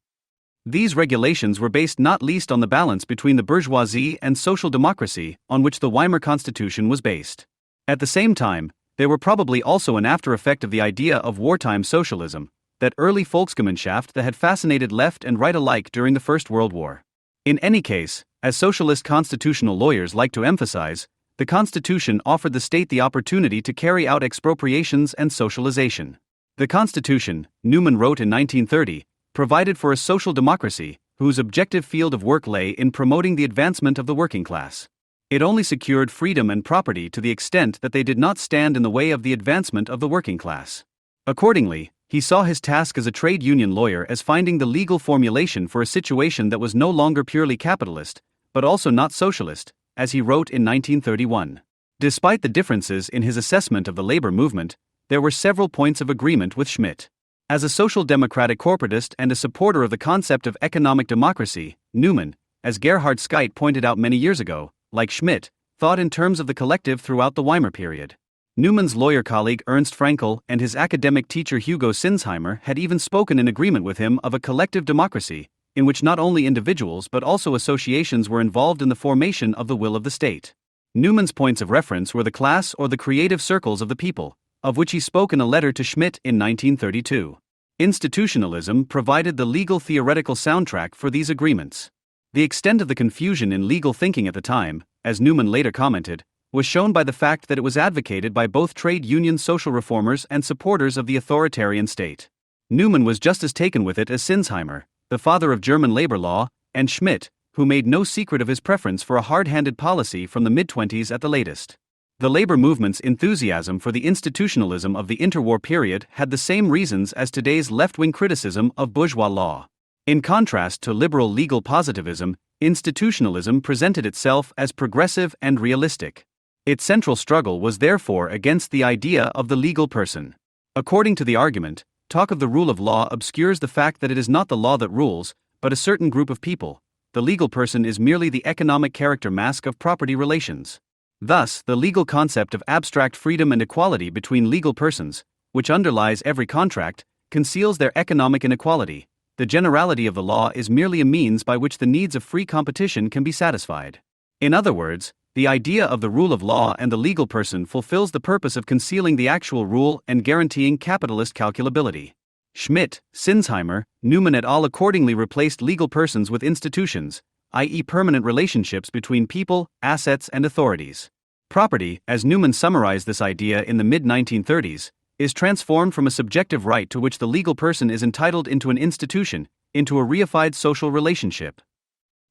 These regulations were based not least on the balance between the bourgeoisie and social democracy, on which the Weimar Constitution was based. At the same time, they were probably also an after-effect of the idea of wartime socialism, that early Volksgemeinschaft that had fascinated left and right alike during the First World War. In any case, as socialist constitutional lawyers like to emphasize, the Constitution offered the state the opportunity to carry out expropriations and socialization. The Constitution, Neumann wrote in 1930, provided for a social democracy, whose objective field of work lay in promoting the advancement of the working class. It only secured freedom and property to the extent that they did not stand in the way of the advancement of the working class. Accordingly, he saw his task as a trade union lawyer as finding the legal formulation for a situation that was no longer purely capitalist, but also not socialist, as he wrote in 1931. Despite the differences in his assessment of the labor movement, there were several points of agreement with Schmitt. As a social democratic corporatist and a supporter of the concept of economic democracy, Neumann, as Gerhard Scheidt pointed out many years ago, like Schmitt, thought in terms of the collective throughout the Weimar period. Neumann's lawyer colleague Ernst Fraenkel and his academic teacher Hugo Sinsheimer had even spoken in agreement with him of a collective democracy, in which not only individuals but also associations were involved in the formation of the will of the state. Neumann's points of reference were the class or the creative circles of the people, of which he spoke in a letter to Schmitt in 1932. Institutionalism provided the legal theoretical soundtrack for these agreements. The extent of the confusion in legal thinking at the time, as Neumann later commented, was shown by the fact that it was advocated by both trade union social reformers and supporters of the authoritarian state. Neumann was just as taken with it as Sinsheimer, the father of German labor law, and Schmitt, who made no secret of his preference for a hard-handed policy from the mid-20s at the latest. The labor movement's enthusiasm for the institutionalism of the interwar period had the same reasons as today's left-wing criticism of bourgeois law. In contrast to liberal legal positivism, institutionalism presented itself as progressive and realistic. Its central struggle was therefore against the idea of the legal person. According to the argument, talk of the rule of law obscures the fact that it is not the law that rules, but a certain group of people. The legal person is merely the economic character mask of property relations. Thus, the legal concept of abstract freedom and equality between legal persons, which underlies every contract, conceals their economic inequality. The generality of the law is merely a means by which the needs of free competition can be satisfied. In other words, the idea of the rule of law and the legal person fulfills the purpose of concealing the actual rule and guaranteeing capitalist calculability. Schmidt, Sinsheimer, Newman et al. Accordingly replaced legal persons with institutions, i.e., permanent relationships between people, assets, and authorities. Property, as Newman summarized this idea in the mid-1930s, is transformed from a subjective right to which the legal person is entitled into an institution, into a reified social relationship.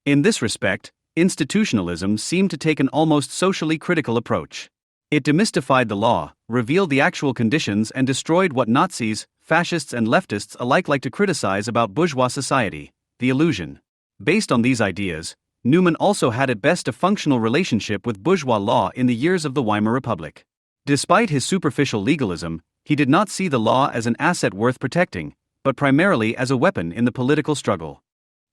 In this respect, institutionalism seemed to take an almost socially critical approach. It demystified the law, revealed the actual conditions, and destroyed what Nazis, fascists, and leftists alike like to criticize about bourgeois society: the illusion. Based on these ideas, Newman also had at best a functional relationship with bourgeois law in the years of the Weimar Republic. Despite his superficial legalism, he did not see the law as an asset worth protecting, but primarily as a weapon in the political struggle.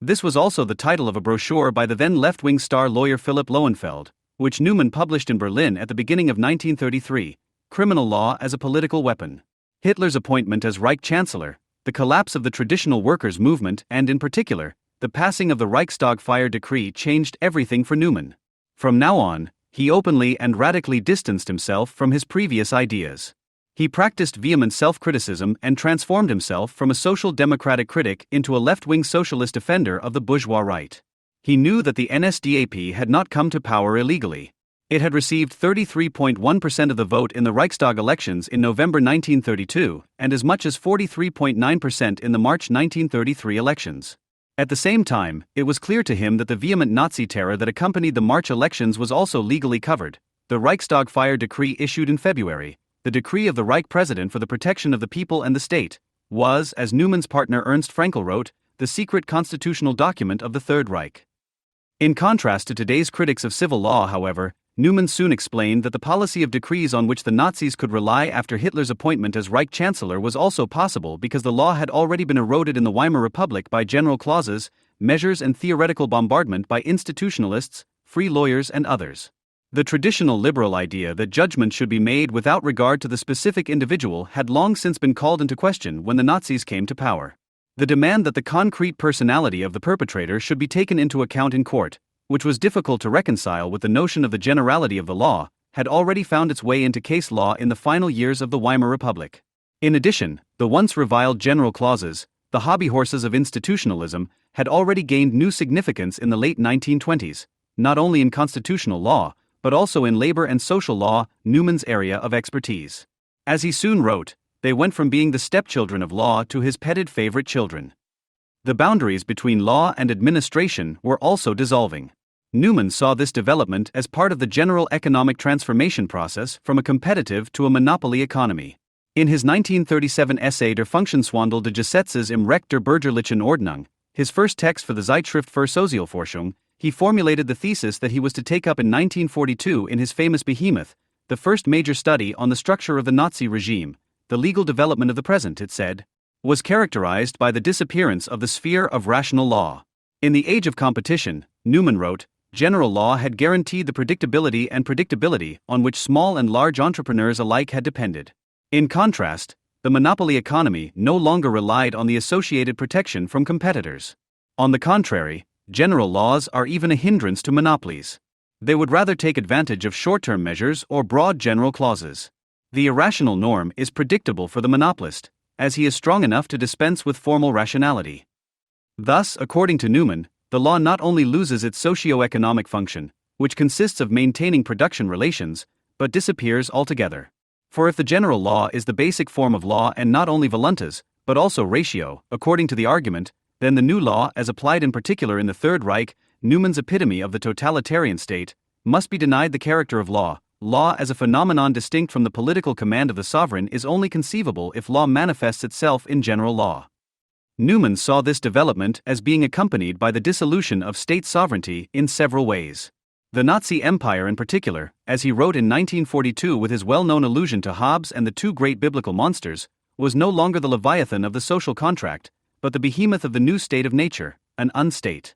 This was also the title of a brochure by the then left-wing star lawyer Philipp Lohenfeld, which Newman published in Berlin at the beginning of 1933, Criminal Law as a Political Weapon. Hitler's appointment as Reich Chancellor, the collapse of the traditional workers' movement, and in particular, the passing of the Reichstag fire decree changed everything for Newman. From now on, he openly and radically distanced himself from his previous ideas. He practiced vehement self-criticism and transformed himself from a social democratic critic into a left-wing socialist defender of the bourgeois right. He knew that the NSDAP had not come to power illegally. It had received 33.1% of the vote in the Reichstag elections in November 1932, and as much as 43.9% in the March 1933 elections. At the same time, it was clear to him that the vehement Nazi terror that accompanied the March elections was also legally covered. The Reichstag fire decree issued in February, the decree of the Reich President for the protection of the people and the state, was, as Newman's partner Ernst Fraenkel wrote, the secret constitutional document of the Third Reich. In contrast to today's critics of civil law, however, Newman soon explained that the policy of decrees on which the Nazis could rely after Hitler's appointment as Reich Chancellor was also possible because the law had already been eroded in the Weimar Republic by general clauses, measures, and theoretical bombardment by institutionalists, free lawyers, and others. The traditional liberal idea that judgment should be made without regard to the specific individual had long since been called into question when the Nazis came to power. The demand that the concrete personality of the perpetrator should be taken into account in court, which was difficult to reconcile with the notion of the generality of the law, had already found its way into case law in the final years of the Weimar Republic. In addition, the once reviled general clauses, the hobby horses of institutionalism, had already gained new significance in the late 1920s, not only in constitutional law, but also in labor and social law, Newman's area of expertise. As he soon wrote, they went from being the stepchildren of law to his petted favorite children. The boundaries between law and administration were also dissolving. Newman saw this development as part of the general economic transformation process from a competitive to a monopoly economy. In his 1937 essay Der Funktionswandel des Gesetzes im Recht der bürgerlichen Ordnung, his first text for the Zeitschrift für Sozialforschung, he formulated the thesis that he was to take up in 1942 in his famous Behemoth, the first major study on the structure of the Nazi regime. The legal development of the present, it said, was characterized by the disappearance of the sphere of rational law. In the age of competition, Newman wrote, general law had guaranteed the predictability on which small and large entrepreneurs alike had depended. In contrast, the monopoly economy no longer relied on the associated protection from competitors. On the contrary, general laws are even a hindrance to monopolies. They would rather take advantage of short-term measures or broad general clauses. The irrational norm is predictable for the monopolist, as he is strong enough to dispense with formal rationality. Thus, according to Newman, the law not only loses its socio-economic function, which consists of maintaining production relations, but disappears altogether. For if the general law is the basic form of law and not only voluntas, but also ratio, according to the argument, then the new law, as applied in particular in the Third Reich, Newman's epitome of the totalitarian state, must be denied the character of law. Law as a phenomenon distinct from the political command of the sovereign is only conceivable if law manifests itself in general law. Newman saw this development as being accompanied by the dissolution of state sovereignty in several ways. The Nazi Empire in particular, as he wrote in 1942 with his well-known allusion to Hobbes and the two great biblical monsters, was no longer the leviathan of the social contract, but the behemoth of the new state of nature, an unstate.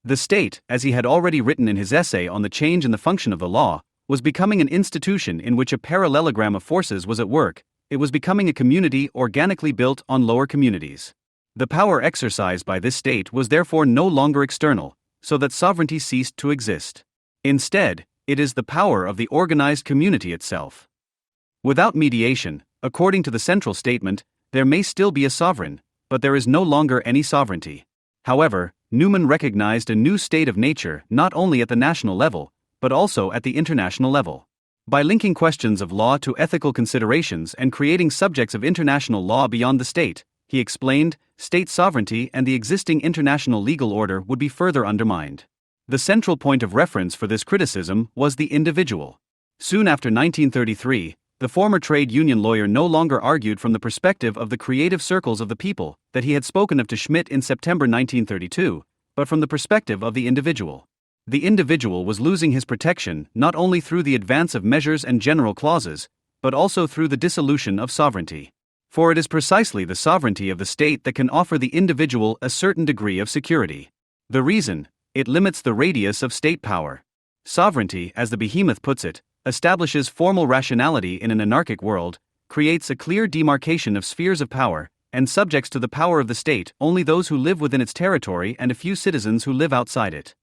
The state, as he had already written in his essay on the change in the function of the law, was becoming an institution in which a parallelogram of forces was at work. It was becoming a community organically built on lower communities. The power exercised by this state was therefore no longer external, so that sovereignty ceased to exist. Instead, it is the power of the organized community itself. Without mediation, according to the central statement, there may still be a sovereign, but there is no longer any sovereignty. However, Newman recognized a new state of nature not only at the national level, but also at the international level. By linking questions of law to ethical considerations and creating subjects of international law beyond the state, he explained, state sovereignty and the existing international legal order would be further undermined. The central point of reference for this criticism was the individual. Soon after 1933, the former trade union lawyer no longer argued from the perspective of the creative circles of the people that he had spoken of to Schmidt in September 1932, but from the perspective of the individual. The individual was losing his protection not only through the advance of measures and general clauses, but also through the dissolution of sovereignty. For it is precisely the sovereignty of the state that can offer the individual a certain degree of security. The reason: it limits the radius of state power. Sovereignty, as the behemoth puts it, establishes formal rationality in an anarchic world, creates a clear demarcation of spheres of power, and subjects to the power of the state only those who live within its territory and a few citizens who live outside it.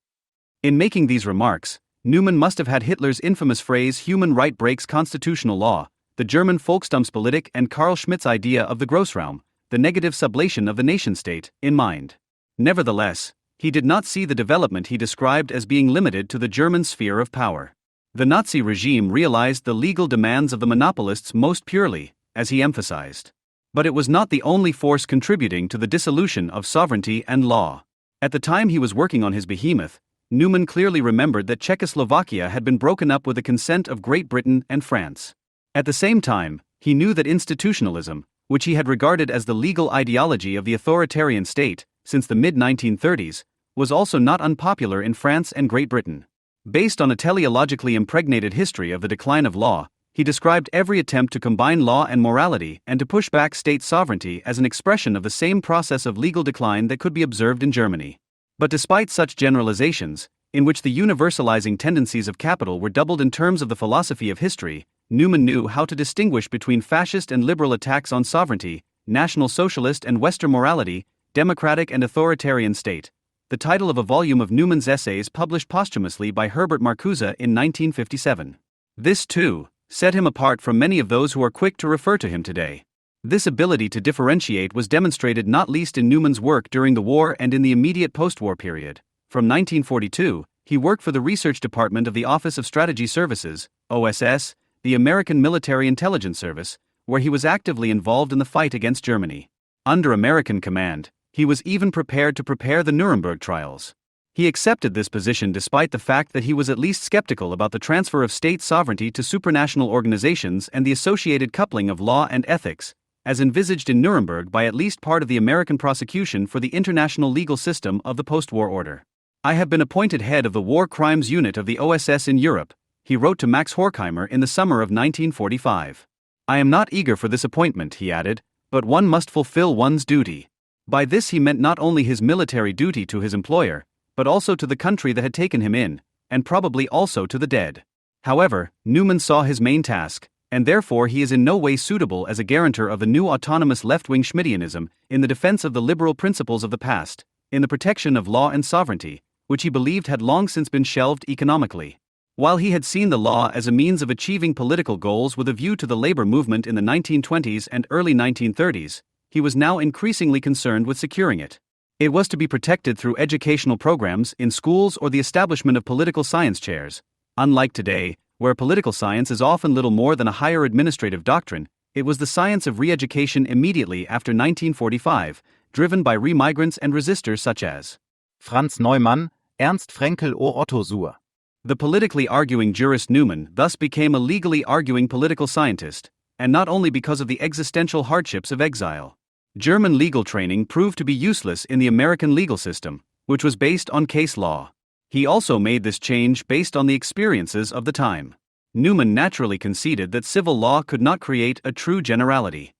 In making these remarks, Newman must have had Hitler's infamous phrase "human right breaks constitutional law," the German Volkstumspolitik and Carl Schmitt's idea of the Grossraum, the negative sublation of the nation-state, in mind. Nevertheless, he did not see the development he described as being limited to the German sphere of power. The Nazi regime realized the legal demands of the monopolists most purely, as he emphasized. But it was not the only force contributing to the dissolution of sovereignty and law. At the time he was working on his behemoth, Newman clearly remembered that Czechoslovakia had been broken up with the consent of Great Britain and France. At the same time, he knew that institutionalism, which he had regarded as the legal ideology of the authoritarian state since the mid-1930s, was also not unpopular in France and Great Britain. Based on a teleologically impregnated history of the decline of law, he described every attempt to combine law and morality and to push back state sovereignty as an expression of the same process of legal decline that could be observed in Germany. But despite such generalizations, in which the universalizing tendencies of capital were doubled in terms of the philosophy of history, Newman knew how to distinguish between fascist and liberal attacks on sovereignty, National Socialist and Western morality, democratic and authoritarian state. The title of a volume of Newman's essays published posthumously by Herbert Marcuse in 1957. This, too, set him apart from many of those who are quick to refer to him today. This ability to differentiate was demonstrated not least in Newman's work during the war and in the immediate post-war period. From 1942, he worked for the Research Department of the Office of Strategy Services, OSS, the American Military Intelligence Service, where he was actively involved in the fight against Germany. Under American command, he was even prepared to prepare the Nuremberg trials. He accepted this position despite the fact that he was at least skeptical about the transfer of state sovereignty to supranational organizations and the associated coupling of law and ethics, as envisaged in Nuremberg by at least part of the American prosecution for the international legal system of the post-war order. "I have been appointed head of the War Crimes Unit of the OSS in Europe," he wrote to Max Horkheimer in the summer of 1945. "I am not eager for this appointment," he added, "but one must fulfill one's duty." By this he meant not only his military duty to his employer, but also to the country that had taken him in, and probably also to the dead. However, Newman saw his main task, and therefore he is in no way suitable as a guarantor of the new autonomous left-wing Schmittianism in the defense of the liberal principles of the past, in the protection of law and sovereignty, which he believed had long since been shelved economically. While he had seen the law as a means of achieving political goals with a view to the labor movement in the 1920s and early 1930s, he was now increasingly concerned with securing it. It was to be protected through educational programs in schools or the establishment of political science chairs. Unlike today, where political science is often little more than a higher administrative doctrine, it was the science of re-education immediately after 1945, driven by re-migrants and resistors such as Franz Neumann, Ernst Fraenkel or Otto Suhr. The politically arguing jurist Newman thus became a legally arguing political scientist, and not only because of the existential hardships of exile. German legal training proved to be useless in the American legal system, which was based on case law. He also made this change based on the experiences of the time. Newman naturally conceded that civil law could not create a true generality.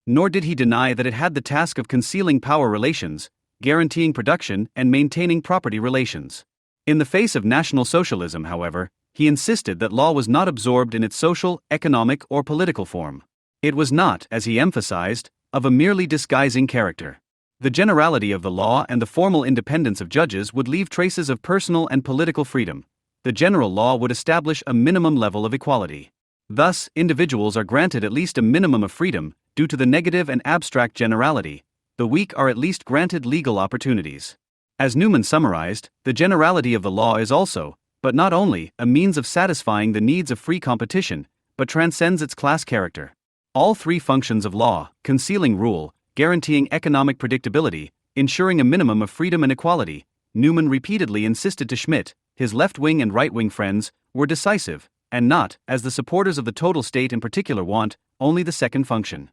nor did he deny that it had the task of concealing power relations, guaranteeing production, and maintaining property relations. In the face of National Socialism, however, he insisted that law was not absorbed in its social, economic, or political form. It was not, as he emphasized, of a merely disguising character. The generality of the law and the formal independence of judges would leave traces of personal and political freedom. The general law would establish a minimum level of equality. Thus, individuals are granted at least a minimum of freedom, due to the negative and abstract generality. The weak are at least granted legal opportunities. As Newman summarized, the generality of the law is also, but not only, a means of satisfying the needs of free competition, but transcends its class character. All three functions of law, concealing rule, guaranteeing economic predictability, ensuring a minimum of freedom and equality, Newman repeatedly insisted to Schmitt, his left-wing and right-wing friends, were decisive, and not, as the supporters of the total state in particular want, only the second function.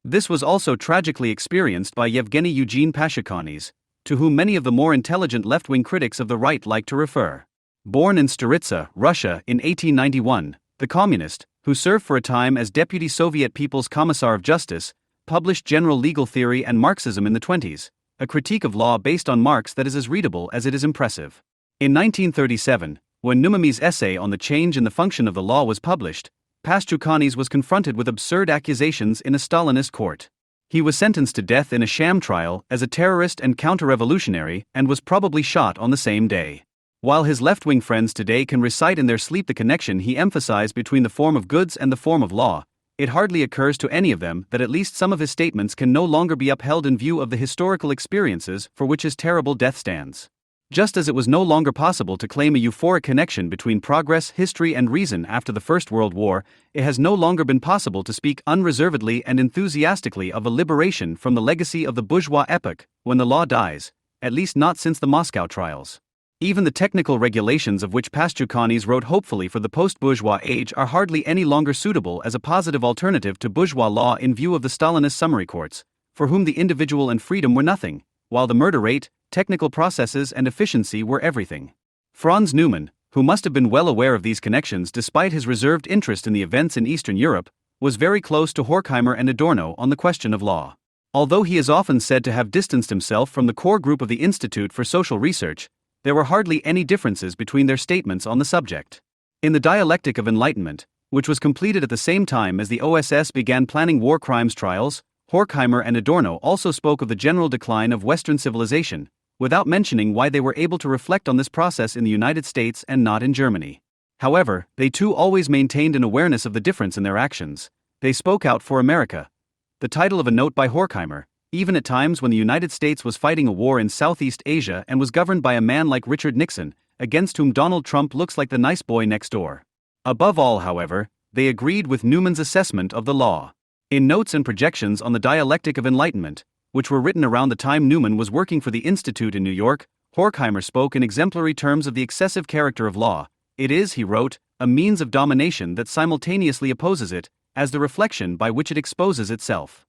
This was also tragically experienced by Yevgeny Eugene Pashukanis, to whom many of the more intelligent left-wing critics of the right like to refer. Born in Staritsa, Russia, in 1891, the communist, who served for a time as Deputy Soviet People's Commissar of Justice, published General Legal Theory and Marxism in the 20s, a critique of law based on Marx that is as readable as it is impressive. In 1937, when Numami's essay on the change in the function of the law was published, Pashukanis was confronted with absurd accusations in a Stalinist court. He was sentenced to death in a sham trial as a terrorist and counter-revolutionary and was probably shot on the same day. While his left-wing friends today can recite in their sleep the connection he emphasized between the form of goods and the form of law, it hardly occurs to any of them that at least some of his statements can no longer be upheld in view of the historical experiences for which his terrible death stands. Just as it was no longer possible to claim a euphoric connection between progress, history, and reason after the First World War, it has no longer been possible to speak unreservedly and enthusiastically of a liberation from the legacy of the bourgeois epoch when the law dies, at least not since the Moscow trials. Even the technical regulations of which Pashukanis wrote hopefully for the post-bourgeois age are hardly any longer suitable as a positive alternative to bourgeois law in view of the Stalinist summary courts, for whom the individual and freedom were nothing, while the murder rate, technical processes, and efficiency were everything. Franz Neumann, who must have been well aware of these connections despite his reserved interest in the events in Eastern Europe, was very close to Horkheimer and Adorno on the question of law. Although he is often said to have distanced himself from the core group of the Institute for Social Research, there were hardly any differences between their statements on the subject. In the Dialectic of Enlightenment, which was completed at the same time as the OSS began planning war crimes trials, Horkheimer and Adorno also spoke of the general decline of Western civilization, without mentioning why they were able to reflect on this process in the United States and not in Germany. However, they too always maintained an awareness of the difference in their actions. They spoke out for America. The title of a note by Horkheimer, even at times when the United States was fighting a war in Southeast Asia and was governed by a man like Richard Nixon, against whom Donald Trump looks like the nice boy next door. Above all, however, they agreed with Newman's assessment of the law. In Notes and Projections on the Dialectic of Enlightenment, which were written around the time Newman was working for the Institute in New York, Horkheimer spoke in exemplary terms of the excessive character of law. It is, he wrote, a means of domination that simultaneously opposes it, as the reflection by which it exposes itself.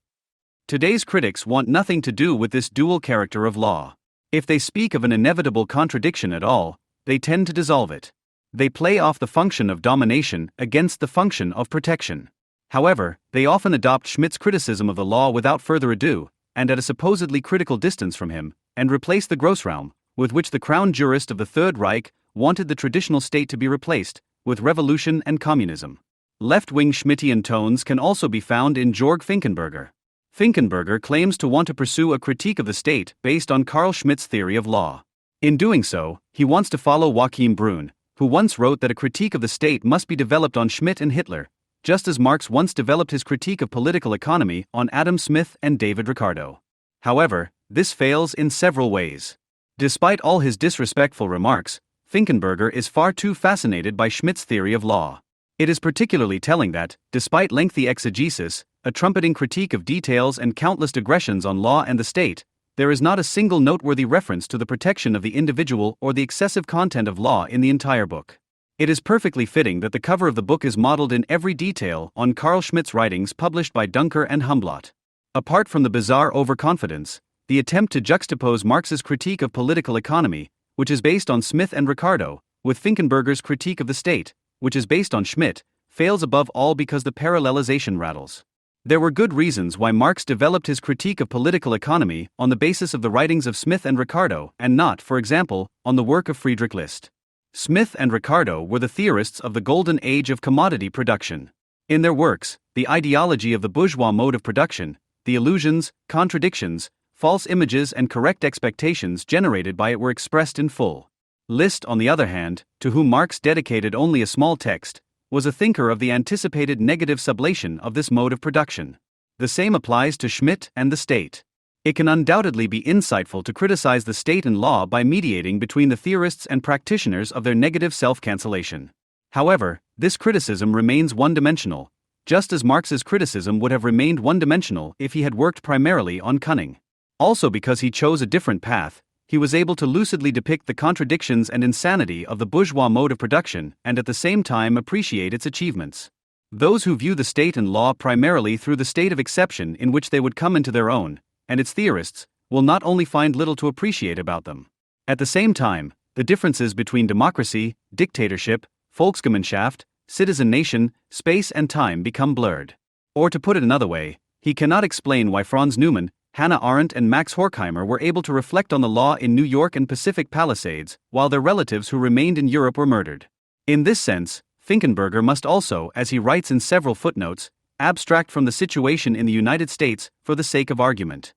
Today's critics want nothing to do with this dual character of law. If they speak of an inevitable contradiction at all, they tend to dissolve it. They play off the function of domination against the function of protection. However, they often adopt Schmitt's criticism of the law without further ado, and at a supposedly critical distance from him, and replace the Grossraum, with which the crown jurist of the Third Reich wanted the traditional state to be replaced, with revolution and communism. Left-wing Schmittian tones can also be found in Georg Finkenberger. Finkenberger claims to want to pursue a critique of the state based on Carl Schmitt's theory of law. In doing so, he wants to follow Joachim Brun, who once wrote that a critique of the state must be developed on Schmitt and Hitler, just as Marx once developed his critique of political economy on Adam Smith and David Ricardo. However, this fails in several ways. Despite all his disrespectful remarks, Finkenberger is far too fascinated by Schmitt's theory of law. It is particularly telling that, despite lengthy exegesis, a trumpeting critique of details and countless digressions on law and the state, there is not a single noteworthy reference to the protection of the individual or the excessive content of law in the entire book. It is perfectly fitting that the cover of the book is modeled in every detail on Carl Schmitt's writings published by Dunker and Humblot. Apart from the bizarre overconfidence, the attempt to juxtapose Marx's critique of political economy, which is based on Smith and Ricardo, with Finkenberger's critique of the state, which is based on Schmitt, fails above all because the parallelization rattles. There were good reasons why Marx developed his critique of political economy on the basis of the writings of Smith and Ricardo, and not, for example, on the work of Friedrich List. Smith and Ricardo were the theorists of the golden age of commodity production. In their works, the ideology of the bourgeois mode of production, the illusions, contradictions, false images and correct expectations generated by it were expressed in full. List, on the other hand, to whom Marx dedicated only a small text, was a thinker of the anticipated negative sublation of this mode of production. The same applies to Schmidt and the state. It can undoubtedly be insightful to criticize the state and law by mediating between the theorists and practitioners of their negative self-cancellation. However, this criticism remains one-dimensional, just as Marx's criticism would have remained one-dimensional if he had worked primarily on cunning. Also, because he chose a different path, he was able to lucidly depict the contradictions and insanity of the bourgeois mode of production and at the same time appreciate its achievements. Those who view the state and law primarily through the state of exception in which they would come into their own, and its theorists, will not only find little to appreciate about them. At the same time, the differences between democracy, dictatorship, Volksgemeinschaft, citizen nation, space and time become blurred. Or to put it another way, he cannot explain why Franz Neumann, Hannah Arendt and Max Horkheimer were able to reflect on the law in New York and Pacific Palisades, while their relatives who remained in Europe were murdered. In this sense, Finkenberger must also, as he writes in several footnotes, abstract from the situation in the United States for the sake of argument.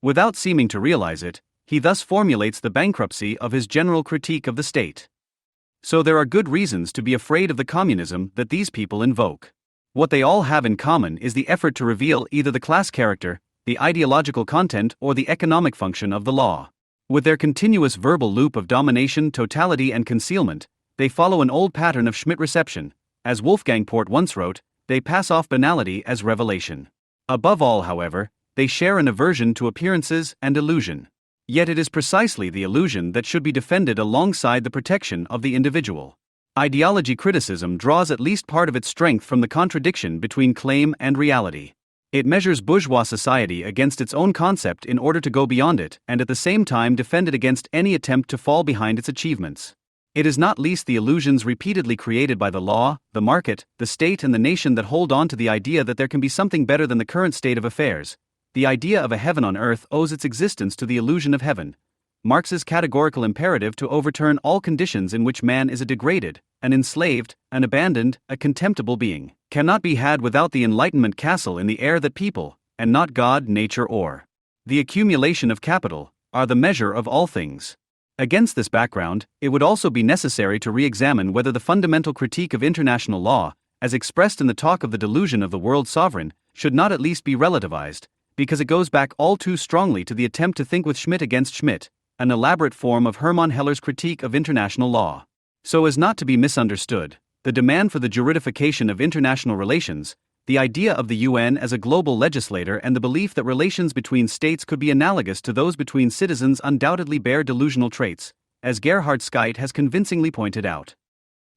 Without seeming to realize it, he thus formulates the bankruptcy of his general critique of the state. So there are good reasons to be afraid of the communism that these people invoke. What they all have in common is the effort to reveal either the class character, the ideological content or the economic function of the law. With their continuous verbal loop of domination, totality and concealment, they follow an old pattern of Schmidt reception. As Wolfgang Port once wrote, they pass off banality as revelation. Above all, however, they share an aversion to appearances and illusion. Yet it is precisely the illusion that should be defended alongside the protection of the individual. Ideology criticism draws at least part of its strength from the contradiction between claim and reality. It measures bourgeois society against its own concept in order to go beyond it and at the same time defend it against any attempt to fall behind its achievements. It is not least the illusions repeatedly created by the law, the market, the state and the nation that hold on to the idea that there can be something better than the current state of affairs. The idea of a heaven on earth owes its existence to the illusion of heaven. Marx's categorical imperative to overturn all conditions in which man is a degraded, an enslaved, an abandoned, a contemptible being, cannot be had without the Enlightenment castle in the air that people, and not God, nature or the accumulation of capital, are the measure of all things. Against this background, it would also be necessary to re-examine whether the fundamental critique of international law, as expressed in the talk of the delusion of the world sovereign, should not at least be relativized, because it goes back all too strongly to the attempt to think with Schmidt against Schmidt, an elaborate form of Hermann Heller's critique of international law. So as not to be misunderstood, the demand for the juridification of international relations, the idea of the UN as a global legislator and the belief that relations between states could be analogous to those between citizens undoubtedly bear delusional traits, as Gerhard Scheidt has convincingly pointed out.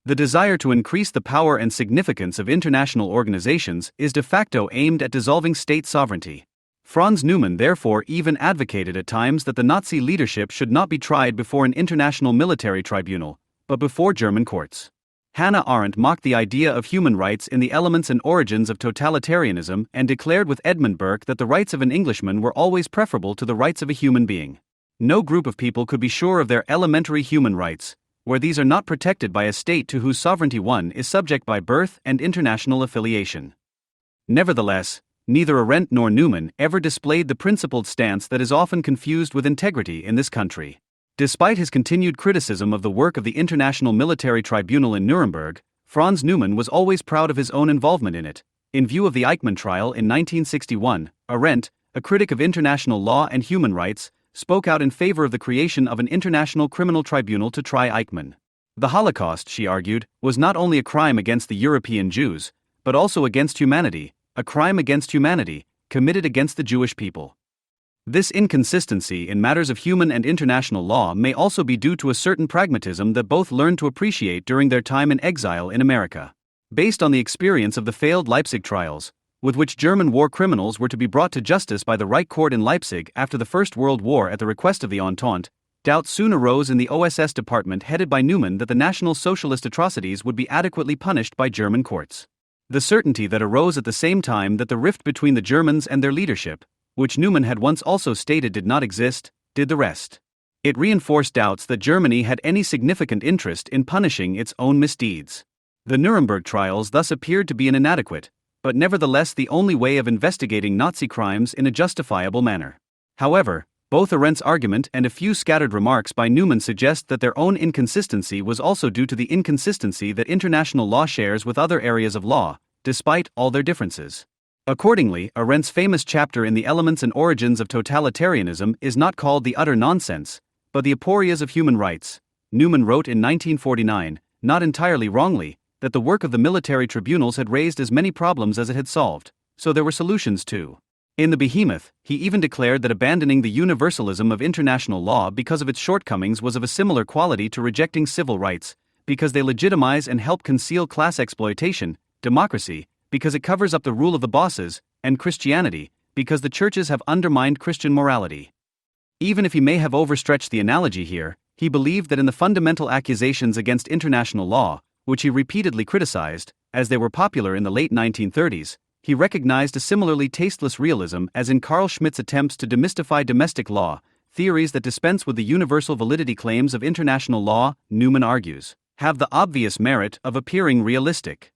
The desire to increase the power and significance of international organizations is de facto aimed at dissolving state sovereignty. Franz Neumann therefore even advocated at times that the Nazi leadership should not be tried before an international military tribunal, but before German courts. Hannah Arendt mocked the idea of human rights in the Elements and Origins of Totalitarianism and declared with Edmund Burke that the rights of an Englishman were always preferable to the rights of a human being. No group of people could be sure of their elementary human rights, where these are not protected by a state to whose sovereignty one is subject by birth and international affiliation. Nevertheless, neither Arendt nor Neumann ever displayed the principled stance that is often confused with integrity in this country. Despite his continued criticism of the work of the International Military Tribunal in Nuremberg, Franz Neumann was always proud of his own involvement in it. In view of the Eichmann trial in 1961, Arendt, a critic of international law and human rights, spoke out in favor of the creation of an international criminal tribunal to try Eichmann. The Holocaust, she argued, was not only a crime against the European Jews, but also against humanity, a crime against humanity, committed against the Jewish people. This inconsistency in matters of human and international law may also be due to a certain pragmatism that both learned to appreciate during their time in exile in America. Based on the experience of the failed Leipzig trials, with which German war criminals were to be brought to justice by the Reich Court in Leipzig after the First World War at the request of the Entente, doubt soon arose in the OSS department headed by Neumann that the National Socialist atrocities would be adequately punished by German courts. The certainty that arose at the same time that the rift between the Germans and their leadership, which Newman had once also stated did not exist, did the rest. It reinforced doubts that Germany had any significant interest in punishing its own misdeeds. The Nuremberg trials thus appeared to be an inadequate, but nevertheless the only way of investigating Nazi crimes in a justifiable manner. However, both Arendt's argument and a few scattered remarks by Newman suggest that their own inconsistency was also due to the inconsistency that international law shares with other areas of law, despite all their differences. Accordingly, Arendt's famous chapter in The Elements and Origins of Totalitarianism is not called The Utter Nonsense, but The Aporias of Human Rights. Newman wrote in 1949, not entirely wrongly, that the work of the military tribunals had raised as many problems as it had solved, so there were solutions too. In The Behemoth, he even declared that abandoning the universalism of international law because of its shortcomings was of a similar quality to rejecting civil rights, because they legitimize and help conceal class exploitation, democracy, because it covers up the rule of the bosses, and Christianity, because the churches have undermined Christian morality. Even if he may have overstretched the analogy here, he believed that in the fundamental accusations against international law, which he repeatedly criticized, as they were popular in the late 1930s, he recognized a similarly tasteless realism as in Carl Schmitt's attempts to demystify domestic law, theories that dispense with the universal validity claims of international law, Newman argues, have the obvious merit of appearing realistic.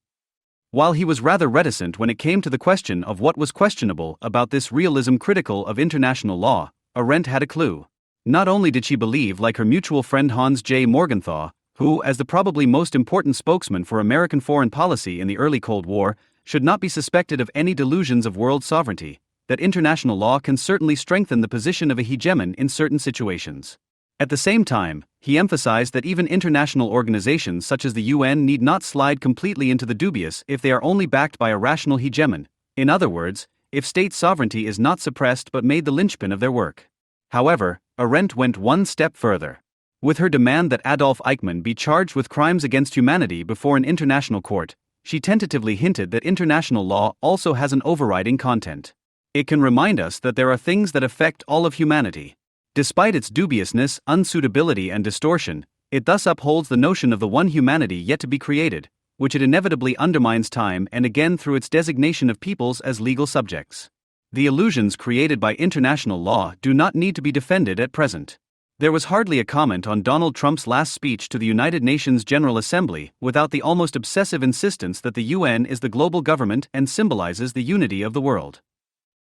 While he was rather reticent when it came to the question of what was questionable about this realism critical of international law, Arendt had a clue. Not only did she believe, like her mutual friend Hans J. Morgenthau, who, as the probably most important spokesman for American foreign policy in the early Cold War, should not be suspected of any delusions of world sovereignty, that international law can certainly strengthen the position of a hegemon in certain situations. At the same time, he emphasized that even international organizations such as the UN need not slide completely into the dubious if they are only backed by a rational hegemon, in other words, if state sovereignty is not suppressed but made the linchpin of their work. However, Arendt went one step further. With her demand that Adolf Eichmann be charged with crimes against humanity before an international court, she tentatively hinted that international law also has an overriding content. It can remind us that there are things that affect all of humanity. Despite its dubiousness, unsuitability, and distortion, it thus upholds the notion of the one humanity yet to be created, which it inevitably undermines time and again through its designation of peoples as legal subjects. The illusions created by international law do not need to be defended at present. There was hardly a comment on Donald Trump's last speech to the United Nations General Assembly without the almost obsessive insistence that the UN is the global government and symbolizes the unity of the world.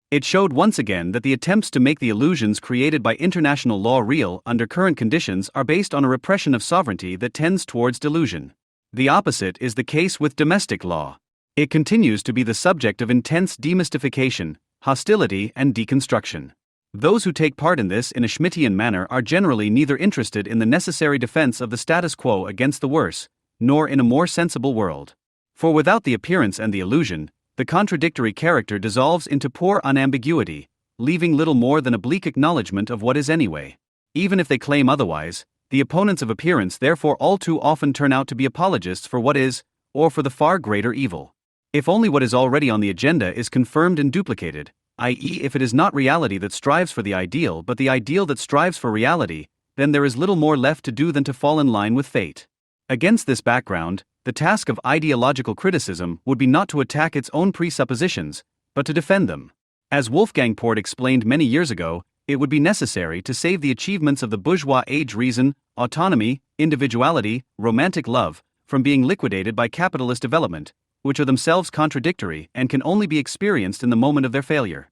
It showed once again that the attempts to make the illusions created by international law real under current conditions are based on a repression of sovereignty that tends towards delusion. The opposite is the case with domestic law. It continues to be the subject of intense demystification, hostility, and deconstruction. Those who take part in this in a Schmittian manner are generally neither interested in the necessary defense of the status quo against the worse, nor in a more sensible world. For without the appearance and the illusion, the contradictory character dissolves into poor unambiguity, leaving little more than a bleak acknowledgement of what is anyway. Even if they claim otherwise, the opponents of appearance therefore all too often turn out to be apologists for what is, or for the far greater evil. If only what is already on the agenda is confirmed and duplicated, i.e., if it is not reality that strives for the ideal but the ideal that strives for reality, then there is little more left to do than to fall in line with fate. Against this background, the task of ideological criticism would be not to attack its own presuppositions, but to defend them. As Wolfgang Port explained many years ago, it would be necessary to save the achievements of the bourgeois age reason, autonomy, individuality, romantic love, from being liquidated by capitalist development, which are themselves contradictory and can only be experienced in the moment of their failure.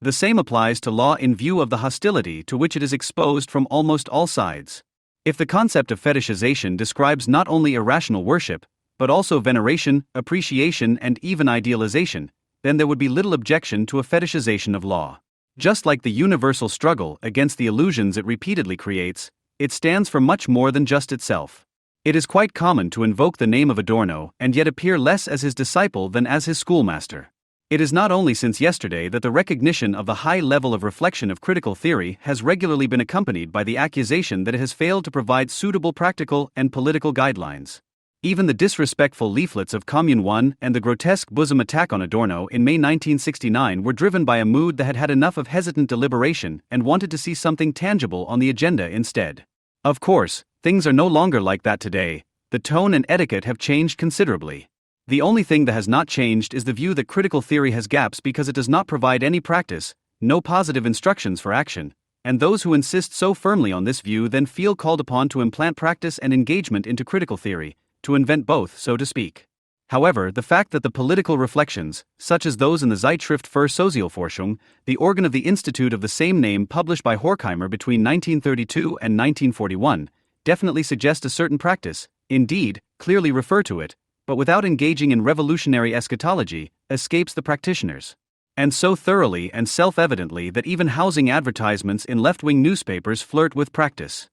The same applies to law in view of the hostility to which it is exposed from almost all sides. If the concept of fetishization describes not only irrational worship, but also veneration, appreciation, and even idealization, then there would be little objection to a fetishization of law. Just like the universal struggle against the illusions it repeatedly creates, it stands for much more than just itself. It is quite common to invoke the name of Adorno and yet appear less as his disciple than as his schoolmaster. It is not only since yesterday that the recognition of the high level of reflection of critical theory has regularly been accompanied by the accusation that it has failed to provide suitable practical and political guidelines. Even the disrespectful leaflets of Commune 1 and the grotesque bosom attack on Adorno in May 1969 were driven by a mood that had had enough of hesitant deliberation and wanted to see something tangible on the agenda instead. Of course, things are no longer like that today. The tone and etiquette have changed considerably. The only thing that has not changed is the view that critical theory has gaps because it does not provide any practice, no positive instructions for action, and those who insist so firmly on this view then feel called upon to implant practice and engagement into critical theory, to invent both, so to speak. However, the fact that the political reflections, such as those in the Zeitschrift für Sozialforschung, the organ of the institute of the same name published by Horkheimer between 1932 and 1941, definitely suggest a certain practice, indeed, clearly refer to it, but without engaging in revolutionary eschatology, escapes the practitioners. And so thoroughly and self-evidently that even housing advertisements in left-wing newspapers flirt with practice.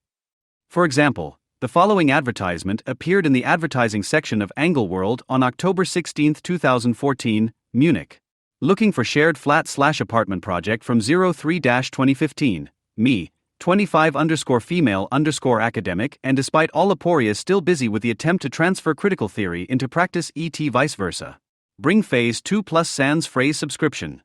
For example, the following advertisement appeared in the advertising section of Angleworld on October 16, 2014, Munich. Looking for shared flat/apartment project from 03-2015, me, 25_female_academic, and despite all aporia still busy with the attempt to transfer critical theory into practice vice versa. Bring phase 2 plus sans phrase subscription.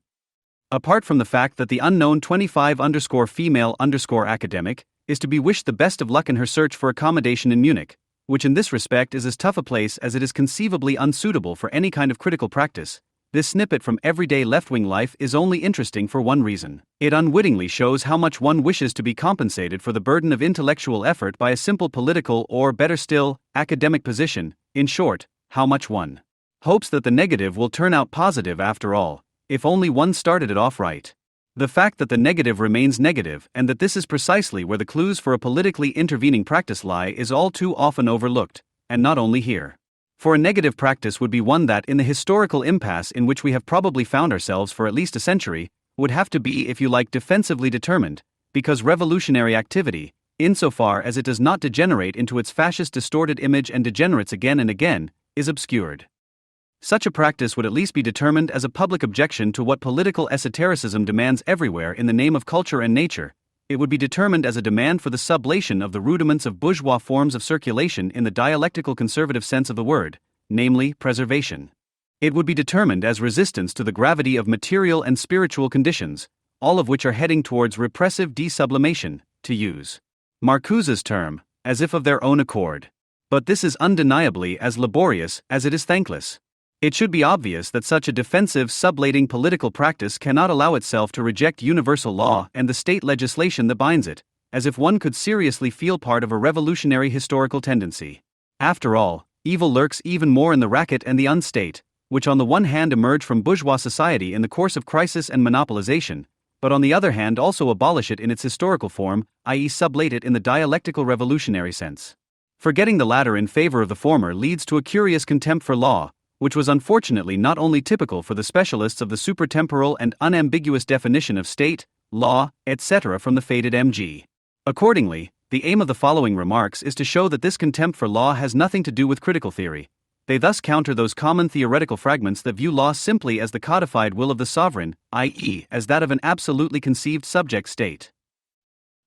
Apart from the fact that the unknown 25_female_academic is to be wished the best of luck in her search for accommodation in Munich, which in this respect is as tough a place as it is conceivably unsuitable for any kind of critical practice, this snippet from everyday left-wing life is only interesting for one reason. It unwittingly shows how much one wishes to be compensated for the burden of intellectual effort by a simple political or, better still, academic position, in short, how much one hopes that the negative will turn out positive after all, if only one started it off right. The fact that the negative remains negative and that this is precisely where the clues for a politically intervening practice lie is all too often overlooked, and not only here. For a negative practice would be one that, in the historical impasse in which we have probably found ourselves for at least a century, would have to be, if you like, defensively determined, because revolutionary activity, insofar as it does not degenerate into its fascist distorted image and degenerates again and again, is obscured. Such a practice would at least be determined as a public objection to what political esotericism demands everywhere in the name of culture and nature. It would be determined as a demand for the sublation of the rudiments of bourgeois forms of circulation in the dialectical conservative sense of the word, namely, preservation. It would be determined as resistance to the gravity of material and spiritual conditions, all of which are heading towards repressive desublimation, to use Marcuse's term, as if of their own accord. But this is undeniably as laborious as it is thankless. It should be obvious that such a defensive, sublating political practice cannot allow itself to reject universal law and the state legislation that binds it, as if one could seriously feel part of a revolutionary historical tendency. After all, evil lurks even more in the racket and the unstate, which on the one hand emerge from bourgeois society in the course of crisis and monopolization, but on the other hand also abolish it in its historical form, i.e. sublate it in the dialectical revolutionary sense. Forgetting the latter in favor of the former leads to a curious contempt for law, which was unfortunately not only typical for the specialists of the supertemporal and unambiguous definition of state, law, etc. from the faded M.G. Accordingly, the aim of the following remarks is to show that this contempt for law has nothing to do with critical theory. They thus counter those common theoretical fragments that view law simply as the codified will of the sovereign, i.e., as that of an absolutely conceived subject state.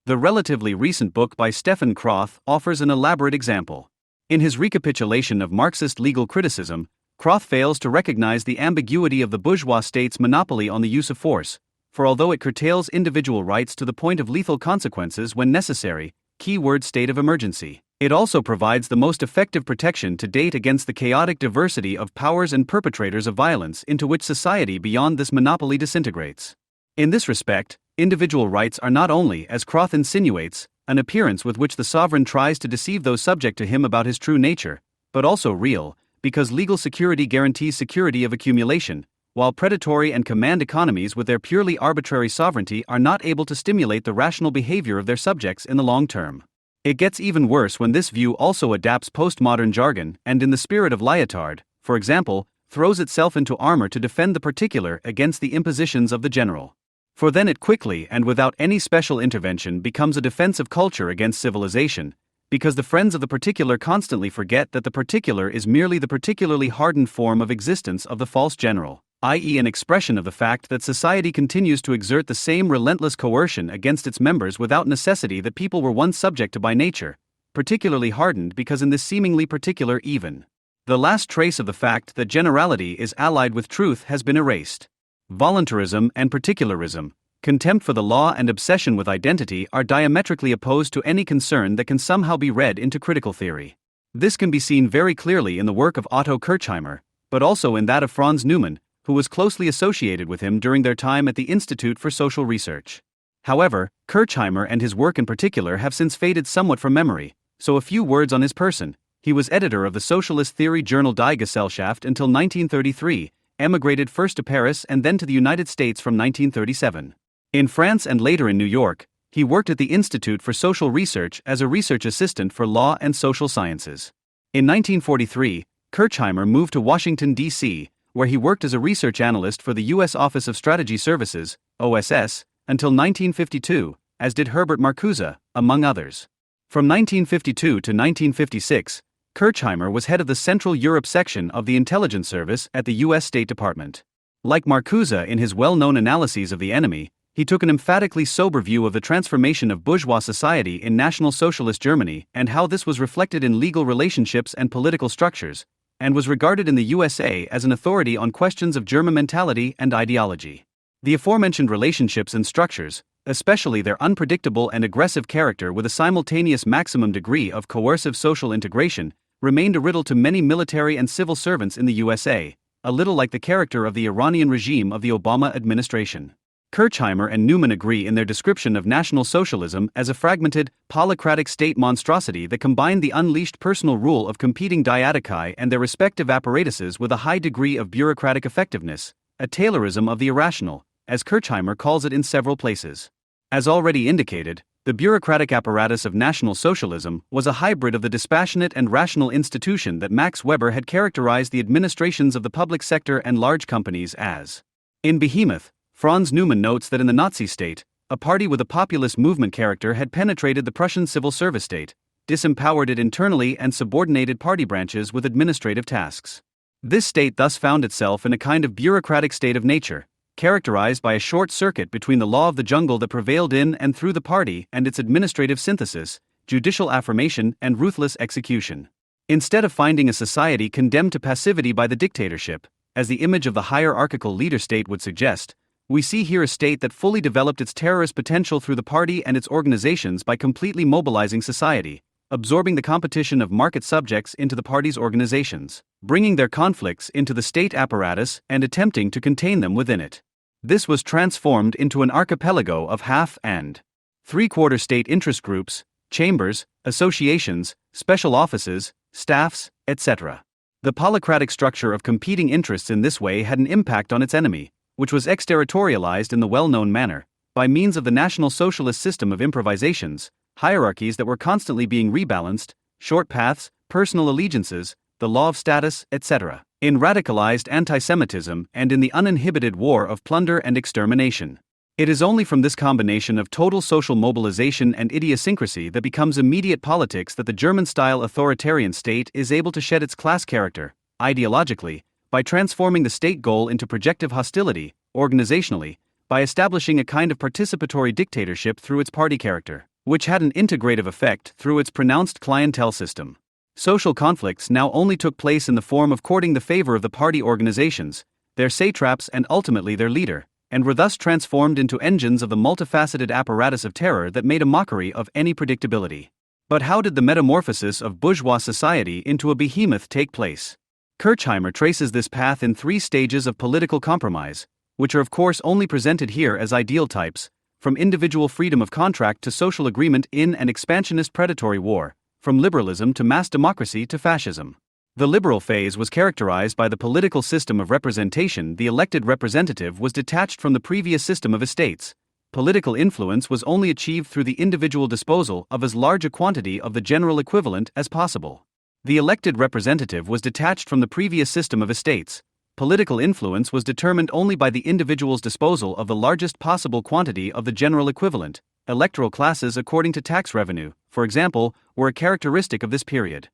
The relatively recent book by Stefan Kroth offers an elaborate example. In his recapitulation of Marxist legal criticism, Kroth fails to recognize the ambiguity of the bourgeois state's monopoly on the use of force, for although it curtails individual rights to the point of lethal consequences when necessary, keyword state of emergency, it also provides the most effective protection to date against the chaotic diversity of powers and perpetrators of violence into which society beyond this monopoly disintegrates. In this respect, individual rights are not only, as Kroth insinuates, an appearance with which the sovereign tries to deceive those subject to him about his true nature, but also real, because legal security guarantees security of accumulation, while predatory and command economies with their purely arbitrary sovereignty are not able to stimulate the rational behavior of their subjects in the long term. It gets even worse when this view also adapts postmodern jargon and, in the spirit of Lyotard, for example, throws itself into armor to defend the particular against the impositions of the general. For then it quickly and without any special intervention becomes a defense of culture against civilization, because the friends of the particular constantly forget that the particular is merely the particularly hardened form of existence of the false general, i.e. an expression of the fact that society continues to exert the same relentless coercion against its members without necessity that people were once subject to by nature, particularly hardened because in this seemingly particular even, the last trace of the fact that generality is allied with truth has been erased. Voluntarism and particularism, contempt for the law and obsession with identity are diametrically opposed to any concern that can somehow be read into critical theory. This can be seen very clearly in the work of Otto Kirchheimer, but also in that of Franz Neumann, who was closely associated with him during their time at the Institute for Social Research. However, Kirchheimer and his work in particular have since faded somewhat from memory, so a few words on his person. He was editor of the socialist theory journal Die Gesellschaft until 1933, emigrated first to Paris and then to the United States from 1937. In France and later in New York, he worked at the Institute for Social Research as a research assistant for law and social sciences. In 1943, Kirchheimer moved to Washington, D.C., where he worked as a research analyst for the U.S. Office of Strategy Services, OSS, until 1952, as did Herbert Marcuse, among others. From 1952 to 1956, Kirchheimer was head of the Central Europe section of the Intelligence Service at the U.S. State Department. Like Marcuse in his well-known analyses of the enemy, he took an emphatically sober view of the transformation of bourgeois society in National Socialist Germany and how this was reflected in legal relationships and political structures, and was regarded in the USA as an authority on questions of German mentality and ideology. The aforementioned relationships and structures, especially their unpredictable and aggressive character with a simultaneous maximum degree of coercive social integration, remained a riddle to many military and civil servants in the USA, a little like the character of the Iranian regime of the Obama administration. Kirchheimer and Neumann agree in their description of National Socialism as a fragmented, polycratic state monstrosity that combined the unleashed personal rule of competing diadochi and their respective apparatuses with a high degree of bureaucratic effectiveness, a Taylorism of the irrational, as Kirchheimer calls it in several places. As already indicated, the bureaucratic apparatus of National Socialism was a hybrid of the dispassionate and rational institution that Max Weber had characterized the administrations of the public sector and large companies as. In Behemoth, Franz Neumann notes that in the Nazi state, a party with a populist movement character had penetrated the Prussian civil service state, disempowered it internally and subordinated party branches with administrative tasks. This state thus found itself in a kind of bureaucratic state of nature, characterized by a short circuit between the law of the jungle that prevailed in and through the party and its administrative synthesis, judicial affirmation and ruthless execution. Instead of finding a society condemned to passivity by the dictatorship, as the image of the hierarchical leader state would suggest, we see here a state that fully developed its terrorist potential through the party and its organizations by completely mobilizing society, absorbing the competition of market subjects into the party's organizations, bringing their conflicts into the state apparatus and attempting to contain them within it. This was transformed into an archipelago of half and three-quarter state interest groups, chambers, associations, special offices, staffs, etc. The polycratic structure of competing interests in this way had an impact on its enemy, which was exterritorialized in the well-known manner, by means of the National Socialist system of improvisations, hierarchies that were constantly being rebalanced, short paths, personal allegiances, the law of status, etc., in radicalized anti-Semitism and in the uninhibited war of plunder and extermination. It is only from this combination of total social mobilization and idiosyncrasy that becomes immediate politics that the German-style authoritarian state is able to shed its class character, ideologically, by transforming the state goal into projective hostility, organizationally, by establishing a kind of participatory dictatorship through its party character, which had an integrative effect through its pronounced clientele system. Social conflicts now only took place in the form of courting the favor of the party organizations, their satraps and ultimately their leader, and were thus transformed into engines of the multifaceted apparatus of terror that made a mockery of any predictability. But how did the metamorphosis of bourgeois society into a behemoth take place? Kirchheimer traces this path in three stages of political compromise, which are of course only presented here as ideal types, from individual freedom of contract to social agreement in an expansionist predatory war, from liberalism to mass democracy to fascism. The liberal phase was characterized by the political system of representation. The elected representative was detached from the previous system of estates. Political influence was only achieved through the individual disposal of as large a quantity of the general equivalent as possible. The elected representative was detached from the previous system of estates. Political influence was determined only by the individual's disposal of the largest possible quantity of the general equivalent. Electoral classes according to tax revenue, for example, were a characteristic of this period.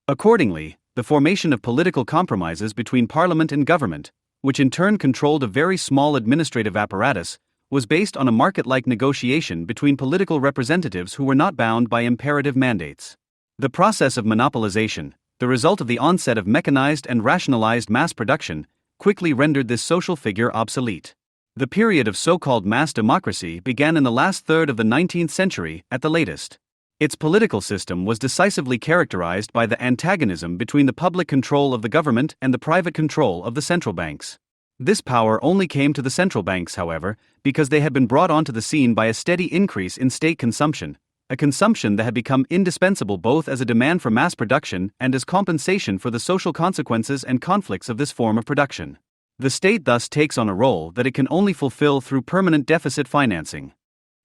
Accordingly, the formation of political compromises between parliament and government, which in turn controlled a very small administrative apparatus, was based on a market-like negotiation between political representatives who were not bound by imperative mandates. The process of monopolization, the result of the onset of mechanized and rationalized mass production, quickly rendered this social figure obsolete. The period of so-called mass democracy began in the last third of the 19th century at the latest. Its political system was decisively characterized by the antagonism between the public control of the government and the private control of the central banks. This power only came to the central banks, however, because they had been brought onto the scene by a steady increase in state consumption, a consumption that had become indispensable both as a demand for mass production and as compensation for the social consequences and conflicts of this form of production. The state thus takes on a role that it can only fulfill through permanent deficit financing.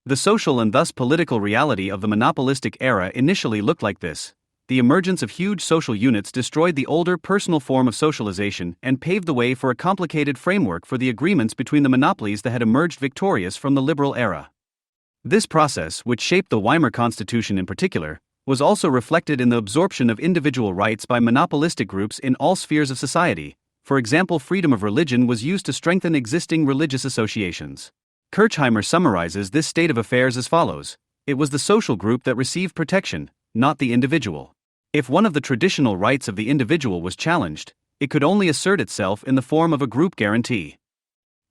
The social and thus political reality of the monopolistic era initially looked like this. The emergence of huge social units destroyed the older personal form of socialization and paved the way for a complicated framework for the agreements between the monopolies that had emerged victorious from the liberal era. This process, which shaped the Weimar Constitution in particular, was also reflected in the absorption of individual rights by monopolistic groups in all spheres of society. For example, freedom of religion was used to strengthen existing religious associations. Kirchheimer summarizes this state of affairs as follows: it was the social group that received protection, not the individual. If one of the traditional rights of the individual was challenged, it could only assert itself in the form of a group guarantee.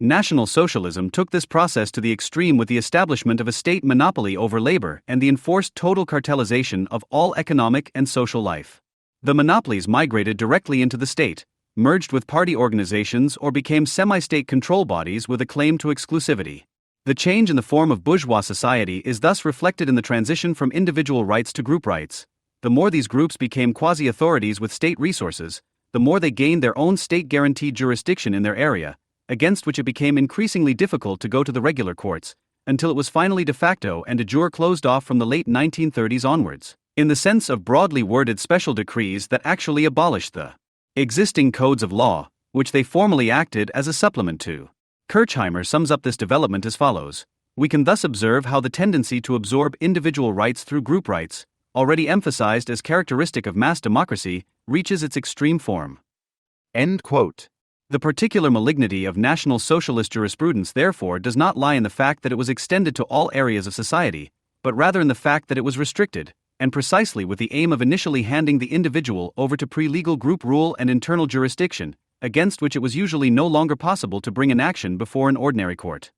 National Socialism took this process to the extreme with the establishment of a state monopoly over labor and the enforced total cartelization of all economic and social life. The monopolies migrated directly into the state, merged with party organizations, or became semi-state control bodies with a claim to exclusivity. The change in the form of bourgeois society is thus reflected in the transition from individual rights to group rights. The more these groups became quasi-authorities with state resources, the more they gained their own state-guaranteed jurisdiction in their area, against which it became increasingly difficult to go to the regular courts, until it was finally de facto and de jure closed off from the late 1930s onwards, in the sense of broadly worded special decrees that actually abolished the existing codes of law, which they formally acted as a supplement to. Kirchheimer sums up this development as follows: we can thus observe how the tendency to absorb individual rights through group rights, already emphasized as characteristic of mass democracy, reaches its extreme form. End quote. The particular malignity of National Socialist jurisprudence therefore does not lie in the fact that it was extended to all areas of society, but rather in the fact that it was restricted, and precisely with the aim of initially handing the individual over to pre-legal group rule and internal jurisdiction, against which it was usually no longer possible to bring an action before an ordinary court.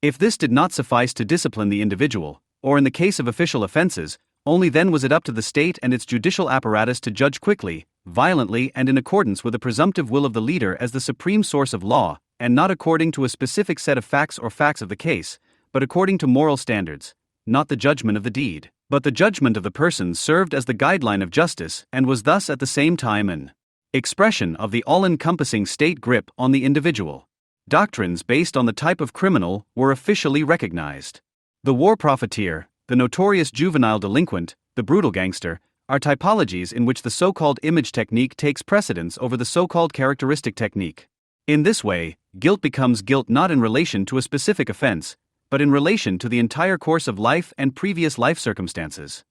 If this did not suffice to discipline the individual, or in the case of official offenses, only then was it up to the state and its judicial apparatus to judge quickly, violently, and in accordance with the presumptive will of the leader as the supreme source of law, and not according to a specific set of facts or facts of the case, but according to moral standards. Not the judgment of the deed, but the judgment of the person served as the guideline of justice and was thus at the same time an expression of the all-encompassing state grip on the individual. Doctrines based on the type of criminal were officially recognized. The war profiteer, the notorious juvenile delinquent, the brutal gangster, are typologies in which the so-called image technique takes precedence over the so-called characteristic technique. In this way, guilt becomes guilt not in relation to a specific offense, but in relation to the entire course of life and previous life circumstances.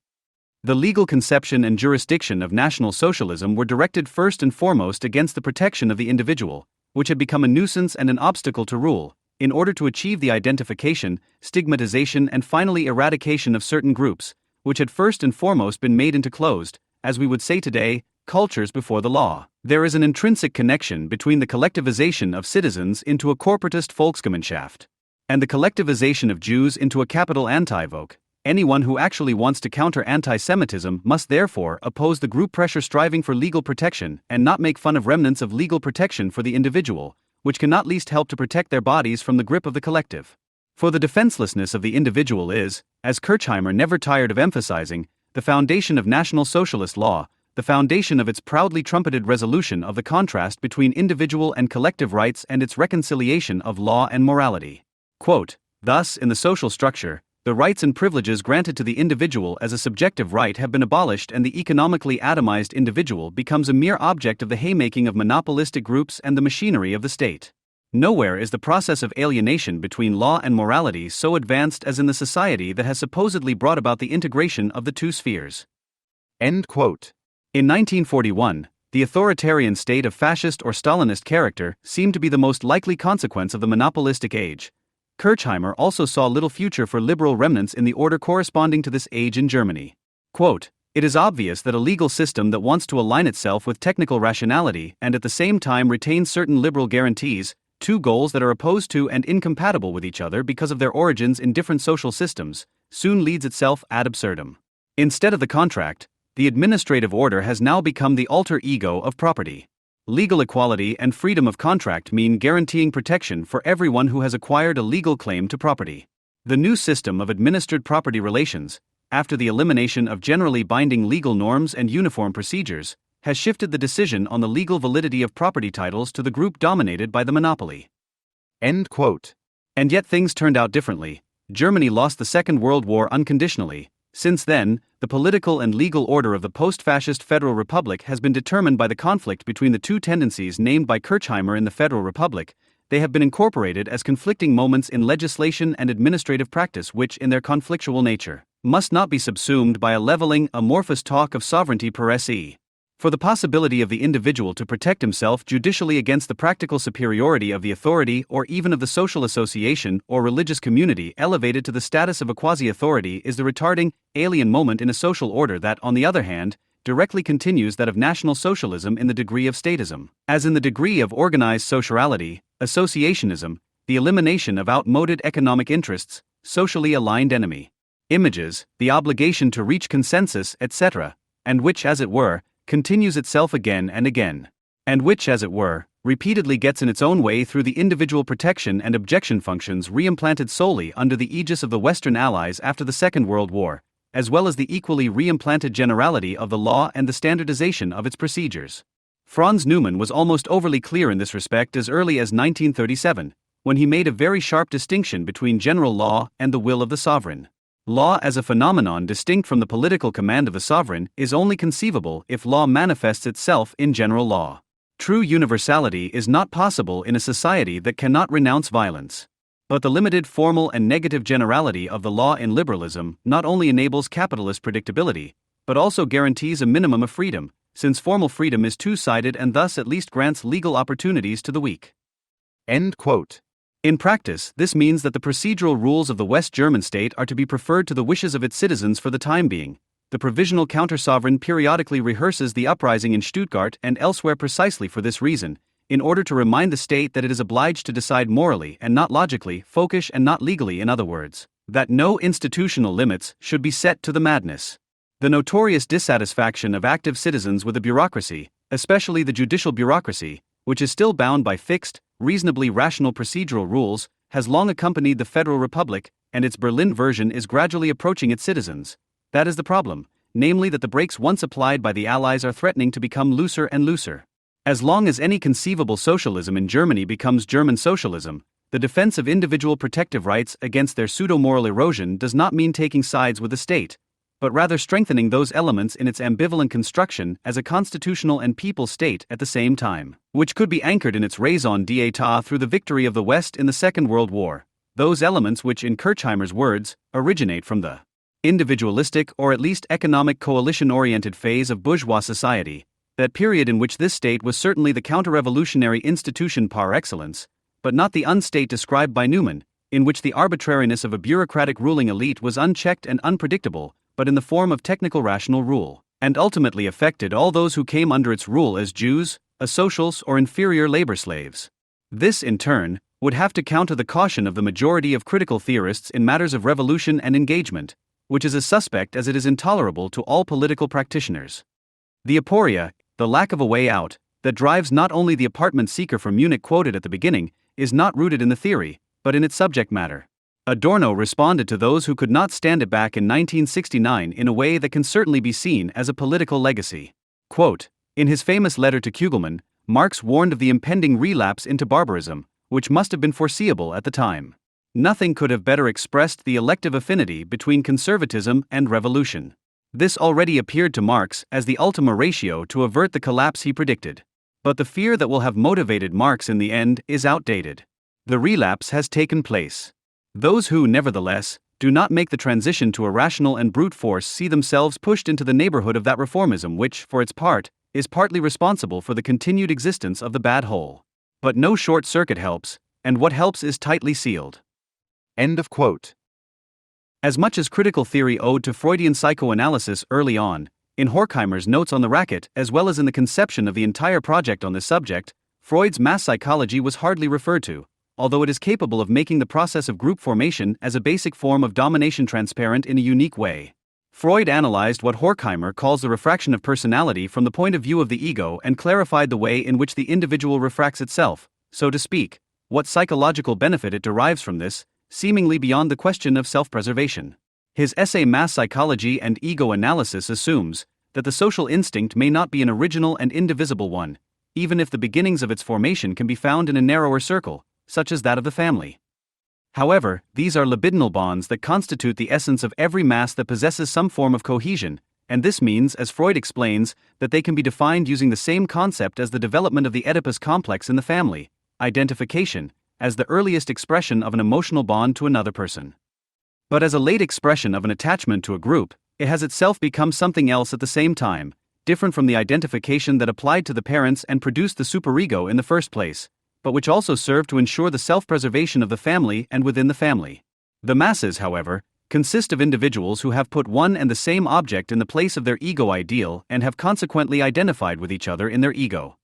The legal conception and jurisdiction of National Socialism were directed first and foremost against the protection of the individual, which had become a nuisance and an obstacle to rule, in order to achieve the identification, stigmatization, and finally eradication of certain groups, which had first and foremost been made into closed, as we would say today, cultures before the law. There is an intrinsic connection between the collectivization of citizens into a corporatist Volksgemeinschaft and the collectivization of Jews into a capital Anti-Volk. Anyone who actually wants to counter anti-Semitism must therefore oppose the group pressure striving for legal protection and not make fun of remnants of legal protection for the individual, which can not least help to protect their bodies from the grip of the collective. For the defenselessness of the individual is, as Kirchheimer never tired of emphasizing, the foundation of National Socialist law, the foundation of its proudly trumpeted resolution of the contrast between individual and collective rights and its reconciliation of law and morality. Quote, thus, in the social structure, the rights and privileges granted to the individual as a subjective right have been abolished and the economically atomized individual becomes a mere object of the haymaking of monopolistic groups and the machinery of the state. Nowhere is the process of alienation between law and morality so advanced as in the society that has supposedly brought about the integration of the two spheres. End quote. In 1941, the authoritarian state of fascist or Stalinist character seemed to be the most likely consequence of the monopolistic age. Kirchheimer also saw little future for liberal remnants in the order corresponding to this age in Germany. Quote, it is obvious that a legal system that wants to align itself with technical rationality and at the same time retain certain liberal guarantees, two goals that are opposed to and incompatible with each other because of their origins in different social systems, soon leads itself ad absurdum. Instead of the contract, the administrative order has now become the alter ego of property. Legal equality and freedom of contract mean guaranteeing protection for everyone who has acquired a legal claim to property. The new system of administered property relations, after the elimination of generally binding legal norms and uniform procedures, has shifted the decision on the legal validity of property titles to the group dominated by the monopoly. End quote. And yet things turned out differently. Germany lost the Second World War unconditionally. Since then, the political and legal order of the post-fascist Federal Republic has been determined by the conflict between the two tendencies named by Kirchheimer in the Federal Republic. They have been incorporated as conflicting moments in legislation and administrative practice which, in their conflictual nature, must not be subsumed by a leveling, amorphous talk of sovereignty per se. For the possibility of the individual to protect himself judicially against the practical superiority of the authority or even of the social association or religious community elevated to the status of a quasi-authority is the retarding, alien moment in a social order that, on the other hand, directly continues that of National Socialism in the degree of statism, as in the degree of organized sociality, associationism, the elimination of outmoded economic interests, socially aligned enemy images, the obligation to reach consensus, etc., and which, as it were, continues itself again and again, and which, as it were, repeatedly gets in its own way through the individual protection and objection functions reimplanted solely under the aegis of the Western Allies after the Second World War, as well as the equally reimplanted generality of the law and the standardization of its procedures. Franz Neumann was almost overly clear in this respect as early as 1937, when he made a very sharp distinction between general law and the will of the sovereign. Law as a phenomenon distinct from the political command of the sovereign is only conceivable if law manifests itself in general law. True universality is not possible in a society that cannot renounce violence. But the limited formal and negative generality of the law in liberalism not only enables capitalist predictability, but also guarantees a minimum of freedom, since formal freedom is two-sided and thus at least grants legal opportunities to the weak. End quote. In practice, this means that the procedural rules of the West German state are to be preferred to the wishes of its citizens for the time being. The provisional counter-sovereign periodically rehearses the uprising in Stuttgart and elsewhere precisely for this reason, in order to remind the state that it is obliged to decide morally and not logically, folkish and not legally, in other words, that no institutional limits should be set to the madness. The notorious dissatisfaction of active citizens with the bureaucracy, especially the judicial bureaucracy, which is still bound by fixed, reasonably rational procedural rules, has long accompanied the Federal Republic, and its Berlin version is gradually approaching its citizens. That is the problem, namely that the brakes once applied by the Allies are threatening to become looser and looser. As long as any conceivable socialism in Germany becomes German socialism, the defense of individual protective rights against their pseudo-moral erosion does not mean taking sides with the state, but rather strengthening those elements in its ambivalent construction as a constitutional and people state at the same time, which could be anchored in its raison d'etat through the victory of the West in the Second World War, those elements which, in Kirchheimer's words, originate from the individualistic or at least economic coalition-oriented phase of bourgeois society, that period in which this state was certainly the counter-revolutionary institution par excellence, but not the unstate described by Neumann, in which the arbitrariness of a bureaucratic ruling elite was unchecked and unpredictable, but in the form of technical rational rule, and ultimately affected all those who came under its rule as Jews, asocials, or inferior labor slaves. This, in turn, would have to counter the caution of the majority of critical theorists in matters of revolution and engagement, which is as suspect as it is intolerable to all political practitioners. The aporia, the lack of a way out, that drives not only the apartment seeker from Munich quoted at the beginning, is not rooted in the theory, but in its subject matter. Adorno responded to those who could not stand it back in 1969 in a way that can certainly be seen as a political legacy. Quote, in his famous letter to Kugelmann, Marx warned of the impending relapse into barbarism, which must have been foreseeable at the time. Nothing could have better expressed the elective affinity between conservatism and revolution. This already appeared to Marx as the ultima ratio to avert the collapse he predicted. But the fear that will have motivated Marx in the end is outdated. The relapse has taken place. Those who, nevertheless, do not make the transition to a rational and brute force see themselves pushed into the neighborhood of that reformism which, for its part, is partly responsible for the continued existence of the bad hole. But no short circuit helps, and what helps is tightly sealed. End of quote. As much as critical theory owed to Freudian psychoanalysis early on, in Horkheimer's Notes on the Racket as well as in the conception of the entire project on this subject, Freud's mass psychology was hardly referred to, although it is capable of making the process of group formation as a basic form of domination transparent in a unique way. Freud analyzed what Horkheimer calls the refraction of personality from the point of view of the ego and clarified the way in which the individual refracts itself, so to speak, what psychological benefit it derives from this, seemingly beyond the question of self-preservation. His essay Mass Psychology and Ego Analysis assumes that the social instinct may not be an original and indivisible one, even if the beginnings of its formation can be found in a narrower circle, such as that of the family. However, these are libidinal bonds that constitute the essence of every mass that possesses some form of cohesion, and this means, as Freud explains, that they can be defined using the same concept as the development of the Oedipus complex in the family, identification, as the earliest expression of an emotional bond to another person. But as a late expression of an attachment to a group, it has itself become something else at the same time, different from the identification that applied to the parents and produced the superego in the first place, but which also served to ensure the self-preservation of the family and within the family. The masses, however, consist of individuals who have put one and the same object in the place of their ego ideal and have consequently identified with each other in their ego.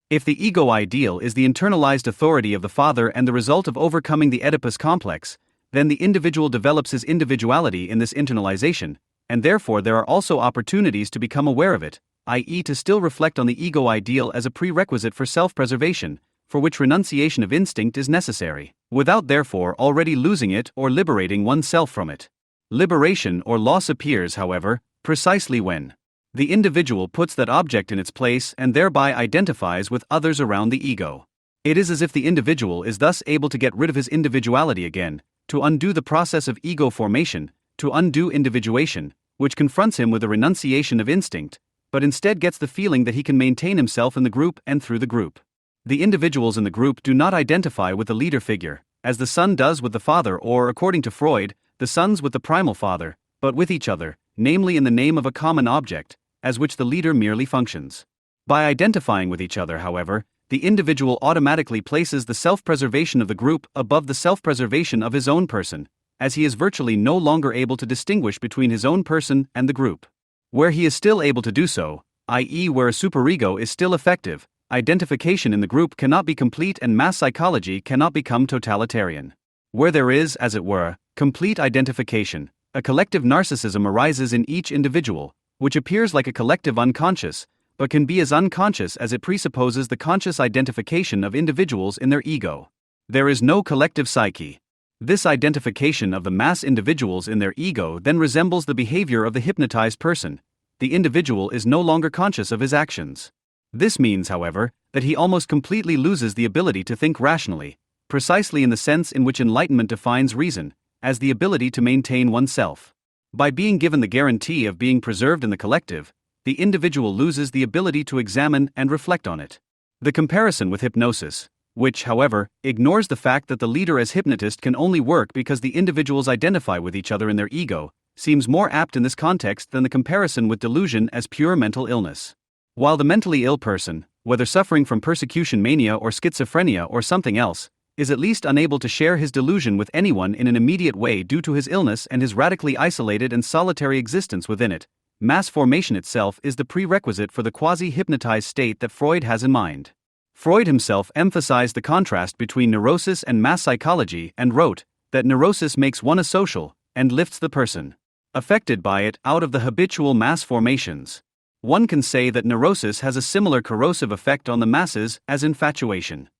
If the ego ideal is the internalized authority of the father and the result of overcoming the Oedipus complex, then the individual develops his individuality in this internalization, and therefore there are also opportunities to become aware of it, i.e., to still reflect on the ego ideal as a prerequisite for self-preservation, for which renunciation of instinct is necessary, without therefore already losing it or liberating oneself from it. Liberation or loss appears, however, precisely when the individual puts that object in its place and thereby identifies with others around the ego. It is as if the individual is thus able to get rid of his individuality again, to undo the process of ego formation, to undo individuation, which confronts him with a renunciation of instinct, but instead gets the feeling that he can maintain himself in the group and through the group. The individuals in the group do not identify with the leader figure, as the son does with the father or, according to Freud, the sons with the primal father, but with each other, namely in the name of a common object, as which the leader merely functions. By identifying with each other, however, the individual automatically places the self-preservation of the group above the self-preservation of his own person, as he is virtually no longer able to distinguish between his own person and the group. Where he is still able to do so, i.e., where a superego is still effective, identification in the group cannot be complete and mass psychology cannot become totalitarian. Where there is, as it were, complete identification, a collective narcissism arises in each individual, which appears like a collective unconscious, but can be as unconscious as it presupposes the conscious identification of individuals in their ego. There is no collective psyche. This identification of the mass individuals in their ego then resembles the behavior of the hypnotized person. The individual is no longer conscious of his actions. This means, however, that he almost completely loses the ability to think rationally, precisely in the sense in which enlightenment defines reason, as the ability to maintain oneself. By being given the guarantee of being preserved in the collective, the individual loses the ability to examine and reflect on it. The comparison with hypnosis, which, however, ignores the fact that the leader as hypnotist can only work because the individuals identify with each other in their ego, seems more apt in this context than the comparison with delusion as pure mental illness. While the mentally ill person, whether suffering from persecution mania or schizophrenia or something else, is at least unable to share his delusion with anyone in an immediate way due to his illness and his radically isolated and solitary existence within it, mass formation itself is the prerequisite for the quasi-hypnotized state that Freud has in mind. Freud himself emphasized the contrast between neurosis and mass psychology and wrote that neurosis makes one asocial and lifts the person affected by it out of the habitual mass formations. One can say that neurosis has a similar corrosive effect on the masses as infatuation.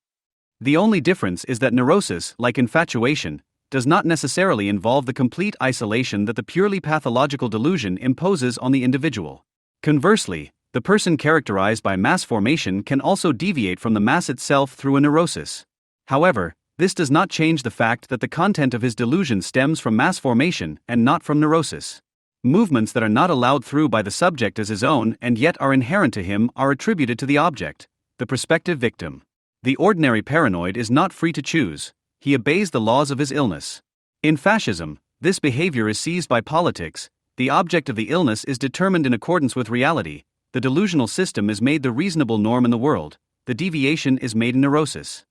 The only difference is that neurosis, like infatuation, does not necessarily involve the complete isolation that the purely pathological delusion imposes on the individual. Conversely, the person characterized by mass formation can also deviate from the mass itself through a neurosis. However, this does not change the fact that the content of his delusion stems from mass formation and not from neurosis. Movements that are not allowed through by the subject as his own and yet are inherent to him are attributed to the object, the prospective victim. The ordinary paranoid is not free to choose, he obeys the laws of his illness. In fascism, this behavior is seized by politics, the object of the illness is determined in accordance with reality, the delusional system is made the reasonable norm in the world, the deviation is made in neurosis.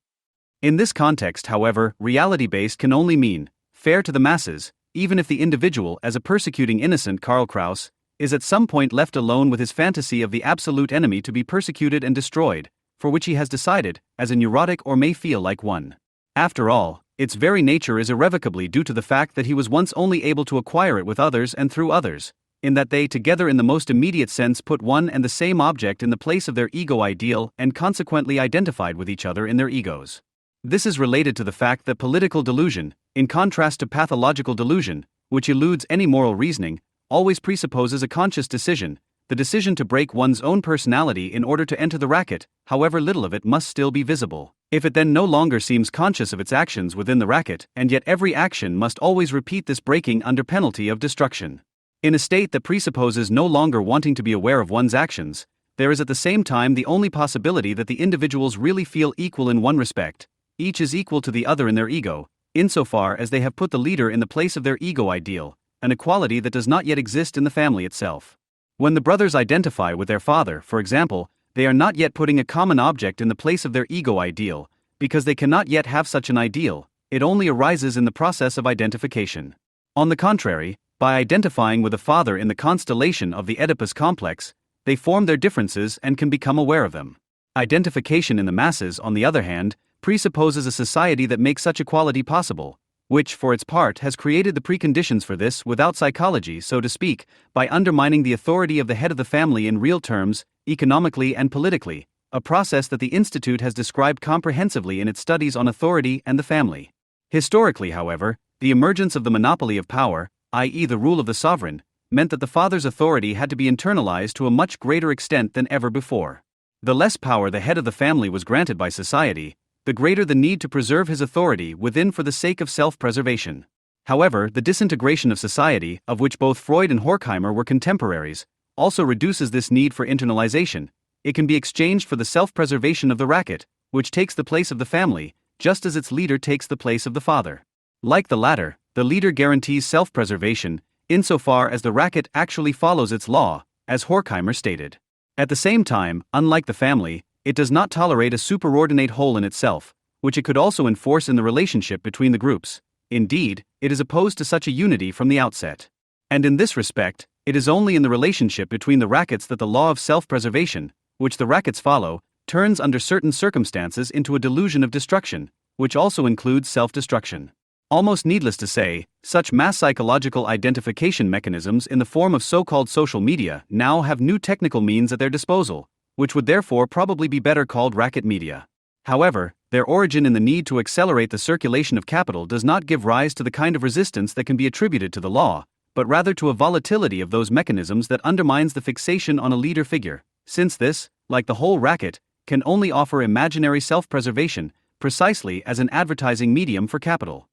In this context, however, reality-based can only mean fair to the masses, even if the individual, as a persecuting innocent Karl Kraus, is at some point left alone with his fantasy of the absolute enemy to be persecuted and destroyed, for which he has decided, as a neurotic or may feel like one. After all, its very nature is irrevocably due to the fact that he was once only able to acquire it with others and through others, in that they together in the most immediate sense put one and the same object in the place of their ego ideal and consequently identified with each other in their egos. This is related to the fact that political delusion, in contrast to pathological delusion, which eludes any moral reasoning, always presupposes a conscious decision, the decision to break one's own personality in order to enter the racket, however little of it must still be visible. If it then no longer seems conscious of its actions within the racket, and yet every action must always repeat this breaking under penalty of destruction. In a state that presupposes no longer wanting to be aware of one's actions, there is at the same time the only possibility that the individuals really feel equal in one respect. Each is equal to the other in their ego, insofar as they have put the leader in the place of their ego ideal, an equality that does not yet exist in the family itself. When the brothers identify with their father, for example, they are not yet putting a common object in the place of their ego ideal, because they cannot yet have such an ideal, it only arises in the process of identification. On the contrary, by identifying with the father in the constellation of the Oedipus complex, they form their differences and can become aware of them. Identification in the masses, on the other hand, presupposes a society that makes such equality possible, which, for its part, has created the preconditions for this without psychology, so to speak, by undermining the authority of the head of the family in real terms, economically and politically, a process that the Institute has described comprehensively in its studies on authority and the family. Historically, however, the emergence of the monopoly of power, i.e., the rule of the sovereign, meant that the father's authority had to be internalized to a much greater extent than ever before. The less power the head of the family was granted by society, the greater the need to preserve his authority within for the sake of self-preservation. However, the disintegration of society, of which both Freud and Horkheimer were contemporaries, also reduces this need for internalization. It can be exchanged for the self-preservation of the racket, which takes the place of the family, just as its leader takes the place of the father. Like the latter, the leader guarantees self-preservation, insofar as the racket actually follows its law, as Horkheimer stated. At the same time, unlike the family, it does not tolerate a superordinate whole in itself, which it could also enforce in the relationship between the groups. Indeed, it is opposed to such a unity from the outset. And in this respect, it is only in the relationship between the rackets that the law of self-preservation, which the rackets follow, turns under certain circumstances into a delusion of destruction, which also includes self-destruction. Almost needless to say, such mass psychological identification mechanisms in the form of so-called social media now have new technical means at their disposal, which would therefore probably be better called racket media. However, their origin in the need to accelerate the circulation of capital does not give rise to the kind of resistance that can be attributed to the law, but rather to a volatility of those mechanisms that undermines the fixation on a leader figure, since this, like the whole racket, can only offer imaginary self-preservation, precisely as an advertising medium for capital.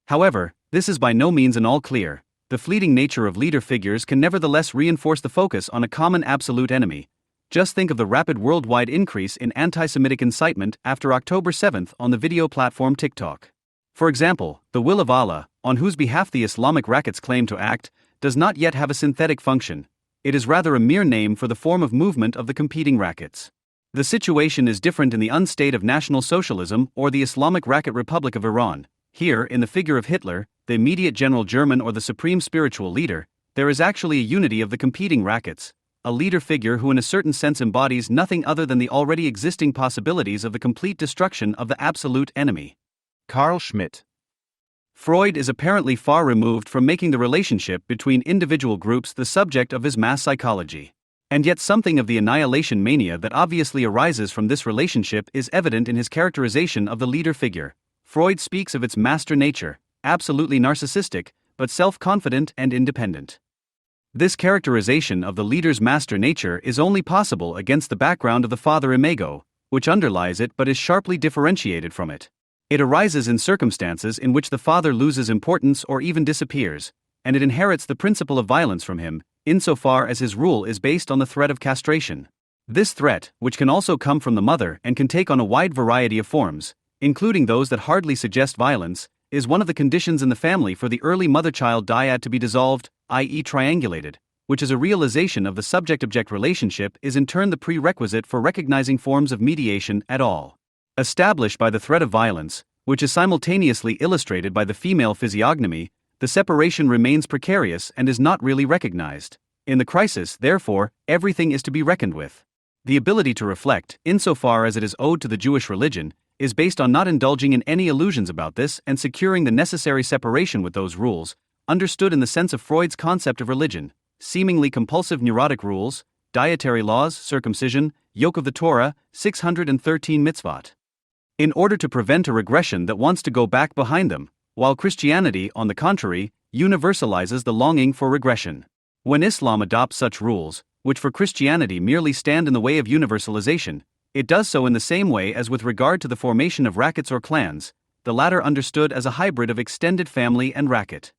However, this is by no means an all clear. The fleeting nature of leader figures can nevertheless reinforce the focus on a common absolute enemy. Just think of the rapid worldwide increase in anti-Semitic incitement after October 7th on the video platform TikTok. For example, the will of Allah, on whose behalf the Islamic rackets claim to act, does not yet have a synthetic function. It is rather a mere name for the form of movement of the competing rackets. The situation is different in the unstate of National Socialism or the Islamic Racket Republic of Iran. Here, in the figure of Hitler, the immediate general German or the supreme spiritual leader, there is actually a unity of the competing rackets, a leader figure who in a certain sense embodies nothing other than the already existing possibilities of the complete destruction of the absolute enemy. Carl Schmitt. Freud is apparently far removed from making the relationship between individual groups the subject of his mass psychology. And yet something of the annihilation mania that obviously arises from this relationship is evident in his characterization of the leader figure. Freud speaks of its master nature, absolutely narcissistic, but self-confident and independent. This characterization of the leader's master nature is only possible against the background of the father imago, which underlies it but is sharply differentiated from it. It arises in circumstances in which the father loses importance or even disappears, and it inherits the principle of violence from him, insofar as his rule is based on the threat of castration. This threat, which can also come from the mother and can take on a wide variety of forms, including those that hardly suggest violence, is one of the conditions in the family for the early mother-child dyad to be dissolved, i.e. triangulated, which is a realization of the subject-object relationship is in turn the prerequisite for recognizing forms of mediation at all. Established by the threat of violence, which is simultaneously illustrated by the female physiognomy, the separation remains precarious and is not really recognized. In the crisis, therefore, everything is to be reckoned with. The ability to reflect, insofar as it is owed to the Jewish religion, is based on not indulging in any illusions about this and securing the necessary separation with those rules, understood in the sense of Freud's concept of religion, seemingly compulsive neurotic rules, dietary laws, circumcision, yoke of the Torah, 613 mitzvot. In order to prevent a regression that wants to go back behind them, while Christianity, on the contrary, universalizes the longing for regression. When Islam adopts such rules, which for Christianity merely stand in the way of universalization, it does so in the same way as with regard to the formation of rackets or clans, the latter understood as a hybrid of extended family and racket.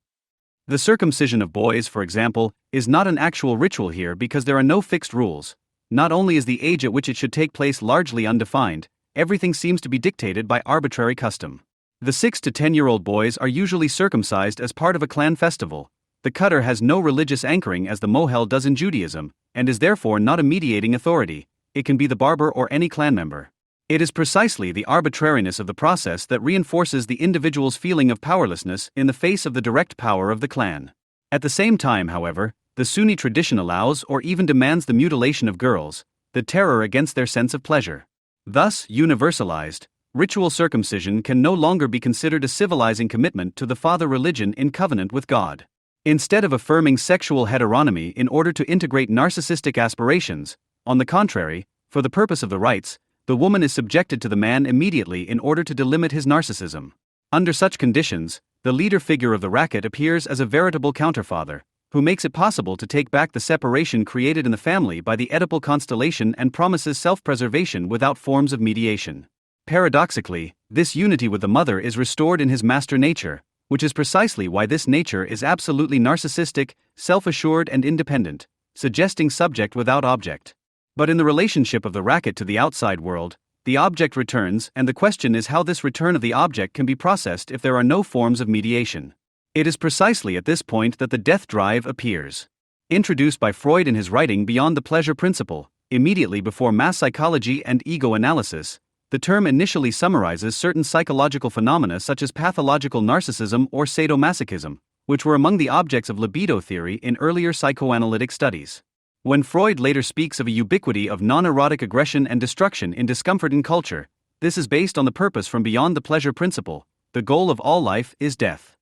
The circumcision of boys, for example, is not an actual ritual here because there are no fixed rules. Not only is the age at which it should take place largely undefined, everything seems to be dictated by arbitrary custom. The 6 to 10-year-old boys are usually circumcised as part of a clan festival. The cutter has no religious anchoring as the mohel does in Judaism, and is therefore not a mediating authority. It can be the barber or any clan member. It is precisely the arbitrariness of the process that reinforces the individual's feeling of powerlessness in the face of the direct power of the clan. At the same time, however, the Sunni tradition allows or even demands the mutilation of girls, the terror against their sense of pleasure. Thus, universalized, ritual circumcision can no longer be considered a civilizing commitment to the father religion in covenant with God. Instead of affirming sexual heteronomy in order to integrate narcissistic aspirations, on the contrary, for the purpose of the rites, the woman is subjected to the man immediately in order to delimit his narcissism. Under such conditions, the leader figure of the racket appears as a veritable counterfather, who makes it possible to take back the separation created in the family by the Oedipal constellation and promises self-preservation without forms of mediation. Paradoxically, this unity with the mother is restored in his master nature, which is precisely why this nature is absolutely narcissistic, self-assured and independent, suggesting subject without object. But in the relationship of the racket to the outside world, the object returns, and the question is how this return of the object can be processed if there are no forms of mediation. It is precisely at this point that the death drive appears. Introduced by Freud in his writing Beyond the Pleasure Principle, immediately before mass psychology and ego analysis, the term initially summarizes certain psychological phenomena such as pathological narcissism or sadomasochism, which were among the objects of libido theory in earlier psychoanalytic studies. When Freud later speaks of a ubiquity of non-erotic aggression and destruction in discomfort in culture, this is based on the purpose from Beyond the Pleasure Principle: the goal of all life is death.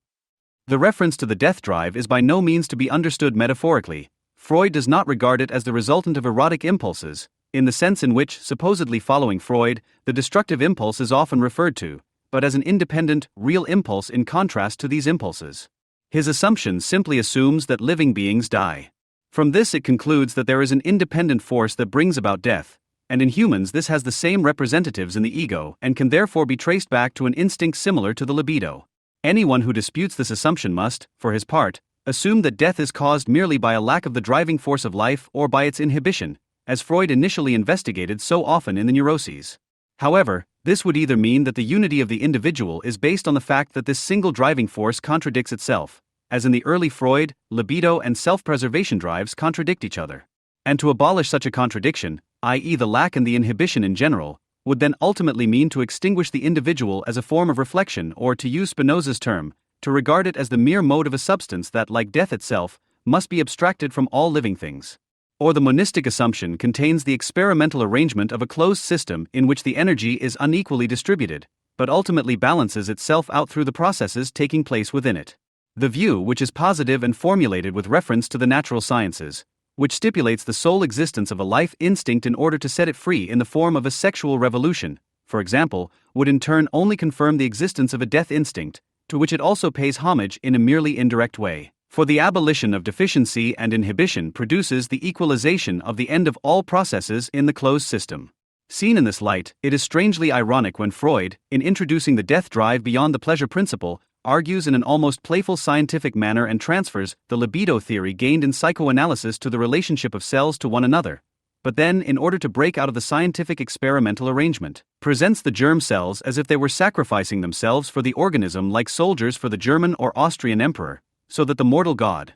The reference to the death drive is by no means to be understood metaphorically. Freud does not regard it as the resultant of erotic impulses, in the sense in which, supposedly following Freud, the destructive impulse is often referred to, but as an independent, real impulse in contrast to these impulses. His assumption simply assumes that living beings die. From this it concludes that there is an independent force that brings about death, and in humans this has the same representatives in the ego and can therefore be traced back to an instinct similar to the libido. Anyone who disputes this assumption must, for his part, assume that death is caused merely by a lack of the driving force of life or by its inhibition, as Freud initially investigated so often in the neuroses. However, this would either mean that the unity of the individual is based on the fact that this single driving force contradicts itself, as in the early Freud, libido and self-preservation drives contradict each other. And to abolish such a contradiction, i.e. the lack and the inhibition in general, would then ultimately mean to extinguish the individual as a form of reflection, or to use Spinoza's term, to regard it as the mere mode of a substance that, like death itself, must be abstracted from all living things. Or the monistic assumption contains the experimental arrangement of a closed system in which the energy is unequally distributed, but ultimately balances itself out through the processes taking place within it. The view, which is positive and formulated with reference to the natural sciences, which stipulates the sole existence of a life instinct in order to set it free in the form of a sexual revolution, for example, would in turn only confirm the existence of a death instinct, to which it also pays homage in a merely indirect way. For the abolition of deficiency and inhibition produces the equalization of the end of all processes in the closed system. Seen in this light, it is strangely ironic when Freud, in introducing the death drive beyond the pleasure principle, argues in an almost playful scientific manner and transfers the libido theory gained in psychoanalysis to the relationship of cells to one another, but then, in order to break out of the scientific experimental arrangement, presents the germ cells as if they were sacrificing themselves for the organism like soldiers for the German or Austrian emperor, so that the mortal god,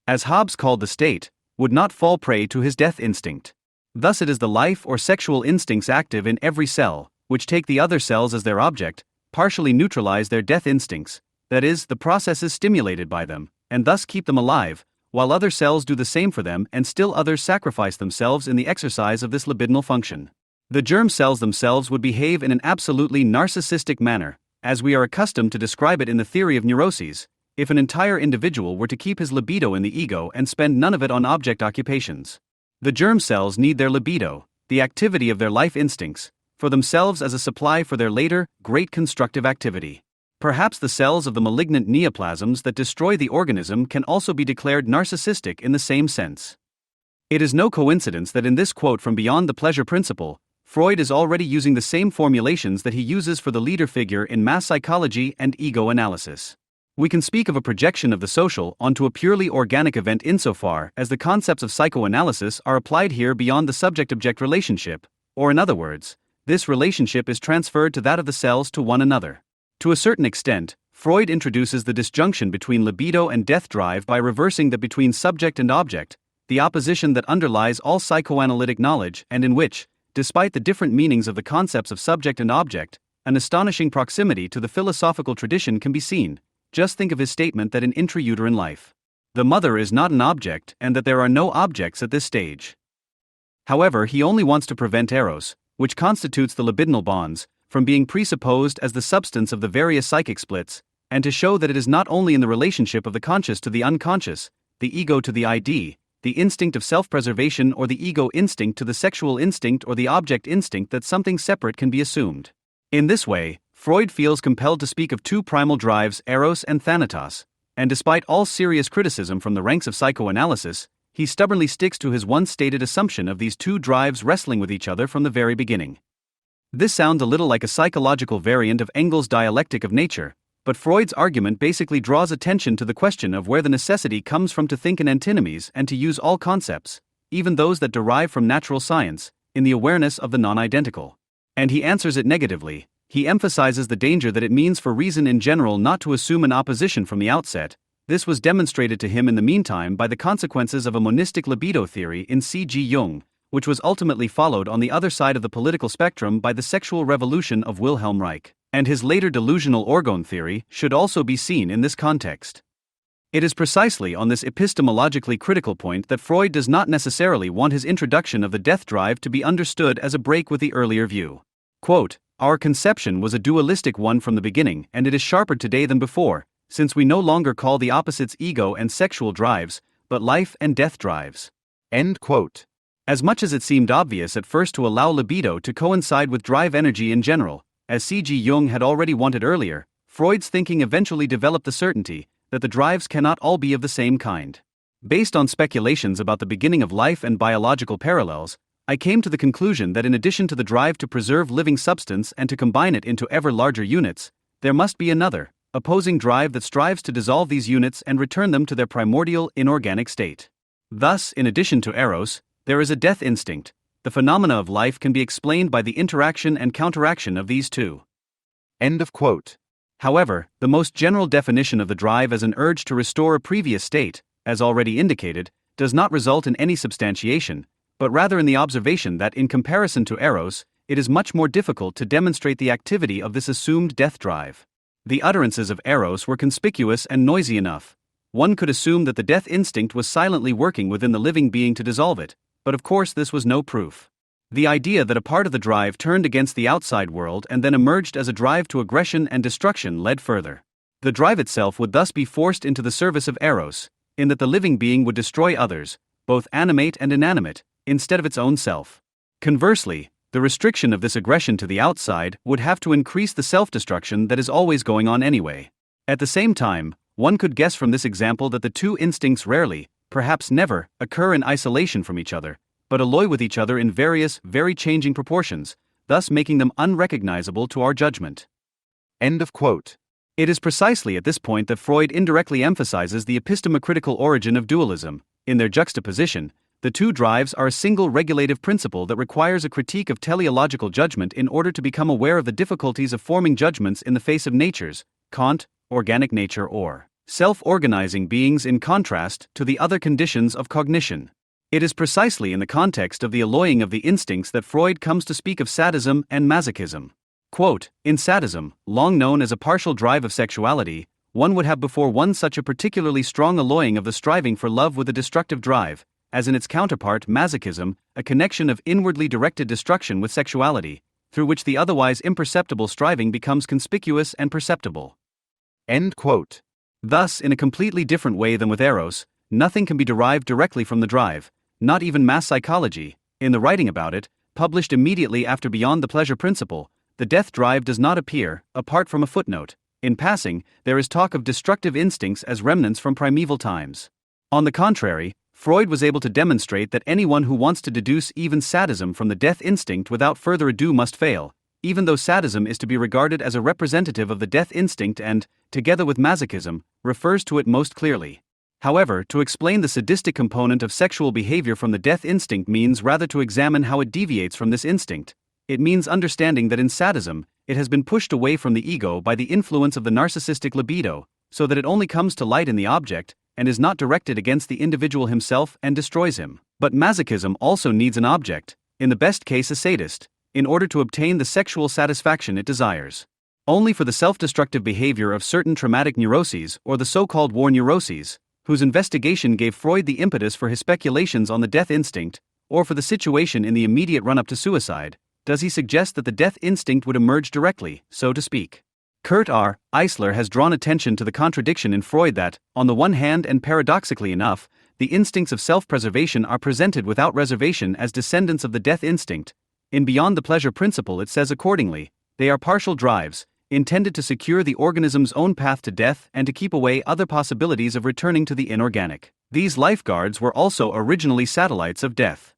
as Hobbes called the state, would not fall prey to his death instinct. Thus it is the life or sexual instincts active in every cell, which take the other cells as their object, partially neutralize their death instincts, that is, the processes stimulated by them, and thus keep them alive, while other cells do the same for them and still others sacrifice themselves in the exercise of this libidinal function. The germ cells themselves would behave in an absolutely narcissistic manner, as we are accustomed to describe it in the theory of neuroses, if an entire individual were to keep his libido in the ego and spend none of it on object occupations. The germ cells need their libido, the activity of their life instincts, for themselves as a supply for their later, great constructive activity. Perhaps the cells of the malignant neoplasms that destroy the organism can also be declared narcissistic in the same sense. It is no coincidence that in this quote from Beyond the Pleasure Principle, Freud is already using the same formulations that he uses for the leader figure in mass psychology and ego analysis. We can speak of a projection of the social onto a purely organic event insofar as the concepts of psychoanalysis are applied here beyond the subject-object relationship, or in other words, this relationship is transferred to that of the cells to one another. To a certain extent, Freud introduces the disjunction between libido and death drive by reversing that between subject and object, the opposition that underlies all psychoanalytic knowledge and in which, despite the different meanings of the concepts of subject and object, an astonishing proximity to the philosophical tradition can be seen. Just think of his statement that in intrauterine life, the mother is not an object and that there are no objects at this stage. However, he only wants to prevent eros, which constitutes the libidinal bonds, from being presupposed as the substance of the various psychic splits, and to show that it is not only in the relationship of the conscious to the unconscious, the ego to the ID, the instinct of self-preservation or the ego instinct to the sexual instinct or the object instinct that something separate can be assumed. In this way, Freud feels compelled to speak of two primal drives, eros and thanatos, and despite all serious criticism from the ranks of psychoanalysis, he stubbornly sticks to his once-stated assumption of these two drives wrestling with each other from the very beginning. This sounds a little like a psychological variant of Engels' dialectic of nature, but Freud's argument basically draws attention to the question of where the necessity comes from to think in antinomies and to use all concepts, even those that derive from natural science, in the awareness of the non-identical. And he answers it negatively. He emphasizes the danger that it means for reason in general not to assume an opposition from the outset. This was demonstrated to him in the meantime by the consequences of a monistic libido theory in C.G. Jung, which was ultimately followed on the other side of the political spectrum by the sexual revolution of Wilhelm Reich, and his later delusional orgone theory should also be seen in this context. It is precisely on this epistemologically critical point that Freud does not necessarily want his introduction of the death drive to be understood as a break with the earlier view. Quote, "Our conception was a dualistic one from the beginning, and it is sharper today than before, since we no longer call the opposites ego and sexual drives, but life and death drives." End quote. As much as it seemed obvious at first to allow libido to coincide with drive energy in general, as C.G. Jung had already wanted earlier, Freud's thinking eventually developed the certainty that the drives cannot all be of the same kind. Based on speculations about the beginning of life and biological parallels, I came to the conclusion that in addition to the drive to preserve living substance and to combine it into ever larger units, there must be another, opposing drive that strives to dissolve these units and return them to their primordial inorganic state. Thus, in addition to eros, there is a death instinct. The phenomena of life can be explained by the interaction and counteraction of these two. End of quote. However, the most general definition of the drive as an urge to restore a previous state, as already indicated, does not result in any substantiation, but rather in the observation that in comparison to eros, it is much more difficult to demonstrate the activity of this assumed death drive. The utterances of eros were conspicuous and noisy enough. One could assume that the death instinct was silently working within the living being to dissolve it, but of course this was no proof. The idea that a part of the drive turned against the outside world and then emerged as a drive to aggression and destruction led further. The drive itself would thus be forced into the service of eros, in that the living being would destroy others, both animate and inanimate, instead of its own self. Conversely, the restriction of this aggression to the outside would have to increase the self-destruction that is always going on anyway. At the same time, one could guess from this example that the two instincts rarely, perhaps never, occur in isolation from each other, but alloy with each other in various, very changing proportions, thus making them unrecognizable to our judgment. End of quote. It is precisely at this point that Freud indirectly emphasizes the epistemicritical origin of dualism. In their juxtaposition, the two drives are a single regulative principle that requires a critique of teleological judgment in order to become aware of the difficulties of forming judgments in the face of natures, Kant, organic nature or self-organizing beings in contrast to the other conditions of cognition. It is precisely in the context of the alloying of the instincts that Freud comes to speak of sadism and masochism. Quote, "In sadism, long known as a partial drive of sexuality, one would have before one such a particularly strong alloying of the striving for love with a destructive drive, as in its counterpart masochism, a connection of inwardly directed destruction with sexuality, through which the otherwise imperceptible striving becomes conspicuous and perceptible." End quote. Thus, in a completely different way than with Eros, nothing can be derived directly from the drive, not even mass psychology. In the writing about it, published immediately after Beyond the Pleasure Principle, the death drive does not appear, apart from a footnote. In passing, there is talk of destructive instincts as remnants from primeval times. On the contrary, Freud was able to demonstrate that anyone who wants to deduce even sadism from the death instinct without further ado must fail, even though sadism is to be regarded as a representative of the death instinct and, together with masochism, refers to it most clearly. However, to explain the sadistic component of sexual behavior from the death instinct means rather to examine how it deviates from this instinct. It means understanding that in sadism, it has been pushed away from the ego by the influence of the narcissistic libido, so that it only comes to light in the object, and is not directed against the individual himself and destroys him. But masochism also needs an object, in the best case a sadist, in order to obtain the sexual satisfaction it desires. Only for the self-destructive behavior of certain traumatic neuroses or the so-called war neuroses, whose investigation gave Freud the impetus for his speculations on the death instinct, or for the situation in the immediate run-up to suicide, does he suggest that the death instinct would emerge directly, so to speak. Kurt R. Eisler has drawn attention to the contradiction in Freud that, on the one hand and paradoxically enough, the instincts of self-preservation are presented without reservation as descendants of the death instinct. In Beyond the Pleasure Principle it says accordingly, they are partial drives, intended to secure the organism's own path to death and to keep away other possibilities of returning to the inorganic. These lifeguards were also originally satellites of death.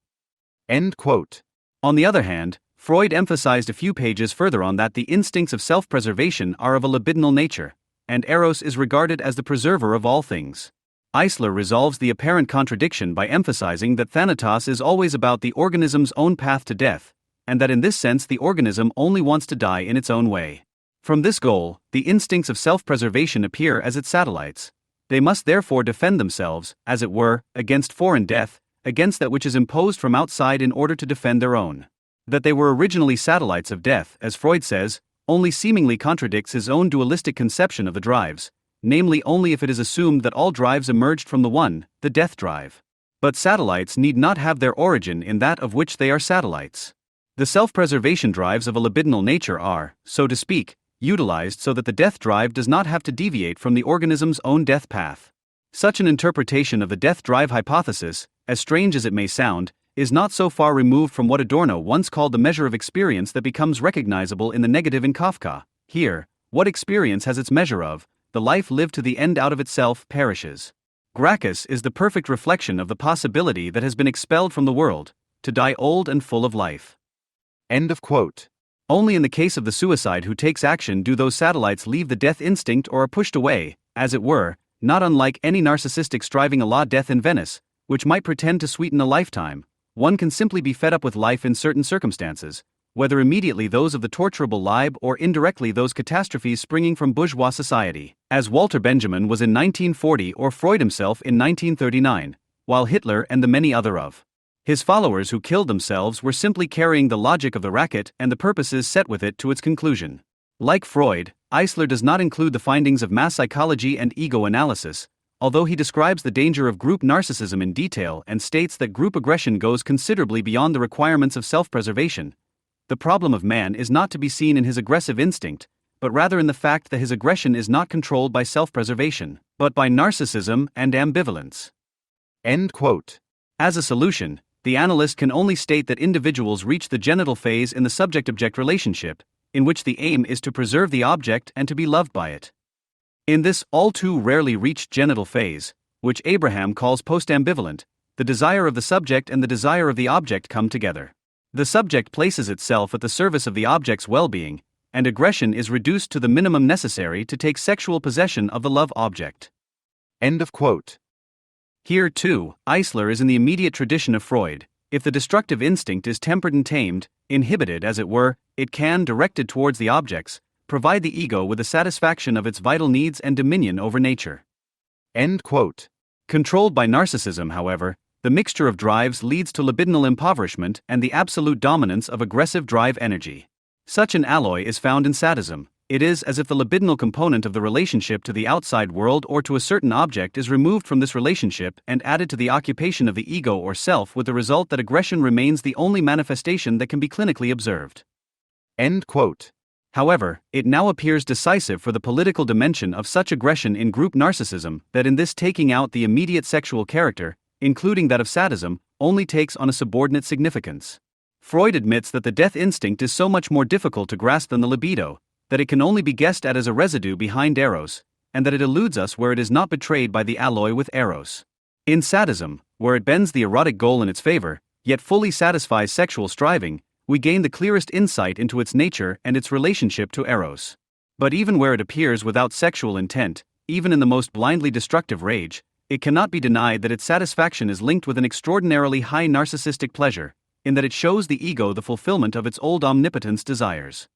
End quote. On the other hand, Freud emphasized a few pages further on that the instincts of self-preservation are of a libidinal nature, and Eros is regarded as the preserver of all things. Eisler resolves the apparent contradiction by emphasizing that Thanatos is always about the organism's own path to death, and that in this sense the organism only wants to die in its own way. From this goal, the instincts of self-preservation appear as its satellites. They must therefore defend themselves, as it were, against foreign death, against that which is imposed from outside in order to defend their own. That they were originally satellites of death, as Freud says, only seemingly contradicts his own dualistic conception of the drives, namely only if it is assumed that all drives emerged from the one, the death drive. But satellites need not have their origin in that of which they are satellites. The self-preservation drives of a libidinal nature are, so to speak, utilized so that the death drive does not have to deviate from the organism's own death path. Such an interpretation of the death drive hypothesis, as strange as it may sound, is not so far removed from what Adorno once called the measure of experience that becomes recognizable in the negative in Kafka. Here, what experience has its measure of, the life lived to the end out of itself perishes. Gracchus is the perfect reflection of the possibility that has been expelled from the world, to die old and full of life. End of quote. Only in the case of the suicide who takes action do those satellites leave the death instinct or are pushed away, as it were, not unlike any narcissistic striving a la death in Venice, which might pretend to sweeten a lifetime. One can simply be fed up with life in certain circumstances, whether immediately those of the torturable Leib or indirectly those catastrophes springing from bourgeois society, as Walter Benjamin was in 1940 or Freud himself in 1939, while Hitler and the many other of his followers who killed themselves were simply carrying the logic of the racket and the purposes set with it to its conclusion. Like Freud, Eisler does not include the findings of mass psychology and ego analysis, although he describes the danger of group narcissism in detail and states that group aggression goes considerably beyond the requirements of self-preservation. The problem of man is not to be seen in his aggressive instinct, but rather in the fact that his aggression is not controlled by self-preservation, but by narcissism and ambivalence. End quote. As a solution, the analyst can only state that individuals reach the genital phase in the subject-object relationship, in which the aim is to preserve the object and to be loved by it. In this all too rarely reached genital phase, which Abraham calls post-ambivalent, the desire of the subject and the desire of the object come together. The subject places itself at the service of the object's well-being, and aggression is reduced to the minimum necessary to take sexual possession of the love object. End of quote. Here, too, Eisler is in the immediate tradition of Freud. If the destructive instinct is tempered and tamed, inhibited as it were, it can, directed towards the objects, provide the ego with the satisfaction of its vital needs and dominion over nature. End quote. Controlled by narcissism, however, the mixture of drives leads to libidinal impoverishment and the absolute dominance of aggressive drive energy. Such an alloy is found in sadism. It is as if the libidinal component of the relationship to the outside world or to a certain object is removed from this relationship and added to the occupation of the ego or self, with the result that aggression remains the only manifestation that can be clinically observed. End quote. However, it now appears decisive for the political dimension of such aggression in group narcissism that in this taking out the immediate sexual character, including that of sadism, only takes on a subordinate significance. Freud admits that the death instinct is so much more difficult to grasp than the libido, that it can only be guessed at as a residue behind eros, and that it eludes us where it is not betrayed by the alloy with eros. In sadism, where it bends the erotic goal in its favor, yet fully satisfies sexual striving, we gain the clearest insight into its nature and its relationship to eros. But even where it appears without sexual intent, even in the most blindly destructive rage, it cannot be denied that its satisfaction is linked with an extraordinarily high narcissistic pleasure, in that it shows the ego the fulfillment of its old omnipotence desires.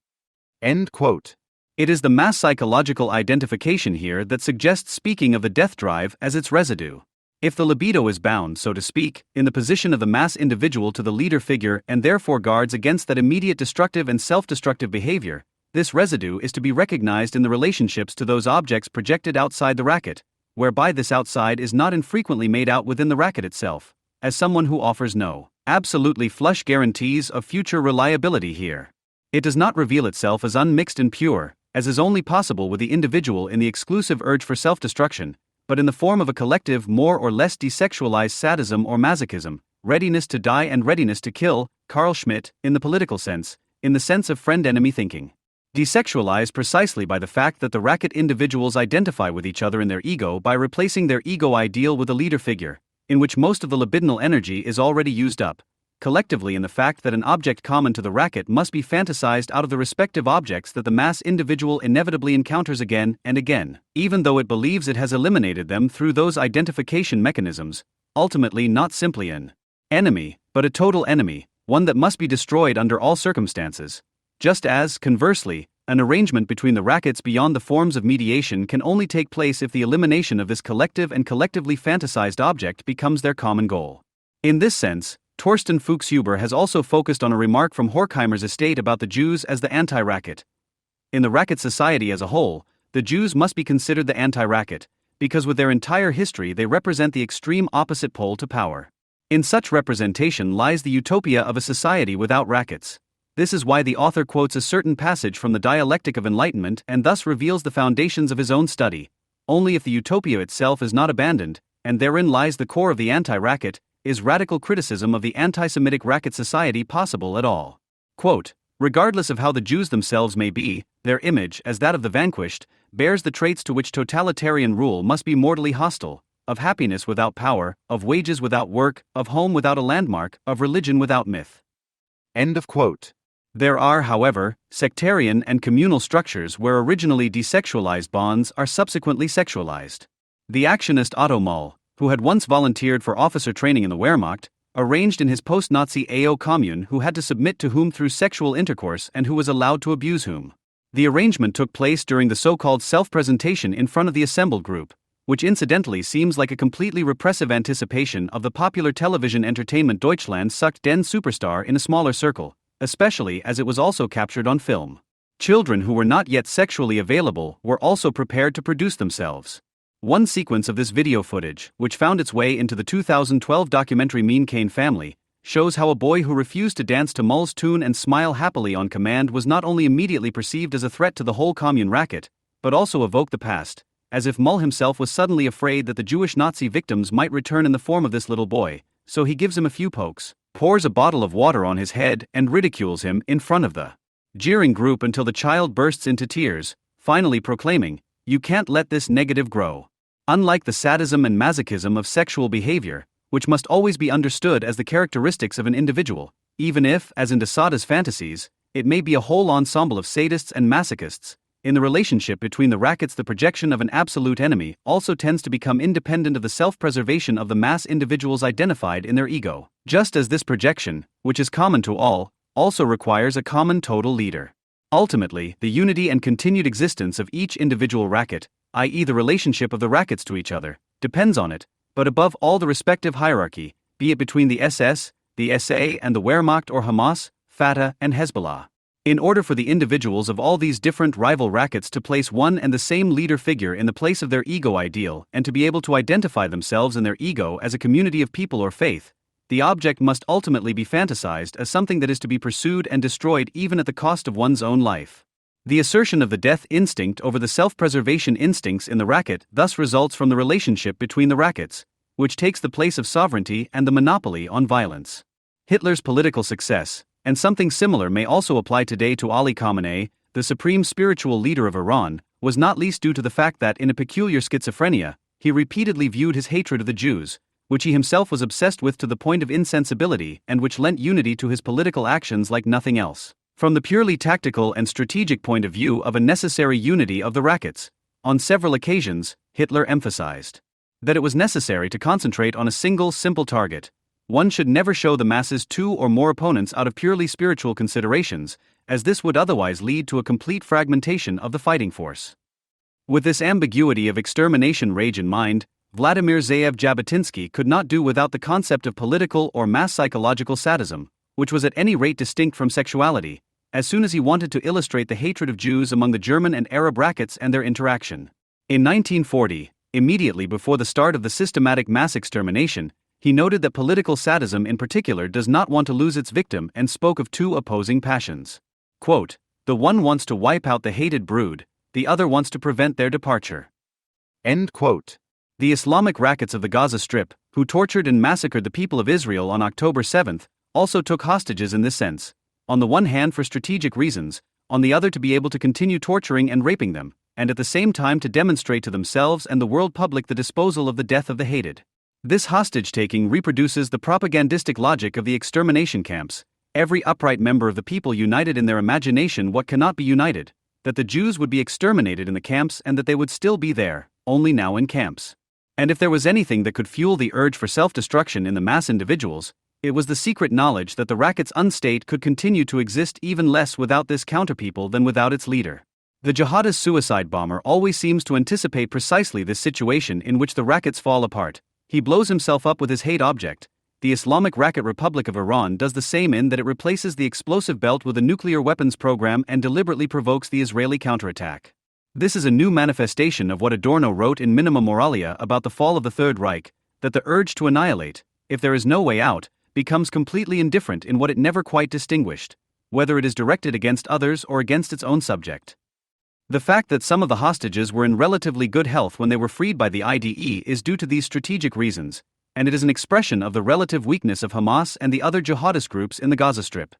End quote. It is the mass psychological identification here that suggests speaking of the death drive as its residue. If the libido is bound, so to speak, in the position of the mass individual to the leader figure and therefore guards against that immediate destructive and self-destructive behavior, this residue is to be recognized in the relationships to those objects projected outside the racket, whereby this outside is not infrequently made out within the racket itself, as someone who offers no absolutely flush guarantees of future reliability here. It does not reveal itself as unmixed and pure, as is only possible with the individual in the exclusive urge for self-destruction, but in the form of a collective more or less desexualized sadism or masochism, readiness to die and readiness to kill, Carl Schmitt, in the political sense, in the sense of friend-enemy thinking. Desexualized precisely by the fact that the racket individuals identify with each other in their ego by replacing their ego ideal with a leader figure, in which most of the libidinal energy is already used up, collectively in the fact that an object common to the racket must be fantasized out of the respective objects that the mass individual inevitably encounters again and again, even though it believes it has eliminated them through those identification mechanisms, ultimately not simply an enemy, but a total enemy, one that must be destroyed under all circumstances. Just as, conversely, an arrangement between the rackets beyond the forms of mediation can only take place if the elimination of this collective and collectively fantasized object becomes their common goal. In this sense, Torsten Fuchshuber has also focused on a remark from Horkheimer's estate about the Jews as the anti-racket. In the racket society as a whole, the Jews must be considered the anti-racket, because with their entire history they represent the extreme opposite pole to power. In such representation lies the utopia of a society without rackets. This is why the author quotes a certain passage from the Dialectic of Enlightenment and thus reveals the foundations of his own study. Only if the utopia itself is not abandoned, and therein lies the core of the anti-racket, is radical criticism of the anti-Semitic racket society possible at all. Quote, regardless of how the Jews themselves may be, their image, as that of the vanquished, bears the traits to which totalitarian rule must be mortally hostile, of happiness without power, of wages without work, of home without a landmark, of religion without myth. End of quote. There are, however, sectarian and communal structures where originally desexualized bonds are subsequently sexualized. The actionist Otto Moll, who had once volunteered for officer training in the Wehrmacht, arranged in his post-Nazi AO commune who had to submit to whom through sexual intercourse and who was allowed to abuse whom. The arrangement took place during the so-called self-presentation in front of the assembled group, which incidentally seems like a completely repressive anticipation of the popular television entertainment Deutschland sucked den Superstar in a smaller circle, especially as it was also captured on film. Children who were not yet sexually available were also prepared to produce themselves. One sequence of this video footage, which found its way into the 2012 documentary Mean Cane Family, shows how a boy who refused to dance to Moll's tune and smile happily on command was not only immediately perceived as a threat to the whole commune racket, but also evoked the past, as if Moll himself was suddenly afraid that the Jewish Nazi victims might return in the form of this little boy, so he gives him a few pokes, pours a bottle of water on his head and ridicules him in front of the jeering group until the child bursts into tears, finally proclaiming, "You can't let this negative grow." Unlike the sadism and masochism of sexual behavior, which must always be understood as the characteristics of an individual, even if, as in de Sada's fantasies, it may be a whole ensemble of sadists and masochists, in the relationship between the rackets the projection of an absolute enemy also tends to become independent of the self-preservation of the mass individuals identified in their ego, just as this projection, which is common to all, also requires a common total leader. Ultimately, the unity and continued existence of each individual racket, i.e. the relationship of the rackets to each other, depends on it, but above all the respective hierarchy, be it between the SS, the SA and the Wehrmacht or Hamas, Fatah and Hezbollah. In order for the individuals of all these different rival rackets to place one and the same leader figure in the place of their ego ideal and to be able to identify themselves and their ego as a community of people or faith, the object must ultimately be fantasized as something that is to be pursued and destroyed even at the cost of one's own life. The assertion of the death instinct over the self-preservation instincts in the racket thus results from the relationship between the rackets, which takes the place of sovereignty and the monopoly on violence. Hitler's political success, and something similar may also apply today to Ali Khamenei, the supreme spiritual leader of Iran, was not least due to the fact that in a peculiar schizophrenia, he repeatedly viewed his hatred of the Jews, which he himself was obsessed with to the point of insensibility and which lent unity to his political actions like nothing else. From the purely tactical and strategic point of view of a necessary unity of the rackets, on several occasions, Hitler emphasized that it was necessary to concentrate on a single simple target. One should never show the masses two or more opponents out of purely spiritual considerations, as this would otherwise lead to a complete fragmentation of the fighting force. With this ambiguity of extermination rage in mind, Vladimir Zayev Jabotinsky could not do without the concept of political or mass psychological sadism, which was at any rate distinct from sexuality, as soon as he wanted to illustrate the hatred of Jews among the German and Arab rackets and their interaction. In 1940, immediately before the start of the systematic mass extermination, he noted that political sadism in particular does not want to lose its victim and spoke of two opposing passions. Quote, "The one wants to wipe out the hated brood, the other wants to prevent their departure." End quote. The Islamic rackets of the Gaza Strip, who tortured and massacred the people of Israel on October 7, also took hostages in this sense, on the one hand for strategic reasons, on the other to be able to continue torturing and raping them, and at the same time to demonstrate to themselves and the world public the disposal of the death of the hated. This hostage-taking reproduces the propagandistic logic of the extermination camps, every upright member of the people united in their imagination what cannot be united, that the Jews would be exterminated in the camps and that they would still be there, only now in camps. And if there was anything that could fuel the urge for self-destruction in the mass individuals, it was the secret knowledge that the racket's unstate could continue to exist even less without this counterpeople than without its leader. The jihadist suicide bomber always seems to anticipate precisely this situation in which the rackets fall apart. He blows himself up with his hate object. The Islamic Racket Republic of Iran does the same in that it replaces the explosive belt with a nuclear weapons program and deliberately provokes the Israeli counterattack. This is a new manifestation of what Adorno wrote in Minima Moralia about the fall of the Third Reich, that the urge to annihilate, if there is no way out, becomes completely indifferent in what it never quite distinguished, whether it is directed against others or against its own subject. The fact that some of the hostages were in relatively good health when they were freed by the IDE is due to these strategic reasons, and it is an expression of the relative weakness of Hamas and the other jihadist groups in the Gaza Strip.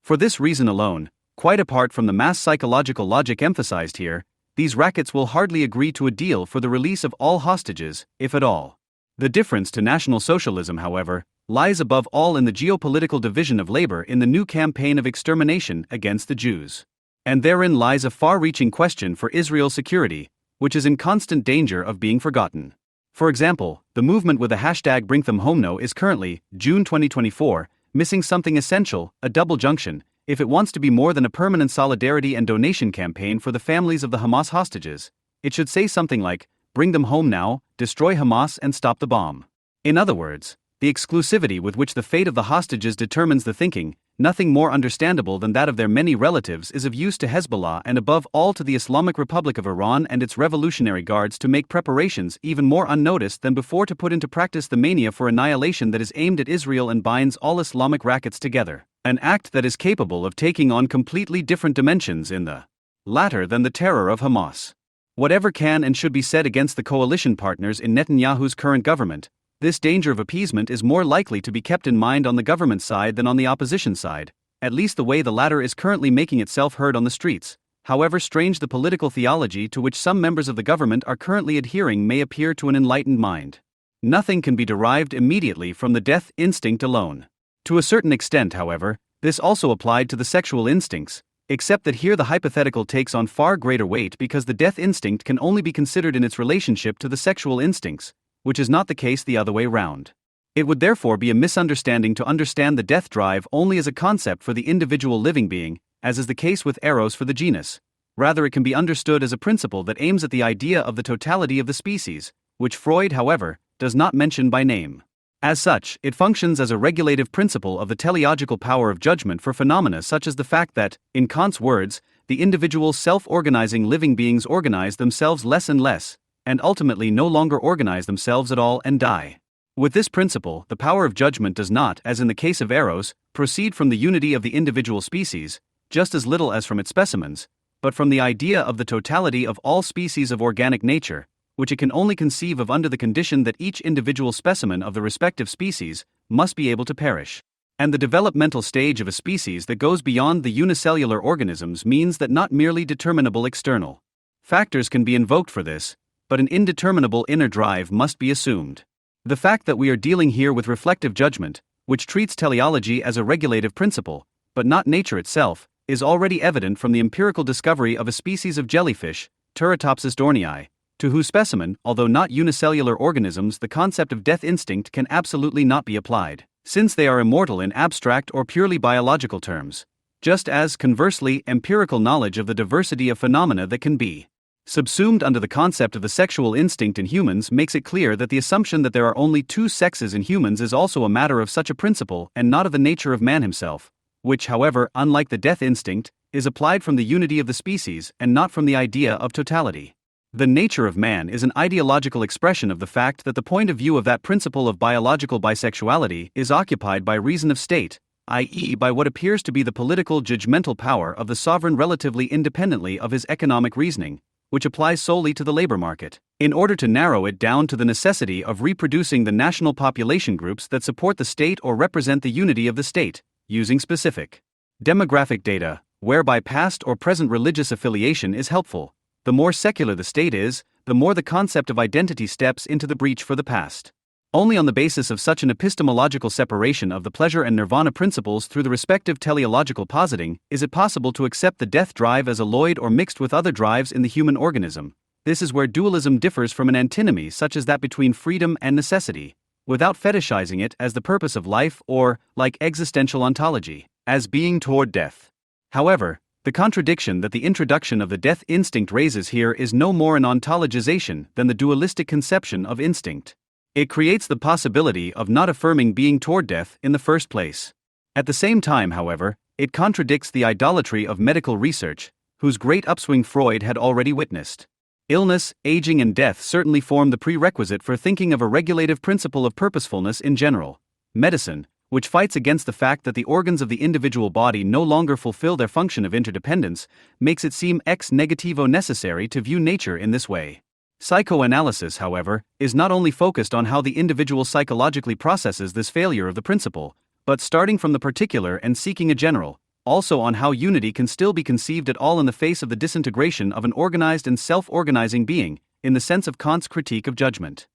For this reason alone, quite apart from the mass psychological logic emphasized here, these rackets will hardly agree to a deal for the release of all hostages, if at all. The difference to National Socialism, however, lies above all in the geopolitical division of labor in the new campaign of extermination against the Jews. And therein lies a far-reaching question for Israel's security, which is in constant danger of being forgotten. For example, the movement with the hashtag #BringThemHomeNow is currently, June 2024, missing something essential, a double junction, if it wants to be more than a permanent solidarity and donation campaign for the families of the Hamas hostages. It should say something like, "Bring them home now, destroy Hamas and stop the bomb." In other words, the exclusivity with which the fate of the hostages determines the thinking, nothing more understandable than that of their many relatives, is of use to Hezbollah and above all to the Islamic Republic of Iran and its revolutionary guards to make preparations even more unnoticed than before to put into practice the mania for annihilation that is aimed at Israel and binds all Islamic rackets together, an act that is capable of taking on completely different dimensions in the latter than the terror of Hamas. Whatever can and should be said against the coalition partners in Netanyahu's current government, this danger of appeasement is more likely to be kept in mind on the government side than on the opposition side, at least the way the latter is currently making itself heard on the streets. However strange the political theology to which some members of the government are currently adhering may appear to an enlightened mind, nothing can be derived immediately from the death instinct alone. To a certain extent, however, this also applied to the sexual instincts, except that here the hypothetical takes on far greater weight because the death instinct can only be considered in its relationship to the sexual instincts, which is not the case the other way round. It would therefore be a misunderstanding to understand the death drive only as a concept for the individual living being, as is the case with Eros for the genus. Rather, it can be understood as a principle that aims at the idea of the totality of the species, which Freud, however, does not mention by name. As such, it functions as a regulative principle of the teleological power of judgment for phenomena such as the fact that, in Kant's words, the individual self-organizing living beings organize themselves less and less, and ultimately no longer organize themselves at all and die. With this principle, the power of judgment does not, as in the case of Eros, proceed from the unity of the individual species, just as little as from its specimens, but from the idea of the totality of all species of organic nature, which it can only conceive of under the condition that each individual specimen of the respective species must be able to perish. And the developmental stage of a species that goes beyond the unicellular organisms means that not merely determinable external factors can be invoked for this, but an indeterminable inner drive must be assumed. The fact that we are dealing here with reflective judgment, which treats teleology as a regulative principle, but not nature itself, is already evident from the empirical discovery of a species of jellyfish, Turritopsis dornii, to whose specimen, although not unicellular organisms, the concept of death instinct can absolutely not be applied, since they are immortal in abstract or purely biological terms, just as, conversely, empirical knowledge of the diversity of phenomena that can be subsumed under the concept of the sexual instinct in humans makes it clear that the assumption that there are only two sexes in humans is also a matter of such a principle and not of the nature of man himself, which, however, unlike the death instinct, is applied from the unity of the species and not from the idea of totality. The nature of man is an ideological expression of the fact that the point of view of that principle of biological bisexuality is occupied by reason of state, i.e., by what appears to be the political judgmental power of the sovereign relatively independently of his economic reasoning, which applies solely to the labor market, in order to narrow it down to the necessity of reproducing the national population groups that support the state or represent the unity of the state, using specific demographic data, whereby past or present religious affiliation is helpful. The more secular the state is, the more the concept of identity steps into the breach for the past. Only on the basis of such an epistemological separation of the pleasure and nirvana principles through the respective teleological positing is it possible to accept the death drive as alloyed or mixed with other drives in the human organism. This is where dualism differs from an antinomy such as that between freedom and necessity, without fetishizing it as the purpose of life or, like existential ontology, as being toward death. However, the contradiction that the introduction of the death instinct raises here is no more an ontologization than the dualistic conception of instinct. It creates the possibility of not affirming being toward death in the first place. At the same time, however, it contradicts the idolatry of medical research, whose great upswing Freud had already witnessed. Illness, aging, and death certainly form the prerequisite for thinking of a regulative principle of purposefulness in general. Medicine, which fights against the fact that the organs of the individual body no longer fulfill their function of interdependence, makes it seem ex negativo necessary to view nature in this way. Psychoanalysis, however, is not only focused on how the individual psychologically processes this failure of the principle, but starting from the particular and seeking a general, also on how unity can still be conceived at all in the face of the disintegration of an organized and self-organizing being, in the sense of Kant's critique of judgment.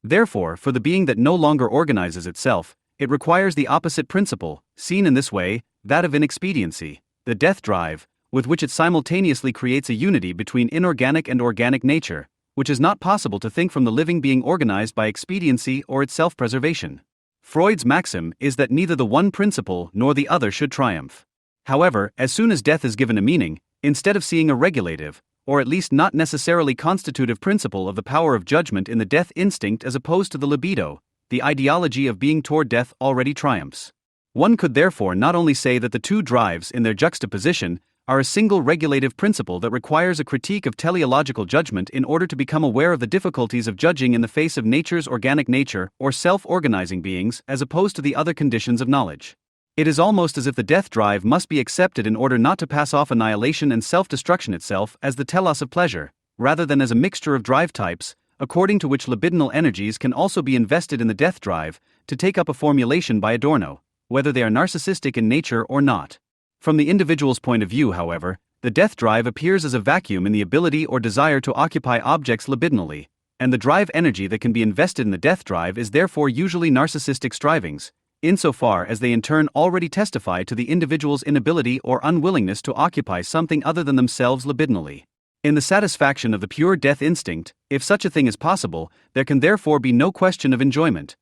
Therefore, for the being that no longer organizes itself, it requires the opposite principle, seen in this way, that of inexpediency, the death drive, with which it simultaneously creates a unity between inorganic and organic nature, which is not possible to think from the living being organized by expediency or its self-preservation. Freud's maxim is that neither the one principle nor the other should triumph. However, as soon as death is given a meaning, instead of seeing a regulative, or at least not necessarily constitutive principle of the power of judgment in the death instinct as opposed to the libido, the ideology of being toward death already triumphs. One could therefore not only say that the two drives in their juxtaposition are a single regulative principle that requires a critique of teleological judgment in order to become aware of the difficulties of judging in the face of nature's organic nature or self-organizing beings as opposed to the other conditions of knowledge. It is almost as if the death drive must be accepted in order not to pass off annihilation and self-destruction itself as the telos of pleasure, rather than as a mixture of drive types, according to which libidinal energies can also be invested in the death drive, to take up a formulation by Adorno, whether they are narcissistic in nature or not. From the individual's point of view, however, the death drive appears as a vacuum in the ability or desire to occupy objects libidinally, and the drive energy that can be invested in the death drive is therefore usually narcissistic strivings, insofar as they in turn already testify to the individual's inability or unwillingness to occupy something other than themselves libidinally. In the satisfaction of the pure death instinct, if such a thing is possible, there can therefore be no question of enjoyment.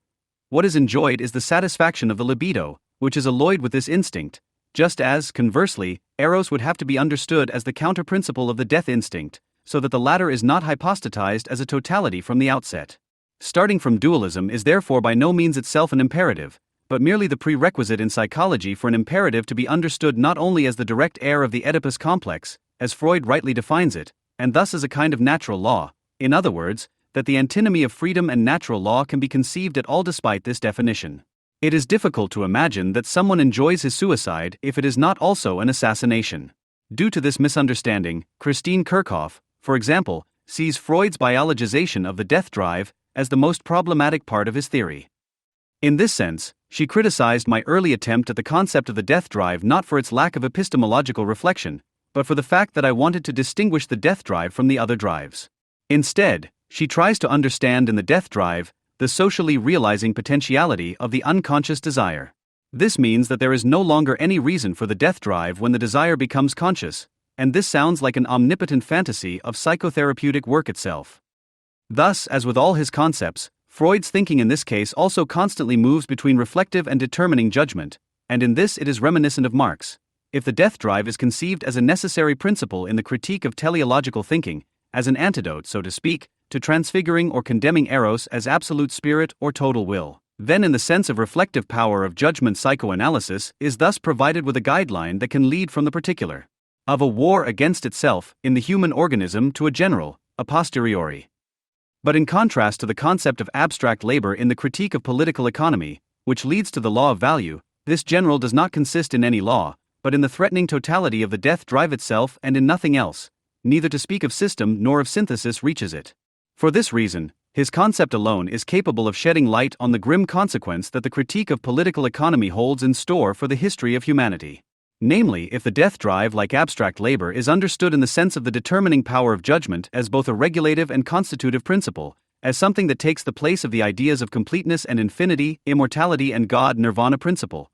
What is enjoyed is the satisfaction of the libido, which is alloyed with this instinct, just as, conversely, eros would have to be understood as the counter-principle of the death instinct, so that the latter is not hypostatized as a totality from the outset. Starting from dualism is therefore by no means itself an imperative, but merely the prerequisite in psychology for an imperative to be understood not only as the direct heir of the Oedipus complex, as Freud rightly defines it, and thus as a kind of natural law, in other words, that the antinomy of freedom and natural law can be conceived at all despite this definition. It is difficult to imagine that someone enjoys his suicide if it is not also an assassination. Due to this misunderstanding, Christine Kirchhoff, for example, sees Freud's biologization of the death drive as the most problematic part of his theory. In this sense, she criticized my early attempt at the concept of the death drive not for its lack of epistemological reflection, but for the fact that I wanted to distinguish the death drive from the other drives. Instead, she tries to understand in the death drive the socially realizing potentiality of the unconscious desire. This means that there is no longer any reason for the death drive when the desire becomes conscious, and this sounds like an omnipotent fantasy of psychotherapeutic work itself. Thus, as with all his concepts, Freud's thinking in this case also constantly moves between reflective and determining judgment, and in this it is reminiscent of Marx. If the death drive is conceived as a necessary principle in the critique of teleological thinking, as an antidote, so to speak, to transfiguring or condemning eros as absolute spirit or total will, then in the sense of reflective power of judgment psychoanalysis is thus provided with a guideline that can lead from the particular of a war against itself in the human organism to a general, a posteriori. But in contrast to the concept of abstract labor in the critique of political economy, which leads to the law of value, this general does not consist in any law, but in the threatening totality of the death drive itself and in nothing else. Neither to speak of system nor of synthesis reaches it. For this reason, his concept alone is capable of shedding light on the grim consequence that the critique of political economy holds in store for the history of humanity. Namely, if the death drive, like abstract labor, is understood in the sense of the determining power of judgment as both a regulative and constitutive principle, as something that takes the place of the ideas of completeness and infinity, immortality and God nirvana principle,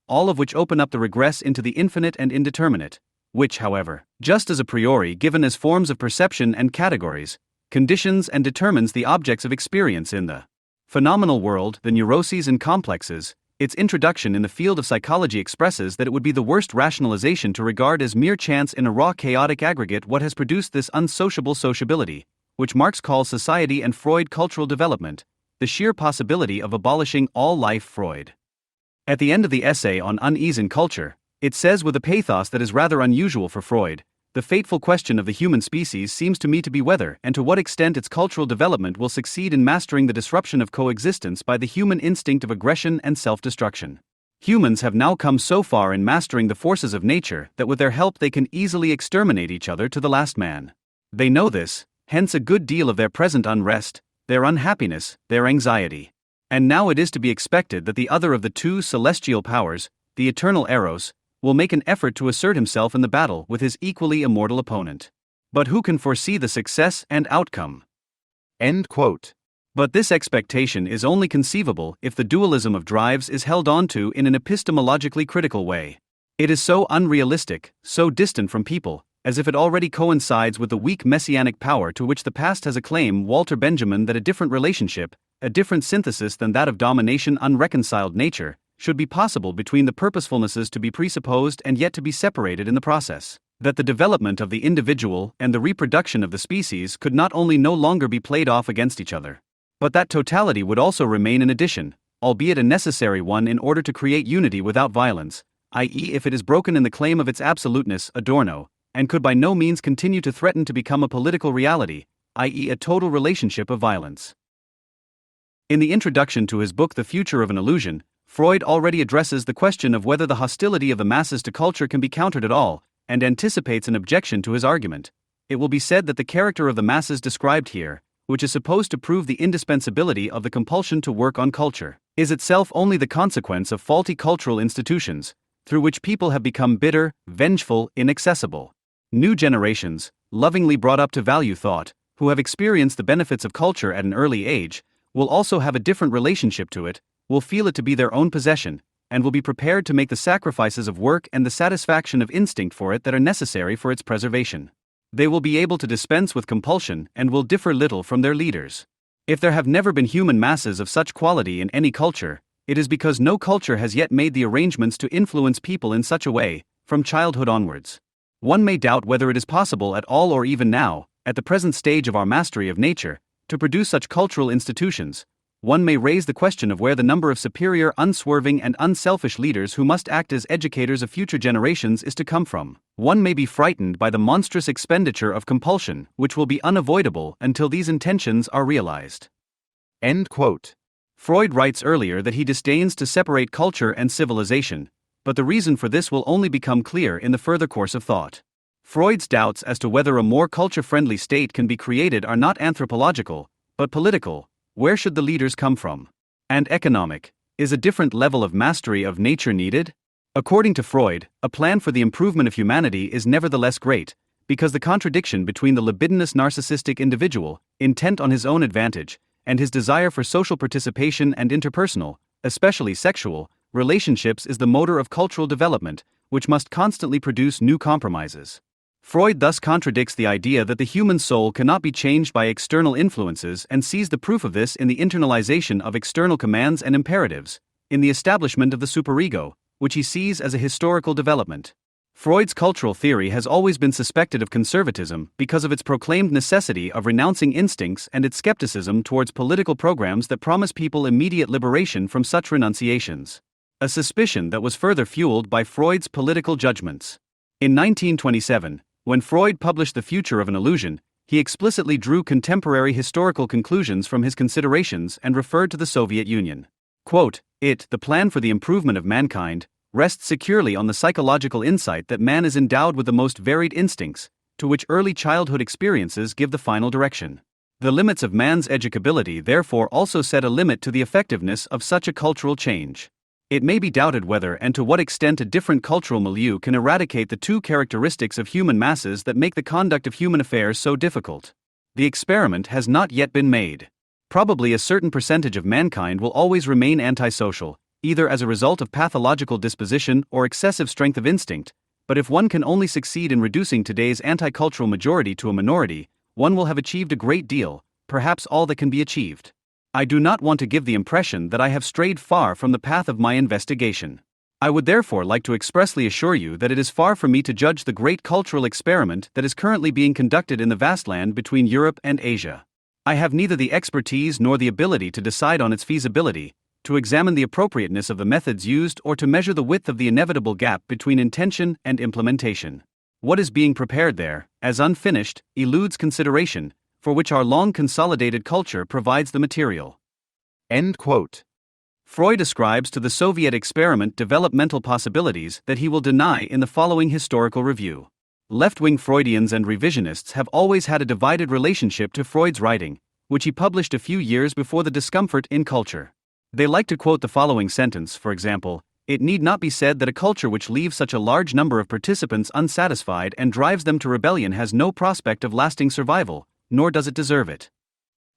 all of which open up the regress into the infinite and indeterminate, which, however, just as a priori given as forms of perception and categories, conditions and determines the objects of experience in the phenomenal world, the neuroses and complexes. Its introduction in the field of psychology expresses that it would be the worst rationalization to regard as mere chance in a raw chaotic aggregate what has produced this unsociable sociability, which Marx calls society and Freud cultural development, the sheer possibility of abolishing all life. Freud. At the end of the essay on unease in culture, it says with a pathos that is rather unusual for Freud, the fateful question of the human species seems to me to be whether and to what extent its cultural development will succeed in mastering the disruption of coexistence by the human instinct of aggression and self-destruction. Humans have now come so far in mastering the forces of nature that with their help they can easily exterminate each other to the last man. They know this, hence a good deal of their present unrest, their unhappiness, their anxiety. And now it is to be expected that the other of the two celestial powers, the eternal Eros, will make an effort to assert himself in the battle with his equally immortal opponent. But who can foresee the success and outcome? End quote. But this expectation is only conceivable if the dualism of drives is held onto in an epistemologically critical way. It is so unrealistic, so distant from people, as if it already coincides with the weak messianic power to which the past has a claim. Walter Benjamin that a different relationship, a different synthesis than that of domination unreconciled nature, should be possible between the purposefulnesses to be presupposed and yet to be separated in the process. That the development of the individual and the reproduction of the species could not only no longer be played off against each other, but that totality would also remain an addition, albeit a necessary one in order to create unity without violence, i.e. if it is broken in the claim of its absoluteness, Adorno, and could by no means continue to threaten to become a political reality, i.e. a total relationship of violence. In the introduction to his book The Future of an Illusion, Freud already addresses the question of whether the hostility of the masses to culture can be countered at all, and anticipates an objection to his argument. It will be said that the character of the masses described here, which is supposed to prove the indispensability of the compulsion to work on culture, is itself only the consequence of faulty cultural institutions, through which people have become bitter, vengeful, inaccessible. New generations, lovingly brought up to value thought, who have experienced the benefits of culture at an early age, will also have a different relationship to it, will feel it to be their own possession, and will be prepared to make the sacrifices of work and the satisfaction of instinct for it that are necessary for its preservation. They will be able to dispense with compulsion and will differ little from their leaders. If there have never been human masses of such quality in any culture, it is because no culture has yet made the arrangements to influence people in such a way, from childhood onwards. One may doubt whether it is possible at all or even now, at the present stage of our mastery of nature, to produce such cultural institutions. One may raise the question of where the number of superior, unswerving and unselfish leaders who must act as educators of future generations is to come from. One may be frightened by the monstrous expenditure of compulsion, which will be unavoidable until these intentions are realized. End quote. Freud writes earlier that he disdains to separate culture and civilization, but the reason for this will only become clear in the further course of thought. Freud's doubts as to whether a more culture-friendly state can be created are not anthropological, but political. Where should the leaders come from? And economic. Is a different level of mastery of nature needed? According to Freud, a plan for the improvement of humanity is nevertheless great, because the contradiction between the libidinous narcissistic individual, intent on his own advantage, and his desire for social participation and interpersonal, especially sexual, relationships is the motor of cultural development, which must constantly produce new compromises. Freud thus contradicts the idea that the human soul cannot be changed by external influences and sees the proof of this in the internalization of external commands and imperatives, in the establishment of the superego, which he sees as a historical development. Freud's cultural theory has always been suspected of conservatism because of its proclaimed necessity of renouncing instincts and its skepticism towards political programs that promise people immediate liberation from such renunciations. A suspicion that was further fueled by Freud's political judgments. In 1927, when Freud published The Future of an Illusion, he explicitly drew contemporary historical conclusions from his considerations and referred to the Soviet Union. Quote, the plan for the improvement of mankind, rests securely on the psychological insight that man is endowed with the most varied instincts, to which early childhood experiences give the final direction. The limits of man's educability therefore also set a limit to the effectiveness of such a cultural change. It may be doubted whether and to what extent a different cultural milieu can eradicate the two characteristics of human masses that make the conduct of human affairs so difficult. The experiment has not yet been made. Probably a certain percentage of mankind will always remain antisocial, either as a result of pathological disposition or excessive strength of instinct, but if one can only succeed in reducing today's anti-cultural majority to a minority, one will have achieved a great deal, perhaps all that can be achieved. I do not want to give the impression that I have strayed far from the path of my investigation. I would therefore like to expressly assure you that it is far from me to judge the great cultural experiment that is currently being conducted in the vast land between Europe and Asia. I have neither the expertise nor the ability to decide on its feasibility, to examine the appropriateness of the methods used, or to measure the width of the inevitable gap between intention and implementation. What is being prepared there, as unfinished, eludes consideration, for which our long consolidated culture provides the material. End quote. Freud ascribes to the Soviet experiment developmental possibilities that he will deny in the following historical review. Left-wing Freudians and revisionists have always had a divided relationship to Freud's writing, which he published a few years before the discomfort in culture. They like to quote the following sentence, for example, "It need not be said that a culture which leaves such a large number of participants unsatisfied and drives them to rebellion has no prospect of lasting survival, nor does it deserve it."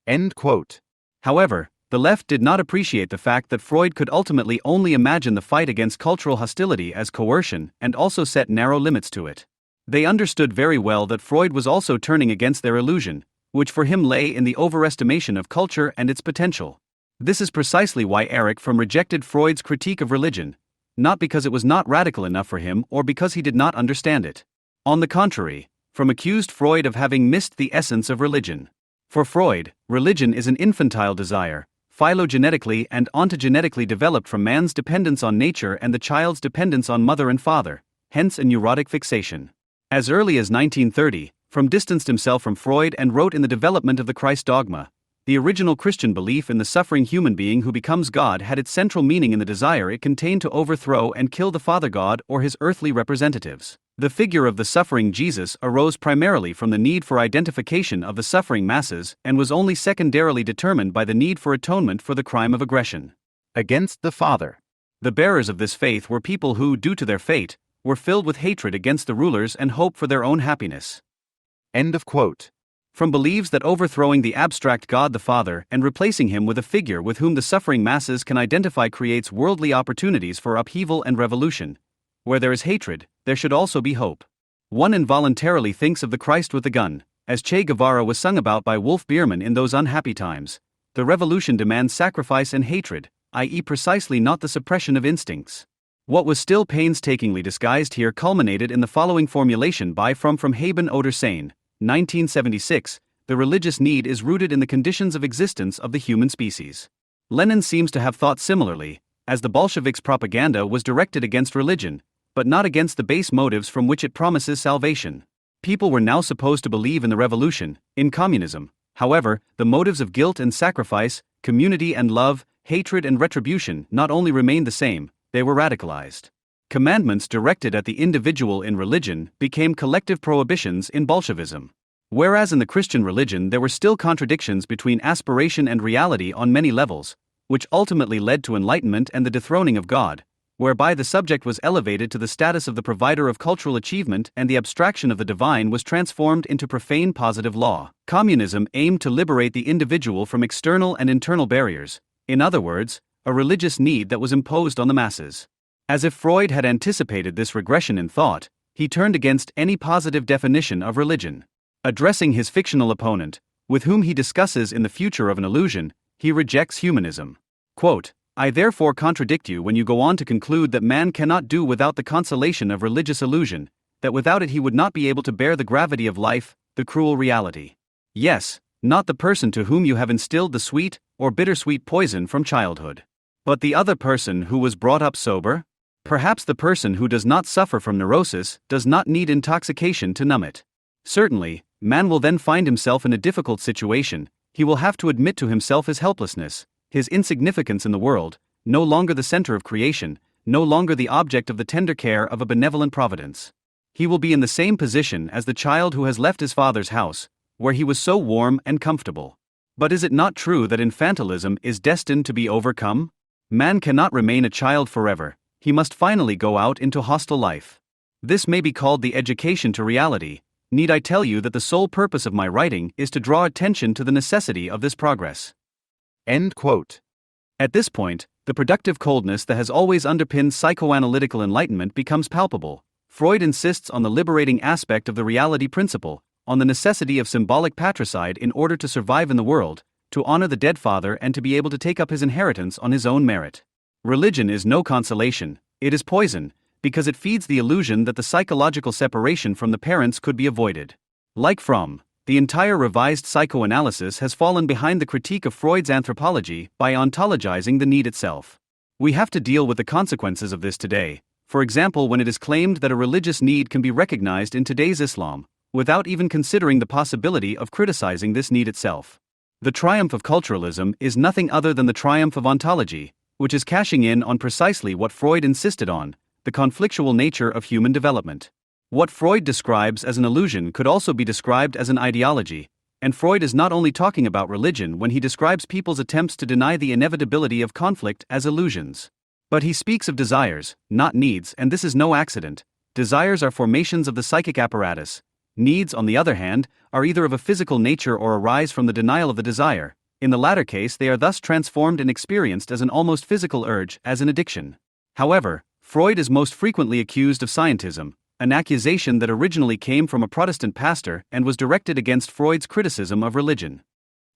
End quote. However, the left did not appreciate the fact that Freud could ultimately only imagine the fight against cultural hostility as coercion and also set narrow limits to it. They understood very well that Freud was also turning against their illusion, which for him lay in the overestimation of culture and its potential. This is precisely why Erich Fromm rejected Freud's critique of religion, not because it was not radical enough for him or because he did not understand it. On the contrary, Fromm accused Freud of having missed the essence of religion. For Freud, religion is an infantile desire, phylogenetically and ontogenetically developed from man's dependence on nature and the child's dependence on mother and father, hence a neurotic fixation. As early as 1930, Fromm distanced himself from Freud and wrote in The Development of the Christ Dogma, "The original Christian belief in the suffering human being who becomes God had its central meaning in the desire it contained to overthrow and kill the Father God or his earthly representatives. The figure of the suffering Jesus arose primarily from the need for identification of the suffering masses and was only secondarily determined by the need for atonement for the crime of aggression against the Father." The bearers of this faith were people who, due to their fate, were filled with hatred against the rulers and hope for their own happiness. End of quote. Fromm believes that overthrowing the abstract God the Father and replacing him with a figure with whom the suffering masses can identify creates worldly opportunities for upheaval and revolution. Where there is hatred, there should also be hope. One involuntarily thinks of the Christ with the gun, as Che Guevara was sung about by Wolf Biermann in those unhappy times. The revolution demands sacrifice and hatred, i.e. precisely not the suppression of instincts. What was still painstakingly disguised here culminated in the following formulation by Fromm from Haben oder Sein, 1976, "The religious need is rooted in the conditions of existence of the human species." Lenin seems to have thought similarly, as the Bolsheviks' propaganda was directed against religion, but not against the base motives from which it promises salvation. People were now supposed to believe in the revolution, in communism. However, the motives of guilt and sacrifice, community and love, hatred and retribution not only remained the same, they were radicalized. Commandments directed at the individual in religion became collective prohibitions in Bolshevism. Whereas in the Christian religion there were still contradictions between aspiration and reality on many levels, which ultimately led to enlightenment and the dethroning of God, whereby the subject was elevated to the status of the provider of cultural achievement and the abstraction of the divine was transformed into profane positive law. Communism aimed to liberate the individual from external and internal barriers, in other words, a religious need that was imposed on the masses. As if Freud had anticipated this regression in thought, he turned against any positive definition of religion. Addressing his fictional opponent, with whom he discusses in The Future of an Illusion, he rejects humanism. Quote, I therefore contradict you when you go on to conclude that man cannot do without the consolation of religious illusion, that without it he would not be able to bear the gravity of life, the cruel reality. Yes, not the person to whom you have instilled the sweet or bittersweet poison from childhood, but the other person who was brought up sober? Perhaps the person who does not suffer from neurosis does not need intoxication to numb it. Certainly, man will then find himself in a difficult situation. He will have to admit to himself his helplessness, his insignificance in the world, no longer the center of creation, no longer the object of the tender care of a benevolent providence. He will be in the same position as the child who has left his father's house, where he was so warm and comfortable. But is it not true that infantilism is destined to be overcome? Man cannot remain a child forever, he must finally go out into hostile life. This may be called the education to reality. Need I tell you that the sole purpose of my writing is to draw attention to the necessity of this progress? End quote. At this point, the productive coldness that has always underpinned psychoanalytical enlightenment becomes palpable. Freud insists on the liberating aspect of the reality principle, on the necessity of symbolic patricide in order to survive in the world, to honor the dead father and to be able to take up his inheritance on his own merit. Religion is no consolation, it is poison, because it feeds the illusion that the psychological separation from the parents could be avoided. Like Fromm, the entire revised psychoanalysis has fallen behind the critique of Freud's anthropology by ontologizing the need itself. We have to deal with the consequences of this today, for example when it is claimed that a religious need can be recognized in today's Islam, without even considering the possibility of criticizing this need itself. The triumph of culturalism is nothing other than the triumph of ontology, which is cashing in on precisely what Freud insisted on, the conflictual nature of human development. What Freud describes as an illusion could also be described as an ideology, and Freud is not only talking about religion when he describes people's attempts to deny the inevitability of conflict as illusions. But he speaks of desires, not needs, and this is no accident. Desires are formations of the psychic apparatus. Needs, on the other hand, are either of a physical nature or arise from the denial of the desire. In the latter case, they are thus transformed and experienced as an almost physical urge, as an addiction. However, Freud is most frequently accused of scientism, an accusation that originally came from a Protestant pastor and was directed against Freud's criticism of religion.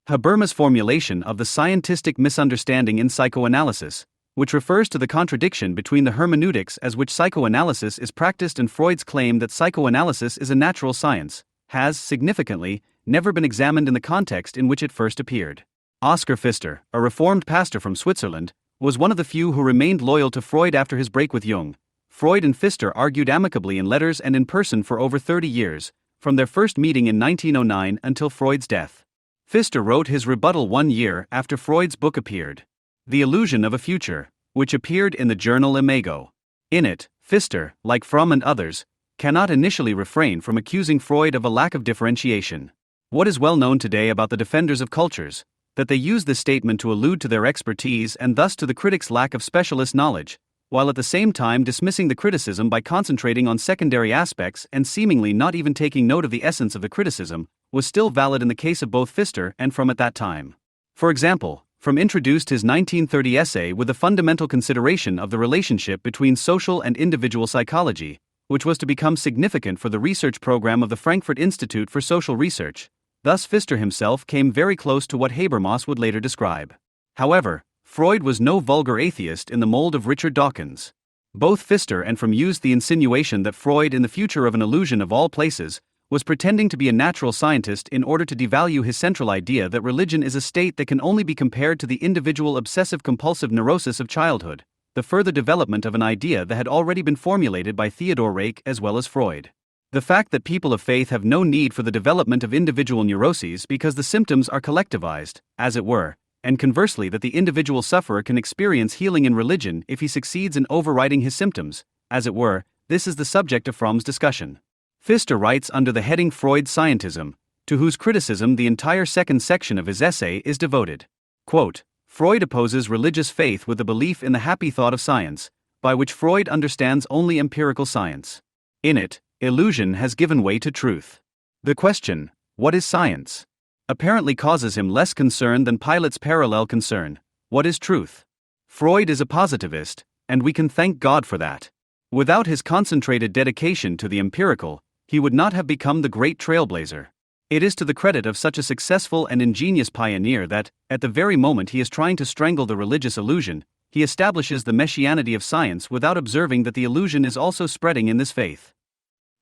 Habermas' formulation of the scientistic misunderstanding in psychoanalysis, which refers to the contradiction between the hermeneutics as which psychoanalysis is practiced and Freud's claim that psychoanalysis is a natural science, has, significantly, never been examined in the context in which it first appeared. Oskar Pfister, a reformed pastor from Switzerland, was one of the few who remained loyal to Freud after his break with Jung. Freud and Pfister argued amicably in letters and in person for over 30 years, from their first meeting in 1909 until Freud's death. Pfister wrote his rebuttal 1 year after Freud's book appeared, The Illusion of a Future, which appeared in the journal Imago. In it, Pfister, like Fromm and others, cannot initially refrain from accusing Freud of a lack of differentiation. What is well known today about the defenders of cultures? That they use this statement to allude to their expertise and thus to the critic's lack of specialist knowledge, while at the same time dismissing the criticism by concentrating on secondary aspects and seemingly not even taking note of the essence of the criticism, was still valid in the case of both Pfister and Fromm at that time. For example, Fromm introduced his 1930 essay with the fundamental consideration of the relationship between social and individual psychology, which was to become significant for the research program of the Frankfurt Institute for Social Research. Thus Pfister himself came very close to what Habermas would later describe. However, Freud was no vulgar atheist in the mold of Richard Dawkins. Both Pfister and Fromm used the insinuation that Freud, in The Future of an Illusion of all places, was pretending to be a natural scientist in order to devalue his central idea that religion is a state that can only be compared to the individual obsessive-compulsive neurosis of childhood, the further development of an idea that had already been formulated by Theodor Reik as well as Freud. The fact that people of faith have no need for the development of individual neuroses because the symptoms are collectivized, as it were, and conversely that the individual sufferer can experience healing in religion if he succeeds in overriding his symptoms, as it were, this is the subject of Fromm's discussion. Pfister writes under the heading Freud's Scientism, to whose criticism the entire second section of his essay is devoted. Quote, Freud opposes religious faith with the belief in the happy thought of science, by which Freud understands only empirical science. In it, illusion has given way to truth. The question, what is science? Apparently causes him less concern than Pilate's parallel concern, what is truth? Freud is a positivist, and we can thank God for that. Without his concentrated dedication to the empirical, he would not have become the great trailblazer. It is to the credit of such a successful and ingenious pioneer that, at the very moment he is trying to strangle the religious illusion, he establishes the messianity of science without observing that the illusion is also spreading in this faith.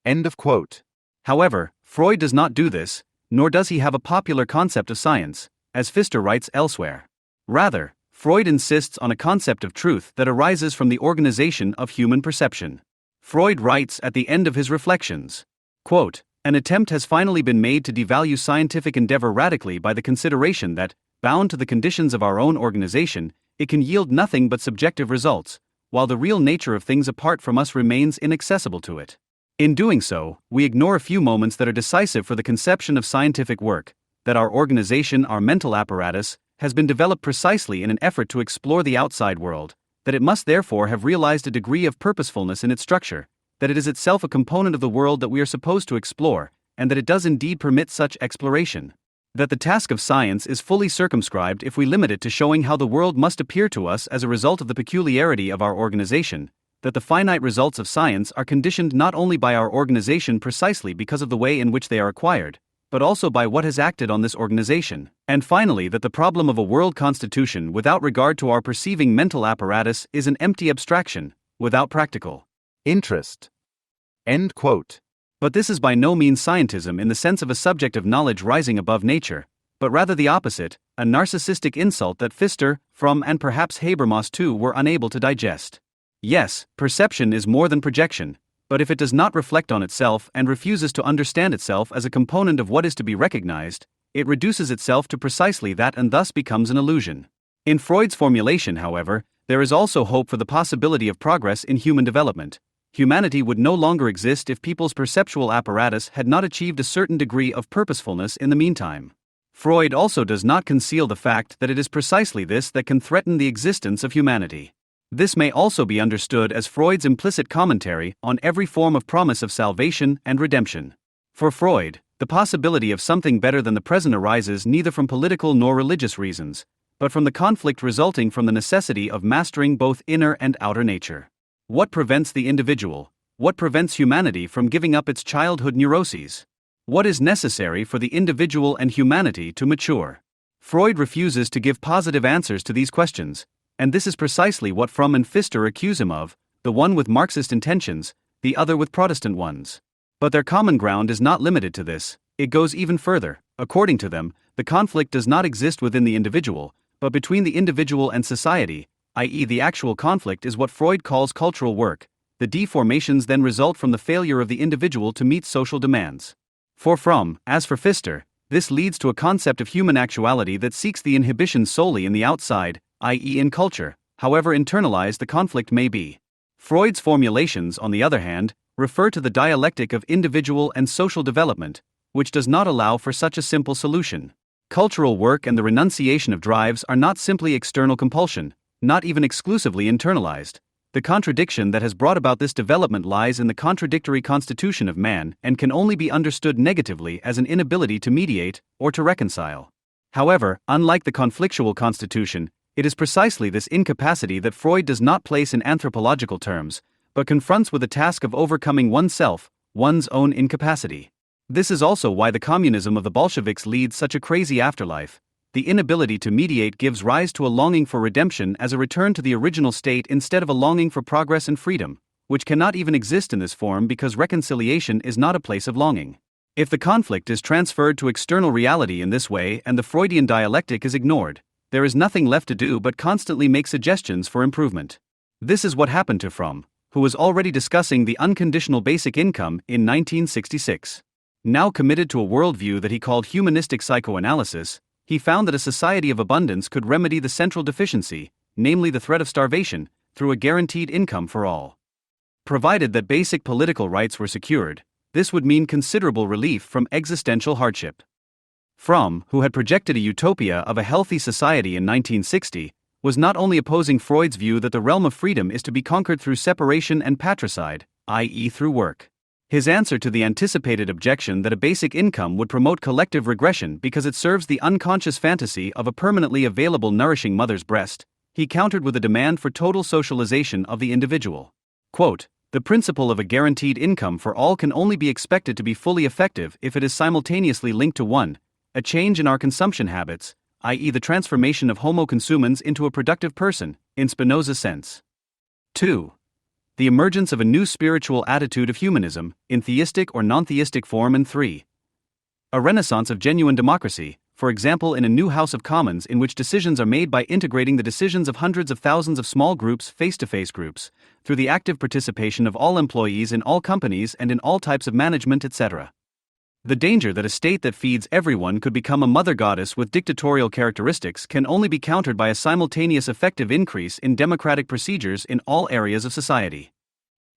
End of quote. However, Freud does not do this, nor does he have a popular concept of science, as Pfister writes elsewhere. Rather, Freud insists on a concept of truth that arises from the organization of human perception. Freud writes at the end of his reflections, quote, an attempt has finally been made to devalue scientific endeavor radically by the consideration that, bound to the conditions of our own organization, it can yield nothing but subjective results, while the real nature of things apart from us remains inaccessible to it. In doing so, we ignore a few moments that are decisive for the conception of scientific work, that our organization, our mental apparatus, has been developed precisely in an effort to explore the outside world, that it must therefore have realized a degree of purposefulness in its structure, that it is itself a component of the world that we are supposed to explore, and that it does indeed permit such exploration. That the task of science is fully circumscribed if we limit it to showing how the world must appear to us as a result of the peculiarity of our organization, that the finite results of science are conditioned not only by our organization precisely because of the way in which they are acquired, but also by what has acted on this organization, and finally that the problem of a world constitution without regard to our perceiving mental apparatus is an empty abstraction, without practical interest. End quote. But this is by no means scientism in the sense of a subject of knowledge rising above nature, but rather the opposite, a narcissistic insult that Pfister, Fromm and perhaps Habermas too were unable to digest. Yes, perception is more than projection, but if it does not reflect on itself and refuses to understand itself as a component of what is to be recognized, it reduces itself to precisely that and thus becomes an illusion. In Freud's formulation, however, there is also hope for the possibility of progress in human development. Humanity would no longer exist if people's perceptual apparatus had not achieved a certain degree of purposefulness in the meantime. Freud also does not conceal the fact that it is precisely this that can threaten the existence of humanity. This may also be understood as Freud's implicit commentary on every form of promise of salvation and redemption. For Freud, the possibility of something better than the present arises neither from political nor religious reasons, but from the conflict resulting from the necessity of mastering both inner and outer nature. What prevents the individual? What prevents humanity from giving up its childhood neuroses? What is necessary for the individual and humanity to mature? Freud refuses to give positive answers to these questions, and this is precisely what Fromm and Pfister accuse him of, the one with Marxist intentions, the other with Protestant ones. But their common ground is not limited to this, it goes even further. According to them, the conflict does not exist within the individual, but between the individual and society, i.e. the actual conflict is what Freud calls cultural work. The deformations then result from the failure of the individual to meet social demands. For Fromm, as for Pfister, this leads to a concept of human actuality that seeks the inhibition solely in the outside, i.e. in culture, however internalized the conflict may be. Freud's formulations, on the other hand, refer to the dialectic of individual and social development, which does not allow for such a simple solution. Cultural work and the renunciation of drives are not simply external compulsion, not even exclusively internalized. The contradiction that has brought about this development lies in the contradictory constitution of man and can only be understood negatively as an inability to mediate or to reconcile. However, unlike the conflictual constitution, it is precisely this incapacity that Freud does not place in anthropological terms, but confronts with the task of overcoming oneself, one's own incapacity. This is also why the communism of the Bolsheviks leads such a crazy afterlife. The inability to mediate gives rise to a longing for redemption as a return to the original state instead of a longing for progress and freedom, which cannot even exist in this form because reconciliation is not a place of longing. If the conflict is transferred to external reality in this way and the Freudian dialectic is ignored, there is nothing left to do but constantly make suggestions for improvement. This is what happened to Fromm, who was already discussing the unconditional basic income in 1966. Now committed to a worldview that he called humanistic psychoanalysis, he found that a society of abundance could remedy the central deficiency, namely the threat of starvation, through a guaranteed income for all. provided that basic political rights were secured, this would mean considerable relief from existential hardship. Fromm, who had projected a utopia of a healthy society in 1960, was not only opposing Freud's view that the realm of freedom is to be conquered through separation and patricide, i.e., through work. His answer to the anticipated objection that a basic income would promote collective regression because it serves the unconscious fantasy of a permanently available nourishing mother's breast, he countered with a demand for total socialization of the individual. Quote, "The principle of a guaranteed income for all can only be expected to be fully effective if it is simultaneously linked to 1. A change in our consumption habits, i.e., the transformation of Homo consumens into a productive person, in Spinoza's sense. 2. The emergence of a new spiritual attitude of humanism, in theistic or non-theistic form, and 3. A renaissance of genuine democracy, for example in a new House of Commons in which decisions are made by integrating the decisions of hundreds of thousands of small groups, face-to-face groups, through the active participation of all employees in all companies and in all types of management, etc. The danger that a state that feeds everyone could become a mother goddess with dictatorial characteristics can only be countered by a simultaneous effective increase in democratic procedures in all areas of society."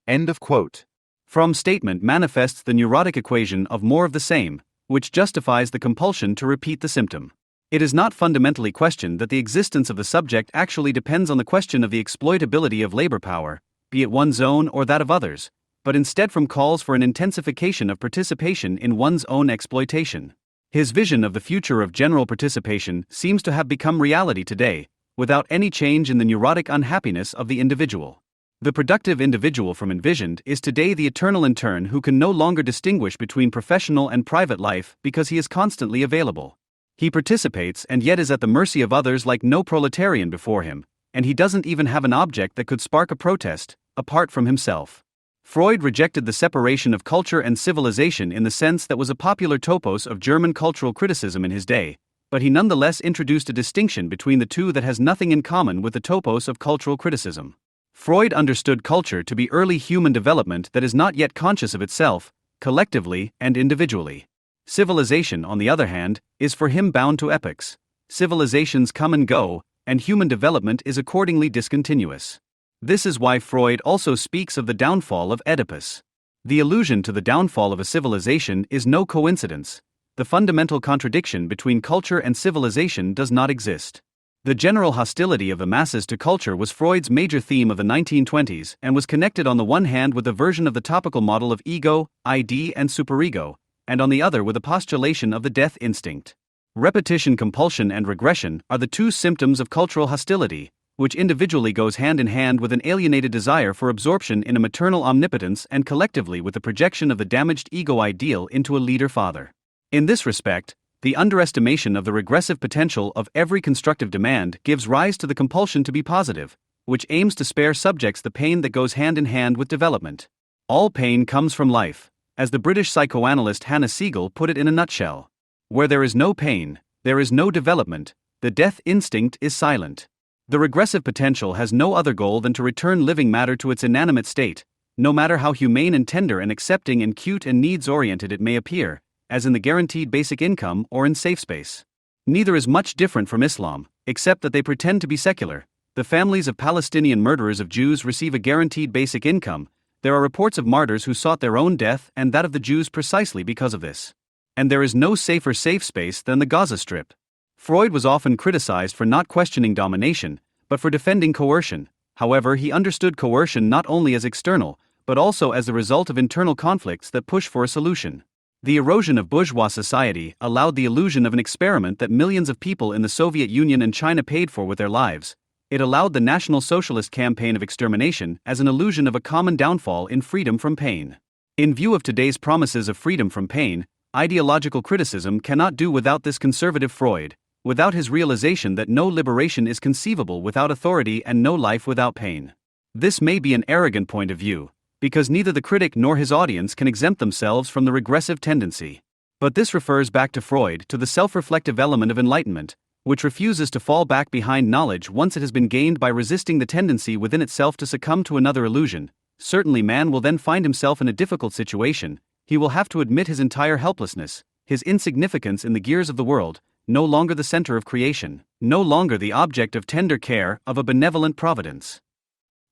End of quote. Fromm's statement manifests the neurotic equation of more of the same, which justifies the compulsion to repeat the symptom. It is not fundamentally questioned that the existence of the subject actually depends on the question of the exploitability of labor power, be it one's own or that of others, but instead from calls for an intensification of participation in one's own exploitation. His vision of the future of general participation seems to have become reality today, without any change in the neurotic unhappiness of the individual. The productive individual from envisioned is today the eternal intern who can no longer distinguish between professional and private life because he is constantly available. He participates and yet is at the mercy of others like no proletarian before him, and he doesn't even have an object that could spark a protest, apart from himself. Freud rejected the separation of culture and civilization in the sense that was a popular topos of German cultural criticism in his day, but he nonetheless introduced a distinction between the two that has nothing in common with the topos of cultural criticism. Freud understood culture to be early human development that is not yet conscious of itself, collectively and individually. Civilization, on the other hand, is for him bound to epochs. Civilizations come and go, and human development is accordingly discontinuous. This is why Freud also speaks of the downfall of Oedipus. The allusion to the downfall of a civilization is no coincidence. The fundamental contradiction between culture and civilization does not exist. The general hostility of the masses to culture was Freud's major theme of the 1920s and was connected on the one hand with a version of the topical model of ego, ID, and superego, and on the other with a postulation of the death instinct. Repetition, compulsion, and regression are the two symptoms of cultural hostility, which individually goes hand in hand with an alienated desire for absorption in a maternal omnipotence and collectively with the projection of the damaged ego ideal into a leader father. In this respect, the underestimation of the regressive potential of every constructive demand gives rise to the compulsion to be positive, which aims to spare subjects the pain that goes hand in hand with development. All pain comes from life, as the British psychoanalyst Hannah Siegel put it in a nutshell. Where there is no pain, there is no development, the death instinct is silent. The regressive potential has no other goal than to return living matter to its inanimate state, no matter how humane and tender and accepting and cute and needs-oriented it may appear, as in the guaranteed basic income or in safe space. Neither is much different from Islam, except that they pretend to be secular. The families of Palestinian murderers of Jews receive a guaranteed basic income. There are reports of martyrs who sought their own death and that of the Jews precisely because of this. And there is no safer safe space than the Gaza Strip. Freud was often criticized for not questioning domination, but for defending coercion. However, he understood coercion not only as external, but also as the result of internal conflicts that push for a solution. The erosion of bourgeois society allowed the illusion of an experiment that millions of people in the Soviet Union and China paid for with their lives. It allowed the National Socialist campaign of extermination as an illusion of a common downfall in freedom from pain. In view of today's promises of freedom from pain, ideological criticism cannot do without this conservative Freud, without his realization that no liberation is conceivable without authority and no life without pain. This may be an arrogant point of view, because neither the critic nor his audience can exempt themselves from the regressive tendency. But this refers back to Freud, to the self-reflective element of enlightenment, which refuses to fall back behind knowledge once it has been gained by resisting the tendency within itself to succumb to another illusion. Certainly man will then find himself in a difficult situation. He will have to admit his entire helplessness, his insignificance in the gears of the world, no longer the center of creation, no longer the object of tender care of a benevolent providence.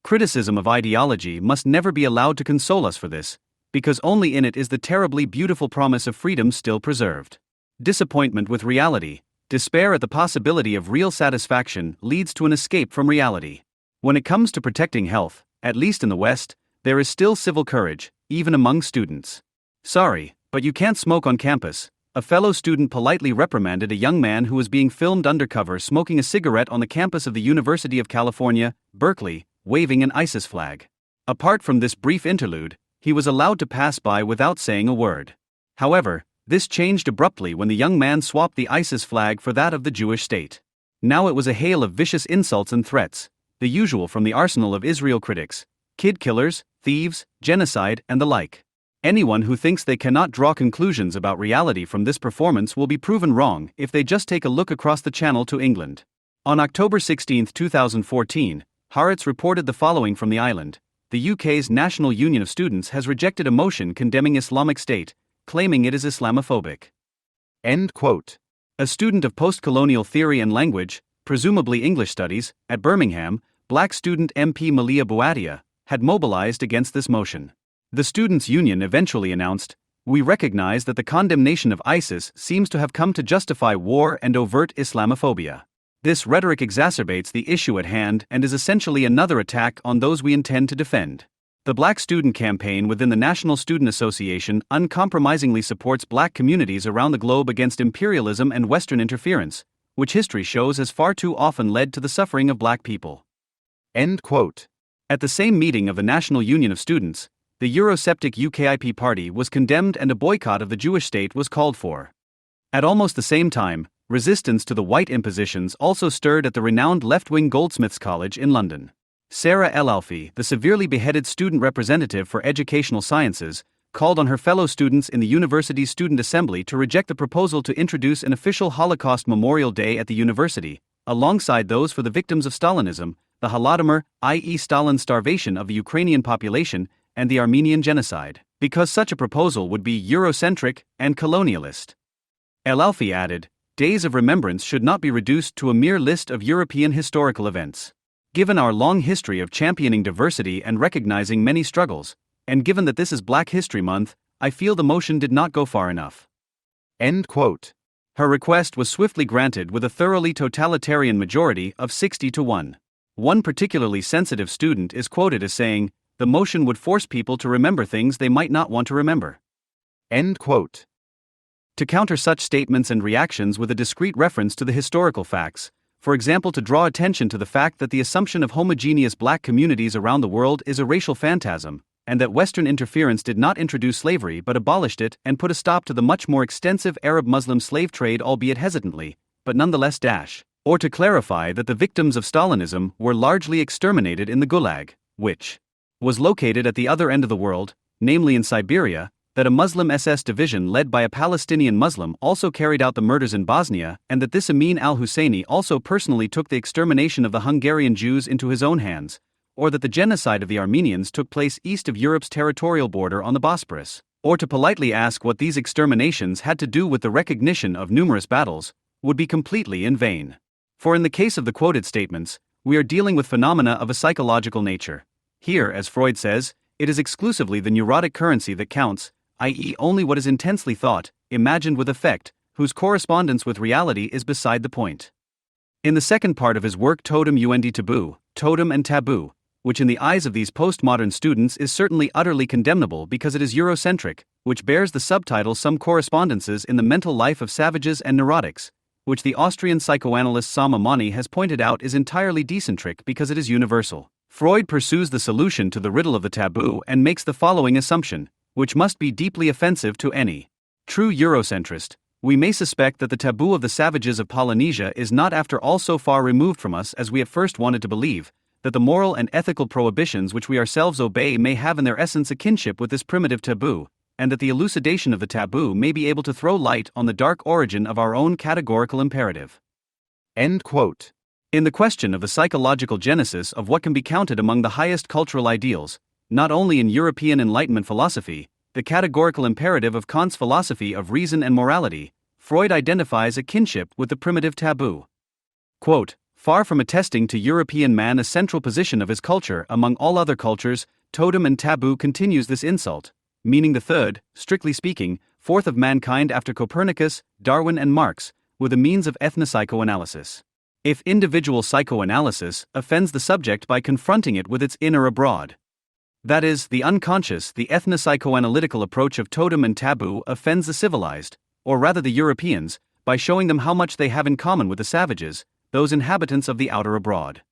Criticism of ideology must never be allowed to console us for this, because only in it is the terribly beautiful promise of freedom still preserved. Disappointment with reality, despair at the possibility of real satisfaction leads to an escape from reality. When it comes to protecting health, at least in the West, there is still civil courage, even among students. "Sorry, but you can't smoke on campus," a fellow student politely reprimanded a young man who was being filmed undercover smoking a cigarette on the campus of the University of California, Berkeley, waving an ISIS flag. Apart from this brief interlude, he was allowed to pass by without saying a word. However, this changed abruptly when the young man swapped the ISIS flag for that of the Jewish state. Now it was a hail of vicious insults and threats, the usual from the arsenal of Israel critics: kid killers, thieves, genocide, and the like. Anyone who thinks they cannot draw conclusions about reality from this performance will be proven wrong if they just take a look across the channel to England. On October 16, 2014, Haaretz reported the following from the island: the UK's National Union of Students has rejected a motion condemning Islamic State, claiming it is Islamophobic. End quote. A student of post-colonial theory and language, presumably English studies, at Birmingham, black student MP Malia Bouadia, had mobilized against this motion. The students' union eventually announced, "We recognize that the condemnation of ISIS seems to have come to justify war and overt Islamophobia. This rhetoric exacerbates the issue at hand and is essentially another attack on those we intend to defend." The Black Student Campaign within the National Student Association uncompromisingly supports black communities around the globe against imperialism and Western interference, which history shows has far too often led to the suffering of black people. End quote. At the same meeting of the National Union of Students, the Eurosceptic UKIP party was condemned and a boycott of the Jewish state was called for. At almost the same time, resistance to the white impositions also stirred at the renowned left-wing Goldsmiths College in London. Sarah El-Alfi, the severely beheaded student representative for educational sciences, called on her fellow students in the university's student assembly to reject the proposal to introduce an official Holocaust Memorial Day at the university, alongside those for the victims of Stalinism, the Holodomor, i.e. Stalin's starvation of the Ukrainian population, and the Armenian genocide, because such a proposal would be Eurocentric and colonialist. El-Alfi added, "Days of remembrance should not be reduced to a mere list of European historical events. Given our long history of championing diversity and recognizing many struggles, and given that this is Black History Month, I feel the motion did not go far enough." End quote. Her request was swiftly granted with a thoroughly totalitarian majority of 60-1. One particularly sensitive student is quoted as saying, "The motion would force people to remember things they might not want to remember." End quote. To counter such statements and reactions with a discreet reference to the historical facts, for example to draw attention to the fact that the assumption of homogeneous black communities around the world is a racial phantasm, and that Western interference did not introduce slavery but abolished it and put a stop to the much more extensive Arab-Muslim slave trade, albeit hesitantly, but nonetheless or to clarify that the victims of Stalinism were largely exterminated in the Gulag, which was located at the other end of the world, namely in Siberia, that a Muslim SS division led by a Palestinian Muslim also carried out the murders in Bosnia, and that this Amin al-Husseini also personally took the extermination of the Hungarian Jews into his own hands, or that the genocide of the Armenians took place east of Europe's territorial border on the Bosporus, or to politely ask what these exterminations had to do with the recognition of numerous battles, would be completely in vain. For in the case of the quoted statements, we are dealing with phenomena of a psychological nature. Here, as Freud says, it is exclusively the neurotic currency that counts, i.e. only what is intensely thought, imagined with effect, whose correspondence with reality is beside the point. In the second part of his work Totem und Taboo, Totem and Taboo, which in the eyes of these postmodern students is certainly utterly condemnable because it is Eurocentric, which bears the subtitle Some Correspondences in the Mental Life of Savages and Neurotics, which the Austrian psychoanalyst Sama Mani has pointed out is entirely decentric because it is universal. Freud pursues the solution to the riddle of the taboo and makes the following assumption, which must be deeply offensive to any true Eurocentrist: we may suspect that the taboo of the savages of Polynesia is not after all so far removed from us as we at first wanted to believe, that the moral and ethical prohibitions which we ourselves obey may have in their essence a kinship with this primitive taboo, and that the elucidation of the taboo may be able to throw light on the dark origin of our own categorical imperative. End quote. In the question of the psychological genesis of what can be counted among the highest cultural ideals, not only in European Enlightenment philosophy, the categorical imperative of Kant's philosophy of reason and morality, Freud identifies a kinship with the primitive taboo. Quote, Far from attesting to European man a central position of his culture among all other cultures, totem and taboo continues this insult, meaning the third, strictly speaking, fourth of mankind after Copernicus, Darwin and Marx, with a means of ethnopsychoanalysis. If individual psychoanalysis offends the subject by confronting it with its inner abroad. That is, the unconscious, the ethnopsychoanalytical approach of totem and taboo offends the civilized, or rather the Europeans, by showing them how much they have in common with the savages, those inhabitants of the outer abroad.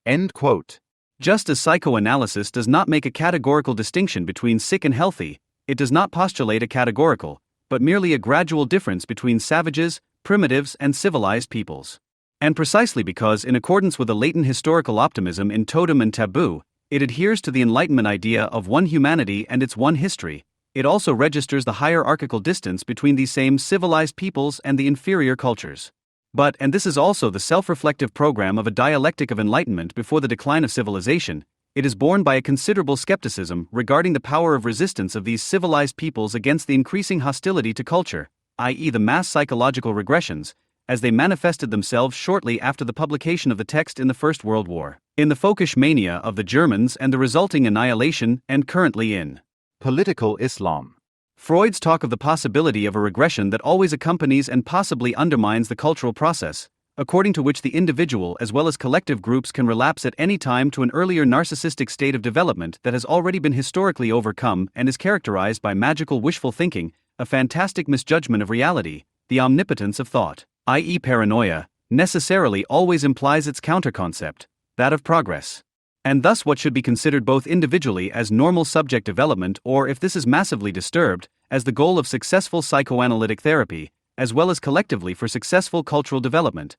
End quote. Just as psychoanalysis does not make a categorical distinction between sick and healthy, it does not postulate a categorical, but merely a gradual difference between savages, primitives, and civilized peoples. And precisely because, in accordance with a latent historical optimism in totem and taboo, it adheres to the Enlightenment idea of one humanity and its one history, it also registers the hierarchical distance between these same civilized peoples and the inferior cultures. But, and this is also the self-reflective program of a dialectic of enlightenment before the decline of civilization, it is borne by a considerable skepticism regarding the power of resistance of these civilized peoples against the increasing hostility to culture, i.e. the mass psychological regressions, as they manifested themselves shortly after the publication of the text in the First World War, in the folkish mania of the Germans and the resulting annihilation, and currently in political Islam. Freud's talk of the possibility of a regression that always accompanies and possibly undermines the cultural process, according to which the individual as well as collective groups can relapse at any time to an earlier narcissistic state of development that has already been historically overcome and is characterized by magical wishful thinking, a fantastic misjudgment of reality, the omnipotence of thought, i.e. paranoia, necessarily always implies its counterconcept, that of progress. And thus what should be considered both individually as normal subject development or, if this is massively disturbed, as the goal of successful psychoanalytic therapy, as well as collectively for successful cultural development,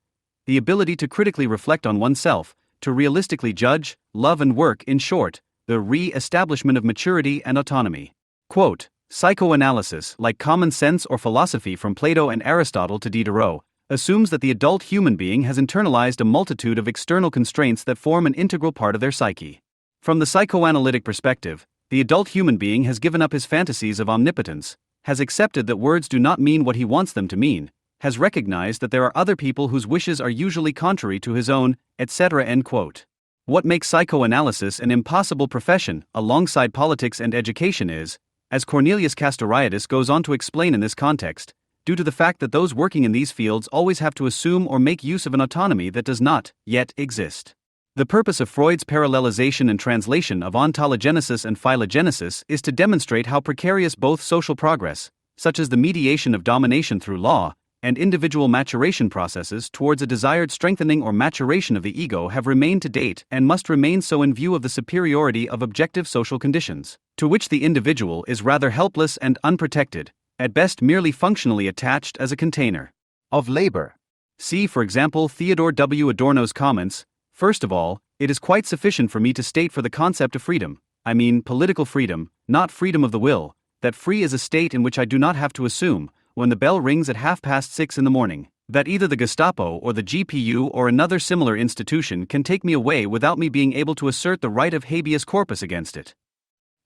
the ability to critically reflect on oneself, to realistically judge, love and work, in short, the re-establishment of maturity and autonomy. Quote, psychoanalysis, like common sense or philosophy from Plato and Aristotle to Diderot, assumes that the adult human being has internalized a multitude of external constraints that form an integral part of their psyche. From the psychoanalytic perspective, the adult human being has given up his fantasies of omnipotence, has accepted that words do not mean what he wants them to mean, has recognized that there are other people whose wishes are usually contrary to his own, etc. End quote. What makes psychoanalysis an impossible profession, alongside politics and education is, as Cornelius Castoriadis goes on to explain in this context, due to the fact that those working in these fields always have to assume or make use of an autonomy that does not, yet, exist. The purpose of Freud's parallelization and translation of ontogenesis and phylogenesis is to demonstrate how precarious both social progress, such as the mediation of domination through law, and individual maturation processes towards a desired strengthening or maturation of the ego have remained to date and must remain so in view of the superiority of objective social conditions, to which the individual is rather helpless and unprotected, at best merely functionally attached as a container of labor. See, for example, Theodore W. Adorno's comments. First of all, it is quite sufficient for me to state for the concept of freedom, I mean political freedom, not freedom of the will, that free is a state in which I do not have to assume, when the bell rings at 6:30 in the morning, that either the Gestapo or the GPU or another similar institution can take me away without me being able to assert the right of habeas corpus against it.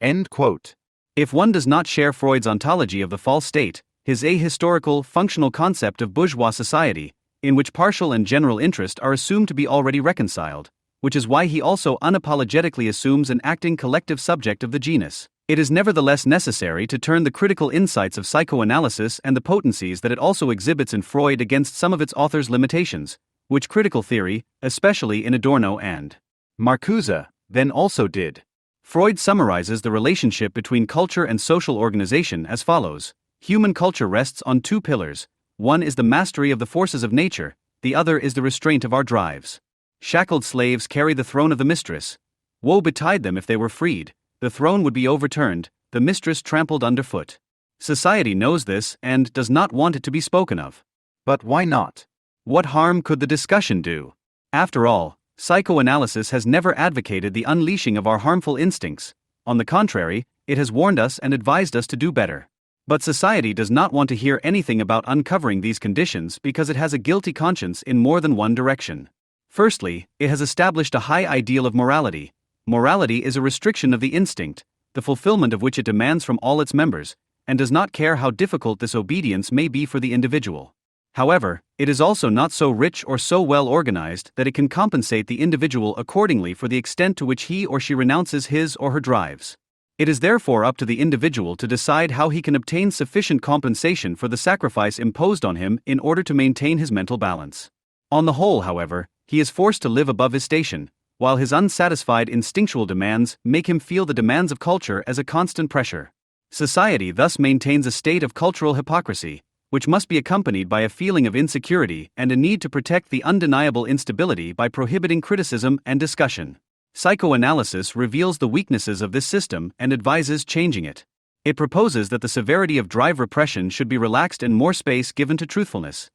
End quote. If one does not share Freud's ontology of the false state, his ahistorical, functional concept of bourgeois society, in which partial and general interest are assumed to be already reconciled, which is why he also unapologetically assumes an acting collective subject of the genus, it is nevertheless necessary to turn the critical insights of psychoanalysis and the potencies that it also exhibits in Freud against some of its author's limitations, which critical theory, especially in Adorno and Marcuse, then also did. Freud summarizes the relationship between culture and social organization as follows. Human culture rests on two pillars. One is the mastery of the forces of nature, the other is the restraint of our drives. Shackled slaves carry the throne of the mistress. Woe betide them if they were freed, the throne would be overturned, the mistress trampled underfoot. Society knows this and does not want it to be spoken of. But why not? What harm could the discussion do? After all, psychoanalysis has never advocated the unleashing of our harmful instincts. On the contrary, it has warned us and advised us to do better. But society does not want to hear anything about uncovering these conditions because it has a guilty conscience in more than one direction. Firstly, it has established a high ideal of morality. Morality is a restriction of the instinct, the fulfillment of which it demands from all its members, and does not care how difficult this obedience may be for the individual. However, it is also not so rich or so well organized that it can compensate the individual accordingly for the extent to which he or she renounces his or her drives. It is therefore up to the individual to decide how he can obtain sufficient compensation for the sacrifice imposed on him in order to maintain his mental balance. On the whole, however, he is forced to live above his station, while his unsatisfied instinctual demands make him feel the demands of culture as a constant pressure. Society thus maintains a state of cultural hypocrisy, which must be accompanied by a feeling of insecurity and a need to protect the undeniable instability by prohibiting criticism and discussion. Psychoanalysis reveals the weaknesses of this system and advises changing it. It proposes that the severity of drive repression should be relaxed and more space given to truthfulness.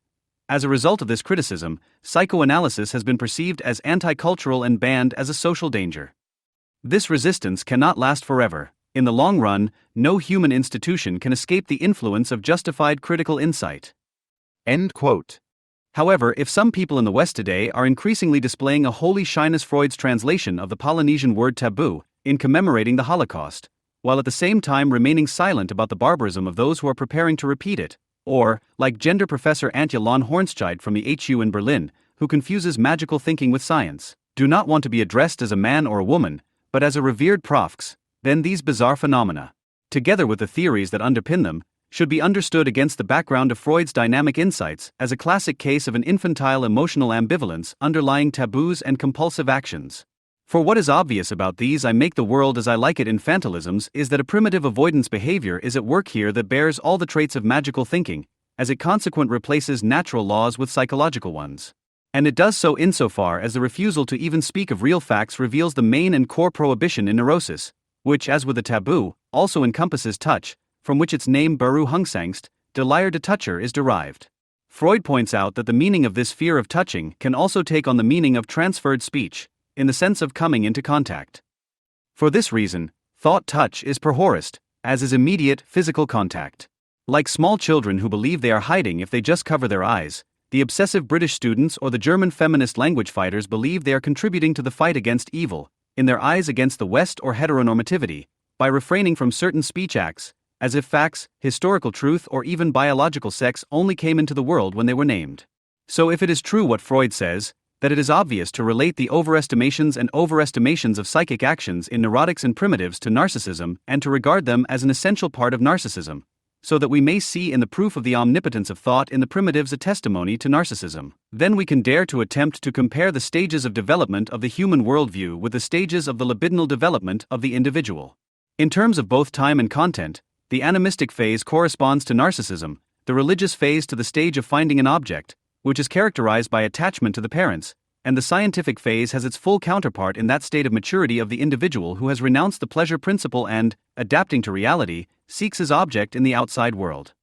As a result of this criticism, psychoanalysis has been perceived as anti-cultural and banned as a social danger. This resistance cannot last forever. In the long run, no human institution can escape the influence of justified critical insight. End quote. However, if some people in the West today are increasingly displaying a holy shyness Freud's translation of the Polynesian word taboo, in commemorating the Holocaust, while at the same time remaining silent about the barbarism of those who are preparing to repeat it, or, like gender professor Antje Lon Hornscheid from the HU in Berlin, who confuses magical thinking with science, do not want to be addressed as a man or a woman, but as a revered profs, then these bizarre phenomena, together with the theories that underpin them, should be understood against the background of Freud's dynamic insights as a classic case of an infantile emotional ambivalence underlying taboos and compulsive actions. For what is obvious about these I make the world as I like it infantilisms is that a primitive avoidance behavior is at work here that bears all the traits of magical thinking, as it consequently replaces natural laws with psychological ones. And it does so insofar as the refusal to even speak of real facts reveals the main and core prohibition in neurosis, which, as with the taboo, also encompasses touch, from which its name Berührungsangst, desire to toucher, is derived. Freud points out that the meaning of this fear of touching can also take on the meaning of transferred speech, in the sense of coming into contact. For this reason, thought touch is perhorrist, as is immediate physical contact. Like small children who believe they are hiding if they just cover their eyes, the obsessive British students or the German feminist language fighters believe they are contributing to the fight against evil, in their eyes against the West or heteronormativity, by refraining from certain speech acts, as if facts, historical truth, or even biological sex only came into the world when they were named. So if it is true what Freud says, that it is obvious to relate the overestimations and overestimations of psychic actions in neurotics and primitives to narcissism and to regard them as an essential part of narcissism, so that we may see in the proof of the omnipotence of thought in the primitives a testimony to narcissism, then we can dare to attempt to compare the stages of development of the human worldview with the stages of the libidinal development of the individual. In terms of both time and content, the animistic phase corresponds to narcissism, the religious phase to the stage of finding an object, which is characterized by attachment to the parents, and the scientific phase has its full counterpart in that state of maturity of the individual who has renounced the pleasure principle and, adapting to reality, seeks his object in the outside world.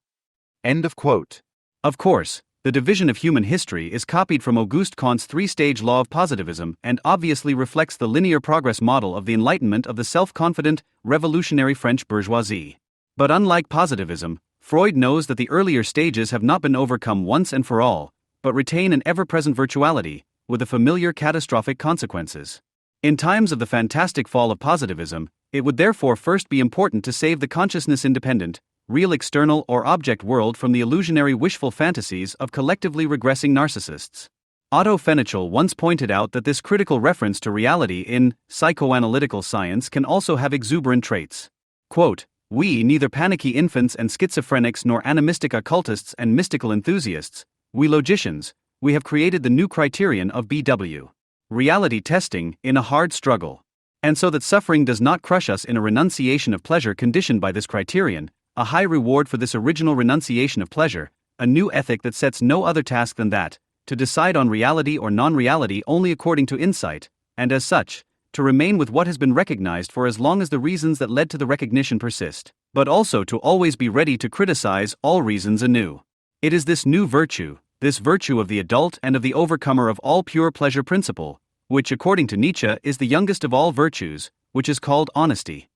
End of quote. Of course, the division of human history is copied from Auguste Comte's three-stage law of positivism and obviously reflects the linear progress model of the Enlightenment of the self-confident, revolutionary French bourgeoisie. But unlike positivism, Freud knows that the earlier stages have not been overcome once and for all, but retain an ever-present virtuality, with the familiar catastrophic consequences. In times of the fantastic fall of positivism, it would therefore first be important to save the consciousness-independent, real external or object world from the illusionary wishful fantasies of collectively regressing narcissists. Otto Fenichel once pointed out that this critical reference to reality in psychoanalytical science can also have exuberant traits. Quote, "We, neither panicky infants and schizophrenics nor animistic occultists and mystical enthusiasts, we logicians, we have created the new criterion of BW. Reality testing in a hard struggle. And so that suffering does not crush us in a renunciation of pleasure conditioned by this criterion, a high reward for this original renunciation of pleasure, a new ethic that sets no other task than that, to decide on reality or non-reality only according to insight, and as such, to remain with what has been recognized for as long as the reasons that led to the recognition persist, but also to always be ready to criticize all reasons anew. It is this new virtue, this virtue of the adult and of the overcomer of all pure pleasure principle, which according to Nietzsche is the youngest of all virtues, which is called honesty.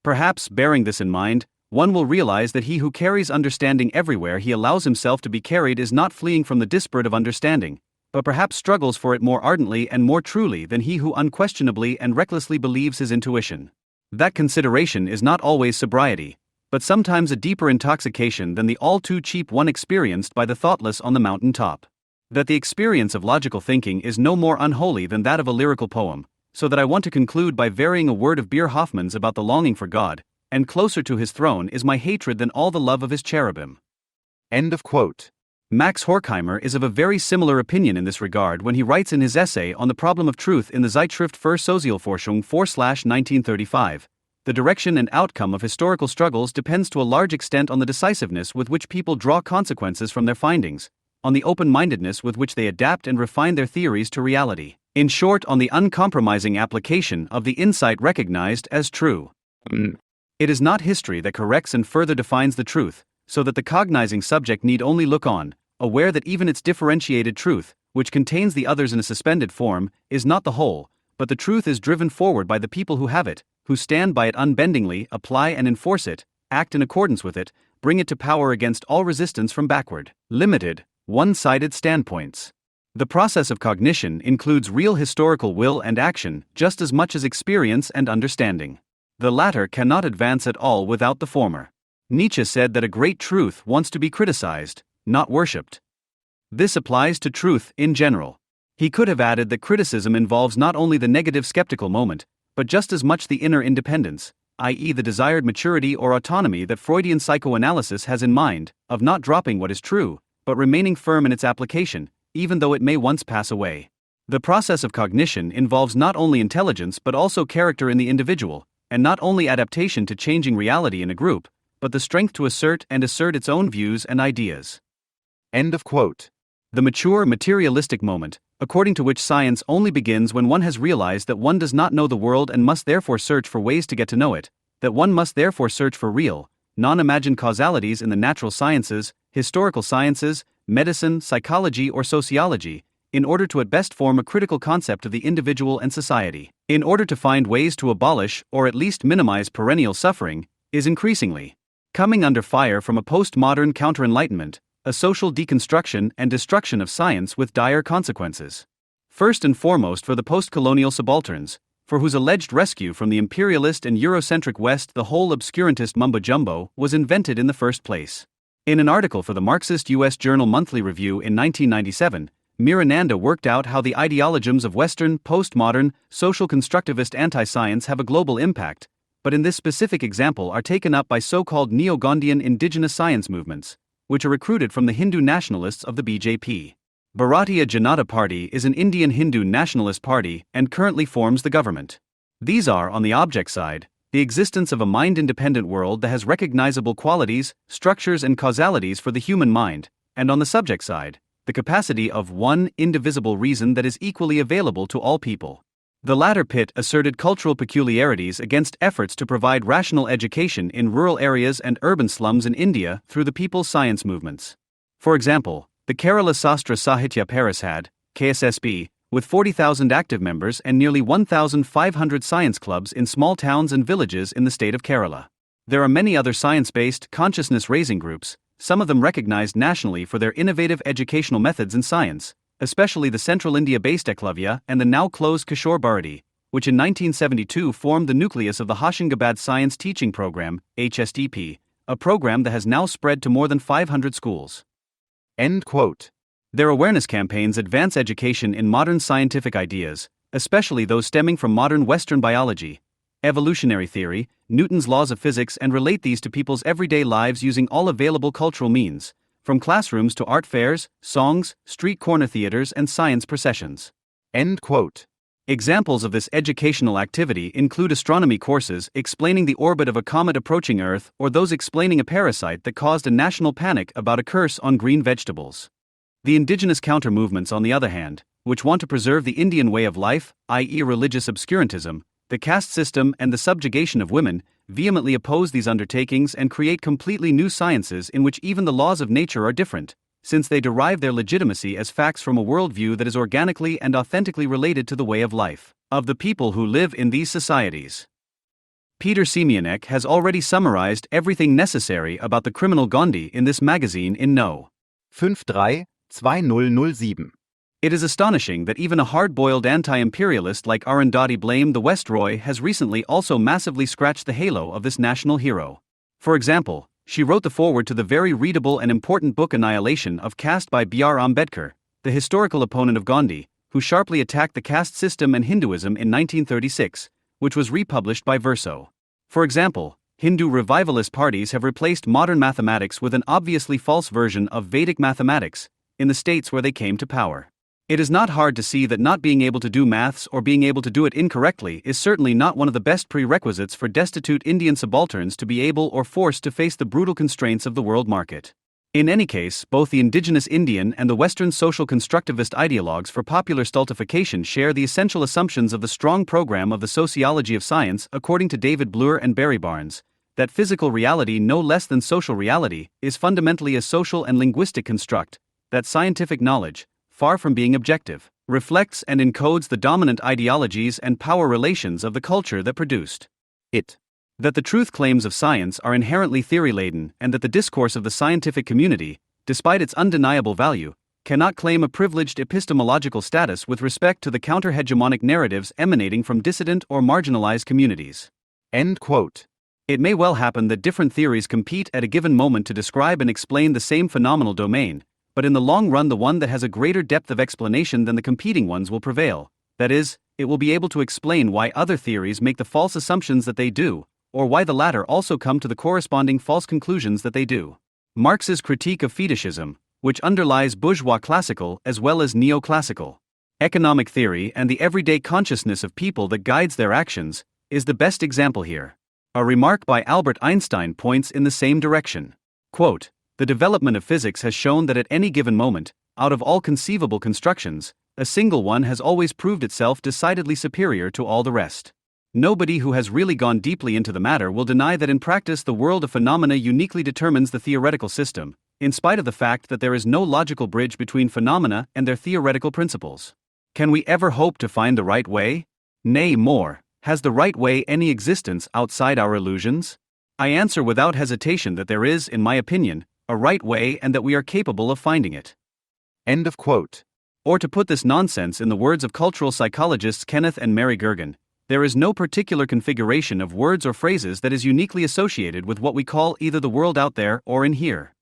Perhaps, bearing this in mind, one will realize that he who carries understanding everywhere he allows himself to be carried is not fleeing from the disparate of understanding, but perhaps struggles for it more ardently and more truly than he who unquestionably and recklessly believes his intuition. That consideration is not always sobriety, but sometimes a deeper intoxication than the all-too-cheap one experienced by the thoughtless on the mountain top. That the experience of logical thinking is no more unholy than that of a lyrical poem, so that I want to conclude by varying a word of Beer Hoffmann's about the longing for God, and closer to his throne is my hatred than all the love of his cherubim. End of quote. Max Horkheimer is of a very similar opinion in this regard when he writes in his essay on the problem of truth in the Zeitschrift für Sozialforschung 4/1935, the direction and outcome of historical struggles depends to a large extent on the decisiveness with which people draw consequences from their findings, on the open-mindedness with which they adapt and refine their theories to reality. In short, on the uncompromising application of the insight recognized as true. It is not history that corrects and further defines the truth, so that the cognizing subject need only look on, aware that even its differentiated truth, which contains the others in a suspended form, is not the whole, but the truth is driven forward by the people who have it, who stand by it unbendingly, apply and enforce it, act in accordance with it, bring it to power against all resistance from backward, limited, one-sided standpoints. The process of cognition includes real historical will and action just as much as experience and understanding. The latter cannot advance at all without the former. Nietzsche said that a great truth wants to be criticized, not worshipped. This applies to truth in general. He could have added that criticism involves not only the negative skeptical moment, but just as much the inner independence, i.e., the desired maturity or autonomy that Freudian psychoanalysis has in mind, of not dropping what is true, but remaining firm in its application, even though it may once pass away. The process of cognition involves not only intelligence but also character in the individual, and not only adaptation to changing reality in a group, but the strength to assert its own views and ideas. End of quote. The mature materialistic moment, according to which science only begins when one has realized that one does not know the world and must therefore search for ways to get to know it, that one must therefore search for real, non-imagined causalities in the natural sciences, historical sciences, medicine, psychology or sociology, in order to at best form a critical concept of the individual and society, in order to find ways to abolish or at least minimize perennial suffering, is increasingly coming under fire from a postmodern counter-enlightenment, a social deconstruction and destruction of science with dire consequences. First and foremost for the post-colonial subalterns, for whose alleged rescue from the imperialist and Eurocentric West the whole obscurantist mumbo-jumbo was invented in the first place. In an article for the Marxist U.S. Journal Monthly Review in 1997, Mirananda worked out how the ideologisms of Western, postmodern, social constructivist anti-science have a global impact, but in this specific example are taken up by so-called neo-Gandhian indigenous science movements, which are recruited from the Hindu nationalists of the BJP. Bharatiya Janata Party is an Indian Hindu nationalist party and currently forms the government. These are, on the object side, the existence of a mind-independent world that has recognizable qualities, structures and causalities for the human mind, and on the subject side, the capacity of one indivisible reason that is equally available to all people. The latter pit asserted cultural peculiarities against efforts to provide rational education in rural areas and urban slums in India through the people's science movements. For example, the Kerala Sastra Sahitya Parishad, KSSB, with 40,000 active members and nearly 1,500 science clubs in small towns and villages in the state of Kerala. There are many other science-based, consciousness-raising groups, some of them recognized nationally for their innovative educational methods in science, especially the Central India-based Eklavya and the now-closed Kishore Bharati, which in 1972 formed the nucleus of the Hoshangabad Science Teaching Program, HSTP, a program that has now spread to more than 500 schools. End quote. Their awareness campaigns advance education in modern scientific ideas, especially those stemming from modern Western biology, evolutionary theory, Newton's laws of physics, and relate these to people's everyday lives using all available cultural means, from classrooms to art fairs, songs, street corner theaters, and science processions. End quote. Examples of this educational activity include astronomy courses explaining the orbit of a comet approaching Earth or those explaining a parasite that caused a national panic about a curse on green vegetables. The indigenous counter-movements, on the other hand, which want to preserve the Indian way of life, i.e. religious obscurantism, the caste system and the subjugation of women, vehemently oppose these undertakings and create completely new sciences in which even the laws of nature are different, since they derive their legitimacy as facts from a worldview that is organically and authentically related to the way of life of the people who live in these societies. Peter Siemianek has already summarized everything necessary about the criminal Gandhi in this magazine in No. 53-2007. It is astonishing that even a hard-boiled anti-imperialist like Arend blamed the West Roy has recently also massively scratched the halo of this national hero. For example, she wrote the foreword to the very readable and important book Annihilation of Caste by B.R. Ambedkar, the historical opponent of Gandhi, who sharply attacked the caste system and Hinduism in 1936, which was republished by Verso. For example, Hindu revivalist parties have replaced modern mathematics with an obviously false version of Vedic mathematics in the states where they came to power. It is not hard to see that not being able to do maths or being able to do it incorrectly is certainly not one of the best prerequisites for destitute Indian subalterns to be able or forced to face the brutal constraints of the world market. In any case, both the indigenous Indian and the Western social constructivist ideologues for popular stultification share the essential assumptions of the strong program of the sociology of science, according to David Bloor and Barry Barnes, that physical reality, no less than social reality, is fundamentally a social and linguistic construct, that scientific knowledge, far from being objective, reflects and encodes the dominant ideologies and power relations of the culture that produced it. That the truth claims of science are inherently theory-laden, and that the discourse of the scientific community, despite its undeniable value, cannot claim a privileged epistemological status with respect to the counter-hegemonic narratives emanating from dissident or marginalized communities. End quote. It may well happen that different theories compete at a given moment to describe and explain the same phenomenal domain, but in the long run the one that has a greater depth of explanation than the competing ones will prevail. That is, it will be able to explain why other theories make the false assumptions that they do, or why the latter also come to the corresponding false conclusions that they do. Marx's critique of fetishism, which underlies bourgeois classical as well as neoclassical economic theory and the everyday consciousness of people that guides their actions, is the best example here. A remark by Albert Einstein points in the same direction. Quote, "The development of physics has shown that at any given moment, out of all conceivable constructions, a single one has always proved itself decidedly superior to all the rest. Nobody who has really gone deeply into the matter will deny that in practice the world of phenomena uniquely determines the theoretical system, in spite of the fact that there is no logical bridge between phenomena and their theoretical principles. Can we ever hope to find the right way? Nay, more, has the right way any existence outside our illusions? I answer without hesitation that there is, in my opinion, a right way and that we are capable of finding it." End of quote. Or to put this nonsense in the words of cultural psychologists Kenneth and Mary Gergen, there is no particular configuration of words or phrases that is uniquely associated with what we call either the world out there or in here.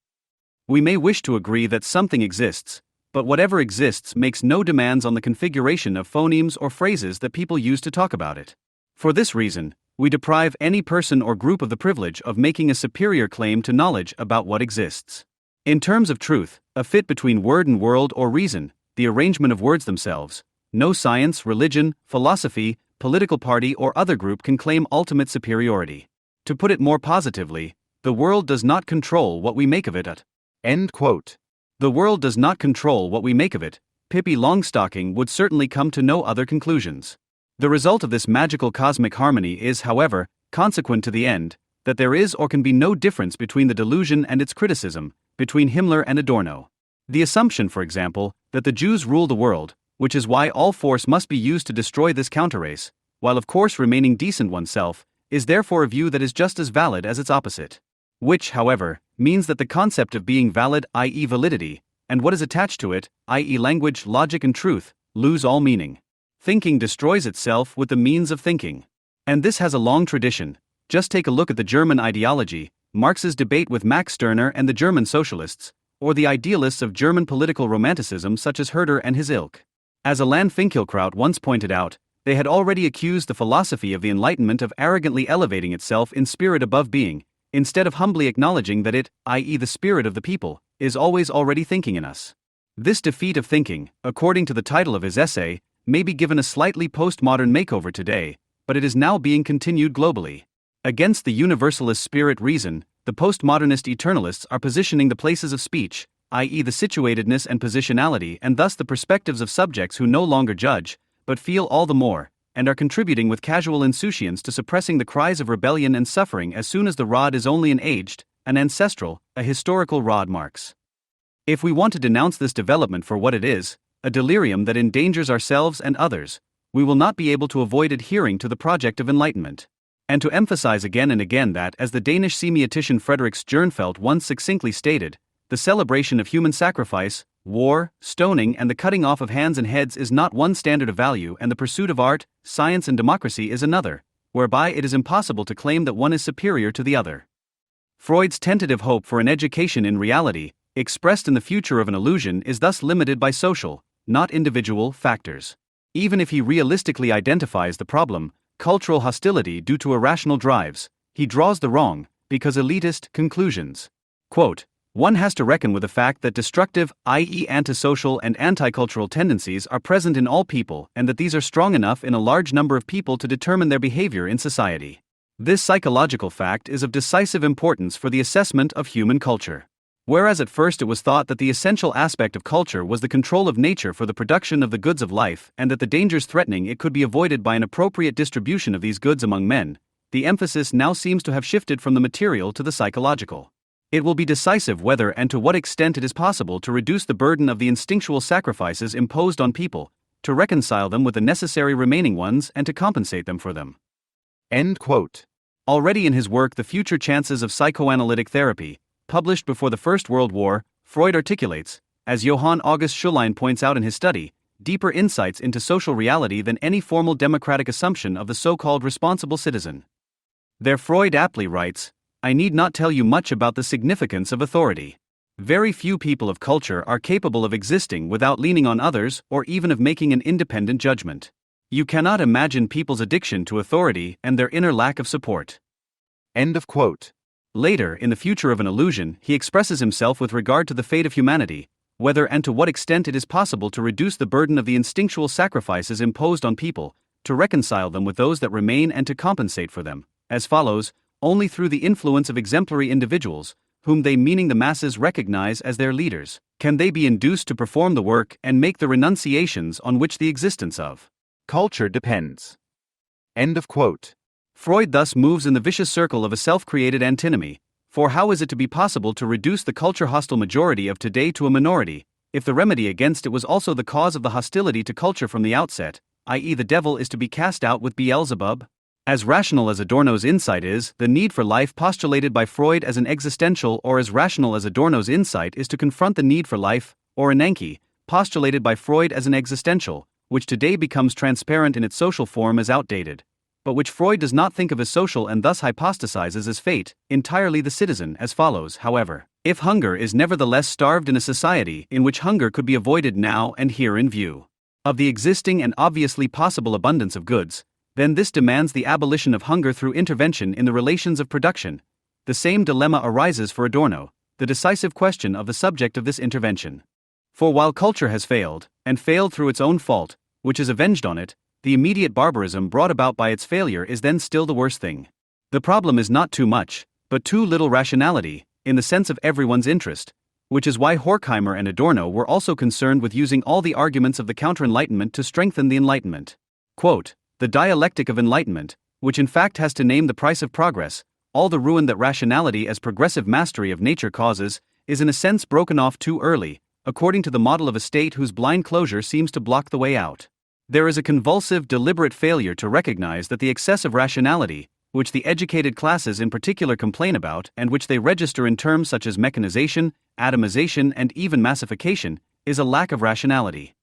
We may wish to agree that something exists, but whatever exists makes no demands on the configuration of phonemes or phrases that people use to talk about it. For this reason, we deprive any person or group of the privilege of making a superior claim to knowledge about what exists. In terms of truth, a fit between word and world or reason, the arrangement of words themselves, no science, religion, philosophy, political party or other group can claim ultimate superiority. To put it more positively, the world does not control what we make of it. End quote. The world does not control what we make of it. Pippi Longstocking would certainly come to no other conclusions. The result of this magical cosmic harmony is, however, consequent to the end, that there is or can be no difference between the delusion and its criticism, between Himmler and Adorno. The assumption, for example, that the Jews rule the world, which is why all force must be used to destroy this counterrace, while of course remaining decent oneself, is therefore a view that is just as valid as its opposite. Which, however, means that the concept of being valid, i.e. validity, and what is attached to it, i.e. language, logic and truth, lose all meaning. Thinking destroys itself with the means of thinking. And this has a long tradition. Just take a look at the German ideology, Marx's debate with Max Stirner and the German socialists, or the idealists of German political romanticism such as Herder and his ilk. As Alain Finkielkraut once pointed out, they had already accused the philosophy of the Enlightenment of arrogantly elevating itself in spirit above being, instead of humbly acknowledging that it, i.e. the spirit of the people, is always already thinking in us. This defeat of thinking, according to the title of his essay, may be given a slightly postmodern makeover today, but it is now being continued globally. Against the universalist spirit reason, the postmodernist eternalists are positioning the places of speech, i.e. the situatedness and positionality and thus the perspectives of subjects who no longer judge, but feel all the more, and are contributing with casual insouciance to suppressing the cries of rebellion and suffering as soon as the rod is only an aged, an ancestral, a historical rod marks. If we want to denounce this development for what it is, a delirium that endangers ourselves and others, we will not be able to avoid adhering to the project of enlightenment. And to emphasize again and again that, as the Danish semiotician Frederik Stjernfeldt once succinctly stated, the celebration of human sacrifice, war, stoning and the cutting off of hands and heads is not one standard of value and the pursuit of art, science and democracy is another, whereby it is impossible to claim that one is superior to the other. Freud's tentative hope for an education in reality, expressed in the future of an illusion, is thus limited by social, not individual, factors. Even if he realistically identifies the problem, cultural hostility due to irrational drives, he draws the wrong, because elitist, conclusions. Quote, one has to reckon with the fact that destructive, i.e. antisocial and anti-cultural tendencies are present in all people and that these are strong enough in a large number of people to determine their behavior in society. This psychological fact is of decisive importance for the assessment of human culture. Whereas at first it was thought that the essential aspect of culture was the control of nature for the production of the goods of life and that the dangers threatening it could be avoided by an appropriate distribution of these goods among men, the emphasis now seems to have shifted from the material to the psychological. It will be decisive whether and to what extent it is possible to reduce the burden of the instinctual sacrifices imposed on people, to reconcile them with the necessary remaining ones and to compensate them for them. End quote. Already in his work The Future Chances of Psychoanalytic Therapy, published before the First World War, Freud articulates, as Johann August Heinlein points out in his study, deeper insights into social reality than any formal democratic assumption of the so-called responsible citizen. There Freud aptly writes, I need not tell you much about the significance of authority. Very few people of culture are capable of existing without leaning on others or even of making an independent judgment. You cannot imagine people's addiction to authority and their inner lack of support. End of quote. Later, in The Future of an Illusion, he expresses himself with regard to the fate of humanity, whether and to what extent it is possible to reduce the burden of the instinctual sacrifices imposed on people, to reconcile them with those that remain and to compensate for them, as follows, only through the influence of exemplary individuals, whom they meaning the masses recognize as their leaders, can they be induced to perform the work and make the renunciations on which the existence of culture depends. End of quote. Freud thus moves in the vicious circle of a self-created antinomy, for how is it to be possible to reduce the culture-hostile majority of today to a minority, if the remedy against it was also the cause of the hostility to culture from the outset, i.e. the devil is to be cast out with Beelzebub? As rational as Adorno's insight is, the need for life postulated by Freud as an existential or as rational as Adorno's insight is to confront the need for life, or Ananke, postulated by Freud as an existential, which today becomes transparent in its social form as outdated, but which Freud does not think of as social and thus hypostasizes as fate, entirely the citizen, as follows, however. If hunger is nevertheless starved in a society in which hunger could be avoided now and here in view of the existing and obviously possible abundance of goods, then this demands the abolition of hunger through intervention in the relations of production. The same dilemma arises for Adorno, the decisive question of the subject of this intervention. For while culture has failed, and failed through its own fault, which is avenged on it, the immediate barbarism brought about by its failure is then still the worst thing. The problem is not too much, but too little rationality, in the sense of everyone's interest, which is why Horkheimer and Adorno were also concerned with using all the arguments of the counter-enlightenment to strengthen the Enlightenment. Quote, the dialectic of enlightenment, which in fact has to name the price of progress, all the ruin that rationality as progressive mastery of nature causes, is in a sense broken off too early, according to the model of a state whose blind closure seems to block the way out. There is a convulsive, deliberate failure to recognize that the excess of rationality, which the educated classes in particular complain about and which they register in terms such as mechanization, atomization and even massification, is a lack of rationality.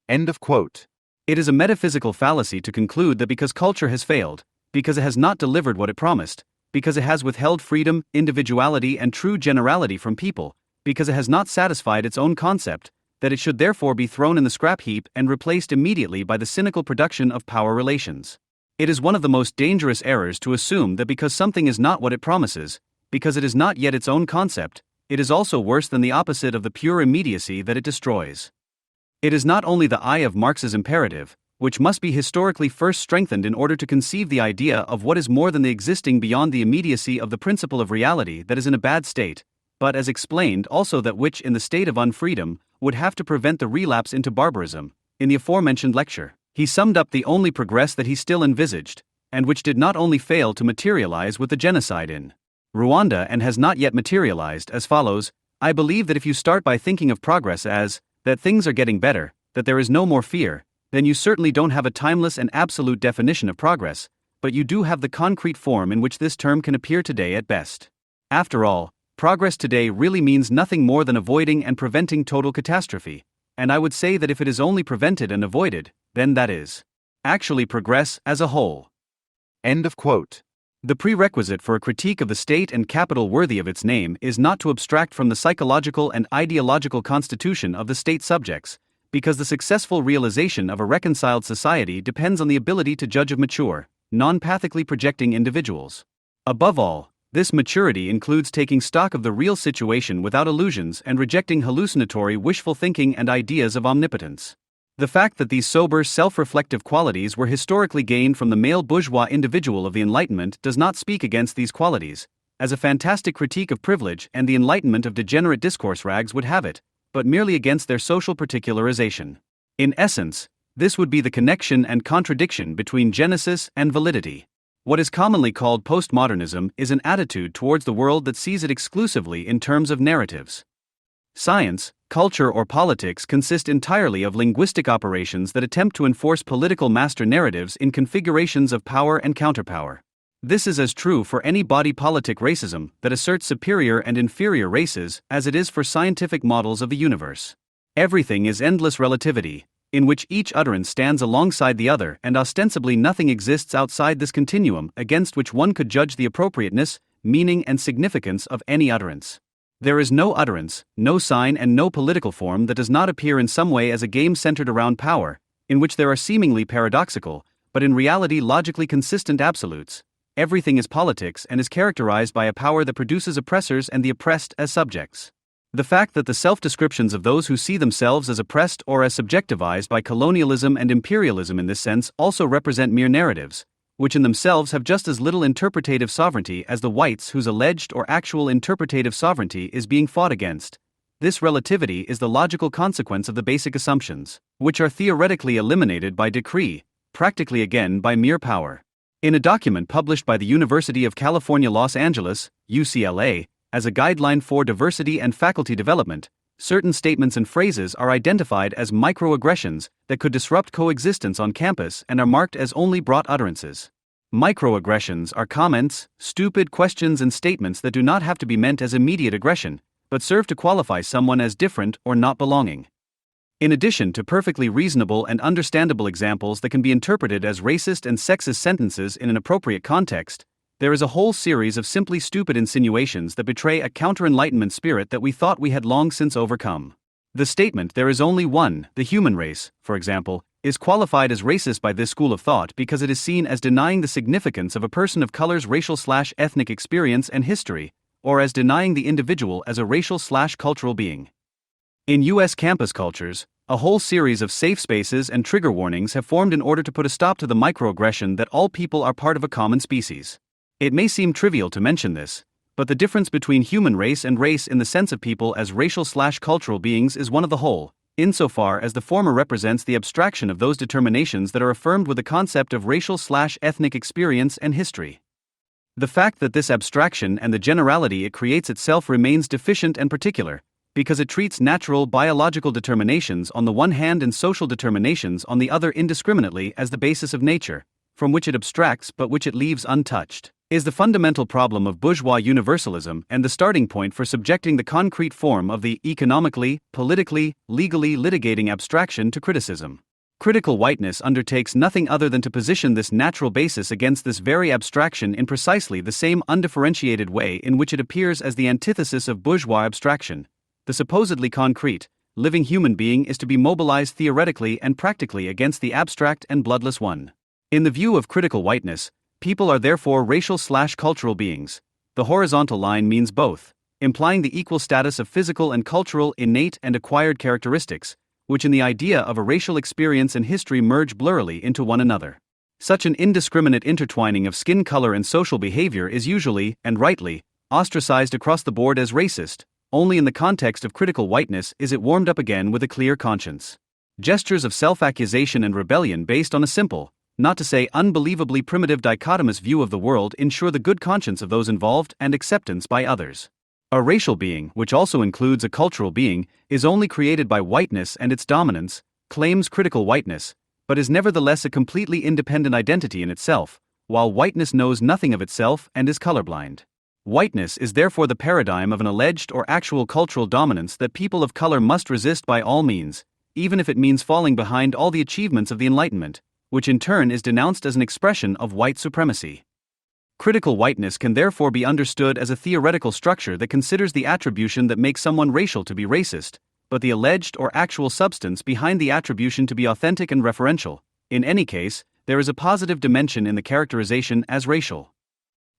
End of quote. It is a metaphysical fallacy to conclude that because culture has failed, because it has not delivered what it promised, because it has withheld freedom, individuality and true generality from people, because it has not satisfied its own concept, that it should therefore be thrown in the scrap heap and replaced immediately by the cynical production of power relations. It is one of the most dangerous errors to assume that because something is not what it promises, because it is not yet its own concept, it is also worse than the opposite of the pure immediacy that it destroys. It is not only the eye of Marx's imperative, which must be historically first strengthened in order to conceive the idea of what is more than the existing beyond the immediacy of the principle of reality that is in a bad state, but as explained also that which in the state of unfreedom would have to prevent the relapse into barbarism. In the aforementioned lecture, he summed up the only progress that he still envisaged, and which did not only fail to materialize with the genocide in Rwanda and has not yet materialized, as follows: I believe that if you start by thinking of progress as that things are getting better, that there is no more fear, then you certainly don't have a timeless and absolute definition of progress, but you do have the concrete form in which this term can appear today at best. After all, progress today really means nothing more than avoiding and preventing total catastrophe, and I would say that if it is only prevented and avoided, then that is actually progress as a whole. End of quote. The prerequisite for a critique of the state and capital worthy of its name is not to abstract from the psychological and ideological constitution of the state subjects, because the successful realization of a reconciled society depends on the ability to judge of mature, non-pathically projecting individuals. Above all, this maturity includes taking stock of the real situation without illusions and rejecting hallucinatory wishful thinking and ideas of omnipotence. The fact that these sober, self-reflective qualities were historically gained from the male bourgeois individual of the Enlightenment does not speak against these qualities, as a fantastic critique of privilege and the Enlightenment of degenerate discourse rags would have it, but merely against their social particularization. In essence, this would be the connection and contradiction between genesis and validity. What is commonly called postmodernism is an attitude towards the world that sees it exclusively in terms of narratives. Science, culture, or politics consist entirely of linguistic operations that attempt to enforce political master narratives in configurations of power and counterpower. This is as true for any body politic racism that asserts superior and inferior races as it is for scientific models of the universe. Everything is endless relativity, in which each utterance stands alongside the other, and ostensibly nothing exists outside this continuum against which one could judge the appropriateness, meaning, and significance of any utterance. There is no utterance, no sign, and no political form that does not appear in some way as a game centered around power, in which there are seemingly paradoxical, but in reality logically consistent absolutes. Everything is politics and is characterized by a power that produces oppressors and the oppressed as subjects. The fact that the self-descriptions of those who see themselves as oppressed or as subjectivized by colonialism and imperialism in this sense also represent mere narratives, which in themselves have just as little interpretative sovereignty as the whites whose alleged or actual interpretative sovereignty is being fought against. This relativity is the logical consequence of the basic assumptions, which are theoretically eliminated by decree, practically again by mere power. In a document published by the University of California, Los Angeles, UCLA, as a guideline for diversity and faculty development, certain statements and phrases are identified as microaggressions that could disrupt coexistence on campus and are marked as only brought utterances. Microaggressions are comments, stupid questions, and statements that do not have to be meant as immediate aggression, but serve to qualify someone as different or not belonging. In addition to perfectly reasonable and understandable examples that can be interpreted as racist and sexist sentences in an appropriate context, there is a whole series of simply stupid insinuations that betray a counter-Enlightenment spirit that we thought we had long since overcome. The statement "there is only one, the human race," for example, is qualified as racist by this school of thought because it is seen as denying the significance of a person of color's racial/ethnic experience and history, or as denying the individual as a racial/cultural being. In U.S. campus cultures, a whole series of safe spaces and trigger warnings have formed in order to put a stop to the microaggression that all people are part of a common species. It may seem trivial to mention this, but the difference between human race and race in the sense of people as racial/cultural beings is one of the whole, insofar as the former represents the abstraction of those determinations that are affirmed with the concept of racial/ethnic experience and history. The fact that this abstraction and the generality it creates itself remains deficient and particular, because it treats natural biological determinations on the one hand and social determinations on the other indiscriminately as the basis of nature, from which it abstracts but which it leaves untouched, is the fundamental problem of bourgeois universalism and the starting point for subjecting the concrete form of the economically, politically, legally litigating abstraction to criticism. Critical whiteness undertakes nothing other than to position this natural basis against this very abstraction in precisely the same undifferentiated way in which it appears as the antithesis of bourgeois abstraction. The supposedly concrete, living human being is to be mobilized theoretically and practically against the abstract and bloodless one. In the view of critical whiteness, people are therefore racial/cultural beings. The horizontal line means both, implying the equal status of physical and cultural innate and acquired characteristics, which in the idea of a racial experience and history merge blurrily into one another. Such an indiscriminate intertwining of skin color and social behavior is usually, and rightly, ostracized across the board as racist. Only in the context of critical whiteness is it warmed up again with a clear conscience. Gestures of self-accusation and rebellion based on a simple, not to say unbelievably primitive dichotomous view of the world ensure the good conscience of those involved and acceptance by others. A racial being, which also includes a cultural being, is only created by whiteness and its dominance, claims critical whiteness, but is nevertheless a completely independent identity in itself, while whiteness knows nothing of itself and is colorblind. Whiteness is therefore the paradigm of an alleged or actual cultural dominance that people of color must resist by all means, even if it means falling behind all the achievements of the Enlightenment, which in turn is denounced as an expression of white supremacy. Critical whiteness can therefore be understood as a theoretical structure that considers the attribution that makes someone racial to be racist, but the alleged or actual substance behind the attribution to be authentic and referential. In any case, there is a positive dimension in the characterization as racial.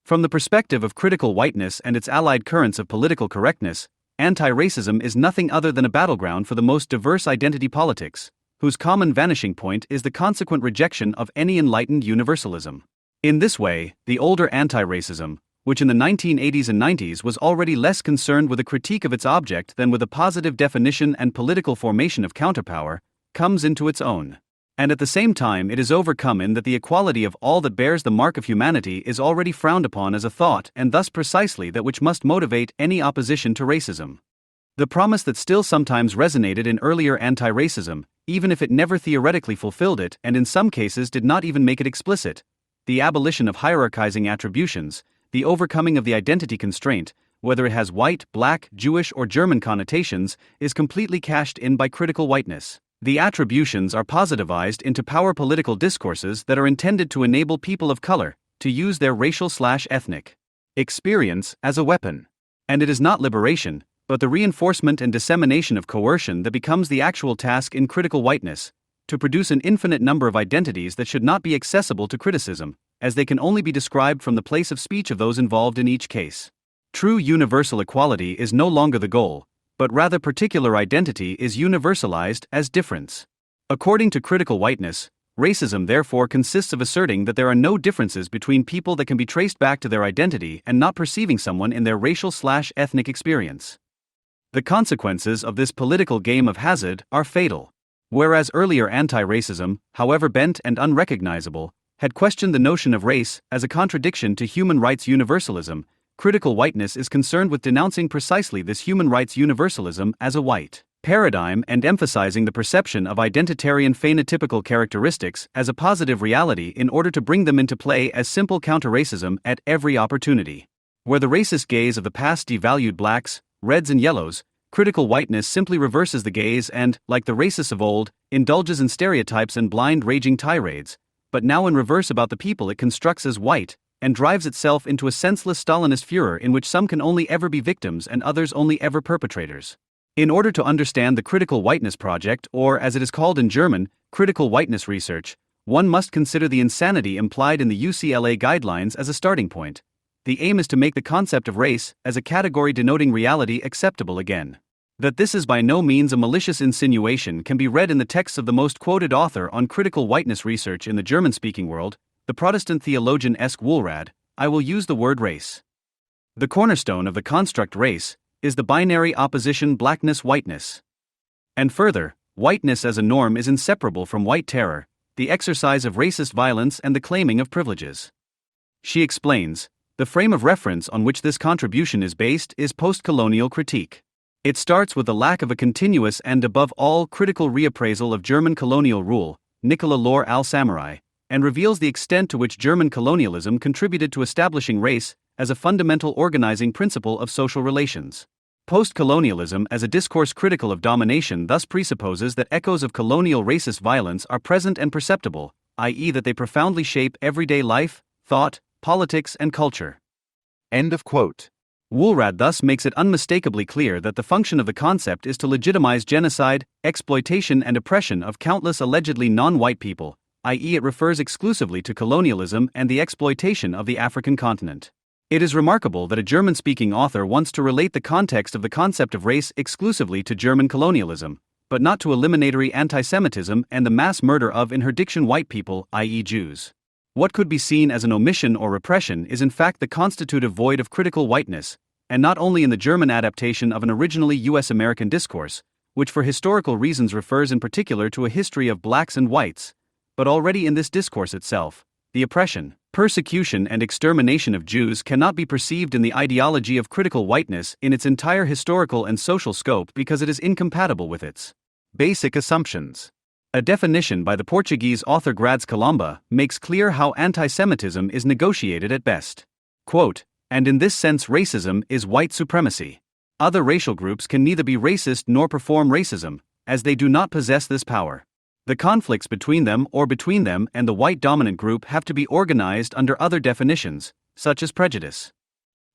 From the perspective of critical whiteness and its allied currents of political correctness, anti-racism is nothing other than a battleground for the most diverse identity politics, whose common vanishing point is the consequent rejection of any enlightened universalism. In this way, the older anti-racism, which in the 1980s and 90s was already less concerned with a critique of its object than with a positive definition and political formation of counterpower, comes into its own. And at the same time it is overcome in that the equality of all that bears the mark of humanity is already frowned upon as a thought, and thus precisely that which must motivate any opposition to racism. The promise that still sometimes resonated in earlier anti-racism, even if it never theoretically fulfilled it and in some cases did not even make it explicit, the abolition of hierarchizing attributions, the overcoming of the identity constraint, whether it has white, black, Jewish or German connotations, is completely cashed in by critical whiteness. The attributions are positivized into power political discourses that are intended to enable people of color to use their racial/ethnic experience as a weapon. And it is not liberation, but the reinforcement and dissemination of coercion that becomes the actual task in critical whiteness, to produce an infinite number of identities that should not be accessible to criticism, as they can only be described from the place of speech of those involved in each case. True universal equality is no longer the goal, but rather particular identity is universalized as difference. According to critical whiteness, racism therefore consists of asserting that there are no differences between people that can be traced back to their identity and not perceiving someone in their racial/ethnic experience. The consequences of this political game of hazard are fatal. Whereas earlier anti-racism, however bent and unrecognizable, had questioned the notion of race as a contradiction to human rights universalism, critical whiteness is concerned with denouncing precisely this human rights universalism as a white paradigm and emphasizing the perception of identitarian phenotypical characteristics as a positive reality in order to bring them into play as simple counter-racism at every opportunity. Where the racist gaze of the past devalued blacks, reds and yellows, critical whiteness simply reverses the gaze and, like the racists of old, indulges in stereotypes and blind raging tirades, but now in reverse about the people it constructs as white, and drives itself into a senseless Stalinist furor in which some can only ever be victims and others only ever perpetrators. In order to understand the critical whiteness project, or as it is called in German, critical whiteness research, one must consider the insanity implied in the UCLA guidelines as a starting point. The aim is to make the concept of race, as a category denoting reality, acceptable again. That this is by no means a malicious insinuation can be read in the texts of the most quoted author on critical whiteness research in the German-speaking world, the Protestant theologian Eske Woolrad. I will use the word race. The cornerstone of the construct race is the binary opposition blackness-whiteness. And further, whiteness as a norm is inseparable from white terror, the exercise of racist violence and the claiming of privileges. She explains, the frame of reference on which this contribution is based is post-colonial critique. It starts with the lack of a continuous and above all critical reappraisal of German colonial rule, Nicola Lore al-Samurai, and reveals the extent to which German colonialism contributed to establishing race as a fundamental organizing principle of social relations. Post-colonialism as a discourse critical of domination thus presupposes that echoes of colonial racist violence are present and perceptible, i.e. that they profoundly shape everyday life, thought, politics and culture. End of quote. Woolrad thus makes it unmistakably clear that the function of the concept is to legitimize genocide, exploitation and oppression of countless allegedly non-white people, i.e. it refers exclusively to colonialism and the exploitation of the African continent. It is remarkable that a German-speaking author wants to relate the context of the concept of race exclusively to German colonialism, but not to eliminatory anti-Semitism and the mass murder of, in her diction, white people, i.e. Jews. What could be seen as an omission or repression is in fact the constitutive void of critical whiteness, and not only in the German adaptation of an originally US-American discourse, which for historical reasons refers in particular to a history of blacks and whites, but already in this discourse itself. The oppression, persecution and extermination of Jews cannot be perceived in the ideology of critical whiteness in its entire historical and social scope because it is incompatible with its basic assumptions. A definition by the Portuguese author Gradz Colomba makes clear how anti-Semitism is negotiated at best. Quote, and in this sense racism is white supremacy. Other racial groups can neither be racist nor perform racism, as they do not possess this power. The conflicts between them and the white dominant group have to be organized under other definitions, such as prejudice.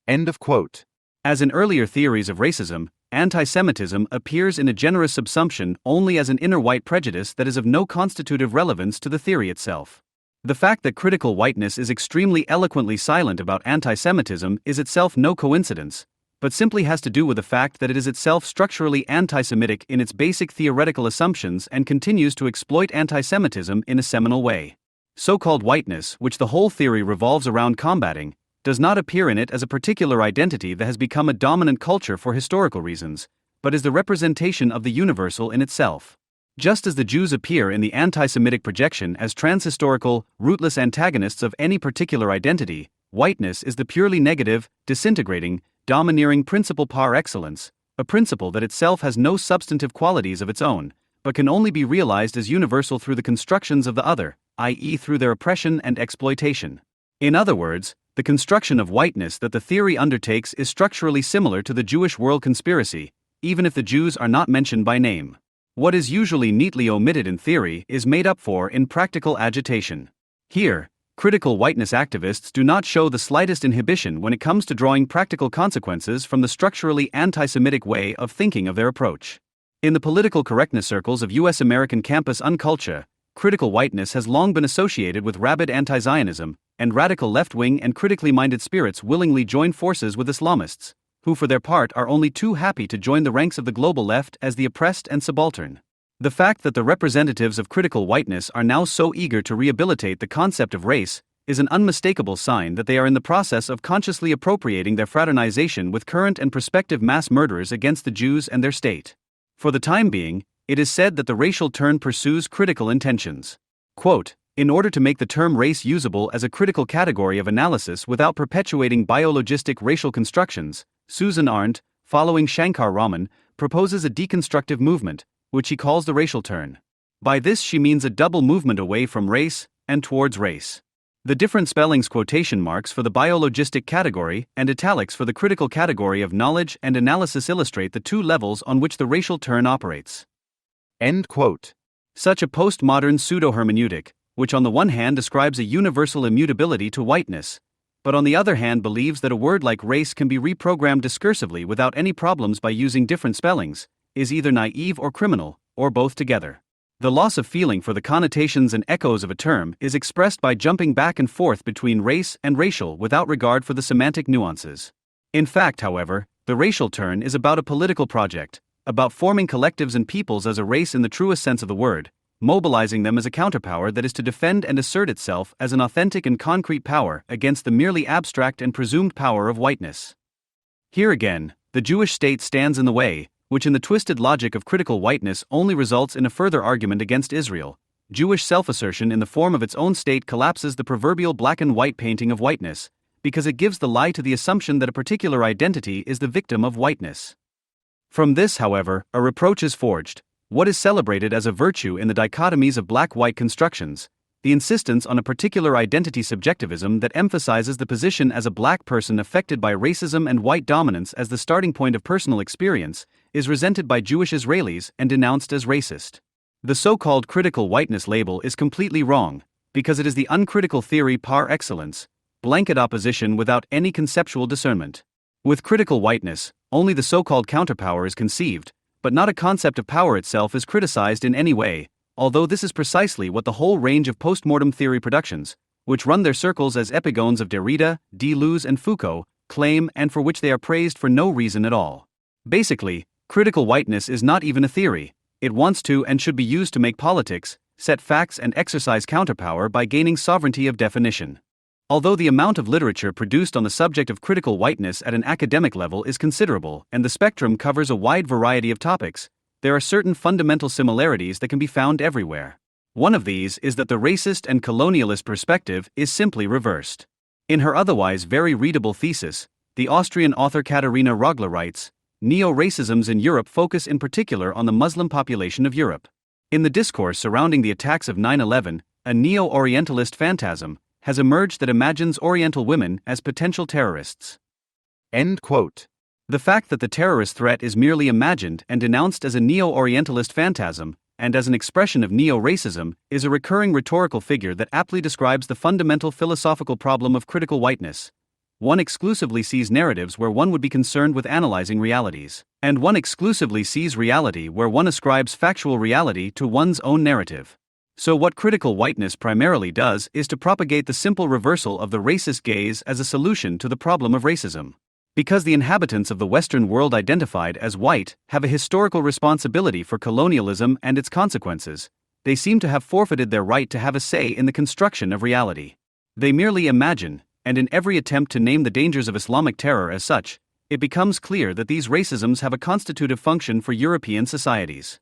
End of quote. As in earlier theories of racism, anti-Semitism appears in a generous subsumption only as an inner white prejudice that is of no constitutive relevance to the theory itself. The fact that critical whiteness is extremely eloquently silent about anti-Semitism is itself no coincidence, but simply has to do with the fact that it is itself structurally anti-Semitic in its basic theoretical assumptions and continues to exploit anti-Semitism in a seminal way. So-called whiteness, which the whole theory revolves around combating, does not appear in it as a particular identity that has become a dominant culture for historical reasons, but is the representation of the universal in itself. Just as the Jews appear in the anti-Semitic projection as transhistorical, rootless antagonists of any particular identity, whiteness is the purely negative, disintegrating, domineering principle par excellence, a principle that itself has no substantive qualities of its own, but can only be realized as universal through the constructions of the other, i.e., through their oppression and exploitation. In other words, the construction of whiteness that the theory undertakes is structurally similar to the Jewish world conspiracy, even if the Jews are not mentioned by name. What is usually neatly omitted in theory is made up for in practical agitation. Here, critical whiteness activists do not show the slightest inhibition when it comes to drawing practical consequences from the structurally anti-Semitic way of thinking of their approach. In the political correctness circles of U.S. American campus unculture, critical whiteness has long been associated with rabid anti-Zionism, and radical left-wing and critically minded spirits willingly join forces with Islamists, who for their part are only too happy to join the ranks of the global left as the oppressed and subaltern. The fact that the representatives of critical whiteness are now so eager to rehabilitate the concept of race is an unmistakable sign that they are in the process of consciously appropriating their fraternization with current and prospective mass murderers against the Jews and their state. For the time being, it is said that the racial turn pursues critical intentions. Quote, in order to make the term race usable as a critical category of analysis without perpetuating biologistic racial constructions, Susan Arend, following Shankar Raman, proposes a deconstructive movement, which she calls the racial turn. By this she means a double movement away from race and towards race. The different spellings quotation marks for the biologistic category and italics for the critical category of knowledge and analysis illustrate the two levels on which the racial turn operates. End quote. Such a postmodern pseudo-hermeneutic, which on the one hand describes a universal immutability to whiteness, but on the other hand believes that a word like race can be reprogrammed discursively without any problems by using different spellings, is either naive or criminal, or both together. The loss of feeling for the connotations and echoes of a term is expressed by jumping back and forth between race and racial without regard for the semantic nuances. In fact, however, the racial turn is about a political project, about forming collectives and peoples as a race in the truest sense of the word, mobilizing them as a counterpower that is to defend and assert itself as an authentic and concrete power against the merely abstract and presumed power of whiteness. Here again, the Jewish state stands in the way, which in the twisted logic of critical whiteness only results in a further argument against Israel. Jewish self-assertion in the form of its own state collapses the proverbial black and white painting of whiteness, because it gives the lie to the assumption that a particular identity is the victim of whiteness. From this, however, a reproach is forged. What is celebrated as a virtue in the dichotomies of black-white constructions, the insistence on a particular identity subjectivism that emphasizes the position as a black person affected by racism and white dominance as the starting point of personal experience, is resented by Jewish Israelis and denounced as racist. The so-called critical whiteness label is completely wrong, because it is the uncritical theory par excellence, blanket opposition without any conceptual discernment. With critical whiteness, only the so-called counterpower is conceived, but not a concept of power itself is criticized in any way, although this is precisely what the whole range of postmortem theory productions, which run their circles as epigones of Derrida, Deleuze and Foucault, claim and for which they are praised for no reason at all. Basically, critical whiteness is not even a theory, it wants to and should be used to make politics, set facts and exercise counterpower by gaining sovereignty of definition. Although the amount of literature produced on the subject of critical whiteness at an academic level is considerable and the spectrum covers a wide variety of topics, there are certain fundamental similarities that can be found everywhere. One of these is that the racist and colonialist perspective is simply reversed. In her otherwise very readable thesis, the Austrian author Katharina Rogler writes, "Neo-racisms in Europe focus in particular on the Muslim population of Europe. In the discourse surrounding the attacks of 9/11, a neo-Orientalist phantasm has emerged that imagines Oriental women as potential terrorists." End quote. The fact that the terrorist threat is merely imagined and denounced as a neo-Orientalist phantasm, and as an expression of neo-racism, is a recurring rhetorical figure that aptly describes the fundamental philosophical problem of critical whiteness, One exclusively sees narratives where one would be concerned with analyzing realities, and one exclusively sees reality where one ascribes factual reality to one's own narrative. So what critical whiteness primarily does is to propagate the simple reversal of the racist gaze as a solution to the problem of racism. Because the inhabitants of the Western world identified as white have a historical responsibility for colonialism and its consequences, they seem to have forfeited their right to have a say in the construction of reality. They merely imagine, and in every attempt to name the dangers of Islamic terror as such, it becomes clear that these racisms have a constitutive function for European societies.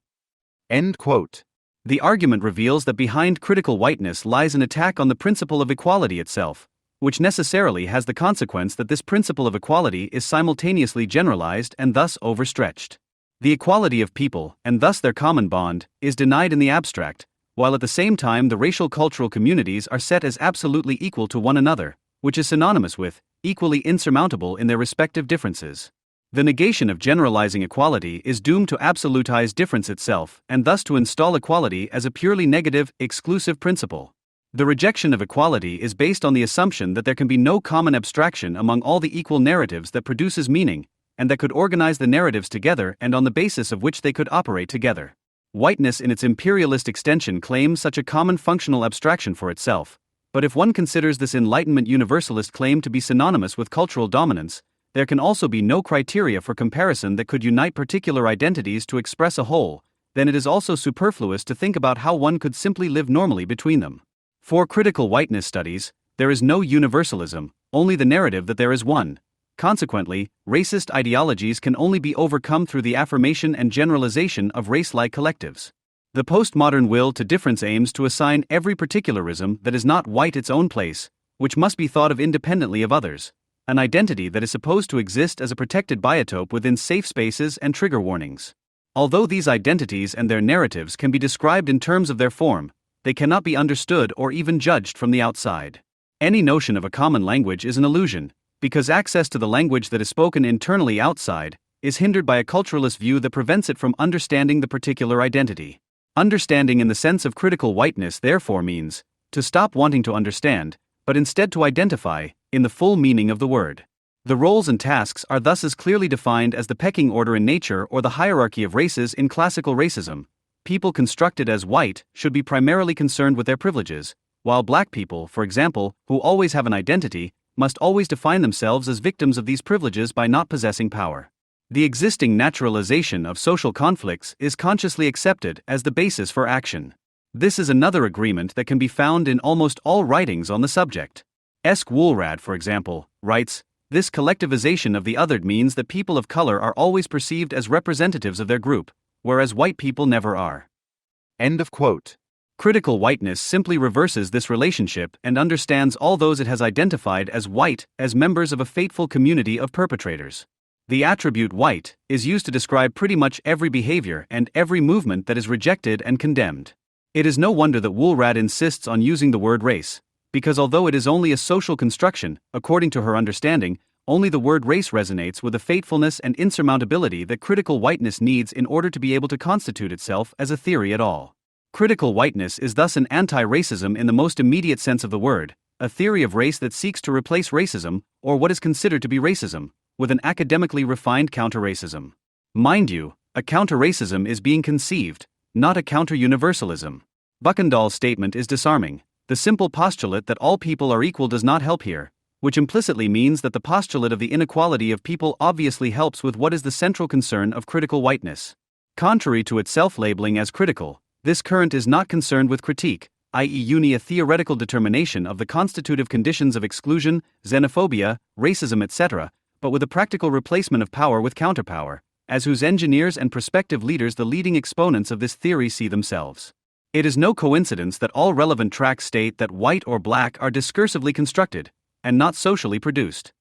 End quote. The argument reveals that behind critical whiteness lies an attack on the principle of equality itself, which necessarily has the consequence that this principle of equality is simultaneously generalized and thus overstretched. The equality of people, and thus their common bond, is denied in the abstract, while at the same time the racial cultural communities are set as absolutely equal to one another, which is synonymous with, equally insurmountable in their respective differences. The negation of generalizing equality is doomed to absolutize difference itself, and thus to install equality as a purely negative, exclusive principle. The rejection of equality is based on the assumption that there can be no common abstraction among all the equal narratives that produces meaning, and that could organize the narratives together and on the basis of which they could operate together. Whiteness in its imperialist extension claims such a common functional abstraction for itself. But if one considers this Enlightenment universalist claim to be synonymous with cultural dominance, there can also be no criteria for comparison that could unite particular identities to express a whole, then it is also superfluous to think about how one could simply live normally between them. For critical whiteness studies, there is no universalism, only the narrative that there is one. Consequently, racist ideologies can only be overcome through the affirmation and generalization of race-like collectives. The postmodern will to difference aims to assign every particularism that is not white its own place, which must be thought of independently of others, an identity that is supposed to exist as a protected biotope within safe spaces and trigger warnings. Although these identities and their narratives can be described in terms of their form, they cannot be understood or even judged from the outside. Any notion of a common language is an illusion, because access to the language that is spoken internally outside is hindered by a culturalist view that prevents it from understanding the particular identity. Understanding in the sense of critical whiteness therefore means to stop wanting to understand, but instead to identify, in the full meaning of the word. The roles and tasks are thus as clearly defined as the pecking order in nature or the hierarchy of races in classical racism. People constructed as white should be primarily concerned with their privileges, while black people, for example, who always have an identity, must always define themselves as victims of these privileges by not possessing power. The existing naturalization of social conflicts is consciously accepted as the basis for action. This is another agreement that can be found in almost all writings on the subject. Eske Woolrad, for example, writes, "This collectivization of the othered means that people of color are always perceived as representatives of their group, whereas white people never are." End of quote. Critical whiteness simply reverses this relationship and understands all those it has identified as white as members of a fateful community of perpetrators. The attribute white is used to describe pretty much every behavior and every movement that is rejected and condemned. It is no wonder that Woolrad insists on using the word race, because although it is only a social construction, according to her understanding, only the word race resonates with the fatefulness and insurmountability that critical whiteness needs in order to be able to constitute itself as a theory at all. Critical whiteness is thus an anti-racism in the most immediate sense of the word, a theory of race that seeks to replace racism, or what is considered to be racism, with an academically refined counter-racism. Mind you, a counter-racism is being conceived, not a counter-universalism. Buckendall's statement is disarming. The simple postulate that all people are equal does not help here, which implicitly means that the postulate of the inequality of people obviously helps with what is the central concern of critical whiteness. Contrary to its self-labeling as critical, this current is not concerned with critique, i.e. a theoretical determination of the constitutive conditions of exclusion, xenophobia, racism etc., but with a practical replacement of power with counterpower, as whose engineers and prospective leaders the leading exponents of this theory see themselves. It is no coincidence that all relevant tracts state that white or black are discursively constructed, and not socially produced.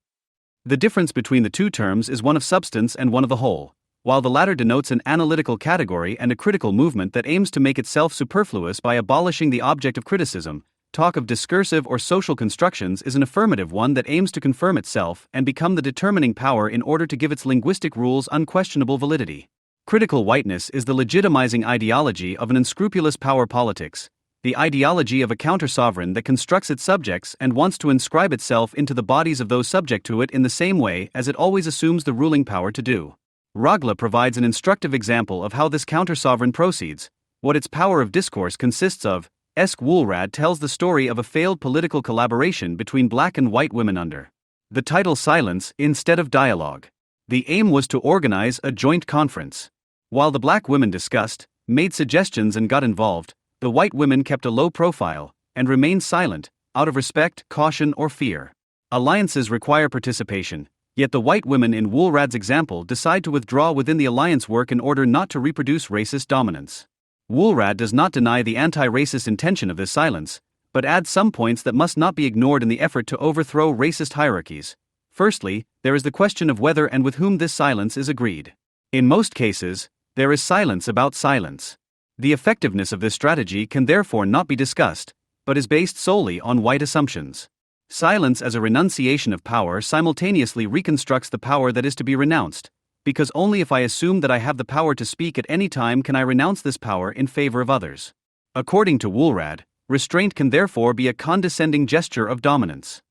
The difference between the two terms is one of substance and one of the whole, while the latter denotes an analytical category and a critical movement that aims to make itself superfluous by abolishing the object of criticism. Talk of discursive or social constructions is an affirmative one that aims to confirm itself and become the determining power in order to give its linguistic rules unquestionable validity. Critical whiteness is the legitimizing ideology of an unscrupulous power politics, the ideology of a counter-sovereign that constructs its subjects and wants to inscribe itself into the bodies of those subject to it in the same way as it always assumes the ruling power to do. Rogla provides an instructive example of how this counter-sovereign proceeds, what its power of discourse consists of. Woolrad tells the story of a failed political collaboration between black and white women under the title Silence instead of Dialogue. The aim was to organize a joint conference. While the black women discussed, made suggestions and got involved, the white women kept a low profile and remained silent, out of respect, caution, or fear. Alliances require participation, yet the white women in Woolrad's example decide to withdraw within the alliance work in order not to reproduce racist dominance. Woolrad does not deny the anti-racist intention of this silence, but adds some points that must not be ignored in the effort to overthrow racist hierarchies. Firstly, there is the question of whether and with whom this silence is agreed. In most cases, there is silence about silence. The effectiveness of this strategy can therefore not be discussed, but is based solely on white assumptions. Silence as a renunciation of power simultaneously reconstructs the power that is to be renounced, because only if I assume that I have the power to speak at any time can I renounce this power in favor of others. According to Woolrad, restraint can therefore be a condescending gesture of dominance.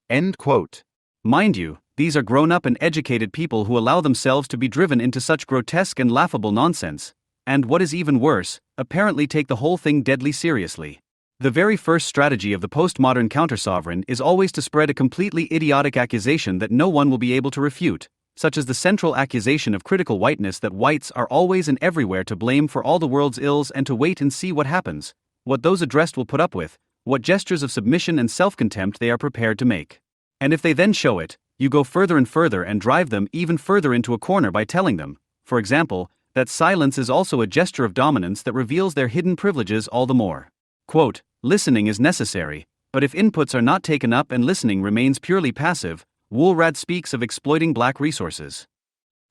End quote. Mind you, these are grown-up and educated people who allow themselves to be driven into such grotesque and laughable nonsense, and what is even worse, apparently take the whole thing deadly seriously. The very first strategy of the postmodern counter-sovereign is always to spread a completely idiotic accusation that no one will be able to refute, such as the central accusation of critical whiteness that whites are always and everywhere to blame for all the world's ills and to wait and see what happens, what those addressed will put up with, what gestures of submission and self-contempt they are prepared to make. And if they then show it, you go further and drive them even further into a corner by telling them, for example, that silence is also a gesture of dominance that reveals their hidden privileges all the more. Quote, listening is necessary, but if inputs are not taken up and listening remains purely passive, Woolrad speaks of exploiting black resources.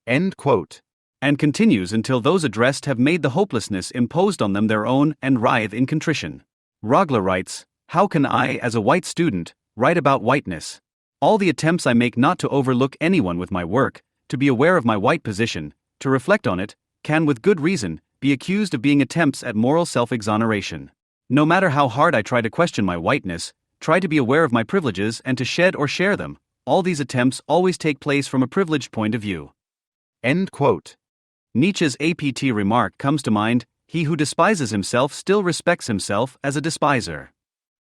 End quote. And continues until those addressed have made the hopelessness imposed on them their own and writhe in contrition. Rogla writes, how can I, as a white student, write about whiteness? All the attempts I make not to overlook anyone with my work, to be aware of my white position, to reflect on it, can with good reason be accused of being attempts at moral self-exoneration. No matter how hard I try to question my whiteness, try to be aware of my privileges and to shed or share them, all these attempts always take place from a privileged point of view. End quote. Nietzsche's APT remark comes to mind, he who despises himself still respects himself as a despiser.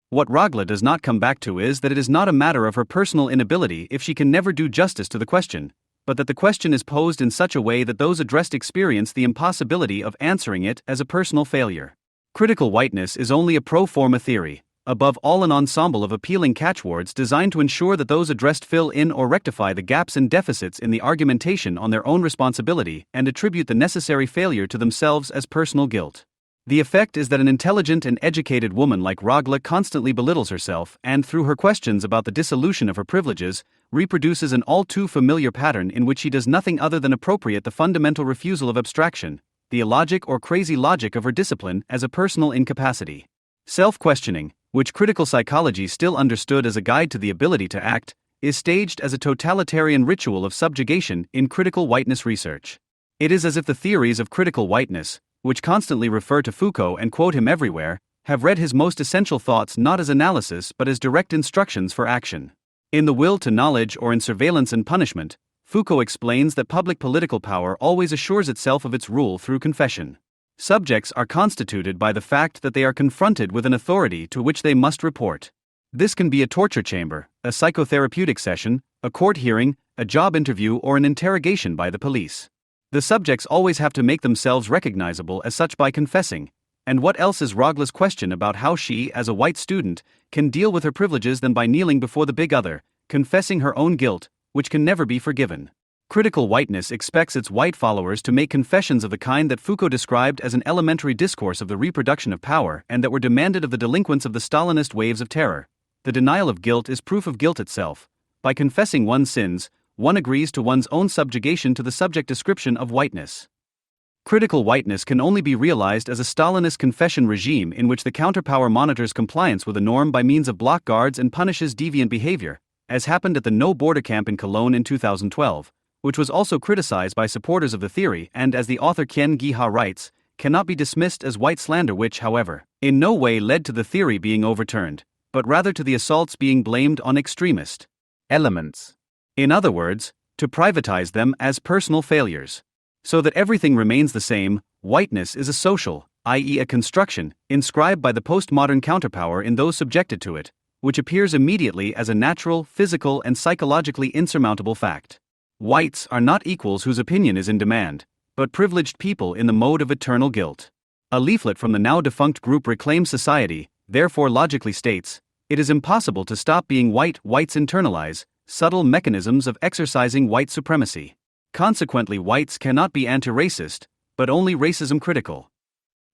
What Rogla does not come back to is that it is not a matter of her personal inability if she can never do justice to the question, but that the question is posed in such a way that those addressed experience the impossibility of answering it as a personal failure. Critical whiteness is only a pro forma theory, above all an ensemble of appealing catchwords designed to ensure that those addressed fill in or rectify the gaps and deficits in the argumentation on their own responsibility and attribute the necessary failure to themselves as personal guilt. The effect is that an intelligent and educated woman like Rogla constantly belittles herself and, through her questions about the dissolution of her privileges, reproduces an all too familiar pattern in which she does nothing other than appropriate the fundamental refusal of abstraction, the illogic or crazy logic of her discipline as a personal incapacity. Self-questioning, which critical psychology still understood as a guide to the ability to act, is staged as a totalitarian ritual of subjugation in critical whiteness research. It is as if the theories of critical whiteness, which constantly refer to Foucault and quote him everywhere, have read his most essential thoughts not as analysis but as direct instructions for action. In The Will to Knowledge or in Surveillance and Punishment, Foucault explains that public political power always assures itself of its rule through confession. Subjects are constituted by the fact that they are confronted with an authority to which they must report. This can be a torture chamber, a psychotherapeutic session, a court hearing, a job interview, or an interrogation by the police. The subjects always have to make themselves recognizable as such by confessing, and what else is Rogla's question about how she, as a white student, can deal with her privileges than by kneeling before the big other, confessing her own guilt, which can never be forgiven. Critical whiteness expects its white followers to make confessions of the kind that Foucault described as an elementary discourse of the reproduction of power and that were demanded of the delinquents of the Stalinist waves of terror. The denial of guilt is proof of guilt itself. By confessing one's sins, one agrees to one's own subjugation to the subject description of whiteness. Critical whiteness can only be realized as a Stalinist confession regime in which the counterpower monitors compliance with a norm by means of block guards and punishes deviant behavior, as happened at the No Border camp in Cologne in 2012, which was also criticized by supporters of the theory and, as the author Kien Gi Ha writes, cannot be dismissed as white slander, which, however, in no way led to the theory being overturned, but rather to the assaults being blamed on extremist elements. In other words, to privatize them as personal failures. So that everything remains the same, whiteness is a social, i.e., a construction, inscribed by the postmodern counterpower in those subjected to it, which appears immediately as a natural, physical, and psychologically insurmountable fact. Whites are not equals whose opinion is in demand, but privileged people in the mode of eternal guilt. A leaflet from the now defunct group Reclaim Society, therefore logically states, it is impossible to stop being white. Whites internalize subtle mechanisms of exercising white supremacy. Consequently, whites cannot be anti-racist, but only racism critical.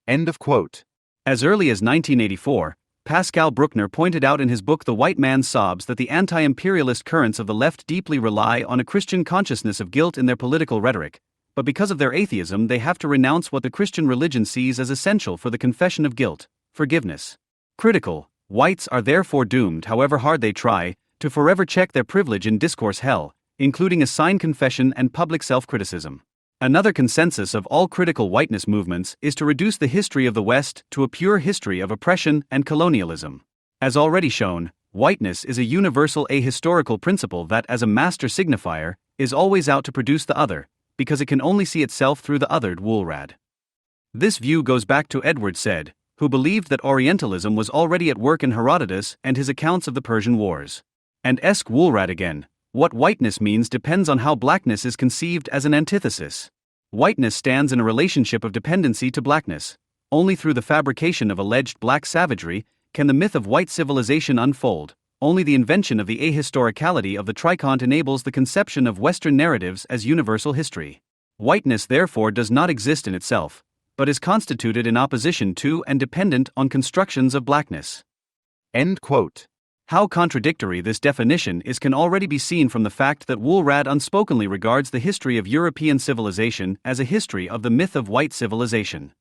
End of quote. As early as 1984, Pascal Bruckner pointed out in his book The White Man's Sobs that the anti-imperialist currents of the left deeply rely on a Christian consciousness of guilt in their political rhetoric, but because of their atheism they have to renounce what the Christian religion sees as essential for the confession of guilt, forgiveness. Critical, whites are therefore doomed, however hard they try, to forever check their privilege in discourse hell, including a signed confession and public self-criticism. Another consensus of all critical whiteness movements is to reduce the history of the West to a pure history of oppression and colonialism. As already shown, whiteness is a universal ahistorical principle that, as a master signifier, is always out to produce the other, because it can only see itself through the othered Woolrad. This view goes back to Edward Said, who believed that Orientalism was already at work in Herodotus and his accounts of the Persian Wars. And Woolrad again. What whiteness means depends on how blackness is conceived as an antithesis. Whiteness stands in a relationship of dependency to blackness. Only through the fabrication of alleged black savagery can the myth of white civilization unfold. Only the invention of the ahistoricality of the trichont enables the conception of Western narratives as universal history. Whiteness therefore does not exist in itself, but is constituted in opposition to and dependent on constructions of blackness. End quote. How contradictory this definition is can already be seen from the fact that Woolrad unspokenly regards the history of European civilization as a history of the myth of white civilization.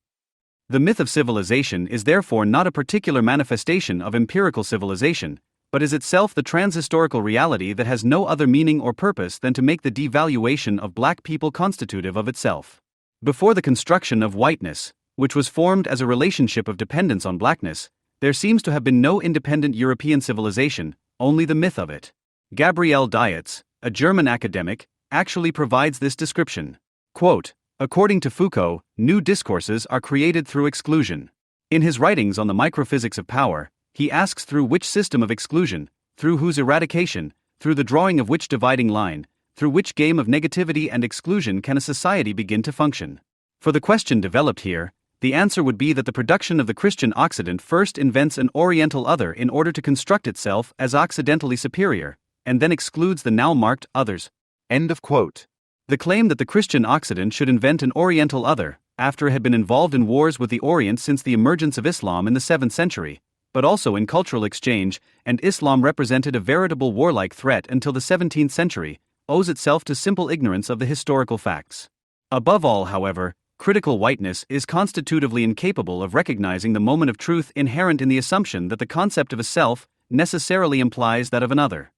The myth of civilization is therefore not a particular manifestation of empirical civilization, but is itself the transhistorical reality that has no other meaning or purpose than to make the devaluation of black people constitutive of itself. Before the construction of whiteness, which was formed as a relationship of dependence on blackness, there seems to have been no independent European civilization, only the myth of it. Gabriel Dietz, a German academic, actually provides this description. Quote, according to Foucault, new discourses are created through exclusion. In his writings on the microphysics of power, he asks through which system of exclusion, through whose eradication, through the drawing of which dividing line, through which game of negativity and exclusion can a society begin to function. For the question developed here, the answer would be that the production of the Christian Occident first invents an Oriental other in order to construct itself as occidentally superior, and then excludes the now marked others. End of quote. The claim that the Christian Occident should invent an Oriental other, after it had been involved in wars with the Orient since the emergence of Islam in the 7th century, but also in cultural exchange, and Islam represented a veritable warlike threat until the 17th century, owes itself to simple ignorance of the historical facts. Above all, however, critical whiteness is constitutively incapable of recognizing the moment of truth inherent in the assumption that the concept of a self necessarily implies that of another.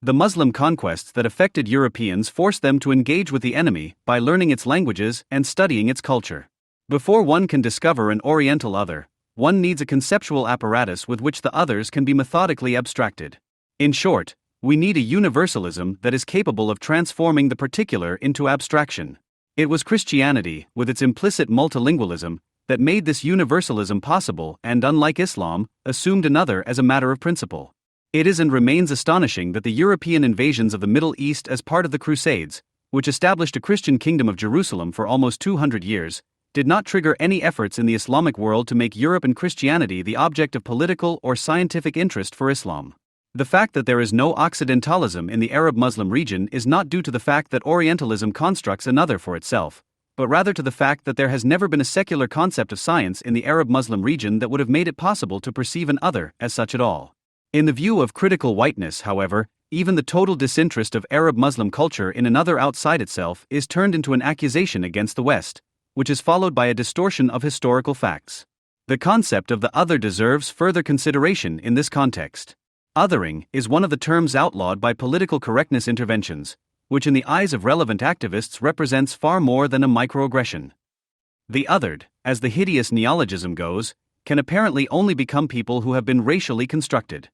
The Muslim conquests that affected Europeans forced them to engage with the enemy by learning its languages and studying its culture. Before one can discover an Oriental other, one needs a conceptual apparatus with which the others can be methodically abstracted. In short, we need a universalism that is capable of transforming the particular into abstraction. It was Christianity, with its implicit multilingualism, that made this universalism possible and, unlike Islam, assumed another as a matter of principle. It is and remains astonishing that the European invasions of the Middle East as part of the Crusades, which established a Christian kingdom of Jerusalem for almost 200 years, did not trigger any efforts in the Islamic world to make Europe and Christianity the object of political or scientific interest for Islam. The fact that there is no Occidentalism in the Arab-Muslim region is not due to the fact that Orientalism constructs another for itself, but rather to the fact that there has never been a secular concept of science in the Arab-Muslim region that would have made it possible to perceive an other as such at all. In the view of critical whiteness, however, even the total disinterest of Arab-Muslim culture in another outside itself is turned into an accusation against the West, which is followed by a distortion of historical facts. The concept of the other deserves further consideration in this context. Othering is one of the terms outlawed by political correctness interventions, which in the eyes of relevant activists represents far more than a microaggression. The othered, as the hideous neologism goes, can apparently only become people who have been racially constructed.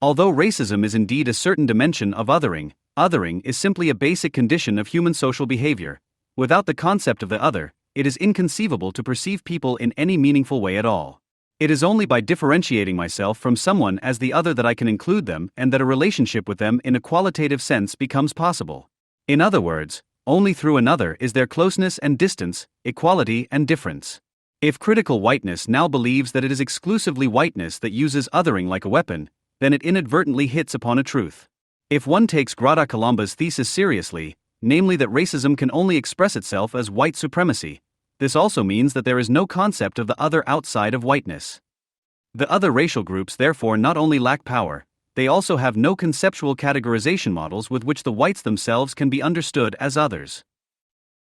Although racism is indeed a certain dimension of othering, othering is simply a basic condition of human social behavior. Without the concept of the other, it is inconceivable to perceive people in any meaningful way at all. It is only by differentiating myself from someone as the other that I can include them and that a relationship with them in a qualitative sense becomes possible. In other words, only through another is there closeness and distance, equality and difference. If critical whiteness now believes that it is exclusively whiteness that uses othering like a weapon, then it inadvertently hits upon a truth. If one takes Grada Colomba's thesis seriously, namely that racism can only express itself as white supremacy, this also means that there is no concept of the other outside of whiteness. The other racial groups therefore not only lack power, they also have no conceptual categorization models with which the whites themselves can be understood as others.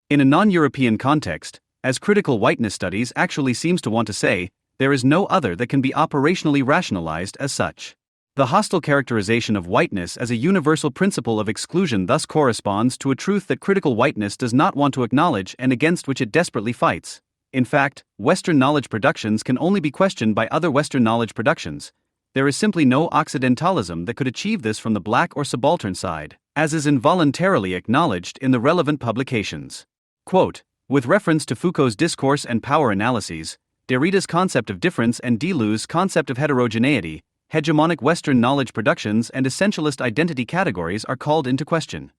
In a non-European context, as critical whiteness studies actually seems to want to say, there is no other that can be operationally rationalized as such. The hostile characterization of whiteness as a universal principle of exclusion thus corresponds to a truth that critical whiteness does not want to acknowledge and against which it desperately fights. In fact, Western knowledge productions can only be questioned by other Western knowledge productions. There is simply no Occidentalism that could achieve this from the black or subaltern side, as is involuntarily acknowledged in the relevant publications. Quote, with reference to Foucault's discourse and power analyses, Derrida's concept of difference and Deleuze's concept of heterogeneity, hegemonic Western knowledge productions and essentialist identity categories are called into question.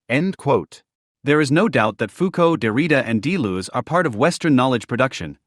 End quote. There is no doubt that Foucault, Derrida and Deleuze are part of Western knowledge production,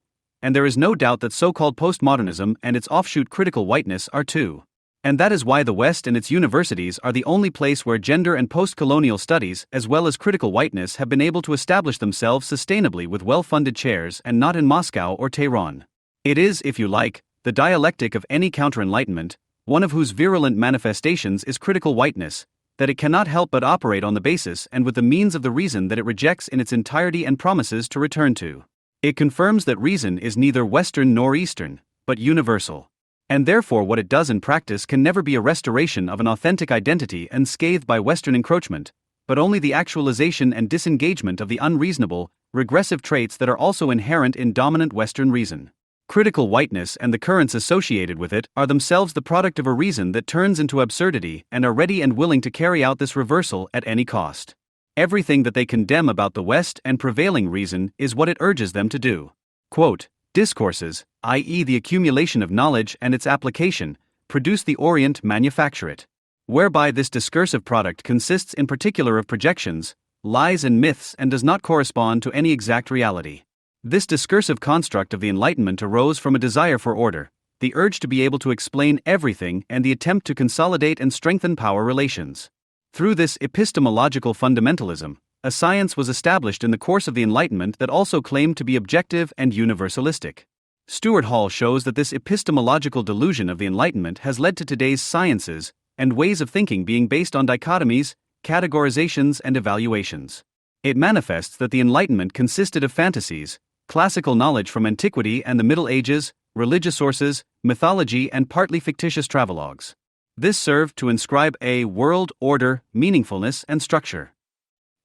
and there is no doubt that so-called postmodernism and its offshoot critical whiteness are too. And that is why the West and its universities are the only place where gender and post-colonial studies as well as critical whiteness have been able to establish themselves sustainably with well-funded chairs and not in Moscow or Tehran. It is, if you like, the dialectic of any counter-enlightenment, one of whose virulent manifestations is critical whiteness, that it cannot help but operate on the basis and with the means of the reason that it rejects in its entirety and promises to return to. It confirms that reason is neither Western nor Eastern, but universal. And therefore what it does in practice can never be a restoration of an authentic identity unscathed by Western encroachment, but only the actualization and disengagement of the unreasonable, regressive traits that are also inherent in dominant Western reason. Critical whiteness and the currents associated with it are themselves the product of a reason that turns into absurdity and are ready and willing to carry out this reversal at any cost. Everything that they condemn about the West and prevailing reason is what it urges them to do. Quote, discourses, i.e. the accumulation of knowledge and its application, produce the Orient manufacture it. Whereby this discursive product consists in particular of projections, lies and myths and does not correspond to any exact reality. This discursive construct of the Enlightenment arose from a desire for order, the urge to be able to explain everything and the attempt to consolidate and strengthen power relations. Through this epistemological fundamentalism, a science was established in the course of the Enlightenment that also claimed to be objective and universalistic. Stuart Hall shows that this epistemological delusion of the Enlightenment has led to today's sciences and ways of thinking being based on dichotomies, categorizations and evaluations. It manifests that the Enlightenment consisted of fantasies, classical knowledge from antiquity and the Middle Ages, religious sources, mythology and partly fictitious travelogues. This served to inscribe a world order, meaningfulness and structure.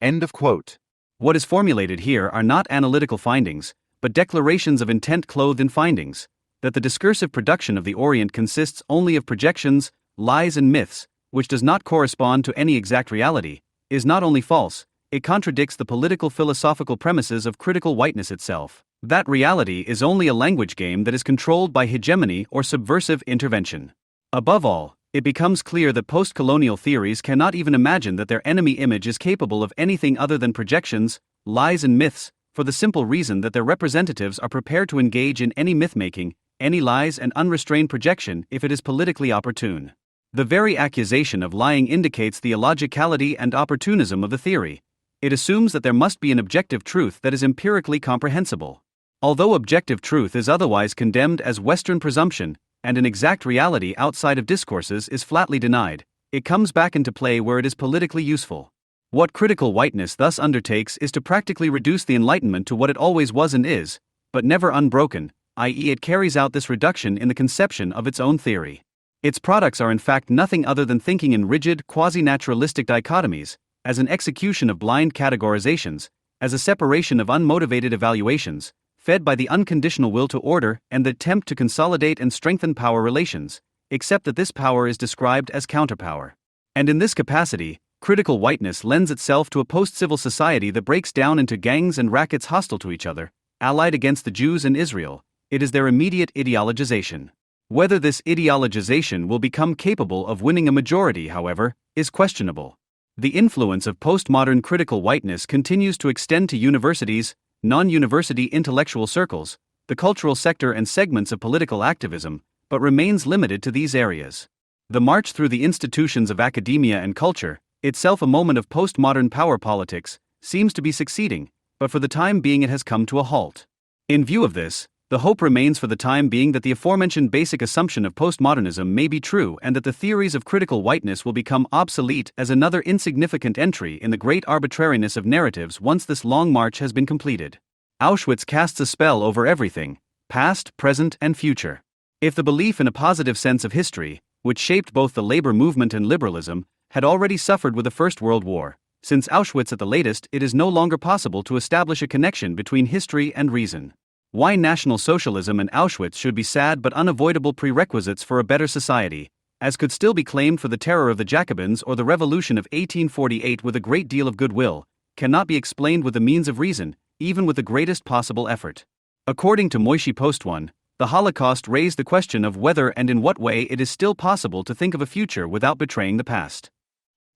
End of quote. What is formulated here are not analytical findings, but declarations of intent clothed in findings, that the discursive production of the Orient consists only of projections, lies and myths, which does not correspond to any exact reality, is not only false, it contradicts the political philosophical premises of critical whiteness itself. That reality is only a language game that is controlled by hegemony or subversive intervention. Above all, it becomes clear that post-colonial theories cannot even imagine that their enemy image is capable of anything other than projections, lies and myths, for the simple reason that their representatives are prepared to engage in any myth-making, any lies and unrestrained projection if it is politically opportune. The very accusation of lying indicates the illogicality and opportunism of the theory. It assumes that there must be an objective truth that is empirically comprehensible. Although objective truth is otherwise condemned as Western presumption, and an exact reality outside of discourses is flatly denied, it comes back into play where it is politically useful. What critical whiteness thus undertakes is to practically reduce the Enlightenment to what it always was and is, but never unbroken, i.e. it carries out this reduction in the conception of its own theory. Its products are in fact nothing other than thinking in rigid, quasi-naturalistic dichotomies, as an execution of blind categorizations, as a separation of unmotivated evaluations, fed by the unconditional will to order and the attempt to consolidate and strengthen power relations, except that this power is described as counterpower. And in this capacity, critical whiteness lends itself to a post-civil society that breaks down into gangs and rackets hostile to each other, allied against the Jews and Israel. It is their immediate ideologization. Whether this ideologization will become capable of winning a majority, however, is questionable. The influence of postmodern critical whiteness continues to extend to universities, non-university intellectual circles, the cultural sector and segments of political activism, but remains limited to these areas. The march through the institutions of academia and culture, itself a moment of postmodern power politics, seems to be succeeding, but for the time being it has come to a halt. In view of this, the hope remains for the time being that the aforementioned basic assumption of postmodernism may be true and that the theories of critical whiteness will become obsolete as another insignificant entry in the great arbitrariness of narratives once this long march has been completed. Auschwitz casts a spell over everything, past, present, and future. If the belief in a positive sense of history, which shaped both the labor movement and liberalism, had already suffered with the First World War, since Auschwitz at the latest, it is no longer possible to establish a connection between history and reason. Why National Socialism and Auschwitz should be sad but unavoidable prerequisites for a better society, as could still be claimed for the terror of the Jacobins or the Revolution of 1848 with a great deal of goodwill, cannot be explained with the means of reason, even with the greatest possible effort. According to Moishe Post-Bourgeois, the Holocaust raised the question of whether and in what way it is still possible to think of a future without betraying the past.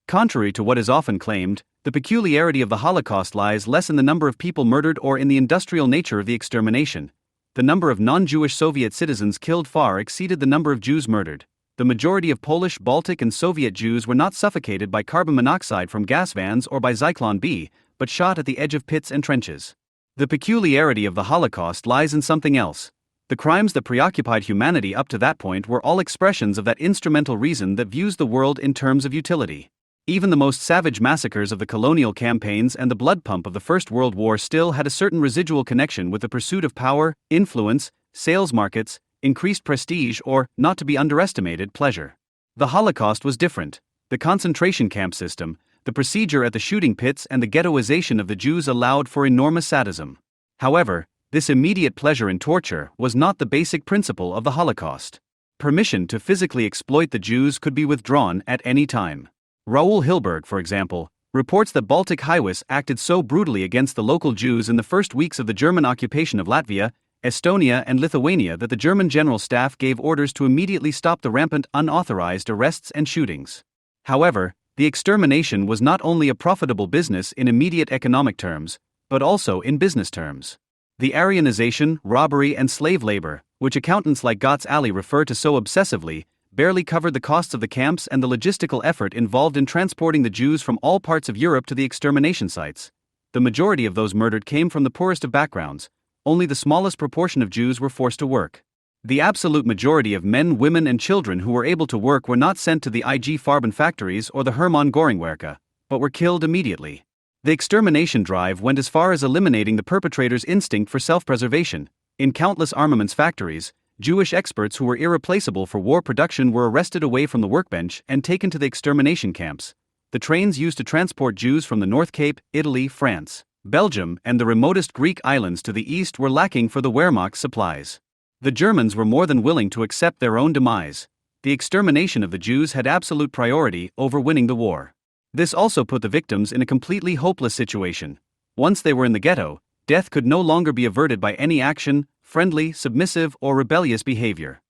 Contrary to what is often claimed, the peculiarity of the Holocaust lies less in the number of people murdered or in the industrial nature of the extermination. The number of non-Jewish Soviet citizens killed far exceeded the number of Jews murdered. The majority of Polish, Baltic, and Soviet Jews were not suffocated by carbon monoxide from gas vans or by Zyklon B, but shot at the edge of pits and trenches. The peculiarity of the Holocaust lies in something else. The crimes that preoccupied humanity up to that point were all expressions of that instrumental reason that views the world in terms of utility. Even the most savage massacres of the colonial campaigns and the blood pump of the First World War still had a certain residual connection with the pursuit of power, influence, sales markets, increased prestige, or, not to be underestimated, pleasure. The Holocaust was different. The concentration camp system, the procedure at the shooting pits, and the ghettoization of the Jews allowed for enormous sadism. However, this immediate pleasure in torture was not the basic principle of the Holocaust. Permission to physically exploit the Jews could be withdrawn at any time. Raoul Hilberg, for example, reports that Baltic Highways acted so brutally against the local Jews in the first weeks of the German occupation of Latvia, Estonia, and Lithuania that the German General Staff gave orders to immediately stop the rampant unauthorized arrests and shootings. However, the extermination was not only a profitable business in immediate economic terms, but also in business terms. The Aryanization, robbery, and slave labor, which accountants like Gotts Alley refer to so obsessively, barely covered the costs of the camps and the logistical effort involved in transporting the Jews from all parts of Europe to the extermination sites. The majority of those murdered came from the poorest of backgrounds. Only the smallest proportion of Jews were forced to work. The absolute majority of men, women, and children who were able to work were not sent to the IG Farben factories or the Hermann Göring Werke, but were killed immediately. The extermination drive went as far as eliminating the perpetrator's instinct for self-preservation. In countless armaments factories, Jewish experts who were irreplaceable for war production were arrested away from the workbench and taken to the extermination camps. The trains used to transport Jews from the North Cape, Italy, France, Belgium, and the remotest Greek islands to the east were lacking for the Wehrmacht's supplies. The Germans were more than willing to accept their own demise. The extermination of the Jews had absolute priority over winning the war. This also put the victims in a completely hopeless situation. Once they were in the ghetto, death could no longer be averted by any action, friendly, submissive, or rebellious behavior.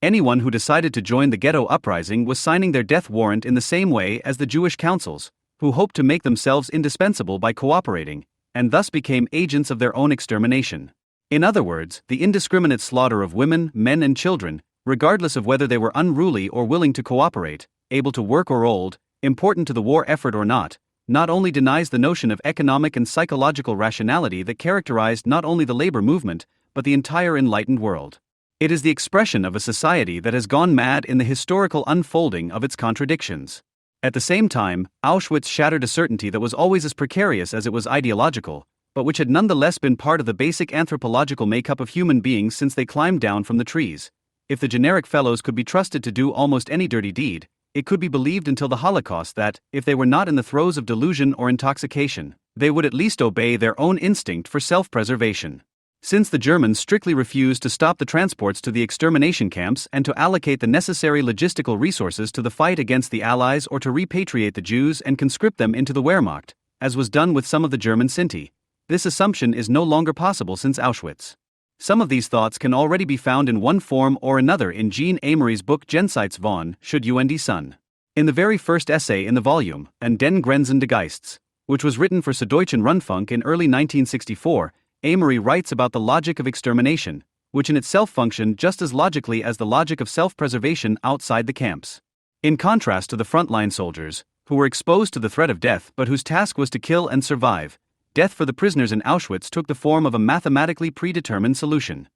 Anyone who decided to join the ghetto uprising was signing their death warrant in the same way as the Jewish councils, who hoped to make themselves indispensable by cooperating, and thus became agents of their own extermination. In other words, the indiscriminate slaughter of women, men, and children, regardless of whether they were unruly or willing to cooperate, able to work or old, important to the war effort or not only denies the notion of economic and psychological rationality that characterized not only the labor movement, but the entire enlightened world. It is the expression of a society that has gone mad in the historical unfolding of its contradictions. At the same time, Auschwitz shattered a certainty that was always as precarious as it was ideological, but which had nonetheless been part of the basic anthropological makeup of human beings since they climbed down from the trees. If the generic fellows could be trusted to do almost any dirty deed, it could be believed until the Holocaust that, if they were not in the throes of delusion or intoxication, they would at least obey their own instinct for self-preservation. since the Germans strictly refused to stop the transports to the extermination camps and to allocate the necessary logistical resources to the fight against the Allies or to repatriate the Jews and conscript them into the Wehrmacht, as was done with some of the German Sinti. This assumption is no longer possible since Auschwitz. Some of these thoughts can already be found in one form or another in Jean Amory's book Jenseitswahn, Should UND Son. In the very first essay in the volume, An den Grenzen des Geists, which was written for Süddeutschen Rundfunk in early 1964, Amory writes about the logic of extermination, which in itself functioned just as logically as the logic of self-preservation outside the camps. In contrast to the frontline soldiers, who were exposed to the threat of death but whose task was to kill and survive, death for the prisoners in Auschwitz took the form of a mathematically predetermined solution.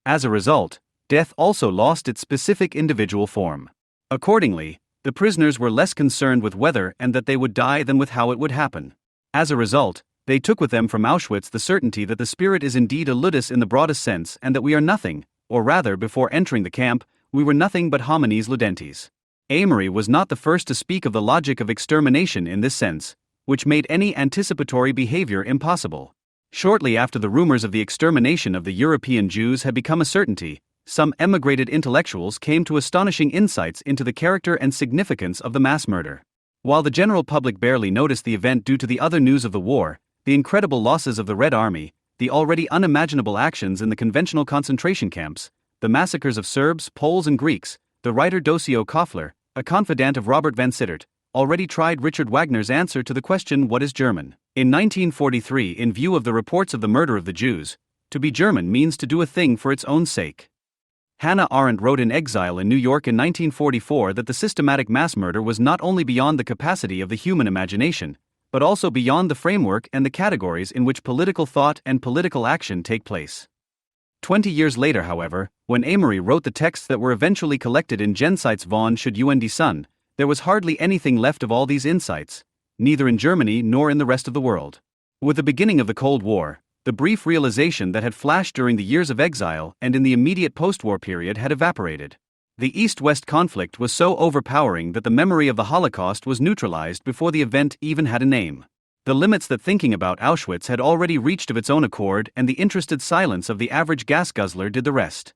As a result, death also lost its specific individual form. Accordingly, the prisoners were less concerned with whether and that they would die than with how it would happen. As a result, they took with them from Auschwitz the certainty that the spirit is indeed a ludus in the broadest sense and that we are nothing, or rather, before entering the camp, we were nothing but homines ludentes. Amory was not the first to speak of the logic of extermination in this sense, which made any anticipatory behavior impossible. Shortly after the rumors of the extermination of the European Jews had become a certainty, some emigrated intellectuals came to astonishing insights into the character and significance of the mass murder. While the general public barely noticed the event due to the other news of the war, the incredible losses of the Red Army, the already unimaginable actions in the conventional concentration camps, the massacres of Serbs, Poles and Greeks, the writer Docio Koffler, a confidant of Robert van Sittert, already tried Richard Wagner's answer to the question, "What is German?" in 1943 in view of the reports of the murder of the Jews. To be German means to do a thing for its own sake. Hannah Arendt wrote in exile in New York in 1944 that the systematic mass murder was not only beyond the capacity of the human imagination, but also beyond the framework and the categories in which political thought and political action take place. 20 years later, however, when Amory wrote the texts that were eventually collected in Jenseitswahn Should UND Son, there was hardly anything left of all these insights, neither in Germany nor in the rest of the world. With the beginning of the Cold War, the brief realization that had flashed during the years of exile and in the immediate post-war period had evaporated. The East-West conflict was so overpowering that the memory of the Holocaust was neutralized before the event even had a name. The limits that thinking about Auschwitz had already reached of its own accord, and the interested silence of the average gas guzzler did the rest.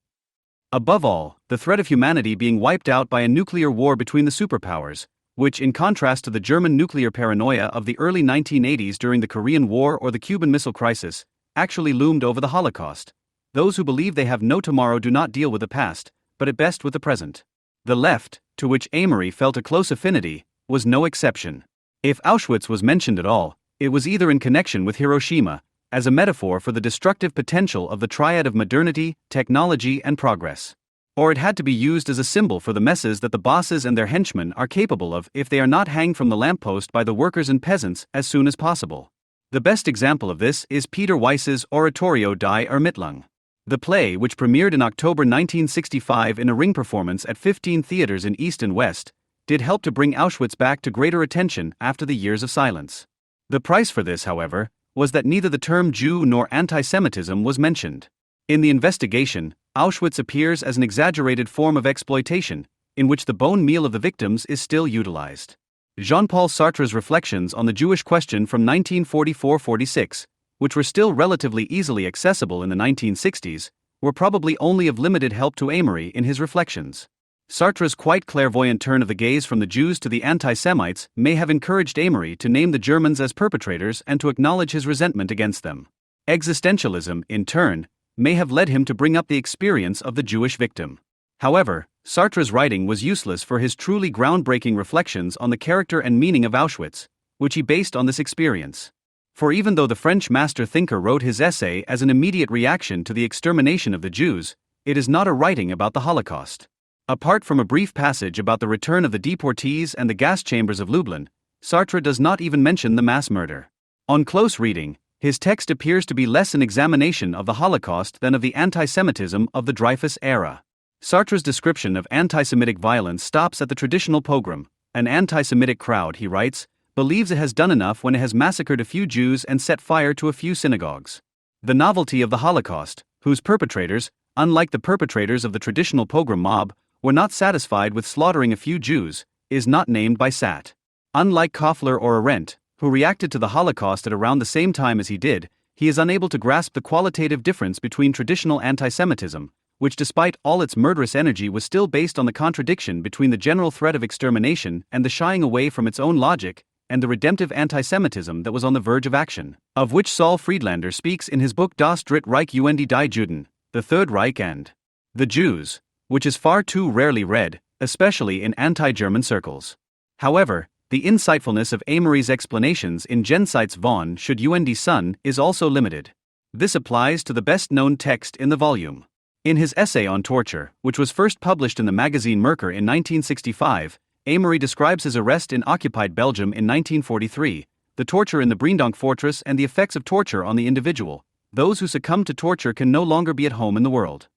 Above all, the threat of humanity being wiped out by a nuclear war between the superpowers, which, in contrast to the German nuclear paranoia of the early 1980s during the Korean War or the Cuban Missile Crisis, actually loomed over the Holocaust. Those who believe they have no tomorrow do not deal with the past, but at best with the present. The left, to which Amory felt a close affinity, was no exception. If Auschwitz was mentioned at all, it was either in connection with Hiroshima, as a metaphor for the destructive potential of the triad of modernity, technology, and progress, or it had to be used as a symbol for the messes that the bosses and their henchmen are capable of if they are not hanged from the lamppost by the workers and peasants as soon as possible. The best example of this is Peter Weiss's Oratorio Die Ermittlung. The play, which premiered in October 1965 in a ring performance at 15 theaters in East and West, did help to bring Auschwitz back to greater attention after the years of silence. The price for this, however, was that neither the term Jew nor anti-Semitism was mentioned. In the investigation, Auschwitz appears as an exaggerated form of exploitation, in which the bone meal of the victims is still utilized. Jean-Paul Sartre's reflections on the Jewish question from 1944-46, which were still relatively easily accessible in the 1960s, were probably only of limited help to Amory in his reflections. Sartre's quite clairvoyant turn of the gaze from the Jews to the anti-Semites may have encouraged Amory to name the Germans as perpetrators and to acknowledge his resentment against them. Existentialism, in turn, may have led him to bring up the experience of the Jewish victim. However, Sartre's writing was useless for his truly groundbreaking reflections on the character and meaning of Auschwitz, which he based on this experience. For even though the French master thinker wrote his essay as an immediate reaction to the extermination of the Jews, it is not a writing about the Holocaust. Apart from a brief passage about the return of the deportees and the gas chambers of Lublin, Sartre does not even mention the mass murder. On close reading, his text appears to be less an examination of the Holocaust than of the anti-Semitism of the Dreyfus era. Sartre's description of anti-Semitic violence stops at the traditional pogrom. An anti-Semitic crowd, he writes, believes it has done enough when it has massacred a few Jews and set fire to a few synagogues. The novelty of the Holocaust, whose perpetrators, unlike the perpetrators of the traditional pogrom mob, were not satisfied with slaughtering a few Jews, is not named by Sat. Unlike Koffler or Arend, who reacted to the Holocaust at around the same time as he did, he is unable to grasp the qualitative difference between traditional antisemitism, which despite all its murderous energy was still based on the contradiction between the general threat of extermination and the shying away from its own logic, and the redemptive antisemitism that was on the verge of action, of which Saul Friedlander speaks in his book Das Dritte Reich und die Juden, the Third Reich and the Jews, which is far too rarely read, especially in anti-German circles. However, the insightfulness of Amory's explanations in Gensites von Should und Son is also limited. This applies to the best-known text in the volume. In his essay on torture, which was first published in the magazine Merkur in 1965, Amory describes his arrest in occupied Belgium in 1943, the torture in the Breendonk fortress and the effects of torture on the individual. Those who succumb to torture can no longer be at home in the world.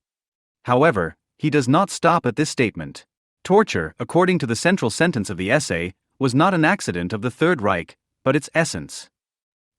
However, he does not stop at this statement. Torture, according to the central sentence of the essay, was not an accident of the Third Reich, but its essence.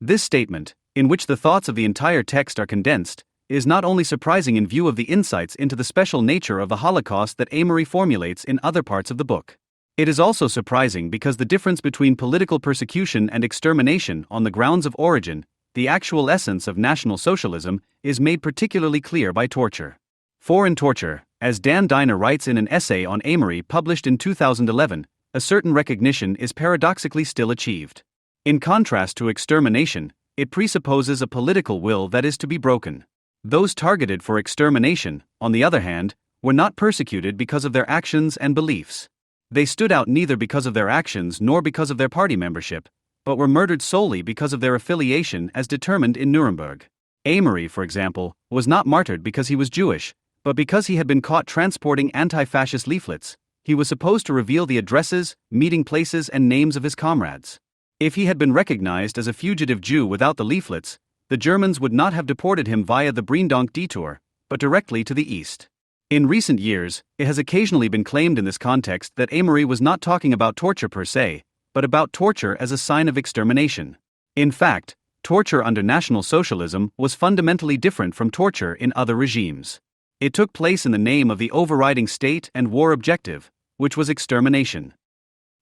This statement, in which the thoughts of the entire text are condensed, is not only surprising in view of the insights into the special nature of the Holocaust that Amory formulates in other parts of the book. It is also surprising because the difference between political persecution and extermination on the grounds of origin, the actual essence of National Socialism, is made particularly clear by torture. For in torture, as Dan Diner writes in an essay on Amory published in 2011, a certain recognition is paradoxically still achieved. In contrast to extermination, it presupposes a political will that is to be broken. Those targeted for extermination, on the other hand, were not persecuted because of their actions and beliefs. They stood out neither because of their actions nor because of their party membership, but were murdered solely because of their affiliation as determined in Nuremberg. Amory, for example, was not martyred because he was Jewish, but because he had been caught transporting anti-fascist leaflets. He was supposed to reveal the addresses, meeting places and names of his comrades. If he had been recognized as a fugitive Jew without the leaflets, the Germans would not have deported him via the Breendonk detour, but directly to the east. In recent years, it has occasionally been claimed in this context that Amory was not talking about torture per se, but about torture as a sign of extermination. In fact, torture under National Socialism was fundamentally different from torture in other regimes. It took place in the name of the overriding state and war objective, which was extermination.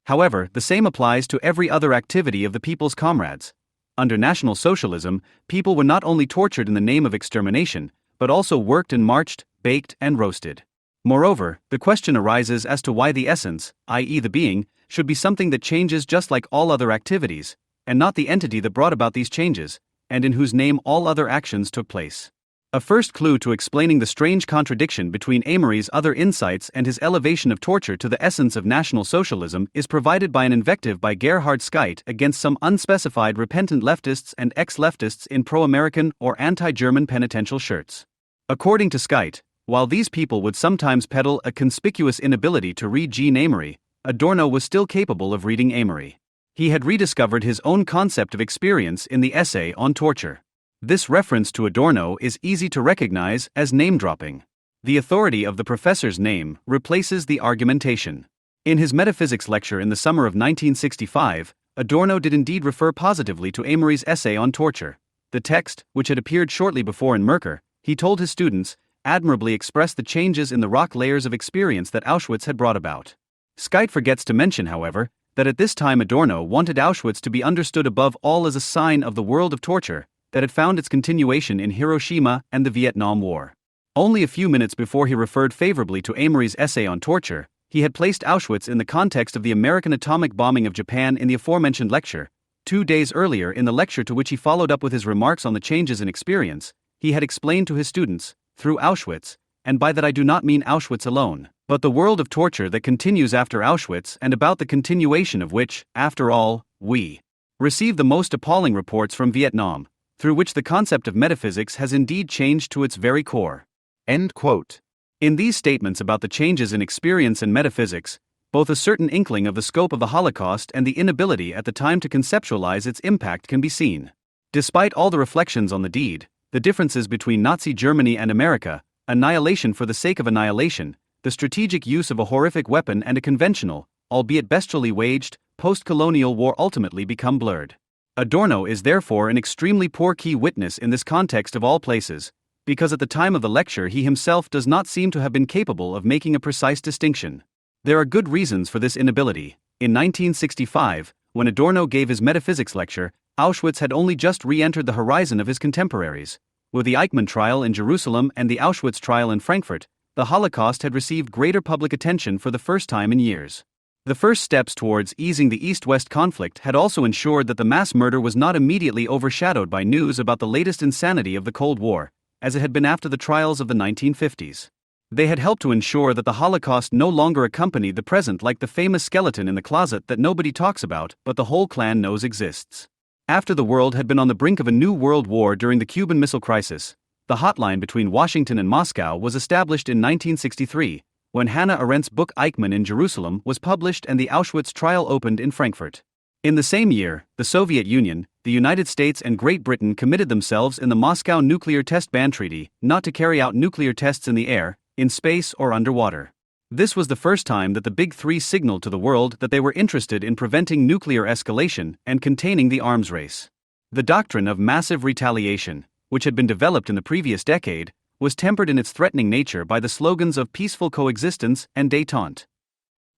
However, the same applies to every other activity of the people's comrades. Under National Socialism, people were not only tortured in the name of extermination, but also worked and marched, baked and roasted. Moreover, the question arises as to why the essence, i.e. the being, should be something that changes just like all other activities, and not the entity that brought about these changes, and in whose name all other actions took place. A first clue to explaining the strange contradiction between Amory's other insights and his elevation of torture to the essence of National Socialism is provided by an invective by Gerhard Scheidt against some unspecified repentant leftists and ex-leftists in pro-American or anti-German penitential shirts. According to Scheidt, while these people would sometimes peddle a conspicuous inability to read Jean Amory, Adorno was still capable of reading Amory. He had rediscovered his own concept of experience in the essay on torture. This reference to Adorno is easy to recognize as name-dropping. The authority of the professor's name replaces the argumentation. In his metaphysics lecture in the summer of 1965, Adorno did indeed refer positively to Amory's essay on torture. The text, which had appeared shortly before in Merkur, he told his students, admirably expressed the changes in the rock layers of experience that Auschwitz had brought about. Scheidt forgets to mention, however, that at this time Adorno wanted Auschwitz to be understood above all as a sign of the world of torture that had found its continuation in Hiroshima and the Vietnam War. Only a few minutes before he referred favorably to Amory's essay on torture, he had placed Auschwitz in the context of the American atomic bombing of Japan in the aforementioned lecture. 2 days earlier, in the lecture to which he followed up with his remarks on the changes in experience, he had explained to his students, through Auschwitz, and by that I do not mean Auschwitz alone, but the world of torture that continues after Auschwitz and about the continuation of which, after all, we receive the most appalling reports from Vietnam, through which the concept of metaphysics has indeed changed to its very core. End quote. In these statements about the changes in experience and metaphysics, both a certain inkling of the scope of the Holocaust and the inability at the time to conceptualize its impact can be seen. Despite all the reflections on the deed, the differences between Nazi Germany and America, annihilation for the sake of annihilation, the strategic use of a horrific weapon and a conventional, albeit bestially waged, post-colonial war ultimately become blurred. Adorno is therefore an extremely poor key witness in this context of all places, because at the time of the lecture he himself does not seem to have been capable of making a precise distinction. There are good reasons for this inability. In 1965, when Adorno gave his metaphysics lecture, Auschwitz had only just re-entered the horizon of his contemporaries. With the Eichmann trial in Jerusalem and the Auschwitz trial in Frankfurt, the Holocaust had received greater public attention for the first time in years. The first steps towards easing the East-West conflict had also ensured that the mass murder was not immediately overshadowed by news about the latest insanity of the Cold War, as it had been after the trials of the 1950s. They had helped to ensure that the Holocaust no longer accompanied the present like the famous skeleton in the closet that nobody talks about but the whole clan knows exists. After the world had been on the brink of a new world war during the Cuban Missile Crisis, the hotline between Washington and Moscow was established in 1963, when Hannah Arendt's book Eichmann in Jerusalem was published and the Auschwitz trial opened in Frankfurt. In the same year, the Soviet Union, the United States and Great Britain committed themselves in the Moscow Nuclear Test Ban Treaty not to carry out nuclear tests in the air, in space or underwater. This was the first time that the Big Three signaled to the world that they were interested in preventing nuclear escalation and containing the arms race. The doctrine of massive retaliation, which had been developed in the previous decade, was tempered in its threatening nature by the slogans of peaceful coexistence and détente.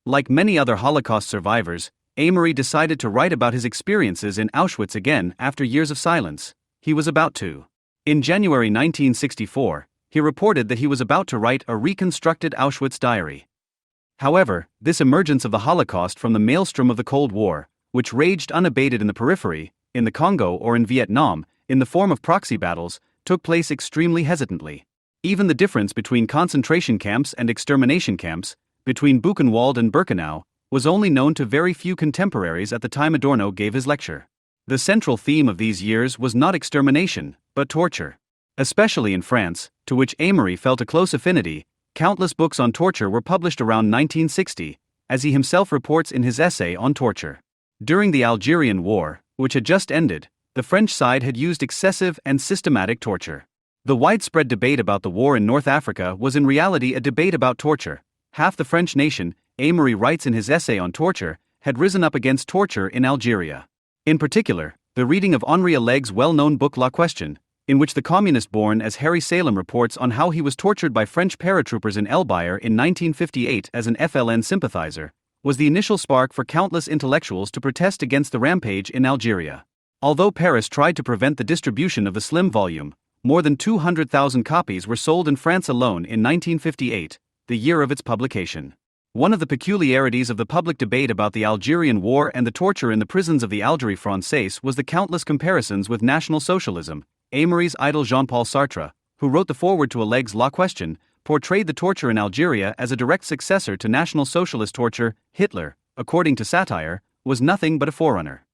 Like many other Holocaust survivors, Amory decided to write about his experiences in Auschwitz again after years of silence. He was about to. In January 1964, he reported that he was about to write a reconstructed Auschwitz diary. However, this emergence of the Holocaust from the maelstrom of the Cold War, which raged unabated in the periphery, in the Congo or in Vietnam, in the form of proxy battles, took place extremely hesitantly. Even the difference between concentration camps and extermination camps, between Buchenwald and Birkenau, was only known to very few contemporaries at the time Adorno gave his lecture. The central theme of these years was not extermination, but torture. Especially in France, to which Amory felt a close affinity, countless books on torture were published around 1960, as he himself reports in his essay on torture. During the Algerian War, which had just ended, the French side had used excessive and systematic torture. The widespread debate about the war in North Africa was in reality a debate about torture. Half the French nation, Amory writes in his essay on torture, had risen up against torture in Algeria. In particular, the reading of Henri Alleg's well-known book La Question, in which the communist born as Harry Salem reports on how he was tortured by French paratroopers in El Bayer in 1958 as an FLN sympathizer, was the initial spark for countless intellectuals to protest against the rampage in Algeria. Although Paris tried to prevent the distribution of the slim volume, more than 200,000 copies were sold in France alone in 1958, the year of its publication. One of the peculiarities of the public debate about the Algerian War and the torture in the prisons of the Algérie Française was the countless comparisons with National Socialism. Amory's idol Jean-Paul Sartre, who wrote the foreword to Alleg's La Question, portrayed the torture in Algeria as a direct successor to National Socialist torture. Hitler, according to satire, was nothing but a forerunner.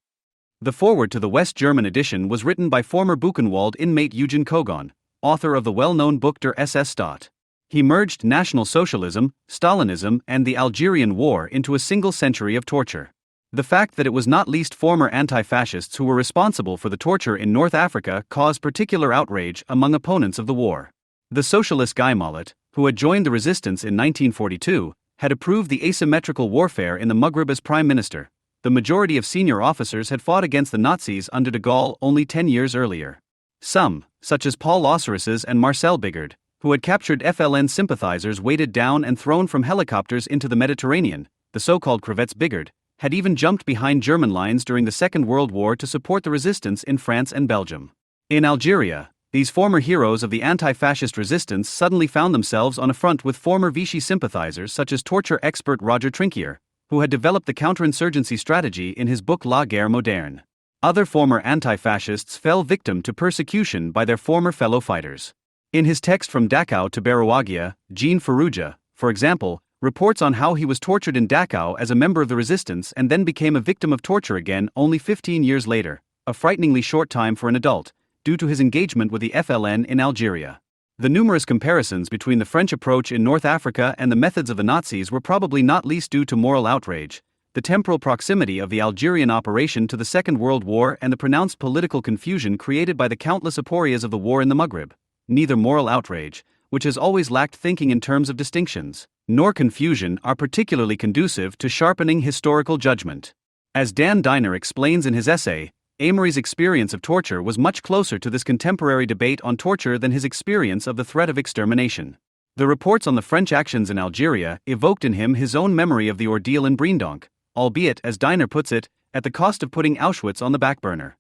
The foreword to the West German edition was written by former Buchenwald inmate Eugen Kogon, author of the well-known book Der SS Staat. He merged National Socialism, Stalinism, and the Algerian War into a single century of torture. The fact that it was not least former anti-fascists who were responsible for the torture in North Africa caused particular outrage among opponents of the war. The socialist Guy Mollet, who had joined the resistance in 1942, had approved the asymmetrical warfare in the Maghreb as prime minister. The majority of senior officers had fought against the Nazis under de Gaulle only 10 years earlier. Some, such as Paul Osirises and Marcel Bigard, who had captured FLN sympathizers weighted down and thrown from helicopters into the Mediterranean, the so-called Crevettes Bigard, had even jumped behind German lines during the Second World War to support the resistance in France and Belgium. In Algeria, these former heroes of the anti-fascist resistance suddenly found themselves on a front with former Vichy sympathizers such as torture expert Roger Trinquier, who had developed the counterinsurgency strategy in his book La Guerre Moderne. Other former anti-fascists fell victim to persecution by their former fellow fighters. In his text From Dachau to Barawagia, Jean Ferrugia, for example, reports on how he was tortured in Dachau as a member of the resistance and then became a victim of torture again only 15 years later, a frighteningly short time for an adult, due to his engagement with the FLN in Algeria. The numerous comparisons between the French approach in North Africa and the methods of the Nazis were probably not least due to moral outrage, the temporal proximity of the Algerian operation to the Second World War and the pronounced political confusion created by the countless aporias of the war in the Maghreb. Neither moral outrage, which has always lacked thinking in terms of distinctions, nor confusion are particularly conducive to sharpening historical judgment. As Dan Diner explains in his essay, Amory's experience of torture was much closer to this contemporary debate on torture than his experience of the threat of extermination. The reports on the French actions in Algeria evoked in him his own memory of the ordeal in Breendonk, albeit, as Diner puts it, at the cost of putting Auschwitz on the back burner.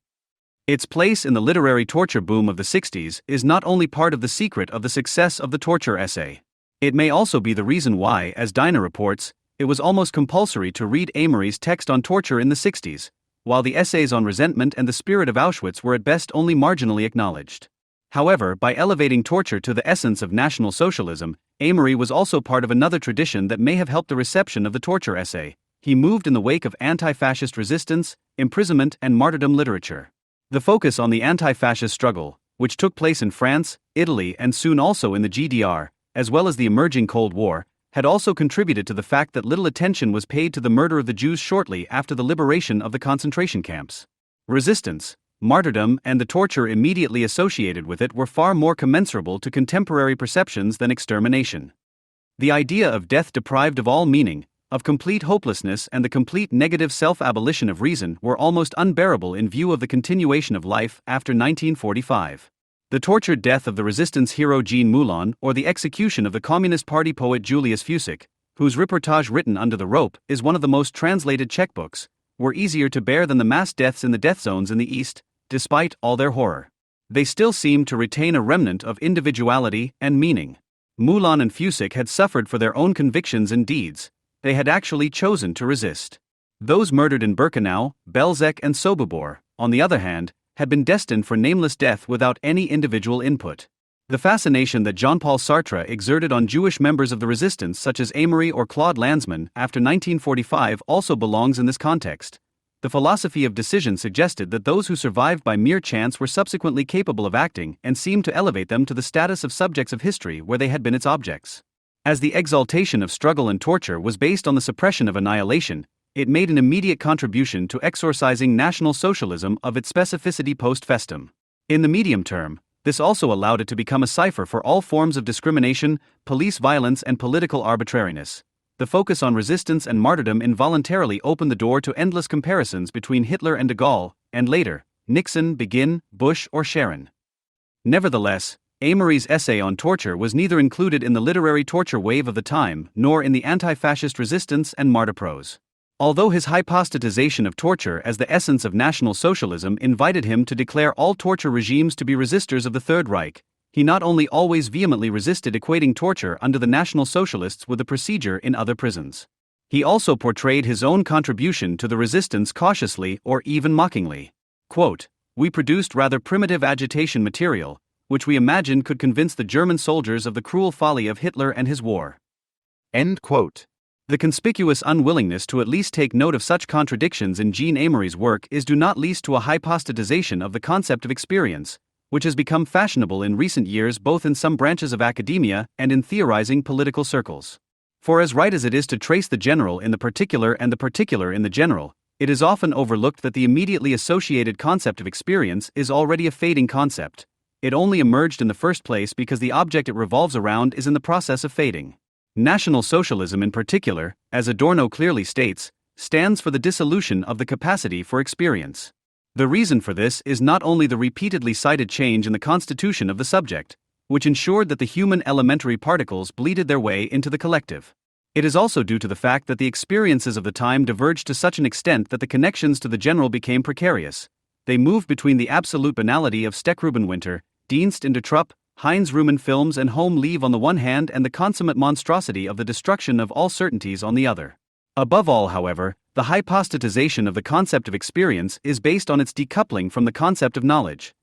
Its place in the literary torture boom of the 60s is not only part of the secret of the success of the torture essay. It may also be the reason why, as Dinah reports, it was almost compulsory to read Amory's text on torture in the 60s, while the essays on resentment and the spirit of Auschwitz were at best only marginally acknowledged. However, by elevating torture to the essence of National Socialism, Amory was also part of another tradition that may have helped the reception of the torture essay. He moved in the wake of anti-fascist resistance, imprisonment, and martyrdom literature. The focus on the anti-fascist struggle, which took place in France, Italy, and soon also in the GDR, as well as the emerging Cold War, had also contributed to the fact that little attention was paid to the murder of the Jews shortly after the liberation of the concentration camps. Resistance, martyrdom, and the torture immediately associated with it were far more commensurable to contemporary perceptions than extermination. The idea of death deprived of all meaning, of complete hopelessness, and the complete negative self-abolition of reason were almost unbearable in view of the continuation of life after 1945. The tortured death of the resistance hero Jean Moulin, or the execution of the Communist Party poet Julius Fučík, whose reportage written under the rope is one of the most translated Czech books, were easier to bear than the mass deaths in the death zones in the East, despite all their horror. They still seemed to retain a remnant of individuality and meaning. Moulin and Fučík had suffered for their own convictions and deeds. They had actually chosen to resist. Those murdered in Birkenau, Belzec, and Sobibor, on the other hand, had been destined for nameless death without any individual input. The fascination that Jean-Paul Sartre exerted on Jewish members of the resistance such as Amory or Claude Lanzmann after 1945 also belongs in this context. The philosophy of decision suggested that those who survived by mere chance were subsequently capable of acting and seemed to elevate them to the status of subjects of history where they had been its objects. As the exaltation of struggle and torture was based on the suppression of annihilation, it made an immediate contribution to exorcising National Socialism of its specificity post festum. In the medium term, this also allowed it to become a cipher for all forms of discrimination, police violence, and political arbitrariness. The focus on resistance and martyrdom involuntarily opened the door to endless comparisons between Hitler and de Gaulle, and later, Nixon, Begin, Bush, or Sharon. Nevertheless, Amory's essay on torture was neither included in the literary torture wave of the time nor in the anti-fascist resistance and martyr prose. Although his hypostatization of torture as the essence of National Socialism invited him to declare all torture regimes to be resistors of the Third Reich, he not only always vehemently resisted equating torture under the National Socialists with the procedure in other prisons. He also portrayed his own contribution to the resistance cautiously or even mockingly. Quote, "We produced rather primitive agitation material, which we imagined could convince the German soldiers of the cruel folly of Hitler and his war." End quote. The conspicuous unwillingness to at least take note of such contradictions in Jean Amory's work is due not least to a hypostatization of the concept of experience, which has become fashionable in recent years both in some branches of academia and in theorizing political circles. For as right as it is to trace the general in the particular and the particular in the general, it is often overlooked that the immediately associated concept of experience is already a fading concept. It only emerged in the first place because the object it revolves around is in the process of fading. National Socialism in particular, as Adorno clearly states, stands for the dissolution of the capacity for experience. The reason for this is not only the repeatedly cited change in the constitution of the subject, which ensured that the human elementary particles bleeded their way into the collective. It is also due to the fact that the experiences of the time diverged to such an extent that the connections to the general became precarious. They moved between the absolute banality of Steckrubenwinter, Dienst in der Truppe, Heinz Rühmann films and Home Leave on the one hand and the consummate monstrosity of the destruction of all certainties on the other. Above all, however, the hypostatization of the concept of experience is based on its decoupling from the concept of knowledge.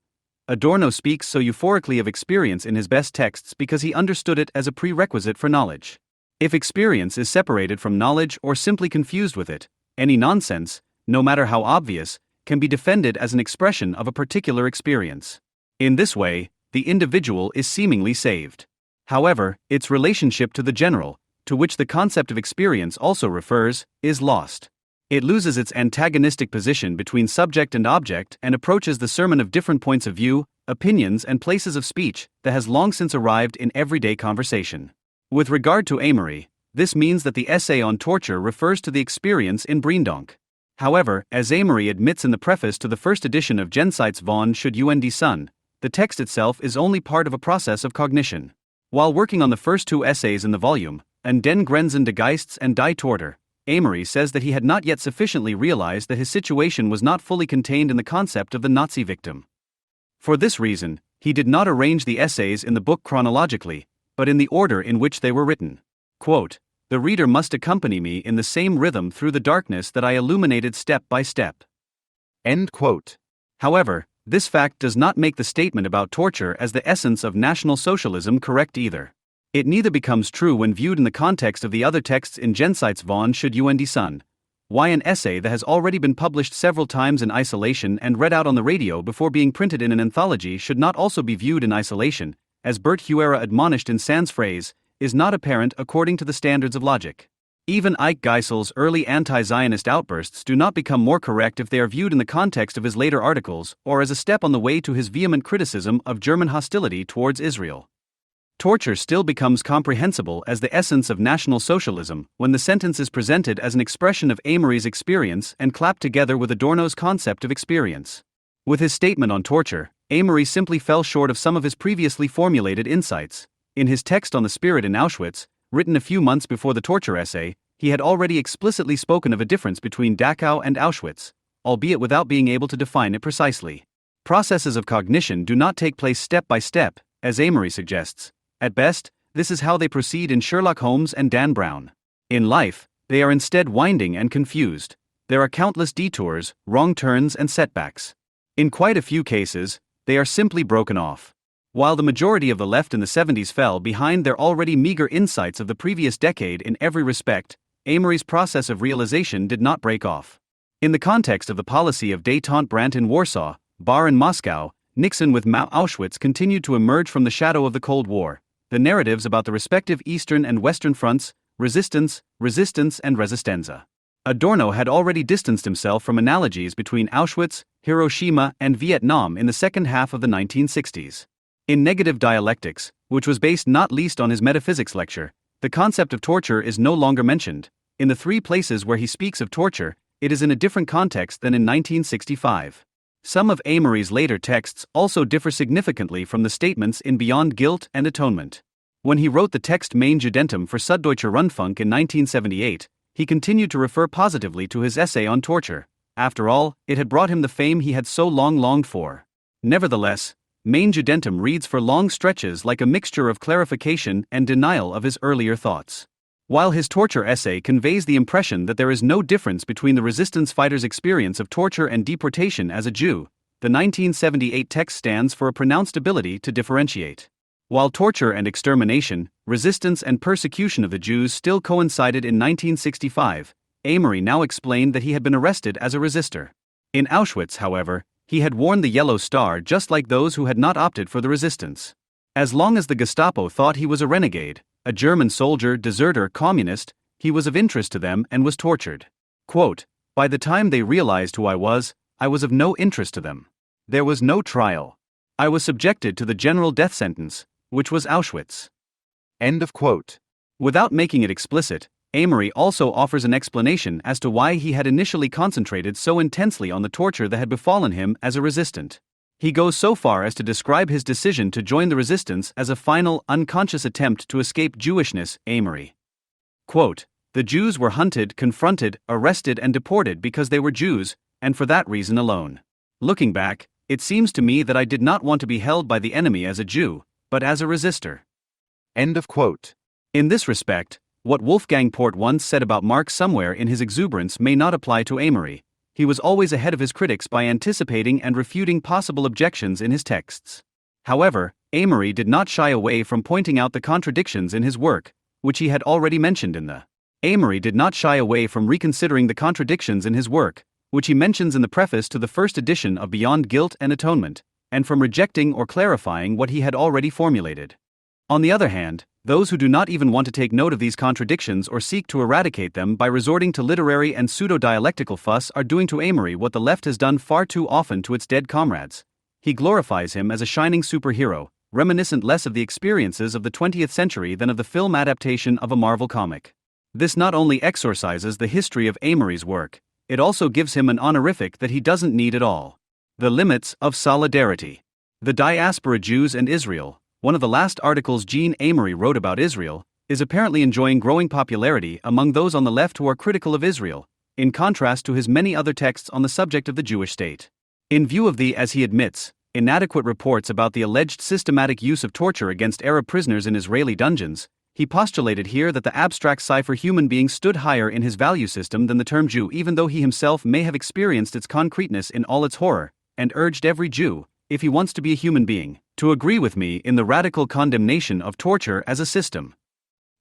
Adorno speaks so euphorically of experience in his best texts because he understood it as a prerequisite for knowledge. If experience is separated from knowledge or simply confused with it, any nonsense, no matter how obvious, can be defended as an expression of a particular experience. In this way, the individual is seemingly saved. However, its relationship to the general, to which the concept of experience also refers, is lost. It loses its antagonistic position between subject and object and approaches the sermon of different points of view, opinions, and places of speech that has long since arrived in everyday conversation. With regard to Amory, this means that the essay on torture refers to the experience in Breendonk. However, as Amory admits in the preface to the first edition of Jenseits von Should und Son, the text itself is only part of a process of cognition. While working on the first two essays in the volume, An den Grenzen des Geists and Die Tortur, Amory says that he had not yet sufficiently realized that his situation was not fully contained in the concept of the Nazi victim. For this reason, he did not arrange the essays in the book chronologically, but in the order in which they were written. Quote, "The reader must accompany me in the same rhythm through the darkness that I illuminated step by step." End quote. However, this fact does not make the statement about torture as the essence of National Socialism correct either. It neither becomes true when viewed in the context of the other texts in Jenseitsvon should und Son. Why an essay that has already been published several times in isolation and read out on the radio before being printed in an anthology should not also be viewed in isolation, as Bert Huera admonished in Sand's phrase, is not apparent according to the standards of logic. Even Ike Geisel's early anti-Zionist outbursts do not become more correct if they are viewed in the context of his later articles or as a step on the way to his vehement criticism of German hostility towards Israel. Torture still becomes comprehensible as the essence of National Socialism when the sentence is presented as an expression of Amory's experience and clapped together with Adorno's concept of experience. With his statement on torture, Amory simply fell short of some of his previously formulated insights. In his text on the spirit in Auschwitz, written a few months before the torture essay, he had already explicitly spoken of a difference between Dachau and Auschwitz, albeit without being able to define it precisely. Processes of cognition do not take place step by step, as Amory suggests. At best, this is how they proceed in Sherlock Holmes and Dan Brown. In life, they are instead winding and confused. There are countless detours, wrong turns, and setbacks. In quite a few cases, they are simply broken off. While the majority of the left in the 70s fell behind their already meager insights of the previous decade in every respect, Amory's process of realization did not break off. In the context of the policy of détente Brandt in Warsaw, Barr in Moscow, Nixon with Mao, Auschwitz continued to emerge from the shadow of the Cold War. The narratives about the respective Eastern and Western fronts, resistance, and resistenza. Adorno had already distanced himself from analogies between Auschwitz, Hiroshima, and Vietnam in the second half of the 1960s. In Negative Dialectics, which was based not least on his metaphysics lecture, the concept of torture is no longer mentioned. In the three places where he speaks of torture, it is in a different context than in 1965. Some of Amory's later texts also differ significantly from the statements in Beyond Guilt and Atonement. When he wrote the text Mein Judentum for Süddeutscher Rundfunk in 1978, he continued to refer positively to his essay on torture. After all, it had brought him the fame he had so long longed for. Nevertheless, Mein Judentum reads for long stretches like a mixture of clarification and denial of his earlier thoughts. While his torture essay conveys the impression that there is no difference between the resistance fighter's experience of torture and deportation as a Jew, the 1978 text stands for a pronounced ability to differentiate. While torture and extermination, resistance and persecution of the Jews still coincided in 1965, Amory now explained that he had been arrested as a resistor. In Auschwitz, however, he had worn the yellow star just like those who had not opted for the resistance. As long as the Gestapo thought he was a renegade, a German soldier, deserter, communist, he was of interest to them and was tortured. Quote, "By the time they realized who I was of no interest to them. There was no trial. I was subjected to the general death sentence, which was Auschwitz." End of quote. Without making it explicit, Amory also offers an explanation as to why he had initially concentrated so intensely on the torture that had befallen him as a resistant. He goes so far as to describe his decision to join the resistance as a final, unconscious attempt to escape Jewishness. Amory. Quote, "The Jews were hunted, confronted, arrested, and deported because they were Jews, and for that reason alone. Looking back, it seems to me that I did not want to be held by the enemy as a Jew, but as a resistor." End of quote. In this respect, what Wolfgang Port once said about Marx somewhere in his exuberance may not apply to Amory. He was always ahead of his critics by anticipating and refuting possible objections in his texts. However, Amory did not shy away from pointing out the contradictions in his work, which he had already mentioned in the. Amory did not shy away from reconsidering the contradictions in his work, which he mentions in the preface to the first edition of Beyond Guilt and Atonement, and from rejecting or clarifying what he had already formulated. On the other hand, those who do not even want to take note of these contradictions or seek to eradicate them by resorting to literary and pseudo-dialectical fuss are doing to Amory what the left has done far too often to its dead comrades. He glorifies him as a shining superhero, reminiscent less of the experiences of the 20th century than of the film adaptation of a Marvel comic. This not only exorcises the history of Amory's work, it also gives him an honorific that he doesn't need at all. The Limits of Solidarity. The Diaspora Jews and Israel, one of the last articles Jean Amory wrote about Israel, is apparently enjoying growing popularity among those on the left who are critical of Israel, in contrast to his many other texts on the subject of the Jewish state. In view of the, as he admits, inadequate reports about the alleged systematic use of torture against Arab prisoners in Israeli dungeons, he postulated here that the abstract cipher human being stood higher in his value system than the term Jew, even though he himself may have experienced its concreteness in all its horror, and urged every Jew, if he wants to be a human being, to agree with me in the radical condemnation of torture as a system.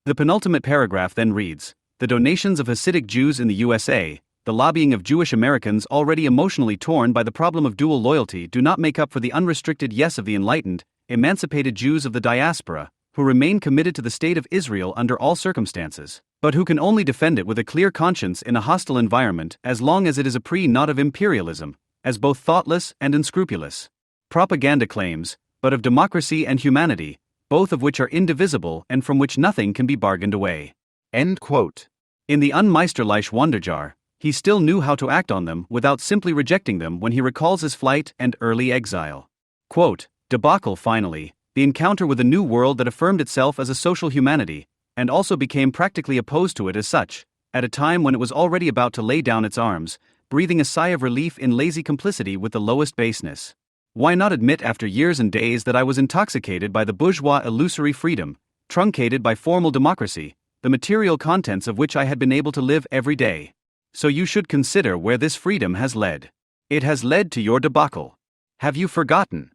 The penultimate paragraph then reads, the donations of Hasidic Jews in the USA, the lobbying of Jewish Americans already emotionally torn by the problem of dual loyalty do not make up for the unrestricted yes of the enlightened, emancipated Jews of the diaspora, who remain committed to the state of Israel under all circumstances, but who can only defend it with a clear conscience in a hostile environment as long as it is a not of imperialism, as both thoughtless and unscrupulous. Propaganda claims, but of democracy and humanity, both of which are indivisible and from which nothing can be bargained away. End quote. In the Unmeisterliche Wunderjahr, he still knew how to act on them without simply rejecting them when he recalls his flight and early exile. Quote, debacle finally, the encounter with a new world that affirmed itself as a social humanity, and also became practically opposed to it as such, at a time when it was already about to lay down its arms, breathing a sigh of relief in lazy complicity with the lowest baseness. Why not admit after years and days that I was intoxicated by the bourgeois illusory freedom, truncated by formal democracy, the material contents of which I had been able to live every day? So you should consider where this freedom has led. It has led to your debacle. Have you forgotten?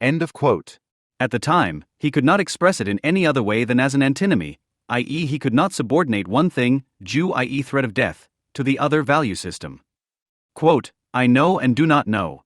End of quote. At the time, he could not express it in any other way than as an antinomy, i.e. he could not subordinate one thing, Jew i.e. threat of death, to the other value system. Quote, I know and do not know.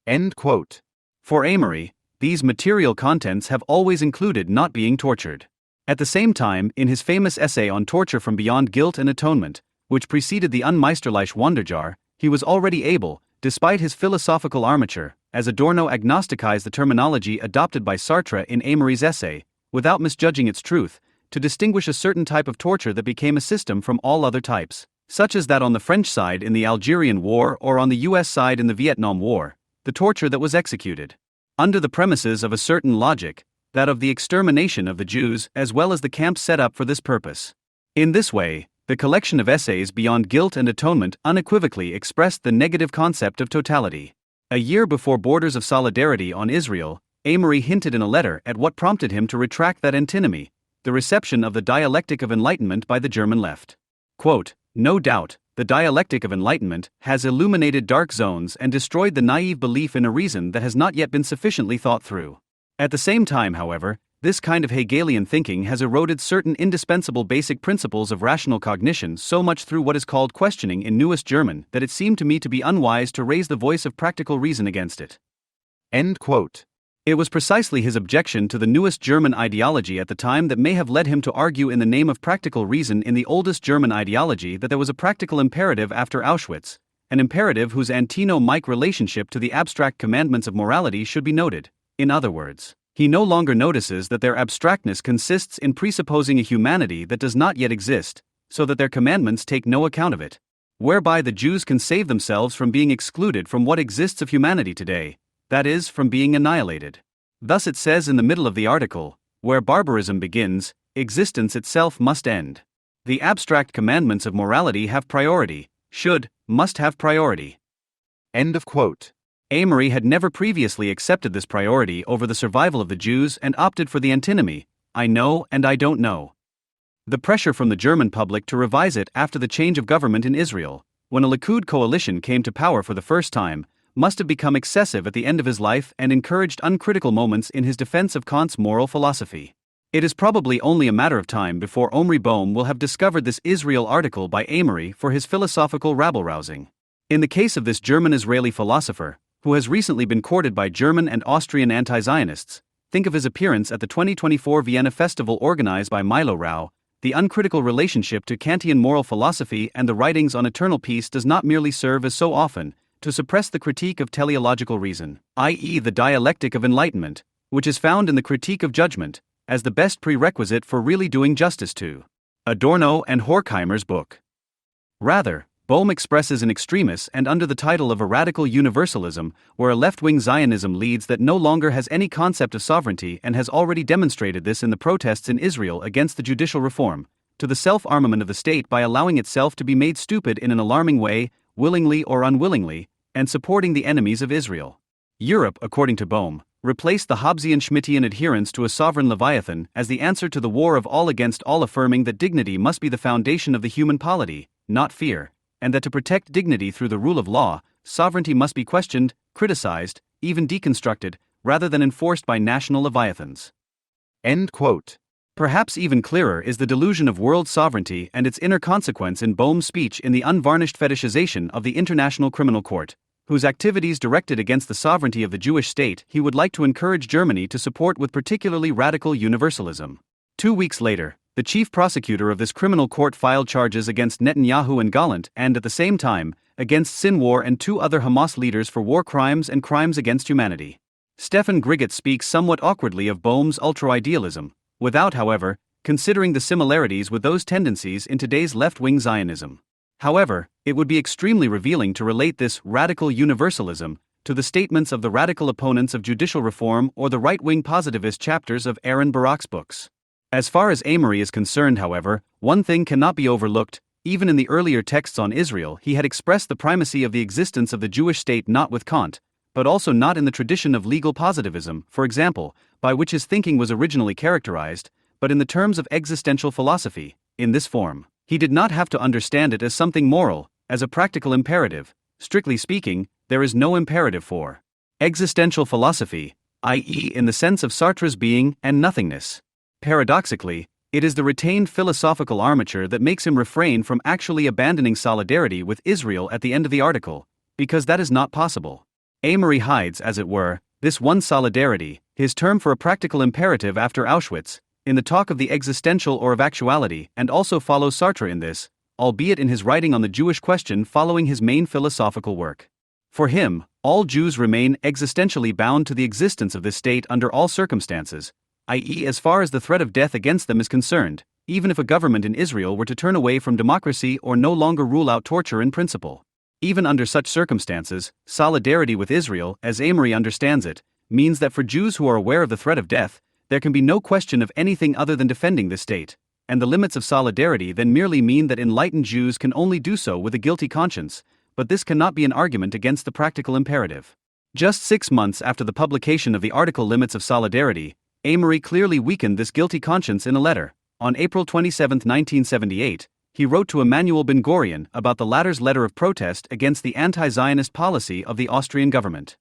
End quote. For Amory, these material contents have always included not being tortured. At the same time, in his famous essay on torture from beyond guilt and atonement, which preceded the Unmeisterliche Wunderjahr, he was already able, despite his philosophical armature, as Adorno agnosticized the terminology adopted by Sartre in Amory's essay, without misjudging its truth, to distinguish a certain type of torture that became a system from all other types, such as that on the French side in the Algerian War or on the US side in the Vietnam War, the torture that was executed under the premises of a certain logic, that of the extermination of the Jews as well as the camps set up for this purpose. In this way, the collection of essays Beyond Guilt and Atonement unequivocally expressed the negative concept of totality. A year before Borders of Solidarity on Israel, Amory hinted in a letter at what prompted him to retract that antinomy, the reception of the dialectic of enlightenment by the German left. Quote, no doubt, the dialectic of enlightenment has illuminated dark zones and destroyed the naive belief in a reason that has not yet been sufficiently thought through. At the same time, however, this kind of Hegelian thinking has eroded certain indispensable basic principles of rational cognition so much through what is called questioning in newest German that it seemed to me to be unwise to raise the voice of practical reason against it. End quote. It was precisely his objection to the newest German ideology at the time that may have led him to argue in the name of practical reason in the oldest German ideology that there was a practical imperative after Auschwitz, an imperative whose antino-mic relationship to the abstract commandments of morality should be noted. In other words, he no longer notices that their abstractness consists in presupposing a humanity that does not yet exist, so that their commandments take no account of it, whereby the Jews can save themselves from being excluded from what exists of humanity today, that is, from being annihilated. Thus it says in the middle of the article, where barbarism begins, existence itself must end. The abstract commandments of morality have priority, must have priority. End of quote. Amory had never previously accepted this priority over the survival of the Jews and opted for the antinomy, I know and I don't know. The pressure from the German public to revise it after the change of government in Israel, when a Likud coalition came to power for the first time, must have become excessive at the end of his life and encouraged uncritical moments in his defense of Kant's moral philosophy. It is probably only a matter of time before Omri Bohm will have discovered this Israel article by Amory for his philosophical rabble-rousing. In the case of this German-Israeli philosopher, who has recently been courted by German and Austrian anti-Zionists, think of his appearance at the 2024 Vienna Festival organized by Milo Rau. The uncritical relationship to Kantian moral philosophy and the writings on eternal peace does not merely serve as so often to suppress the critique of teleological reason, i.e. the dialectic of enlightenment, which is found in the critique of judgment, as the best prerequisite for really doing justice to Adorno and Horkheimer's book. Rather, Bohm expresses an extremis and under the title of a radical universalism, where a left-wing Zionism leads that no longer has any concept of sovereignty and has already demonstrated this in the protests in Israel against the judicial reform, to the self-armament of the state by allowing itself to be made stupid in an alarming way, willingly or unwillingly, and supporting the enemies of Israel. Europe, according to Bohm, replaced the Hobbesian Schmittian adherence to a sovereign Leviathan as the answer to the war of all against all, affirming that dignity must be the foundation of the human polity, not fear, and that to protect dignity through the rule of law, sovereignty must be questioned, criticized, even deconstructed, rather than enforced by national leviathans. End quote. Perhaps even clearer is the delusion of world sovereignty and its inner consequence in Bohm's speech in the unvarnished fetishization of the International Criminal Court, whose activities directed against the sovereignty of the Jewish state he would like to encourage Germany to support with particularly radical universalism. 2 weeks later, the chief prosecutor of this criminal court filed charges against Netanyahu and Gallant and, at the same time, against Sinwar and 2 other Hamas leaders for war crimes and crimes against humanity. Stefan Grigget speaks somewhat awkwardly of Bohm's ultra-idealism, without, however, considering the similarities with those tendencies in today's left-wing Zionism. However, it would be extremely revealing to relate this radical universalism to the statements of the radical opponents of judicial reform or the right-wing positivist chapters of Aaron Barak's books. As far as Amory is concerned, however, one thing cannot be overlooked. Even in the earlier texts on Israel, he had expressed the primacy of the existence of the Jewish state not with Kant, but also not in the tradition of legal positivism, for example, by which his thinking was originally characterized, but in the terms of existential philosophy. In this form, he did not have to understand it as something moral, as a practical imperative. Strictly speaking, there is no imperative for existential philosophy, i.e., in the sense of Sartre's being and nothingness. Paradoxically, it is the retained philosophical armature that makes him refrain from actually abandoning solidarity with Israel at the end of the article, because that is not possible. Amory hides, as it were, this one solidarity, his term for a practical imperative after Auschwitz, in the talk of the existential or of actuality, and also follows Sartre in this, albeit in his writing on the Jewish question following his main philosophical work. For him, all Jews remain existentially bound to the existence of this state under all circumstances, i.e., as far as the threat of death against them is concerned, even if a government in Israel were to turn away from democracy or no longer rule out torture in principle. Even under such circumstances, solidarity with Israel, as Amory understands it, means that for Jews who are aware of the threat of death, there can be no question of anything other than defending this state, and the limits of solidarity then merely mean that enlightened Jews can only do so with a guilty conscience, but this cannot be an argument against the practical imperative. Just 6 months after the publication of the article Limits of Solidarity, Amory clearly weakened this guilty conscience in a letter. On April 27, 1978, he wrote to Emanuel Ben-Gurion about the latter's letter of protest against the anti-Zionist policy of the Austrian government.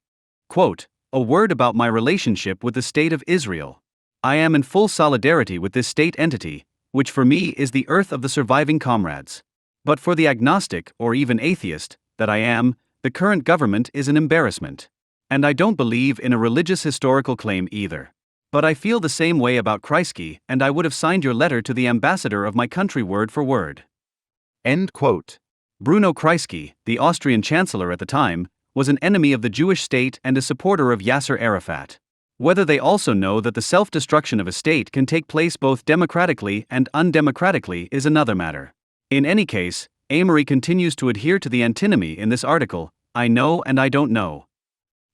Quote, "A word about my relationship with the State of Israel. I am in full solidarity with this state entity, which for me is the earth of the surviving comrades. But for the agnostic, or even atheist, that I am, the current government is an embarrassment. And I don't believe in a religious historical claim either. But I feel the same way about Kreisky, and I would have signed your letter to the ambassador of my country word for word." End quote. Bruno Kreisky, the Austrian chancellor at the time, was an enemy of the Jewish state and a supporter of Yasser Arafat. Whether they also know that the self-destruction of a state can take place both democratically and undemocratically is another matter. In any case, Amory continues to adhere to the antinomy in this article, I know and I don't know.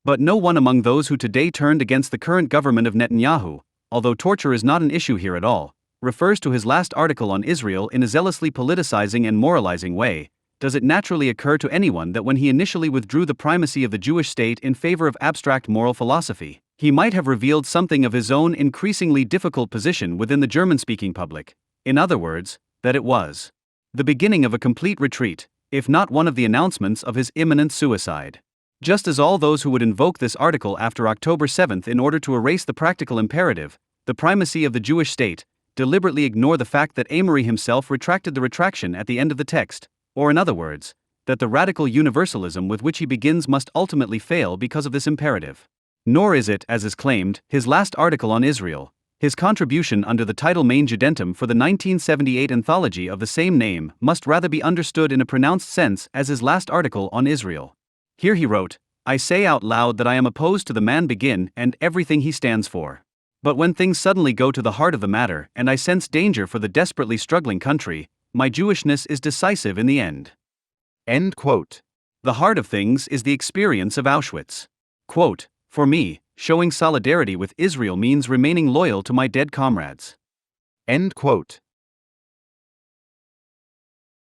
But no one among those who today turned against the current government of Netanyahu, although torture is not an issue here at all, refers to his last article on Israel in a zealously politicizing and moralizing way. Does it naturally occur to anyone that when he initially withdrew the primacy of the Jewish state in favor of abstract moral philosophy, he might have revealed something of his own increasingly difficult position within the German-speaking public? In other words, that it was the beginning of a complete retreat, if not one of the announcements of his imminent suicide. Just as all those who would invoke this article after October 7 in order to erase the practical imperative, the primacy of the Jewish state, deliberately ignore the fact that Amory himself retracted the retraction at the end of the text, or in other words, that the radical universalism with which he begins must ultimately fail because of this imperative. Nor is it, as is claimed, his last article on Israel. His contribution under the title Main Judentum for the 1978 anthology of the same name must rather be understood in a pronounced sense as his last article on Israel. Here he wrote, I say out loud that I am opposed to the man Begin and everything he stands for. But when things suddenly go to the heart of the matter and I sense danger for the desperately struggling country, my Jewishness is decisive in the end. End quote. The heart of things is the experience of Auschwitz. Quote, for me, showing solidarity with Israel means remaining loyal to my dead comrades. End quote.